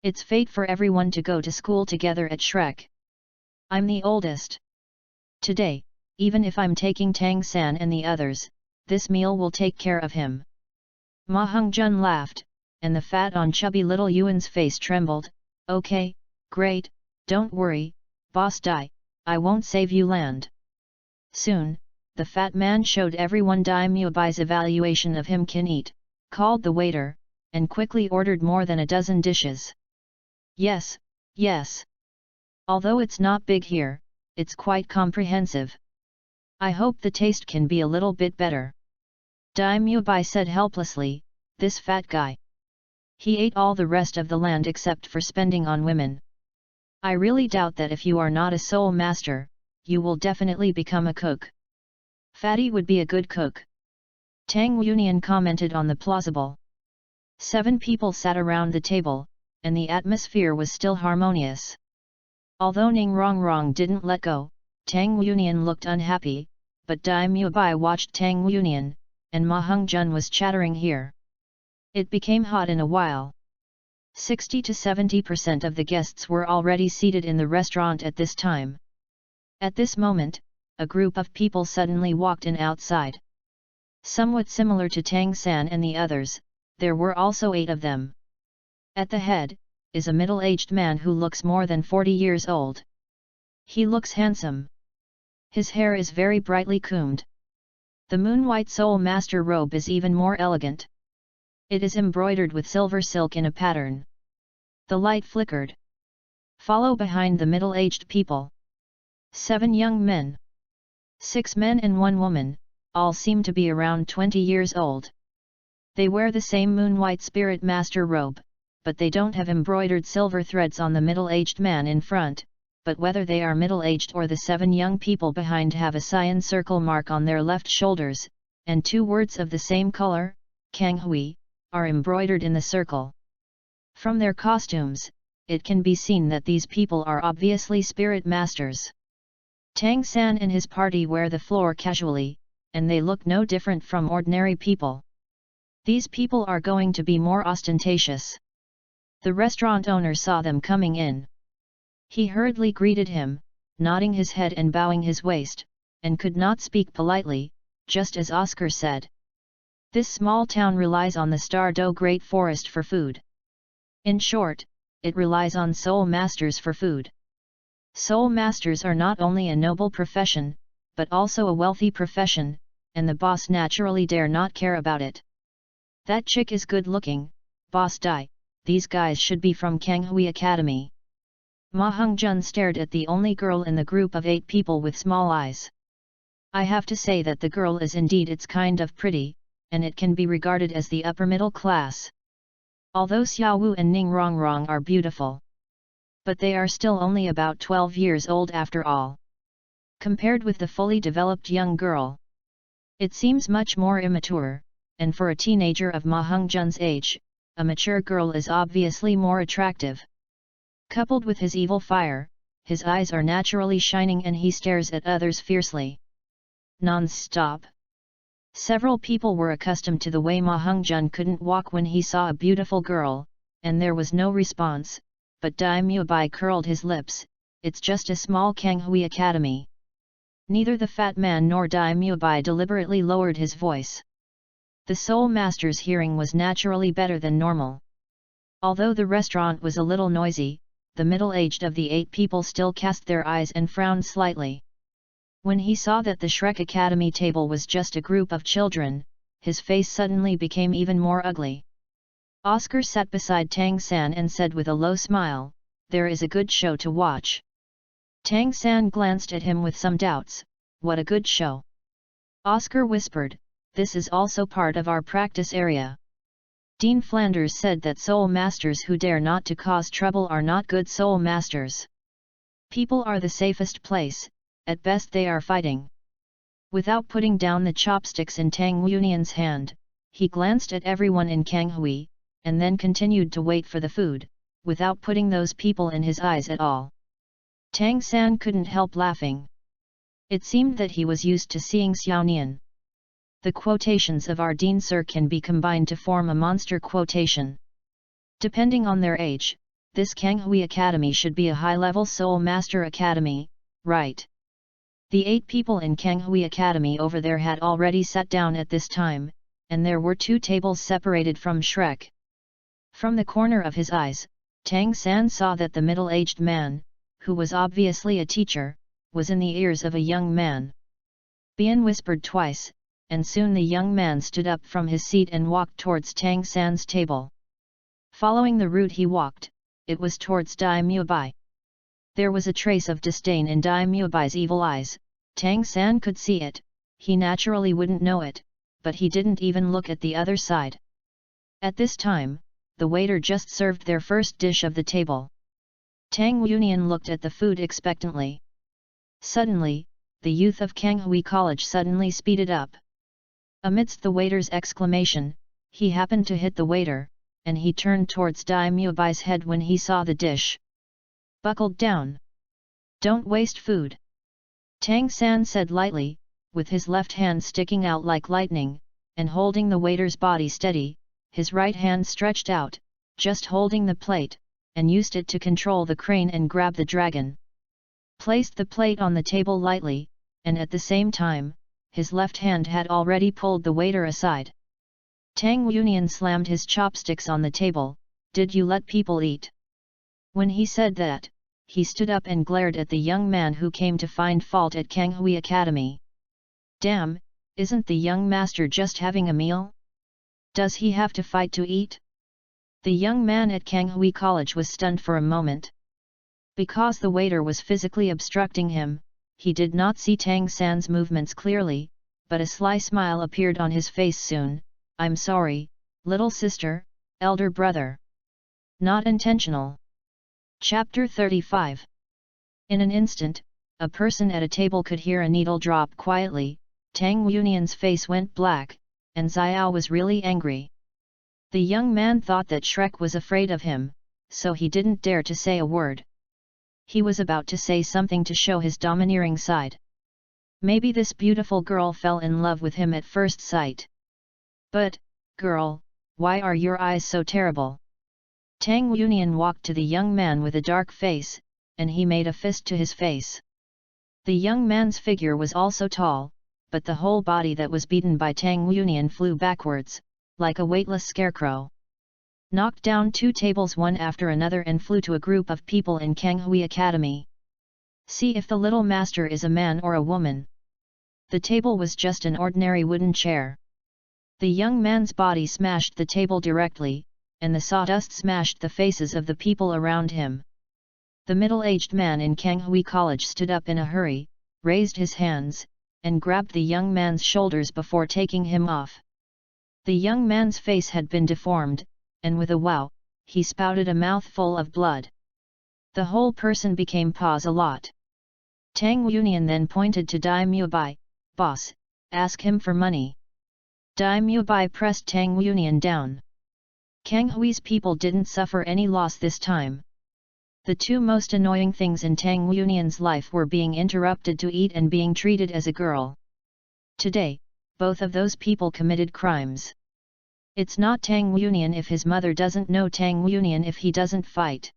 It's fate for everyone to go to school together at Shrek. I'm the oldest. Today, even if I'm taking Tang San and the others, this meal will take care of him. Ma Hongjun laughed, and the fat on chubby little Yuan's face trembled. Okay, great, don't worry, Boss Dai, I won't save you land. Soon, the fat man showed everyone Dai Mubai's evaluation of him can eat, called the waiter, and quickly ordered more than a dozen dishes. Yes, yes. Although it's not big here, it's quite comprehensive. I hope the taste can be a little bit better. Dai Mubai said helplessly, this fat guy. He ate all the rest of the land except for spending on women. I really doubt that if you are not a soul master, you will definitely become a cook. Fatty would be a good cook. Tang Wunian commented on the plausible. 7 people sat around the table, and the atmosphere was still harmonious. Although Ning Rongrong didn't let go, Tang Wunian looked unhappy, but Dai Mubai watched Tang Wunian, and Ma Hongjun was chattering here. It became hot in a while. 60 to 70% of the guests were already seated in the restaurant at this time. At this moment, a group of people suddenly walked in outside. Somewhat similar to Tang San and the others, there were also 8 of them. At the head, is a middle-aged man who looks more than 40 years old. He looks handsome. His hair is very brightly combed. The moon-white soul master robe is even more elegant. It is embroidered with silver silk in a pattern. The light flickered. Follow behind the middle-aged people. 7 young men. 6 men and 1 woman, all seem to be around 20 years old. They wear the same moon-white spirit master robe, but they don't have embroidered silver threads on the middle-aged man in front, but whether they are middle-aged or the 7 young people behind have a cyan circle mark on their left shoulders, and 2 words of the same color, Kang Hui, are embroidered in the circle. From their costumes, it can be seen that these people are obviously spirit masters. Tang San and his party wear the floor casually, and they look no different from ordinary people. These people are going to be more ostentatious. The restaurant owner saw them coming in. He hurriedly greeted him, nodding his head and bowing his waist, and could not speak politely, just as Oscar said. This small town relies on the Stardow Great Forest for food. In short, it relies on soul masters for food. Soul masters are not only a noble profession, but also a wealthy profession, and the boss naturally dare not care about it. That chick is good looking, Boss Dai, these guys should be from Kanghui Academy. Ma Hongjun stared at the only girl in the group of 8 people with small eyes. I have to say that the girl is indeed its kind of pretty, and it can be regarded as the upper middle class. Although Xiaowu and Ning Rongrong are beautiful. But they are still only about 12 years old after all. Compared with the fully developed young girl, it seems much more immature, and for a teenager of Ma Hongjun's age, a mature girl is obviously more attractive. Coupled with his evil fire, his eyes are naturally shining and he stares at others fiercely. Non-stop. Several people were accustomed to the way Ma Hongjun couldn't walk when he saw a beautiful girl, and there was no response, but Dai Mubai curled his lips, it's just a small Kanghui Academy. Neither the fat man nor Dai Mubai deliberately lowered his voice. The soul master's hearing was naturally better than normal. Although the restaurant was a little noisy, the middle-aged of the 8 people still cast their eyes and frowned slightly. When he saw that the Shrek Academy table was just a group of children, his face suddenly became even more ugly. Oscar sat beside Tang San and said with a low smile, there is a good show to watch. Tang San glanced at him with some doubts. What a good show. Oscar whispered, this is also part of our practice area. Dean Flanders said that soul masters who dare not to cause trouble are not good soul masters. People are the safest place, at best they are fighting. Without putting down the chopsticks in Tang Yunian's hand, he glanced at everyone in Kanghui, and then continued to wait for the food, without putting those people in his eyes at all. Tang San couldn't help laughing. It seemed that he was used to seeing Xiaonian. The quotations of our Dean Sir can be combined to form a monster quotation. Depending on their age, this Kanghui Academy should be a high-level Soul Master Academy, right? The 8 people in Kanghui Academy over there had already sat down at this time, and there were 2 tables separated from Shrek. From the corner of his eyes, Tang San saw that the middle-aged man, who was obviously a teacher, was in the ears of a young man. Bian whispered twice, and soon the young man stood up from his seat and walked towards Tang San's table. Following the route he walked, it was towards Dai Mubai. There was a trace of disdain in Dai Mubai's evil eyes. Tang San could see it, he naturally wouldn't know it, but he didn't even look at the other side. At this time, the waiter just served their first dish of the table. Tang Yunian looked at the food expectantly. Suddenly, the youth of Kanghui College suddenly speeded up. Amidst the waiter's exclamation, he happened to hit the waiter, and he turned towards Dai Mubai's head when he saw the dish. Buckled down. Don't waste food. Tang San said lightly, with his left hand sticking out like lightning, and holding the waiter's body steady, his right hand stretched out, just holding the plate, and used it to control the crane and grab the dragon. Placed the plate on the table lightly, and at the same time, his left hand had already pulled the waiter aside. Tang Yunian slammed his chopsticks on the table. Did you let people eat? When he said that, he stood up and glared at the young man who came to find fault at Kanghui Academy. Damn, isn't the young master just having a meal? Does he have to fight to eat? The young man at Kanghui College was stunned for a moment. Because the waiter was physically obstructing him, he did not see Tang San's movements clearly, but a sly smile appeared on his face soon. I'm sorry, little sister, elder brother. Not intentional. Chapter 35. In an instant, a person at a table could hear a needle drop quietly. Tang Yunian's face went black, and Xiao was really angry. The young man thought that Shrek was afraid of him, so he didn't dare to say a word. He was about to say something to show his domineering side. Maybe this beautiful girl fell in love with him at first sight. But, girl, why are your eyes so terrible? Tang Yunian walked to the young man with a dark face, and he made a fist to his face. The young man's figure was also tall, but the whole body that was beaten by Tang Yunian flew backwards, like a weightless scarecrow. Knocked down 2 tables one after another and flew to a group of people in Kanghui Academy. See if the little master is a man or a woman. The table was just an ordinary wooden chair. The young man's body smashed the table directly, and the sawdust smashed the faces of the people around him. The middle-aged man in Kanghui College stood up in a hurry, raised his hands, and grabbed the young man's shoulders before taking him off. The young man's face had been deformed, and with a wow, he spouted a mouthful of blood. The whole person became pause a lot. Tang Yunian then pointed to Dai Mubai. Boss, ask him for money. Dai Mubai pressed Tang Yunian down. Kanghui's people didn't suffer any loss this time. The 2 most annoying things in Tang Yunian's life were being interrupted to eat and being treated as a girl. Today, both of those people committed crimes. It's not Tang Yunian if his mother doesn't know Tang Yunian if he doesn't fight.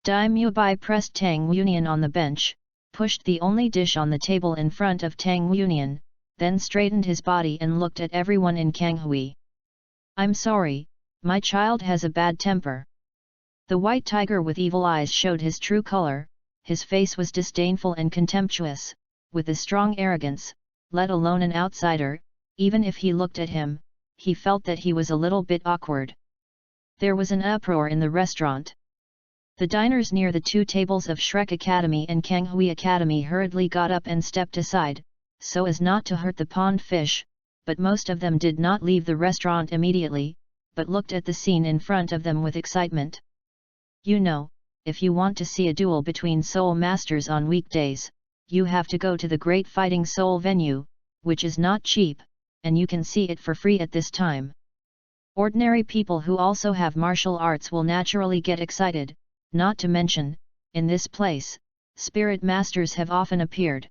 Dai Mubai pressed Tang Yunian on the bench, pushed the only dish on the table in front of Tang Yunian, then straightened his body and looked at everyone in Kanghui. I'm sorry, my child has a bad temper. The white tiger with evil eyes showed his true color. His face was disdainful and contemptuous, with a strong arrogance. Let alone an outsider, even if he looked at him, he felt that he was a little bit awkward. There was an uproar in the restaurant. The diners near the two tables of Shrek Academy and Kanghui Academy hurriedly got up and stepped aside, so as not to hurt the pond fish, but most of them did not leave the restaurant immediately, but looked at the scene in front of them with excitement. You know, if you want to see a duel between soul masters on weekdays, you have to go to the Great Fighting Soul venue, which is not cheap, and you can see it for free at this time. Ordinary people who also have martial arts will naturally get excited, not to mention, in this place, spirit masters have often appeared.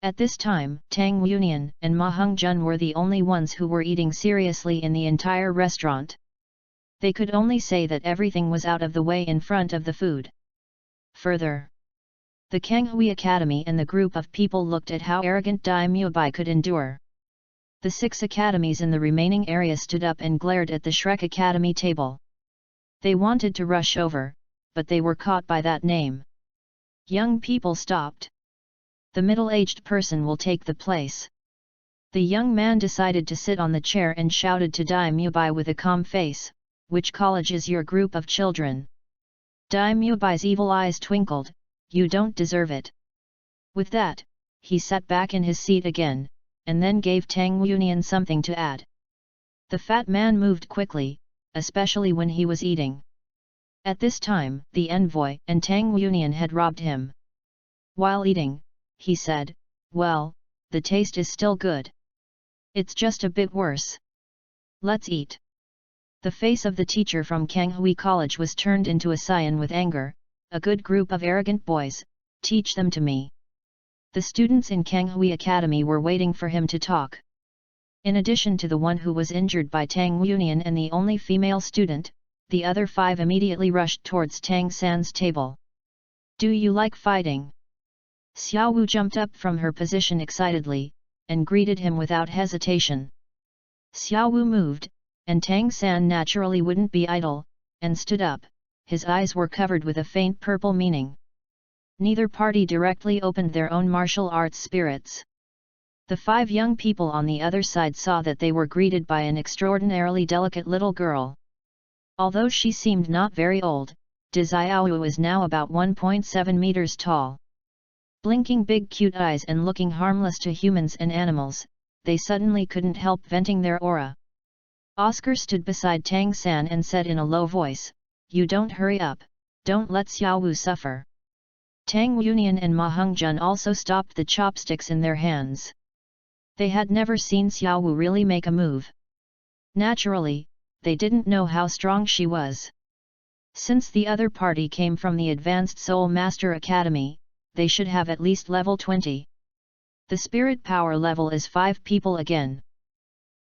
At this time, Tang Yunian and Ma Hongjun were the only ones who were eating seriously in the entire restaurant. They could only say that everything was out of the way in front of the food. Further, the Kanghui Academy and the group of people looked at how arrogant Dai Mubai could endure. The 6 academies in the remaining area stood up and glared at the Shrek Academy table. They wanted to rush over, but they were caught by that name. Young people stopped. The middle-aged person will take the place. The young man decided to sit on the chair and shouted to Dai Mubai with a calm face, "Which college is your group of children?" Dai Mubai's evil eyes twinkled, "You don't deserve it." With that, he sat back in his seat again, and then gave Tang Yunian something to add. The fat man moved quickly, especially when he was eating. At this time, the envoy and Tang Yunian had robbed him. While eating, he said, "Well, the taste is still good. It's just a bit worse. Let's eat." The face of the teacher from Kanghui College was turned into a cyan with anger. "A good group of arrogant boys, teach them to me." The students in Kanghui Academy were waiting for him to talk. In addition to the one who was injured by Tang Yunian and the only female student, the other 5 immediately rushed towards Tang San's table. "Do you like fighting?" Xiao Wu jumped up from her position excitedly, and greeted him without hesitation. Xiao Wu moved, and Tang San naturally wouldn't be idle, and stood up. His eyes were covered with a faint purple meaning. Neither party directly opened their own martial arts spirits. The 5 young people on the other side saw that they were greeted by an extraordinarily delicate little girl. Although she seemed not very old, Xiaowu is now about 1.7 meters tall. Blinking big cute eyes and looking harmless to humans and animals, they suddenly couldn't help venting their aura. Oscar stood beside Tang San and said in a low voice, "You don't hurry up, don't let Xiaowu suffer." Tang Yunian and Ma Hongjun also stopped the chopsticks in their hands. They had never seen Xiaowu really make a move. Naturally, they didn't know how strong she was. Since the other party came from the Advanced Soul Master Academy, they should have at least level 20. The spirit power level is 5 people again.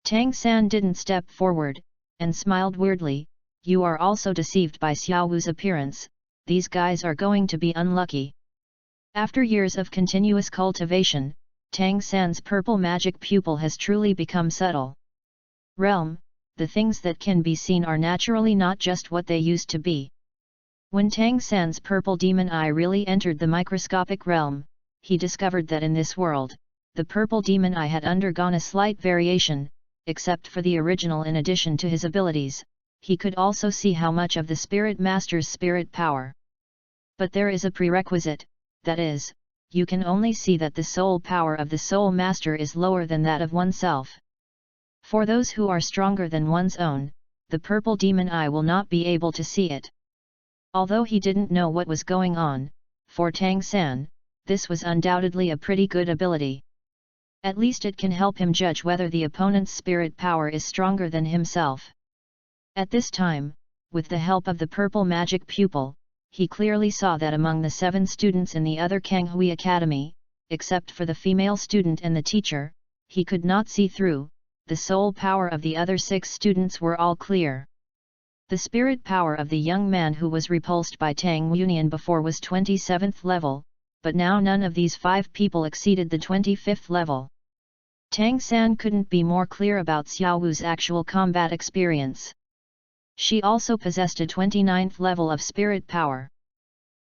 Tang San didn't step forward, and smiled weirdly. "You are also deceived by Xiaowu's appearance, these guys are going to be unlucky." After years of continuous cultivation, Tang San's purple magic pupil has truly become subtle. Realm, the things that can be seen are naturally not just what they used to be. When Tang San's purple demon eye really entered the microscopic realm, he discovered that in this world, the purple demon eye had undergone a slight variation, except for the original. In addition to his abilities, he could also see how much of the Spirit Master's spirit power. But there is a prerequisite, that is, you can only see that the soul power of the Soul Master is lower than that of oneself. For those who are stronger than one's own, the purple demon eye will not be able to see it. Although he didn't know what was going on, for Tang San, this was undoubtedly a pretty good ability. At least it can help him judge whether the opponent's spirit power is stronger than himself. At this time, with the help of the purple magic pupil, he clearly saw that among the 7 students in the other Kanghui Academy, except for the female student and the teacher, he could not see through. The soul power of the other 6 students were all clear. The spirit power of the young man who was repulsed by Tang Yunian before was 27th level, but now none of these 5 people exceeded the 25th level. Tang San couldn't be more clear about Xiaowu's actual combat experience. She also possessed a 29th level of spirit power.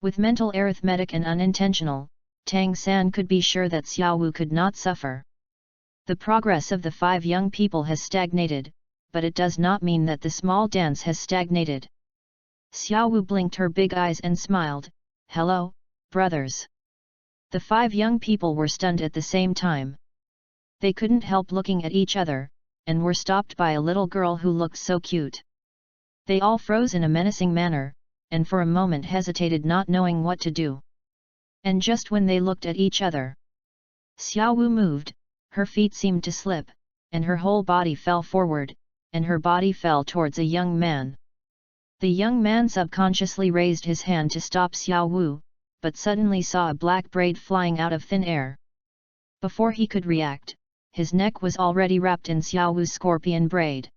With mental arithmetic and unintentional, Tang San could be sure that Xiaowu could not suffer. The progress of the 5 young people has stagnated, but it does not mean that the small dance has stagnated. Xiao Wu blinked her big eyes and smiled, "Hello, brothers." The 5 young people were stunned at the same time. They couldn't help looking at each other, and were stopped by a little girl who looked so cute. They all froze in a menacing manner, and for a moment hesitated, not knowing what to do. And just when they looked at each other, Xiao Wu moved, her feet seemed to slip, and her whole body fell forward, and her body fell towards a young man. The young man subconsciously raised his hand to stop Xiao Wu, but suddenly saw a black braid flying out of thin air. Before he could react, his neck was already wrapped in Xiao Wu's scorpion braid.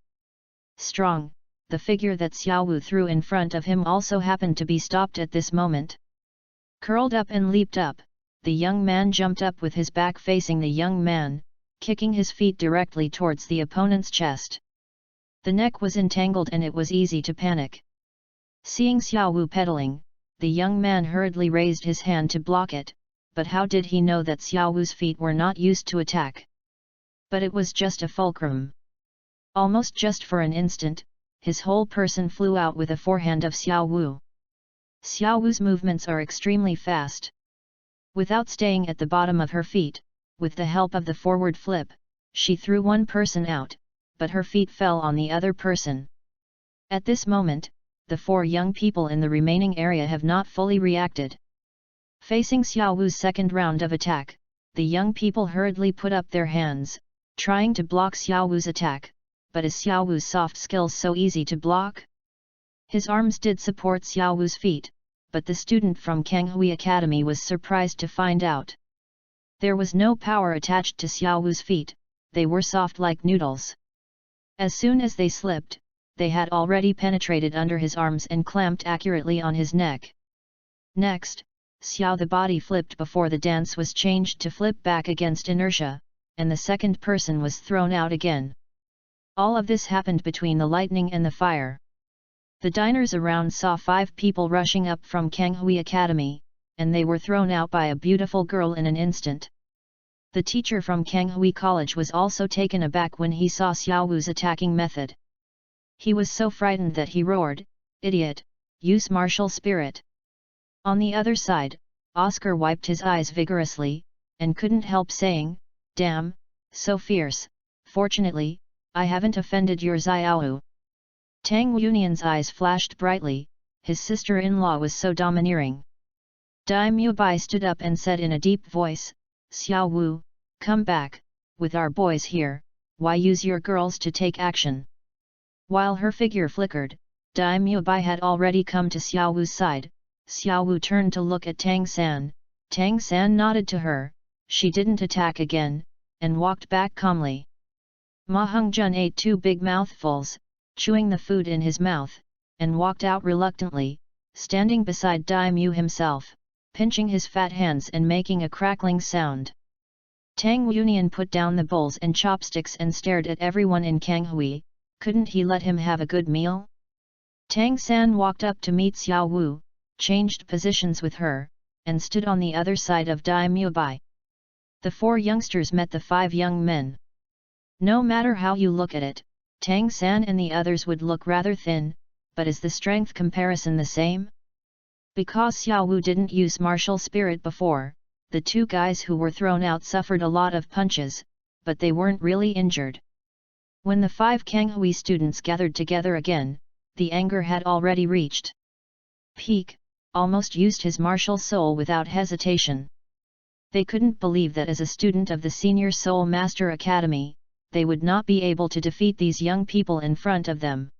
Strong, the figure that Xiao Wu threw in front of him also happened to be stopped at this moment. Curled up and leaped up, the young man jumped up with his back facing the young man, kicking his feet directly towards the opponent's chest. The neck was entangled and it was easy to panic. Seeing Xiao Wu pedaling, the young man hurriedly raised his hand to block it, but how did he know that Xiao Wu's feet were not used to attack? But it was just a fulcrum. Almost just for an instant, his whole person flew out with a forehand of Xiao Wu. Xiao Wu's movements are extremely fast. Without staying at the bottom of her feet, with the help of the forward flip, she threw one person out, but her feet fell on the other person. At this moment, the 4 young people in the remaining area have not fully reacted. Facing Xiao Wu's second round of attack, the young people hurriedly put up their hands, trying to block Xiao Wu's attack, but is Xiao Wu's soft skills so easy to block? His arms did support Xiao Wu's feet, but the student from Kanghui Academy was surprised to find out. There was no power attached to Xiao Wu's feet, they were soft like noodles. As soon as they slipped, they had already penetrated under his arms and clamped accurately on his neck. Next, Xiao the body flipped before the dance was changed to flip back against inertia, and the second person was thrown out again. All of this happened between the lightning and the fire. The diners around saw 5 people rushing up from Kanghui Academy, and they were thrown out by a beautiful girl in an instant. The teacher from Kanghui College was also taken aback when he saw Xiao Wu's attacking method. He was so frightened that he roared, "Idiot, use martial spirit." On the other side, Oscar wiped his eyes vigorously, and couldn't help saying, "Damn, so fierce, fortunately, I haven't offended your Xiao." Tang Yunian's eyes flashed brightly, his sister-in-law was so domineering. Dai Mubai stood up and said in a deep voice, "Xiao Wu, come back, with our boys here, why use your girls to take action?" While her figure flickered, Dai Mubai had already come to Xiao Wu's side. Xiao Wu turned to look at Tang San. Tang San nodded to her, she didn't attack again, and walked back calmly. Ma Hongjun ate 2 big mouthfuls, chewing the food in his mouth, and walked out reluctantly, standing beside Dai Mu himself, pinching his fat hands and making a crackling sound. Tang Yunian put down the bowls and chopsticks and stared at everyone in Kanghui. Couldn't he let him have a good meal? Tang San walked up to meet Xiao Wu, changed positions with her, and stood on the other side of Dai Mubai. The 4 youngsters met the 5 young men. No matter how you look at it, Tang San and the others would look rather thin, but is the strength comparison the same? Because Xiao Wu didn't use martial spirit before, the 2 guys who were thrown out suffered a lot of punches, but they weren't really injured. When the 5 Kanghui students gathered together again, the anger had already reached peak, almost used his martial soul without hesitation. They couldn't believe that as a student of the Senior Soul Master Academy, they would not be able to defeat these young people in front of them.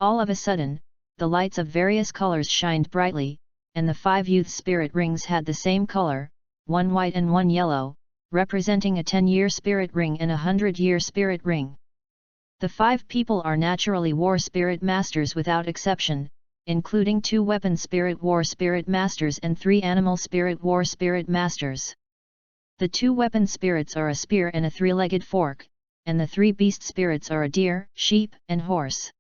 All of a sudden, the lights of various colors shined brightly, and the 5 youth spirit rings had the same color, 1 white and 1 yellow, representing a 10-year spirit ring and a 100-year spirit ring. The 5 people are naturally war spirit masters without exception, including 2 weapon spirit war spirit masters and 3 animal spirit war spirit masters. The 2 weapon spirits are a spear and a 3-legged fork, and the 3 beast spirits are a deer, sheep, and horse.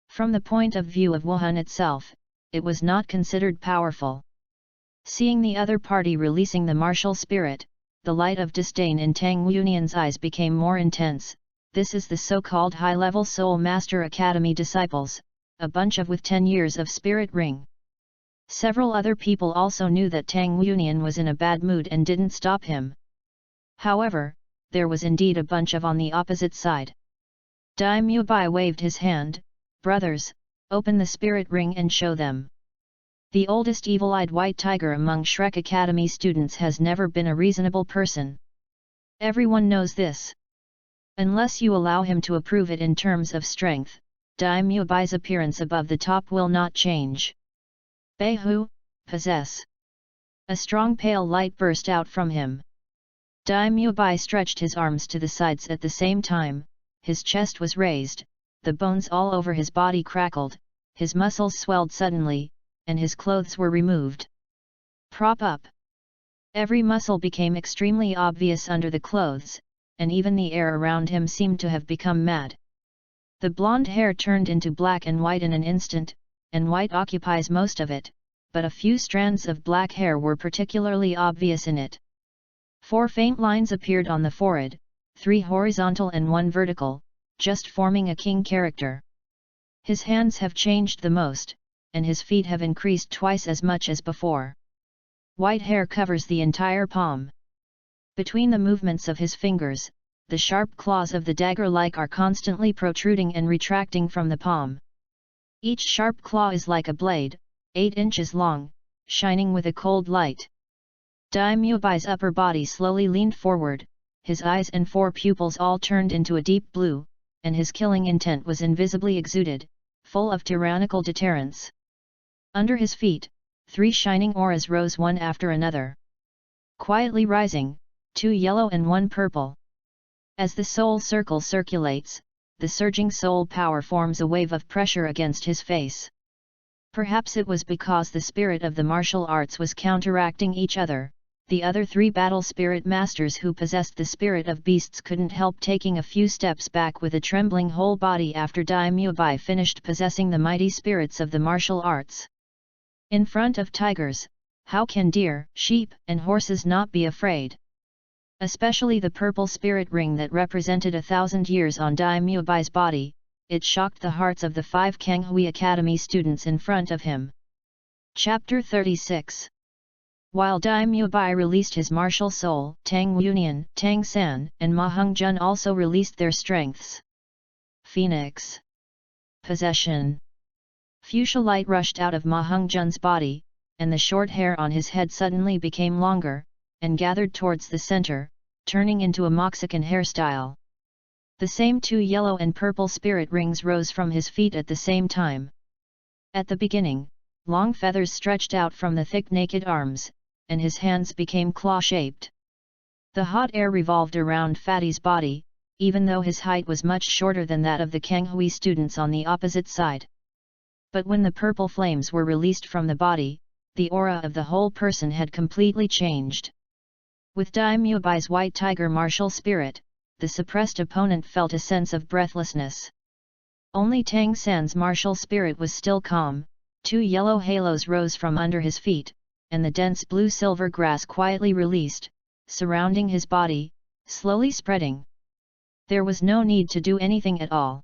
From the point of view of Wuhan itself, it was not considered powerful. Seeing the other party releasing the martial spirit, the light of disdain in Tang Yunian's eyes became more intense. This is the so-called high-level Soul Master Academy disciples, a bunch of with 10 years of spirit ring. Several other people also knew that Tang Yunian was in a bad mood and didn't stop him. However, there was indeed a bunch of on the opposite side. Dai Mubai waved his hand, "Brothers, open the spirit ring and show them." The oldest evil-eyed white tiger among Shrek Academy students has never been a reasonable person. Everyone knows this. Unless you allow him to approve it in terms of strength, Dai Mubai's appearance above the top will not change. Beihu, possess. A strong pale light burst out from him. Dai Mubai stretched his arms to the sides at the same time, his chest was raised, the bones all over his body crackled, his muscles swelled suddenly, and his clothes were removed. Prop up. Every muscle became extremely obvious under the clothes, and even the air around him seemed to have become mad. The blonde hair turned into black and white in an instant, and white occupies most of it, but a few strands of black hair were particularly obvious in it. 4 faint lines appeared on the forehead, 3 horizontal and 1 vertical, just forming a king character. His hands have changed the most, and his feet have increased twice as much as before. White hair covers the entire palm. Between the movements of his fingers, the sharp claws of the dagger-like are constantly protruding and retracting from the palm. Each sharp claw is like a blade, 8 inches long, shining with a cold light. Dai Mubai's upper body slowly leaned forward, his eyes and 4 pupils all turned into a deep blue, and his killing intent was invisibly exuded, full of tyrannical deterrence. Under his feet, 3 shining auras rose one after another. Quietly rising, 2 yellow and 1 purple. As the soul circle circulates, the surging soul power forms a wave of pressure against his face. Perhaps it was because the spirit of the martial arts was counteracting each other, the other 3 battle spirit masters who possessed the spirit of beasts couldn't help taking a few steps back with a trembling whole body after Dai Mubai finished possessing the mighty spirits of the martial arts. In front of tigers, how can deer, sheep, and horses not be afraid? Especially the purple spirit ring that represented 1,000 years on Dai Mubai's body, it shocked the hearts of the 5 Kanghui Academy students in front of him. Chapter 36. While Dai Mubai released his martial soul, Tang Yunian, Tang San, and Ma Hongjun also released their strengths. Phoenix. Possession. Fuchsia light rushed out of Ma Hongjun's body, and the short hair on his head suddenly became longer, and gathered towards the center, turning into a Moxican hairstyle. The same 2 yellow and purple spirit rings rose from his feet at the same time. At the beginning, long feathers stretched out from the thick naked arms, and his hands became claw-shaped. The hot air revolved around Fatty's body, even though his height was much shorter than that of the Kanghui students on the opposite side. But when the purple flames were released from the body, the aura of the whole person had completely changed. With Dai Mubai's white tiger martial spirit, the suppressed opponent felt a sense of breathlessness. Only Tang San's martial spirit was still calm, 2 yellow halos rose from under his feet, and the dense blue-silver grass quietly released, surrounding his body, slowly spreading. There was no need to do anything at all.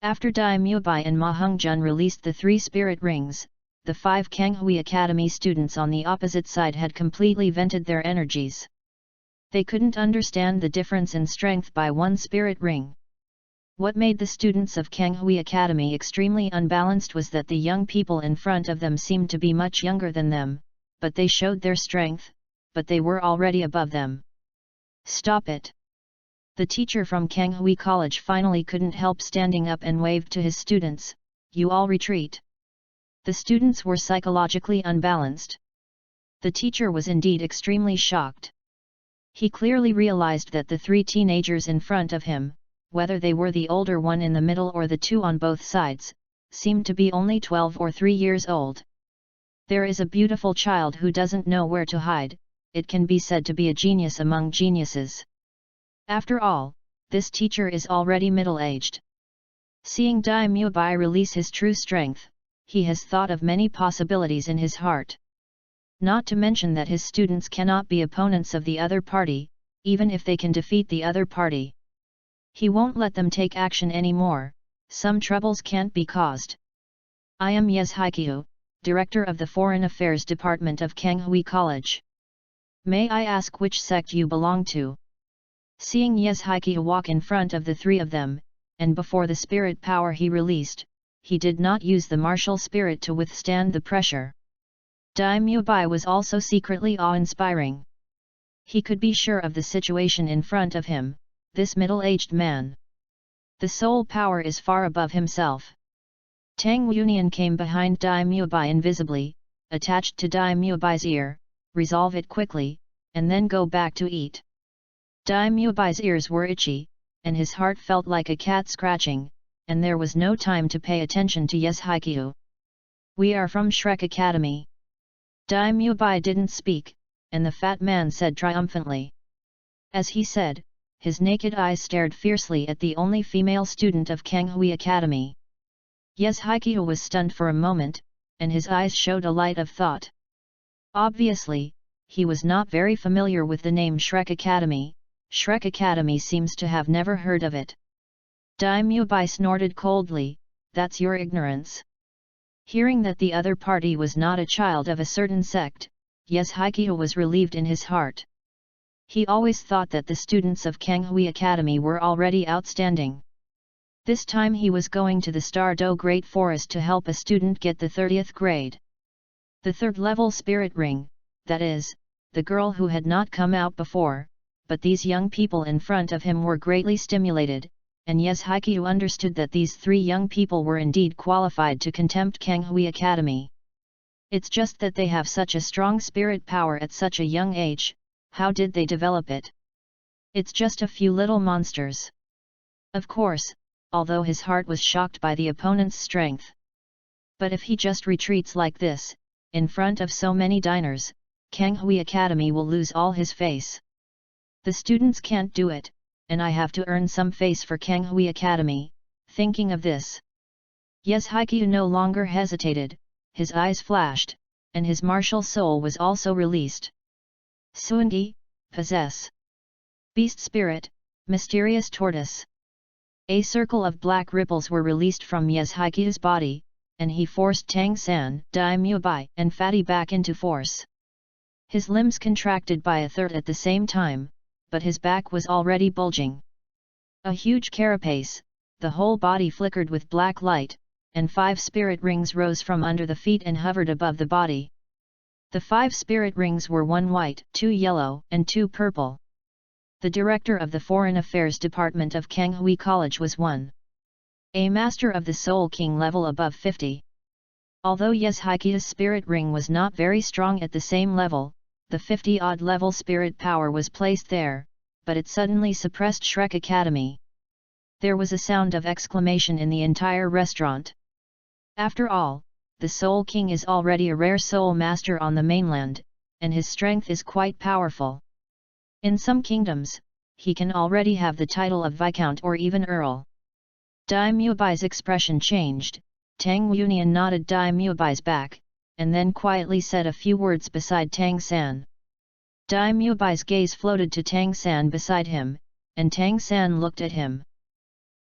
After Dai Mubai and Ma Hongjun released the 3 spirit rings, the 5 Kanghui Academy students on the opposite side had completely vented their energies. They couldn't understand the difference in strength by 1 spirit ring. What made the students of Kanghui Academy extremely unbalanced was that the young people in front of them seemed to be much younger than them, but they showed their strength, but they were already above them. Stop it! The teacher from Kanghui College finally couldn't help standing up and waved to his students, "You all retreat." The students were psychologically unbalanced. The teacher was indeed extremely shocked. He clearly realized that the 3 teenagers in front of him, whether they were the older one in the middle or the 2 on both sides, seemed to be only 12 or 3 years old. There is a beautiful child who doesn't know where to hide, it can be said to be a genius among geniuses. After all, this teacher is already middle-aged. Seeing Dai Mubai release his true strength, he has thought of many possibilities in his heart. Not to mention that his students cannot be opponents of the other party, even if they can defeat the other party. He won't let them take action anymore, some troubles can't be caused, I am Yeshikyu, Director of the Foreign Affairs Department of Kanghui College. May I ask which sect you belong to? Seeing Yeshikyu walk in front of the three of them, and before the spirit power he released, he did not use the martial spirit to withstand the pressure. Daimyo Bai was also secretly awe-inspiring. He could be sure of the situation in front of him, this middle-aged man. The soul power is far above himself. Tang Yunian came behind Daimyo Bai invisibly, attached to Daimyo Bai's ear, resolve it quickly, and then go back to eat. Daimyo Bai's ears were itchy, and his heart felt like a cat scratching, and there was no time to pay attention to Yeshikyu. We are from Shrek Academy. Daimyo Bai didn't speak, and the fat man said triumphantly. As he said, his naked eyes stared fiercely at the only female student of Kanghui Academy. Yeshikyu was stunned for a moment, and his eyes showed a light of thought. Obviously, he was not very familiar with the name Shrek Academy. Shrek Academy seems to have never heard of it. Daimyo Bai snorted coldly, "That's your ignorance." Hearing that the other party was not a child of a certain sect, Yeshikyu was relieved in his heart. He always thought that the students of Kanghui Academy were already outstanding. This time he was going to the Star Do Great Forest to help a student get the 30th grade. The third-level spirit ring, that is, the girl who had not come out before, but these young people in front of him were greatly stimulated, and Yeshikyu understood that these three young people were indeed qualified to contempt Kanghui Academy. It's just that they have such a strong spirit power at such a young age. How did they develop it? It's just a few little monsters. Of course, although his heart was shocked by the opponent's strength. But if he just retreats like this, in front of so many diners, Kanghui Academy will lose all his face. The students can't do it, and I have to earn some face for Kanghui Academy. Thinking of this, Yeshikyu no longer hesitated, his eyes flashed, and his martial soul was also released. Suangi, possess. Beast spirit, mysterious tortoise. A circle of black ripples were released from Yeshikyu's body, and he forced Tang San, Daimyo Bai, and Fatty back into force. His limbs contracted by a third at the same time, but his back was already bulging. A huge carapace, the whole body flickered with black light, and 5 spirit rings rose from under the feet and hovered above the body. The 5 spirit rings were 1 white, 2 yellow, and 2 purple. The director of the Foreign Affairs Department of Kanghui College was 1. A master of the Soul King level above 50. Although Yeshikyu's spirit ring was not very strong at the same level, the 50-odd level spirit power was placed there, but it suddenly suppressed Shrek Academy. There was a sound of exclamation in the entire restaurant. After all, the Soul King is already a rare soul master on the mainland, and his strength is quite powerful. In some kingdoms, he can already have the title of Viscount or even Earl. Daimyo Bai's expression changed, Tang Yunian nodded Daimyo Bai's back, and then quietly said a few words beside Tang San. Daimyo Bai's gaze floated to Tang San beside him, and Tang San looked at him.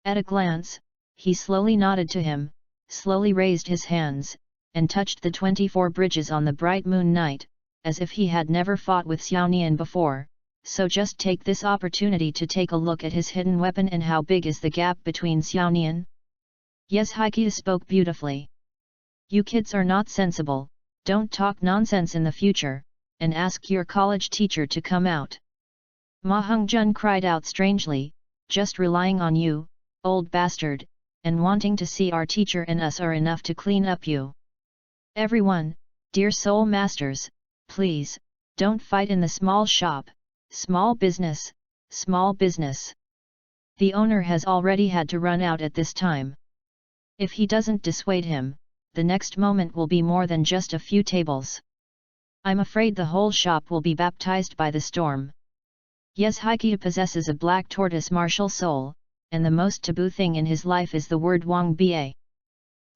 At a glance, he slowly nodded to him, slowly raised his hands, and touched the 24 bridges on the bright moon night, as if he had never fought with Xiaonian before. So just take this opportunity to take a look at his hidden weapon and how big is the gap between Xiaonian? Yeshikyu spoke beautifully. You kids are not sensible, don't talk nonsense in the future, and ask your college teacher to come out. Ma Hongjun cried out strangely, just relying on you, old bastard, and wanting to see our teacher and us are enough to clean up you. Everyone, dear soul masters, please, don't fight in the small shop. Small business, small business. The owner has already had to run out at this time. If he doesn't dissuade him, the next moment will be more than just a few tables. I'm afraid the whole shop will be baptized by the storm. Yeshikyu possesses a black tortoise martial soul, and the most taboo thing in his life is the word Wang Ba.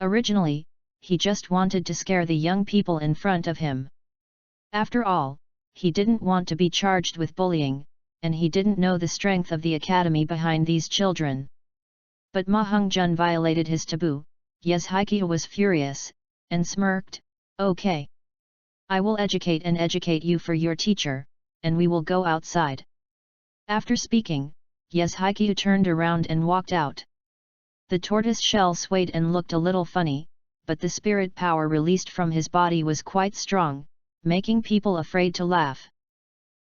Originally, he just wanted to scare the young people in front of him. After all, he didn't want to be charged with bullying, and he didn't know the strength of the academy behind these children. But Ma Hongjun violated his taboo. Yeshikyu was furious, and smirked, "Okay. I will educate you for your teacher, and we will go outside." After speaking, Yeshikyu turned around and walked out. The tortoise shell swayed and looked a little funny, but the spirit power released from his body was quite strong, making people afraid to laugh.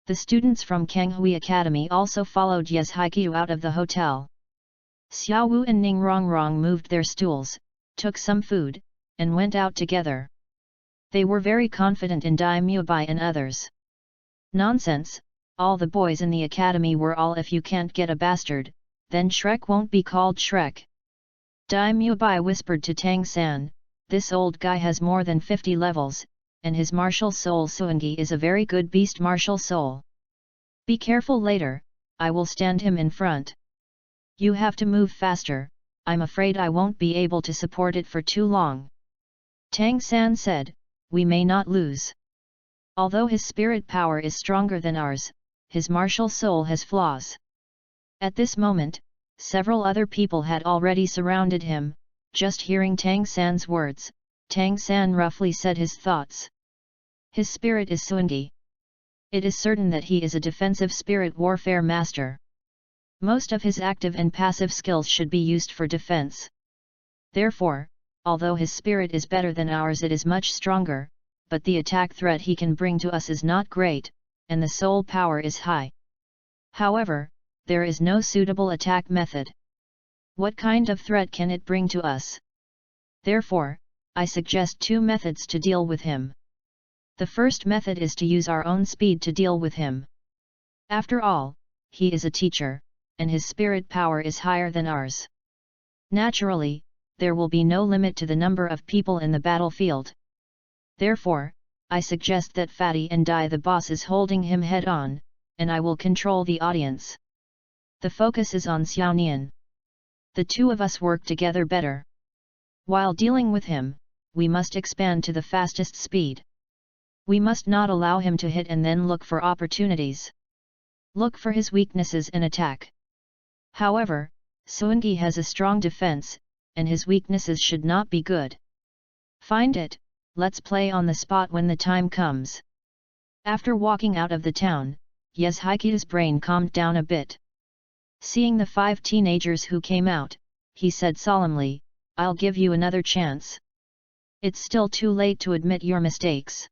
The students from Kanghui Academy also followed Yeshikyu out of the hotel. Xiao Wu and Ning Rongrong moved their stools, took some food, and went out together. They were very confident in Dai Mubai and others. "Nonsense, all the boys in the academy were all if you can't get a bastard, then Shrek won't be called Shrek." Dai Mubai whispered to Tang San, "This old guy has more than 50 levels, and his martial soul Suangi is a very good beast martial soul. Be careful later, I will stand him in front. You have to move faster, I'm afraid I won't be able to support it for too long." Tang San said, "We may not lose. Although his spirit power is stronger than ours, his martial soul has flaws." At this moment, several other people had already surrounded him. Just hearing Tang San's words, Tang San roughly said his thoughts. His spirit is Suangi. It is certain that he is a defensive spirit warfare master. Most of his active and passive skills should be used for defense. Therefore, although his spirit is better than ours, it is much stronger, but the attack threat he can bring to us is not great, and the soul power is high. However, there is no suitable attack method. What kind of threat can it bring to us? Therefore, I suggest two methods to deal with him. The first method is to use our own speed to deal with him. After all, he is a teacher, and his spirit power is higher than ours. Naturally, there will be no limit to the number of people in the battlefield. Therefore, I suggest that Fatty and Dai the boss is holding him head-on, and I will control the audience. The focus is on Xiao Nian. The two of us work together better. While dealing with him, we must expand to the fastest speed. We must not allow him to hit and then look for opportunities. Look for his weaknesses and attack. However, Suangi has a strong defense, and his weaknesses should not be good. Find it, let's play on the spot when the time comes." After walking out of the town, Yeshikyu's brain calmed down a bit. Seeing the 5 teenagers who came out, he said solemnly, "I'll give you another chance. It's still too late to admit your mistakes."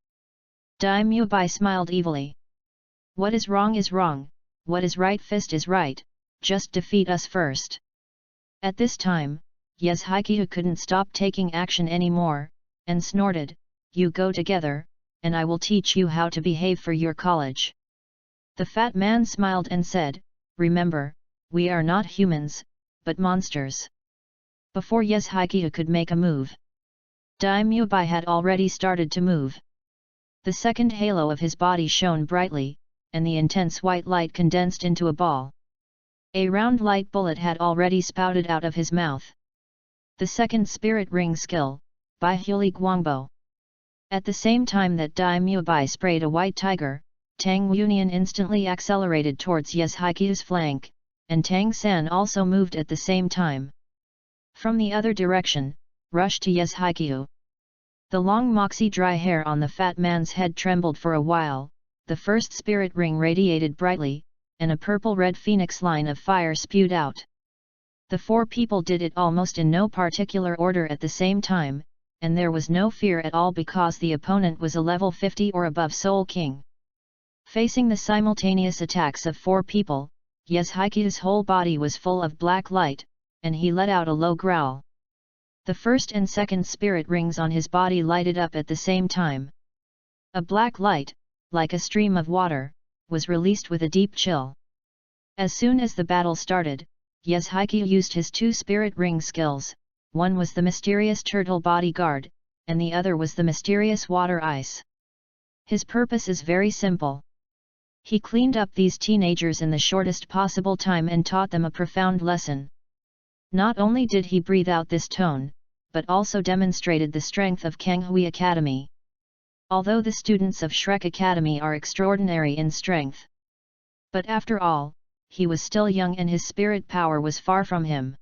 Dai Mubai smiled evilly. "What is wrong, what is right fist is right, just defeat us first." At this time, Yeshikyu couldn't stop taking action anymore, and snorted, "You go together, and I will teach you how to behave for your college." The fat man smiled and said, "Remember, we are not humans, but monsters." Before Yeshikyu could make a move, Dai Mubai had already started to move. The second halo of his body shone brightly, and the intense white light condensed into a ball. A round light bullet had already spouted out of his mouth. The second spirit ring skill, by Huli Guangbo. At the same time that Dai Mubai sprayed a white tiger, Tang Yunian instantly accelerated towards Yeshikyu's flank, and Tang San also moved at the same time. From the other direction, rushed to Yeshikyu. The long moxie dry hair on the fat man's head trembled for a while, the first spirit ring radiated brightly, and a purple-red phoenix line of fire spewed out. The 4 people did it almost in no particular order at the same time, and there was no fear at all because the opponent was a level 50 or above Soul King. Facing the simultaneous attacks of 4 people, Yeshikyu's whole body was full of black light, and he let out a low growl. The first and second spirit rings on his body lighted up at the same time. A black light, like a stream of water, was released with a deep chill. As soon as the battle started, Yeshikyu used his 2 spirit ring skills. One was the mysterious turtle bodyguard, and the other was the mysterious water ice. His purpose is very simple. He cleaned up these teenagers in the shortest possible time and taught them a profound lesson. Not only did he breathe out this tone, but also demonstrated the strength of Kanghui Academy. Although the students of Shrek Academy are extraordinary in strength. But after all, he was still young and his spirit power was far from him.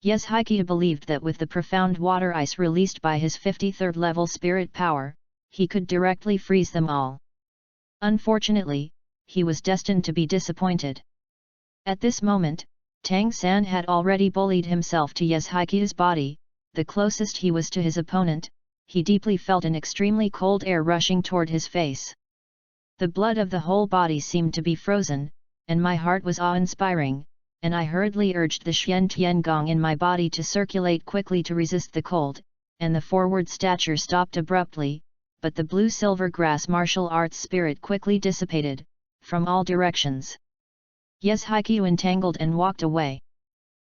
Yeshaikia believed that with the profound water ice released by his 53rd level spirit power, he could directly freeze them all. Unfortunately, he was destined to be disappointed. At this moment, Tang San had already bullied himself to Yeshaikia's body. The closest he was to his opponent, he deeply felt an extremely cold air rushing toward his face. The blood of the whole body seemed to be frozen, and my heart was awe-inspiring, and I hurriedly urged the Xian Tian Gong in my body to circulate quickly to resist the cold, and the forward stature stopped abruptly, but the blue-silver grass martial arts spirit quickly dissipated, from all directions. Yeshaikia entangled and walked away.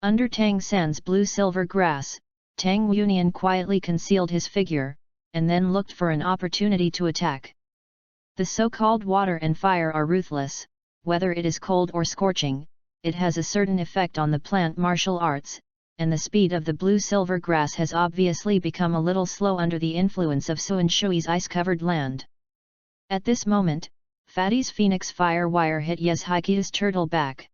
Under Tang San's blue-silver grass, Tang Yunian quietly concealed his figure, and then looked for an opportunity to attack. The so-called water and fire are ruthless, whether it is cold or scorching, it has a certain effect on the plant martial arts, and the speed of the blue-silver grass has obviously become a little slow under the influence of Suan Shui's ice-covered land. At this moment, Fatty's phoenix fire wire hit Yeshaikia's turtle back.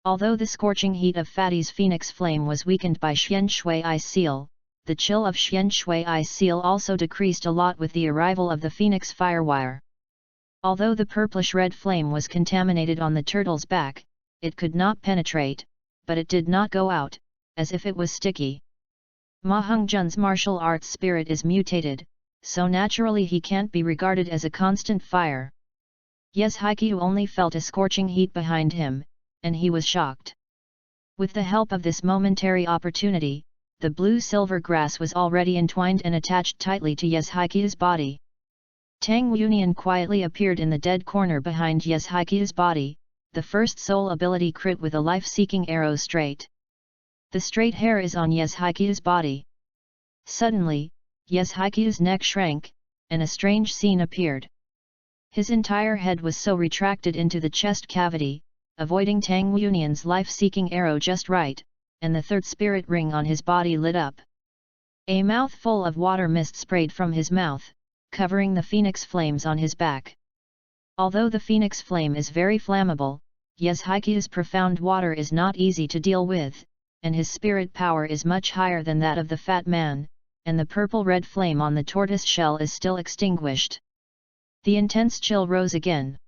Although the scorching heat of Fatty's phoenix flame was weakened by Xian Shui ice seal, the chill of Xian Shui ice seal also decreased a lot with the arrival of the phoenix fire wire. Although the purplish-red flame was contaminated on the turtle's back, it could not penetrate, but it did not go out, as if it was sticky. Ma Hongjun's martial arts spirit is mutated, so naturally he can't be regarded as a constant fire. Yeshaikia only felt a scorching heat behind him, and he was shocked. With the help of this momentary opportunity, the blue-silver grass was already entwined and attached tightly to Yeshaikia's body. Tang Yunian quietly appeared in the dead corner behind Yeshaikia's body, the first soul ability crit with a life-seeking arrow straight. The straight hair is on Yeshaikia's body. Suddenly, Yeshaikia's neck shrank, and a strange scene appeared. His entire head was so retracted into the chest cavity, avoiding Tang Yunian's life-seeking arrow just right, and the third spirit ring on his body lit up. A mouthful of water mist sprayed from his mouth, covering the phoenix flames on his back. Although the phoenix flame is very flammable, Yeshaikia's profound water is not easy to deal with, and his spirit power is much higher than that of the fat man, and the purple-red flame on the tortoise shell is still extinguished. The intense chill rose again.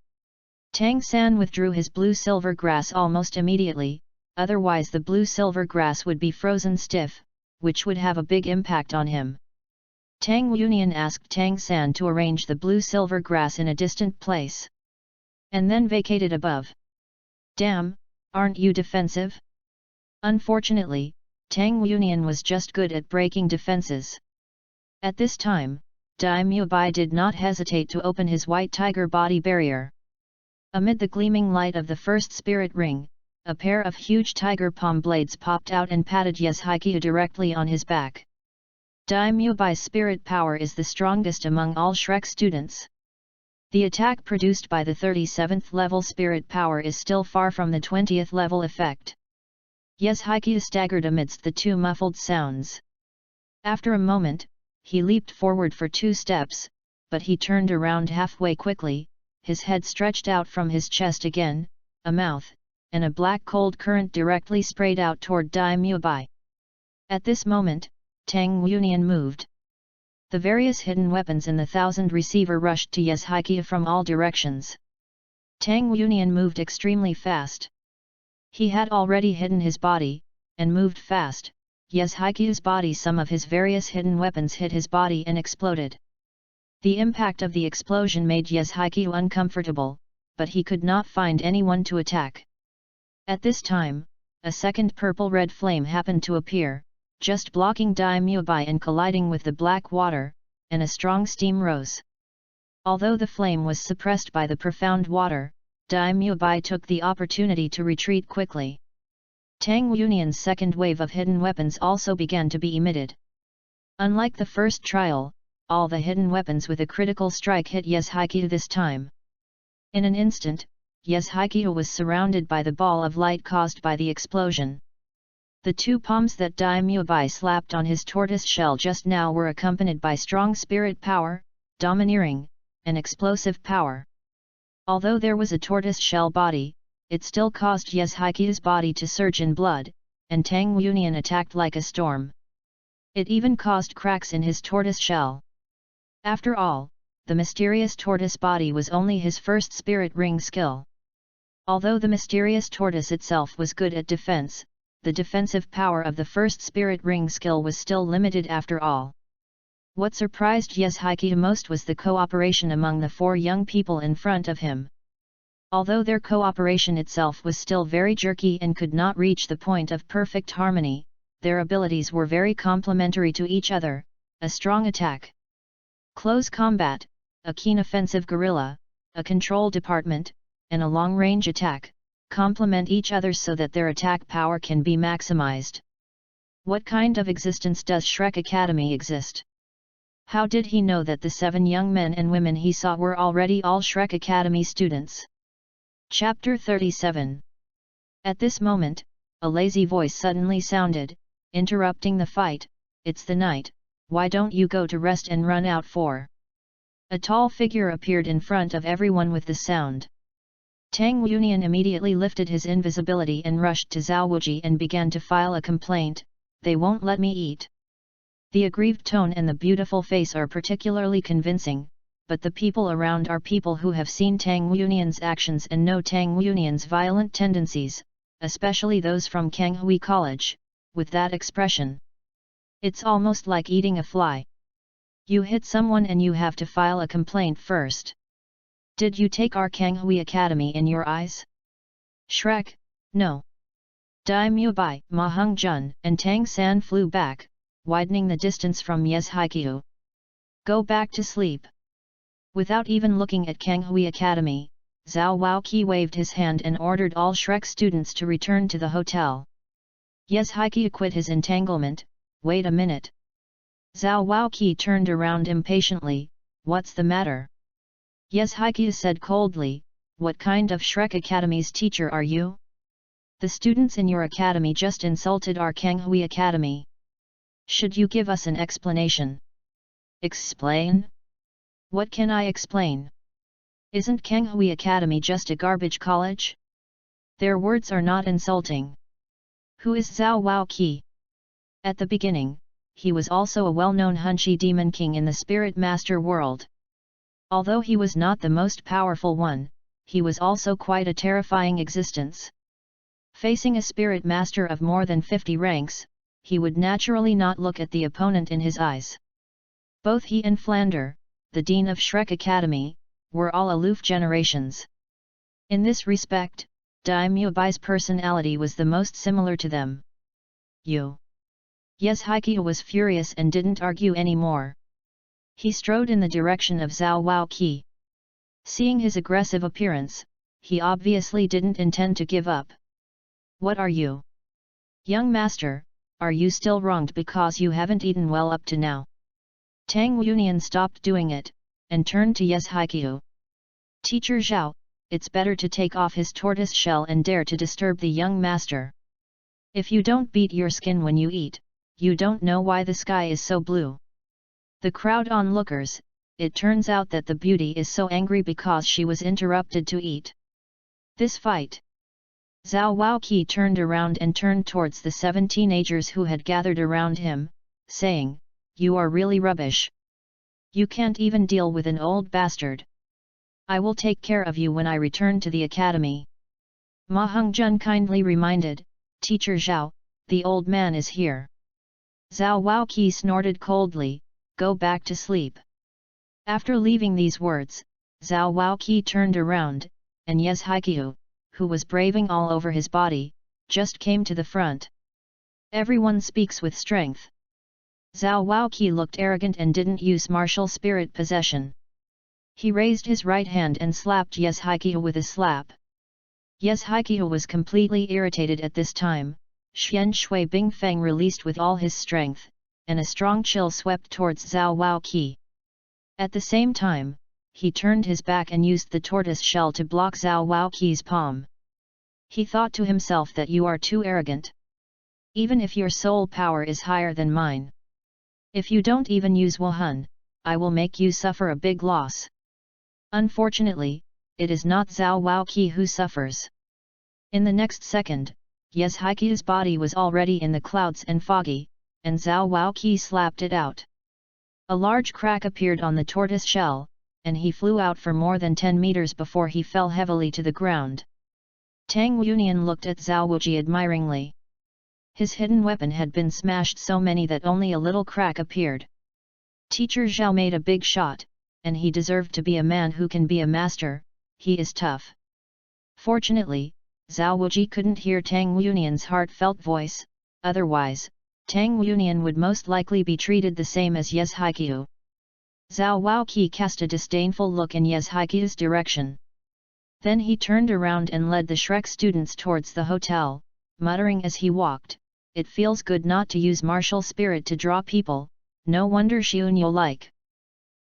Tang San withdrew his blue-silver grass almost immediately, otherwise the blue-silver grass would be frozen stiff, which would have a big impact on him. Tang Yunian asked Tang San to arrange the blue-silver grass in a distant place, and then vacated above. Damn, aren't you defensive? Unfortunately, Tang Yunian was just good at breaking defenses. At this time, Daimyo Bai did not hesitate to open his white tiger body barrier. Amid the gleaming light of the first spirit ring, a pair of huge tiger palm blades popped out and patted Yeshaikia directly on his back. Daimyo Bai's spirit power is the strongest among all Shrek students. The attack produced by the 37th level spirit power is still far from the 20th level effect. Yeshaikia staggered amidst the two muffled sounds. After a moment, he leaped forward for 2 steps, but he turned around halfway quickly, his head stretched out from his chest again, a mouth, and a black cold current directly sprayed out toward Daimyo Bai. At this moment, Tang Yunian moved. The various hidden weapons in the 1000 receiver rushed to Yeshaikia from all directions. Tang Yunian moved extremely fast. He had already hidden his body, and moved fast. Yeshaikia's body, some of his various hidden weapons hit his body and exploded. The impact of the explosion made Yeshaikia uncomfortable, but he could not find anyone to attack. At this time, a second purple-red flame happened to appear, just blocking Daimyo Bai and colliding with the black water, and a strong steam rose. Although the flame was suppressed by the profound water, Daimyo Bai took the opportunity to retreat quickly. Tang Yunian's second wave of hidden weapons also began to be emitted. Unlike the first trial, all the hidden weapons with a critical strike hit Yeshaikia this time. In an instant, Yeshaikia was surrounded by the ball of light caused by the explosion. The 2 palms that Daimyo Bai slapped on his tortoise shell just now were accompanied by strong spirit power, domineering, and explosive power. Although there was a tortoise shell body, it still caused Yeshaikia's body to surge in blood, and Tang Yunian attacked like a storm. It even caused cracks in his tortoise shell. After all, the mysterious tortoise body was only his first spirit ring skill. Although the mysterious tortoise itself was good at defense, the defensive power of the first spirit ring skill was still limited after all. What surprised Yeshikyu most was the cooperation among the four young people in front of him. Although their cooperation itself was still very jerky and could not reach the point of perfect harmony, their abilities were very complementary to each other: a strong attack, close combat, a keen offensive guerrilla, a control department, and a long-range attack, complement each other so that their attack power can be maximized. What kind of existence does Shrek Academy exist? How did he know that the 7 young men and women he saw were already all Shrek Academy students? Chapter 37. At this moment, a lazy voice suddenly sounded, interrupting the fight. "It's the night, why don't you go to rest and run out for?" A tall figure appeared in front of everyone with the sound. Tang Yunian immediately lifted his invisibility and rushed to Zhao Wuji and began to file a complaint. "They won't let me eat." The aggrieved tone and the beautiful face are particularly convincing, but the people around are people who have seen Tang Yunian's actions and know Tang Yunian's violent tendencies, especially those from Kanghui College, with that expression. It's almost like eating a fly. You hit someone and you have to file a complaint first. Did you take our Kanghui Academy in your eyes? Shrek, no. Dai Mubai, Ma Hung Jun and Tang San flew back, widening the distance from Yeshikyu. Go back to sleep. Without even looking at Kanghui Academy, Zhao Waoqi waved his hand and ordered all Shrek students to return to the hotel. Yeshikyu quit his entanglement. Wait a minute. Zhao Waoqi turned around impatiently. What's the matter? Yeshikyu said coldly, what kind of Shrek Academy's teacher are you? The students in your academy just insulted our Kanghui Academy. Should you give us an explanation? Explain? What can I explain? Isn't Kanghui Academy just a garbage college? Their words are not insulting. Who is Zhao Waoqi? At the beginning, he was also a well-known Hunchi Demon King in the Spirit Master world. Although he was not the most powerful one, he was also quite a terrifying existence. Facing a Spirit Master of more than 50 ranks, he would naturally not look at the opponent in his eyes. Both he and Flander, the Dean of Shrek Academy, were all aloof generations. In this respect, Dai Mubai's personality was the most similar to them. You. Yeshikyu was furious and didn't argue anymore. He strode in the direction of Zhao Waoqi. Seeing his aggressive appearance, he obviously didn't intend to give up. What are you? Young master, are you still wronged because you haven't eaten well up to now? Tang Yunian stopped doing it, and turned to Yeshikyu. Teacher Zhao, it's better to take off his tortoise shell and dare to disturb the young master. If you don't beat your skin when you eat, you don't know why the sky is so blue. The crowd onlookers, it turns out that the beauty is so angry because she was interrupted to eat. This fight. Zhao Waoqi turned around and turned towards the 7 teenagers who had gathered around him, saying, you are really rubbish. You can't even deal with an old bastard. I will take care of you when I return to the academy. Ma Hongjun kindly reminded, Teacher Zhao, the old man is here. Zhao Waoqi snorted coldly, go back to sleep. After leaving these words, Zhao Waoqi turned around, and Yeshikyu, who was braving all over his body, just came to the front. Everyone speaks with strength. Zhao Waoqi looked arrogant and didn't use martial spirit possession. He raised his right hand and slapped Yeshikyu with a slap. Yeshikyu was completely irritated at this time. Xian Shui Bingfeng released with all his strength, and a strong chill swept towards Zhao Waoqi. At the same time, he turned his back and used the tortoise shell to block Zhao Waoqi's palm. He thought to himself that you are too arrogant. Even if your soul power is higher than mine. If you don't even use Wuhan, I will make you suffer a big loss. Unfortunately, it is not Zhao Waoqi who suffers. In the next second, Yeshaiki's body was already in the clouds and foggy, and Zhao Waoqi slapped it out. A large crack appeared on the tortoise shell, and he flew out for more than 10 meters before he fell heavily to the ground. Tang Yunian looked at Zhao Wuji admiringly. His hidden weapon had been smashed so many that only a little crack appeared. Teacher Zhao made a big shot, and he deserved to be a man who can be a master. He is tough. Fortunately, Zhao Wuji couldn't hear Tang Yunian's heartfelt voice, otherwise, Tang Yunian would most likely be treated the same as Yeshaikiu. Zhao Waoqi cast a disdainful look in Yeshaikiu's direction. Then he turned around and led the Shrek students towards the hotel, muttering as he walked, "It feels good not to use martial spirit to draw people, no wonder Xiunyo like."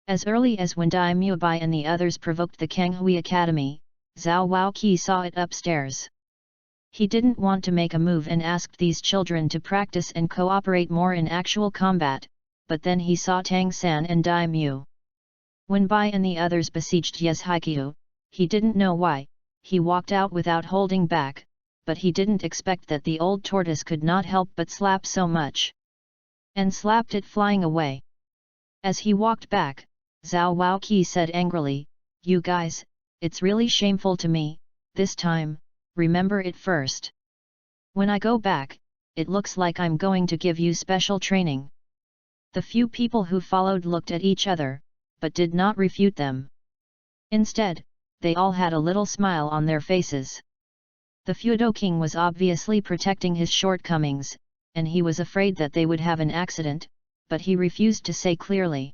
As early as when Dai Mubai and the others provoked the Kanghui Academy, Zhao Waoqi saw it upstairs. He didn't want to make a move and asked these children to practice and cooperate more in actual combat, but then he saw Tang San and Dai Mu. When Bai and the others besieged Yeshaikiu, he didn't know why, he walked out without holding back, but he didn't expect that the old tortoise could not help but slap so much. And slapped it flying away. As he walked back, Zhao Waoqi said angrily, "You guys, it's really shameful to me, this time, remember it first. When I go back, it looks like I'm going to give you special training." The few people who followed looked at each other, but did not refute them. Instead, they all had a little smile on their faces. The Fudo King was obviously protecting his shortcomings, and he was afraid that they would have an accident, but he refused to say clearly.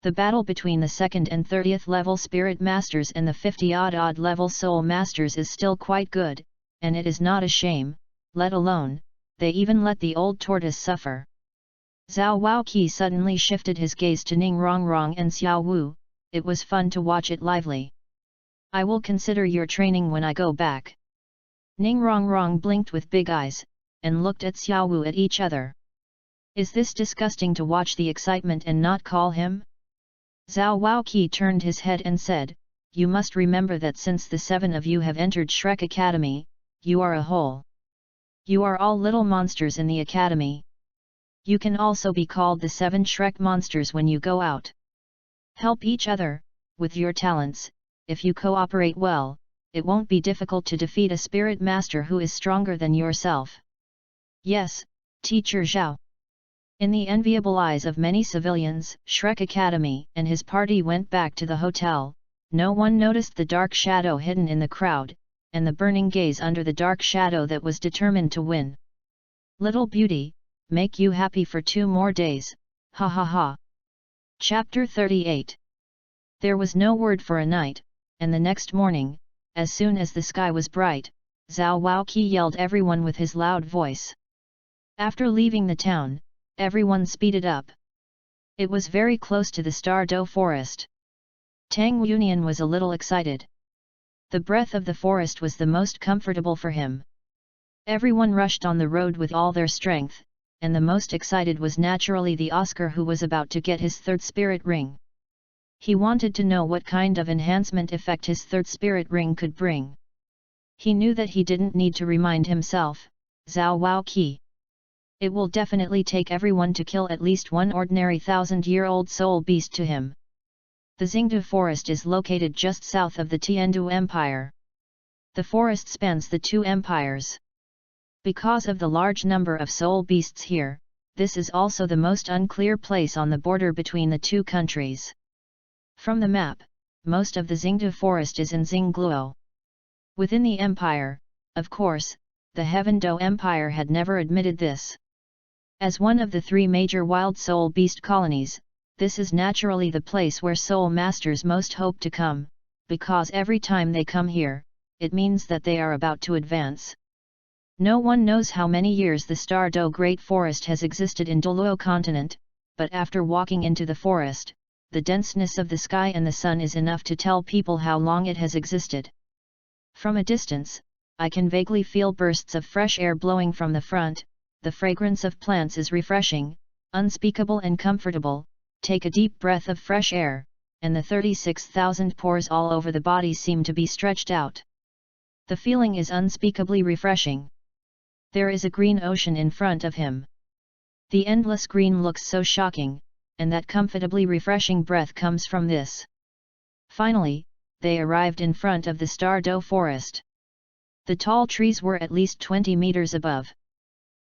The battle between the 2nd and 30th level Spirit Masters and the 50-odd level Soul Masters is still quite good, and it is not a shame, let alone, they even let the old tortoise suffer. Zhao Waoqi suddenly shifted his gaze to Ning Rongrong and Xiao Wu. It was fun to watch it lively. "I will consider your training when I go back." Ning Rongrong blinked with big eyes, and looked at Xiao Wu at each other. "Is this disgusting to watch the excitement and not call him?" Zhao Waoqi turned his head and said, "You must remember that since the 7 of you have entered Shrek Academy, you are a whole. You are all little monsters in the academy. You can also be called the 7 Shrek monsters when you go out. Help each other, with your talents. If you cooperate well, it won't be difficult to defeat a spirit master who is stronger than yourself." "Yes, Teacher Zhao." In the enviable eyes of many civilians, Shrek Academy and his party went back to the hotel. No one noticed the dark shadow hidden in the crowd, and the burning gaze under the dark shadow that was determined to win. "Little beauty, make you happy for 2 more days, ha ha ha." Chapter 38. There was no word for a night, and the next morning, as soon as the sky was bright, Zhao Waoqi yelled everyone with his loud voice. After leaving the town, everyone speeded up. It was very close to the Star-Do forest. Tang Yunian was a little excited. The breath of the forest was the most comfortable for him. Everyone rushed on the road with all their strength, and the most excited was naturally the Oscar who was about to get his 3rd spirit ring. He wanted to know what kind of enhancement effect his 3rd spirit ring could bring. He knew that he didn't need to remind himself, Zhao Waoqi. It will definitely take everyone to kill at least one ordinary 1,000-year-old soul beast to him. The Xingdu forest is located just south of the Tiandu Empire. The forest spans the 2 empires. Because of the large number of soul beasts here, this is also the most unclear place on the border between the 2 countries. From the map, most of the Xingdu forest is in Xingluo. Within the empire, of course, the Heaven Do Empire had never admitted this. As one of the 3 major wild soul beast colonies, this is naturally the place where soul masters most hope to come, because every time they come here, it means that they are about to advance. No one knows how many years the Star-Do Great Forest has existed in Douluo continent, but after walking into the forest, the denseness of the sky and the sun is enough to tell people how long it has existed. From a distance, I can vaguely feel bursts of fresh air blowing from the front. The fragrance of plants is refreshing, unspeakable and comfortable. Take a deep breath of fresh air, and the 36,000 pores all over the body seem to be stretched out. The feeling is unspeakably refreshing. There is a green ocean in front of him. The endless green looks so shocking, and that comfortably refreshing breath comes from this. Finally, they arrived in front of the Douluo forest. The tall trees were at least 20 meters above.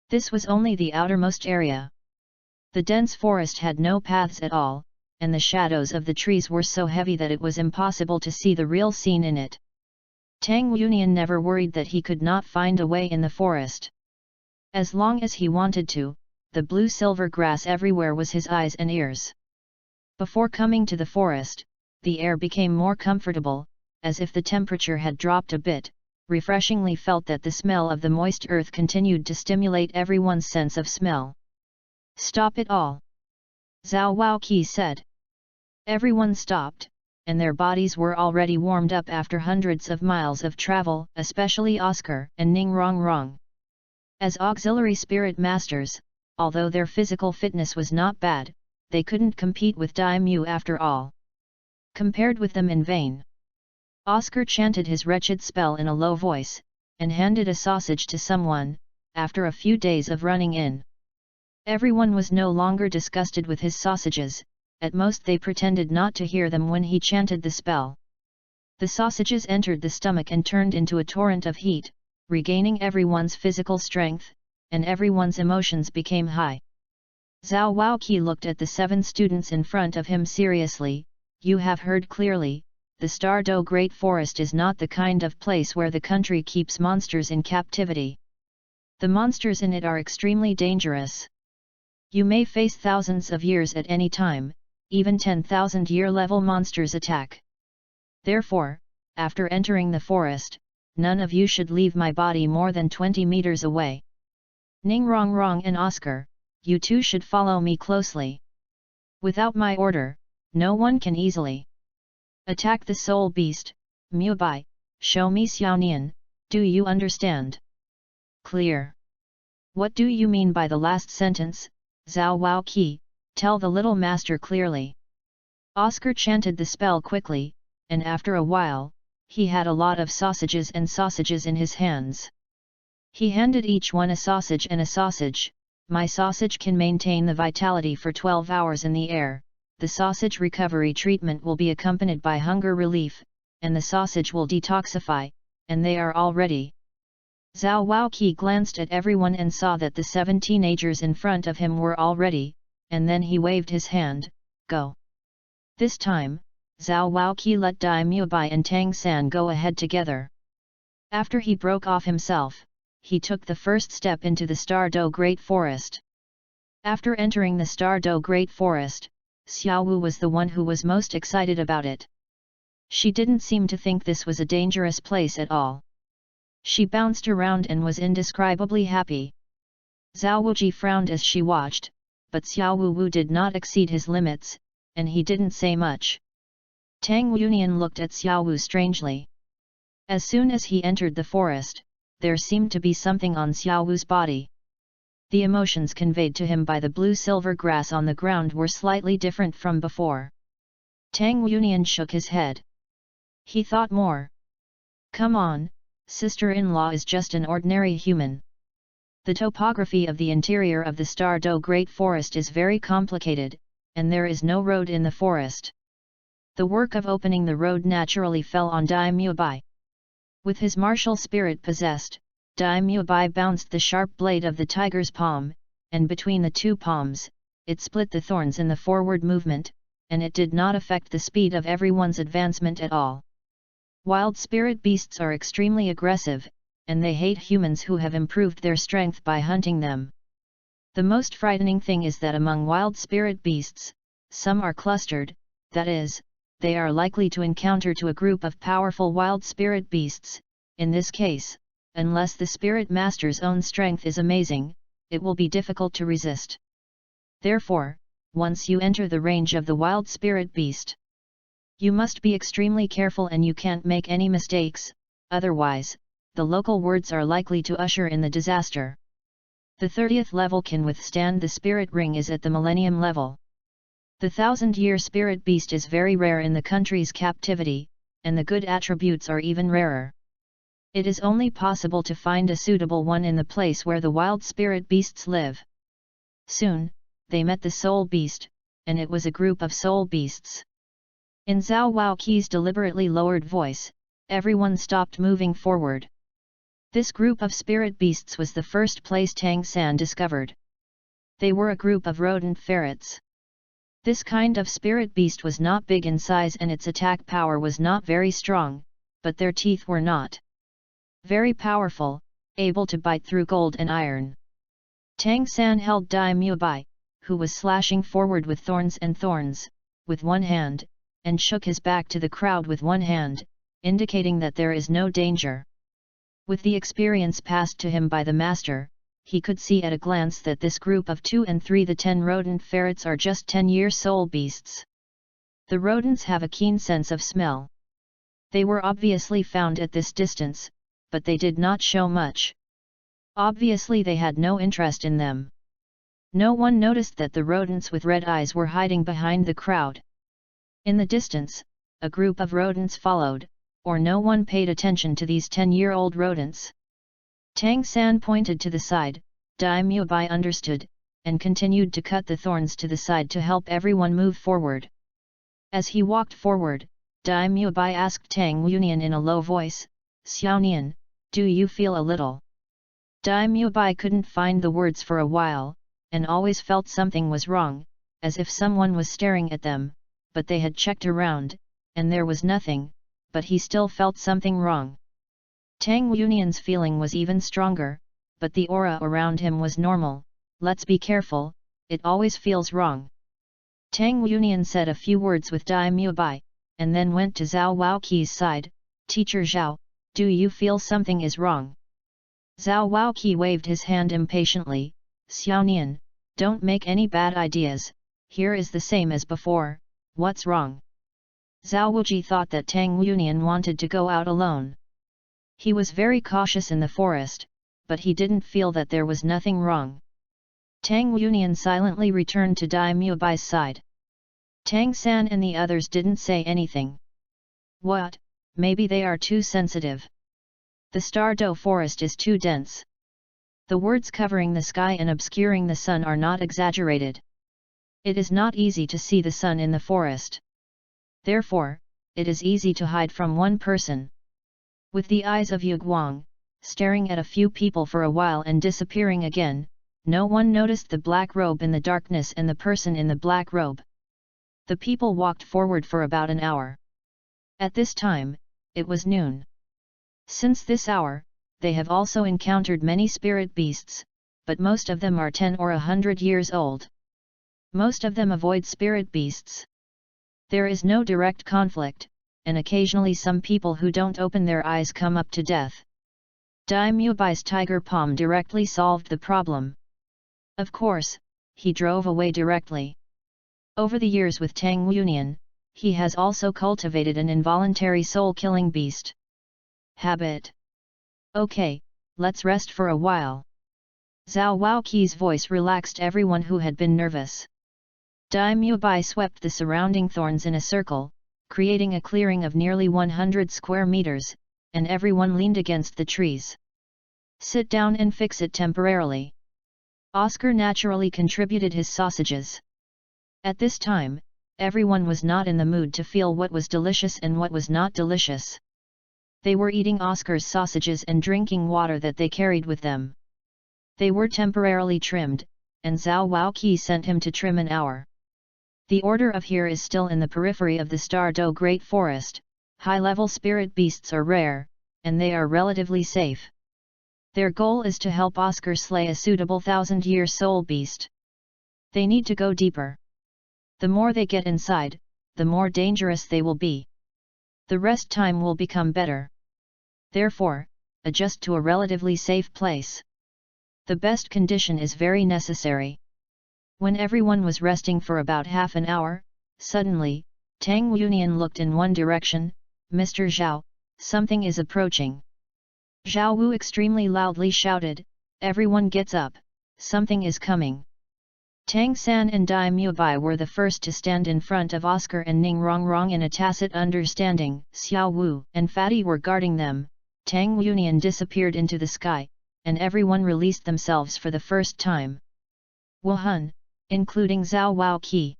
This was only the outermost area. The dense forest had no paths at all, and the shadows of the trees were so heavy that it was impossible to see the real scene in it. Tang Yunian never worried that he could not find a way in the forest. As long as he wanted to, the blue-silver grass everywhere was his eyes and ears. Before coming to the forest, the air became more comfortable, as if the temperature had dropped a bit. Refreshingly felt that the smell of the moist earth continued to stimulate everyone's sense of smell. "Stop it all!" Zhao Waoqi said. Everyone stopped, and their bodies were already warmed up after hundreds of miles of travel, especially Oscar and Ning Rongrong. As auxiliary spirit masters, although their physical fitness was not bad, they couldn't compete with Daimyo after all. Compared with them in vain. Oscar chanted his wretched spell in a low voice, and handed a sausage to someone, after a few days of running in. Everyone was no longer disgusted with his sausages, at most they pretended not to hear them when he chanted the spell. The sausages entered the stomach and turned into a torrent of heat, regaining everyone's physical strength, and everyone's emotions became high. Zhao Waoqi looked at the 7 students in front of him seriously. "You have heard clearly. The Douluo Great Forest is not the kind of place where the country keeps monsters in captivity. The monsters in it are extremely dangerous. You may face thousands of years at any time, even 10,000-year level monsters attack. Therefore, after entering the forest, none of you should leave my body more than 20 meters away. Ning Rongrong and Oscar, you two should follow me closely. Without my order, no one can easily attack the soul beast. Mubai, show me Xiaonian, do you understand?" "Clear." "What do you mean by the last sentence, Zhao Waoqi? Tell the little master clearly." Oscar chanted the spell quickly, and after a while, he had a lot of sausages in his hands. He handed each one a sausage and a sausage. "My sausage can maintain the vitality for 12 hours in the air. The sausage recovery treatment will be accompanied by hunger relief, and the sausage will detoxify, and they are all ready." Zhao Waoqi glanced at everyone and saw that the 7 teenagers in front of him were all ready, and then he waved his hand, "Go." This time, Zhao Waoqi let Dai Mubai and Tang San go ahead together. After he broke off himself, he took the first step into the Douluo Great Forest. After entering the Douluo Great Forest, Xiaowu was the one who was most excited about it. She didn't seem to think this was a dangerous place at all. She bounced around and was indescribably happy. Zhao Wuji frowned as she watched, but Xiaowu Wu did not exceed his limits, and he didn't say much. Tang Yunian looked at Xiaowu strangely. As soon as he entered the forest, there seemed to be something on Xiaowu's body. The emotions conveyed to him by the blue-silver grass on the ground were slightly different from before. Tang Yunian shook his head. He thought more. "Come on, sister-in-law is just an ordinary human." The topography of the interior of the Douluo Great Forest is very complicated, and there is no road in the forest. The work of opening the road naturally fell on Dai Mubai. With his martial spirit possessed, Dai Mubai bounced the sharp blade of the tiger's palm, and between the 2 palms, it split the thorns in the forward movement, and it did not affect the speed of everyone's advancement at all. Wild spirit beasts are extremely aggressive, and they hate humans who have improved their strength by hunting them. The most frightening thing is that among wild spirit beasts, some are clustered, that is, they are likely to encounter a group of powerful wild spirit beasts. In this case, unless the spirit master's own strength is amazing, it will be difficult to resist. Therefore, once you enter the range of the wild spirit beast, you must be extremely careful and you can't make any mistakes, otherwise, the local words are likely to usher in the disaster. The 30th level can withstand the spirit ring is at the millennium level. The 1000-year spirit beast is very rare in the country's captivity, and the good attributes are even rarer. It is only possible to find a suitable one in the place where the wild spirit beasts live. Soon, they met the soul beast, and it was a group of soul beasts. In Zhao Waoqi's deliberately lowered voice, everyone stopped moving forward. This group of spirit beasts was the first place Tang San discovered. They were a group of rodent ferrets. This kind of spirit beast was not big in size and its attack power was not very strong, but their teeth were not very powerful, able to bite through gold and iron. Tang San held Dai Mubai, who was slashing forward with thorns, with one hand, and shook his back to the crowd with one hand, indicating that there is no danger. With the experience passed to him by the master, he could see at a glance that this group of 2 and 3 the 10 rodent ferrets are just 10-year soul beasts. The rodents have a keen sense of smell. They were obviously found at this distance, but they did not show much. Obviously they had no interest in them. No one noticed that the rodents with red eyes were hiding behind the crowd. In the distance, a group of rodents followed, or no one paid attention to these 10-year-old rodents. Tang San pointed to the side, Dai Mubai understood, and continued to cut the thorns to the side to help everyone move forward. As he walked forward, Dai Mubai asked Tang Yunian in a low voice, "Xiaonian, do you feel a little?" Dai Mubai couldn't find the words for a while, and always felt something was wrong, as if someone was staring at them, but they had checked around, and there was nothing, but he still felt something wrong. Tang Yunian's feeling was even stronger, but the aura around him was normal. "Let's be careful, it always feels wrong." Tang Yunian said a few words with Dai Mubai, and then went to Zhao Waoqi's side. "Teacher Zhao, do you feel something is wrong?" Zhao Waoqi waved his hand impatiently. "Xiaonian, don't make any bad ideas, here is the same as before, what's wrong?" Zhao Wuji thought that Tang Yunian wanted to go out alone. He was very cautious in the forest, but he didn't feel that there was nothing wrong. Tang Yunian silently returned to Dai Mubai's side. Tang San and the others didn't say anything. What, maybe they are too sensitive. The Star-Do forest is too dense. The words covering the sky and obscuring the sun are not exaggerated. It is not easy to see the sun in the forest. Therefore, it is easy to hide from one person. With the eyes of Yu Guang, staring at a few people for a while and disappearing again, no one noticed the black robe in the darkness and the person in the black robe. The people walked forward for about an hour. At this time, it was noon. Since this hour, they have also encountered many spirit beasts, but most of them are 10 or 100 years old. Most of them avoid spirit beasts. There is no direct conflict, and occasionally some people who don't open their eyes come up to death. Dai Mubai's tiger palm directly solved the problem. Of course, he drove away directly. Over the years with Tang Yunian, he has also cultivated an involuntary soul-killing beast habit. Okay, let's rest for a while. Zhao Waoqi's voice relaxed everyone who had been nervous. Dai Mubai swept the surrounding thorns in a circle, creating a clearing of nearly 100 square meters, and everyone leaned against the trees. Sit down and fix it temporarily. Oscar naturally contributed his sausages. At this time, everyone was not in the mood to feel what was delicious and what was not delicious. They were eating Oscar's sausages and drinking water that they carried with them. They were temporarily trimmed, and Zhao Waoqi sent him to trim an hour. The order of here is still in the periphery of the Star-Do Great Forest. High-level spirit beasts are rare, and they are relatively safe. Their goal is to help Oscar slay a suitable 1000-year soul beast. They need to go deeper. The more they get inside, the more dangerous they will be. The rest time will become better. Therefore, adjust to a relatively safe place. The best condition is very necessary. When everyone was resting for about half an hour, suddenly, Tang Yunian looked in one direction. "Mr. Zhao, something is approaching." Zhao Wu extremely loudly shouted, "Everyone gets up, something is coming." Tang San and Dai Mubai were the first to stand in front of Oscar and Ning Rongrong in a tacit understanding. Xiao Wu and Fatty were guarding them. Tang Union disappeared into the sky, and everyone released themselves for the first time. Wuhan, including Zhao Wao Qi.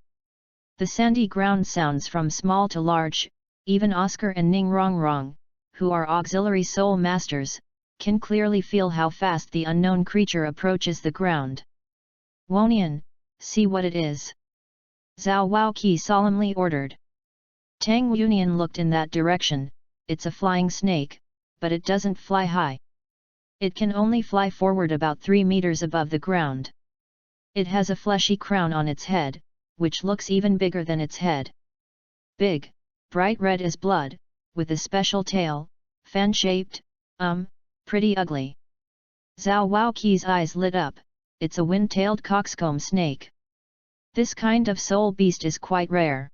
The sandy ground sounds from small to large, even Oscar and Ning Rongrong, who are auxiliary soul masters, can clearly feel how fast the unknown creature approaches the ground. Wonian, see what it is. Zhao Wao Qi solemnly ordered. Tang Union looked in that direction. It's a flying snake, but it doesn't fly high. It can only fly forward about 3 meters above the ground. It has a fleshy crown on its head, which looks even bigger than its head. Big, bright red as blood, with a special tail, fan-shaped, pretty ugly. Zhao Wao Qi's eyes lit up. It's a wind-tailed coxcomb snake. This kind of soul beast is quite rare.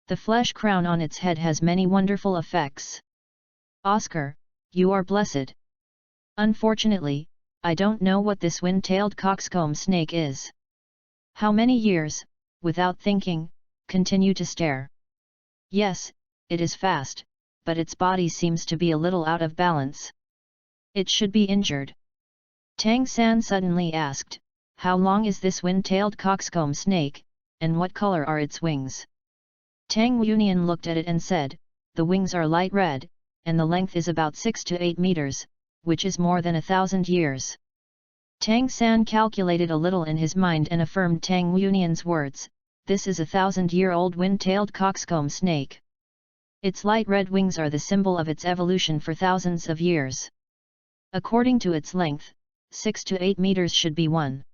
The flesh crown on its head has many wonderful effects. Oscar, you are blessed. Unfortunately, I don't know what this wind-tailed coxcomb snake is. How many years, without thinking, continue to stare. Yes, it is fast, but its body seems to be a little out of balance. It should be injured. Tang San suddenly asked, how long is this wind-tailed coxcomb snake, and what color are its wings? Tang Union looked at it and said, the wings are light red, and the length is about 6 to 8 meters, which is more than 1,000 years. Tang San calculated a little in his mind and affirmed Tang Union's words, this is a 1,000-year-old wind-tailed coxcomb snake. Its light red wings are the symbol of its evolution for thousands of years. According to its length, 6 to 8 meters should be 1.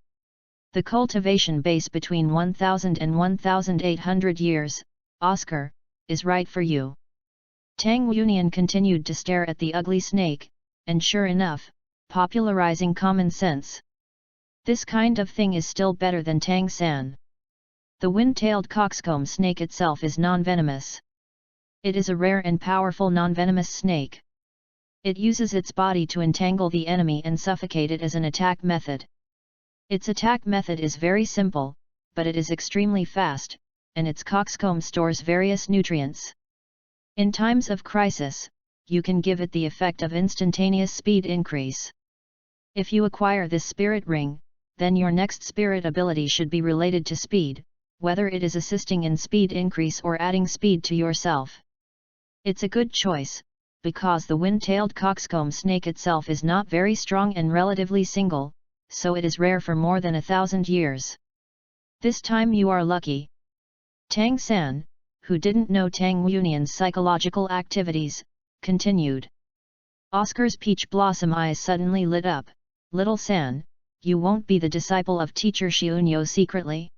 The cultivation base between 1,000 and 1,800 years, Oscar, is right for you. Tang Union continued to stare at the ugly snake, and sure enough, popularizing common sense. This kind of thing is still better than Tang San. The wind-tailed coxcomb snake itself is non-venomous. It is a rare and powerful non-venomous snake. It uses its body to entangle the enemy and suffocate it as an attack method. Its attack method is very simple, but it is extremely fast, and its coxcomb stores various nutrients. In times of crisis, you can give it the effect of instantaneous speed increase. If you acquire this spirit ring, then your next spirit ability should be related to speed, whether it is assisting in speed increase or adding speed to yourself. It's a good choice, because the wind-tailed coxcomb snake itself is not very strong and relatively single, so it is rare for more than 1,000 years. This time you are lucky. Tang San, who didn't know Tang Union's psychological activities, continued. Oscar's peach blossom eyes suddenly lit up. Little San, you won't be the disciple of teacher Xiunyo secretly?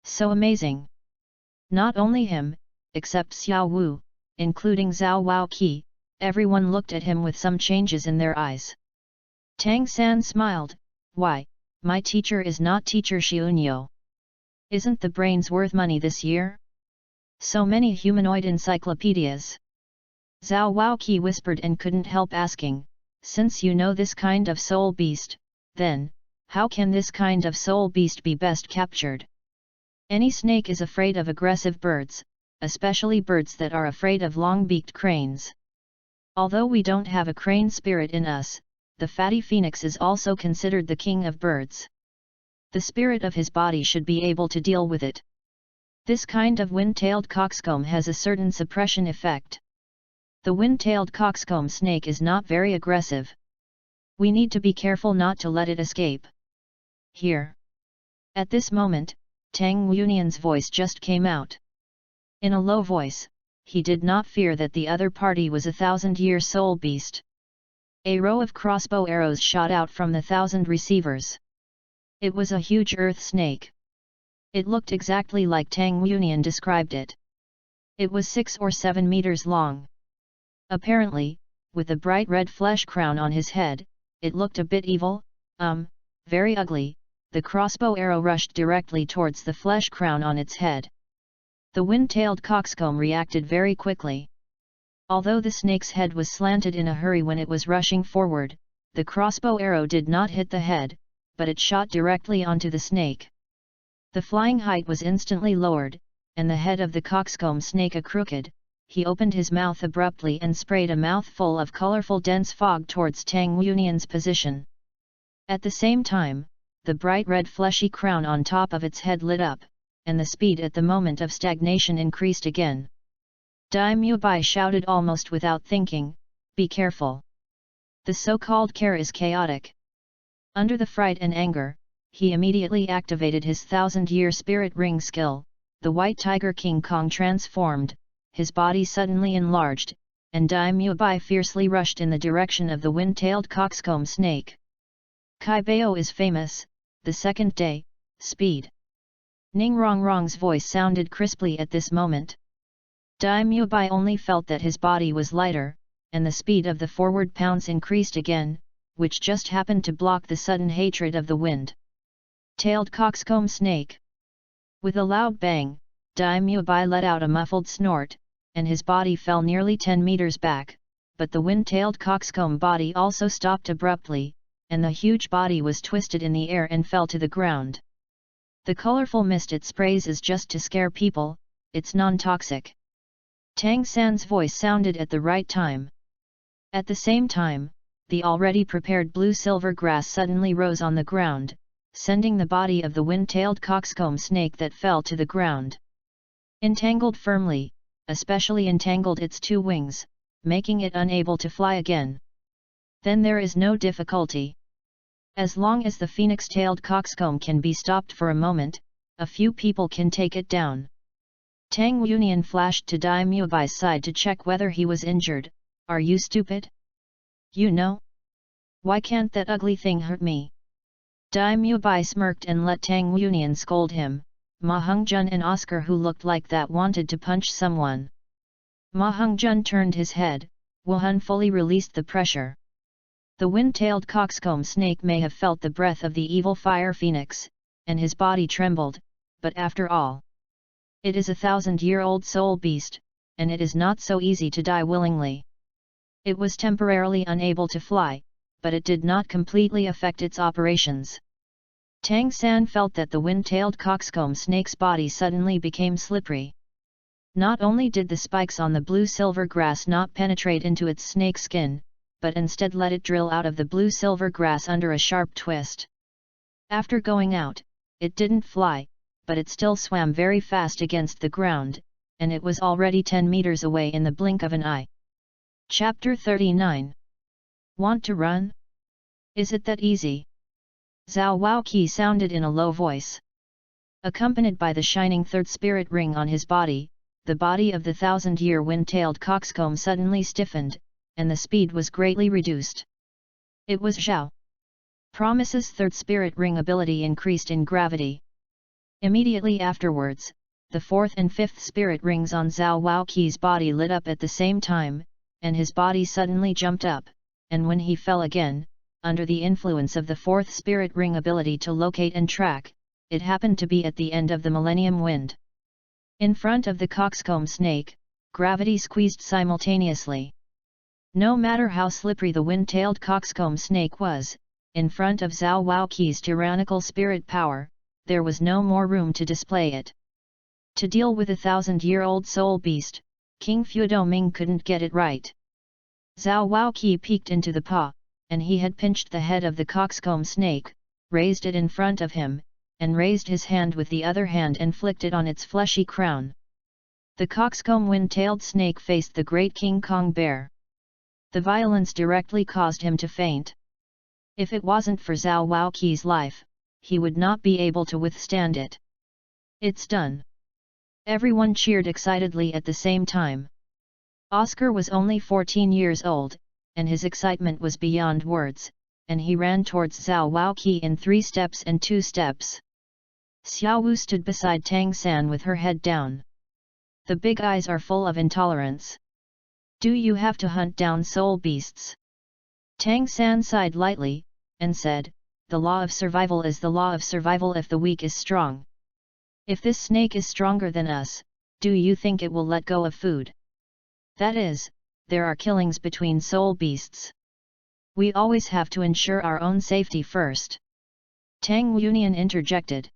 So amazing! Not only him, except Xiao Wu, including Zhao Wao Qi, everyone looked at him with some changes in their eyes. Tang San smiled, why, my teacher is not teacher Xiunyo. Isn't the brains worth money this year? So many humanoid encyclopedias. Zhao Wao Qi whispered and couldn't help asking, since you know this kind of soul beast, then, how can this kind of soul beast be best captured? Any snake is afraid of aggressive birds, especially birds that are afraid of long-beaked cranes. Although we don't have a crane spirit in us, the fatty phoenix is also considered the king of birds. The spirit of his body should be able to deal with it. This kind of wind-tailed coxcomb has a certain suppression effect. The wind-tailed coxcomb snake is not very aggressive. We need to be careful not to let it escape. Here. At this moment, Tang Union's voice just came out. In a low voice, he did not fear that the other party was a 1,000-year soul beast. A row of crossbow arrows shot out from the 1,000 receivers. It was a huge earth snake. It looked exactly like Tang Union described it. It was 6 or 7 meters long. Apparently, with a bright red flesh crown on his head, it looked a bit evil, very ugly. The crossbow arrow rushed directly towards the flesh crown on its head. The wind-tailed coxcomb reacted very quickly. Although the snake's head was slanted in a hurry when it was rushing forward, the crossbow arrow did not hit the head, but it shot directly onto the snake. The flying height was instantly lowered, and the head of the coxcomb snake a crooked, he opened his mouth abruptly and sprayed a mouthful of colorful dense fog towards Tang Yunian's position. At the same time, the bright red fleshy crown on top of its head lit up, and the speed at the moment of stagnation increased again. Dai Mubai shouted almost without thinking, "Be careful! The so-called care is chaotic." Under the fright and anger, he immediately activated his 1000-year spirit ring skill. The white tiger King Kong transformed, his body suddenly enlarged, and Dai Mubai fiercely rushed in the direction of the wind-tailed coxcomb snake. Kai Bao is famous, the second day, speed. Ning Rongrong's voice sounded crisply at this moment. Dai Mubai only felt that his body was lighter, and the speed of the forward pounce increased again, which just happened to block the sudden hatred of the wind-tailed coxcomb snake. With a loud bang, Dai Mubai let out a muffled snort, and his body fell nearly 10 meters back, but the wind-tailed coxcomb body also stopped abruptly, and the huge body was twisted in the air and fell to the ground. The colorful mist it sprays is just to scare people, it's non-toxic. Tang San's voice sounded at the right time. At the same time, the already prepared blue-silver grass suddenly rose on the ground, sending the body of the wind-tailed coxcomb snake that fell to the ground. Entangled firmly, especially entangled its 2 wings, making it unable to fly again. Then there is no difficulty. As long as the phoenix-tailed coxcomb can be stopped for a moment, a few people can take it down. Tang Yunian flashed to Dai Mubai's side to check whether he was injured. "Are you stupid? You know? Why can't that ugly thing hurt me?" Dai Mubai smirked and let Tang Yunian scold him. Ma Hongjun and Oscar, who looked like that, wanted to punch someone. Ma Hongjun turned his head. Wuhan fully released the pressure. The wind-tailed coxcomb snake may have felt the breath of the evil fire phoenix, and his body trembled, but after all, it is a 1000-year-old soul beast, and it is not so easy to die willingly. It was temporarily unable to fly, but it did not completely affect its operations. Tang San felt that the wind-tailed coxcomb snake's body suddenly became slippery. Not only did the spikes on the blue-silver grass not penetrate into its snake skin, but instead let it drill out of the blue-silver grass under a sharp twist. After going out, it didn't fly, but it still swam very fast against the ground, and it was already 10 meters away in the blink of an eye. Chapter 39. Want to run? Is it that easy? Zhao Waoqi sounded in a low voice. Accompanied by the shining third spirit ring on his body, the body of the 1000-year wind-tailed coxcomb suddenly stiffened, and the speed was greatly reduced. It was Zhao. Promise's third spirit ring ability increased in gravity. Immediately afterwards, the fourth and fifth spirit rings on Zhao Waoqi's body lit up at the same time, and his body suddenly jumped up, and when he fell again, under the influence of the fourth spirit ring ability to locate and track, it happened to be at the end of the Millennium Wind. In front of the coxcomb snake, gravity squeezed simultaneously. No matter how slippery the wind-tailed coxcomb snake was, in front of Zhao Waoqi's tyrannical spirit power, there was no more room to display it. To deal with a 1000-year-old soul beast, King Fudoming couldn't get it right. Zhao Waoqi peeked into the paw, and he had pinched the head of the coxcomb snake, raised it in front of him, and raised his hand with the other hand and flicked it on its fleshy crown. The coxcomb wind-tailed snake faced the great King Kong bear. The violence directly caused him to faint. If it wasn't for Zhao Waoqi's life, he would not be able to withstand it. "It's done!" Everyone cheered excitedly at the same time. Oscar was only 14 years old, and his excitement was beyond words, and he ran towards Zhao Waoqi in 3 steps and 2 steps. Xiao Wu stood beside Tang San with her head down. The big eyes are full of intolerance. "Do you have to hunt down soul beasts?" Tang San sighed lightly, and said, "The law of survival is the law of survival if the weak is strong. If this snake is stronger than us, do you think it will let go of food? That is, there are killings between soul beasts. We always have to ensure our own safety first." Tang Yunian interjected.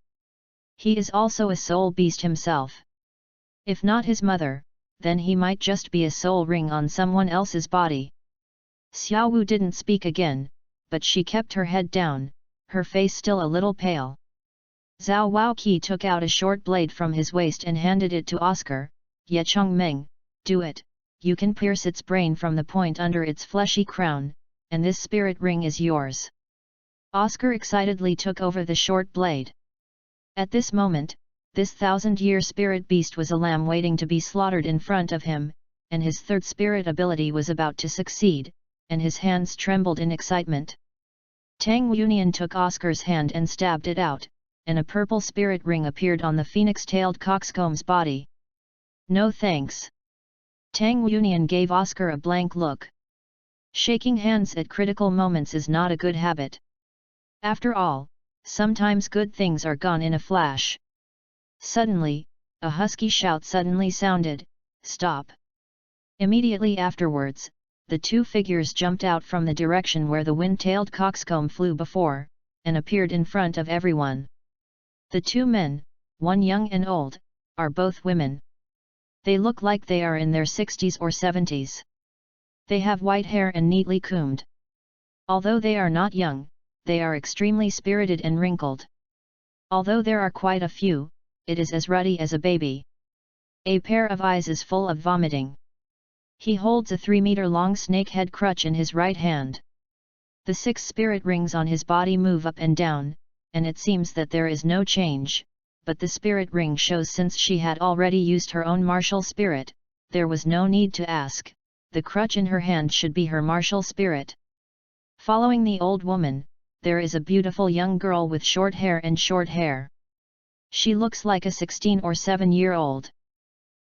"He is also a soul beast himself. If not his mother, then he might just be a soul ring on someone else's body. Xiao Wu didn't speak again, but she kept her head down, her face still a little pale. Zhao Waoqi took out a short blade from his waist and handed it to Oscar. Ye Chongmeng, do it, you can pierce its brain from the point under its fleshy crown, and this spirit ring is yours. Oscar excitedly took over the short blade. At this moment, this 1,000-year spirit beast was a lamb waiting to be slaughtered in front of him, and his third spirit ability was about to succeed, and his hands trembled in excitement. Tang Yunian took Oscar's hand and stabbed it out, and a purple spirit ring appeared on the phoenix-tailed coxcomb's body. No thanks. Tang Yunian gave Oscar a blank look. Shaking hands at critical moments is not a good habit. After all, sometimes good things are gone in a flash. Suddenly, a husky shout suddenly sounded, "Stop!" Immediately afterwards, the two figures jumped out from the direction where the wind-tailed coxcomb flew before, and appeared in front of everyone. The two men, one young and old, are both women. They look like they are in their 60s or 70s. They have white hair and neatly combed. Although they are not young, they are extremely spirited and wrinkled. Although there are quite a few, it is as ruddy as a baby. A pair of eyes is full of vomiting. He holds a 3-meter-long snake-head crutch in his right hand. The 6 spirit rings on his body move up and down, and it seems that there is no change, but the spirit ring shows since she had already used her own martial spirit, there was no need to ask, the crutch in her hand should be her martial spirit. Following the old woman, there is a beautiful young girl with short hair and short hair. She looks like a 16 or 7-year-old.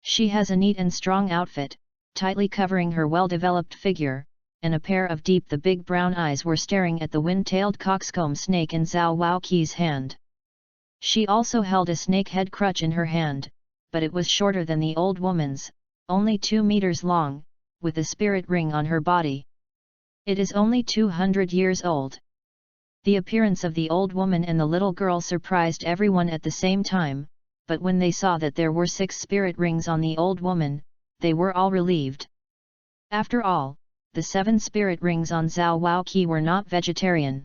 She has a neat and strong outfit, tightly covering her well-developed figure, and a pair of the big brown eyes were staring at the wind-tailed coxcomb snake in Zhao Waoqi's hand. She also held a snake-head crutch in her hand, but it was shorter than the old woman's, only 2 meters long, with a spirit ring on her body. It is only 200 years old. The appearance of the old woman and the little girl surprised everyone at the same time, but when they saw that there were 6 spirit rings on the old woman, they were all relieved. After all, the 7 spirit rings on Zhao Waoqi were not vegetarian.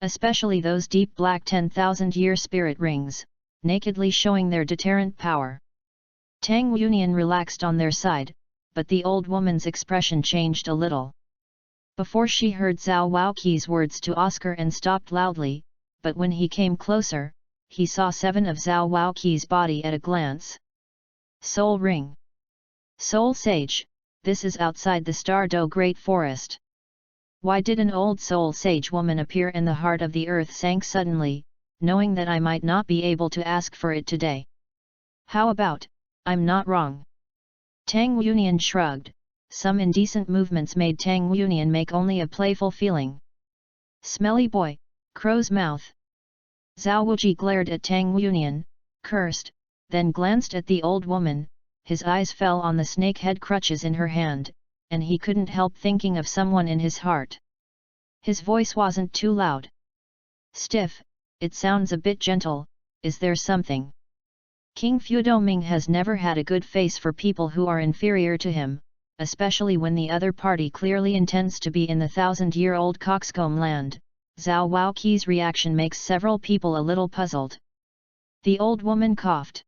Especially those deep black 10,000-year spirit rings, nakedly showing their deterrent power. Tang Yunian relaxed on their side, but the old woman's expression changed a little. Before she heard Zhao Waoqi's words to Oscar and stopped loudly, but when he came closer, he saw 7 of Zhao Waoqi's body at a glance. Soul Ring. Soul Sage, this is outside the Stardo Great Forest. Why did an old soul sage woman appear and the heart of the earth sank suddenly, knowing that I might not be able to ask for it today? How about, I'm not wrong? Tang Yunian shrugged, some indecent movements made Tang Yunian make only a playful feeling. Smelly boy, crow's mouth. Zhao Wuji glared at Tang Yunian, cursed, then glanced at the old woman. His eyes fell on the snake-head crutches in her hand, and he couldn't help thinking of someone in his heart. His voice wasn't too loud. Stiff, it sounds a bit gentle, is there something? King Fudoming has never had a good face for people who are inferior to him, especially when the other party clearly intends to be in the 1,000-year-old coxcomb land. Zhao Waoqi's reaction makes several people a little puzzled. The old woman coughed.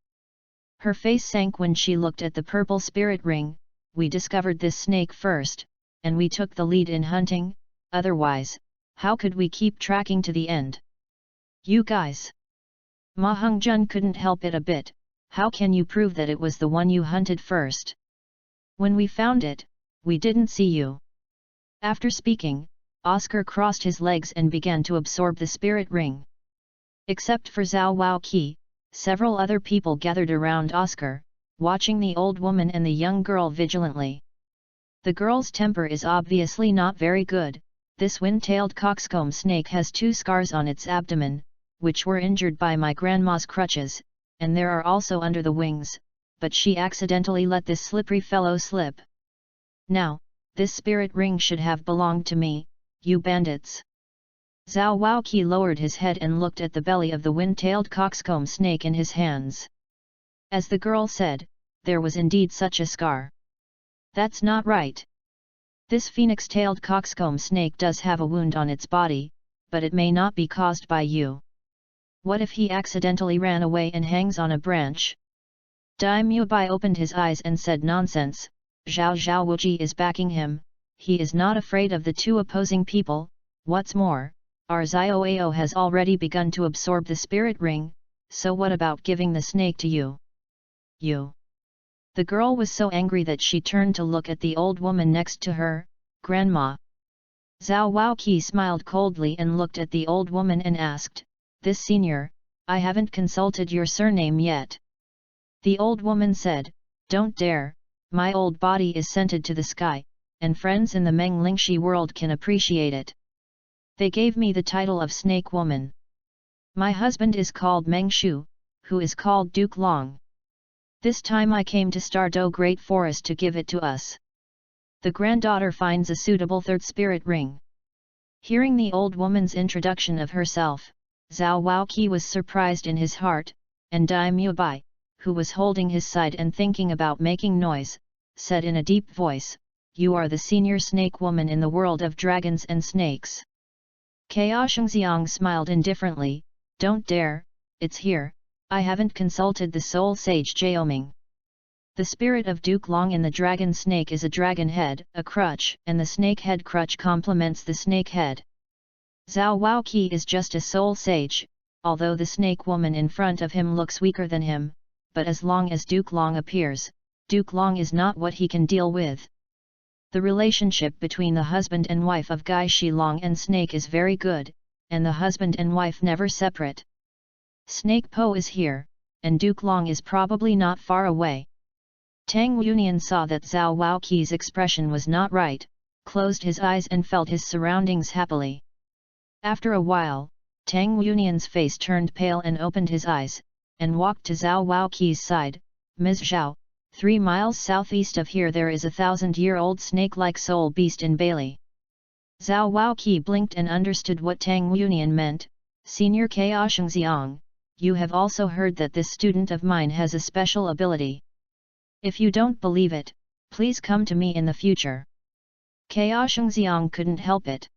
Her face sank when she looked at the purple spirit ring. We discovered this snake first, and we took the lead in hunting, otherwise, how could we keep tracking to the end? You guys! Ma Hongjun couldn't help it a bit, how can you prove that it was the one you hunted first? When we found it, we didn't see you. After speaking, Oscar crossed his legs and began to absorb the spirit ring. Except for Zhao Waoqi, several other people gathered around Oscar, watching the old woman and the young girl vigilantly. The girl's temper is obviously not very good. This wind-tailed coxcomb snake has 2 scars on its abdomen, which were injured by my grandma's crutches, and there are also under the wings, but she accidentally let this slippery fellow slip. Now, this spirit ring should have belonged to me, you bandits. Zhao Waoqi lowered his head and looked at the belly of the wind-tailed coxcomb snake in his hands. As the girl said, there was indeed such a scar. That's not right. This phoenix-tailed coxcomb snake does have a wound on its body, but it may not be caused by you. What if he accidentally ran away and hangs on a branch? Dai Mubai opened his eyes and said, nonsense, Zhao Wuji is backing him, he is not afraid of the two opposing people. What's more, our Xiaoao has already begun to absorb the spirit ring, so what about giving the snake to you? You. The girl was so angry that she turned to look at the old woman next to her, Grandma. Zhao Waoqi smiled coldly and looked at the old woman and asked, this senior, I haven't consulted your surname yet. The old woman said, don't dare, my old body is scented to the sky, and friends in the Meng Lingxi world can appreciate it. They gave me the title of Snake Woman. My husband is called Meng Shu, who is called Duke Long. This time I came to Stardo Great Forest to give it to us. The granddaughter finds a suitable third spirit ring. Hearing the old woman's introduction of herself, Zhao Waoqi was surprised in his heart, and Dai Mubai, who was holding his side and thinking about making noise, said in a deep voice, you are the senior snake woman in the world of dragons and snakes. Kaya Shengxiang smiled indifferently, don't dare, it's here, I haven't consulted the soul sage Jiaoming. The spirit of Duke Long in the dragon snake is a dragon head, a crutch, and the snake head crutch complements the snake head. Zhao Waoqi is just a soul sage, although the snake woman in front of him looks weaker than him, but as long as Duke Long appears, Duke Long is not what he can deal with. The relationship between the husband and wife of Gai Shilong and Snake is very good, and the husband and wife never separate. Snake Po is here, and Duke Long is probably not far away. Tang Yunian saw that Zhao Waoqi's expression was not right, closed his eyes and felt his surroundings happily. After a while, Tang Yunian's face turned pale and opened his eyes, and walked to Zhao Waoqi's side. Ms. Zhao, 3 miles southeast of here there is a 1,000-year-old snake-like soul beast in Bailey. Zhao Waoqi blinked and understood what Tang Yunian meant. Senior Kaya Shengxiang, you have also heard that this student of mine has a special ability. If you don't believe it, please come to me in the future. Kaya Shengxiang couldn't help it.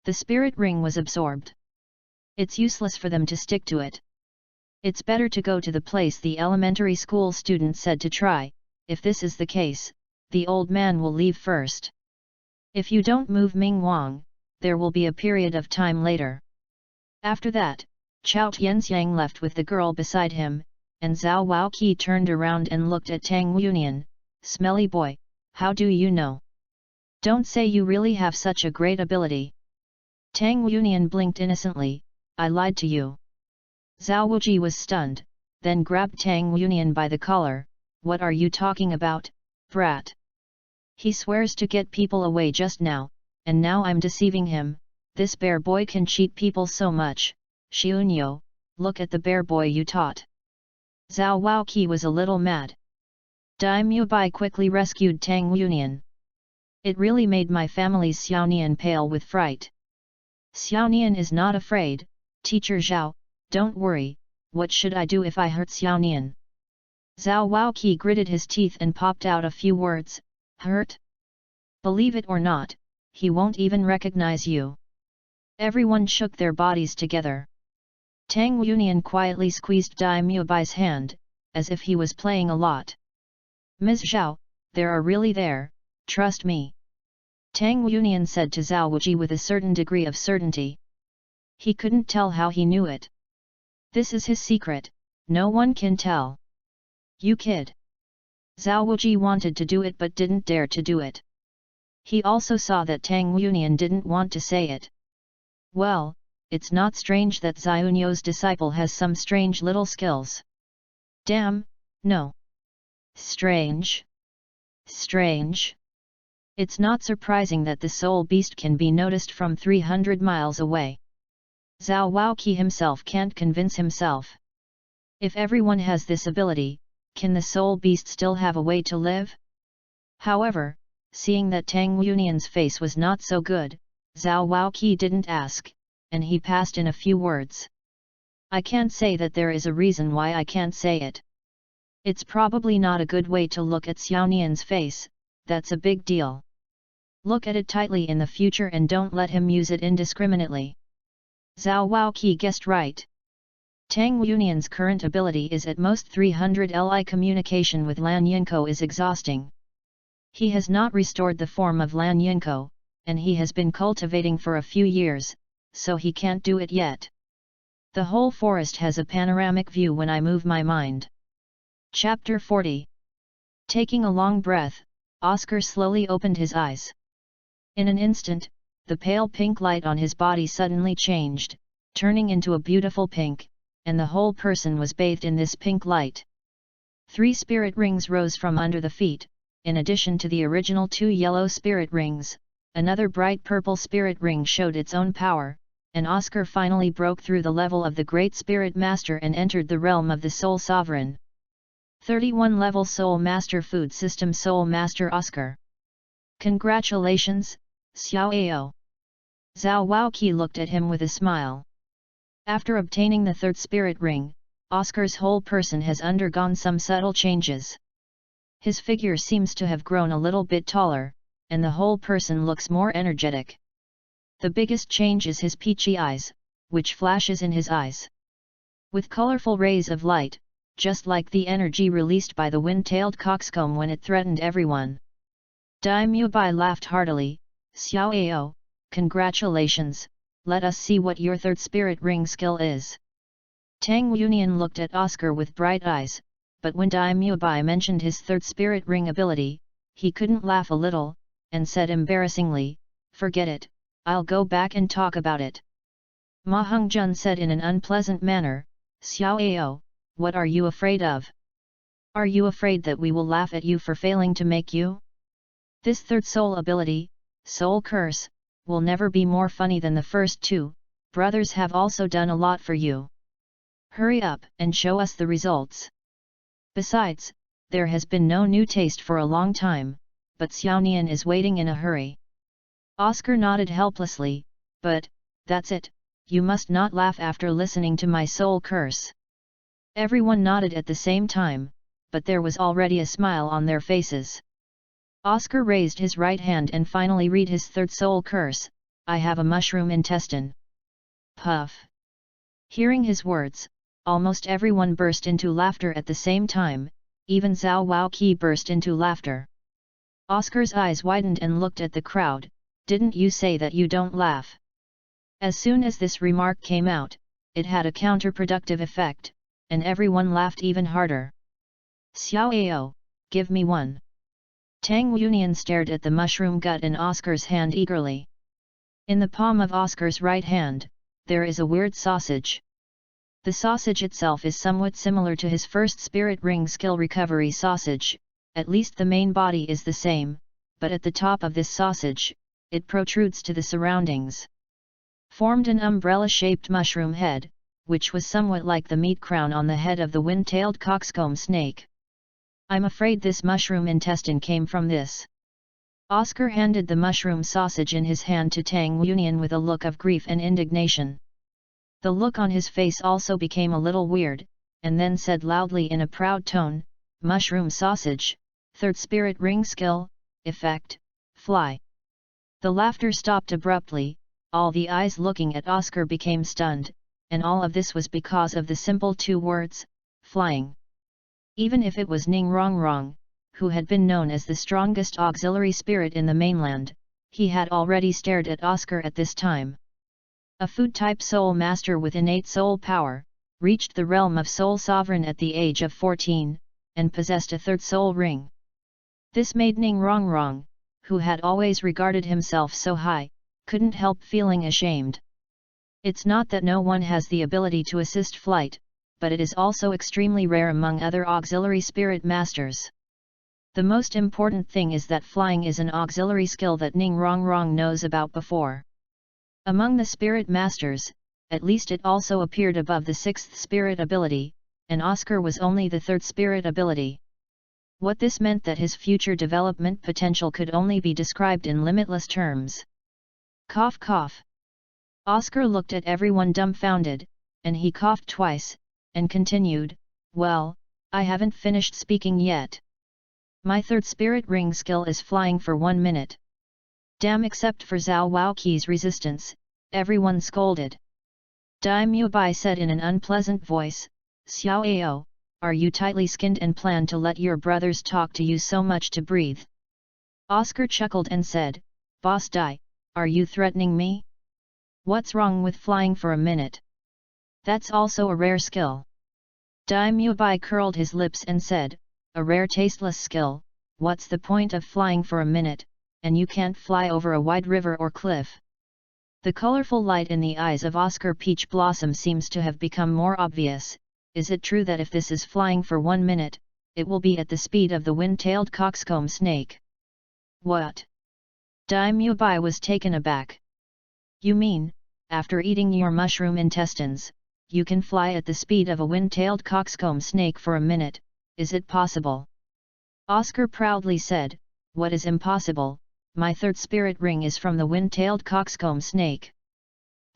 The spirit ring was absorbed. It's useless for them to stick to it. It's better to go to the place the elementary school student said to try. If this is the case, the old man will leave first. If you don't move Ming Wang, there will be a period of time later. After that, Chao Tianxiang left with the girl beside him, and Zhao Waoqi turned around and looked at Tang Yunian. Smelly boy, how do you know? Don't say you really have such a great ability. Tang Yunian blinked innocently, I lied to you. Zhao Wuji was stunned, then grabbed Tang Yunian by the collar. What are you talking about, brat? He swears to get people away just now, and now I'm deceiving him. This bear boy can cheat people so much. Xiunyo, look at the bear boy you taught. Zhao Waoqi was a little mad. Dai Mubai quickly rescued Tang Yunian. It really made my family's Xiaonian pale with fright. Xiaonian is not afraid, teacher Zhao. Don't worry, what should I do if I hurt Xiaonian? Zhao Waoqi gritted his teeth and popped out a few words, hurt? Believe it or not, he won't even recognize you. Everyone shook their bodies together. Tang Yunian quietly squeezed Dai Mubai's hand, as if he was playing a lot. Ms. Zhao, there are really there, trust me. Tang Yunian said to Zhao Wuji with a certain degree of certainty. He couldn't tell how he knew it. This is his secret, no one can tell. You kid. Zhao Wuji wanted to do it but didn't dare to do it. He also saw that Tang Yunian didn't want to say it. Well, it's not strange that Xiaonyo's disciple has some strange little skills. Damn, no. Strange. Strange. It's not surprising that the soul beast can be noticed from 300 miles away. Zhao Waoqi himself can't convince himself. If everyone has this ability, can the soul beast still have a way to live? However, seeing that Tang Yunian's face was not so good, Zhao Waoqi didn't ask, and he passed in a few words. I can't say that there is a reason why I can't say it. It's probably not a good way to look at Xiaonian's face, that's a big deal. Look at it tightly in the future and don't let him use it indiscriminately. Zhao Waoqi guessed right. Tang Yunian's current ability is at most 300 Li. Communication with Lan Yinko is exhausting. He has not restored the form of Lan Yinko, and he has been cultivating for a few years, so he can't do it yet. The whole forest has a panoramic view when I move my mind. Chapter 40. Taking a long breath, Oscar slowly opened his eyes. In an instant, the pale pink light on his body suddenly changed, turning into a beautiful pink, and the whole person was bathed in this pink light. 3 spirit rings rose from under the feet, in addition to the original 2 yellow spirit rings, another bright purple spirit ring showed its own power, and Oscar finally broke through the level of the Great Spirit Master and entered the realm of the Soul Sovereign. 31 level Soul Master Food System Soul Master Oscar. Congratulations, Xiao Ao. Zhao Waoqi looked at him with a smile. After obtaining the 3rd spirit ring, Oscar's whole person has undergone some subtle changes. His figure seems to have grown a little bit taller, and the whole person looks more energetic. The biggest change is his peachy eyes, which flashes in his eyes with colorful rays of light, just like the energy released by the wind-tailed coxcomb when it threatened everyone. Dai Mubai laughed heartily. Xiao Ao, congratulations, let us see what your 3rd spirit ring skill is. Tang Yunian looked at Oscar with bright eyes, but when Dai Mubai mentioned his 3rd spirit ring ability, he couldn't laugh a little, and said embarrassingly, forget it, I'll go back and talk about it. Ma Hongjun said in an unpleasant manner, Xiao Ao, what are you afraid of? Are you afraid that we will laugh at you for failing to make you? This 3rd soul ability, Soul Curse, will never be more funny than the first 2, brothers have also done a lot for you. Hurry up and show us the results. Besides, there has been no new taste for a long time, but Xiaonian is waiting in a hurry. Oscar nodded helplessly, but, that's it, you must not laugh after listening to my Soul Curse. Everyone nodded at the same time, but there was already a smile on their faces. Oscar raised his right hand and finally read his 3rd soul curse, I have a mushroom intestine. Puff. Hearing his words, almost everyone burst into laughter at the same time, even Zhao Waoqi burst into laughter. Oscar's eyes widened and looked at the crowd, didn't you say that you don't laugh? As soon as this remark came out, it had a counterproductive effect, and everyone laughed even harder. Xiao Ao, give me one. Tang Yunian stared at the mushroom gut in Oscar's hand eagerly. In the palm of Oscar's right hand, there is a weird sausage. The sausage itself is somewhat similar to his 1st spirit ring skill recovery sausage, at least the main body is the same, but at the top of this sausage, it protrudes to the surroundings. Formed an umbrella-shaped mushroom head, which was somewhat like the meat crown on the head of the wind-tailed coxcomb snake. I'm afraid this mushroom intestine came from this. Oscar handed the mushroom sausage in his hand to Tang Yunian with a look of grief and indignation. The look on his face also became a little weird, and then said loudly in a proud tone, mushroom sausage, 3rd spirit ring skill, effect, fly. The laughter stopped abruptly, all the eyes looking at Oscar became stunned, and all of this was because of the simple 2 words, flying. Even if it was Ning Rongrong, who had been known as the strongest auxiliary spirit in the mainland, he had already stared at Oscar at this time. A food-type soul master with innate soul power, reached the realm of Soul Sovereign at the age of 14, and possessed a 3rd soul ring. This made Ning Rongrong, who had always regarded himself so high, couldn't help feeling ashamed. It's not that no one has the ability to assist flight, but it is also extremely rare among other auxiliary spirit masters. The most important thing is that flying is an auxiliary skill that Ning Rongrong knows about before. Among the spirit masters, at least it also appeared above the 6th spirit ability, and Oscar was only the 3rd spirit ability. What this meant that his future development potential could only be described in limitless terms. Cough cough. Oscar looked at everyone dumbfounded, and he coughed twice, and continued, well, I haven't finished speaking yet. My third spirit ring skill is flying for 1 minute. Damn, except for Zhao Waoqi's resistance, everyone scolded. Dai Mubai said in an unpleasant voice, Xiao Ao, are you tightly skinned and plan to let your brothers talk to you so much to breathe? Oscar chuckled and said, Boss Dai, are you threatening me? What's wrong with flying for a minute? That's also a rare skill. Dai Mubai curled his lips and said, a rare tasteless skill, what's the point of flying for a minute, and you can't fly over a wide river or cliff? The colorful light in the eyes of Oscar Peach Blossom seems to have become more obvious. Is it true that if this is flying for 1 minute, it will be at the speed of the wind-tailed coxcomb snake? What? Dai Mubai was taken aback. You mean, after eating your mushroom intestines, you can fly at the speed of a wind-tailed coxcomb snake for a minute? Is it possible? Oscar proudly said, what is impossible? My third spirit ring is from the wind-tailed coxcomb snake.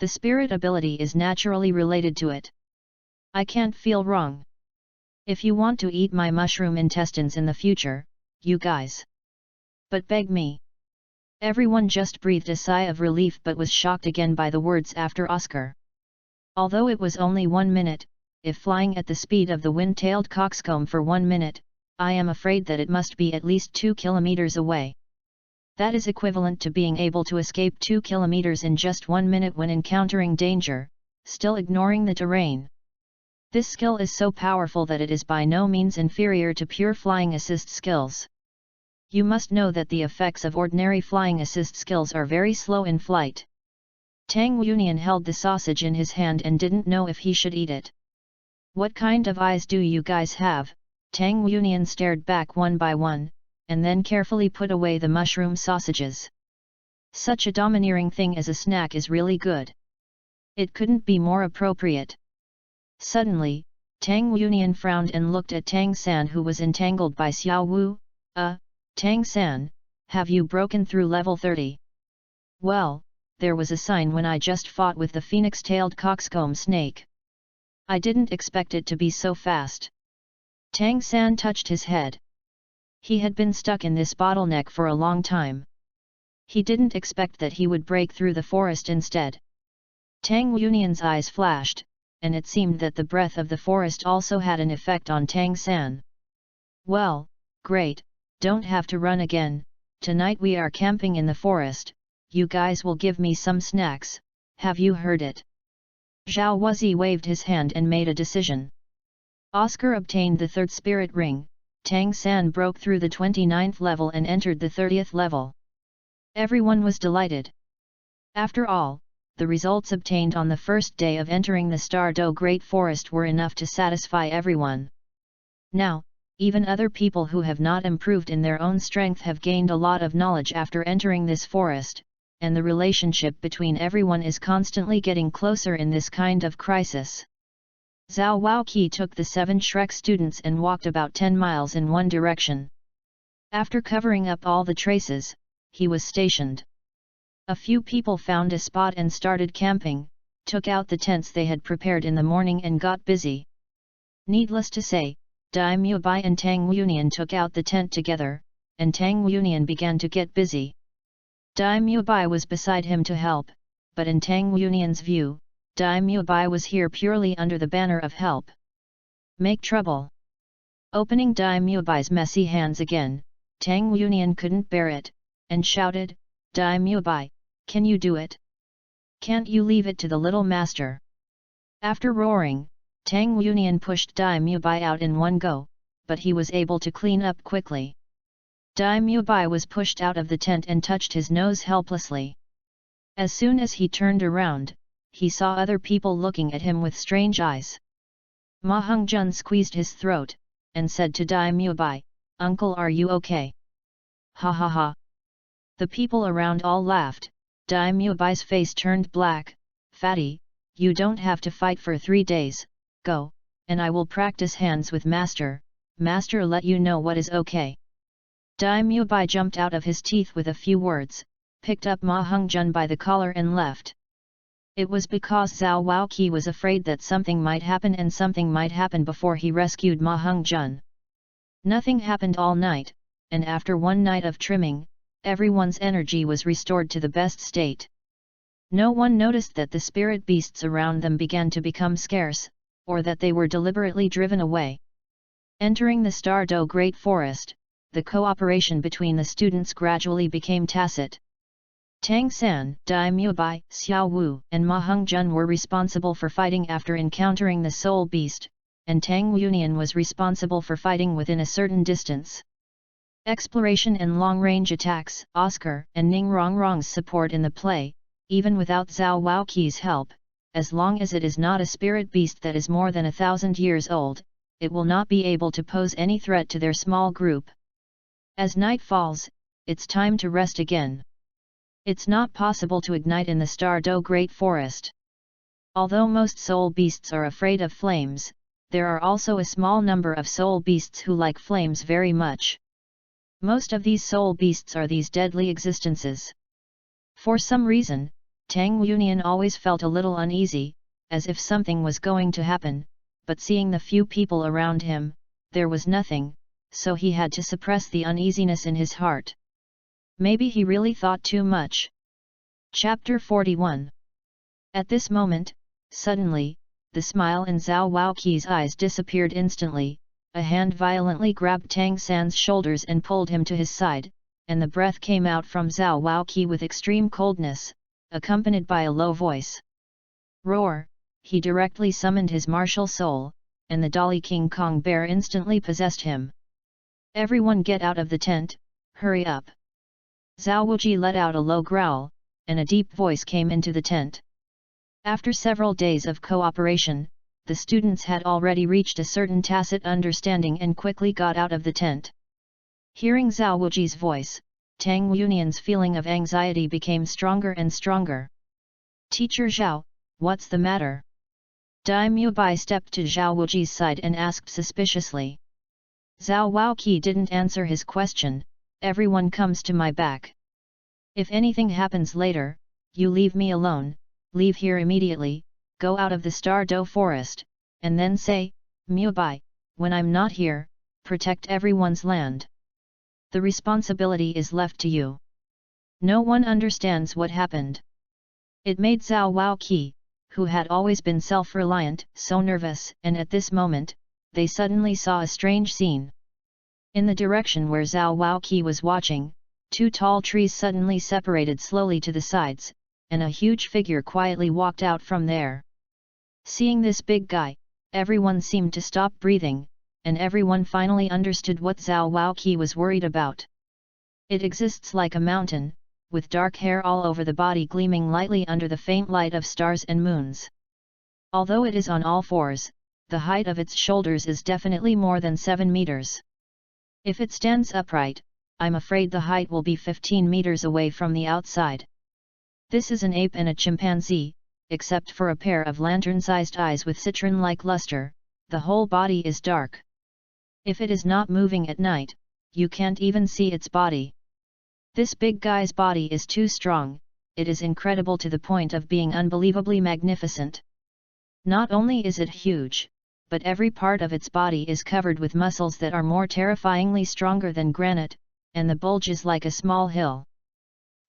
The spirit ability is naturally related to it. I can't feel wrong. If you want to eat my mushroom intestines in the future, you guys. But beg me. Everyone just breathed a sigh of relief but was shocked again by the words after Oscar. Although it was only 1 minute, if flying at the speed of the wind-tailed coxcomb for 1 minute, I am afraid that it must be at least 2 kilometers away. That is equivalent to being able to escape 2 kilometers in just 1 minute when encountering danger, still ignoring the terrain. This skill is so powerful that it is by no means inferior to pure flying assist skills. You must know that the effects of ordinary flying assist skills are very slow in flight. Tang Yunian held the sausage in his hand and didn't know if he should eat it. What kind of eyes do you guys have? Tang Yunian stared back one by one, and then carefully put away the mushroom sausages. Such a domineering thing as a snack is really good. It couldn't be more appropriate. Suddenly, Tang Yunian frowned and looked at Tang San, who was entangled by Xiao Wu. Tang San, have you broken through level 30? Well, there was a sign when I just fought with the phoenix-tailed coxcomb snake. I didn't expect it to be so fast. Tang San touched his head. He had been stuck in this bottleneck for a long time. He didn't expect that he would break through the forest instead. Tang Yunian's eyes flashed, and it seemed that the breath of the forest also had an effect on Tang San. Well, great, don't have to run again. Tonight we are camping in the forest. You guys will give me some snacks, have you heard it? Zhao Wuzi waved his hand and made a decision. Oscar obtained the third spirit ring, Tang San broke through the 29th level and entered the 30th level. Everyone was delighted. After all, the results obtained on the first day of entering the Stardo Great Forest were enough to satisfy everyone. Now, even other people who have not improved in their own strength have gained a lot of knowledge after entering this forest, and the relationship between everyone is constantly getting closer in this kind of crisis. Zhao Waoqi took the 7 Shrek students and walked about 10 miles in one direction. After covering up all the traces, he was stationed. A few people found a spot and started camping, took out the tents they had prepared in the morning and got busy. Needless to say, Dai Mubai and Tang Yunian took out the tent together, and Tang Yunian began to get busy. Dai Mubai was beside him to help, but in Tang Yunian's view, Dai Mubai was here purely under the banner of help. Make trouble. Opening Dai Mubai's messy hands again, Tang Yunian couldn't bear it, and shouted, Dai Mubai, can you do it? Can't you leave it to the little master? After roaring, Tang Yunian pushed Dai Mubai out in one go, but he was able to clean up quickly. Dai Mubai was pushed out of the tent and touched his nose helplessly. As soon as he turned around, he saw other people looking at him with strange eyes. Ma Hongjun squeezed his throat, and said to Dai Mubai, Uncle, are you okay? Ha ha ha. The people around all laughed. Dai Mubai's face turned black. Fatty, you don't have to fight for 3 days, go, and I will practice hands with Master, Master let you know what is okay. Dai Mubai jumped out of his teeth with a few words, picked up Ma Hongjun by the collar and left. It was because Zhao Waoqi was afraid that something might happen, and something might happen before he rescued Ma Hongjun. Nothing happened all night, and after one night of trimming, everyone's energy was restored to the best state. No one noticed that the spirit beasts around them began to become scarce, or that they were deliberately driven away. Entering the Stardo Great Forest, the cooperation between the students gradually became tacit. Tang San, Dai Mubai, Xiao Wu, and Ma Hongjun were responsible for fighting after encountering the soul beast, and Tang Yunian was responsible for fighting within a certain distance. Exploration and long-range attacks, Oscar and Ning Rongrong's support in the play, even without Zhao Waoqi's help, as long as it is not a spirit beast that is more than 1,000 years old, it will not be able to pose any threat to their small group. As night falls, it's time to rest again. It's not possible to ignite in the Stardo Great Forest. Although most soul beasts are afraid of flames, there are also a small number of soul beasts who like flames very much. Most of these soul beasts are these deadly existences. For some reason, Tang Yunian always felt a little uneasy, as if something was going to happen, but seeing the few people around him, there was nothing, so he had to suppress the uneasiness in his heart. Maybe he really thought too much. Chapter 41. At this moment, suddenly, the smile in Zhao Waoqi's eyes disappeared instantly. A hand violently grabbed Tang San's shoulders and pulled him to his side, and the breath came out from Zhao Waoqi with extreme coldness, accompanied by a low voice. Roar! He directly summoned his martial soul, and the Dolly King Kong bear instantly possessed him. Everyone get out of the tent, hurry up! Zhao Wuji let out a low growl, and a deep voice came into the tent. After several days of cooperation, the students had already reached a certain tacit understanding and quickly got out of the tent. Hearing Zhao Wuji's voice, Tang Yunian's feeling of anxiety became stronger and stronger. Teacher Zhao, what's the matter? Dai Mubai stepped to Zhao Wuji's side and asked suspiciously. Zhao Waoqi didn't answer his question. Everyone comes to my back. If anything happens later, you leave me alone, leave here immediately, go out of the Stardo Forest, and then say, Mubai, when I'm not here, protect everyone's land. The responsibility is left to you. No one understands what happened. It made Zhao Waoqi, who had always been self-reliant, so nervous, and at this moment, they suddenly saw a strange scene. In the direction where Zhao Waoqi was watching, two tall trees suddenly separated slowly to the sides, and a huge figure quietly walked out from there. Seeing this big guy, everyone seemed to stop breathing, and everyone finally understood what Zhao Waoqi was worried about. It exists like a mountain, with dark hair all over the body gleaming lightly under the faint light of stars and moons. Although it is on all fours, the height of its shoulders is definitely more than 7 meters. If it stands upright, I'm afraid the height will be 15 meters away from the outside. This is an ape and a chimpanzee, except for a pair of lantern-sized eyes with citron-like luster, the whole body is dark. If it is not moving at night, you can't even see its body. This big guy's body is too strong, it is incredible to the point of being unbelievably magnificent. Not only is it huge, but every part of its body is covered with muscles that are more terrifyingly stronger than granite, and the bulge is like a small hill.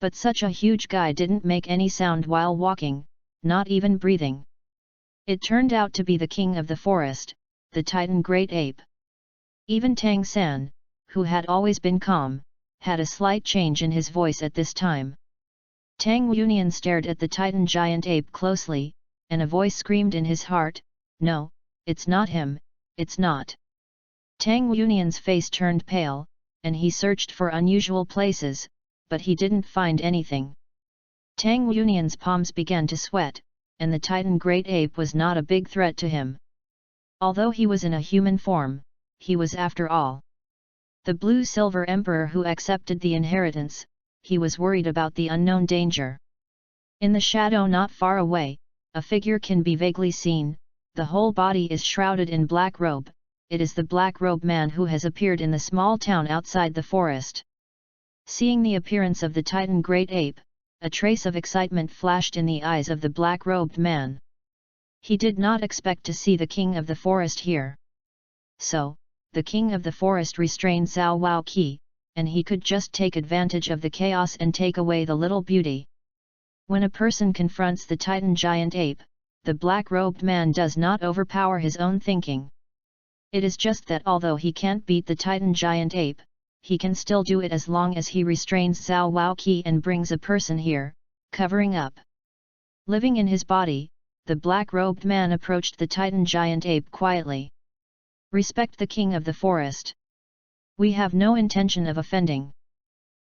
But such a huge guy didn't make any sound while walking, not even breathing. It turned out to be the king of the forest, the Titan Great Ape. Even Tang San, who had always been calm, had a slight change in his voice at this time. Tang Yunian stared at the Titan giant ape closely, and a voice screamed in his heart, "No, it's not him, it's not." Tang Yunian's face turned pale, and he searched for unusual places, but he didn't find anything. Tang Yunian's palms began to sweat, and the Titan Great Ape was not a big threat to him. Although he was in a human form, he was after all the Blue-Silver Emperor who accepted the inheritance. He was worried about the unknown danger. In the shadow not far away, a figure can be vaguely seen. The whole body is shrouded in black robe. It is the Black Robe Man who has appeared in the small town outside the forest. Seeing the appearance of the Titan Great Ape, a trace of excitement flashed in the eyes of the black-robed man. He did not expect to see the king of the forest here. So, the king of the forest restrained Zhao Waoqi, and he could just take advantage of the chaos and take away the little beauty. When a person confronts the Titan giant ape, the black-robed man does not overpower his own thinking. It is just that although he can't beat the Titan giant ape, he can still do it as long as he restrains Zhao Waoqi and brings a person here, covering up. Living in his body, the black-robed man approached the Titan giant ape quietly. Respect the king of the forest. We have no intention of offending.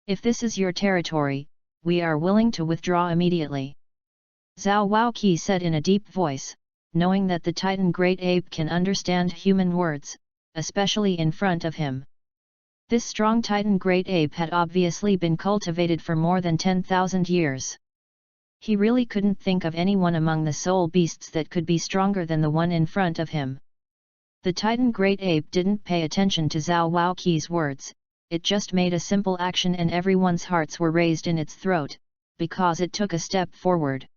If this is your territory, we are willing to withdraw immediately. Zhao Waoqi said in a deep voice, knowing that the Titan great ape can understand human words, especially in front of him. This strong Titan great ape had obviously been cultivated for more than 10,000 years. He really couldn't think of anyone among the soul beasts that could be stronger than the one in front of him. The Titan great ape didn't pay attention to Zhao Waoqi's words, it just made a simple action and everyone's hearts were raised in its throat, because it took a step forward.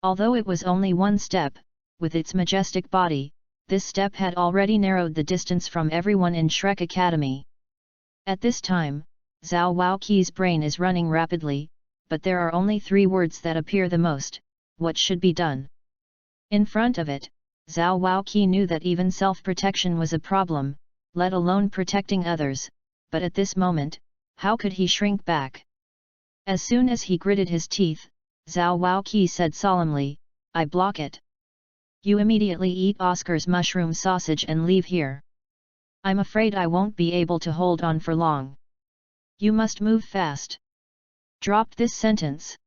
Although it was only one step, with its majestic body, this step had already narrowed the distance from everyone in Shrek Academy. At this time, Zhao Waoqi's brain is running rapidly, but there are only 3 words that appear the most: what should be done? In front of it, Zhao Waoqi knew that even self-protection was a problem, let alone protecting others, but at this moment, how could he shrink back? As soon as he gritted his teeth, Zhao Waoqi said solemnly, "I block it. You immediately eat Oscar's mushroom sausage and leave here. I'm afraid I won't be able to hold on for long. You must move fast." Dropped this sentence.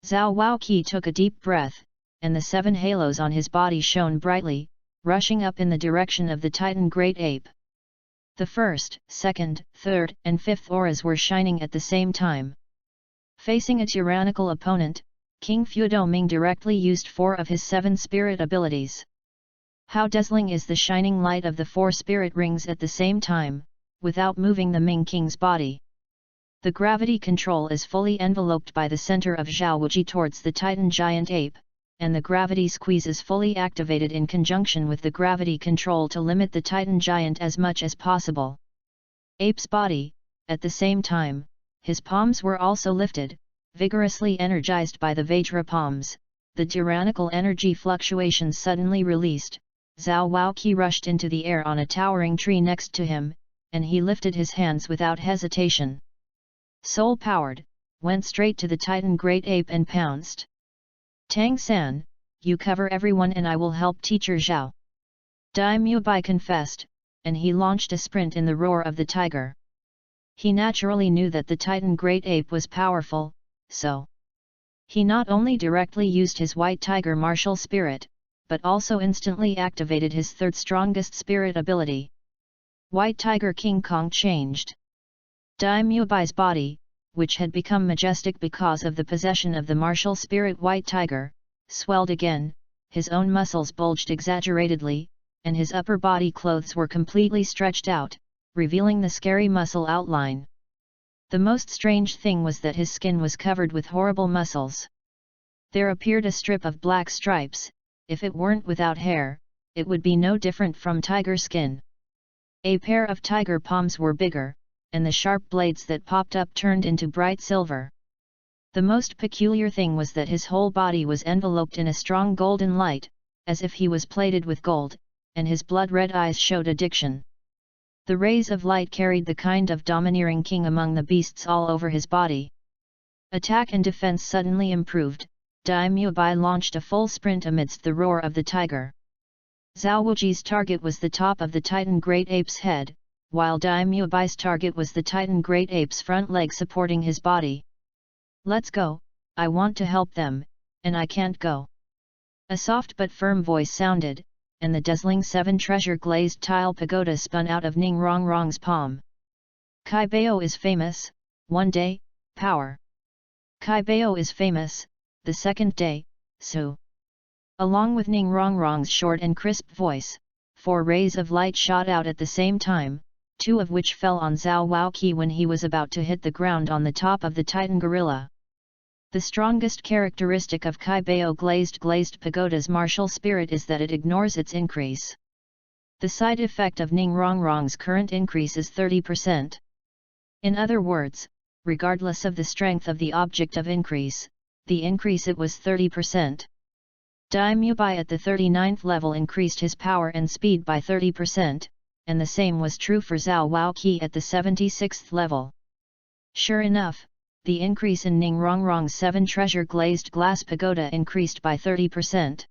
Zhao Waoqi took a deep breath, and the 7 halos on his body shone brightly, rushing up in the direction of the Titan great ape. The 1st, 2nd, 3rd, and 5th auras were shining at the same time. Facing a tyrannical opponent, King Fudoming directly used 4 of his 7 spirit abilities. How dazzling is the shining light of the 4 spirit rings at the same time, without moving the Ming King's body. The gravity control is fully enveloped by the center of Zhaowuji towards the Titan giant ape, and the gravity squeeze is fully activated in conjunction with the gravity control to limit the Titan giant as much as possible. Ape's body, at the same time, his palms were also lifted, vigorously energized by the Vajra palms, the tyrannical energy fluctuations suddenly released. Zhao Waoqi rushed into the air on a towering tree next to him, and he lifted his hands without hesitation. Soul-powered, went straight to the Titan great ape and pounced. "Tang San, you cover everyone and I will help teacher Zhao." Dai Mubai confessed, and he launched a sprint in the roar of the tiger. He naturally knew that the Titan great ape was powerful, so he not only directly used his white tiger martial spirit, but also instantly activated his 3rd strongest spirit ability. White Tiger King Kong changed. Dai Mubai's body, which had become majestic because of the possession of the martial spirit White Tiger, swelled again, his own muscles bulged exaggeratedly, and his upper body clothes were completely stretched out, revealing the scary muscle outline. The most strange thing was that his skin was covered with horrible muscles. There appeared a strip of black stripes. If it weren't without hair, it would be no different from tiger skin. A pair of tiger palms were bigger, and the sharp blades that popped up turned into bright silver. The most peculiar thing was that his whole body was enveloped in a strong golden light, as if he was plated with gold, and his blood-red eyes showed addiction. The rays of light carried the kind of domineering king among the beasts all over his body. Attack and defense suddenly improved. Dai Mubai launched a full sprint amidst the roar of the tiger. Zhao Wuji's target was the top of the Titan great ape's head, while Dai Mubai's target was the Titan great ape's front leg supporting his body. "Let's go, I want to help them, and I can't go." A soft but firm voice sounded, and the dazzling 7 treasure glazed tile pagoda spun out of Ning Rongrong's palm. "Kai Bao is famous, one day, power. Kai Bao is famous, the second day, so." Along with Ning Rongrong's short and crisp voice, 4 rays of light shot out at the same time, 2 of which fell on Zhao Waoqi when he was about to hit the ground on the top of the Titan gorilla. The strongest characteristic of Kaibao glazed pagoda's martial spirit is that it ignores its increase. The side effect of Ning Rongrong's current increase is 30%. In other words, regardless of the strength of the object of increase, the increase it was 30%. Dai Mubai at the 39th level increased his power and speed by 30%, and the same was true for Zhao Waoqi at the 76th level. Sure enough, the increase in Ning Rongrong's 7 treasure glazed glass pagoda increased by 30%.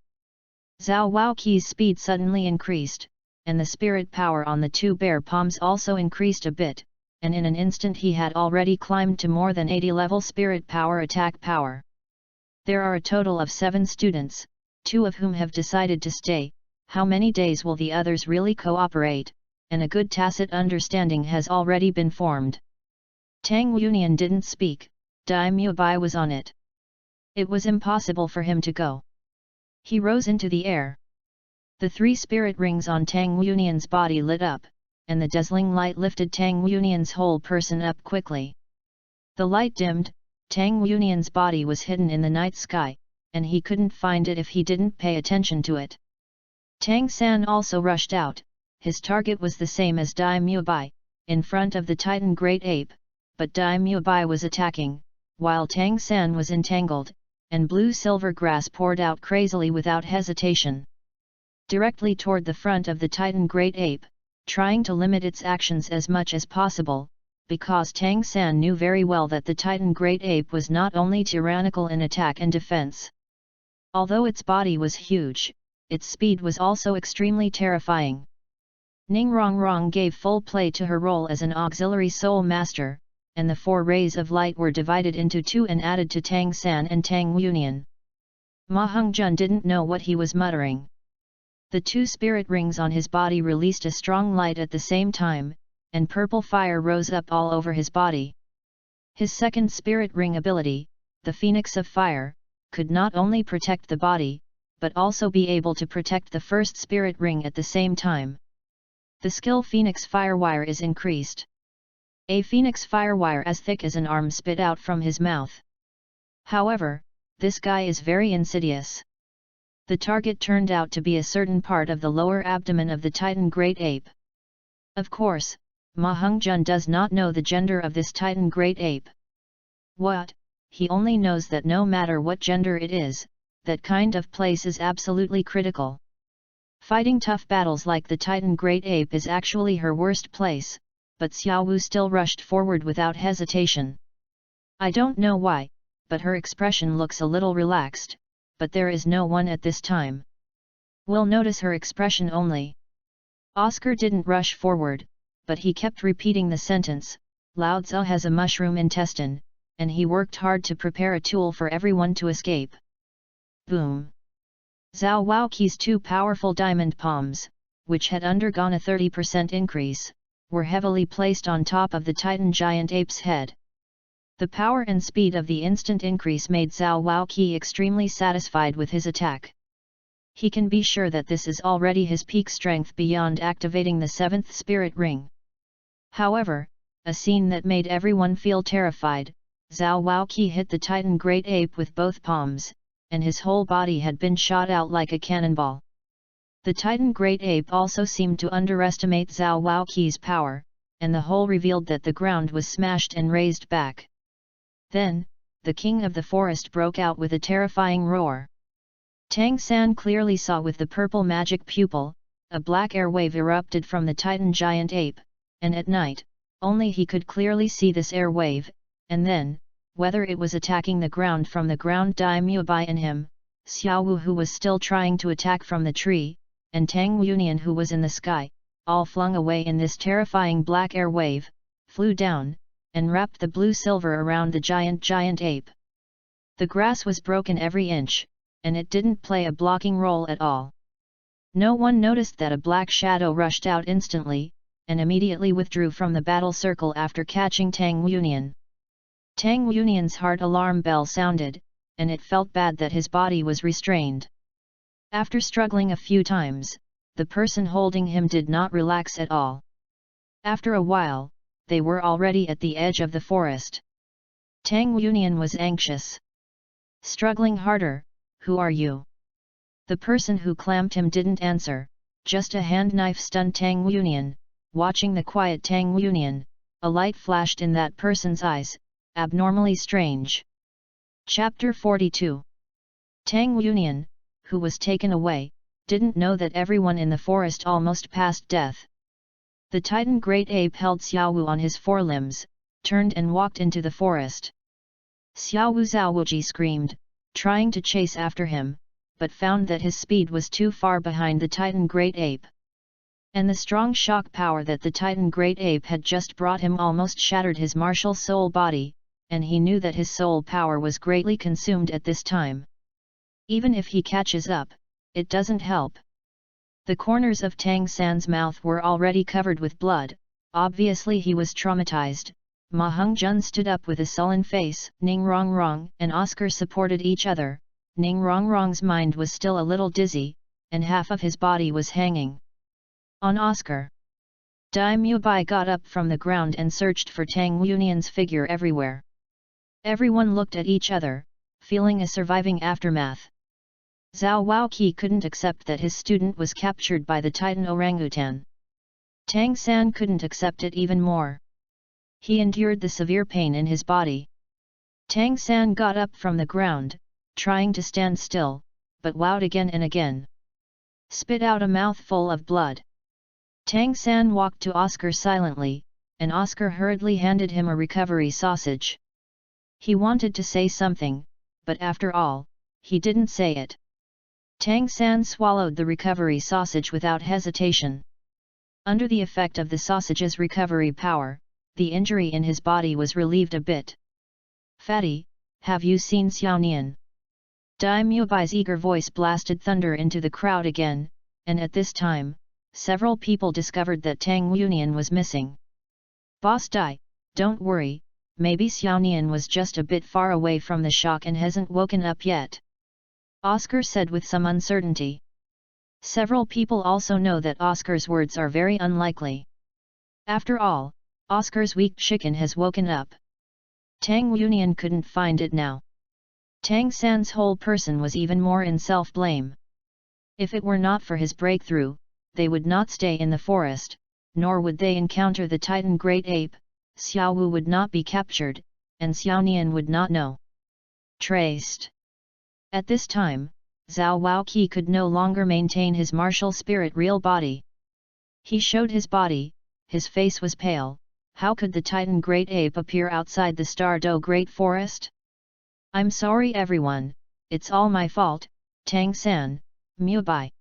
Zhao Waoqi's speed suddenly increased, and the spirit power on the 2 bare palms also increased a bit, and in an instant he had already climbed to more than 80 level spirit power attack power. There are a total of 7 students, 2 of whom have decided to stay. How many days will the others really cooperate? And a good tacit understanding has already been formed. Tang Yunian didn't speak, Dai Mubai was on it. It was impossible for him to go. He rose into the air. The 3 spirit rings on Tang Yunian's body lit up, and the dazzling light lifted Tang Yunian's whole person up quickly. The light dimmed, Tang Yunian's body was hidden in the night sky, and he couldn't find it if he didn't pay attention to it. Tang San also rushed out. His target was the same as Dai Mubai, in front of the Titan Great Ape, but Dai Mubai was attacking, while Tang San was entangled, and blue-silver grass poured out crazily without hesitation. Directly toward the front of the Titan Great Ape, trying to limit its actions as much as possible, because Tang San knew very well that the Titan Great Ape was not only tyrannical in attack and defense. Although its body was huge, its speed was also extremely terrifying. Ning Rongrong gave full play to her role as an auxiliary soul master, and the 4 rays of light were divided into 2 and added to Tang San and Tang Yunian. Ma Hongjun didn't know what he was muttering. The 2 spirit rings on his body released a strong light at the same time, and purple fire rose up all over his body. His second spirit ring ability, the Phoenix of Fire, could not only protect the body, but also be able to protect the first spirit ring at the same time. The skill Phoenix Firewire is increased. A Phoenix Firewire as thick as an arm spit out from his mouth. However, this guy is very insidious. The target turned out to be a certain part of the lower abdomen of the Titan Great Ape. Of course, Ma Hongjun does not know the gender of this Titan Great Ape. What? He only knows that no matter what gender it is, that kind of place is absolutely critical. Fighting tough battles like the Titan Great Ape is actually her worst place, but Xiao Wu still rushed forward without hesitation. I don't know why, but her expression looks a little relaxed, but there is no one at this time. We'll notice her expression only. Oscar didn't rush forward, but he kept repeating the sentence, Lao Tzu has a mushroom intestine, and he worked hard to prepare a tool for everyone to escape. Boom! Zhao Waoqi's 2 powerful diamond palms, which had undergone a 30% increase, were heavily placed on top of the Titan giant ape's head. The power and speed of the instant increase made Zhao Waoqi extremely satisfied with his attack. He can be sure that this is already his peak strength beyond activating the 7th spirit ring. However, a scene that made everyone feel terrified, Zhao Waoqi hit the Titan Great Ape with both palms, and his whole body had been shot out like a cannonball. The Titan Great Ape also seemed to underestimate Zhao Waoqi's power, and the whole revealed that the ground was smashed and raised back. Then, the king of the forest broke out with a terrifying roar. Tang San clearly saw with the purple magic pupil, a black air wave erupted from the Titan giant ape, and at night, only he could clearly see this air wave, and then, whether it was attacking the ground from the ground Dai Mubai and him, Xiao Wu who was still trying to attack from the tree, and Tang Yunian who was in the sky, all flung away in this terrifying black air wave, flew down, and wrapped the blue-silver around the giant ape. The grass was broken every inch, and it didn't play a blocking role at all. No one noticed that a black shadow rushed out instantly, and immediately withdrew from the battle circle after catching Tang Yunian. Tang Yunian's heart alarm bell sounded, and it felt bad that his body was restrained. After struggling a few times, the person holding him did not relax at all. After a while, they were already at the edge of the forest. Tang Yunian was anxious. Struggling harder, who are you? The person who clamped him didn't answer, just a hand knife stunned Tang Union. Watching the quiet Tang Union, a light flashed in that person's eyes, abnormally strange. Chapter 42. Tang Union, who was taken away, didn't know that everyone in the forest almost passed death. The Titan Great Ape held Xiaowu on his forelimbs, turned and walked into the forest. Xiaowu Zhaowuji screamed, trying to chase after him, but found that his speed was too far behind the Titan Great Ape. And the strong shock power that the Titan Great Ape had just brought him almost shattered his martial soul body, and he knew that his soul power was greatly consumed at this time. Even if he catches up, it doesn't help. The corners of Tang San's mouth were already covered with blood, obviously he was traumatized. Ma Hongjun stood up with a sullen face. Ning Rongrong and Oscar supported each other. Ning Rongrong's mind was still a little dizzy, and half of his body was hanging on Oscar. Dai Mubai got up from the ground and searched for Tang Union's figure everywhere. Everyone looked at each other, feeling a surviving aftermath. Zhao Waoqi couldn't accept that his student was captured by the Titan orangutan. Tang San couldn't accept it even more. He endured the severe pain in his body. Tang San got up from the ground, trying to stand still, but wowed again and again. Spit out a mouthful of blood. Tang San walked to Oscar silently, and Oscar hurriedly handed him a recovery sausage. He wanted to say something, but after all, he didn't say it. Tang San swallowed the recovery sausage without hesitation. Under the effect of the sausage's recovery power, the injury in his body was relieved a bit. Fatty, have you seen Xiaonian? Dai Mubai's eager voice blasted thunder into the crowd again, and at this time, several people discovered that Tang Union was missing. Boss Dai, don't worry, maybe Xiaonian was just a bit far away from the shock and hasn't woken up yet. Oscar said with some uncertainty. Several people also know that Oscar's words are very unlikely. After all, Oscar's weak chicken has woken up. Tang Union couldn't find it now. Tang San's whole person was even more in self-blame. If it were not for his breakthrough, they would not stay in the forest, nor would they encounter the Titan Great Ape. Xiaowu would not be captured, and Xiaonian would not know. Traced. At this time, Zhao Waoqi could no longer maintain his martial spirit real body. He showed his body, his face was pale. How could the Titan Great Ape appear outside the Stardo Great Forest? I'm sorry everyone, it's all my fault, Tang San, Mubai.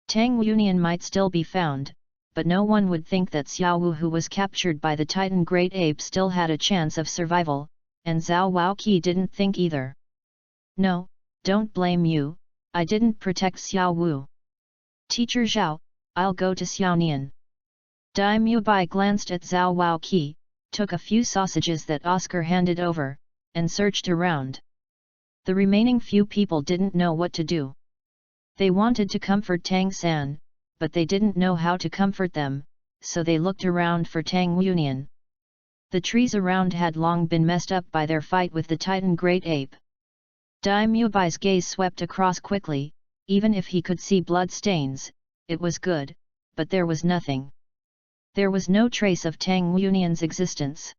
Tang Union might still be found, but no one would think that Xiaowu who was captured by the Titan Great Ape still had a chance of survival, and Zhao Waoqi didn't think either. No, don't blame you, I didn't protect Xiaowu. Teacher Zhao, I'll go to Xiaonian. Dai Mubai glanced at Zhao Waoqi, took a few sausages that Oscar handed over, and searched around. The remaining few people didn't know what to do. They wanted to comfort Tang San, but they didn't know how to comfort them, so they looked around for Tang Union. The trees around had long been messed up by their fight with the Titan Great Ape. Dai Mubai's gaze swept across quickly. Even if he could see blood stains, it was good, but there was nothing. There was no trace of Tang Union's existence.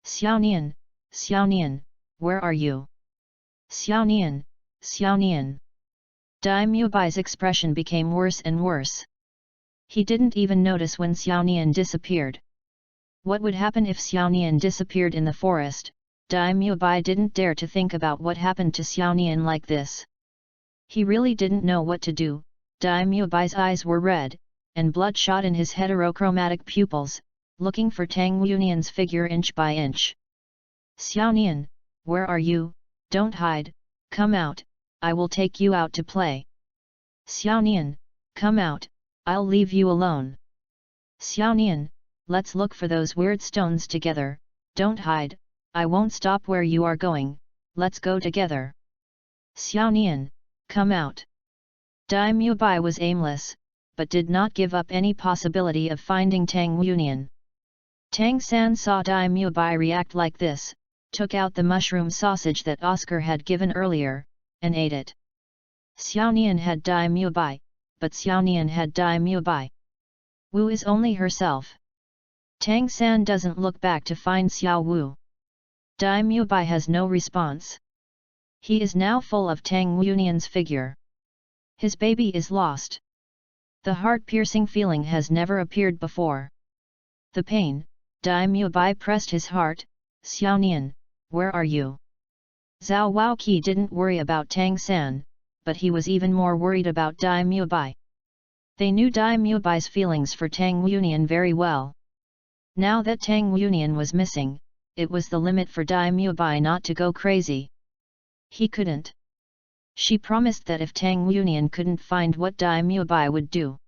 Xiaonian, Xiaonian, where are you? Xiaonian, Xiaonian. Dai Mubai's expression became worse and worse. He didn't even notice when Xiaonian disappeared. What would happen if Xiaonian disappeared in the forest? Dai Mubai didn't dare to think about what happened to Xiaonian like this. He really didn't know what to do. Dai Mubai's eyes were red, and blood shot in his heterochromatic pupils, looking for Tang Union's figure inch by inch. Xiaonian, where are you? Don't hide, come out, I will take you out to play. Xiaonian, come out, I'll leave you alone. Xiaonian, let's look for those weird stones together, don't hide, I won't stop where you are going, let's go together. Xiaonian, come out. Dai Mubai was aimless, but did not give up any possibility of finding Tang Union. Tang San saw Dai Mubai react like this, took out the mushroom sausage that Oscar had given earlier, and ate it. Xiao Nian had Dai Mu Bai, but Xiao Nian had Dai Mu Bai. Wu is only herself. Tang San doesn't look back to find Xiao Wu. Dai Mu Bai has no response. He is now full of Tang Yunian's figure. His baby is lost. The heart-piercing feeling has never appeared before. The pain, Dai Mu Bai pressed his heart. Xiao Nian, where are you? Zhao Waoqi didn't worry about Tang San, but he was even more worried about Dai Mu Bai. They knew Dai Mu Bai's feelings for Tang Yunian very well. Now that Tang Yunian was missing, it was the limit for Dai Mu Bai not to go crazy. He couldn't. She promised that if Tang Yunian couldn't find what Dai Mu Bai would do.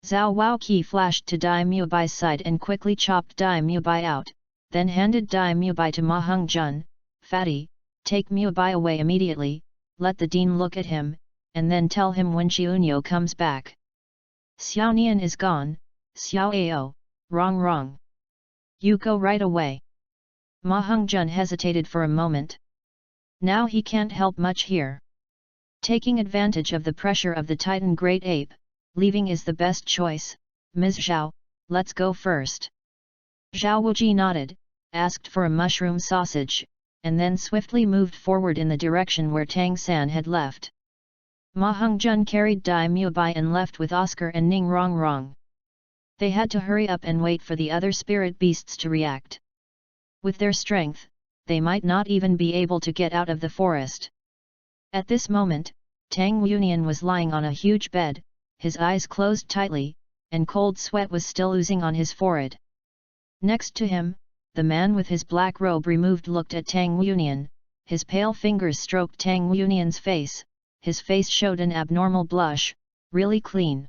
Zhao Waoqi flashed to Dai Mu Bai's side and quickly chopped Dai Mu Bai out, then handed Dai Mu Bai to Ma Hongzhen. Fatty, take Mu Bai away immediately, let the dean look at him, and then tell him when Xiaonyo comes back. Xiao Nian is gone, Xiao Ao, wrong. You go right away. Ma Hongzhen hesitated for a moment. Now he can't help much here. Taking advantage of the pressure of the Titan Great Ape, leaving is the best choice. Ms. Zhao, let's go first. Zhao Wuji nodded, asked for a mushroom sausage, and then swiftly moved forward in the direction where Tang San had left. Ma Hongzhen carried Dai Mu Bai and left with Oscar and Ning Rongrong. They had to hurry up and wait for the other spirit beasts to react. With their strength, they might not even be able to get out of the forest. At this moment, Tang Yunian was lying on a huge bed, his eyes closed tightly, and cold sweat was still oozing on his forehead. Next to him, the man with his black robe removed looked at Tang Yunian, his pale fingers stroked Tang Yunian's face, his face showed an abnormal blush, really clean.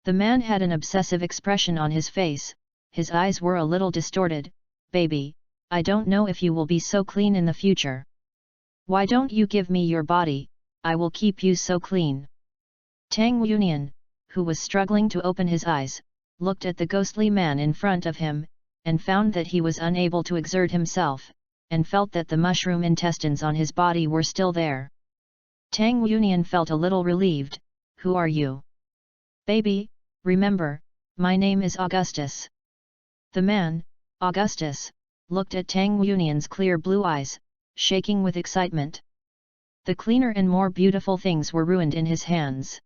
The man had an obsessive expression on his face, his eyes were a little distorted. Baby, I don't know if you will be so clean in the future. Why don't you give me your body, I will keep you so clean. Tang Yunian, who was struggling to open his eyes, looked at the ghostly man in front of him, and found that he was unable to exert himself, and felt that the mushroom intestines on his body were still there. Tang Yunian felt a little relieved. Who are you? Baby, remember, my name is Augustus. The man, Augustus, looked at Tang Yunian's clear blue eyes, shaking with excitement. The cleaner and more beautiful things were ruined in his hands.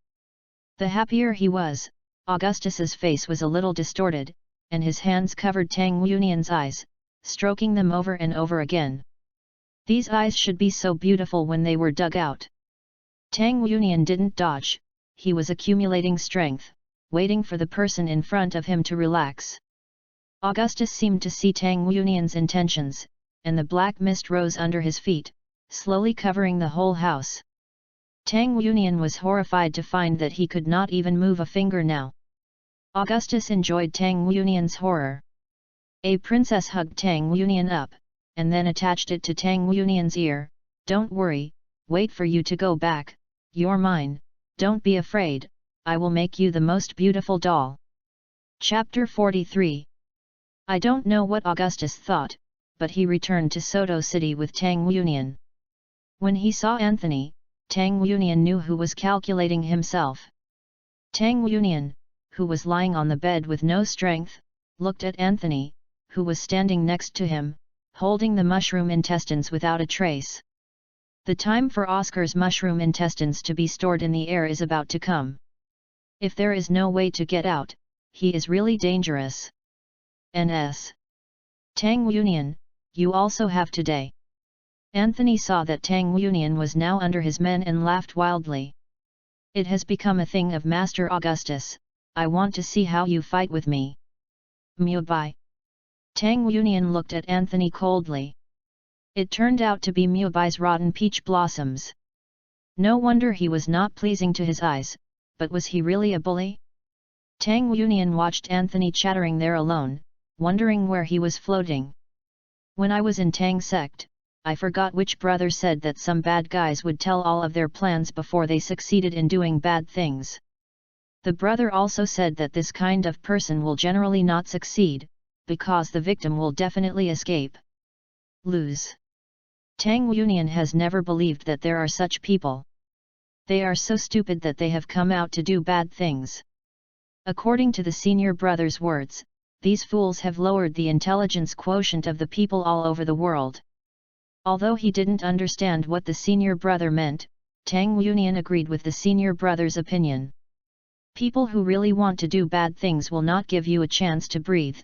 The happier he was, Augustus's face was a little distorted, and his hands covered Tang Yunian's eyes, stroking them over and over again. These eyes should be so beautiful when they were dug out. Tang Yunian didn't dodge, he was accumulating strength, waiting for the person in front of him to relax. Augustus seemed to see Tang Yunian's intentions, and the black mist rose under his feet, slowly covering the whole house. Tang Yunian was horrified to find that he could not even move a finger now. Augustus enjoyed Tang Yunian's horror. A princess hugged Tang Yunian up, and then attached it to Tang Yunian's ear. Don't worry, wait for you to go back, you're mine, don't be afraid, I will make you the most beautiful doll. Chapter 43. I don't know what Augustus thought, but he returned to Soto City with Tang Yunian. When he saw Anthony, Tang Yunian knew who was calculating himself. Tang Yunian, who was lying on the bed with no strength, looked at Anthony, who was standing next to him, holding the mushroom intestines without a trace. The time for Oscar's mushroom intestines to be stored in the air is about to come. If there is no way to get out, he is really dangerous. N.S. Tang Yunian, you also have today. Anthony saw that Tang Yunian was now under his men and laughed wildly. It has become a thing of Master Augustus, I want to see how you fight with me. Mu Bai. Tang Yunian looked at Anthony coldly. It turned out to be Mu Bai's rotten peach blossoms. No wonder he was not pleasing to his eyes, but was he really a bully? Tang Yunian watched Anthony chattering there alone, wondering where he was floating. When I was in Tang sect, I forgot which brother said that some bad guys would tell all of their plans before they succeeded in doing bad things. The brother also said that this kind of person will generally not succeed, because the victim will definitely escape. lose. Tang Union has never believed that there are such people. They are so stupid that they have come out to do bad things. According to the senior brother's words, these fools have lowered the intelligence quotient of the people all over the world. Although he didn't understand what the senior brother meant, Tang Union agreed with the senior brother's opinion. People who really want to do bad things will not give you a chance to breathe.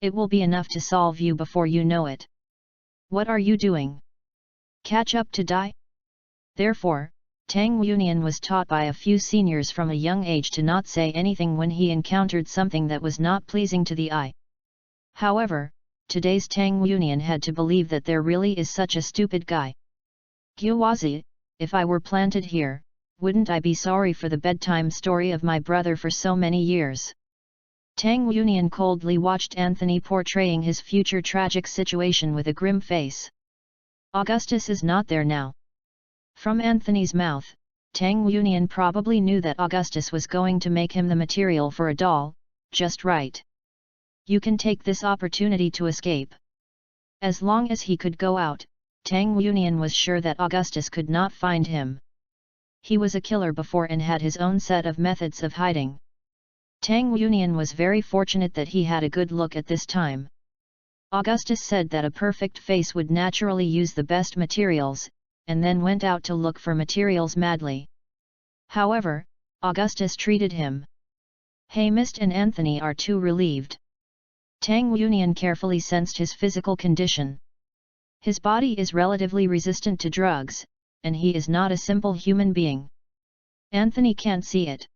It will be enough to solve you before you know it. What are you doing? Catch up to die? Therefore, Tang Union was taught by a few seniors from a young age to not say anything when he encountered something that was not pleasing to the eye. However, today's Tang Union had to believe that there really is such a stupid guy. Gyowazi, if I were planted here, wouldn't I be sorry for the bedtime story of my brother for so many years? Tang Union coldly watched Anthony portraying his future tragic situation with a grim face. Augustus is not there now. From Anthony's mouth, Tang Union probably knew that Augustus was going to make him the material for a doll, just right. You can take this opportunity to escape. As long as he could go out, Tang Union was sure that Augustus could not find him. He was a killer before and had his own set of methods of hiding. Tang Union was very fortunate that he had a good look at this time. Augustus said that a perfect face would naturally use the best materials, and then went out to look for materials madly. However, Augustus treated him. Hey, Mist and Anthony are too relieved. Tang Union carefully sensed his physical condition. His body is relatively resistant to drugs, and he is not a simple human being. Anthony can't see it.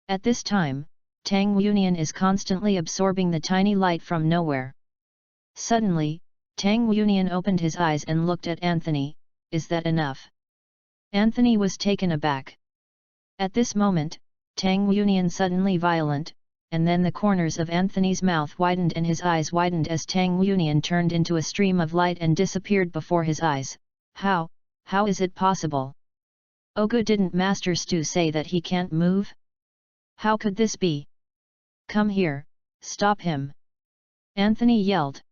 At this time, Tang Union is constantly absorbing the tiny light from nowhere. Suddenly, Tang Union opened his eyes and looked at Anthony. Is that enough? Anthony was taken aback. At this moment, Tang Union suddenly violent, and then the corners of Anthony's mouth widened and his eyes widened as Tang Union turned into a stream of light and disappeared before his eyes. How is it possible? Ogu, didn't Master Stu say that he can't move? How could this be? Come here, stop him! Anthony yelled.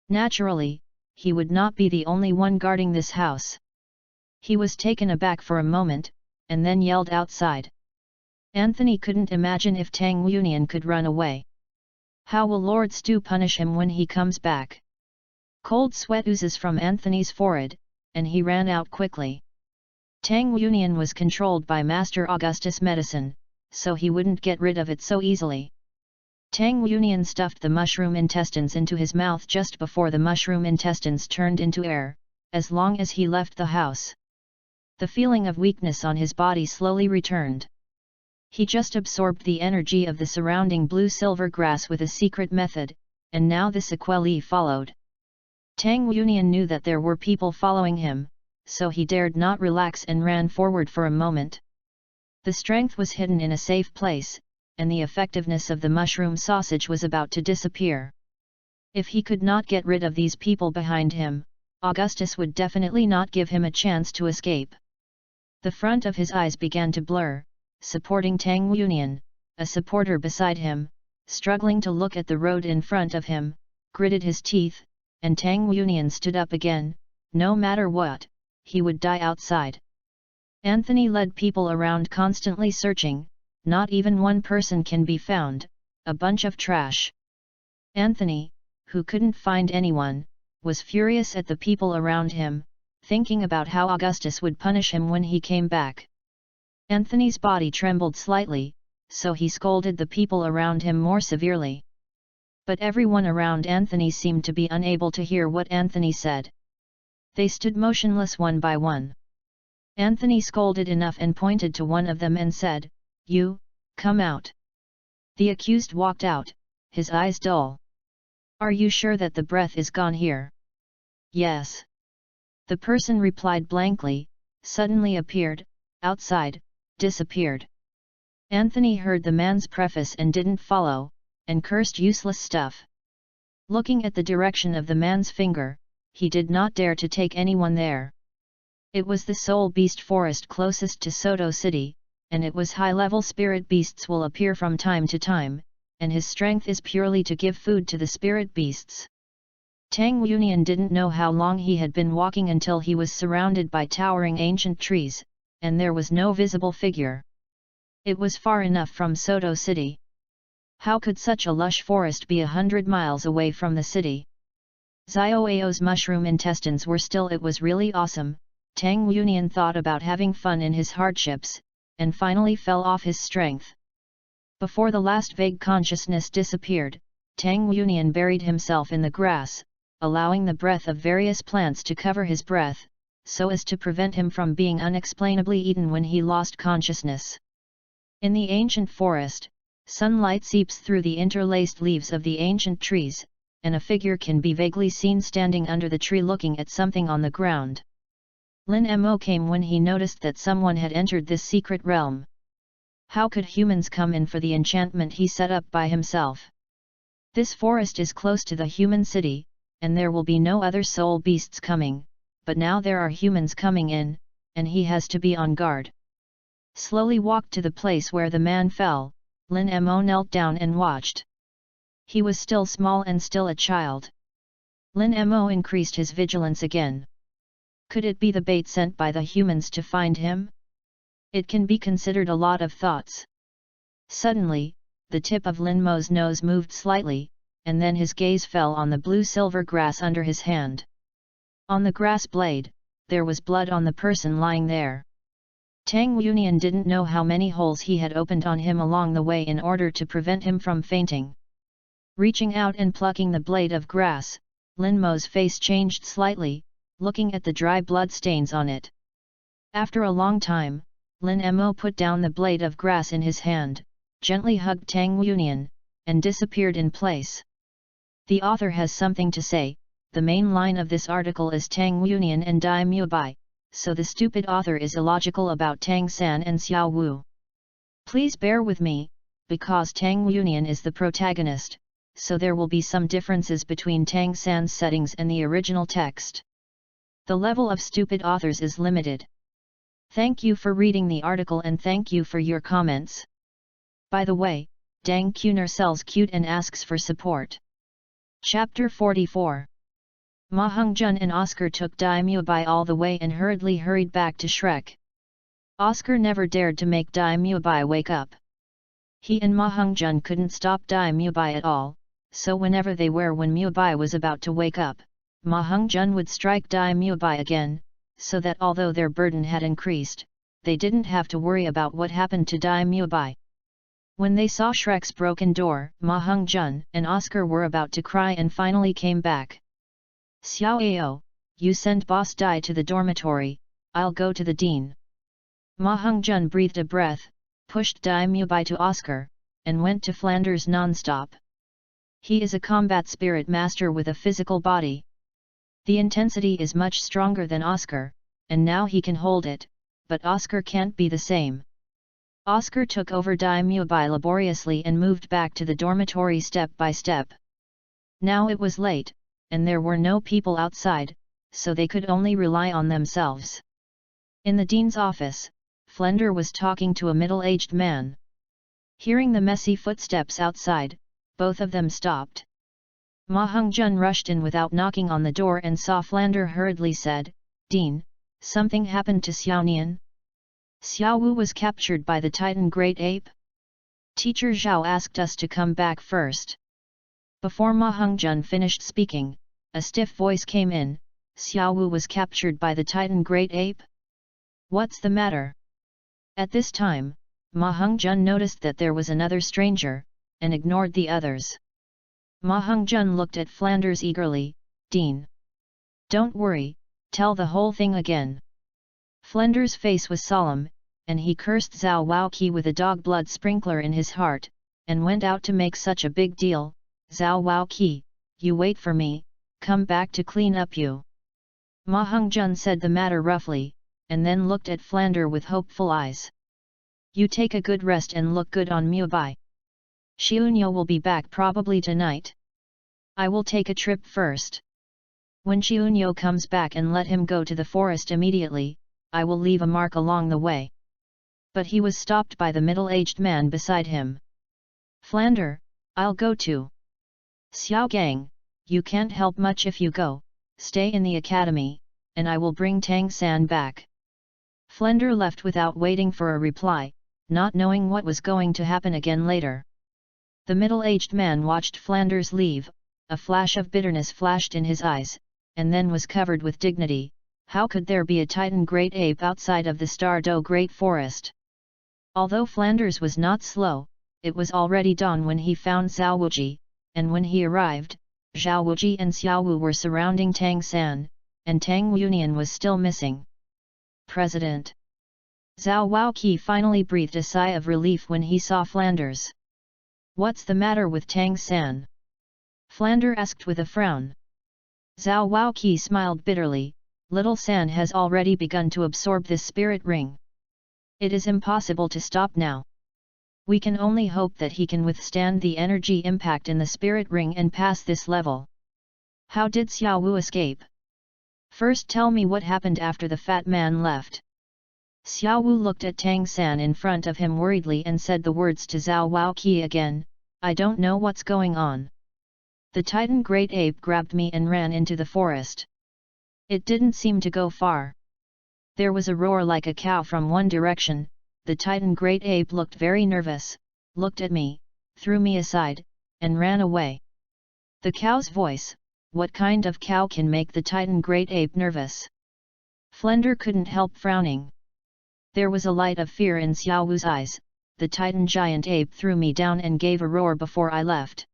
Naturally, he would not be the only one guarding this house. He was taken aback for a moment, and then yelled outside. Anthony couldn't imagine if Tang Union could run away. How will Lord Stu punish him when he comes back? Cold sweat oozes from Anthony's forehead, and he ran out quickly. Tang Union was controlled by Master Augustus' medicine, so he wouldn't get rid of it so easily. Tang Union stuffed the mushroom intestines into his mouth just before the mushroom intestines turned into air, as long as he left the house. The feeling of weakness on his body slowly returned. He just absorbed the energy of the surrounding blue-silver grass with a secret method, and now the sequelae followed. Tang Union knew that there were people following him, so he dared not relax and ran forward for a moment. The strength was hidden in a safe place, and the effectiveness of the mushroom sausage was about to disappear. If he could not get rid of these people behind him, Augustus would definitely not give him a chance to escape. The front of his eyes began to blur, supporting Tang Union, a supporter beside him, struggling to look at the road in front of him, gritted his teeth, and Tang Union stood up again. No matter what, he would die outside. Anthony led people around constantly searching. Not even one person can be found, a bunch of trash. Anthony, who couldn't find anyone, was furious at the people around him, thinking about how Augustus would punish him when he came back. Anthony's body trembled slightly, so he scolded the people around him more severely. But everyone around Anthony seemed to be unable to hear what Anthony said. They stood motionless one by one. Anthony scolded enough and pointed to one of them and said, "You, come out." The accused walked out, his eyes dull. "Are you sure that the breath is gone here?" "Yes." The person replied blankly, suddenly appeared, outside, disappeared. Anthony heard the man's preface and didn't follow, and cursed useless stuff. Looking at the direction of the man's finger, he did not dare to take anyone there. It was the Soul Beast Forest closest to Soto City, and it was high-level spirit beasts will appear from time to time, and his strength is purely to give food to the spirit beasts. Tang Yunian didn't know how long he had been walking until he was surrounded by towering ancient trees, and there was no visible figure. It was far enough from Soto City. How could such a lush forest be 100 miles away from the city? Xiaoao's mushroom intestines were still. It was really awesome. Tang Yunian thought about having fun in his hardships, and finally fell off his strength. Before the last vague consciousness disappeared, Tang Yunian buried himself in the grass, allowing the breath of various plants to cover his breath, so as to prevent him from being unexplainably eaten when he lost consciousness. In the ancient forest, sunlight seeps through the interlaced leaves of the ancient trees, and a figure can be vaguely seen standing under the tree looking at something on the ground. Lin Mo came when he noticed that someone had entered this secret realm. How could humans come in for the enchantment he set up by himself? This forest is close to the human city, and there will be no other soul beasts coming, but now there are humans coming in, and he has to be on guard. Slowly walked to the place where the man fell. Lin Mo knelt down and watched. He was still small and still a child. Lin Mo increased his vigilance again. Could it be the bait sent by the humans to find him? It can be considered a lot of thoughts. Suddenly, the tip of Lin Mo's nose moved slightly, and then his gaze fell on the blue-silver grass under his hand. On the grass blade, there was blood on the person lying there. Tang Yunian didn't know how many holes he had opened on him along the way in order to prevent him from fainting. Reaching out and plucking the blade of grass, Lin Mo's face changed slightly, looking at the dry blood stains on it. After a long time, Lin Mo put down the blade of grass in his hand, gently hugged Tang Yunian, and disappeared in place. The author has something to say. The main line of this article is Tang Yunian and Dai Mubai, so the stupid author is illogical about Tang San and Xiao Wu. Please bear with me, because Tang Yunian is the protagonist, so there will be some differences between Tang San's settings and the original text. The level of stupid authors is limited. Thank you for reading the article and thank you for your comments. By the way, Dang Kuner sells cute and asks for support. Chapter 44. Ma Hongjun and Oscar took Dai Mubai all the way and hurriedly hurried back to Shrek. Oscar never dared to make Dai Mubai wake up. He and Ma Hongjun couldn't stop Dai Mubai at all, so whenever they were when Mubai was about to wake up, Ma Hongjun would strike Dai Mubai again, so that although their burden had increased, they didn't have to worry about what happened to Dai Mubai. When they saw Shrek's broken door, Ma Hongjun and Oscar were about to cry and finally came back. Xiaoao, you send Boss Dai to the dormitory, I'll go to the dean. Ma Hongjun breathed a breath, pushed Dai Mubai to Oscar, and went to Flanders non-stop. He is a combat spirit master with a physical body. The intensity is much stronger than Oscar, and now he can hold it, but Oscar can't be the same. Oscar took over Dai Mubai laboriously and moved back to the dormitory step by step. Now it was late, and there were no people outside, so they could only rely on themselves. In the dean's office, Flender was talking to a middle-aged man. Hearing the messy footsteps outside, both of them stopped. Ma Hongjun rushed in without knocking on the door and saw Flander hurriedly said, "Dean, something happened to Xiaonian? Xiao Wu was captured by the Titan Great Ape? Teacher Zhao asked us to come back first." Before Ma Hongjun finished speaking, a stiff voice came in, "Xiao Wu was captured by the Titan Great Ape? What's the matter?" At this time, Ma Hongjun noticed that there was another stranger, and ignored the others. Ma Hongjun looked at Flanders eagerly, "Dean. Don't worry, tell the whole thing again." Flanders' face was solemn, and he cursed Zhao Waoqi with a dog blood sprinkler in his heart, and went out to make such a big deal. "Zhao Waoqi, you wait for me, come back to clean up you." Ma Hongjun said the matter roughly, and then looked at Flander with hopeful eyes. "You take a good rest and look good on Mubai. Xiaonyo will be back probably tonight. I will take a trip first. When Xiaonyo comes back and let him go to the forest immediately, I will leave a mark along the way." But he was stopped by the middle-aged man beside him. "Flander, I'll go too. Xiao Gang, you can't help much if you go, stay in the academy, and I will bring Tang San back. Flender left without waiting for a reply, not knowing what was going to happen again later. The middle-aged man watched Flanders leave, a flash of bitterness flashed in his eyes, and then was covered with dignity. How could there be a Titan Great Ape outside of the Stardo Great Forest? Although Flanders was not slow, it was already dawn when he found Zhao Wuji, and when he arrived, Zhao Wuji and Xiao Wu were surrounding Tang San, and Tang Yunian was still missing. President Zhao Waoqi finally breathed a sigh of relief when he saw Flanders. What's the matter with Tang San? Flander asked with a frown. Zhao Waoqi smiled bitterly. Little San has already begun to absorb this spirit ring. It is impossible to stop now. We can only hope that he can withstand the energy impact in the spirit ring and pass this level. How did Xiao Wu escape? First tell me what happened after the fat man left. Xiao Wu looked at Tang San in front of him worriedly and said the words to Zhao Waoqi again, I don't know what's going on. The Titan Great Ape grabbed me and ran into the forest. It didn't seem to go far. There was a roar like a cow from one direction. The Titan Great Ape looked very nervous, looked at me, threw me aside, and ran away. The cow's voice, what kind of cow can make the Titan Great Ape nervous? Flender couldn't help frowning. There was a light of fear in Xiao Wu's eyes. The Titan Giant Ape threw me down and gave a roar before I left.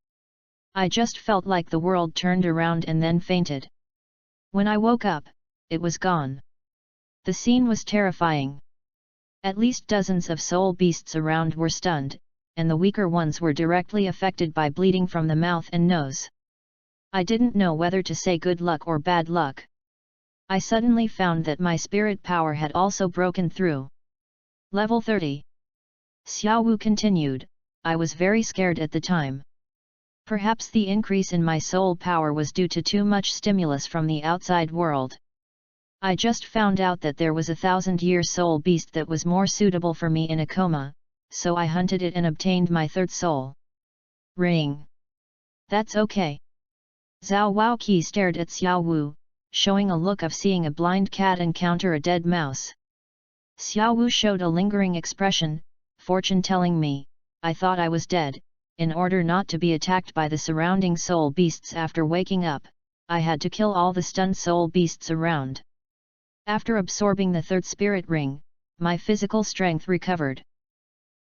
I just felt like the world turned around and then fainted. When I woke up, it was gone. The scene was terrifying. At least dozens of soul beasts around were stunned, and the weaker ones were directly affected by bleeding from the mouth and nose. I didn't know whether to say good luck or bad luck. I suddenly found that my spirit power had also broken through. Level 30. Xiao Wu continued, I was very scared at the time. Perhaps the increase in my soul power was due to too much stimulus from the outside world. I just found out that there was a 1000-year soul beast that was more suitable for me in a coma, so I hunted it and obtained my third soul ring. That's okay. Zhao Waoqi stared at Xiao Wu, showing a look of seeing a blind cat encounter a dead mouse. Xiao Wu showed a lingering expression, fortune telling me, I thought I was dead. In order not to be attacked by the surrounding soul beasts after waking up, I had to kill all the stunned soul beasts around. After absorbing the third spirit ring, my physical strength recovered.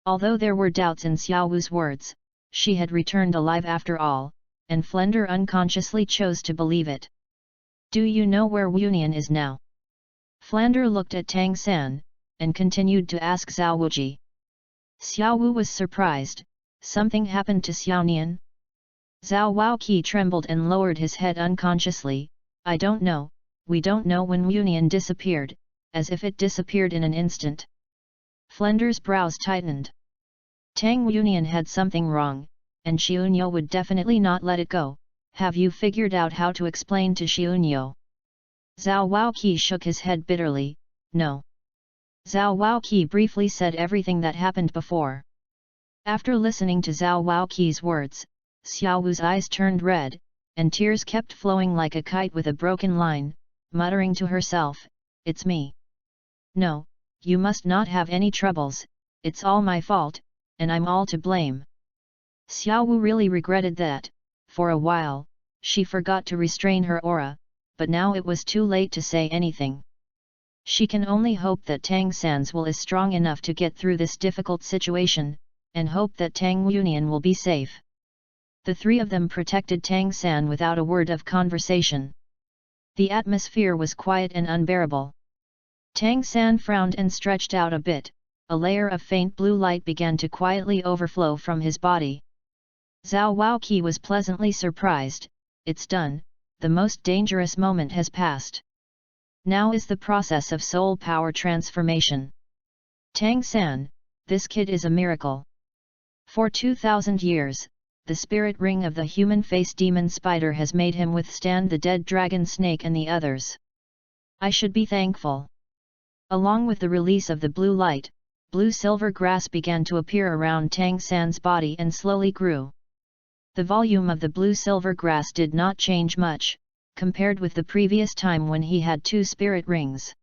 Although there were doubts in Xiao Wu's words, she had returned alive after all, and Flender unconsciously chose to believe it. Do you know where Yunian is now? Flander looked at Tang San, and continued to ask Zhao Wuji. Xiao Wu was surprised. Something happened to Xiaonian? Zhao Waoqi trembled and lowered his head unconsciously. I don't know, we don't know when Yunian disappeared, as if it disappeared in an instant. Flender's brows tightened. Tang Yunian had something wrong, and Xiaonyo would definitely not let it go. Have you figured out how to explain to Xiaonyo? Zhao Waoqi shook his head bitterly, no. Zhao Waoqi briefly said everything that happened before. After listening to Zhao Waoqi's words, Xiao Wu's eyes turned red, and tears kept flowing like a kite with a broken line, muttering to herself, it's me. No, you must not have any troubles, it's all my fault, and I'm all to blame. Xiao Wu really regretted that, for a while, she forgot to restrain her aura, but now it was too late to say anything. She can only hope that Tang San's will is strong enough to get through this difficult situation, and hope that Tang Yunian will be safe. The three of them protected Tang San without a word of conversation. The atmosphere was quiet and unbearable. Tang San frowned and stretched out a bit, a layer of faint blue light began to quietly overflow from his body. Zhao Waoqi was pleasantly surprised, it's done, the most dangerous moment has passed. Now is the process of soul power transformation. Tang San, this kid is a miracle. For 2000 years, the spirit ring of the human face demon spider has made him withstand the dead dragon snake and the others. I should be thankful. Along with the release of the blue light, blue-silver grass began to appear around Tang San's body and slowly grew. The volume of the blue-silver grass did not change much, compared with the previous time when he had 2 spirit rings.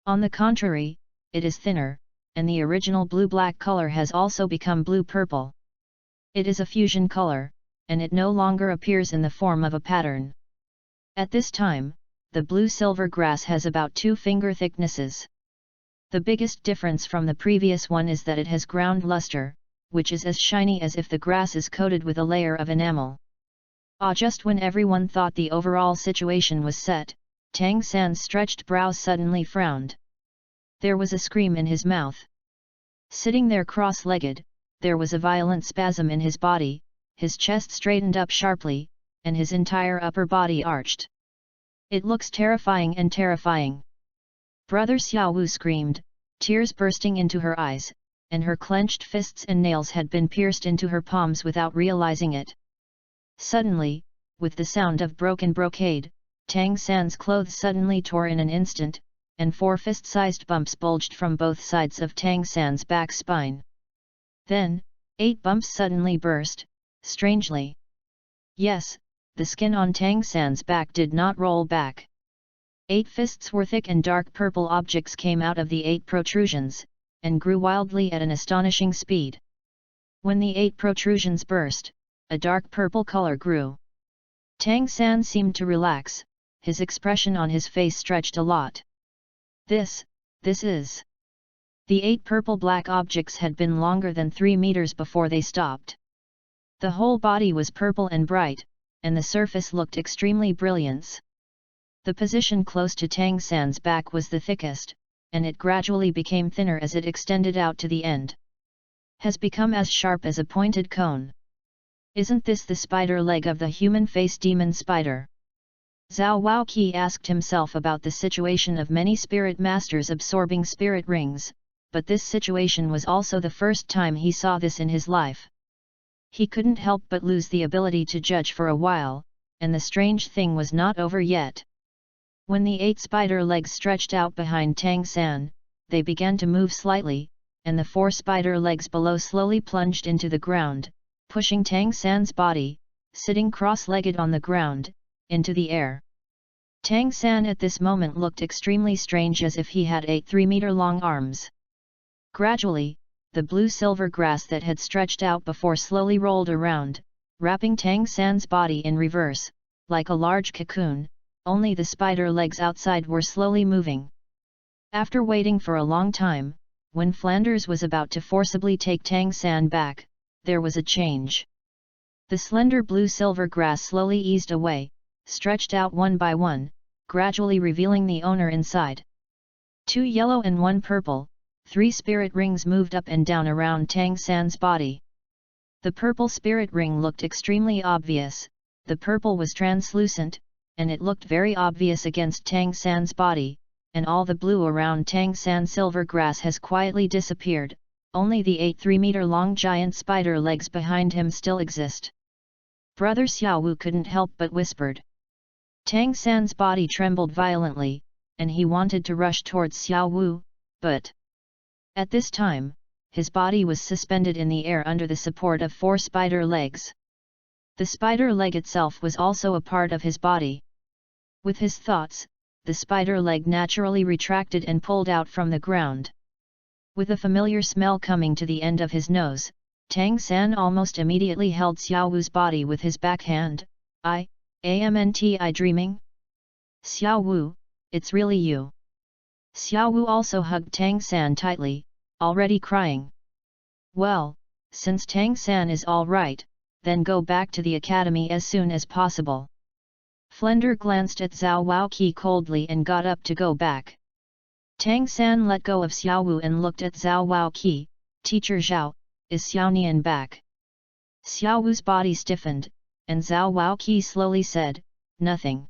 On the contrary, it is thinner, and the original blue-black color has also become blue-purple. It is a fusion color, and it no longer appears in the form of a pattern. At this time, the blue-silver grass has about 2 finger thicknesses. The biggest difference from the previous one is that it has ground luster, which is as shiny as if the grass is coated with a layer of enamel. Just when everyone thought the overall situation was set, Tang San's stretched brows suddenly frowned. There was a scream in his mouth. Sitting there cross-legged, there was a violent spasm in his body, his chest straightened up sharply, and his entire upper body arched. It looks terrifying and terrifying. Brother Xiaowu screamed, tears bursting into her eyes, and her clenched fists and nails had been pierced into her palms without realizing it. Suddenly, with the sound of broken brocade, Tang San's clothes suddenly tore in an instant, and 4 fist-sized bumps bulged from both sides of Tang San's back spine. Then, 8 bumps suddenly burst, strangely. Yes, the skin on Tang San's back did not roll back. 8 fists were thick and dark purple objects came out of the 8 protrusions, and grew wildly at an astonishing speed. When the 8 protrusions burst, a dark purple color grew. Tang San seemed to relax, his expression on his face stretched a lot. This is... The 8 purple-black objects had been longer than 3 meters before they stopped. The whole body was purple and bright, and the surface looked extremely brilliant. The position close to Tang San's back was the thickest, and it gradually became thinner as it extended out to the end. Has become as sharp as a pointed cone. Isn't this the spider leg of the human face demon spider? Zhao Waoqi asked himself about the situation of many spirit masters absorbing spirit rings, but this situation was also the first time he saw this in his life. He couldn't help but lose the ability to judge for a while, and the strange thing was not over yet. When the 8 spider legs stretched out behind Tang San, they began to move slightly, and the 4 spider legs below slowly plunged into the ground, pushing Tang San's body, sitting cross-legged on the ground, into the air. Tang San at this moment looked extremely strange as if he had 8 3-meter-long arms. Gradually, the blue-silver grass that had stretched out before slowly rolled around, wrapping Tang San's body in reverse, like a large cocoon, only the spider legs outside were slowly moving. After waiting for a long time, when Flanders was about to forcibly take Tang San back, there was a change. The slender blue-silver grass slowly eased away, stretched out one by one, gradually revealing the owner inside. 2 yellow and 1 purple, 3 spirit rings moved up and down around Tang San's body. The purple spirit ring looked extremely obvious, the purple was translucent, and it looked very obvious against Tang San's body, and all the blue around Tang San's silver grass has quietly disappeared, only the 8 3-meter-long giant spider legs behind him still exist. Brother Xiaowu couldn't help but whispered. Tang San's body trembled violently, and he wanted to rush towards Xiaowu, but... At this time, his body was suspended in the air under the support of 4 spider legs. The spider leg itself was also a part of his body. With his thoughts, the spider leg naturally retracted and pulled out from the ground. With a familiar smell coming to the end of his nose, Tang San almost immediately held Xiaowu's body with his backhand. Amn't I dreaming? Xiaowu, it's really you. Xiaowu also hugged Tang San tightly, already crying. Well, since Tang San is all right, then go back to the academy as soon as possible. Flender glanced at Zhao Waoqi coldly and got up to go back. Tang San let go of Xiaowu and looked at Zhao Waoqi. Teacher Zhao, is Xiaonian back? Xiaowu's body stiffened, and Zhao Waoqi slowly said, nothing.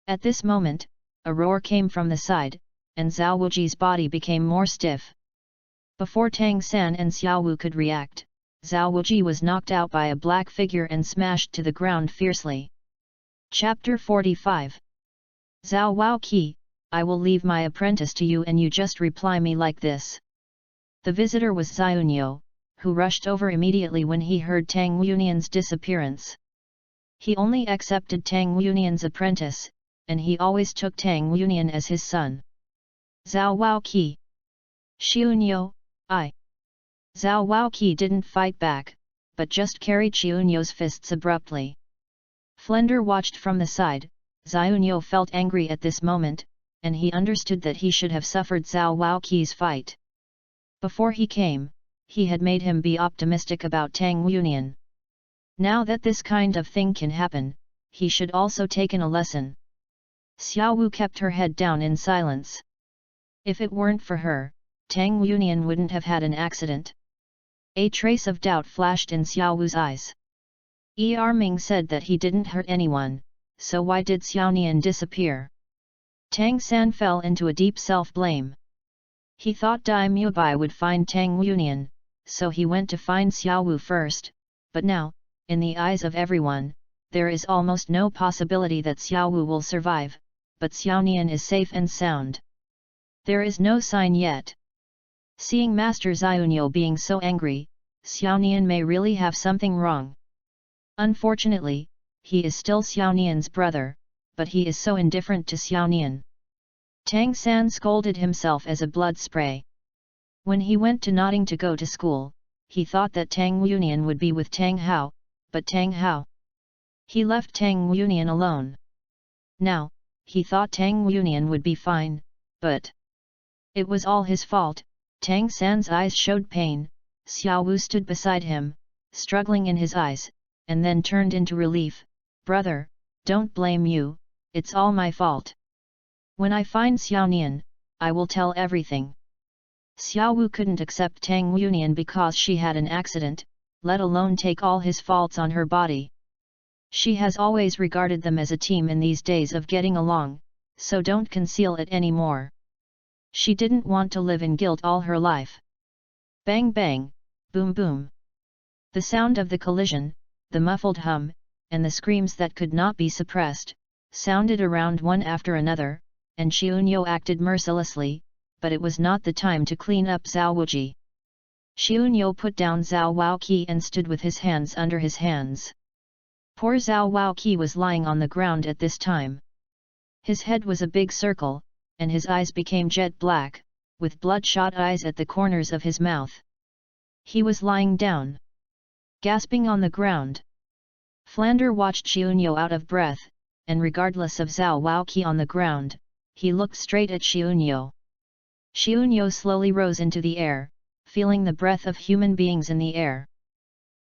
At this moment, a roar came from the side, and Zhao Wuji's body became more stiff. Before Tang San and Xiaowu could react, Zhao Wuji was knocked out by a black figure and smashed to the ground fiercely. Chapter 45. Zhao Waoqi, I will leave my apprentice to you and you just reply me like this. The visitor was Xiaonyo, who rushed over immediately when he heard Tang Yunian's disappearance. He only accepted Tang Yunian's apprentice, and he always took Tang Yunian as his son. Zhao Waoqi. Xiunyo, I. Zhao Waoqi didn't fight back, but just carried Xiunyo's fists abruptly. Flender watched from the side. Xiunyo felt angry at this moment, and he understood that he should have suffered Zhao Waoqi's fight. Before he came, he had made him be optimistic about Tang Yunian. Now that this kind of thing can happen, he should also taken a lesson. Xiao Wu kept her head down in silence. If it weren't for her, Tang Yunian wouldn't have had an accident. A trace of doubt flashed in Xiao Wu's eyes. Ming said that he didn't hurt anyone, so why did Xiaonian disappear? Tang San fell into a deep self-blame. He thought Dai Mubai would find Tang Yunian, so he went to find Xiao Wu first, but now, in the eyes of everyone, there is almost no possibility that Xiao Wu will survive, but Xiaonian is safe and sound. There is no sign yet. Seeing Master Xiaonyo being so angry, Xiaonian may really have something wrong. Unfortunately, he is still Xiaonian's brother, but he is so indifferent to Xiaonian. Tang San scolded himself as a blood spray. When he went to nodding to go to school, he thought that Tang Yunian would be with Tang Hao, but Tang Hao. He left Tang Yunian alone. Now, he thought Tang Yunian would be fine, but it was all his fault. Tang San's eyes showed pain. Xiao Wu stood beside him, struggling in his eyes, and then turned into relief. Brother, don't blame you, it's all my fault. When I find Xiaonian, I will tell everything. Xiao Wu couldn't accept Tang Yunian because she had an accident, let alone take all his faults on her body. She has always regarded them as a team in these days of getting along, so don't conceal it anymore. She didn't want to live in guilt all her life. Bang bang, boom boom. The sound of the collision, the muffled hum, and the screams that could not be suppressed, sounded around one after another, and Xiunyo acted mercilessly, but it was not the time to clean up Zhao Wuji. Xiunyo put down Zhao Waoqi and stood with his hands under his hands. Poor Zhao Waoqi was lying on the ground at this time. His head was a big circle, and his eyes became jet black, with bloodshot eyes at the corners of his mouth. He was lying down, gasping on the ground. Flander watched Xiunyo out of breath, and regardless of Zhao Waoqi on the ground, he looked straight at Xiunyo. Xiunyo slowly rose into the air, feeling the breath of human beings in the air.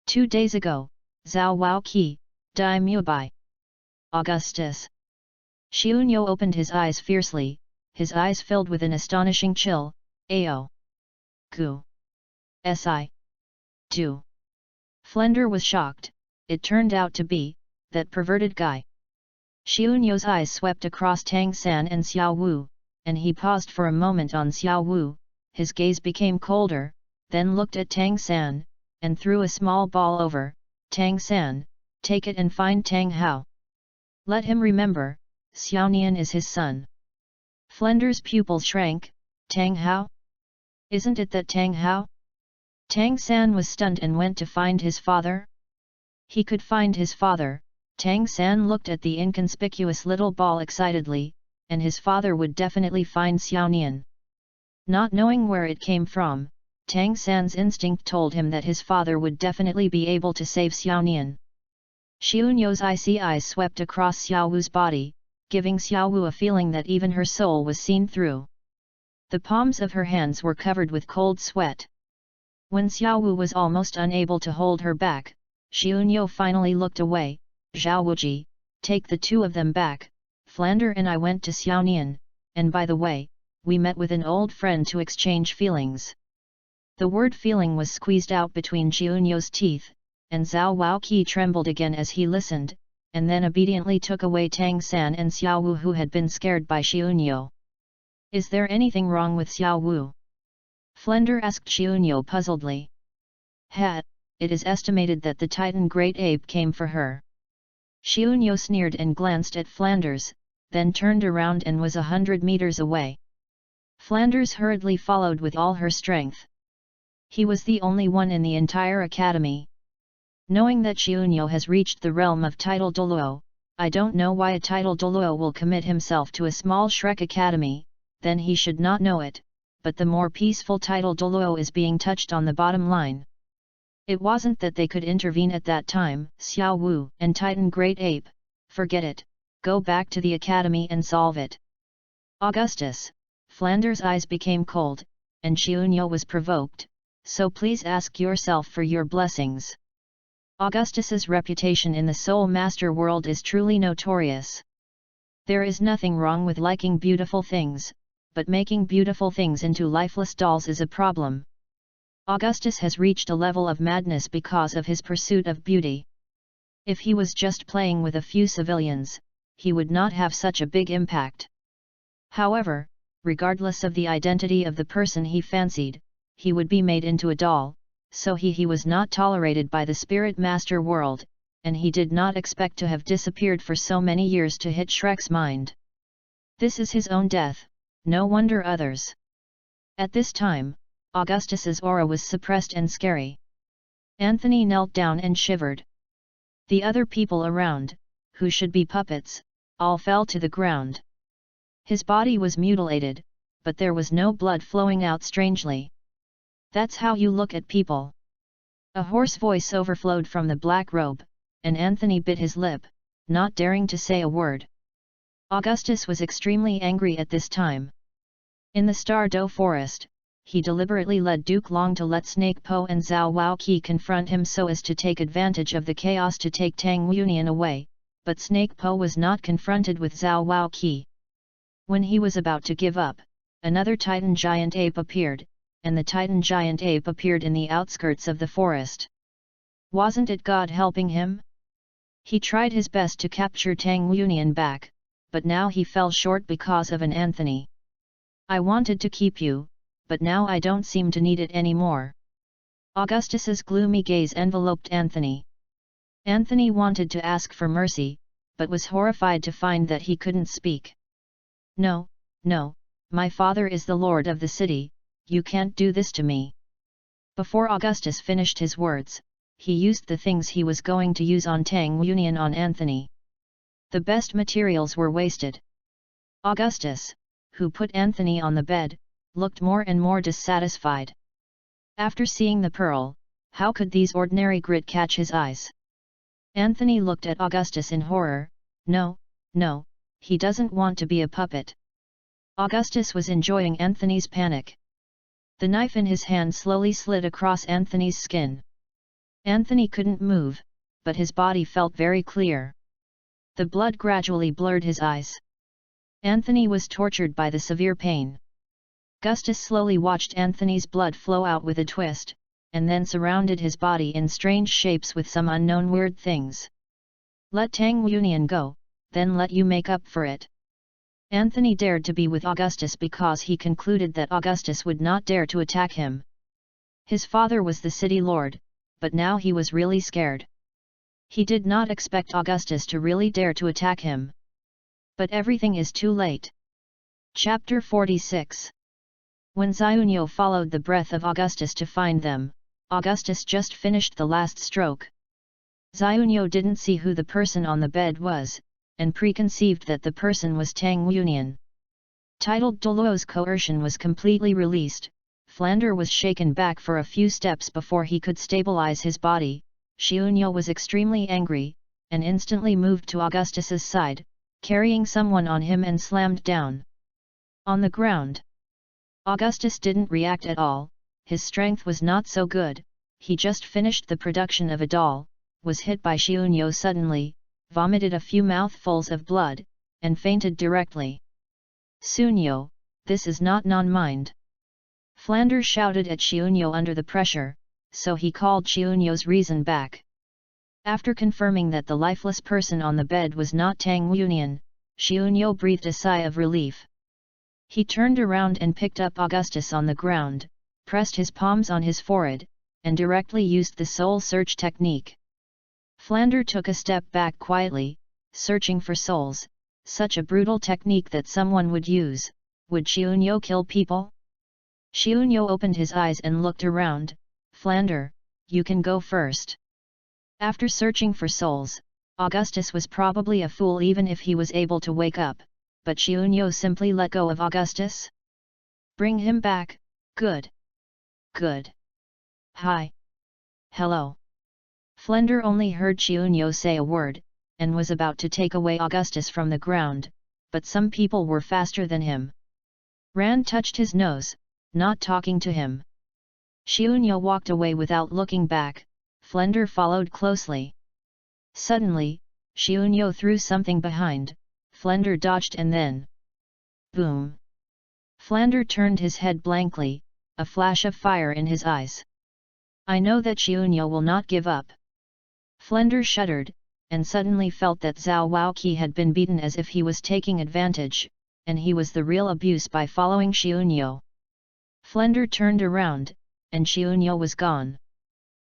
2 days ago, Zhao Waoqi, Dai Mubai. Augustus. Xiunyo opened his eyes fiercely, his eyes filled with an astonishing chill. Ao. Gu. Si. Do. Flender was shocked. It turned out to be that perverted guy. Xiunyo's eyes swept across Tang San and Xiao Wu, and he paused for a moment on Xiao Wu. His gaze became colder, then looked at Tang San, and threw a small ball over. Tang San, take it and find Tang Hao. Let him remember, Xiaonian is his son. Flender's pupils shrank. Tang Hao? Isn't it that Tang Hao? Tang San was stunned and went to find his father. He could find his father. Tang San looked at the inconspicuous little ball excitedly, and his father would definitely find Xiaonian. Not knowing where it came from, Tang San's instinct told him that his father would definitely be able to save Xiaonian. Xiunyo's icy eyes swept across Xiao Wu's body, giving Xiao Wu a feeling that even her soul was seen through. The palms of her hands were covered with cold sweat. When Xiao Wu was almost unable to hold her back, Xiunyo finally looked away. Zhao Wuji, take the two of them back. Flander and I went to Xiaonian, and by the way, we met with an old friend to exchange feelings. The word feeling was squeezed out between Xiunyo's teeth, and Zhao Waoqi trembled again as he listened, and then obediently took away Tang San and Xiao Wu who had been scared by Xiunyo. Is there anything wrong with Xiao Wu? Flender asked Xiunyo puzzledly. It is estimated that the Titan Great Ape came for her. Xiunyo sneered and glanced at Flanders, then turned around and was 100 meters away. Flanders hurriedly followed with all her strength. He was the only one in the entire academy. Knowing that Xiunyo has reached the realm of title Douluo, I don't know why a title Douluo will commit himself to a small Shrek academy, then he should not know it, but the more peaceful title Douluo is being touched on the bottom line. It wasn't that they could intervene at that time, Xiao Wu and Titan Great Ape, forget it, go back to the academy and solve it. Augustus, Flanders' eyes became cold, and Xiunyo was provoked, so please ask yourself for your blessings. Augustus's reputation in the Soul Master world is truly notorious. There is nothing wrong with liking beautiful things, but making beautiful things into lifeless dolls is a problem. Augustus has reached a level of madness because of his pursuit of beauty. If he was just playing with a few civilians, he would not have such a big impact. However, regardless of the identity of the person he fancied, he would be made into a doll, so he was not tolerated by the Spirit Master world, and he did not expect to have disappeared for so many years to hit Shrek's mind. This is his own death, no wonder others. At this time, Augustus's aura was suppressed and scary. Anthony knelt down and shivered. The other people around, who should be puppets, all fell to the ground. His body was mutilated, but there was no blood flowing out strangely. That's how you look at people. A hoarse voice overflowed from the black robe, and Anthony bit his lip, not daring to say a word. Augustus was extremely angry at this time. In the Star Doe forest, he deliberately led Duke Long to let Snake Po and Zhao Waoqi confront him so as to take advantage of the chaos to take Tang Yunian away, but Snake Po was not confronted with Zhao Waoqi. When he was about to give up, another Titan Giant Ape appeared, and the Titan Giant Ape appeared in the outskirts of the forest. Wasn't it God helping him? He tried his best to capture Tang Yunian back, but now he fell short because of an Anthony. I wanted to keep you, but now I don't seem to need it anymore. Augustus's gloomy gaze enveloped Anthony. Anthony wanted to ask for mercy, but was horrified to find that he couldn't speak. No, no, my father is the lord of the city, you can't do this to me. Before Augustus finished his words, he used the things he was going to use on Tang Yunian on Anthony. The best materials were wasted. Augustus, who put Anthony on the bed, looked more and more dissatisfied. After seeing the pearl, how could these ordinary grit catch his eyes? Anthony looked at Augustus in horror. No, no, he doesn't want to be a puppet. Augustus was enjoying Anthony's panic. The knife in his hand slowly slid across Anthony's skin. Anthony couldn't move, but his body felt very clear. The blood gradually blurred his eyes. Anthony was tortured by the severe pain. Augustus slowly watched Anthony's blood flow out with a twist, and then surrounded his body in strange shapes with some unknown weird things. Let Tang Yunian go, then let you make up for it. Anthony dared to be with Augustus because he concluded that Augustus would not dare to attack him. His father was the city lord, but now he was really scared. He did not expect Augustus to really dare to attack him. But everything is too late. Chapter 46. When Xiunyo followed the breath of Augustus to find them, Augustus just finished the last stroke. Xiunyo didn't see who the person on the bed was, and preconceived that the person was Tang Yunian. Titled Douluo's coercion was completely released, Flander was shaken back for a few steps before he could stabilize his body. Xiunyo was extremely angry, and instantly moved to Augustus's side, carrying someone on him and slammed down on the ground. Augustus didn't react at all, his strength was not so good, he just finished the production of a doll, was hit by Xiunyo suddenly, vomited a few mouthfuls of blood, and fainted directly. Sunyo, this is not non-mind. Flanders shouted at Xiunyo under the pressure, so he called Xiunyo's reason back. After confirming that the lifeless person on the bed was not Tang Yunian, Xiunyo breathed a sigh of relief. He turned around and picked up Augustus on the ground, pressed his palms on his forehead, and directly used the soul search technique. Flander took a step back quietly, searching for souls, such a brutal technique that someone would use. Would Xiunyo kill people? Xiaonyo opened his eyes and looked around. Flander, you can go first. After searching for souls, Augustus was probably a fool even if he was able to wake up, but Xiaonyo simply let go of Augustus. Bring him back, good. Good. Hi. Hello. Flander only heard Xiaonyo say a word, and was about to take away Augustus from the ground, but some people were faster than him. Rand touched his nose, not talking to him. Xiaonyo walked away without looking back. Flander followed closely. Suddenly, Xiaonyo threw something behind. Flander dodged and then... boom! Flander turned his head blankly, a flash of fire in his eyes. I know that Xiaonyo will not give up. Flander shuddered, and suddenly felt that Zhao Waoqi had been beaten as if he was taking advantage, and he was the real abuse by following Xiaonyo. Flander turned around, and Xiaonyo was gone.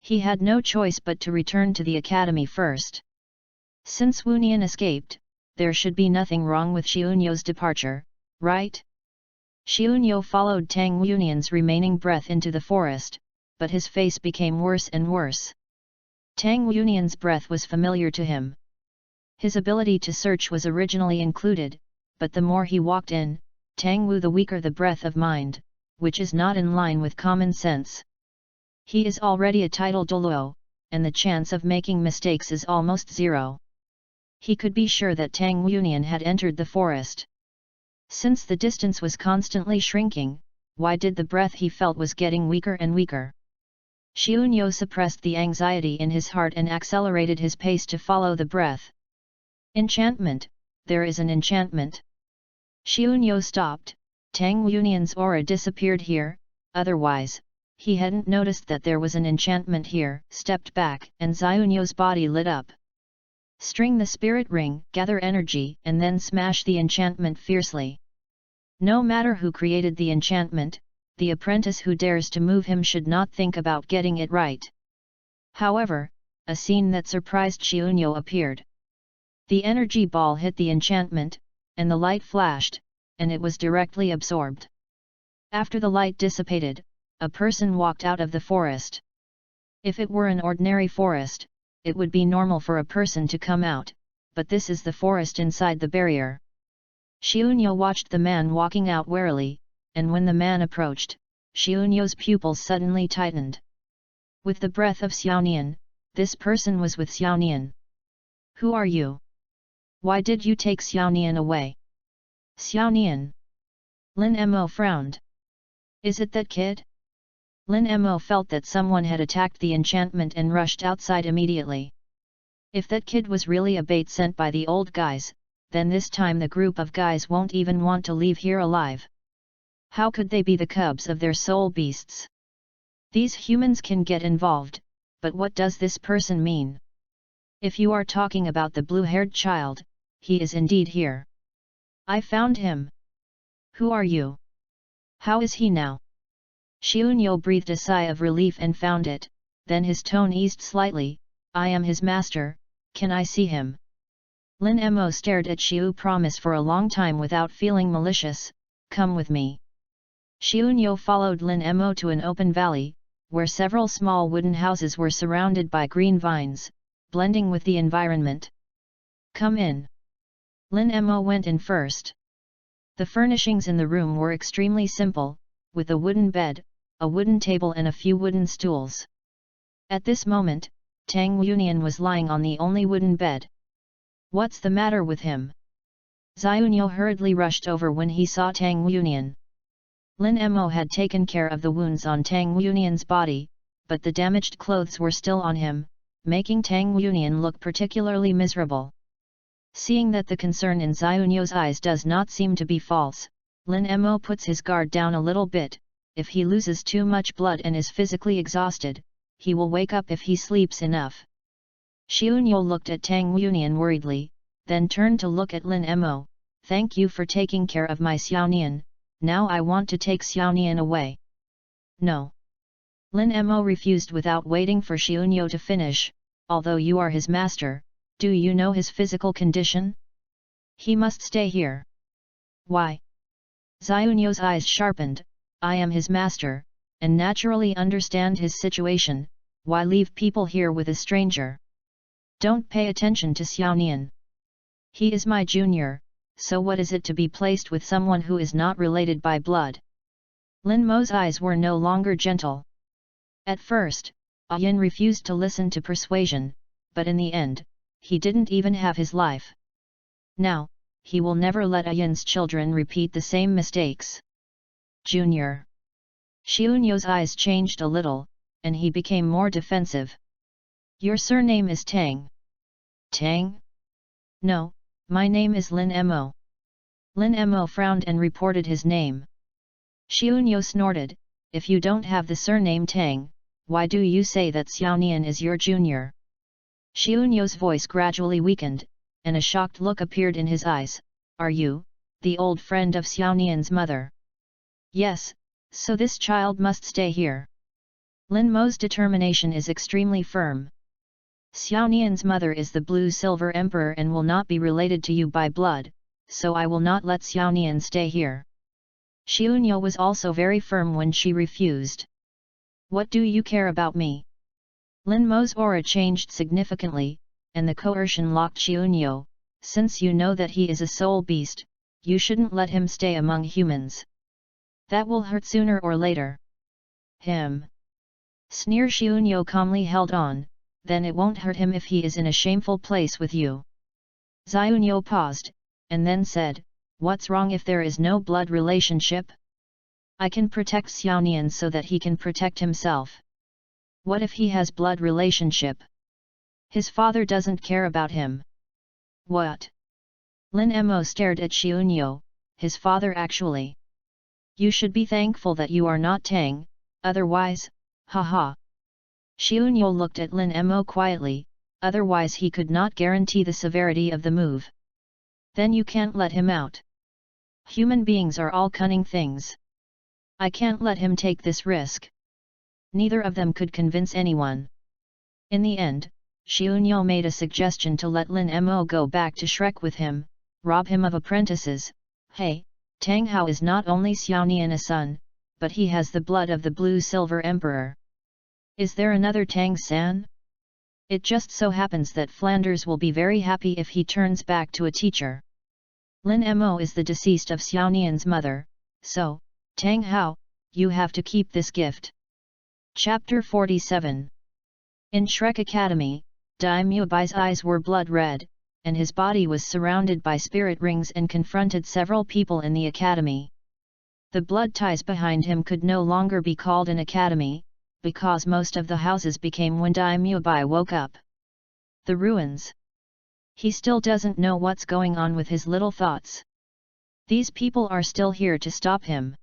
He had no choice but to return to the academy first. Since Wu Nian escaped, there should be nothing wrong with Xiaonyo's departure, right? Xiaonyo followed Tang Wunian's remaining breath into the forest, but his face became worse and worse. Tang Wunian's breath was familiar to him. His ability to search was originally included, but the more he walked in, Tang Wu the weaker the breath of mind, which is not in line with common sense. He is already a title Douluo, and the chance of making mistakes is almost zero. He could be sure that Tang Wunian had entered the forest. Since the distance was constantly shrinking, why did the breath he felt was getting weaker and weaker? Xiaonyo suppressed the anxiety in his heart and accelerated his pace to follow the breath. Enchantment, there is an enchantment. Xiaonyo stopped. Tang Wunian's aura disappeared here, otherwise, he hadn't noticed that there was an enchantment here. Stepped back, and Xiaonyo's body lit up. String the spirit ring, gather energy, and then smash the enchantment fiercely. No matter who created the enchantment, the apprentice who dares to move him should not think about getting it right. However, a scene that surprised Xiaonyo appeared. The energy ball hit the enchantment, and the light flashed, and it was directly absorbed. After the light dissipated, a person walked out of the forest. If it were an ordinary forest, it would be normal for a person to come out, but this is the forest inside the barrier. Xiaonyo watched the man walking out warily, and when the man approached, Xiaonyo's pupils suddenly tightened. With the breath of Xiaonian, this person was with Xiaonian. Who are you? Why did you take Xiaonian away? Xiaonian. Lin Mo frowned. Is it that kid? Lin Mo felt that someone had attacked the enchantment and rushed outside immediately. If that kid was really a bait sent by the old guys, then this time the group of guys won't even want to leave here alive. How could they be the cubs of their soul beasts? These humans can get involved, but what does this person mean? If you are talking about the blue-haired child, he is indeed here. I found him. Who are you? How is he now? Xiaonyo breathed a sigh of relief and found it, then his tone eased slightly. I am his master, can I see him? Lin Mo stared at Xiu Promise for a long time without feeling malicious. Come with me. Xiaonyo followed Lin Mo to an open valley, where several small wooden houses were surrounded by green vines, blending with the environment. Come in. Lin Mo went in first. The furnishings in the room were extremely simple, with a wooden bed, a wooden table and a few wooden stools. At this moment, Tang Wunian was lying on the only wooden bed. What's the matter with him? Xiaonyo hurriedly rushed over when he saw Tang Wunian. Lin Mo had taken care of the wounds on Tang Wunian's body, but the damaged clothes were still on him, making Tang Wunian look particularly miserable. Seeing that the concern in Xiaonyo's eyes does not seem to be false, Lin Mo puts his guard down a little bit. If he loses too much blood and is physically exhausted, he will wake up if he sleeps enough. Xiaonyo looked at Tang Wunian worriedly, then turned to look at Lin Mo. Thank you for taking care of my Xiaonian, now I want to take Xiaonian away. No. Lin Mo refused without waiting for Xiaonyo to finish. Although you are his master, do you know his physical condition? He must stay here. Why? Xiaonyo's eyes sharpened. I am his master, and naturally understand his situation, why leave people here with a stranger? Don't pay attention to Xiaonian. He is my junior, so what is it to be placed with someone who is not related by blood? Lin Mo's eyes were no longer gentle. At first, Yin refused to listen to persuasion, but in the end, he didn't even have his life. Now, he will never let Yin's children repeat the same mistakes. Junior. Xiaonyo's eyes changed a little, and he became more defensive. Your surname is Tang. Tang? No, my name is Lin Mo. Lin Mo frowned and reported his name. Xiaonyo snorted, if you don't have the surname Tang, why do you say that Xiaonian is your junior? Xiaonyo's voice gradually weakened, and a shocked look appeared in his eyes. Are you, the old friend of Xiaonian's mother? Yes, so this child must stay here. Lin Mo's determination is extremely firm. Xiaonian's mother is the Blue-Silver Emperor and will not be related to you by blood, so I will not let Xiaonian stay here. Xiaonyo was also very firm when she refused. What do you care about me? Lin Mo's aura changed significantly, and the coercion locked Xiaonyo. Since you know that he is a soul beast, you shouldn't let him stay among humans. That will hurt sooner or later. Him. Sneer. Xiaonyo calmly held on, then it won't hurt him if he is in a shameful place with you. Xiaonyo paused, and then said, what's wrong if there is no blood relationship? I can protect Xiaonian so that he can protect himself. What if he has blood relationship? His father doesn't care about him. What? Lin Mo stared at Xiaonyo, his father actually. You should be thankful that you are not Tang, otherwise, haha. Xiaonyo looked at Lin Mo quietly, otherwise he could not guarantee the severity of the move. Then you can't let him out. Human beings are all cunning things. I can't let him take this risk. Neither of them could convince anyone. In the end, Xiaonyo made a suggestion to let Lin Mo go back to Shrek with him, rob him of apprentices. Hey, Tang Hao is not only Xiaonian a son, but he has the blood of the Blue-Silver Emperor. Is there another Tang San? It just so happens that Flanders will be very happy if he turns back to a teacher. Lin Mo is the deceased of Xiaonian's mother, so, Tang Hao, you have to keep this gift. Chapter 47. In Shrek Academy, Dai Muebai's eyes were blood red, and his body was surrounded by spirit rings and confronted several people in the academy. The blood ties behind him could no longer be called an academy, because most of the houses became when Dai Muebai woke up. The ruins. He still doesn't know what's going on with his little thoughts. These people are still here to stop him.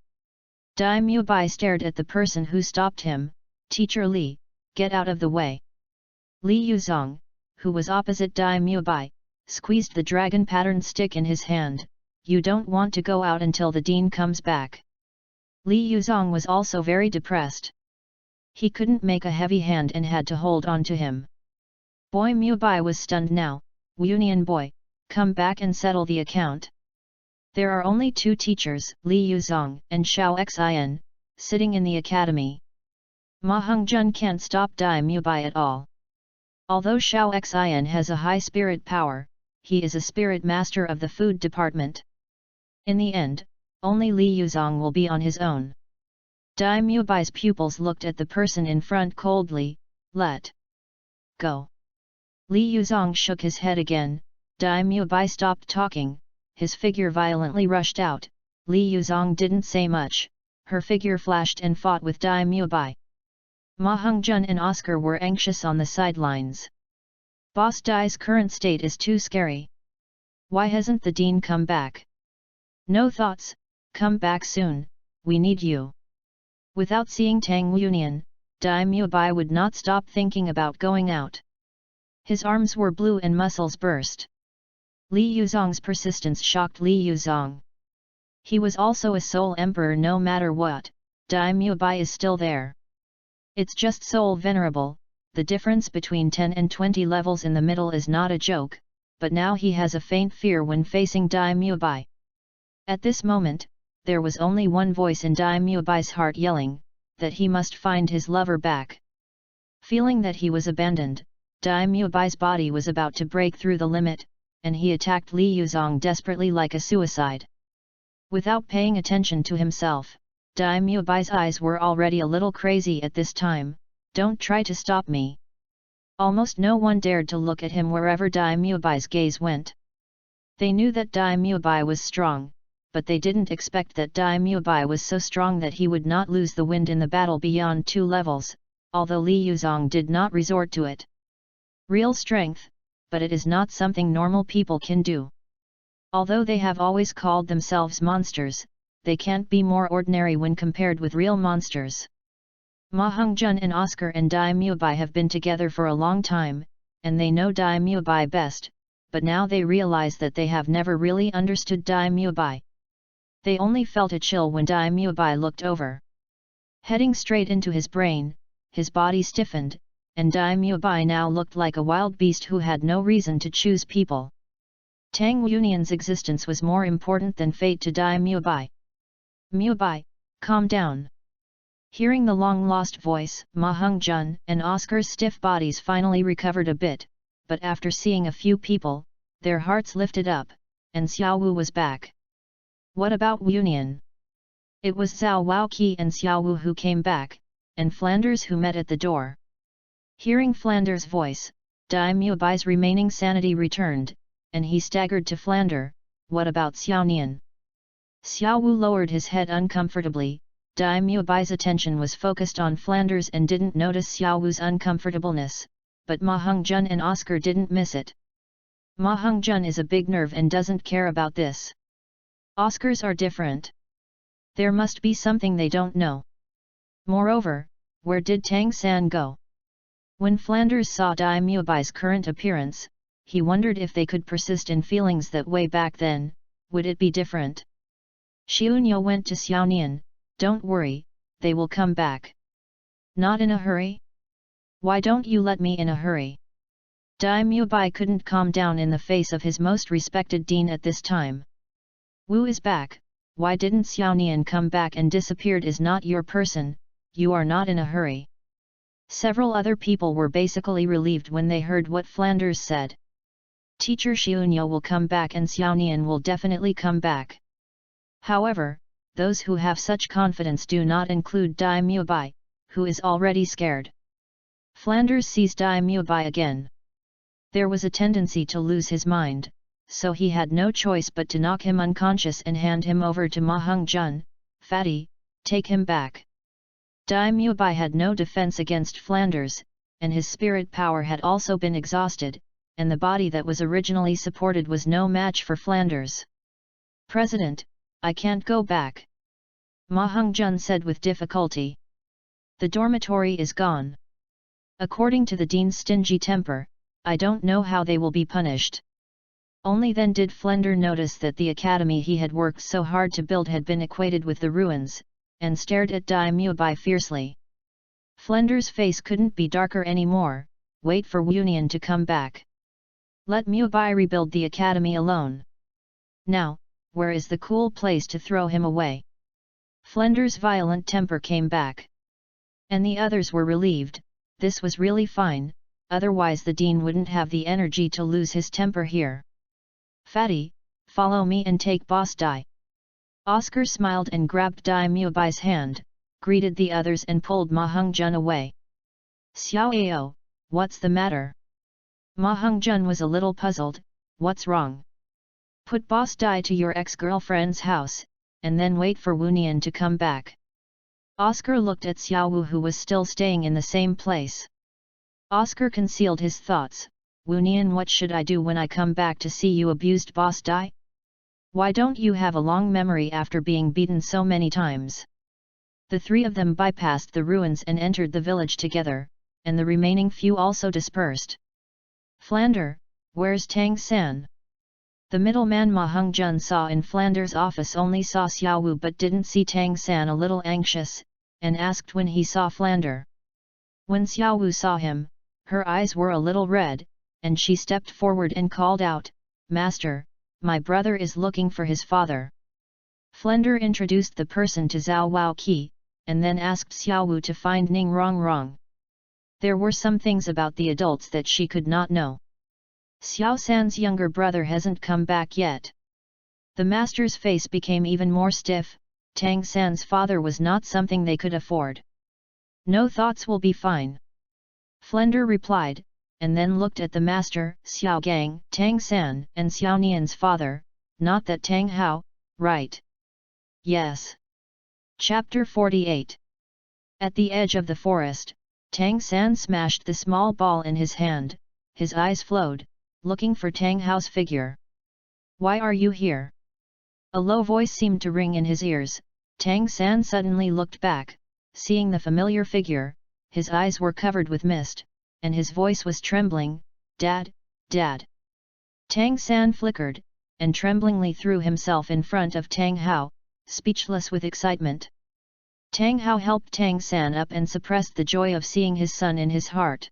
Dai Muebai stared at the person who stopped him. Teacher Li, get out of the way. Li Yuzong, who was opposite Dai Muebai, squeezed the dragon pattern stick in his hand. You don't want to go out until the dean comes back. Li Yuzong was also very depressed. He couldn't make a heavy hand and had to hold on to him. Boy Muebai was stunned now. Union boy, come back and settle the account. There are only two teachers, Li Yuzong and Xiao Xin, sitting in the academy. Ma Hongjun can't stop Dai Muebai at all. Although Xiao Xin has a high spirit power, he is a spirit master of the food department. In the end, only Li Yuzong will be on his own. Dai Muebai's pupils looked at the person in front coldly. Let go. Li Yuzong shook his head again. Dai Muebai stopped talking, his figure violently rushed out. Li Yuzong didn't say much, her figure flashed and fought with Dai Muebai. Ma Hongjun and Oscar were anxious on the sidelines. Boss Dai's current state is too scary. Why hasn't the dean come back? No thoughts, come back soon, we need you. Without seeing Tang Union, Dai Muebai would not stop thinking about going out. His arms were blue and muscles burst. Li Yuzong's persistence shocked Li Yuzong. He was also a soul emperor no matter what, Dai Muebai is still there. It's just soul venerable, the difference between 10 and 20 levels in the middle is not a joke, but now he has a faint fear when facing Dai Muebai. At this moment, there was only one voice in Dai Muabai's heart yelling, that he must find his lover back. Feeling that he was abandoned, Dai Muabai's body was about to break through the limit, and he attacked Li Yuzong desperately like a suicide. Without paying attention to himself, Dai Muabai's eyes were already a little crazy at this time. Don't try to stop me. Almost no one dared to look at him wherever Dai Muabai's gaze went. They knew that Dai Muabai was strong, but they didn't expect that Dai Muabai was so strong that he would not lose the wind in the battle beyond 2 levels, although Li Yuzong did not resort to it. Real strength, but it is not something normal people can do. Although they have always called themselves monsters, they can't be more ordinary when compared with real monsters. Ma Hongjun and Oscar and Dai Muabai have been together for a long time, and they know Dai Muabai best, but now they realize that they have never really understood Dai Muabai. They only felt a chill when Dai Muabai looked over. Heading straight into his brain, his body stiffened, and Dai Muabai now looked like a wild beast who had no reason to choose people. Tang Wunian's existence was more important than fate to Dai Muabai. Muabai, calm down. Hearing the long-lost voice, Ma Hongjun and Oscar's stiff bodies finally recovered a bit, but after seeing a few people, their hearts lifted up, and Xiao Wu was back. What about Wunian? It was Zhao Waoqi and Xiao Wu who came back, and Flanders who met at the door. Hearing Flanders' voice, Dai Muabai's remaining sanity returned, and he staggered to Flander. What about Xiao Nian? Xiao Wu lowered his head uncomfortably. Dai Muabai's attention was focused on Flanders and didn't notice Xiao Wu's uncomfortableness, but Ma Hongjun and Oscar didn't miss it. Ma Hongjun is a big nerve and doesn't care about this. Oscars are different. There must be something they don't know. Moreover, where did Tang San go? When Flanders saw Dai Muabai's current appearance, he wondered if they could persist in feelings that way back then, would it be different? Xiaoniao went to Xiao Nian. Don't worry, they will come back. Not in a hurry? Why don't you let me in a hurry? Dai Muabai couldn't calm down in the face of his most respected dean at this time. Wu is back, why didn't Xiao Nian come back and disappeared is not your person, you are not in a hurry. Several other people were basically relieved when they heard what Flanders said. Teacher Xiaoniao will come back and Xiao Nian will definitely come back. However, those who have such confidence do not include Dai Muabai, who is already scared. Flanders sees Dai Muabai again. There was a tendency to lose his mind, so he had no choice but to knock him unconscious and hand him over to Ma Hongjun. Fatty, take him back. Dai Muabai had no defense against Flanders, and his spirit power had also been exhausted, and the body that was originally supported was no match for Flanders. President, I can't go back. Ma Hongjun said with difficulty. The dormitory is gone. According to the dean's stingy temper, I don't know how they will be punished. Only then did Flender notice that the academy he had worked so hard to build had been equated with the ruins, and stared at Dai Muabai fiercely. Flender's face couldn't be darker anymore. Wait for Wunian to come back. Let Muabai rebuild the academy alone. Now, where is the cool place to throw him away? Flender's violent temper came back. And the others were relieved. This was really fine, otherwise the dean wouldn't have the energy to lose his temper here. Fatty, follow me and take Boss Dai. Oscar smiled and grabbed Dai Muabai's hand, greeted the others and pulled Ma Hongjun away. Xiao Ao, what's the matter? Ma Hongjun was a little puzzled. What's wrong? Put Boss Dai to your ex-girlfriend's house, and then wait for Wunian to come back. Oscar looked at Xiao Wu who was still staying in the same place. Oscar concealed his thoughts. Wunian, what should I do when I come back to see you abused Boss Dai? Why don't you have a long memory after being beaten so many times? The three of them bypassed the ruins and entered the village together, and the remaining few also dispersed. Flander, where's Tang San? The middleman Ma Hongjun saw in Flanders' office only saw Xiao Wu but didn't see Tang San, a little anxious, and asked when he saw Flander. When Xiao Wu saw him, her eyes were a little red, and she stepped forward and called out, Master, my brother is looking for his father. Flender introduced the person to Zhao Waoqi, and then asked Xiao Wu to find Ning Rongrong. There were some things about the adults that she could not know. Xiao San's younger brother hasn't come back yet. The master's face became even more stiff. Tang San's father was not something they could afford. No thoughts, will be fine. Flender replied, and then looked at the master, Xiao Gang, Tang San, and Xiao Nian's father. Not that Tang Hao, right? Yes. Chapter 48. At the edge of the forest, Tang San smashed the small ball in his hand. His eyes flowed, looking for Tang Hao's figure. Why are you here? A low voice seemed to ring in his ears. Tang San suddenly looked back, seeing the familiar figure. His eyes were covered with mist, and his voice was trembling. Dad, Dad. Tang San flickered, and tremblingly threw himself in front of Tang Hao, speechless with excitement. Tang Hao helped Tang San up and suppressed the joy of seeing his son in his heart.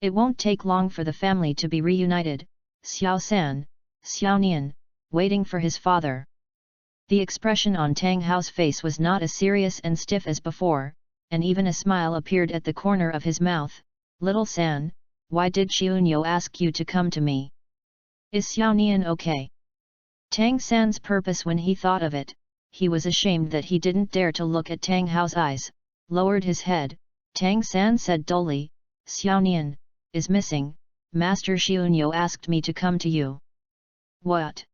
It won't take long for the family to be reunited. Xiao San, Xiao Nian, waiting for his father. The expression on Tang Hao's face was not as serious and stiff as before, and even a smile appeared at the corner of his mouth. Little San, why did Xiaonyo ask you to come to me? Is Xiao Nian okay? Tang San's purpose when he thought of it, he was ashamed that he didn't dare to look at Tang Hao's eyes, lowered his head. Tang San said dully, Xiao Nian is missing. Master Xiaonyo asked me to come to you. What?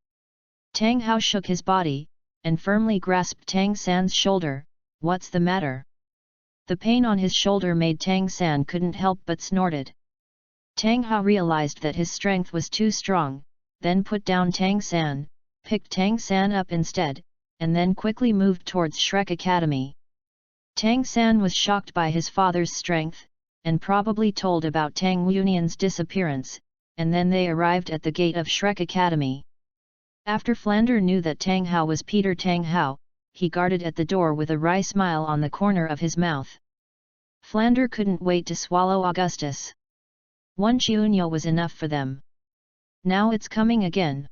Tang Hao shook his body, and firmly grasped Tang San's shoulder. What's the matter? The pain on his shoulder made Tang San couldn't help but snorted. Tang Hao realized that his strength was too strong, then put down Tang San, picked Tang San up instead, and then quickly moved towards Shrek Academy. Tang San was shocked by his father's strength, and probably told about Tang Yunian's disappearance, and then they arrived at the gate of Shrek Academy. After Flander knew that Tang Hao was Peter Tang Hao, he guarded at the door with a wry smile on the corner of his mouth. Flander couldn't wait to swallow Augustus. One Chiunyo was enough for them. Now it's coming again.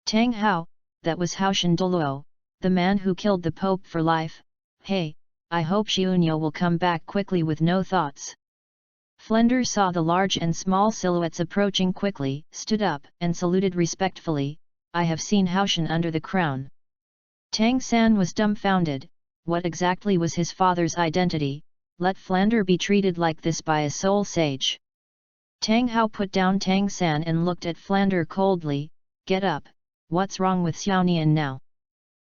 Tang Hao, that was Haoshan Douluo, the man who killed the Pope for life. Hey, I hope Chiunyo will come back quickly with no thoughts. Flender saw the large and small silhouettes approaching quickly, stood up, and saluted respectfully. I have seen Haoshan under the crown. Tang San was dumbfounded. What exactly was his father's identity? Let Flander be treated like this by a soul sage. Tang Hao put down Tang San and looked at Flander coldly. Get up, what's wrong with Xiao Nian now?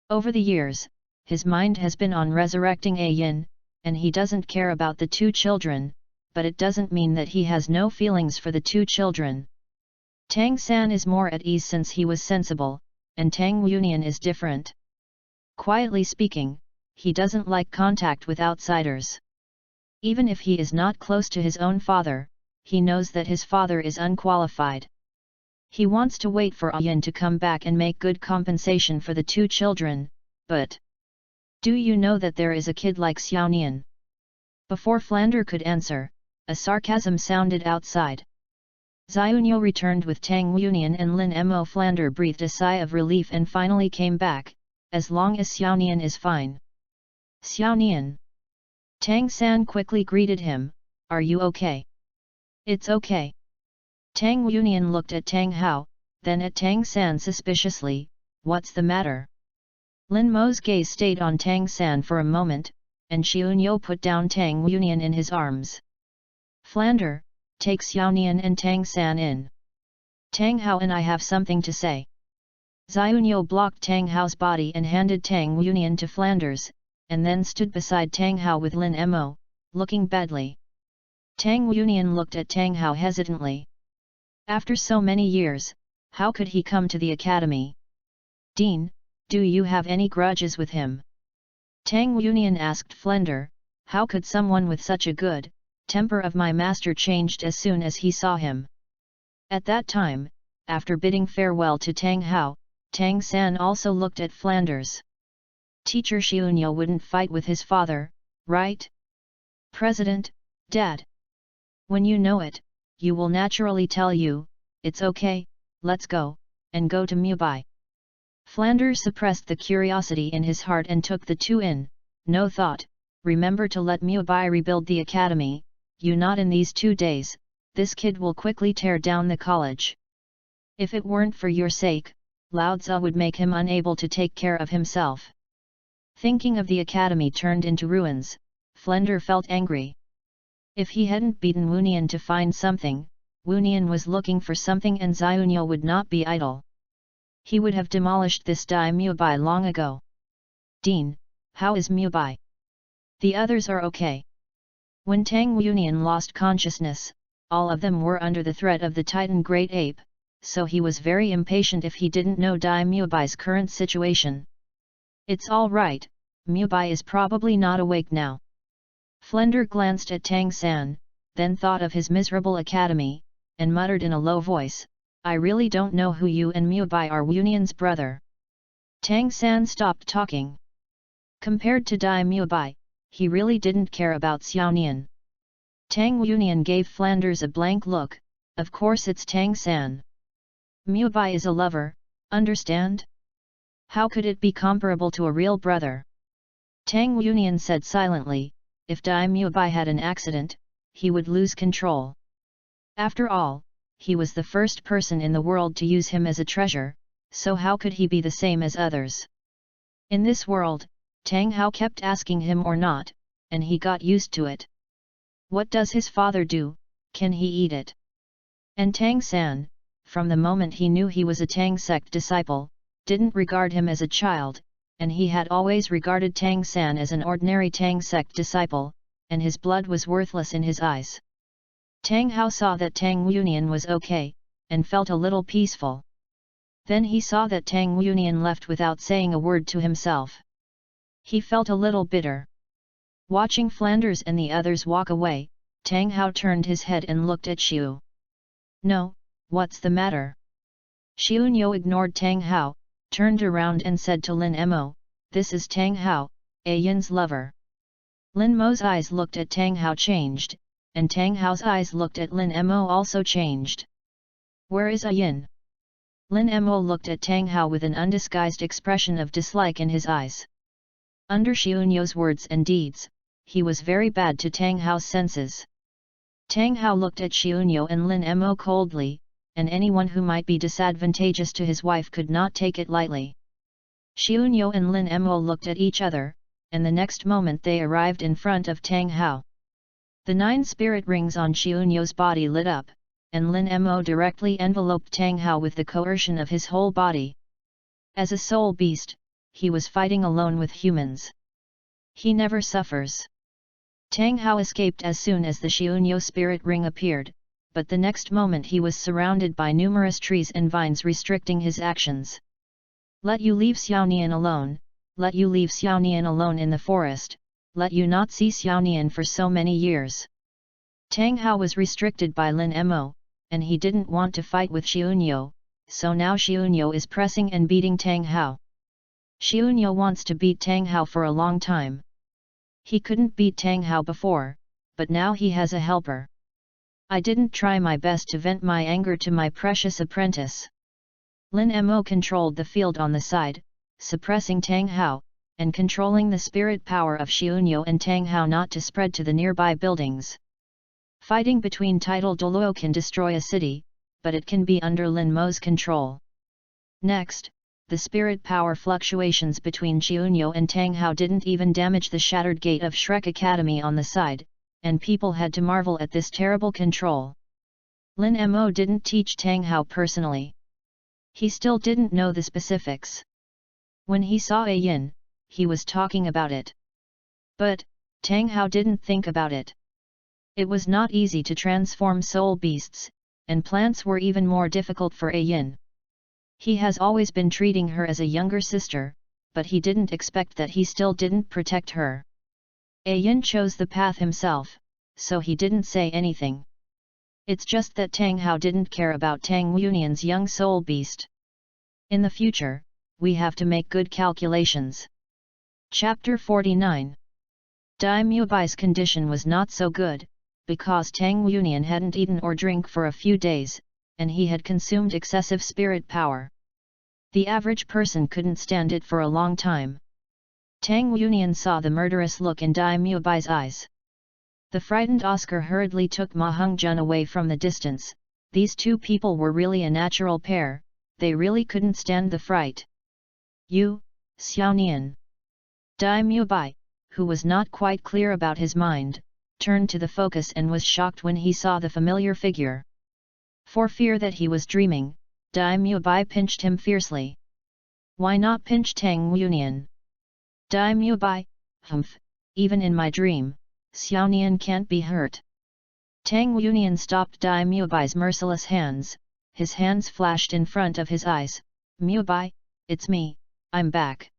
Over the years, his mind has been on resurrecting A Yin, and he doesn't care about the two children, but it doesn't mean that he has no feelings for the two children. Tang San is more at ease since he was sensible, and Tang Yunian is different. Quietly speaking, he doesn't like contact with outsiders. Even if he is not close to his own father, he knows that his father is unqualified. He wants to wait for Yin to come back and make good compensation for the two children, but... Do you know that there is a kid like Xiao Nian? Before Flander could answer, a sarcasm sounded outside. Xiaonyo returned with Tang Yunian and Lin Mo. Flander breathed a sigh of relief and finally came back. As long as Xiao Nian is fine. Xiao Nian. Tang San quickly greeted him. Are you okay? It's okay. Tang Yunian looked at Tang Hao, then at Tang San suspiciously. What's the matter? Lin Mo's gaze stayed on Tang San for a moment, and Xiaonyo put down Tang Yunian in his arms. Flander, take Xiao Nian and Tang San in. Tang Hao and I have something to say. Xiaonyo blocked Tang Hao's body and handed Tang Yunian to Flanders, and then stood beside Tang Hao with Lin Mo, looking badly. Tang Yunian looked at Tang Hao hesitantly. After so many years, how could he come to the academy? Dean, do you have any grudges with him? Tang Yunian asked Flender. How could someone with such a good temper of my master changed as soon as he saw him? At that time, after bidding farewell to Tang Hao, Tang San also looked at Flanders. Teacher Xiaonyo wouldn't fight with his father, right? President, Dad. When you know it, you will naturally tell you, it's okay, let's go, and go to Mubai. Flanders suppressed the curiosity in his heart and took the two in, no thought, remember to let Mubai rebuild the academy, you not in these 2 days, this kid will quickly tear down the college. If it weren't for your sake, Lao Tzu would make him unable to take care of himself. Thinking of the academy turned into ruins, Flender felt angry. If he hadn't beaten Wunian to find something, Wunian was looking for something and Xiaonyo would not be idle. He would have demolished this Dai Mubai long ago. Dean, how is Mubai? The others are okay. When Tang Wunian lost consciousness, all of them were under the threat of the Titan Great Ape, so he was very impatient if he didn't know Dai Mubai's current situation. It's all right, Mubai is probably not awake now. Flender glanced at Tang San, then thought of his miserable academy, and muttered in a low voice, I really don't know who you and Mubai are. Wunian's brother. Tang San stopped talking. Compared to Dai Mubai, he really didn't care about Xiaonian. Tang Wunian gave Flanders a blank look, of course it's Tang San. Mubai is a lover, understand? How could it be comparable to a real brother? Tang Wunian said silently, if Dai Mubai had an accident, he would lose control. After all, he was the first person in the world to use him as a treasure, so how could he be the same as others? In this world, Tang Hao kept asking him or not, and he got used to it. What does his father do, can he eat it? And Tang San, from the moment he knew he was a Tang sect disciple, didn't regard him as a child, and he had always regarded Tang San as an ordinary Tang sect disciple, and his blood was worthless in his eyes. Tang Hao saw that Tang Wunian was okay, and felt a little peaceful. Then he saw that Tang Wunian left without saying a word to himself. He felt a little bitter. Watching Flanders and the others walk away, Tang Hao turned his head and looked at Xiu. No, what's the matter? Xiu ignored Tang Hao, turned around and said to Lin Mo, this is Tang Hao, A Yin's lover. Lin Mo's eyes looked at Tang Hao changed, and Tang Hao's eyes looked at Lin Mo also changed. Where is A Yin? Lin Mo looked at Tang Hao with an undisguised expression of dislike in his eyes. Under Xiu's words and deeds, he was very bad to Tang Hao's senses. Tang Hao looked at Xiu and Lin Mo coldly, and anyone who might be disadvantageous to his wife could not take it lightly. Xiu and Lin Mo looked at each other, and the next moment they arrived in front of Tang Hao. The 9 spirit rings on Xiu's body lit up, and Lin Mo directly enveloped Tang Hao with the coercion of his whole body. As a soul beast, he was fighting alone with humans. He never suffers. Tang Hao escaped as soon as the Xiu spirit ring appeared, but the next moment he was surrounded by numerous trees and vines restricting his actions. Let you leave Xiaonian alone, let you leave Xiaonian alone in the forest, let you not see Xiaonian for so many years. Tang Hao was restricted by Lin Mo, and he didn't want to fight with Xiu, so now Xiu is pressing and beating Tang Hao. Xiu wants to beat Tang Hao for a long time. He couldn't beat Tang Hao before, but now he has a helper. I didn't try my best to vent my anger to my precious apprentice. Lin Mo controlled the field on the side, suppressing Tang Hao, and controlling the spirit power of Xiu and Tang Hao not to spread to the nearby buildings. Fighting between title Douluo can destroy a city, but it can be under Lin Mo's control. Next, the spirit power fluctuations between Xiu and Tang Hao didn't even damage the shattered gate of Shrek Academy on the side, and people had to marvel at this terrible control. Lin Mo didn't teach Tang Hao personally. He still didn't know the specifics. When he saw A Yin, he was talking about it. But, Tang Hao didn't think about it. It was not easy to transform soul beasts, and plants were even more difficult for A Yin. He has always been treating her as a younger sister, but he didn't expect that he still didn't protect her. A Yin chose the path himself, so he didn't say anything. It's just that Tang Hao didn't care about Tang Wunian's young soul beast. In the future, we have to make good calculations. Chapter 49. Dai Mubai's condition was not so good, because Tang Wunian hadn't eaten or drink for a few days, and he had consumed excessive spirit power. The average person couldn't stand it for a long time. Tang Yunian saw the murderous look in Dai Muabai's eyes. The frightened Oscar hurriedly took Ma Hongjun away from the distance. These two people were really a natural pair, they really couldn't stand the fright. You, Xiaonian. Dai Muabai, who was not quite clear about his mind, turned to the focus and was shocked when he saw the familiar figure. For fear that he was dreaming, Dai Muabai pinched him fiercely. Why not pinch Tang Yunian? Dai Muabai, humph, even in my dream, Xiaonian can't be hurt. Tang Yunian stopped Dai Muabai's merciless hands, his hands flashed in front of his eyes. Muabai, it's me, I'm back.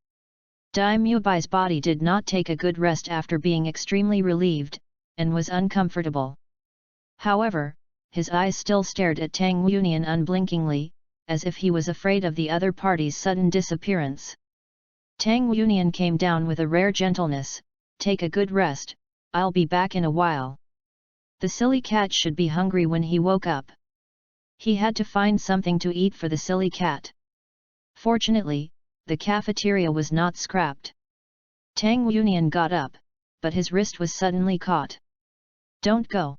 Dai Muabai's body did not take a good rest after being extremely relieved, and was uncomfortable. However, his eyes still stared at Tang Yunian unblinkingly, as if he was afraid of the other party's sudden disappearance. Tang Yunian came down with a rare gentleness. Take a good rest, I'll be back in a while. The silly cat should be hungry when he woke up. He had to find something to eat for the silly cat. Fortunately, the cafeteria was not scrapped. Tang Yunian got up, but his wrist was suddenly caught. Don't go.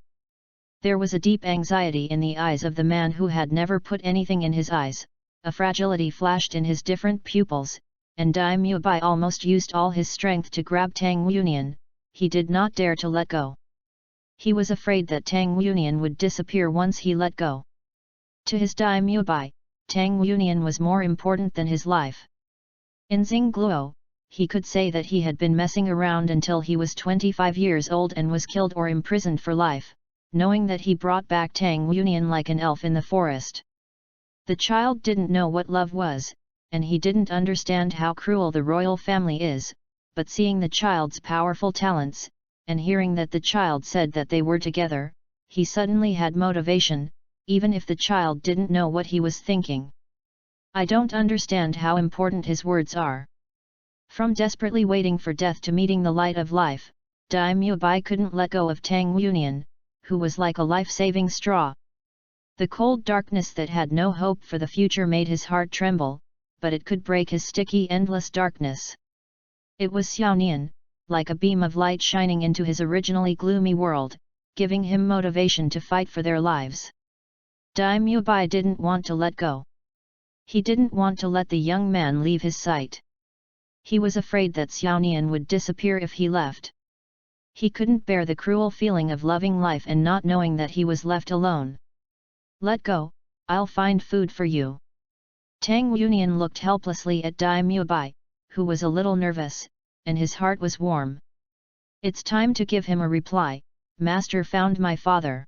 There was a deep anxiety in the eyes of the man who had never put anything in his eyes, a fragility flashed in his different pupils, and Dai Muabai almost used all his strength to grab Tang Yunian. He did not dare to let go. He was afraid that Tang Yunian would disappear once he let go. To his Dai Muabai, Tang Yunian was more important than his life. In Xingluo, he could say that he had been messing around until he was 25 years old and was killed or imprisoned for life, knowing that he brought back Tang Yunian like an elf in the forest. The child didn't know what love was, and he didn't understand how cruel the royal family is, but seeing the child's powerful talents, and hearing that the child said that they were together, he suddenly had motivation, even if the child didn't know what he was thinking. I don't understand how important his words are. From desperately waiting for death to meeting the light of life, Dai Muabai couldn't let go of Tang Yunian, who was like a life-saving straw. The cold darkness that had no hope for the future made his heart tremble, but it could break his sticky endless darkness. It was Xiaonian, like a beam of light shining into his originally gloomy world, giving him motivation to fight for their lives. Dai Muabai didn't want to let go. He didn't want to let the young man leave his sight. He was afraid that Xiaonian would disappear if he left. He couldn't bear the cruel feeling of loving life and not knowing that he was left alone. Let go, I'll find food for you. Tang Yunian looked helplessly at Dai Muabai, who was a little nervous, and his heart was warm. It's time to give him a reply. Master found my father.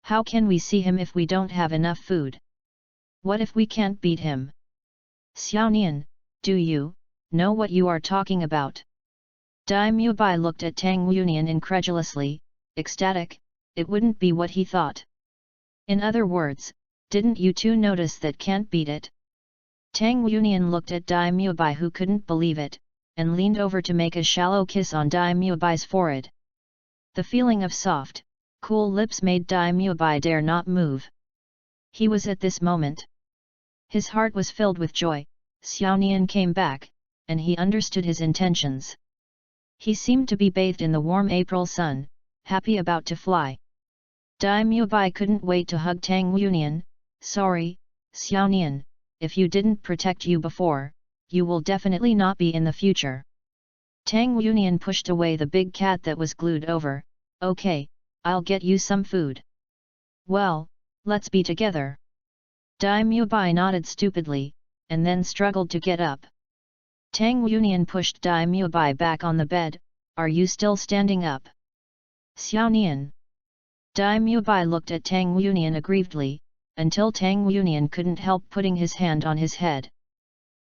How can we see him if we don't have enough food? What if we can't beat him? Xiaonian, do you know what you are talking about? Dai Muabai looked at Tang Yunian incredulously, ecstatic. It wouldn't be what he thought. In other words, didn't you two notice that can't beat it? Tang Yunian looked at Dai Muabai, who couldn't believe it, and leaned over to make a shallow kiss on Dai Muabai's forehead. The feeling of soft, cool lips made Dai Muabai dare not move. He was at this moment. His heart was filled with joy. Xiaonian came back, and he understood his intentions. He seemed to be bathed in the warm April sun, happy about to fly. Dai Muabai couldn't wait to hug Tang Yunian. Sorry, Xiaonian, if you didn't protect you before, you will definitely not be in the future. Tang Yunian pushed away the big cat that was glued over. Okay, I'll get you some food. Well, let's be together. Dai Muabai nodded stupidly, and then struggled to get up. Tang Yunian pushed Dai Muabai back on the bed. Are you still standing up? Xiaonian. Dai Muabai looked at Tang Yunian aggrievedly, until Tang Yunian couldn't help putting his hand on his head.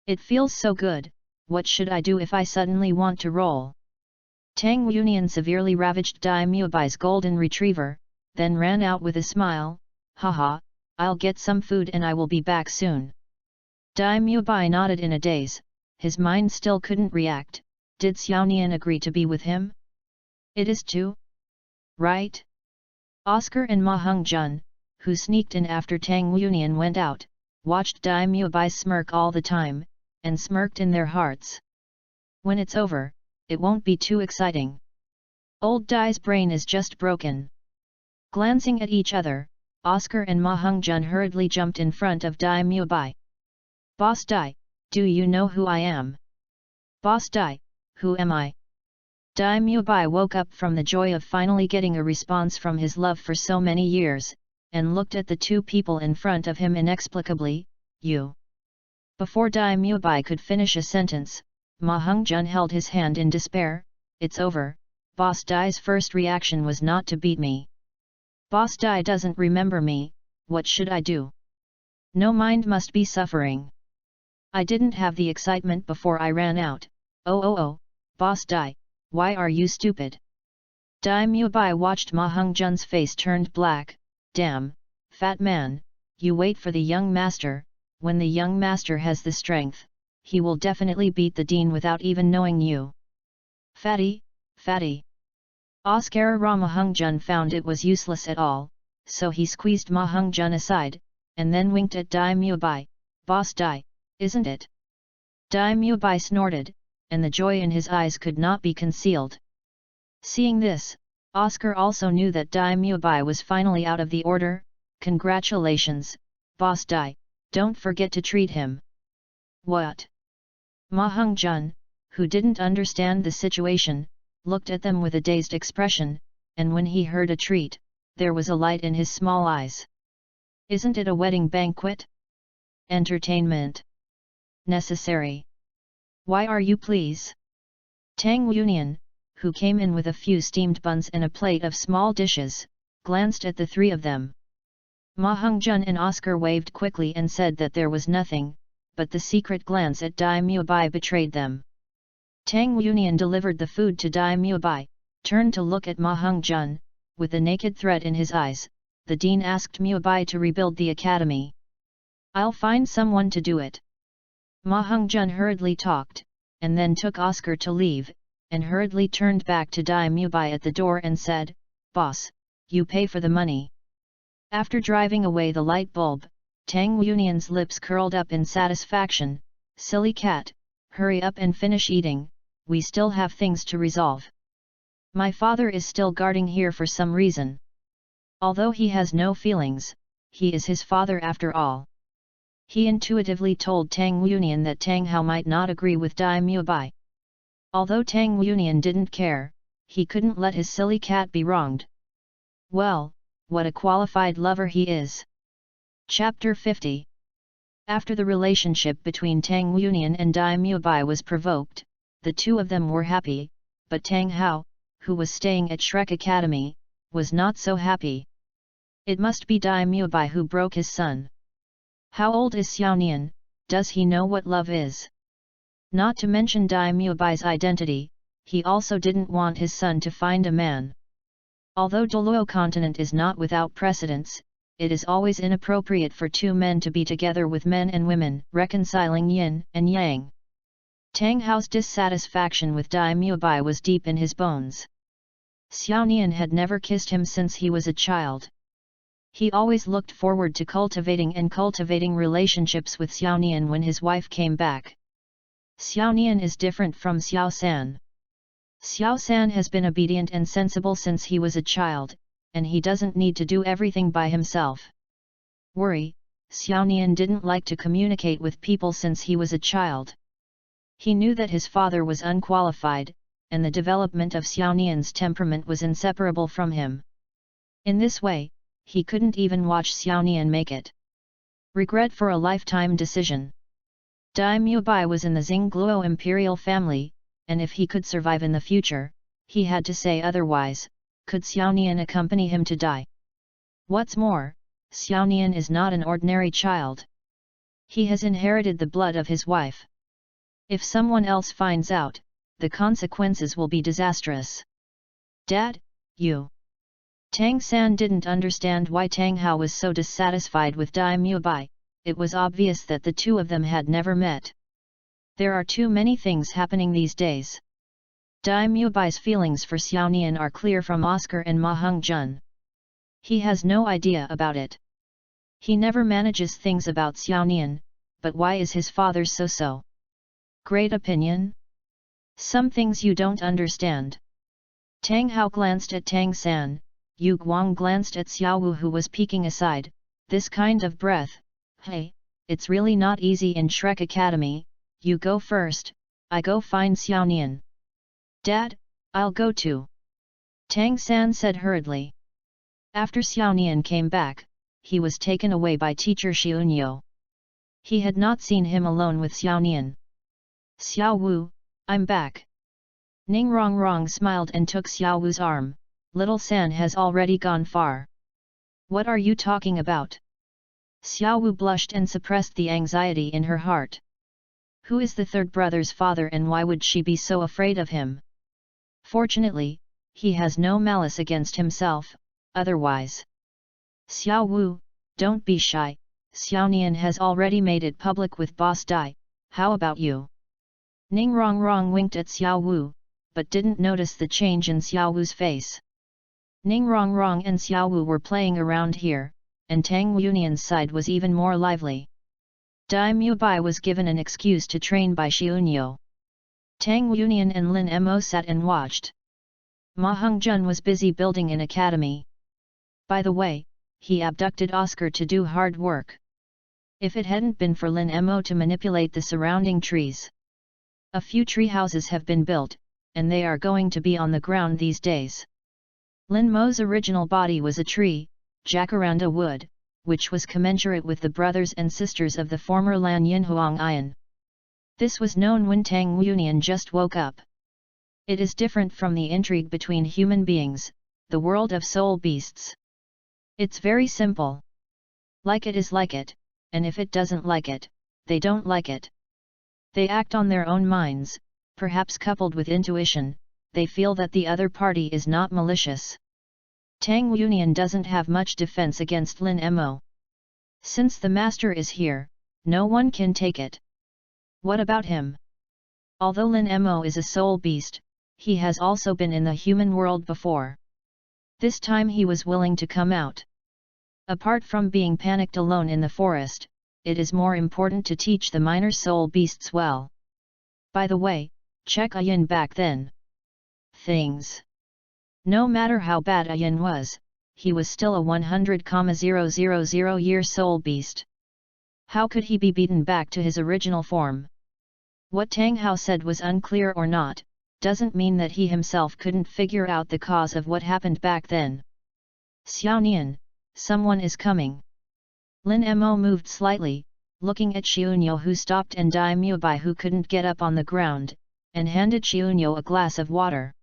It feels so good, what should I do if I suddenly want to roll? Tang Yunian severely ravaged Dai Muabai's golden retriever, then ran out with a smile. Haha, I'll get some food and I will be back soon. Dai Muabai nodded in a daze, his mind still couldn't react. Did Xiaonian agree to be with him? It is too. Right? Oscar and Ma Hongjun, who sneaked in after Tang Yunian went out, watched Dai Mubai smirk all the time, and smirked in their hearts. When it's over, it won't be too exciting. Old Dai's brain is just broken. Glancing at each other, Oscar and Ma Hongjun hurriedly jumped in front of Dai Mubai. Boss Dai, do you know who I am? Boss Dai, who am I? Dai Mubai woke up from the joy of finally getting a response from his love for so many years, and looked at the two people in front of him inexplicably. You. Before Dai Mubai could finish a sentence, Ma Hongjun held his hand in despair. It's over. Boss Dai's first reaction was not to beat me. Boss Dai doesn't remember me, what should I do? No mind must be suffering. I didn't have the excitement before I ran out. Oh, Boss Dai, why are you stupid? Dai Mubai watched Ma Hongjun's face turned black. Damn, fat man, you wait for the young master. When the young master has the strength, he will definitely beat the dean without even knowing you. Fatty. Oscar Ma Hongjun found it was useless at all, so he squeezed Ma Hongjun aside, and then winked at Dai Mubai. Boss Dai, isn't it? Dai Mubai snorted, and the joy in his eyes could not be concealed. Seeing this, Oscar also knew that Dai Mubai was finally out of the order. Congratulations, Boss Dai, don't forget to treat him. What? Ma Hongjun, who didn't understand the situation, looked at them with a dazed expression, and when he heard a treat, there was a light in his small eyes. Isn't it a wedding banquet? Entertainment. Necessary. Why are you please? Tang Yunian, who came in with a few steamed buns and a plate of small dishes, glanced at the three of them. Ma Hongjun and Oscar waved quickly and said that there was nothing, but the secret glance at Dai Mubai betrayed them. Tang Yunian delivered the food to Dai Mubai, turned to look at Ma Hongjun, with a naked threat in his eyes. The dean asked Mubai to rebuild the academy. I'll find someone to do it. Ma Hongjun hurriedly talked, and then took Oscar to leave, and hurriedly turned back to Dai Mubai at the door and said, Boss, you pay for the money. After driving away the light bulb, Tang Yunian's lips curled up in satisfaction. Silly cat, hurry up and finish eating, we still have things to resolve. My father is still guarding here for some reason. Although he has no feelings, he is his father after all. He intuitively told Tang Yunian that Tang Hao might not agree with Dai Mubai. Although Tang Yunian didn't care, he couldn't let his silly cat be wronged. Well, what a qualified lover he is. Chapter 50. After the relationship between Tang Yunian and Dai Mubai was provoked, the two of them were happy, but Tang Hao, who was staying at Shrek Academy, was not so happy. It must be Dai Mubai who broke his son. How old is Xiaonian? Does he know what love is? Not to mention Dai Mubai's identity, he also didn't want his son to find a man. Although Douluo continent is not without precedents, it is always inappropriate for two men to be together with men and women, reconciling yin and yang. Tang Hao's dissatisfaction with Dai Mubai was deep in his bones. Xiaonian had never kissed him since he was a child. He always looked forward to cultivating relationships with Xiaonian when his wife came back. Xiaonian is different from Xiao San. Xiao San has been obedient and sensible since he was a child, and he doesn't need to do everything by himself. Xiaonian didn't like to communicate with people since he was a child. He knew that his father was unqualified, and the development of Xiaonian's temperament was inseparable from him. In this way, he couldn't even watch Xiaonian make it. Regret for a lifetime decision. Dai Mubai was in the Xingluo imperial family, and if he could survive in the future, he had to say otherwise. Could Xiaonian accompany him to die? What's more, Xiaonian is not an ordinary child. He has inherited the blood of his wife. If someone else finds out, the consequences will be disastrous. Dad, you. Tang San didn't understand why Tang Hao was so dissatisfied with Dai Mubai. It was obvious that the two of them had never met. There are too many things happening these days. Dai Mubai's feelings for Xiaonian are clear from Oscar and Ma Hongjun. He has no idea about it. He never manages things about Xiaonian, but why is his father so? Great opinion? Some things you don't understand. Tang Hao glanced at Tang San, Yu Guang glanced at Xiao Wu who was peeking aside. This kind of breath, hey, it's really not easy in Shrek Academy. You go first, I go find Xiaonian. Dad, I'll go too. Tang San said hurriedly. After Xiaonian came back, he was taken away by teacher Xiaonyo. He had not seen him alone with Xiaonian. Xiao Wu, I'm back. Ning Rongrong smiled and took Xiao Wu's arm. Little San has already gone far. What are you talking about? Xiao Wu blushed and suppressed the anxiety in her heart. Who is the third brother's father and why would she be so afraid of him? Fortunately, he has no malice against himself, otherwise. Xiao Wu, don't be shy, Xiaonian has already made it public with Boss Dai, how about you? Ning Rongrong winked at Xiao Wu, but didn't notice the change in Xiao Wu's face. Ning Rongrong and Xiao Wu were playing around here, and Tang Yunian's side was even more lively. Dai Mubai was given an excuse to train by Xiaonyo. Tang Yunian and Lin Mo sat and watched. Ma Hongjun was busy building an academy. By the way, he abducted Oscar to do hard work. If it hadn't been for Lin Mo to manipulate the surrounding trees. A few tree houses have been built, and they are going to be on the ground these days. Lin Mo's original body was a tree, jacaranda wood, which was commensurate with the brothers and sisters of the former Lan Yin Huang Ian. This was known when Tang Yunian just woke up. It is different from the intrigue between human beings, the world of soul beasts. It's very simple. Like it is like it, and if it doesn't like it, they don't like it. They act on their own minds, perhaps coupled with intuition, they feel that the other party is not malicious. Tang Yunian doesn't have much defense against Lin Mo. Since the master is here, no one can take it. What about him? Although Lin Mo is a soul beast, he has also been in the human world before. This time he was willing to come out. Apart from being panicked alone in the forest, it is more important to teach the minor soul beasts well. By the way, check Ayin back then. Things. No matter how bad Ayin was, he was still a 100,000-year soul beast. How could he be beaten back to his original form? What Tang Hao said was unclear or not, doesn't mean that he himself couldn't figure out the cause of what happened back then. Xiaonian, someone is coming. Lin Mo moved slightly, looking at Xiaonyo who stopped and Dai Mubai who couldn't get up on the ground, and handed Xiaonyo a glass of water.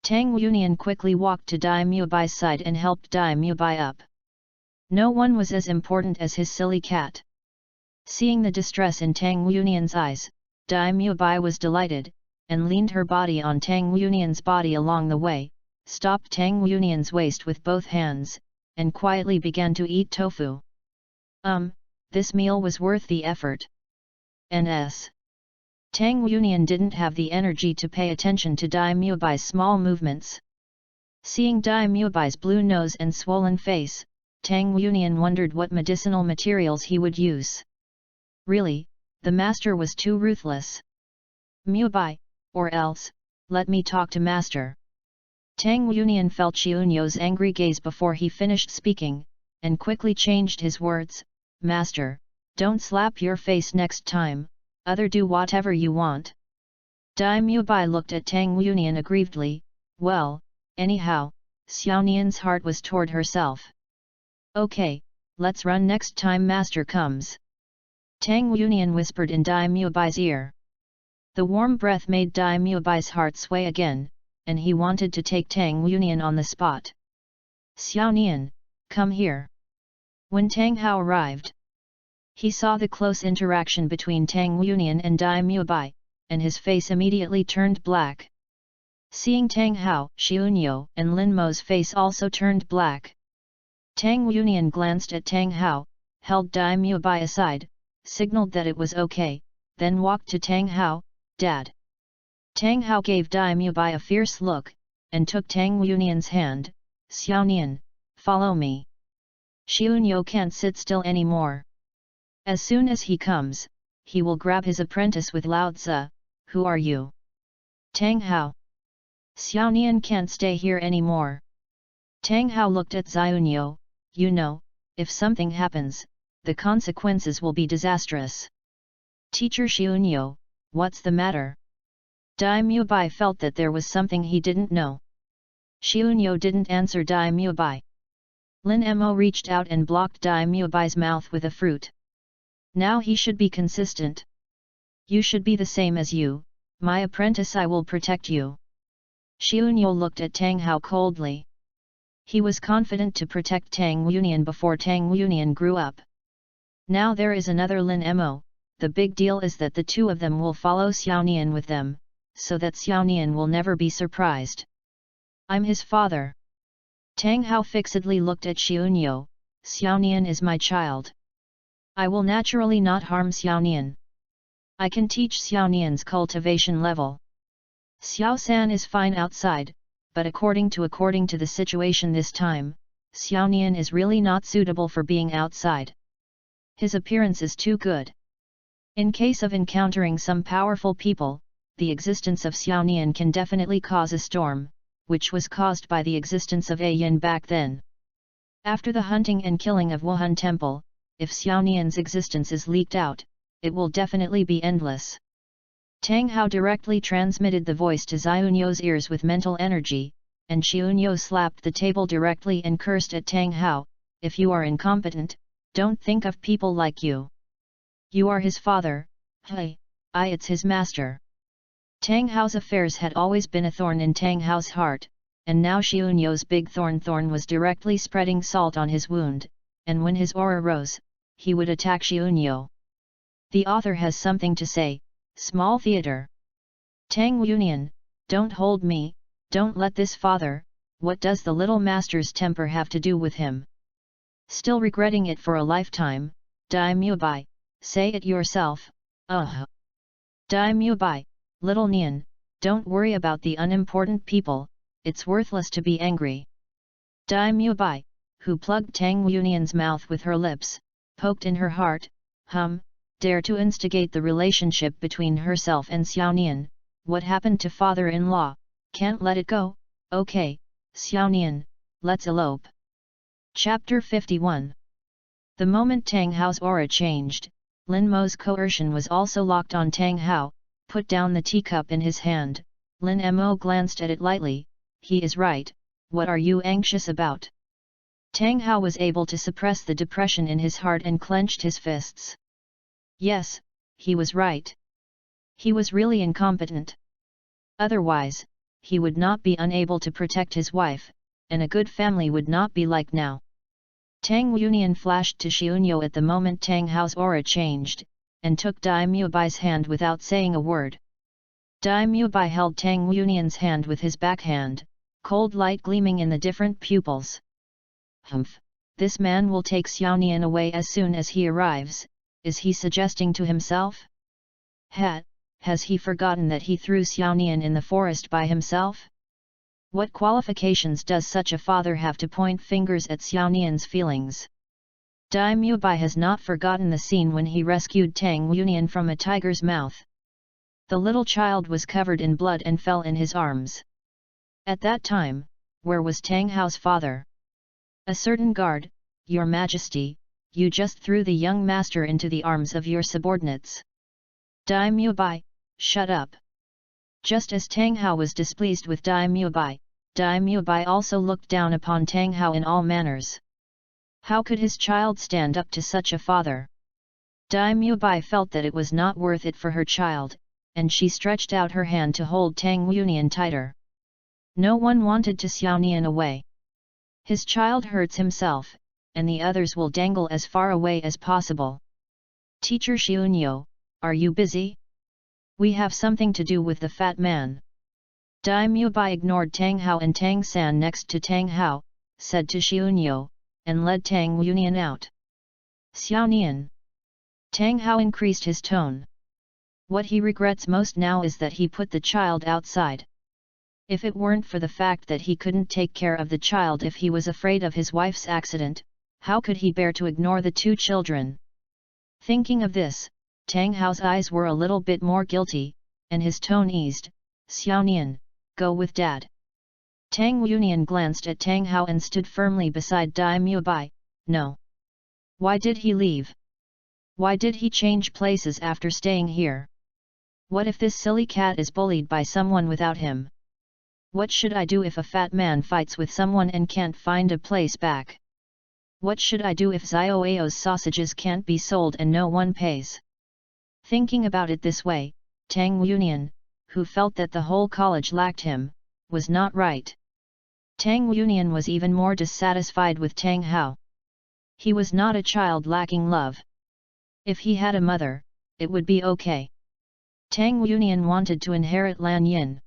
Tang Yunian quickly walked to Dai Mubai's side and helped Dai Mubai up. No one was as important as his silly cat. Seeing the distress in Tang Yunian's eyes, Dai Mubai was delighted, and leaned her body on Tang Yunian's body along the way, stopped Tang Yunian's waist with both hands, and quietly began to eat tofu. This meal was worth the effort. Ns. Tang Yunian didn't have the energy to pay attention to Dai Mubai's small movements. Seeing Dai Mubai's blue nose and swollen face, Tang Yunian wondered what medicinal materials he would use. Really, the master was too ruthless. Mubai, or else, let me talk to master. Tang Yunian felt Xiaonyo's angry gaze before he finished speaking, and quickly changed his words. Master, don't slap your face next time, other do whatever you want. Dai Mubai looked at Tang Yunian aggrievedly. Well, anyhow, Xiaonian's heart was toward herself. Okay, let's run next time master comes. Tang Yunian whispered in Dai Mubai's ear. The warm breath made Dai Mubai's heart sway again, and he wanted to take Tang Yunian on the spot. Xiaonian, come here. When Tang Hao arrived, he saw the close interaction between Tang Yunian and Dai Mubai, and his face immediately turned black. Seeing Tang Hao, Xiaonyo and Lin Mo's face also turned black. Tang Yunian glanced at Tang Hao, held Dai Mubai aside, signaled that it was okay, then walked to Tang Hao. Dad. Tang Hao gave Dai Mubai a fierce look, and took Tang Yunian's hand. Xiaonian, follow me. Xiaonian can't sit still anymore. As soon as he comes, he will grab his apprentice with Lao Tzu. Who are you? Tang Hao. Xiaonian can't stay here anymore. Tang Hao looked at Xiaonian. You know, if something happens, the consequences will be disastrous. Teacher Xiaonian, what's the matter? Dai Mubai felt that there was something he didn't know. Xiaonian didn't answer Dai Mubai. Lin Mo reached out and blocked Dai Mubai's mouth with a fruit. Now he should be consistent. You should be the same as you, my apprentice. I will protect you. Xiaonian looked at Tang Hao coldly. He was confident to protect Tang Yunian before Tang Yunian grew up. Now there is another Lin Mo, the big deal is that the two of them will follow Xiaonian with them, so that Xiaonian will never be surprised. I'm his father. Tang Hao fixedly looked at Xiaonian. Xiaonian is my child. I will naturally not harm Xiaonian. I can teach Xiaonian's cultivation level. Xiao San is fine outside, but according to the situation this time, Xiaonian is really not suitable for being outside. His appearance is too good. In case of encountering some powerful people, the existence of Xiaonian can definitely cause a storm, which was caused by the existence of Yin back then. After the hunting and killing of Wuhan Temple, if Xiaonian's existence is leaked out, it will definitely be endless. Tang Hao directly transmitted the voice to Xiaonian's ears with mental energy, and Xiaonian slapped the table directly and cursed at Tang Hao, if you are incompetent, don't think of people like you. You are his father, hey, it's his master. Tang Hao's affairs had always been a thorn in Tang Hao's heart, and now Xiaonian's big thorn was directly spreading salt on his wound, and when his aura rose, he would attack Xiaonian. The author has something to say, small theater. Tang Yunian, don't hold me, don't let this father, what does the little master's temper have to do with him? Still regretting it for a lifetime, Dai Mubai, say it yourself, Dai Mubai, little Nian, don't worry about the unimportant people, it's worthless to be angry. Dai Mubai, who plugged Tang Yunian's mouth with her lips, poked in her heart, dare to instigate the relationship between herself and Xiaonian, what happened to father-in-law, can't let it go, okay, Xiaonian, let's elope. Chapter 51. The moment Tang Hao's aura changed, Lin Mo's coercion was also locked on Tang Hao, put down the teacup in his hand, Lin Mo glanced at it lightly, he is right, what are you anxious about? Tang Hao was able to suppress the depression in his heart and clenched his fists. Yes, he was right. He was really incompetent. Otherwise, he would not be unable to protect his wife, and a good family would not be like now. Tang Yunian flashed to Xiaonian at the moment Tang Hao's aura changed, and took Dai Mubai's hand without saying a word. Dai Mubai held Tang Yunian's hand with his backhand, cold light gleaming in the different pupils. This man will take Xiaonian away as soon as he arrives, is he suggesting to himself? Has he forgotten that he threw Xiaonian in the forest by himself? What qualifications does such a father have to point fingers at Xiaonian's feelings? Dai Mubai has not forgotten the scene when he rescued Tang Yunian from a tiger's mouth. The little child was covered in blood and fell in his arms. At that time, where was Tang Hao's father? A certain guard, Your Majesty, you just threw the young master into the arms of your subordinates. Dai Mubai, shut up. Just as Tang Hao was displeased with Dai Mubai also looked down upon Tang Hao in all manners. How could his child stand up to such a father? Dai Mubai felt that it was not worth it for her child, and she stretched out her hand to hold Tang Yunian tighter. No one wanted to Xiaonian away. His child hurts himself, and the others will dangle as far away as possible. Teacher Xiaonian, are you busy? We have something to do with the fat man. Dai Mubai ignored Tang Hao and Tang San next to Tang Hao, said to Xiaonian, and led Tang Yunian out. Xiaonian. Tang Hao increased his tone. What he regrets most now is that he put the child outside. If it weren't for the fact that he couldn't take care of the child if he was afraid of his wife's accident, How could he bear to ignore the two children? Thinking of this, Tang Hao's eyes were a little bit more guilty, and his tone eased. Xiaonian, go with Dad. Tang Wunian glanced at Tang Hao and stood firmly beside Dai Mubai. No. Why did he leave? Why did he change places after staying here? What if this silly cat is bullied by someone without him? What should I do if a fat man fights with someone and can't find a place back? What should I do if Xiaoao's sausages can't be sold and no one pays? Thinking about it this way, Tang Wunian, who felt that the whole college lacked him, was not right. Tang Wunian was even more dissatisfied with Tang Hao. He was not a child lacking love. If he had a mother, it would be okay. Tang Wunian wanted to inherit Lan Yin.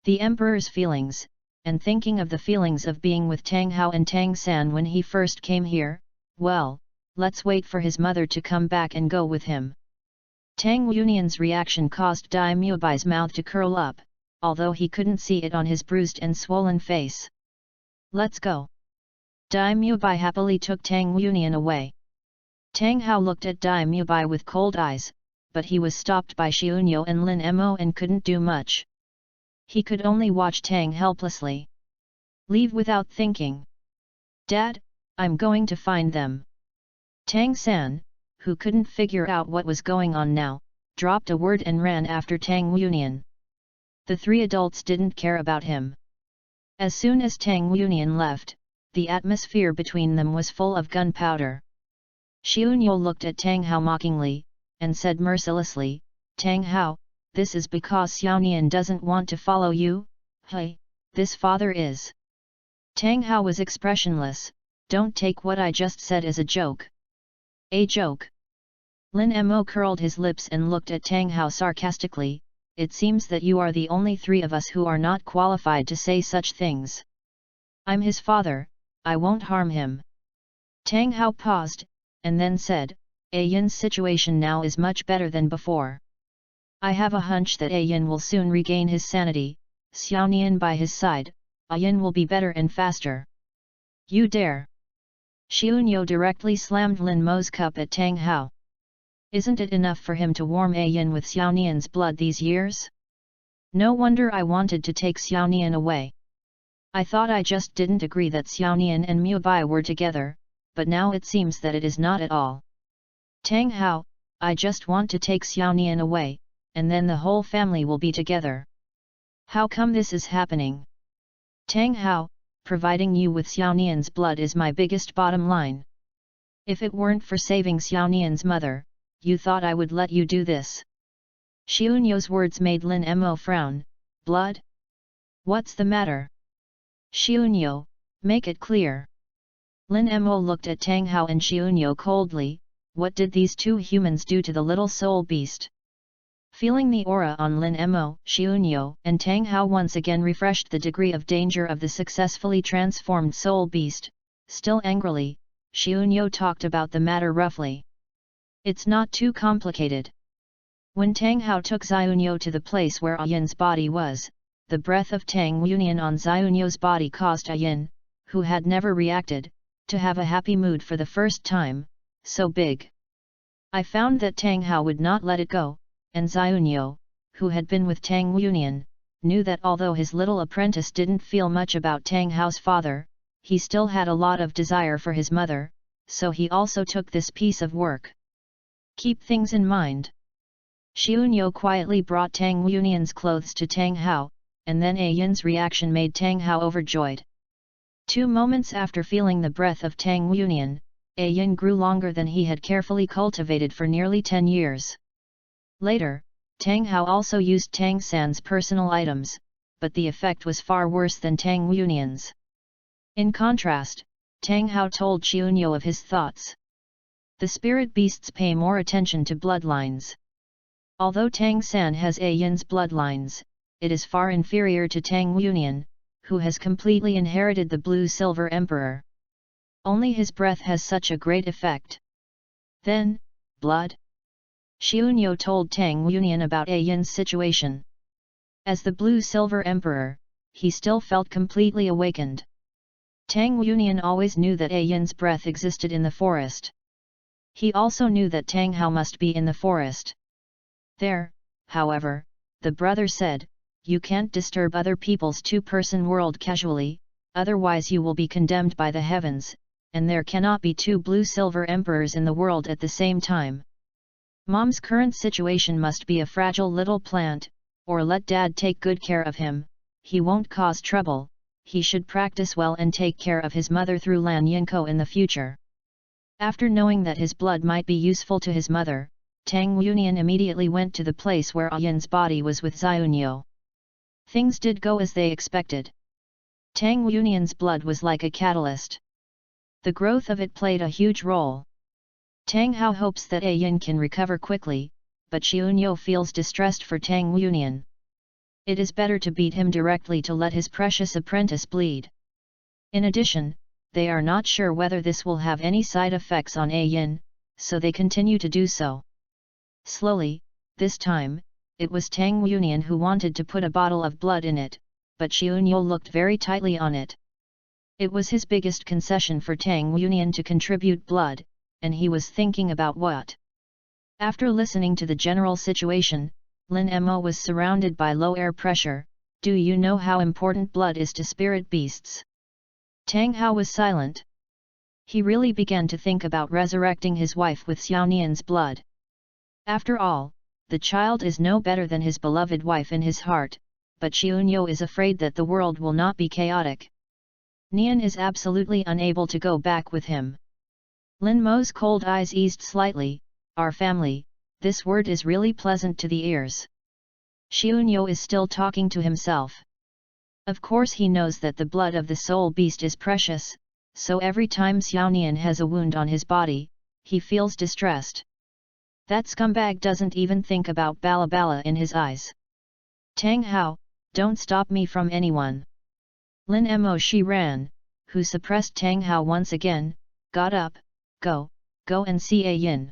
The emperor's feelings, and thinking of the feelings of being with Tang Hao and Tang San when he first came here, well, let's wait for his mother to come back and go with him. Tang Wunian's reaction caused Dai Muabai's mouth to curl up, although he couldn't see it on his bruised and swollen face. Let's go. Dai Muabai happily took Tang Wunian away. Tang Hao looked at Dai Muabai with cold eyes, but he was stopped by Xiaonyo and Lin Mo and couldn't do much. He could only watch Tang helplessly. Leave without thinking. Dad, I'm going to find them. Tang San, who couldn't figure out what was going on now, dropped a word and ran after Tang Wunian. The three adults didn't care about him. As soon as Tang Wunian left, the atmosphere between them was full of gunpowder. Xiaonyo looked at Tang Hao mockingly, and said mercilessly, Tang Hao, this is because Xiaonian doesn't want to follow you? Hey, this father is. Tang Hao was expressionless. Don't take what I just said as a joke. A joke? Lin Mo curled his lips and looked at Tang Hao sarcastically. It seems that you are the only three of us who are not qualified to say such things. I'm his father, I won't harm him. Tang Hao paused, and then said, A Yin's situation now is much better than before. I have a hunch that A Yin will soon regain his sanity. Xiaonian by his side, A Yin will be better and faster. You dare! Xiaonyo directly slammed Lin Mo's cup at Tang Hao. Isn't it enough for him to warm A Yin with Xiaonian's blood these years? No wonder I wanted to take Xiaonian away. I thought I just didn't agree that Xiaonian and Mubai were together, but now it seems that it is not at all. Tang Hao, I just want to take Xiaonian away, and then the whole family will be together. How come this is happening? Tang Hao, providing you with Xiaonian's blood is my biggest bottom line. If it weren't for saving Xiaonian's mother, you thought I would let you do this? Xiaonyo's words made Lin Mo frown. Blood? What's the matter? Xiaonyo, make it clear. Lin Mo looked at Tang Hao and Xiaonyo coldly. What did these two humans do to the little soul beast? Feeling the aura on Lin Mo, Xiaonyo and Tang Hao once again refreshed the degree of danger of the successfully transformed soul beast. Still angrily, Xiaonyo talked about the matter roughly. It's not too complicated. When Tang Hao took Xiaonyo to the place where A Yin's body was, the breath of Tang Wunian on Xiaonyo's body caused A Yin, who had never reacted, to have a happy mood for the first time. So big. I found that Tang Hao would not let it go, and Xiaonyo, who had been with Tang Wunian, knew that although his little apprentice didn't feel much about Tang Hao's father, he still had a lot of desire for his mother, so he also took this piece of work. Keep things in mind. Xiaonyo quietly brought Tang Wunian's clothes to Tang Hao, and then A Yin's reaction made Tang Hao overjoyed. 2 moments after feeling the breath of Tang Wunian, A Yin grew longer than he had carefully cultivated for nearly 10 years. Later, Tang Hao also used Tang San's personal items, but the effect was far worse than Tang Wunian's. In contrast, Tang Hao told Xiaonyo of his thoughts. The spirit beasts pay more attention to bloodlines. Although Tang San has A Yin's bloodlines, it is far inferior to Tang Wunian, who has completely inherited the Blue-Silver Emperor. Only his breath has such a great effect. Then, blood? Xiaonyo told Tang Wunian about A Yin's situation. As the Blue-Silver Emperor, he still felt completely awakened. Tang Yunian always knew that Yin's breath existed in the forest. He also knew that Tang Hao must be in the forest. There, however, the brother said, "You can't disturb other people's two-person world casually, otherwise you will be condemned by the heavens, and there cannot be two blue-silver emperors in the world at the same time. Mom's current situation must be a fragile little plant, or let Dad take good care of him, he won't cause trouble, he should practice well and take care of his mother through Lan Yinko in the future." After knowing that his blood might be useful to his mother, Tang Yunian immediately went to the place where Yin's body was with Xiaonyo. Things did go as they expected. Tang Yunian's blood was like a catalyst. The growth of it played a huge role. Tang Hao hopes that Yin can recover quickly, but Xiaonyo feels distressed for Tang Yunian. It is better to beat him directly to let his precious apprentice bleed. In addition, they are not sure whether this will have any side effects on Yin, so they continue to do so. Slowly, this time, it was Tang Yunian who wanted to put a bottle of blood in it, but Xiaonyo looked very tightly on it. It was his biggest concession for Tang Yunian to contribute blood, and he was thinking about what. After listening to the general situation, Lin Mo was surrounded by low air pressure. "Do you know how important blood is to spirit beasts?" Tang Hao was silent. He really began to think about resurrecting his wife with Xiaonian's blood. After all, the child is no better than his beloved wife in his heart, but Xiaonyo is afraid that the world will not be chaotic. Nian is absolutely unable to go back with him. Lin Mo's cold eyes eased slightly. "Our family, this word is really pleasant to the ears." Xiaonyo is still talking to himself. Of course he knows that the blood of the soul beast is precious, so every time Xiaonian has a wound on his body, he feels distressed. That scumbag doesn't even think about Balabala in his eyes. "Tang Hao, don't stop me from anyone." Lin Mo Shi Ran, who suppressed Tang Hao once again, got up. Go and see Yin."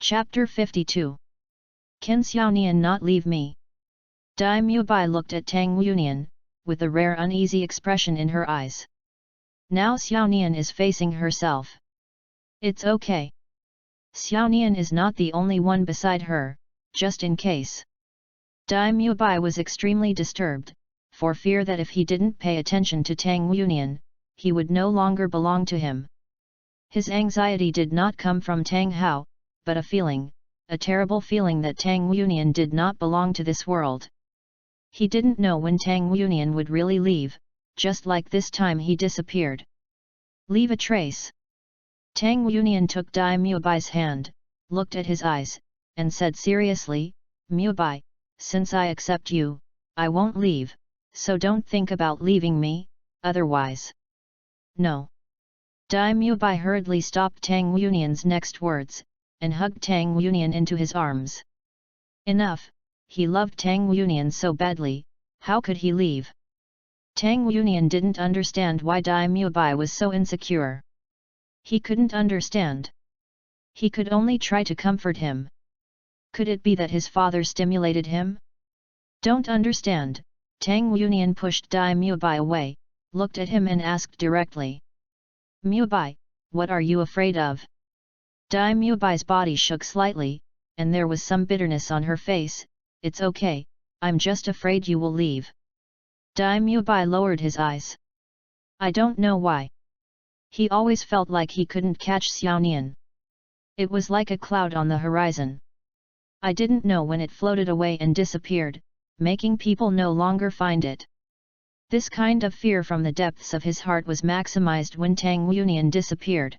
Chapter 52. Can Xiaonian not leave me?" Dai Mubai looked at Tang Yunian, with a rare uneasy expression in her eyes. Now Xiaonian is facing herself. It's okay. Xiaonian is not the only one beside her, just in case. Dai Mubai was extremely disturbed, for fear that if he didn't pay attention to Tang Yunian, he would no longer belong to him. His anxiety did not come from Tang Hao, but a terrible feeling that Tang Yunian did not belong to this world. He didn't know when Tang Yunian would really leave, just like this time he disappeared. "Leave a trace." Tang Yunian took Dai Mubai's hand, looked at his eyes, and said seriously, "Mubai, since I accept you, I won't leave, so don't think about leaving me, otherwise." "No." Dai Mubai hurriedly stopped Tang Yunian's next words, and hugged Tang Yunian into his arms. Enough, he loved Tang Yunian so badly, how could he leave? Tang Yunian didn't understand why Dai Mubai was so insecure. He couldn't understand. He could only try to comfort him. Could it be that his father stimulated him? "Don't understand." Tang Yunian pushed Dai Mubai away, looked at him and asked directly. "Mubai, what are you afraid of?" Dai Mubai's body shook slightly, and there was some bitterness on her face. "It's okay, I'm just afraid you will leave." Dai Mubai lowered his eyes. "I don't know why." He always felt like he couldn't catch Xiaonian. It was like a cloud on the horizon. I didn't know when it floated away and disappeared, making people no longer find it. This kind of fear from the depths of his heart was maximized when Tang Yunian disappeared.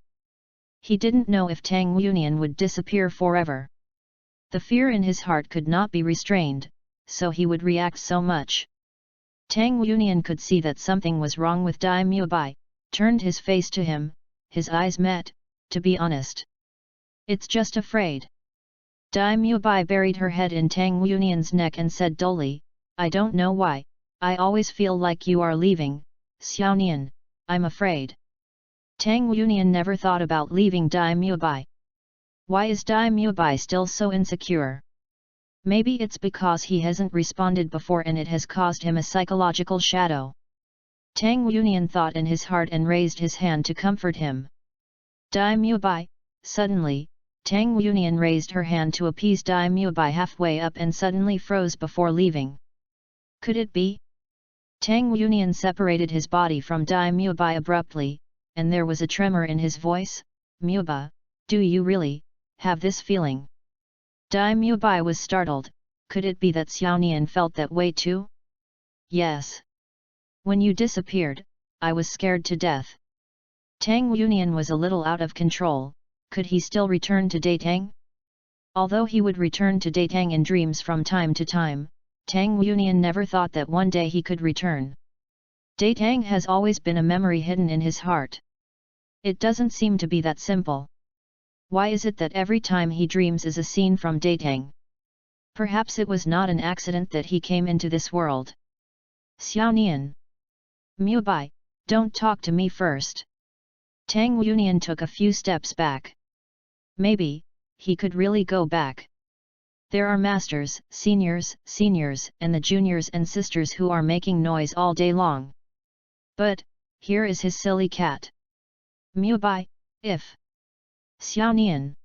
He didn't know if Tang Yunian would disappear forever. The fear in his heart could not be restrained, so he would react so much. Tang Yunian could see that something was wrong with Dai Mubai, turned his face to him, his eyes met. "To be honest, it's just afraid." Dai Mubai buried her head in Tang Yunian's neck and said dully, "I don't know why, I always feel like you are leaving, Xiaonian, I'm afraid." Tang Yunian never thought about leaving Dai Mubai. Why is Dai Mubai still so insecure? Maybe it's because he hasn't responded before and it has caused him a psychological shadow. Tang Yunian thought in his heart and raised his hand to comfort him. Dai Mubai. Suddenly, Tang Yunian raised her hand to appease Dai Mubai halfway up and suddenly froze before leaving. Could it be? Tang Yunian separated his body from Dai Mubai abruptly, and there was a tremor in his voice. Mubai, do you really have this feeling? Dai Mubai was startled. Could it be that Xiaonian felt that way too? Yes. When you disappeared, I was scared to death. Tang Yunian was a little out of control. Could he still return to Datang? Although he would return to Datang in dreams from time to time, Tang Yunian never thought that one day he could return. Datang has always been a memory hidden in his heart. It doesn't seem to be that simple. Why is it that every time he dreams is a scene from Datang? Perhaps it was not an accident that he came into this world. Xiaonian. Mubai, don't talk to me first. Tang Yunian took a few steps back. Maybe, he could really go back. There are masters, seniors, and the juniors and sisters who are making noise all day long. But, here is his silly cat. Mubai, if. Xiaonian.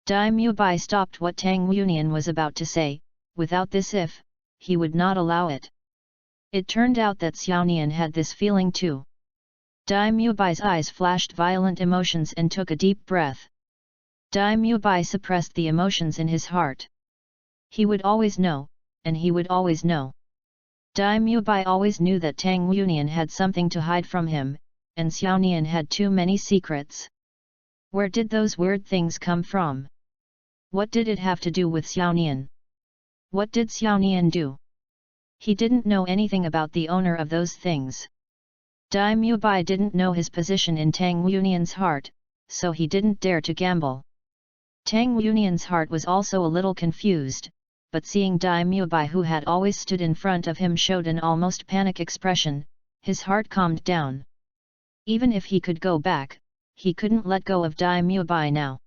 Dai Mubai stopped what Tang Yunian was about to say. Without this if, he would not allow it. It turned out that Xiaonian had this feeling too. Dai Mubai's eyes flashed violent emotions and took a deep breath. Dai Mubai suppressed the emotions in his heart. He would always know, and he would always know. Dai Mubai always knew that Tang Yunian had something to hide from him, and Xiaonian had too many secrets. Where did those weird things come from? What did it have to do with Xiaonian? What did Xiaonian do? He didn't know anything about the owner of those things. Dai Mubai didn't know his position in Tang Yunian's heart, so he didn't dare to gamble. Tang Yunian's heart was also a little confused, but seeing Dai Mubai who had always stood in front of him showed an almost panic expression, his heart calmed down. Even if he could go back, he couldn't let go of Dai Mubai now.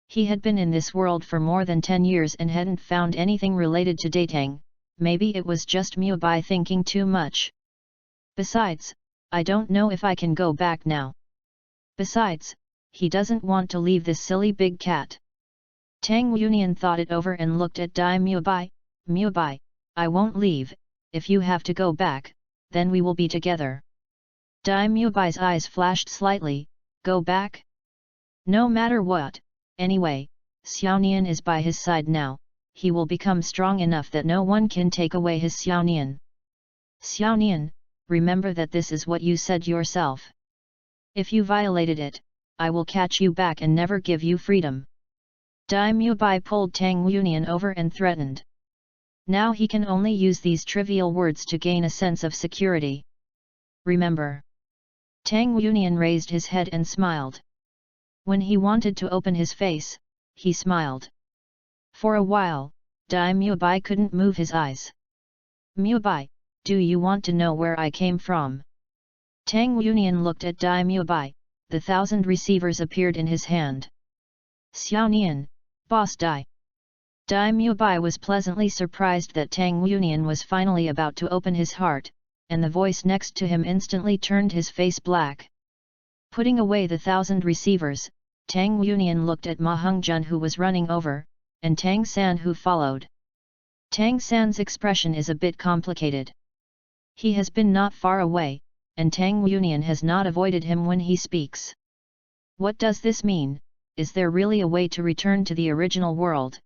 He had been in this world for more than 10 years and hadn't found anything related to Datang. Maybe it was just Mubai thinking too much. Besides, I don't know if I can go back now. Besides, he doesn't want to leave this silly big cat. Tang Yunian thought it over and looked at Dai Mubai. Mubai, I won't leave. If you have to go back, then we will be together. Dai Mubai's eyes flashed slightly. Go back? No matter what, anyway, Xiaonian is by his side now. He will become strong enough that no one can take away his Xiaonian. Xiaonian, remember that this is what you said yourself. If you violated it, I will catch you back and never give you freedom. Dai Mubai pulled Tang Yunian over and threatened. Now he can only use these trivial words to gain a sense of security. Remember. Tang Yunian raised his head and smiled. When he wanted to open his face, he smiled. For a while, Dai Mubai couldn't move his eyes. Mubai, do you want to know where I came from? Tang Yunian looked at Dai Mubai. The 1,000 receivers appeared in his hand. Xiaonian, boss Dai. Dai Mubai was pleasantly surprised that Tang Yunian was finally about to open his heart, and the voice next to him instantly turned his face black. Putting away the 1,000 receivers, Tang Yunian looked at Ma Hongjun who was running over, and Tang San who followed. Tang San's expression is a bit complicated. He has been not far away, and Tang Yunian has not avoided him when he speaks. What does this mean? Is there really a way to return to the original world?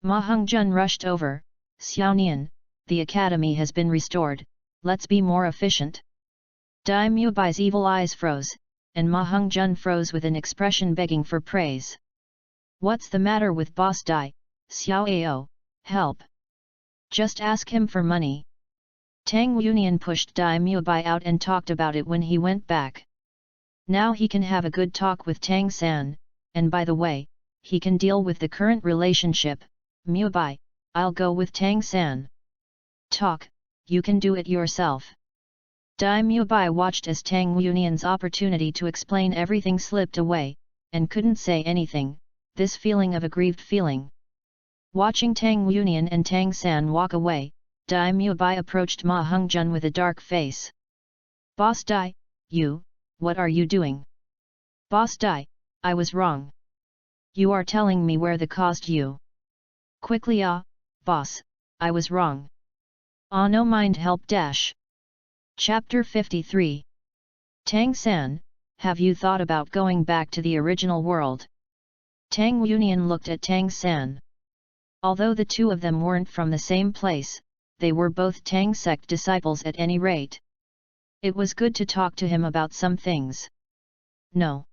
Ma Hongjun rushed over. Xiaonian, the academy has been restored, let's be more efficient. Dai Mubai's evil eyes froze, and Ma Hongjun froze with an expression begging for praise. What's the matter with boss Dai? Xiao Ao, help. Just ask him for money. Tang Yunian pushed Dai Mubai out and talked about it when he went back. Now he can have a good talk with Tang San, and by the way, he can deal with the current relationship. Mubai, I'll go with Tang San. Talk, you can do it yourself. Dai Mubai watched as Tang Yunian's opportunity to explain everything slipped away, and couldn't say anything, this feeling of aggrieved feeling. Watching Tang Yunian and Tang San walk away, Dai Mubai approached Ma Hongjun with a dark face. Boss Dai, what are you doing? Boss Dai, I was wrong. You are telling me where the caused you. Quickly boss, I was wrong. No mind help dash. Chapter 53. Tang San, have you thought about going back to the original world? Tang Yunian looked at Tang San. Although the two of them weren't from the same place, they were both Tang sect disciples at any rate. It was good to talk to him about some things. No.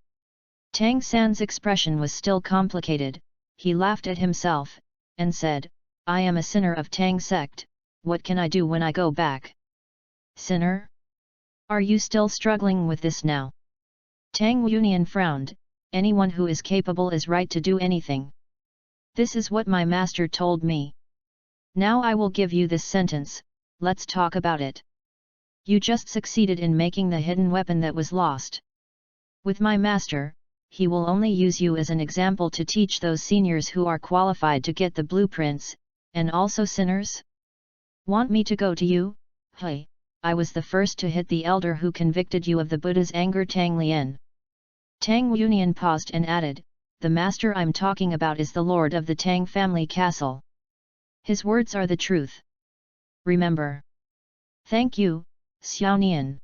Tang San's expression was still complicated. He laughed at himself, and said, I am a sinner of Tang sect, what can I do when I go back? Sinner? Are you still struggling with this now? Tang Yunian frowned, anyone who is capable is right to do anything. This is what my master told me. Now I will give you this sentence, let's talk about it. You just succeeded in making the hidden weapon that was lost. With my master, he will only use you as an example to teach those seniors who are qualified to get the blueprints, and also sinners? Want me to go to you? Hey, I was the first to hit the elder who convicted you of the Buddha's anger. Tang Lian. Tang Yunian paused and added, the master I'm talking about is the lord of the Tang family castle. His words are the truth. Remember. Thank you, Xiao Nian.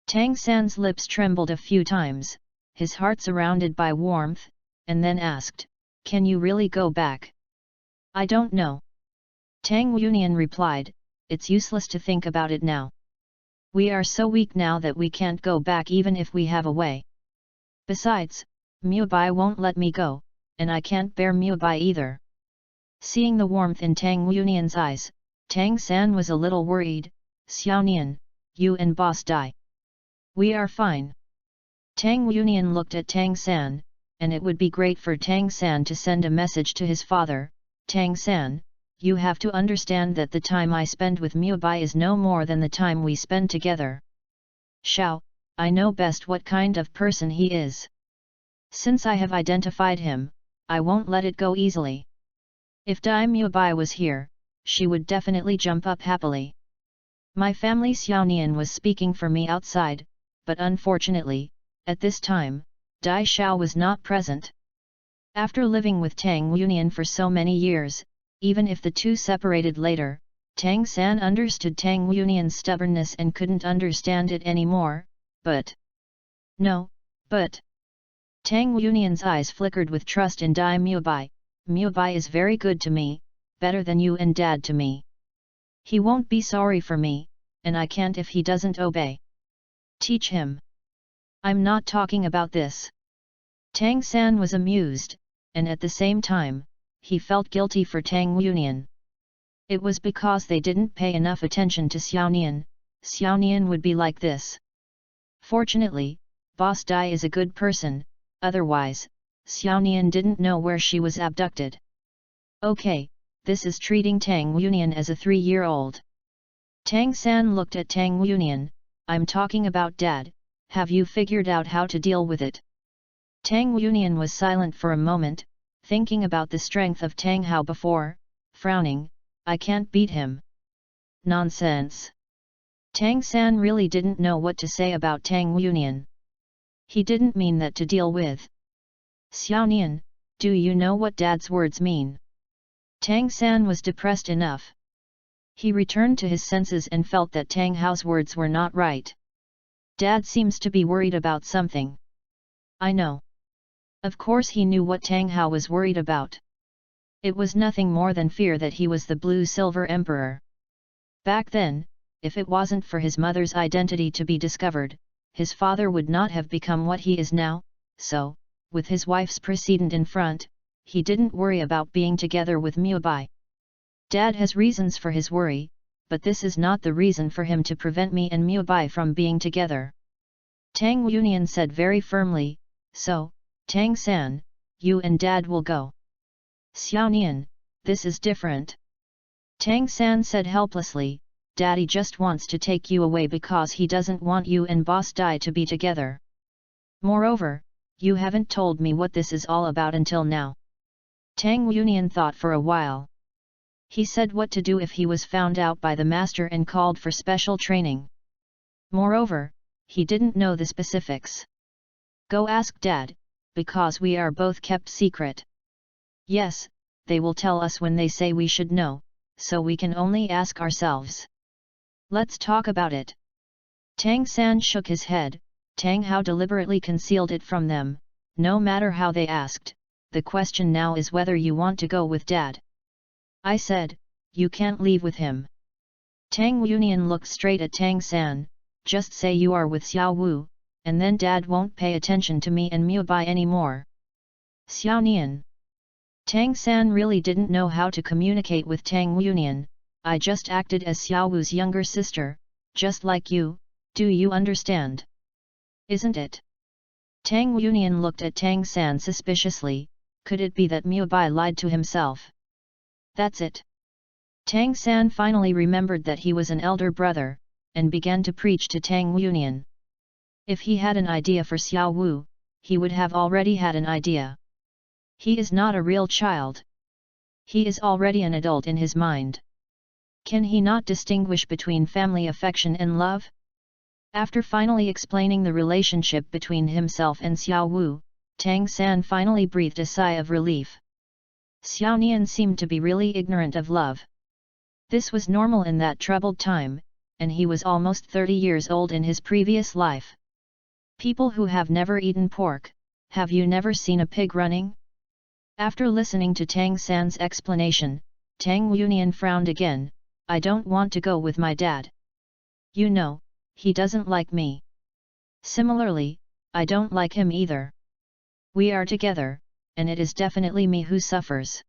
Tang San's lips trembled a few times, his heart surrounded by warmth, and then asked, can you really go back? I don't know. Tang Yunian replied, it's useless to think about it now. We are so weak now that we can't go back even if we have a way. Besides, Mubai won't let me go, and I can't bear Mubai either. Seeing the warmth in Tang Yunian's eyes, Tang San was a little worried. Xiao Nian, you and Boss Dai. We are fine. Tang Yunian looked at Tang San, and it would be great for Tang San to send a message to his father, Tang San, you have to understand that the time I spend with Mubai is no more than the time we spend together. Xiao, I know best what kind of person he is. Since I have identified him, I won't let it go easily. If Dai Mubai was here, she would definitely jump up happily. My family Xiao Nian was speaking for me outside, but unfortunately, at this time, Dai Xiao was not present. After living with Tang Yunian for so many years, even if the two separated later, Tang San understood Tang Yunian's stubbornness and couldn't understand it anymore, but... No, but... Tang Yunian's eyes flickered with trust in Dai Mubai. Mubai is very good to me, better than you and Dad to me. He won't be sorry for me, and I can't if he doesn't obey. Teach him. I'm not talking about this. Tang San was amused, and at the same time, he felt guilty for Tang Yunian. It was because they didn't pay enough attention to Xiao Nian. Xiao Nian would be like this. Fortunately, Boss Dai is a good person, otherwise, Xiao Nian didn't know where she was abducted. Okay, this is treating Tang Yunian as a 3-year-old. Tang San looked at Tang Yunian, I'm talking about Dad, have you figured out how to deal with it? Tang Yunian was silent for a moment, thinking about the strength of Tang Hao before, frowning, I can't beat him. Nonsense. Tang San really didn't know what to say about Tang Yunian. He didn't mean that to deal with. Xiao Nian, do you know what Dad's words mean? Tang San was depressed enough. He returned to his senses and felt that Tang Hao's words were not right. Dad seems to be worried about something. I know. Of course he knew what Tang Hao was worried about. It was nothing more than fear that he was the Blue-Silver Emperor. Back then, if it wasn't for his mother's identity to be discovered, his father would not have become what he is now, so, with his wife's precedent in front, he didn't worry about being together with Mubai. Dad has reasons for his worry, but this is not the reason for him to prevent me and Mubai from being together. Tang Yunian said very firmly, so, Tang San, you and Dad will go. Xiao Nian, this is different. Tang San said helplessly, Daddy just wants to take you away because he doesn't want you and Boss Dai to be together. Moreover, you haven't told me what this is all about until now. Tang Yunian thought for a while. He said what to do if he was found out by the master and called for special training. Moreover, he didn't know the specifics. Go ask Dad, because we are both kept secret. Yes, they will tell us when they say we should know, so we can only ask ourselves. Let's talk about it. Tang San shook his head. Tang Hao deliberately concealed it from them. No matter how they asked, the question now is whether you want to go with Dad. I said, you can't leave with him. Tang Yunian looked straight at Tang San. Just say you are with Xiao Wu, and then Dad won't pay attention to me and Mubai anymore. Xiao Nian. Tang San really didn't know how to communicate with Tang Yunian. I just acted as Xiao Wu's younger sister, just like you, do you understand? Isn't it? Tang Yunian looked at Tang San suspiciously. Could it be that Mubai lied to himself? That's it. Tang San finally remembered that he was an elder brother, and began to preach to Tang Yunian. If he had an idea for Xiao Wu, he would have already had an idea. He is not a real child. He is already an adult in his mind. Can he not distinguish between family affection and love? After finally explaining the relationship between himself and Xiao Wu, Tang San finally breathed a sigh of relief. Xiao Nian seemed to be really ignorant of love. This was normal in that troubled time, and he was almost 30 years old in his previous life. People who have never eaten pork, have you never seen a pig running? After listening to Tang San's explanation, Tang Yunian frowned again. I don't want to go with my dad. You know, he doesn't like me. Similarly, I don't like him either. We are together, and it is definitely me who suffers.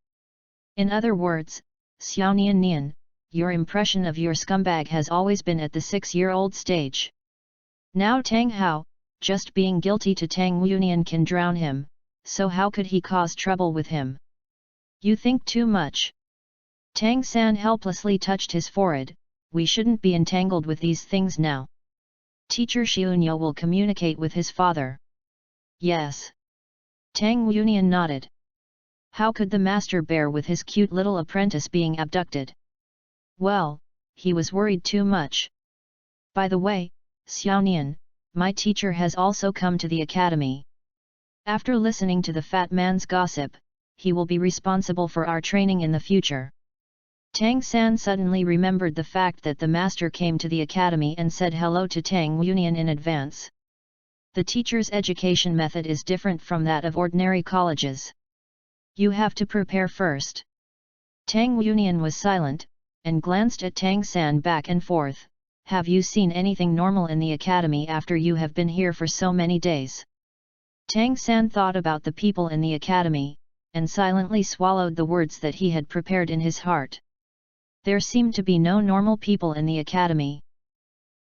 In other words, Xiao Nian Nian, your impression of your scumbag has always been at the 6-year-old stage. Now Tang Hao, just being guilty to Tang Yunian can drown him, so how could he cause trouble with him? You think too much. Tang San helplessly touched his forehead. We shouldn't be entangled with these things now. Teacher Xiunyo will communicate with his father. Yes. Tang Yunian nodded. How could the master bear with his cute little apprentice being abducted? Well, he was worried too much. By the way, Xiao Nian, my teacher has also come to the academy. After listening to the fat man's gossip, he will be responsible for our training in the future. Tang San suddenly remembered the fact that the master came to the academy and said hello to Tang Yunian in advance. The teacher's education method is different from that of ordinary colleges. You have to prepare first. Tang Yunian was silent, and glanced at Tang San back and forth. Have you seen anything normal in the academy after you have been here for so many days? Tang San thought about the people in the academy, and silently swallowed the words that he had prepared in his heart. There seemed to be no normal people in the academy.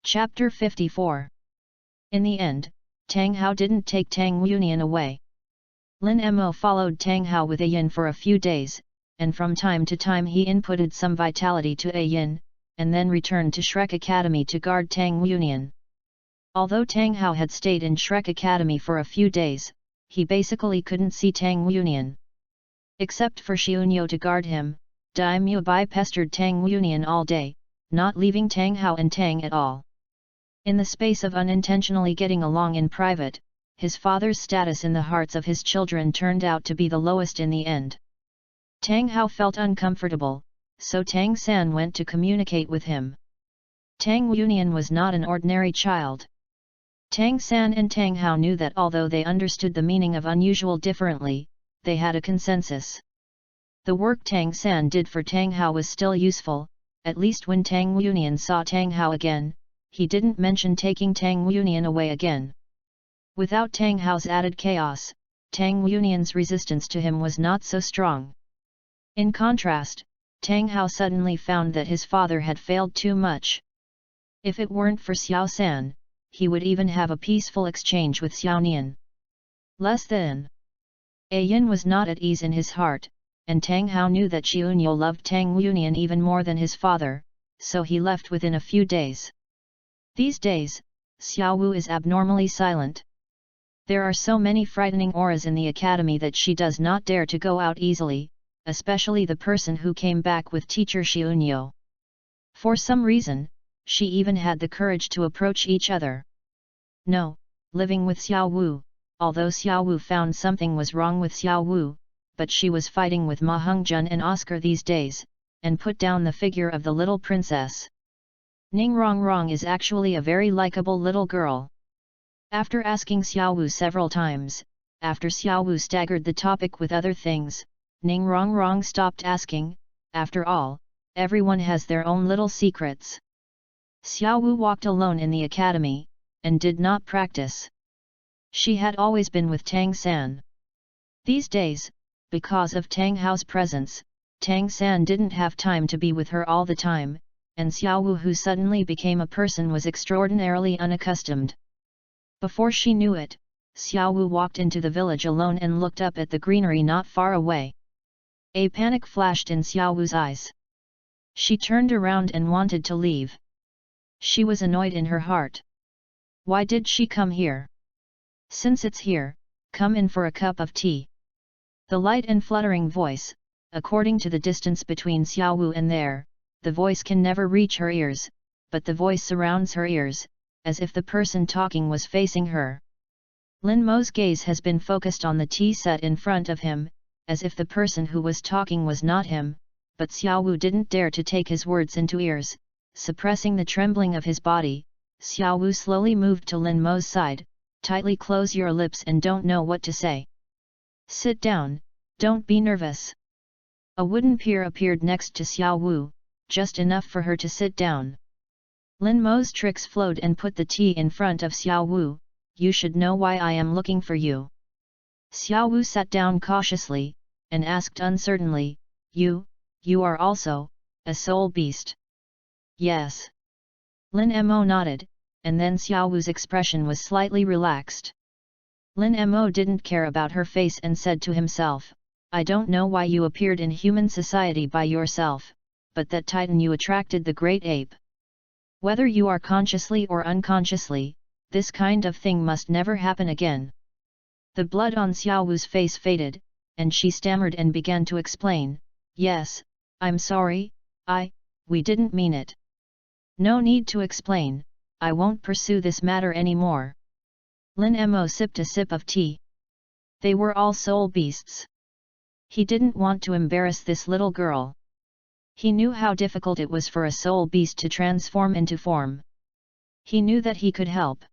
Chapter 54. In the end, Tang Hao didn't take Tang Yunian away. Lin Mo followed Tang Hao with a yin for a few days, and from time to time he inputted some vitality to a yin, and then returned to Shrek Academy to guard Tang Yunian. Although Tang Hao had stayed in Shrek Academy for a few days, he basically couldn't see Tang Yunian. Except for Xiunyo to guard him, Dai Mubai pestered Tang Yunian all day, not leaving Tang Hao and Tang at all. In the space of unintentionally getting along in private, his father's status in the hearts of his children turned out to be the lowest in the end. Tang Hao felt uncomfortable, so Tang San went to communicate with him. Tang Yunian was not an ordinary child. Tang San and Tang Hao knew that although they understood the meaning of unusual differently, they had a consensus. The work Tang San did for Tang Hao was still useful, at least when Tang Yunian saw Tang Hao again, he didn't mention taking Tang Yunian away again. Without Tang Hao's added chaos, Tang Yunian's resistance to him was not so strong. In contrast, Tang Hao suddenly found that his father had failed too much. If it weren't for Xiao San, he would even have a peaceful exchange with Xiao Nian. Less than. A yin was not at ease in his heart, and Tang Hao knew that Xiunyo loved Tang Yunian even more than his father, so he left within a few days. These days, Xiao Wu is abnormally silent. There are so many frightening auras in the academy that she does not dare to go out easily, especially the person who came back with teacher Xiunyo. For some reason, she even had the courage to approach each other. No, living with Xiao Wu, although Xiao Wu found something was wrong with Xiao Wu, but she was fighting with Ma Hongjun and Oscar these days, and put down the figure of the little princess. Ning Rongrong is actually a very likable little girl. After asking Xiao Wu several times, after Xiao Wu staggered the topic with other things, Ning Rongrong stopped asking. After all, everyone has their own little secrets. Xiao Wu walked alone in the academy, and did not practice. She had always been with Tang San. These days, because of Tang Hao's presence, Tang San didn't have time to be with her all the time, and Xiao Wu, who suddenly became a person, was extraordinarily unaccustomed. Before she knew it, Xiao Wu walked into the village alone and looked up at the greenery not far away. A panic flashed in Xiao Wu's eyes. She turned around and wanted to leave. She was annoyed in her heart. Why did she come here? Since it's here, come in for a cup of tea. The light and fluttering voice, according to the distance between Xiao Wu and there, the voice can never reach her ears, but the voice surrounds her ears, as if the person talking was facing her. Lin Mo's gaze has been focused on the tea set in front of him, as if the person who was talking was not him, but Xiao Wu didn't dare to take his words into ears. Suppressing the trembling of his body, Xiao Wu slowly moved to Lin Mo's side. Tightly close your lips and don't know what to say. Sit down, don't be nervous. A wooden pier appeared next to Xiao Wu, just enough for her to sit down. Lin Mo's tricks flowed and put the tea in front of Xiao Wu. You should know why I am looking for you. Xiao Wu sat down cautiously, and asked uncertainly, You are also a soul beast? Yes. Lin Mo nodded, and then Xiao Wu's expression was slightly relaxed. Lin Mo didn't care about her face and said to himself, I don't know why you appeared in human society by yourself, but that titan you attracted the great ape. Whether you are consciously or unconsciously, this kind of thing must never happen again. The blood on Xiao Wu's face faded, and she stammered and began to explain, Yes, I'm sorry, we didn't mean it. No need to explain, I won't pursue this matter anymore. Lin Mo sipped a sip of tea. They were all soul beasts. He didn't want to embarrass this little girl. He knew how difficult it was for a soul beast to transform into form. He knew that he could help.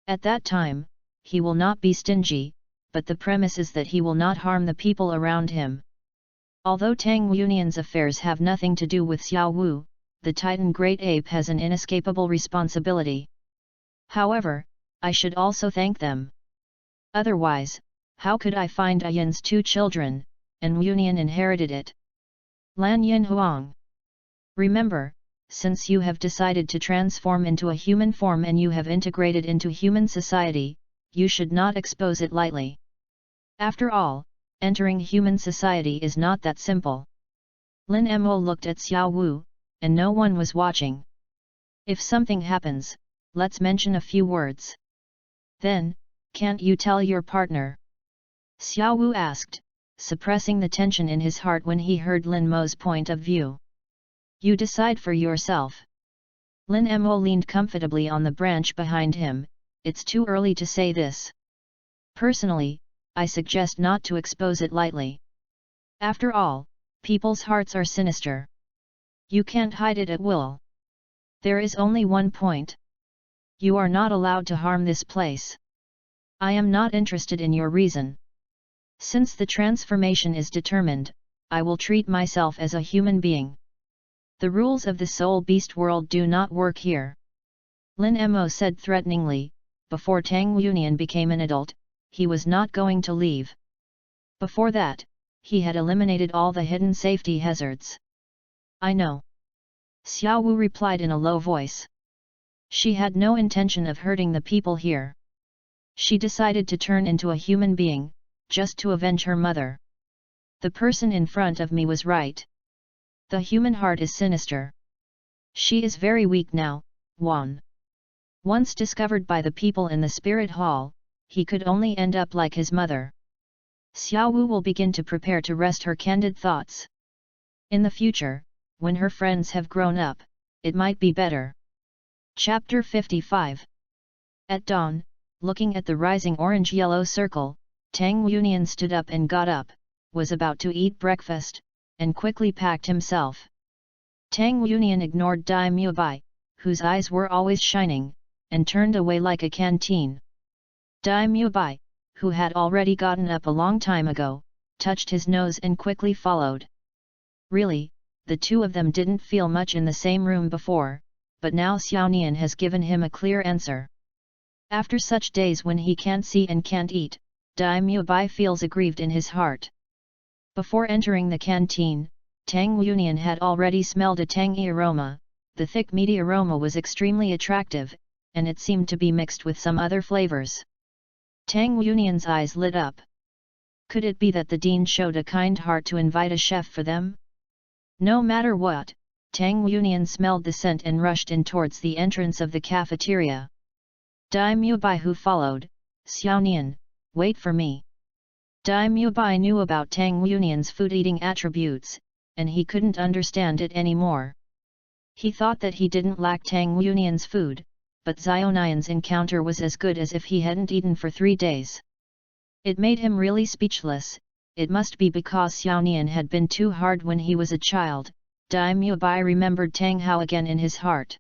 At that time, he will not be stingy, but the premise is that he will not harm the people around him. Although Tang Yunyan's affairs have nothing to do with Xiao Wu, the Titan Great Ape has an inescapable responsibility. However, I should also thank them. Otherwise, how could I find Ayan's 2 children, and Yunyan inherited it? Lan Yin Huang. Remember, since you have decided to transform into a human form and you have integrated into human society, you should not expose it lightly. After all, entering human society is not that simple. Lin Mo looked at Xiao Wu, and no one was watching. If something happens, let's mention a few words. Then, can't you tell your partner? Xiao Wu asked, suppressing the tension in his heart when he heard Lin Mo's point of view. You decide for yourself. Lin Mo leaned comfortably on the branch behind him. It's too early to say this. Personally, I suggest not to expose it lightly. After all, people's hearts are sinister. You can't hide it at will. There is only one point. You are not allowed to harm this place. I am not interested in your reason. Since the transformation is determined, I will treat myself as a human being. The rules of the soul beast world do not work here. Lin Mo said threateningly. Before Tang Yunyan became an adult, he was not going to leave. Before that, he had eliminated all the hidden safety hazards. I know. Xiao Wu replied in a low voice. She had no intention of hurting the people here. She decided to turn into a human being, just to avenge her mother. The person in front of me was right. The human heart is sinister. She is very weak now, Wan. Once discovered by the people in the spirit hall, he could only end up like his mother. Xiao Wu will begin to prepare to rest her candid thoughts. In the future, when her friends have grown up, it might be better. Chapter 55. At dawn, looking at the rising orange-yellow circle, Tang Unian stood up and got up, was about to eat breakfast, and quickly packed himself. Tang Unian ignored Dai Mubai, whose eyes were always shining, and turned away like a canteen. Dai Mubai, who had already gotten up a long time ago, touched his nose and quickly followed. Really, the two of them didn't feel much in the same room before, but now Xiao Nian has given him a clear answer. After such days when he can't see and can't eat, Dai Mubai feels aggrieved in his heart. Before entering the canteen, Tang Unian had already smelled a tangy aroma. The thick meaty aroma was extremely attractive, and it seemed to be mixed with some other flavors. Tang Unian's eyes lit up. Could it be that the dean showed a kind heart to invite a chef for them? No matter what, Tang Unian smelled the scent and rushed in towards the entrance of the cafeteria. Dai Mubai, who followed, "Xiao Nian, wait for me." Dai Mubai knew about Tang Unian's food-eating attributes, and he couldn't understand it anymore. He thought that he didn't lack Tang Unian's food, but Xiaonian's encounter was as good as if he hadn't eaten for 3 days. It made him really speechless. It must be because Xiao Nian had been too hard when he was a child. Dai Mubai remembered Tang Hao again in his heart.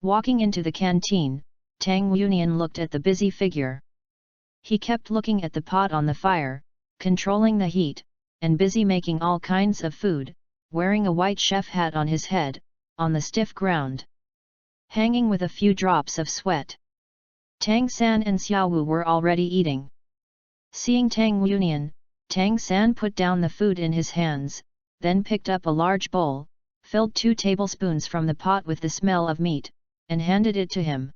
Walking into the canteen, Tang Unian looked at the busy figure. He kept looking at the pot on the fire, controlling the heat, and busy making all kinds of food, wearing a white chef hat on his head, on the stiff ground, hanging with a few drops of sweat. Tang San and Xiao Wu were already eating. Seeing Tang Unian, Tang San put down the food in his hands, then picked up a large bowl, filled 2 tablespoons from the pot with the smell of meat, and handed it to him.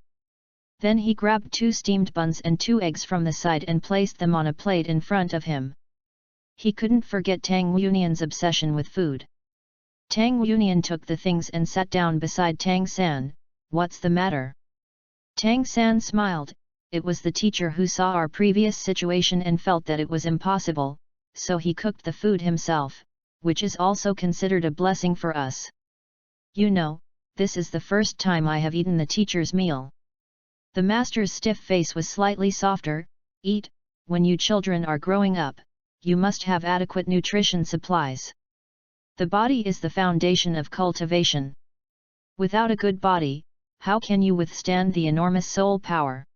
Then he grabbed 2 steamed buns and 2 eggs from the side and placed them on a plate in front of him. He couldn't forget Tang Unian's obsession with food. Tang Unian took the things and sat down beside Tang San. "What's the matter?" Tang San smiled. "It was the teacher who saw our previous situation and felt that it was impossible, so he cooked the food himself, which is also considered a blessing for us. You know, this is the first time I have eaten the teacher's meal." The master's stiff face was slightly softer. "Eat, when you children are growing up, you must have adequate nutrition supplies. The body is the foundation of cultivation. Without a good body, how can you withstand the enormous soul power?"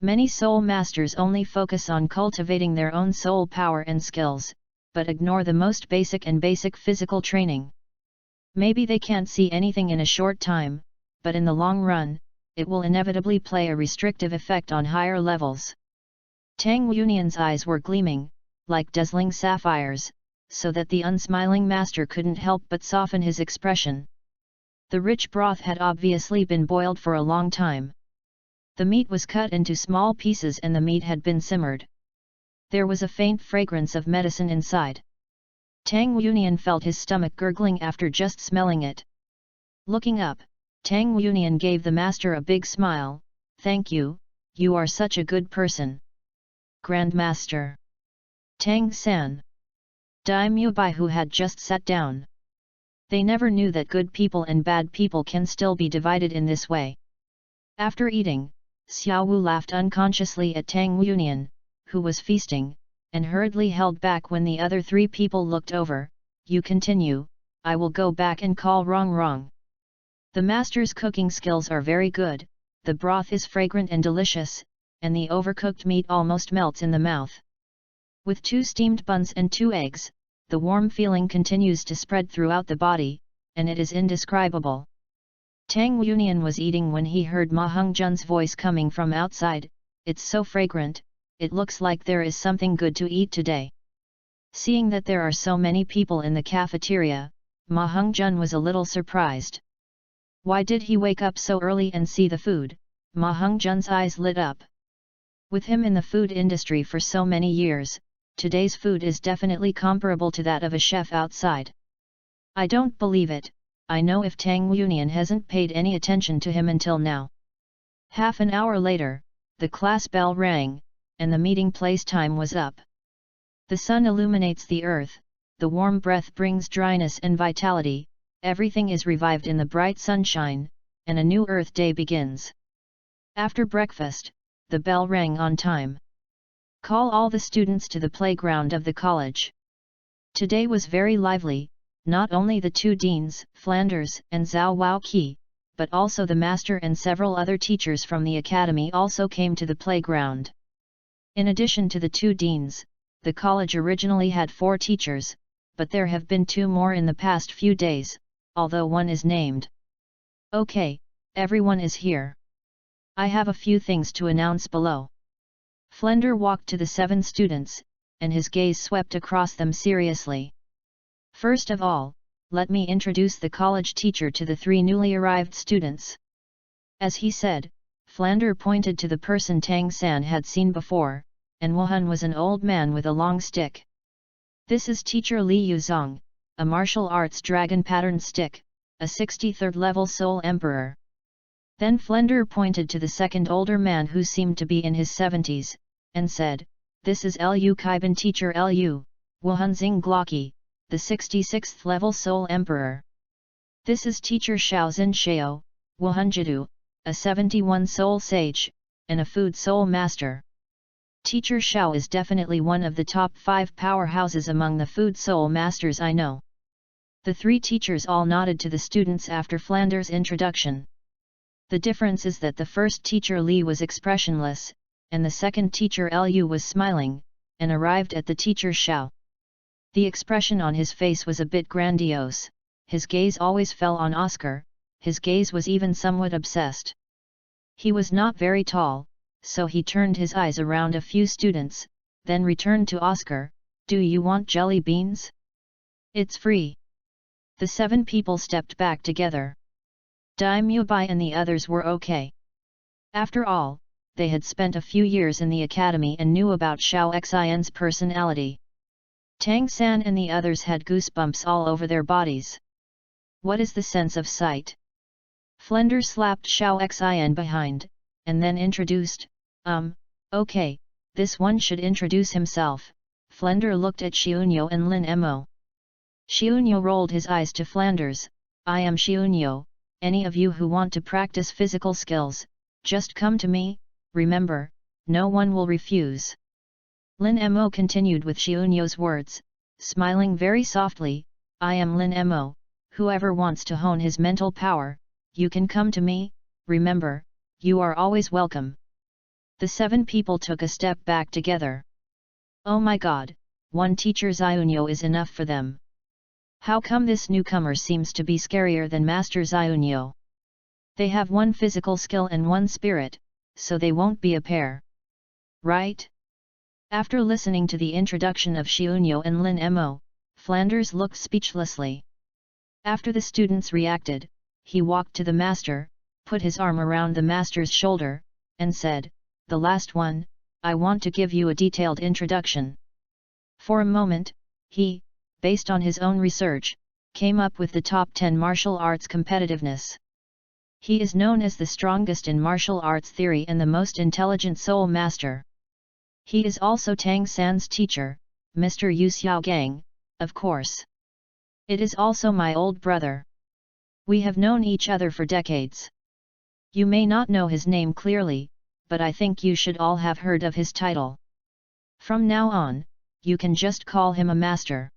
Many soul masters only focus on cultivating their own soul power and skills, but ignore the most basic physical training. Maybe they can't see anything in a short time, but in the long run, it will inevitably play a restrictive effect on higher levels. Tang Unian's eyes were gleaming, like dazzling sapphires, so that the unsmiling master couldn't help but soften his expression. The rich broth had obviously been boiled for a long time. The meat was cut into small pieces and the meat had been simmered. There was a faint fragrance of medicine inside. Tang Unian felt his stomach gurgling after just smelling it. Looking up, Tang Unian gave the master a big smile. "Thank you, you are such a good person." "Grand Master." "Tang San." Dai Mubai, who had just sat down. They never knew that good people and bad people can still be divided in this way. After eating, Xiao Wu laughed unconsciously at Tang Unian, who was feasting, and hurriedly held back when the other 3 people looked over. "You continue, I will go back and call Rong Rong." The master's cooking skills are very good, the broth is fragrant and delicious, and the overcooked meat almost melts in the mouth. With 2 steamed buns and 2 eggs, the warm feeling continues to spread throughout the body, and it is indescribable. Tang Unian was eating when he heard Ma Hongjun's voice coming from outside. "It's so fragrant, it looks like there is something good to eat today." Seeing that there are so many people in the cafeteria, Ma Hongjun was a little surprised. Why did he wake up so early and see the food? Ma Hongjun's eyes lit up. With him in the food industry for so many years, today's food is definitely comparable to that of a chef outside. "I don't believe it, I know if Tang Unian hasn't paid any attention to him until now." Half an hour later, the class bell rang, and the meeting place time was up. The sun illuminates the earth, the warm breath brings dryness and vitality, everything is revived in the bright sunshine, and a new earth day begins. After breakfast, the bell rang on time. Call all the students to the playground of the college. Today was very lively, not only the two deans, Flanders and Zhao Waoqi, but also the master and several other teachers from the academy also came to the playground. In addition to the two deans, the college originally had 4 teachers, but there have been 2 more in the past few days, although one is named. Okay, everyone is here. I have a few things to announce below. Flender walked to the 7 students, and his gaze swept across them seriously. First of all, let me introduce the college teacher to the 3 newly arrived students. As he said, Flander pointed to the person Tang San had seen before, and Wuhan was an old man with a long stick. This is teacher Li Yuzong, a martial arts dragon pattern stick, a 63rd level soul emperor. Then Flender pointed to the second older man who seemed to be in his 70s, and said, "This is Lu Kaiban teacher Lu, Wuhan Xing Glocky, the 66th level soul emperor. This is teacher Shaozhen Shao, Wuhan Jidu, a 71 soul sage, and a food soul master. Teacher Shao is definitely one of the top 5 powerhouses among the food soul masters I know." The 3 teachers all nodded to the students after Flanders' introduction. The difference is that the first teacher Li was expressionless, and the second teacher Lu was smiling, and arrived at the teacher Shao. The expression on his face was a bit grandiose, his gaze always fell on Oscar, his gaze was even somewhat obsessed. He was not very tall, so he turned his eyes around a few students, then returned to Oscar, "Do you want jelly beans? It's free." The 7 people stepped back together. Dai Mubai and the others were okay. After all, they had spent a few years in the academy and knew about Xiao Xin's personality. Tang San and the others had goosebumps all over their bodies. What is the sense of sight? Flender slapped Xiao Xin behind, and then introduced, okay, this one should introduce himself." Flender looked at Xiunyo and Lin Mo. Xiunyo rolled his eyes to Flanders, "I am Xiunyo, any of you who want to practice physical skills, just come to me, remember, no one will refuse." Lin Mo continued with Xiunyo's words, smiling very softly, "I am Lin Mo, whoever wants to hone his mental power, you can come to me, remember, you are always welcome." The 7 people took a step back together. Oh my god, one teacher Xiunyo is enough for them. How come this newcomer seems to be scarier than Master Xiunyo? They have one physical skill and one spirit, so they won't be a pair. Right? After listening to the introduction of Xiunyo and Lin Mo, Flanders looked speechlessly. After the students reacted, he walked to the master, put his arm around the master's shoulder, and said, "The last one, I want to give you a detailed introduction." For a moment, he, based on his own research, came up with the top 10 martial arts competitiveness. He is known as the strongest in martial arts theory and the most intelligent soul master. He is also Tang San's teacher, Mr. Yu Xiaogang, of course. It is also my old brother. We have known each other for decades. You may not know his name clearly, but I think you should all have heard of his title. From now on, you can just call him a master.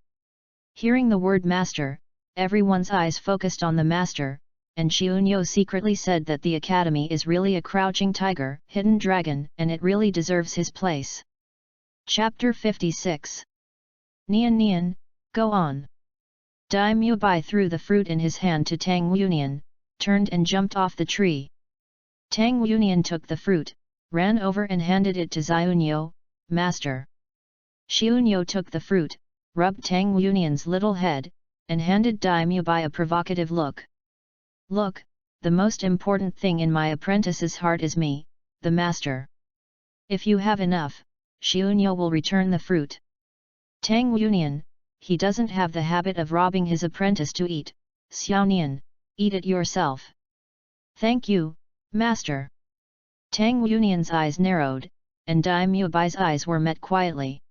Hearing the word master, everyone's eyes focused on the master, and Xiunyo secretly said that the academy is really a crouching tiger, hidden dragon, and it really deserves his place. Chapter 56. Nian Nian, go on. Dai Mubai threw the fruit in his hand to Tang Wunian, turned and jumped off the tree. Tang Wunian took the fruit, ran over and handed it to Xiunyo, "Master." Xiunyo took the fruit, rubbed Tang Wunian's little head, and handed Dai Mubai a provocative look. "Look, the most important thing in my apprentice's heart is me, the master. If you have enough, Xiunyo will return the fruit." Tang Wunian, he doesn't have the habit of robbing his apprentice to eat, Xiaonian, eat it yourself. "Thank you, master." Tang Wunian's eyes narrowed, and Dai Mubai's eyes were met quietly.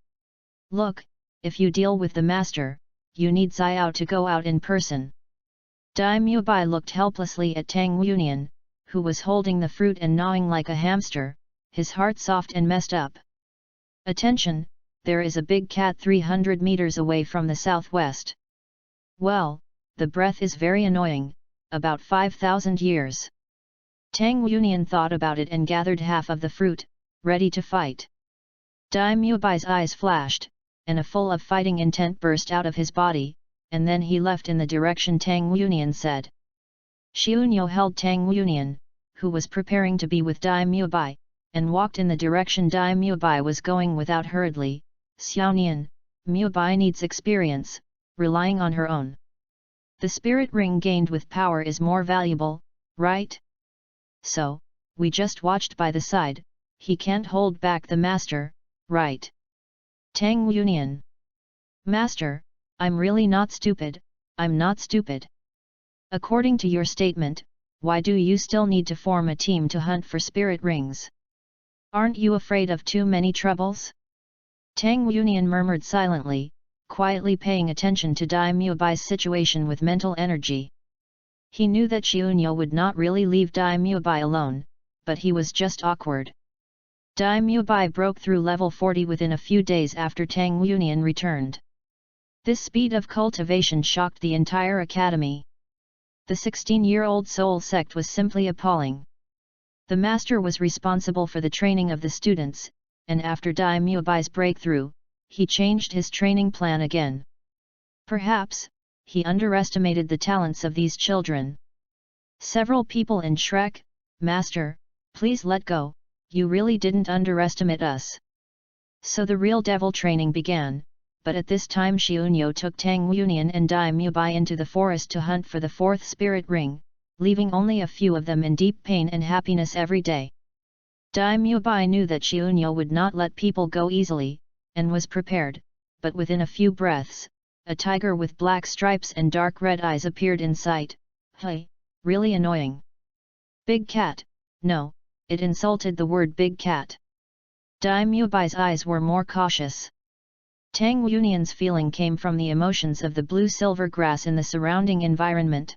"Look, if you deal with the master, you need Xiao to go out in person." Dai Mubai looked helplessly at Tang Wunian, who was holding the fruit and gnawing like a hamster, his heart soft and messed up. Attention, there is a big cat 300 meters away from the southwest. Well, the breath is very annoying, about 5,000 years. Tang Yunian thought about it and gathered half of the fruit, ready to fight. Dai Muebai's eyes flashed, and a full of fighting intent burst out of his body, and then he left in the direction Tang Yunian said. Xiunyo held Tang Yunian, who was preparing to be with Dai Muebai, and walked in the direction Dai Muebai was going without hurriedly. Xiaonian, Muebai needs experience, relying on her own. The spirit ring gained with power is more valuable, right? So, we just watched by the side, he can't hold back the master, right? Tang Yunian. Master, I'm really not stupid, I'm not stupid. According to your statement, why do you still need to form a team to hunt for spirit rings? Aren't you afraid of too many troubles? Tang Yunian murmured silently, quietly paying attention to Dai Muebai's situation with mental energy. He knew that Xiunyo would not really leave Dai Muebai alone, but he was just awkward. Dai Muebai broke through level 40 within a few days after Tang Yunian returned. This speed of cultivation shocked the entire academy. The 16-year-old soul sect was simply appalling. The master was responsible for the training of the students, and after Dai Muebai's breakthrough, he changed his training plan again. Perhaps, he underestimated the talents of these children. Several people in Shrek, Master, please let go, you really didn't underestimate us. So the real devil training began, but at this time Xiunyo took Tang Yunian and Dai Muebai into the forest to hunt for the fourth spirit ring, leaving only a few of them in deep pain and happiness every day. Dai Muebai knew that Xiunyo would not let people go easily, and was prepared, but within a few breaths, a tiger with black stripes and dark red eyes appeared in sight. Hey, really annoying. Big cat, no, it insulted the word big cat. Dai Muebai's eyes were more cautious. Tang Yunian's feeling came from the emotions of the blue-silver grass in the surrounding environment.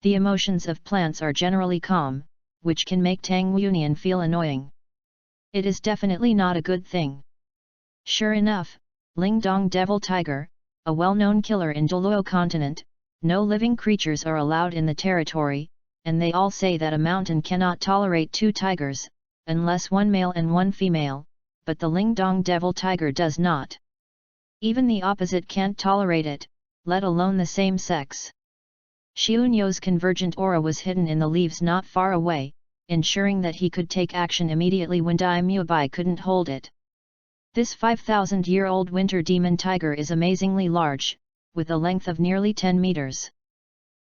The emotions of plants are generally calm, which can make Tang Yunian feel annoying. It is definitely not a good thing. Sure enough, Lingdong Devil Tiger, a well-known killer in Douluo continent, no living creatures are allowed in the territory, and they all say that a mountain cannot tolerate two tigers, unless one male and one female, but the Lingdong Devil Tiger does not. Even the opposite can't tolerate it, let alone the same sex. Xiunyo's convergent aura was hidden in the leaves not far away, ensuring that he could take action immediately when Dai Muebai couldn't hold it. This 5,000-year-old winter demon tiger is amazingly large, with a length of nearly 10 meters.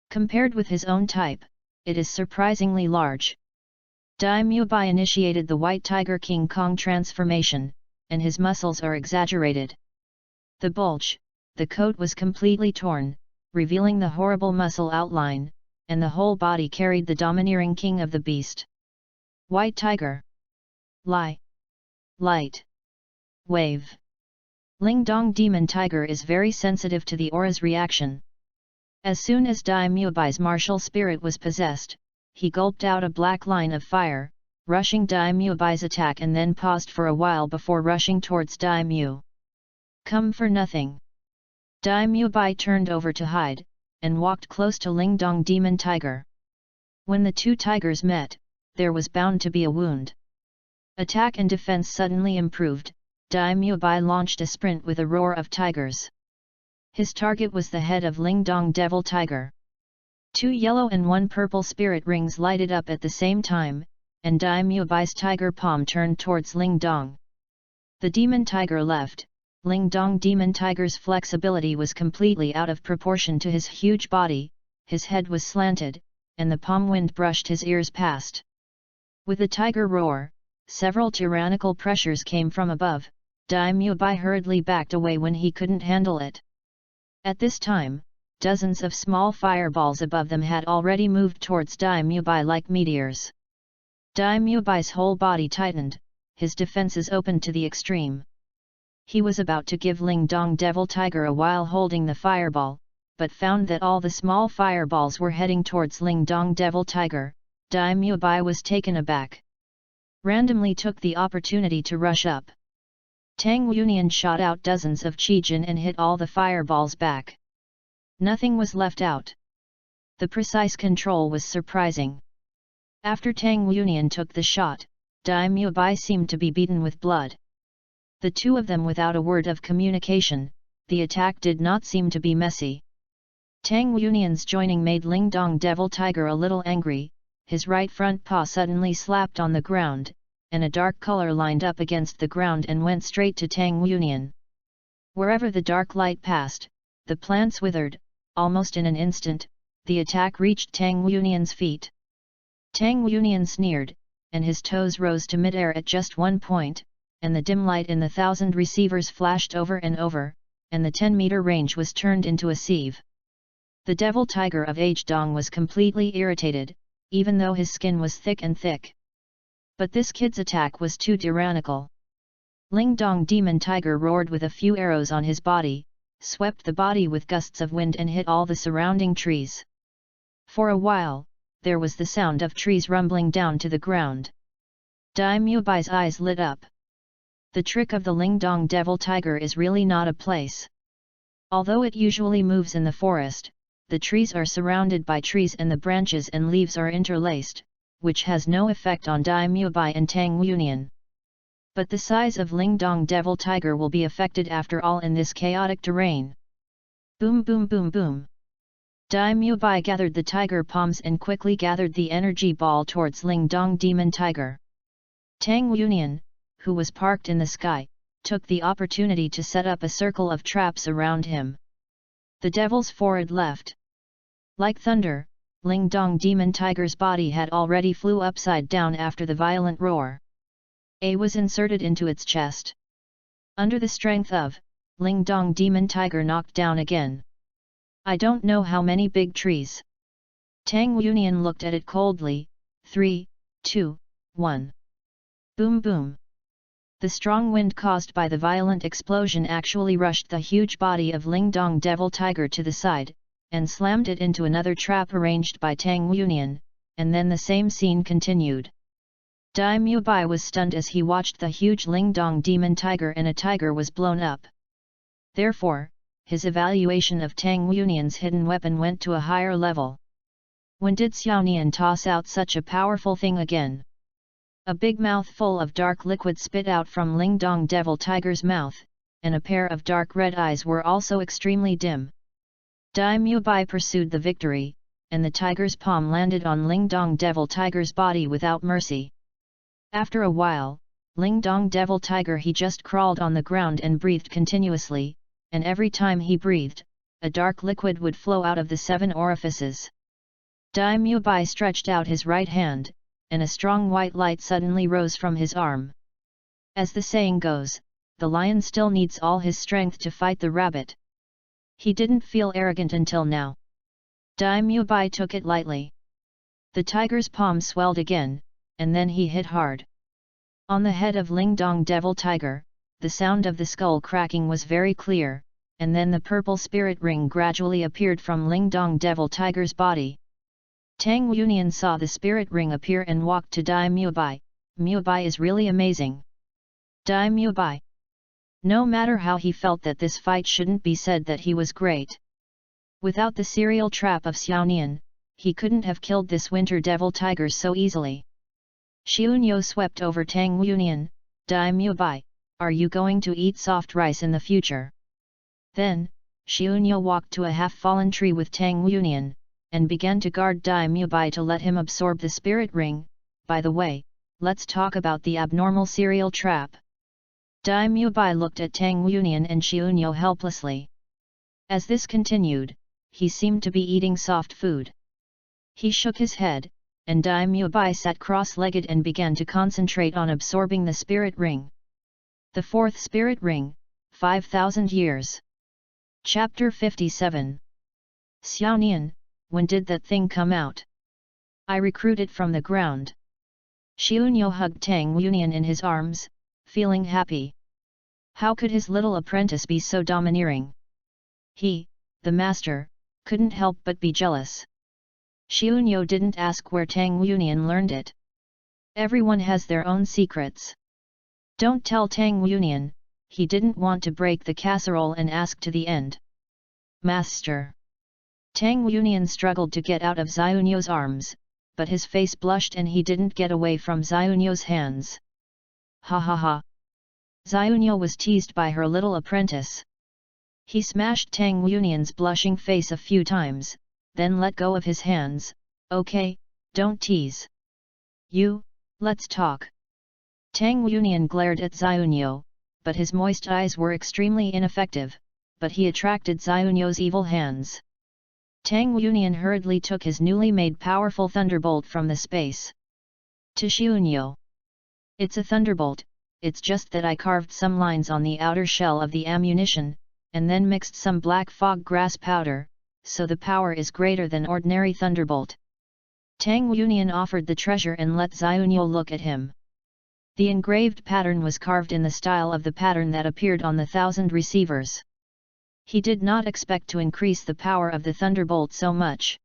Compared with his own type, it is surprisingly large. Dai Muebai initiated the White Tiger King Kong transformation, and his muscles are exaggerated. The bulge, the coat was completely torn, revealing the horrible muscle outline, and the whole body carried the domineering king of the beast. White Tiger. Lie. Light. Wave. Lingdong Demon Tiger is very sensitive to the aura's reaction. As soon as Dai Muebai's martial spirit was possessed, he gulped out a black line of fire, rushing Dai Muebai's attack and then paused for a while before rushing towards Dai Mu. Come for nothing. Dai Muebai turned over to hide, and walked close to Lingdong Demon Tiger. When the two tigers met, there was bound to be a wound. Attack and defense suddenly improved. Dai Muebai launched a sprint with a roar of tigers. His target was the head of Lingdong Devil Tiger. Two yellow and one purple spirit rings lighted up at the same time, and Dai Muebai's tiger palm turned towards Lingdong. The demon tiger left. Lingdong Demon Tiger's flexibility was completely out of proportion to his huge body, his head was slanted, and the palm wind brushed his ears past. With a tiger roar, several tyrannical pressures came from above. Dai Muebai hurriedly backed away when he couldn't handle it. At this time, dozens of small fireballs above them had already moved towards Dai Muebai like meteors. Dai Muebai's whole body tightened, his defenses opened to the extreme. He was about to give Lingdong Devil Tiger a while holding the fireball, but found that all the small fireballs were heading towards Lingdong Devil Tiger, Dai Mubai was taken aback. Randomly took the opportunity to rush up. Tang Yunian shot out dozens of Qijin and hit all the fireballs back. Nothing was left out. The precise control was surprising. After Tang Yunian took the shot, Dai Mubai seemed to be beaten with blood. The two of them without a word of communication, the attack did not seem to be messy. Tang Yunian's joining made Lingdong Devil Tiger a little angry, his right front paw suddenly slapped on the ground, and a dark color lined up against the ground and went straight to Tang Yunian. Wherever the dark light passed, the plants withered. Almost in an instant, the attack reached Tang Yunian's feet. Tang Yunian sneered, and his toes rose to mid-air at just one point, and the dim light in the 1,000 receivers flashed over and over, and the 10-meter range was turned into a sieve. The devil tiger of Agedong was completely irritated, even though his skin was thick and thick. But this kid's attack was too tyrannical. Lingdong demon tiger roared with a few arrows on his body, swept the body with gusts of wind and hit all the surrounding trees. For a while, there was the sound of trees rumbling down to the ground. Dai Mubai's eyes lit up. The trick of the Lingdong devil tiger is really not a place. Although it usually moves in the forest, the trees are surrounded by trees and the branches and leaves are interlaced, which has no effect on Dai Mubai and Tang Yunian. But the size of Lingdong devil tiger will be affected after all in this chaotic terrain. Boom boom boom boom. Dai Mubai gathered the tiger palms and quickly gathered the energy ball towards Lingdong demon tiger. Tang Yunian, who was parked in the sky, took the opportunity to set up a circle of traps around him. The devil's forward left. Like thunder, Lingdong demon tiger's body had already flew upside down after the violent roar. A was inserted into its chest. Under the strength of, Lingdong demon tiger knocked down again. I don't know how many big trees. Tang Yunian looked at it coldly. 3, 2, 1. Boom boom. The strong wind caused by the violent explosion actually rushed the huge body of Lingdong devil tiger to the side, and slammed it into another trap arranged by Tang Yunian, and then the same scene continued. Dai Mubai was stunned as he watched the huge Lingdong demon tiger and a tiger was blown up. Therefore, his evaluation of Tang Yunian's hidden weapon went to a higher level. When did Xiaonian toss out such a powerful thing again? A big mouthful of dark liquid spit out from Lingdong devil tiger's mouth, and a pair of dark red eyes were also extremely dim. Dai Mubai pursued the victory, and the tiger's palm landed on Lingdong devil tiger's body without mercy. After a while, Lingdong devil tiger he just crawled on the ground and breathed continuously, and every time he breathed, a dark liquid would flow out of the 7 orifices. Dai Mubai stretched out his right hand, and a strong white light suddenly rose from his arm. As the saying goes, the lion still needs all his strength to fight the rabbit. He didn't feel arrogant until now. Dai Mubai took it lightly. The tiger's palm swelled again, and then he hit hard. On the head of Lingdong devil tiger, the sound of the skull cracking was very clear, and then the purple spirit ring gradually appeared from Lingdong devil tiger's body. Tang Yunian saw the spirit ring appear and walked to Dai Mubai. Mubai is really amazing. Dai Mubai. No matter how he felt that this fight shouldn't be said that he was great. Without the serial trap of Xiaonian, he couldn't have killed this winter devil tiger so easily. Xiunyo swept over Tang Yunian. Dai Mubai, are you going to eat soft rice in the future? Then, Xiunyo walked to a half-fallen tree with Tang Yunian, and began to guard Dai Mubai to let him absorb the spirit ring. By the way, let's talk about the abnormal serial trap. Dai Mubai looked at Tang Yunian and Xiunyo helplessly. As this continued, he seemed to be eating soft food. He shook his head, and Dai Mubai sat cross-legged and began to concentrate on absorbing the spirit ring. The 4th spirit ring, 5,000 years. Chapter 57. Xiaonian, when did that thing come out? I recruited from the ground. Xiunyo hugged Tang Yunian in his arms, feeling happy. How could his little apprentice be so domineering? He, the master, couldn't help but be jealous. Xiunyo didn't ask where Tang Yunian learned it. Everyone has their own secrets. Don't tell Tang Yunian, he didn't want to break the casserole and ask to the end. Master. Tang Yunian struggled to get out of Xiunyo's arms, but his face blushed and he didn't get away from Xiunyo's hands. Ha ha ha. Xiunyo was teased by her little apprentice. He smashed Tang Yunian's blushing face a few times, then let go of his hands. Okay, don't tease. Let's talk. Tang Yunian glared at Xiunyo, but his moist eyes were extremely ineffective, but he attracted Xiunyo's evil hands. Tang Yunian hurriedly took his newly made powerful thunderbolt from the space. To Xiunyo. It's a thunderbolt, it's just that I carved some lines on the outer shell of the ammunition, and then mixed some black fog grass powder, so the power is greater than ordinary thunderbolt. Tang Yunian offered the treasure and let Xiunyo look at him. The engraved pattern was carved in the style of the pattern that appeared on the 1,000 receivers. He did not expect to increase the power of the thunderbolt so much.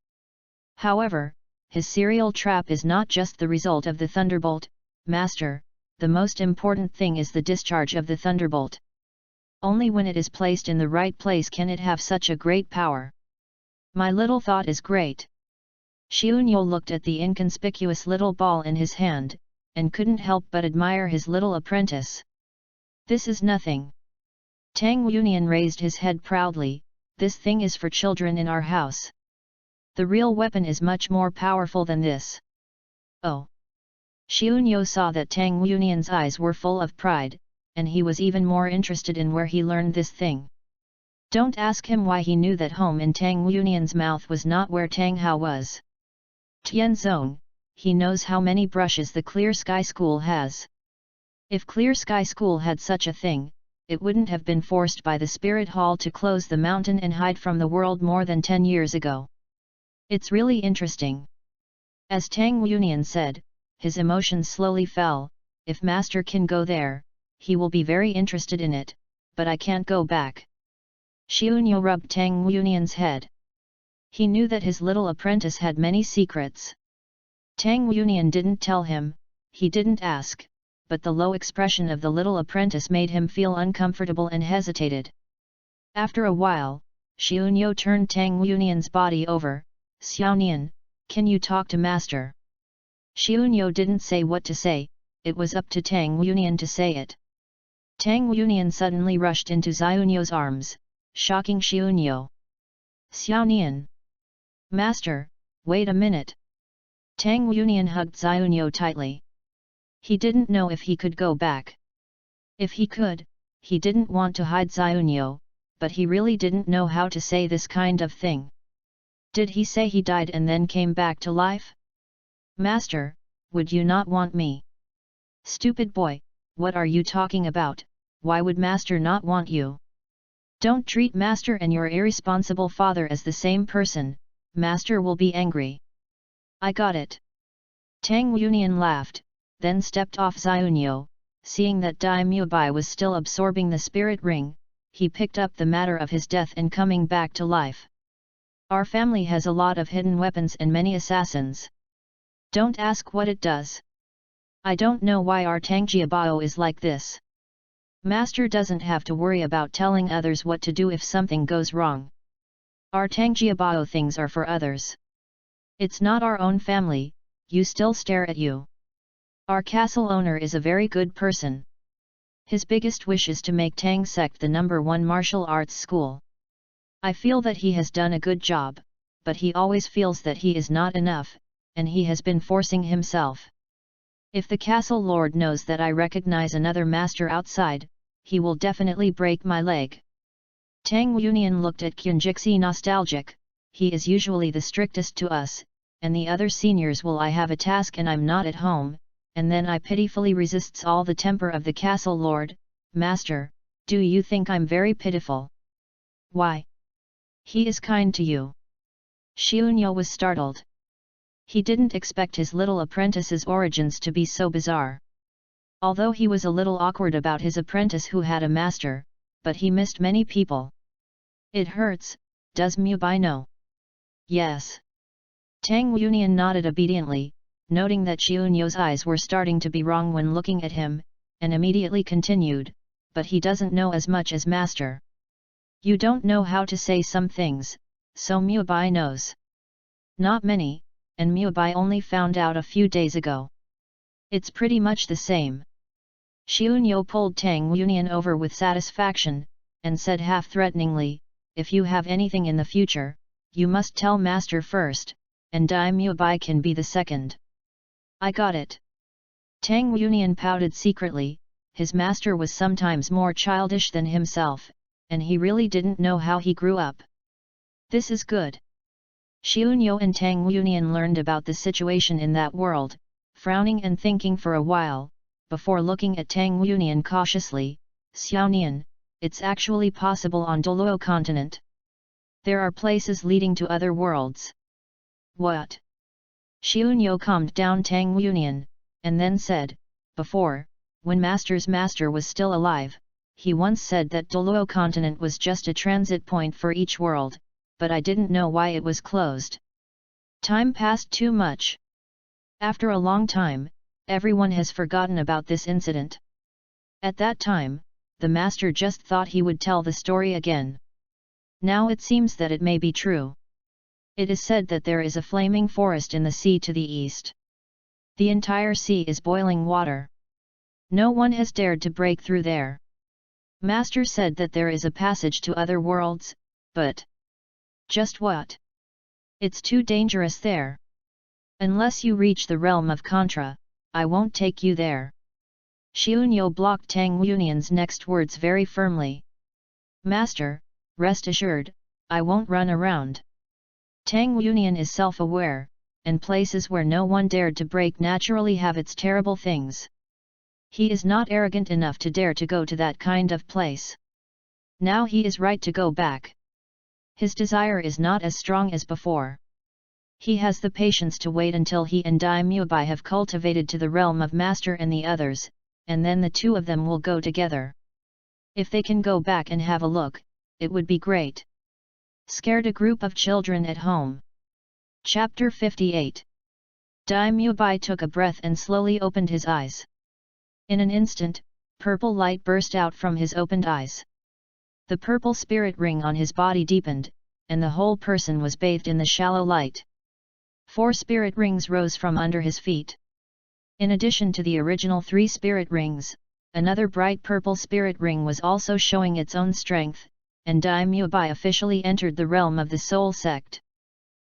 However, his serial trap is not just the result of the thunderbolt, Master, the most important thing is the discharge of the thunderbolt. Only when it is placed in the right place can it have such a great power. My little thought is great. Xiunyo looked at the inconspicuous little ball in his hand, and couldn't help but admire his little apprentice. This is nothing. Tang Yunian raised his head proudly, this thing is for children in our house. The real weapon is much more powerful than this. Oh! Xiunyo saw that Tang Yunian's eyes were full of pride, and he was even more interested in where he learned this thing. Don't ask him why he knew that home in Tang Yunian's mouth was not where Tang Hao was. Tianzong, he knows how many brushes the Clear Sky School has. If Clear Sky School had such a thing, it wouldn't have been forced by the Spirit Hall to close the mountain and hide from the world more than 10 years ago. It's really interesting. As Tang Yunian said, his emotions slowly fell. If Master can go there, he will be very interested in it, but I can't go back. Xiunyo rubbed Tang Yunian's head. He knew that his little apprentice had many secrets. Tang Yunian didn't tell him, he didn't ask, but the low expression of the little apprentice made him feel uncomfortable and hesitated. After a while, Xiunyo turned Tang Yunian's body over. Xiaonian, can you talk to Master? Xiunyo didn't say what to say, it was up to Tang Yunian to say it. Tang Yunian suddenly rushed into Xiunyo's arms, shocking Xiunyo. Xiaonian! Master, wait a minute! Tang Yunian hugged Xiunyo tightly. He didn't know if he could go back. If he could, he didn't want to hide Xiunyo, but he really didn't know how to say this kind of thing. Did he say he died and then came back to life? Master, would you not want me? Stupid boy, what are you talking about? Why would Master not want you? Don't treat Master and your irresponsible father as the same person, Master will be angry. I got it. Tang Yunian laughed, then stepped off Xiunyo. Seeing that Dai Mubai was still absorbing the spirit ring, he picked up the matter of his death and coming back to life. Our family has a lot of hidden weapons and many assassins. Don't ask what it does. I don't know why our Tangjiabao is like this. Master doesn't have to worry about telling others what to do if something goes wrong. Our Tangjiabao things are for others. It's not our own family, you still stare at you. Our castle owner is a very good person. His biggest wish is to make Tang Sect the #1 martial arts school. I feel that he has done a good job, but he always feels that he is not enough, and he has been forcing himself. If the castle lord knows that I recognize another master outside, he will definitely break my leg. Tang Yunian looked at Qinjixi nostalgic. He is usually the strictest to us, and the other seniors will I have a task and I'm not at home, and then I pitifully resists all the temper of the castle lord. Master, do you think I'm very pitiful? Why? He is kind to you. Xiunyo was startled. He didn't expect his little apprentice's origins to be so bizarre. Although he was a little awkward about his apprentice who had a master, but he missed many people. It hurts, does Mubai know? Yes. Tang Yunian nodded obediently, noting that Xiaonyo's eyes were starting to be wrong when looking at him, and immediately continued, "But he doesn't know as much as master. You don't know how to say some things, so Mubai knows. Not many, and Mubai only found out a few days ago. It's pretty much the same." Xiaonyo pulled Tang Yunian over with satisfaction, and said half-threateningly, "If you have anything in the future, you must tell master first, and Dai Mubai can be the second." "I got it." Tang Yunian pouted secretly. His master was sometimes more childish than himself, and he really didn't know how he grew up. "This is good." Xiaonyo and Tang Yunian learned about the situation in that world, frowning and thinking for a while, before looking at Tang Yunian cautiously. "Xiaonian, it's actually possible on Douluo continent. There are places leading to other worlds." "What?" Xiaonyo calmed down Tang Yunian, and then said, "Before, when Master's master was still alive, he once said that Douluo continent was just a transit point for each world, but I didn't know why it was closed. Time passed too much. After a long time, everyone has forgotten about this incident. At that time, the master just thought he would tell the story again. Now it seems that it may be true. It is said that there is a flaming forest in the sea to the east. The entire sea is boiling water. No one has dared to break through there. Master said that there is a passage to other worlds, but... just what? It's too dangerous there. Unless you reach the realm of Contra, I won't take you there." Xiaonyo blocked Tang Yunian's next words very firmly. "Master, rest assured, I won't run around." Tang Yunian is self-aware, and places where no one dared to break naturally have its terrible things. He is not arrogant enough to dare to go to that kind of place. Now he is right to go back. His desire is not as strong as before. He has the patience to wait until he and Dai Mubai have cultivated to the realm of master and the others, and then the two of them will go together. If they can go back and have a look, it would be great. Scared a group of children at home. Chapter 58. Dai Mubai took a breath and slowly opened his eyes. In an instant, purple light burst out from his opened eyes. The purple spirit ring on his body deepened, and the whole person was bathed in the shallow light. 4 spirit rings rose from under his feet. In addition to the original 3 spirit rings, another bright purple spirit ring was also showing its own strength, and Dai Mubai officially entered the realm of the soul sect.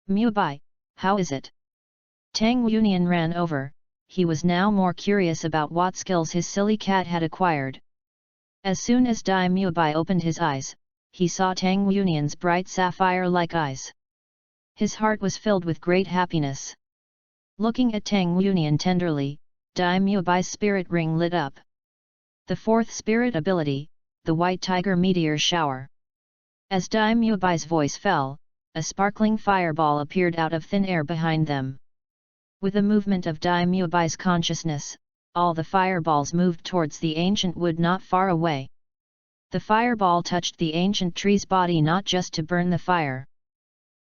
"Mubai, how is it?" Tang Yunian ran over. He was now more curious about what skills his silly cat had acquired. As soon as Dai Mubai opened his eyes, he saw Tang Yunian's bright sapphire-like eyes. His heart was filled with great happiness. Looking at Tang Yunian tenderly, Dai Mubai's spirit ring lit up. The 4th spirit ability, the White Tiger Meteor Shower. As Dai Mubai's voice fell, a sparkling fireball appeared out of thin air behind them. With a movement of Dai Mubai's consciousness, all the fireballs moved towards the ancient wood not far away. The fireball touched the ancient tree's body not just to burn the fire.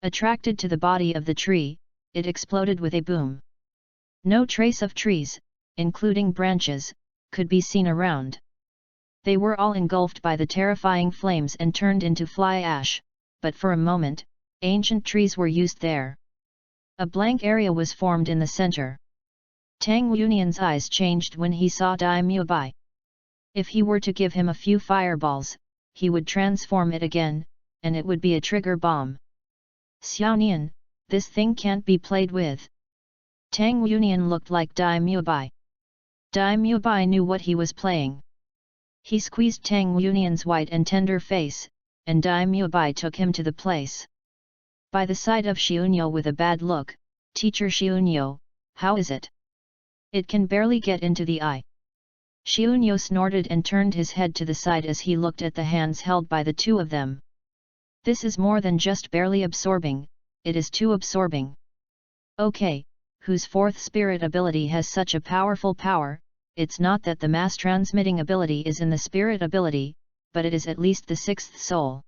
Attracted to the body of the tree, it exploded with a boom. No trace of trees, including branches, could be seen around. They were all engulfed by the terrifying flames and turned into fly ash, but for a moment, ancient trees were used there. A blank area was formed in the center. Tang Yunian's eyes changed when he saw Dai Mubai. If he were to give him a few fireballs, he would transform it again, and it would be a trigger bomb. "Xiaonian, this thing can't be played with." Tang Yunian looked like Dai Mubai. Dai Mubai knew what he was playing. He squeezed Tang Yunian's white and tender face, and Dai Mubai took him to the place. By the side of Xiaonyo with a bad look, "Teacher Xiaonyo, how is it? It can barely get into the eye." Xiaonyo snorted and turned his head to the side as he looked at the hands held by the two of them. "This is more than just barely absorbing, it is too absorbing." "Okay, whose 4th spirit ability has such a powerful power? It's not that the mass transmitting ability is in the spirit ability, but it is at least the 6th soul."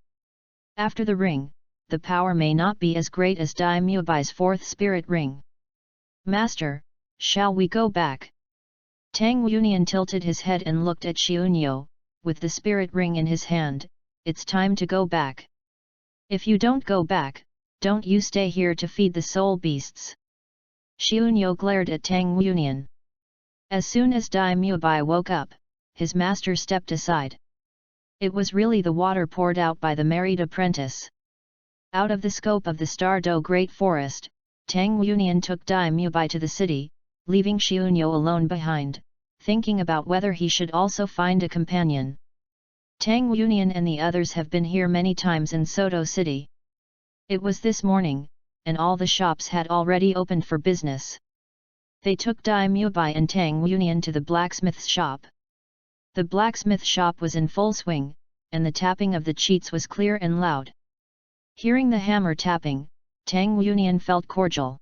After the ring, the power may not be as great as Dai Muebai's fourth spirit ring. Master, shall we go back? Tang Yunian tilted his head and looked at Xiunyo, with the spirit ring in his hand. It's time to go back. If you don't go back, don't you stay here to feed the soul beasts. Xiunyo glared at Tang Yunian. As soon as Dai Muebai woke up, his master stepped aside. It was really the water poured out by the married apprentice. Out of the scope of the Stardo Great Forest, Tang Yunian took Dai Muebai to the city, leaving Xiunyo alone behind, thinking about whether he should also find a companion. Tang Yunian and the others have been here many times in Soto City. It was this morning, and all the shops had already opened for business. They took Dai Muebai and Tang Yunian to the blacksmith's shop. The blacksmith shop was in full swing, and the tapping of the cheats was clear and loud. Hearing the hammer tapping, Tang Yunian felt cordial.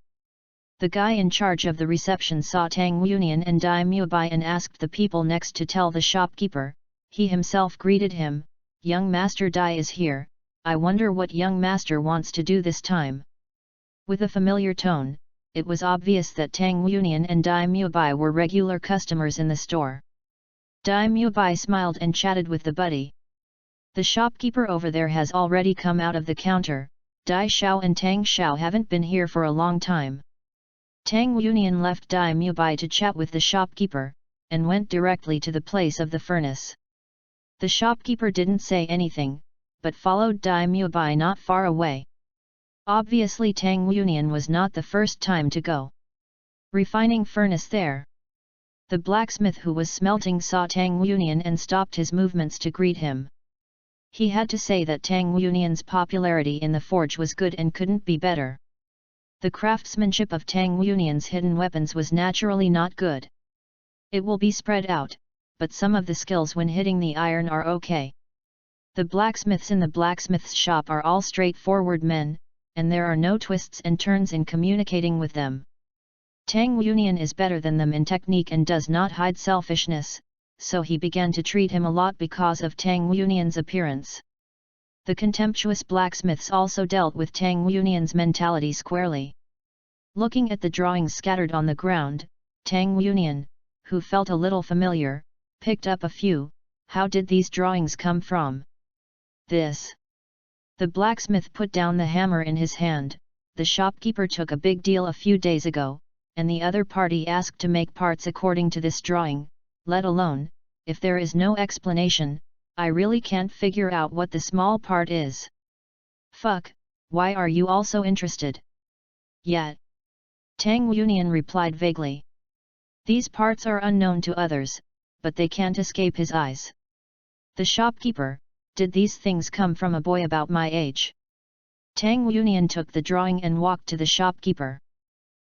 The guy in charge of the reception saw Tang Yunian and Dai Muebai and asked the people next to tell the shopkeeper. He himself greeted him, "Young Master Dai is here, I wonder what young master wants to do this time." With a familiar tone, it was obvious that Tang Yunian and Dai Muebai were regular customers in the store. Dai Muebai smiled and chatted with the buddy. "The shopkeeper over there has already come out of the counter, Dai Xiao and Tang Xiao haven't been here for a long time." Tang Yunian left Dai Muebai to chat with the shopkeeper, and went directly to the place of the furnace. The shopkeeper didn't say anything, but followed Dai Muebai not far away. Obviously Tang Yunian was not the first time to go. Refining furnace there. The blacksmith who was smelting saw Tang Yunian and stopped his movements to greet him. He had to say that Tang Yunian's popularity in the forge was good and couldn't be better. The craftsmanship of Tang Yunian's hidden weapons was naturally not good. It will be spread out, but some of the skills when hitting the iron are okay. The blacksmiths in the blacksmith's shop are all straightforward men, and there are no twists and turns in communicating with them. Tang Yunian is better than them in technique and does not hide selfishness, so he began to treat him a lot because of Tang Yunian's appearance. The contemptuous blacksmiths also dealt with Tang Yunian's mentality squarely. Looking at the drawings scattered on the ground, Tang Yunian, who felt a little familiar, picked up a few. "How did these drawings come from?" "This." The blacksmith put down the hammer in his hand. "The shopkeeper took a big deal a few days ago, and the other party asked to make parts according to this drawing, let alone, if there is no explanation, I really can't figure out what the small part is." "Fuck, why are you also interested?" "Yet." Tang Yunian replied vaguely. "These parts are unknown to others, but they can't escape his eyes." The shopkeeper, "Did these things come from a boy about my age?" Tang Yunian took the drawing and walked to the shopkeeper.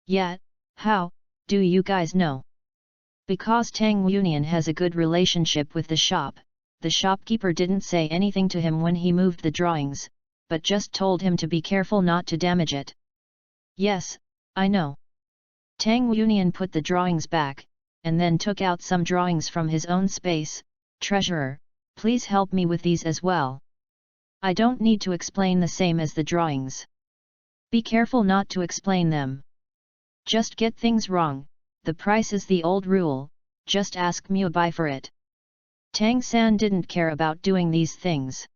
"Yet, how, do you guys know?" Because Tang Yunian has a good relationship with the shop, the shopkeeper didn't say anything to him when he moved the drawings, but just told him to be careful not to damage it. "Yes, I know." Tang Yunian put the drawings back, and then took out some drawings from his own space. "Treasurer, please help me with these as well. I don't need to explain the same as the drawings. Be careful not to explain them. Just get things wrong, the price is the old rule, just ask Muebai for it." Tang San didn't care about doing these things.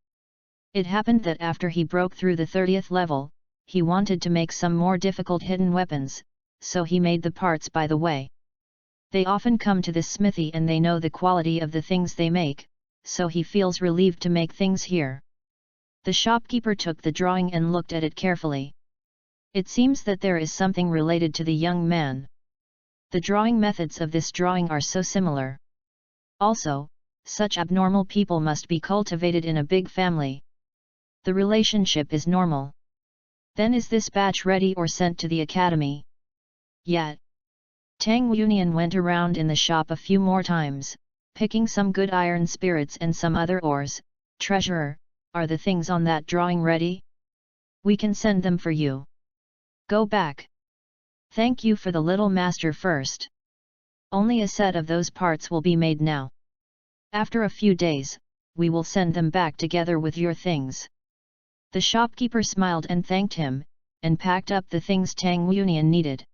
It happened that after he broke through the 30th level, he wanted to make some more difficult hidden weapons, so he made the parts by the way. They often come to this smithy and they know the quality of the things they make, so he feels relieved to make things here. The shopkeeper took the drawing and looked at it carefully. It seems that there is something related to the young man. The drawing methods of this drawing are so similar. Also, such abnormal people must be cultivated in a big family. The relationship is normal. Then is this batch ready or sent to the academy? Yet. Tang Yunian went around in the shop a few more times, picking some good iron spirits and some other ores. "Treasurer, are the things on that drawing ready? We can send them for you. Go back. Thank you for the little master first. Only a set of those parts will be made now. After a few days, we will send them back together with your things." The shopkeeper smiled and thanked him, and packed up the things Tang Wunian needed.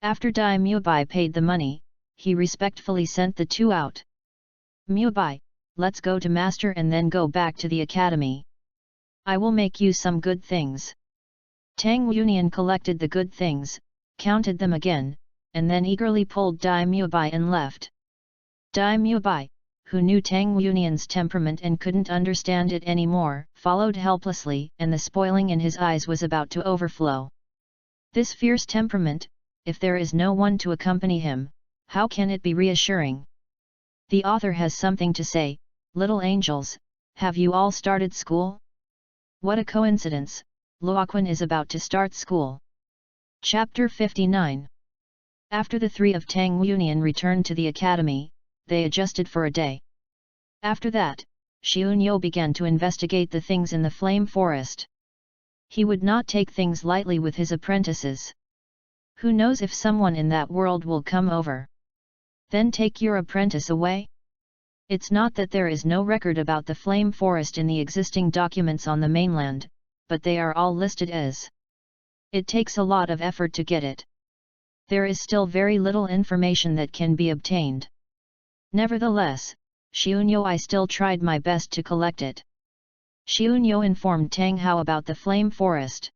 After Dai Mubai paid the money, he respectfully sent the two out. Mubai, let's go to master and then go back to the academy. I will make you some good things. Tang Wunian collected the good things, counted them again, and then eagerly pulled Dai Mubai and left. Dai Mubai, who knew Tang Wunian's temperament and couldn't understand it anymore, followed helplessly, and the spoiling in his eyes was about to overflow. This fierce temperament, if there is no one to accompany him, how can it be reassuring? The author has something to say. Little angels, have you all started school? What a coincidence, Luoquan is about to start school. Chapter 59. After the three of Tang Wunian returned to the academy, they adjusted for a day. After that, Xiunyo began to investigate the things in the flame forest. He would not take things lightly with his apprentices. Who knows if someone in that world will come over? Then take your apprentice away? It's not that there is no record about the flame forest in the existing documents on the mainland, but they are all listed as. It takes a lot of effort to get it. There is still very little information that can be obtained. Nevertheless, Xiunyo, I still tried my best to collect it. Xiunyo informed Tang Hao about the flame forest.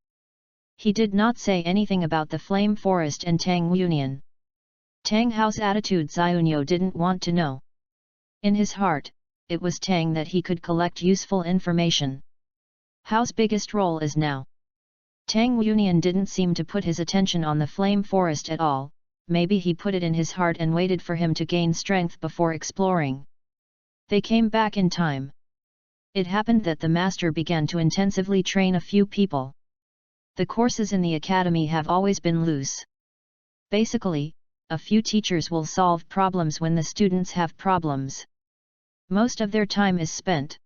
He did not say anything about the flame forest and Tang Wunian. Tang Hao's attitude Xiunyo didn't want to know. In his heart, it was Tang that he could collect useful information. Hao's biggest role is now. Tang Wunian didn't seem to put his attention on the flame forest at all. Maybe he put it in his heart and waited for him to gain strength before exploring. They came back in time. It happened that the master began to intensively train a few people. The courses in the academy have always been loose. Basically, a few teachers will solve problems when the students have problems. Most of their time is spent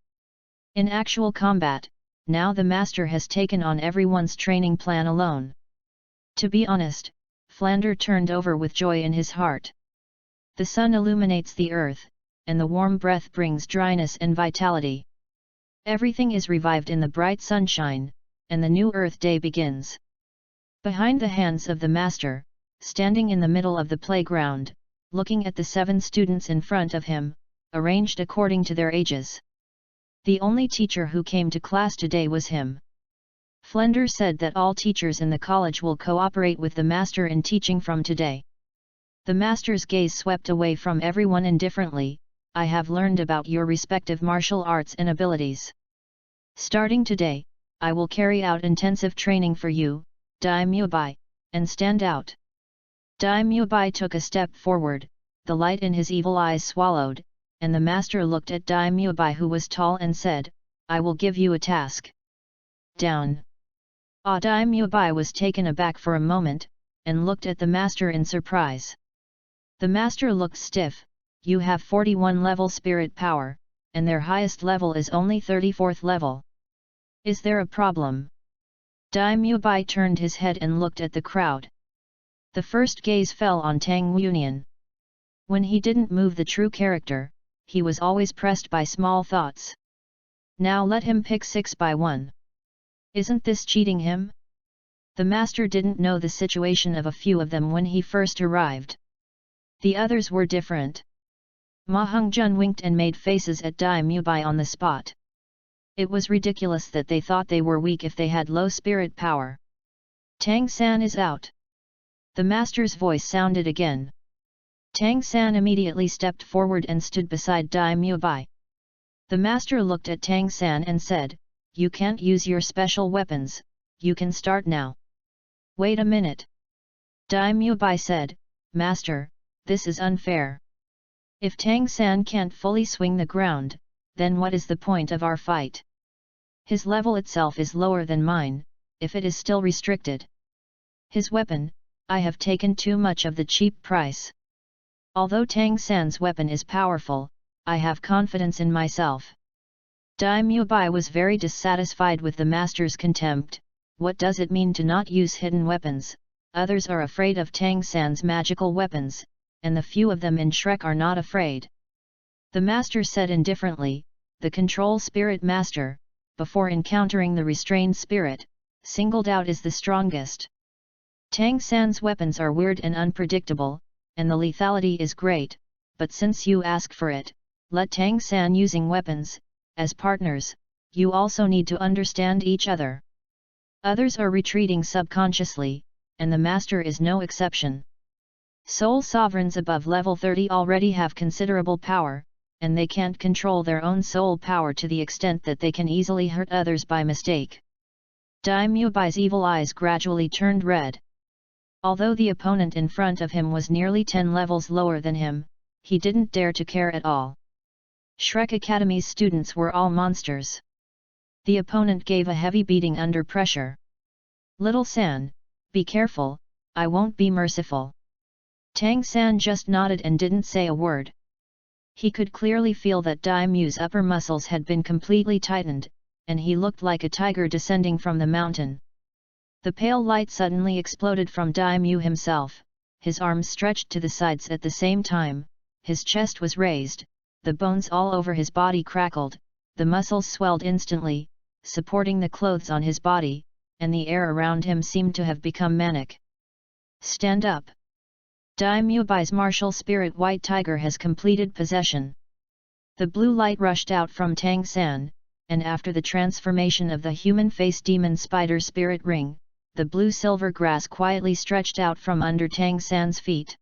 in actual combat. Now the master has taken on everyone's training plan alone. To be honest, Flander turned over with joy in his heart. The sun illuminates the earth, and the warm breath brings dryness and vitality. Everything is revived in the bright sunshine, and the new earth day begins. Behind the hands of the master, standing in the middle of the playground, looking at the 7 students in front of him, arranged according to their ages. The only teacher who came to class today was him. Flender said that all teachers in the college will cooperate with the master in teaching from today. The master's gaze swept away from everyone indifferently. I have learned about your respective martial arts and abilities. Starting today, I will carry out intensive training for you, Dai Mubai, and stand out. Dai Mubai took a step forward, the light in his evil eyes swallowed, and the master looked at Dai Mubai, who was tall, and said, I will give you a task. Down. Dai Mubai was taken aback for a moment, and looked at the master in surprise. The master looked stiff. You have 41 level spirit power, and their highest level is only 34th level. Is there a problem? Dai Mubai turned his head and looked at the crowd. The first gaze fell on Tang Wunian. When he didn't move the true character, he was always pressed by small thoughts. Now let him pick 6 by 1. Isn't this cheating him? The master didn't know the situation of a few of them when he first arrived. The others were different. Ma Hongjun winked and made faces at Dai Mubai on the spot. It was ridiculous that they thought they were weak if they had low spirit power. Tang San is out. The master's voice sounded again. Tang San immediately stepped forward and stood beside Dai Mubai. The master looked at Tang San and said, You can't use your special weapons, you can start now. Wait a minute. Dai Mubai said, Master, this is unfair. If Tang San can't fully swing the ground, then what is the point of our fight? His level itself is lower than mine, if it is still restricted. His weapon, I have taken too much of the cheap price. Although Tang San's weapon is powerful, I have confidence in myself. Dai Mubai was very dissatisfied with the master's contempt. What does it mean to not use hidden weapons? Others are afraid of Tang San's magical weapons, and the few of them in Shrek are not afraid. The master said indifferently, The control spirit master, before encountering the restrained spirit, singled out is the strongest. Tang San's weapons are weird and unpredictable, and the lethality is great, but since you ask for it, let Tang San using weapons, as partners, you also need to understand each other. Others are retreating subconsciously, and the master is no exception. Soul sovereigns above level 30 already have considerable power, and they can't control their own soul power to the extent that they can easily hurt others by mistake. Dai Muebai's evil eyes gradually turned red. Although the opponent in front of him was nearly 10 levels lower than him, he didn't dare to care at all. Shrek Academy's students were all monsters. The opponent gave a heavy beating under pressure. Little San, be careful, I won't be merciful. Tang San just nodded and didn't say a word. He could clearly feel that Dai Mu's upper muscles had been completely tightened, and he looked like a tiger descending from the mountain. The pale light suddenly exploded from Dai Mu himself, his arms stretched to the sides at the same time, his chest was raised, the bones all over his body crackled, the muscles swelled instantly, supporting the clothes on his body, and the air around him seemed to have become manic. Stand up! Dai Muebai's martial spirit White Tiger has completed possession. The blue light rushed out from Tang San, and after the transformation of the human face demon spider spirit ring, the blue-silver grass quietly stretched out from under Tang San's feet.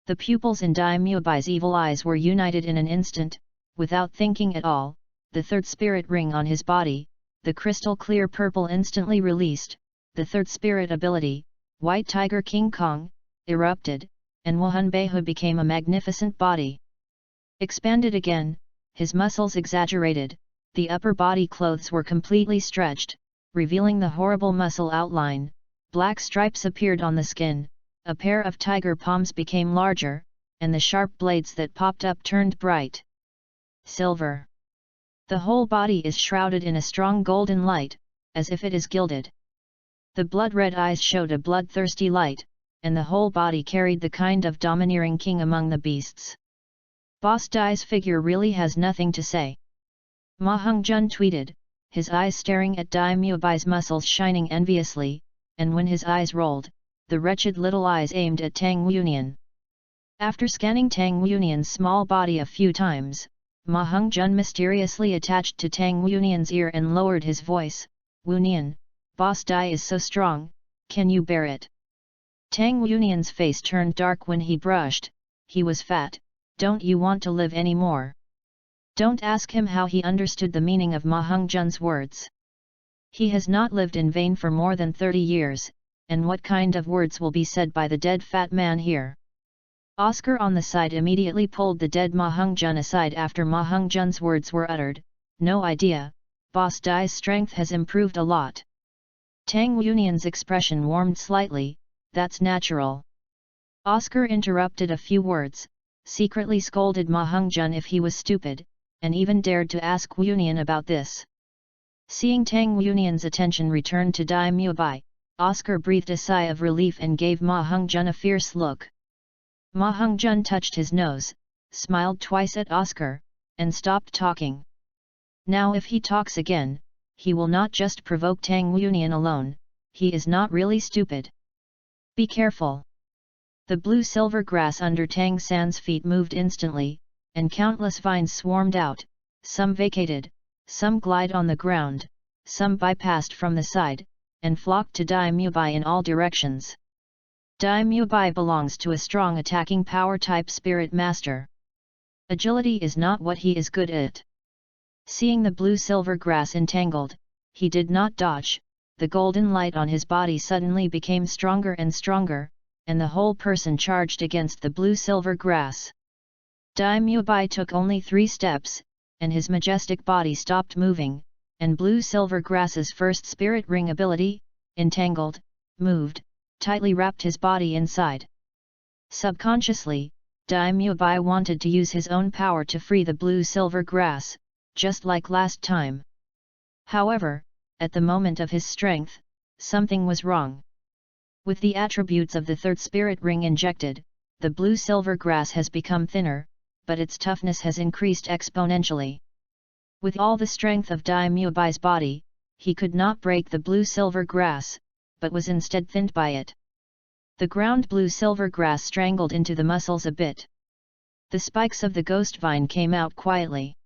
The pupils in Dai Muebai's evil eyes were united in an instant, without thinking at all, the third spirit ring on his body, the crystal clear purple instantly released, the third spirit ability, White Tiger King Kong, erupted, and Wuhan Beihu became a magnificent body. Expanded again, his muscles exaggerated, the upper body clothes were completely stretched, revealing the horrible muscle outline, black stripes appeared on the skin, a pair of tiger palms became larger, and the sharp blades that popped up turned bright silver. The whole body is shrouded in a strong golden light, as if it is gilded. The blood-red eyes showed a bloodthirsty light, and the whole body carried the kind of domineering king among the beasts. Boss Dai's figure really has nothing to say. Ma Hongjun tweeted, his eyes staring at Dai Muebai's muscles shining enviously, and when his eyes rolled, the wretched little eyes aimed at Tang Wunian. After scanning Tang Wunian's small body a few times, Ma Hongjun mysteriously attached to Tang Wunian's ear and lowered his voice, Wunian, Boss Dai is so strong, can you bear it? Tang Wunian's face turned dark when he brushed, he was fat, don't you want to live anymore? Don't ask him how he understood the meaning of Ma Hongjun's words. He has not lived in vain for more than 30 years, and what kind of words will be said by the dead fat man here? Oscar on the side immediately pulled the dead Ma Hongjun aside after Ma Hongjun's words were uttered, no idea, Boss Dai's strength has improved a lot. Tang Wunian's expression warmed slightly, that's natural. Oscar interrupted a few words, secretly scolded Ma Hongjun if he was stupid, and even dared to ask Wunian about this. Seeing Tang Wunian's attention return to Dai Muebai, Oscar breathed a sigh of relief and gave Ma Hongjun a fierce look. Ma Hongjun touched his nose, smiled twice at Oscar, and stopped talking. Now if he talks again, he will not just provoke Tang Wunian alone, he is not really stupid. Be careful. The blue-silver grass under Tang San's feet moved instantly, and countless vines swarmed out, some vacated, some glide on the ground, some bypassed from the side, and flocked to Dai Muebai in all directions. Dai Muebai belongs to a strong attacking power-type spirit master. Agility is not what he is good at. Seeing the blue-silver grass entangled, he did not dodge, the golden light on his body suddenly became stronger and stronger, and the whole person charged against the blue-silver grass. Dai Muebai took only 3 steps, and his majestic body stopped moving, and blue-silver grass's first spirit ring ability, entangled, moved, tightly wrapped his body inside. Subconsciously, Dai Muebai wanted to use his own power to free the blue-silver grass, just like last time. However, at the moment of his strength, something was wrong. With the attributes of the third spirit ring injected, the blue-silver grass has become thinner, but its toughness has increased exponentially. With all the strength of Dai Muebai's body, he could not break the blue-silver grass, but was instead thinned by it. The ground blue-silver grass strangled into the muscles a bit. The spikes of the ghost vine came out quietly.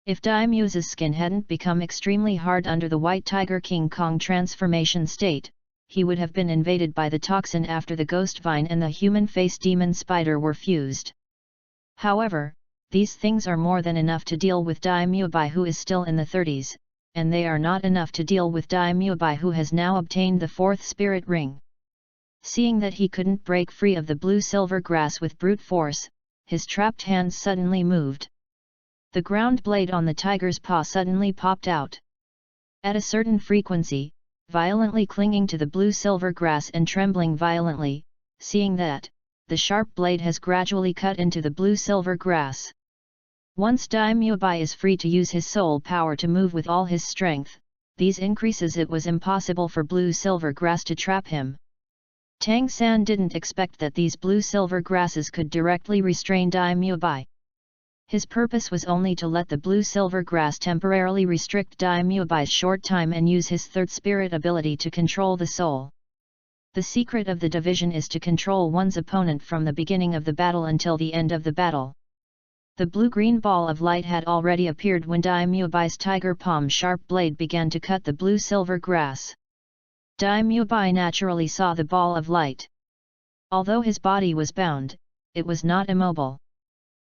If Dai Mue's skin hadn't become extremely hard under the White Tiger King Kong transformation state, he would have been invaded by the toxin after the ghost vine and the human face demon spider were fused. However, these things are more than enough to deal with Dai Muebai, who is still in the 30s, and they are not enough to deal with Dai Muebai, who has now obtained the 4th spirit ring. Seeing that he couldn't break free of the blue-silver grass with brute force, his trapped hands suddenly moved. The ground blade on the tiger's paw suddenly popped out. At a certain frequency, violently clinging to the blue-silver grass and trembling violently, seeing that, the sharp blade has gradually cut into the blue-silver grass. Once Dai Muebai is free to use his soul power to move with all his strength, these increases it was impossible for blue-silver grass to trap him. Tang San didn't expect that these blue-silver grasses could directly restrain Dai Muebai. His purpose was only to let the blue-silver grass temporarily restrict Dai Muebai's short time and use his 3rd spirit ability to control the soul. The secret of the division is to control one's opponent from the beginning of the battle until the end of the battle. The blue-green ball of light had already appeared when Dai Muebai's tiger palm sharp blade began to cut the blue-silver grass. Dai Muebai naturally saw the ball of light. Although his body was bound, it was not immobile.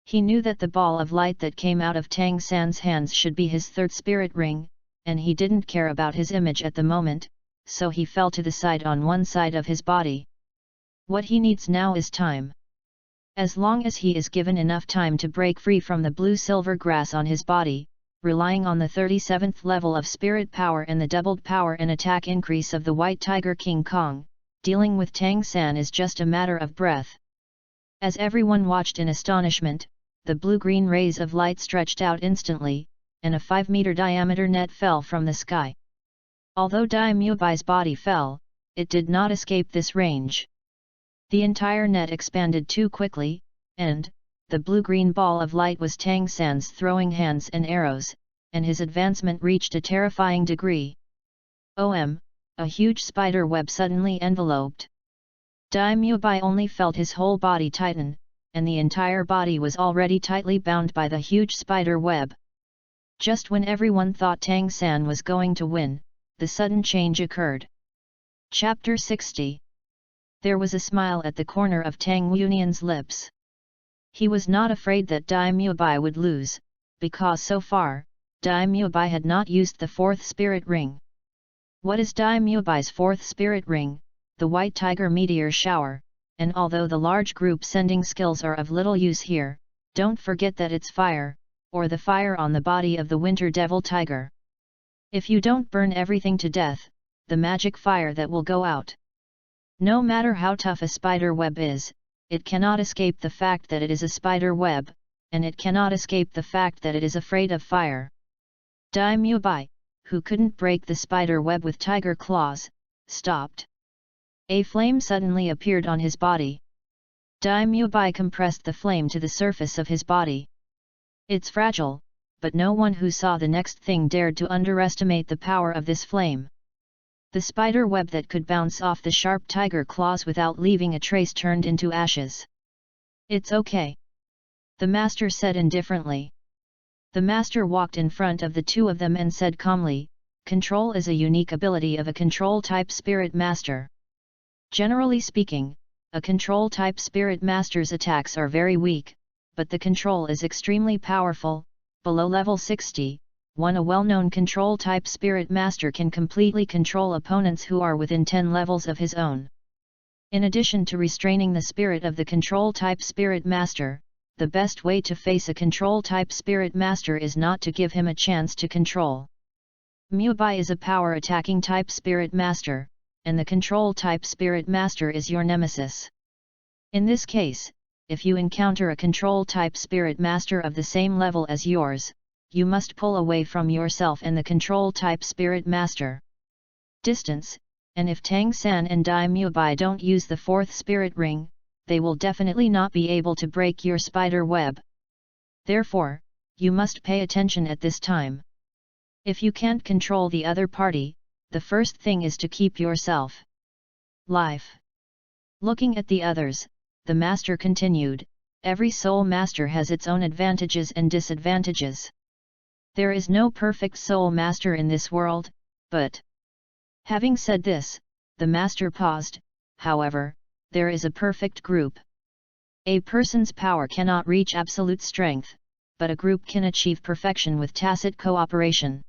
He knew that the ball of light that came out of Tang San's hands should be his 3rd spirit ring, and he didn't care about his image at the moment, so he fell to the side on one side of his body. What he needs now is time. As long as he is given enough time to break free from the blue-silver grass on his body, relying on the 37th level of spirit power and the doubled power and attack increase of the White Tiger King Kong, dealing with Tang San is just a matter of breath. As everyone watched in astonishment, the blue-green rays of light stretched out instantly, and a 5-meter diameter net fell from the sky. Although Dai Muebai's body fell, it did not escape this range. The entire net expanded too quickly, and, the blue-green ball of light was Tang San's throwing hands and arrows, and his advancement reached a terrifying degree. A huge spider web suddenly enveloped. Dai Muebai only felt his whole body tighten, and the entire body was already tightly bound by the huge spider web. Just when everyone thought Tang San was going to win, the sudden change occurred. Chapter 60. There was a smile at the corner of Tang Yunian's lips. He was not afraid that Dai Muebai would lose, because so far, Dai Muebai had not used the 4th spirit ring. What is Dai Muebai's 4th spirit ring? The White Tiger Meteor Shower, and although the large group sending skills are of little use here, don't forget that it's fire, or the fire on the body of the Winter Devil Tiger. If you don't burn everything to death, the magic fire that will go out. No matter how tough a spider web is, it cannot escape the fact that it is a spider web, and it cannot escape the fact that it is afraid of fire. Dai Muebai, who couldn't break the spider web with tiger claws, stopped. A flame suddenly appeared on his body. Dai Muebai compressed the flame to the surface of his body. It's fragile, but no one who saw the next thing dared to underestimate the power of this flame. The spider web that could bounce off the sharp tiger claws without leaving a trace turned into ashes. It's okay. The master said indifferently. The master walked in front of the two of them and said calmly, "Control is a unique ability of a control-type spirit master. Generally speaking, a control-type spirit master's attacks are very weak, but the control is extremely powerful. Below level 60, a well-known control-type spirit master can completely control opponents who are within 10 levels of his own. In addition to restraining the spirit of the control-type spirit master, the best way to face a control-type spirit master is not to give him a chance to control. Muebai is a power-attacking type spirit master, and the control-type spirit master is your nemesis. In this case, if you encounter a control-type spirit master of the same level as yours, you must pull away from yourself and the control-type spirit master. Distance, and if Tang San and Dai Muebai don't use the 4th spirit ring, they will definitely not be able to break your spider web. Therefore, you must pay attention at this time. If you can't control the other party, the first thing is to keep yourself life. Looking at the others, the master continued, every soul master has its own advantages and disadvantages. There is no perfect soul master in this world, but... Having said this, the master paused, however, there is a perfect group. A person's power cannot reach absolute strength, but a group can achieve perfection with tacit cooperation.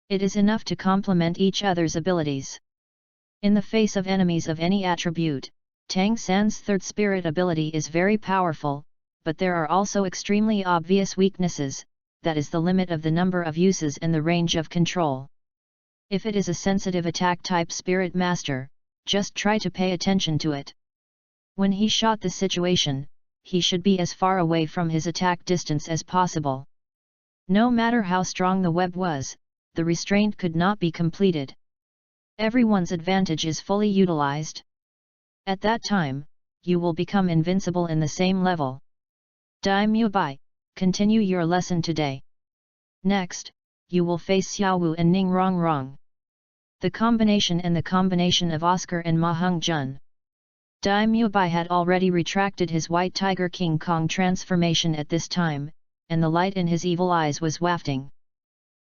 It is enough to complement each other's abilities. In the face of enemies of any attribute, Tang San's third spirit ability is very powerful, but there are also extremely obvious weaknesses, that is the limit of the number of uses and the range of control. If it is a sensitive attack type spirit master, just try to pay attention to it. When he shot the situation, he should be as far away from his attack distance as possible. No matter how strong the web was, the restraint could not be completed. Everyone's advantage is fully utilized. At that time, you will become invincible in the same level. Dai Mu Bai, continue your lesson today. Next, you will face Xiaowu and Ning Rongrong. The combination of Oscar and Ma Heng-jun. Dai Mu Bai had already retracted his White Tiger King Kong transformation at this time, and the light in his evil eyes was wafting.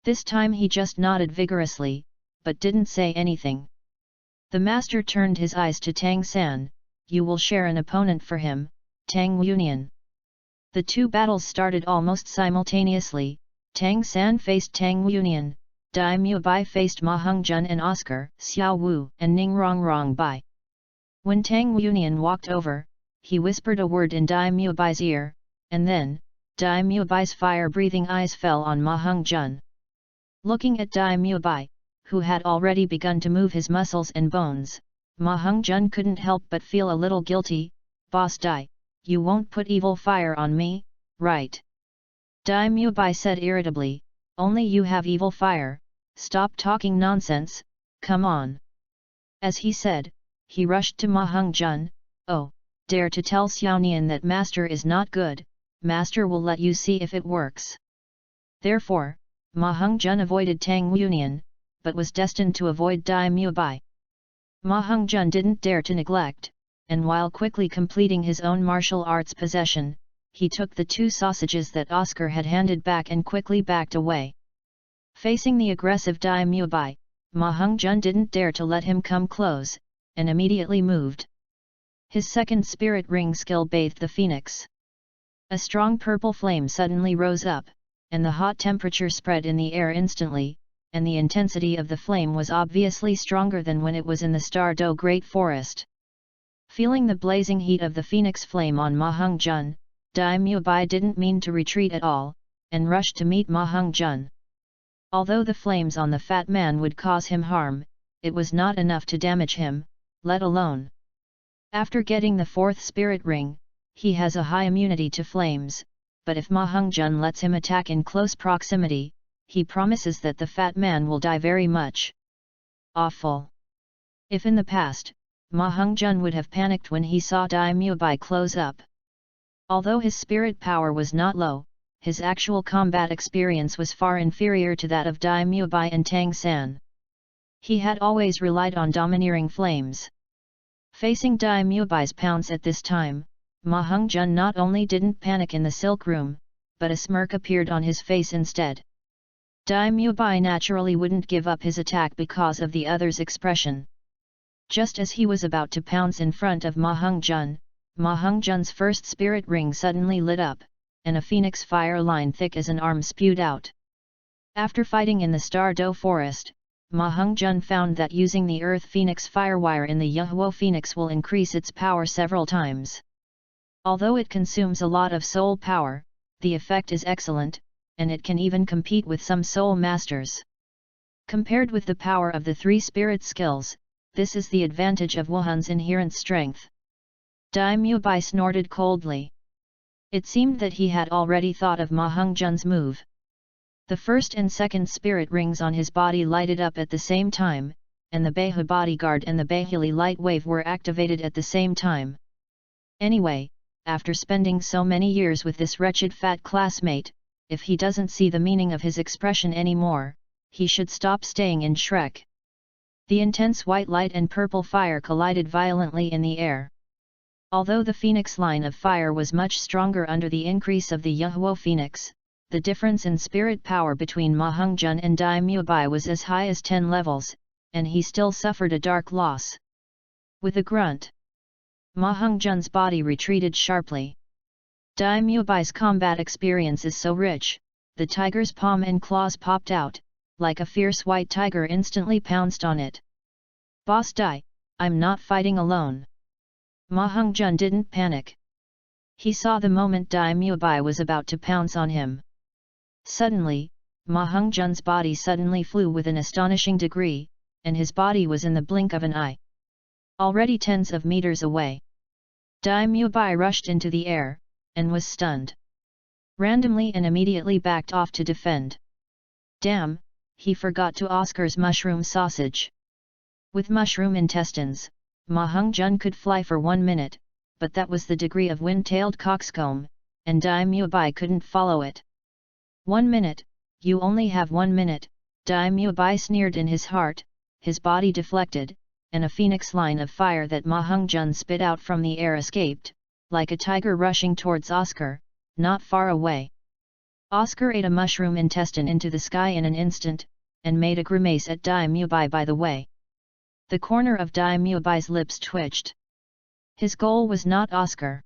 This time he just nodded vigorously, but didn't say anything. The master turned his eyes to Tang San, you will share an opponent for him, Tang Union. The two battles started almost simultaneously. Tang San faced Tang Union, Dai Mu Bai faced Ma Heng-jun and Oscar, Xiao Wu and Ning Rongrong Bai. When Tang Union walked over, he whispered a word in Dai Mu Bai's ear, and then, Dai Mu Bai's fire-breathing eyes fell on Ma Heng-jun. Looking at Dai Mu Bai, who had already begun to move his muscles and bones, Ma Heng-jun couldn't help but feel a little guilty. Boss Dai, you won't put evil fire on me, right? Dai Mu Bai said irritably, only you have evil fire, stop talking nonsense, come on. As he said, he rushed to Ma Heng-jun, oh, dare to tell Xiaonian that master is not good, master will let you see if it works. Therefore, Ma Heng-jun avoided Tang Union, but was destined to avoid Dai Mu Bai. Ma Heng-jun didn't dare to neglect, and while quickly completing his own martial arts possession, he took the two sausages that Oscar had handed back and quickly backed away. Facing the aggressive Dai Mu Bai, Ma Heng-jun didn't dare to let him come close, and immediately moved. His second spirit ring skill bathed the phoenix. A strong purple flame suddenly rose up, and the hot temperature spread in the air instantly, and the intensity of the flame was obviously stronger than when it was in the Star-Do Great Forest. Feeling the blazing heat of the phoenix flame on Ma Heng-jun, Dai Mu Bai didn't mean to retreat at all, and rushed to meet Ma Heng-jun. Although the flames on the fat man would cause him harm, it was not enough to damage him, let alone. After getting the fourth spirit ring, he has a high immunity to flames, but if Ma Heng-jun lets him attack in close proximity, he promises that the fat man will die very much. Awful. If in the past, Ma Heng-jun would have panicked when he saw Dai Mu Bai close up. Although his spirit power was not low, his actual combat experience was far inferior to that of Dai Mu Bai and Tang San. He had always relied on domineering flames. Facing Dai Mu Bai's pounce at this time, Ma Heng-jun not only didn't panic in the silk room, but a smirk appeared on his face instead. Dai Mu Bai naturally wouldn't give up his attack because of the other's expression. Just as he was about to pounce in front of Ma Heng-jun's first spirit ring suddenly lit up, and a phoenix fire line thick as an arm spewed out. After fighting in the Star-Do Forest, Ma Heng-jun found that using the Earth Phoenix firewire in the Yehuo Phoenix will increase its power several times. Although it consumes a lot of soul power, the effect is excellent, and it can even compete with some soul masters. Compared with the power of the three spirit skills, this is the advantage of Wuhan's inherent strength. Dai Mu Bai snorted coldly. It seemed that he had already thought of Ma Heng-jun's move. The first and second spirit rings on his body lighted up at the same time, and the Beihu bodyguard and the Beihili light wave were activated at the same time. Anyway, after spending so many years with this wretched fat classmate, if he doesn't see the meaning of his expression anymore, he should stop staying in Shrek. The intense white light and purple fire collided violently in the air. Although the phoenix line of fire was much stronger under the increase of the Yahuo phoenix, the difference in spirit power between Ma Hongzhen and Dai Mubai was as high as 10 levels, and he still suffered a dark loss. With a grunt, Ma Hongzhen's body retreated sharply. Dai Mubai's combat experience is so rich, the tiger's palm and claws popped out, like a fierce white tiger instantly pounced on it. "Boss Dai, I'm not fighting alone." Ma Hongzhen didn't panic. He saw the moment Dai Mubai was about to pounce on him. Suddenly, Ma Hongzhen's body suddenly flew with an astonishing degree, and his body was in the blink of an eye already tens of meters away. Dai Mubai rushed into the air, and was stunned. Randomly and immediately backed off to defend. Damn, he forgot to Oscar's mushroom sausage. With mushroom intestines, Ma Hongzhen could fly for 1 minute, but that was the degree of wind-tailed coxcomb, and Dai Mubai couldn't follow it. 1 minute, you only have 1 minute, Dai Mubai sneered in his heart, his body deflected, and a phoenix line of fire that Ma Hongzhen spit out from the air escaped, like a tiger rushing towards Oscar, not far away. Oscar ate a mushroom intestine into the sky in an instant, and made a grimace at Dai Mubai by the way. The corner of Dai Mubai's lips twitched. His goal was not Oscar.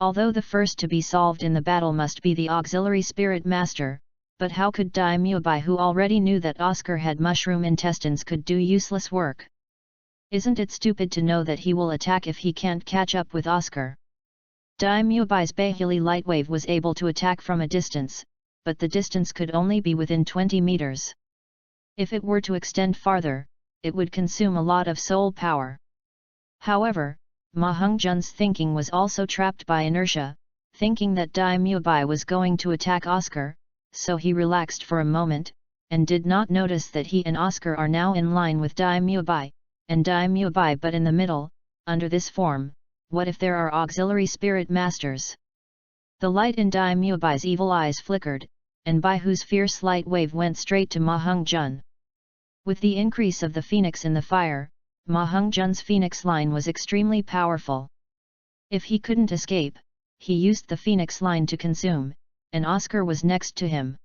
Although the first to be solved in the battle must be the auxiliary spirit master, but how could Dai Mubai, who already knew that Oscar had mushroom intestines, could do useless work? Isn't it stupid to know that he will attack if he can't catch up with Oscar? Dai Mubai's Bahili Lightwave was able to attack from a distance, but the distance could only be within 20 meters. If it were to extend farther, it would consume a lot of soul power. However, Ma Hongzhen's thinking was also trapped by inertia, thinking that Dai Mubai was going to attack Oscar, so he relaxed for a moment, and did not notice that he and Oscar are now in line with Dai Mubai, and Dai Mubai but in the middle. Under this form, what if there are auxiliary spirit masters? The light in Dai Mubai's evil eyes flickered, and Bai Hu's fierce light wave went straight to Ma Hongzhen. With the increase of the phoenix in the fire, Ma Hongzhen's phoenix line was extremely powerful. If he couldn't escape, he used the phoenix line to consume, and Oscar was next to him.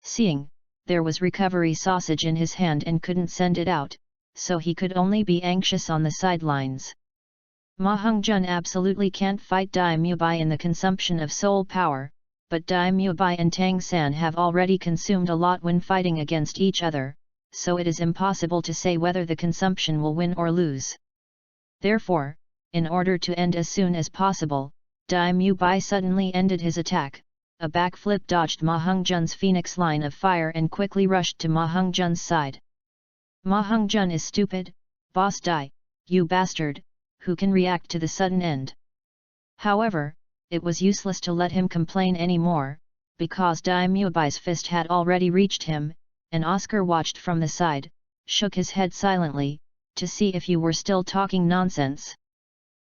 Seeing, there was recovery sausage in his hand and couldn't send it out, so he could only be anxious on the sidelines. Ma Hongzhen absolutely can't fight Dai Mubai in the consumption of soul power, but Dai Mubai and Tang San have already consumed a lot when fighting against each other, so it is impossible to say whether the consumption will win or lose. Therefore, in order to end as soon as possible, Dai Mubai suddenly ended his attack, a backflip dodged Ma Hongzhen's phoenix line of fire and quickly rushed to Ma Hongzhen's side. Ma Hongzhen is stupid, Boss Dai, you bastard, who can react to the sudden end. However, it was useless to let him complain anymore, because Dai Mubai's fist had already reached him, and Oscar watched from the side, shook his head silently, to see if you were still talking nonsense.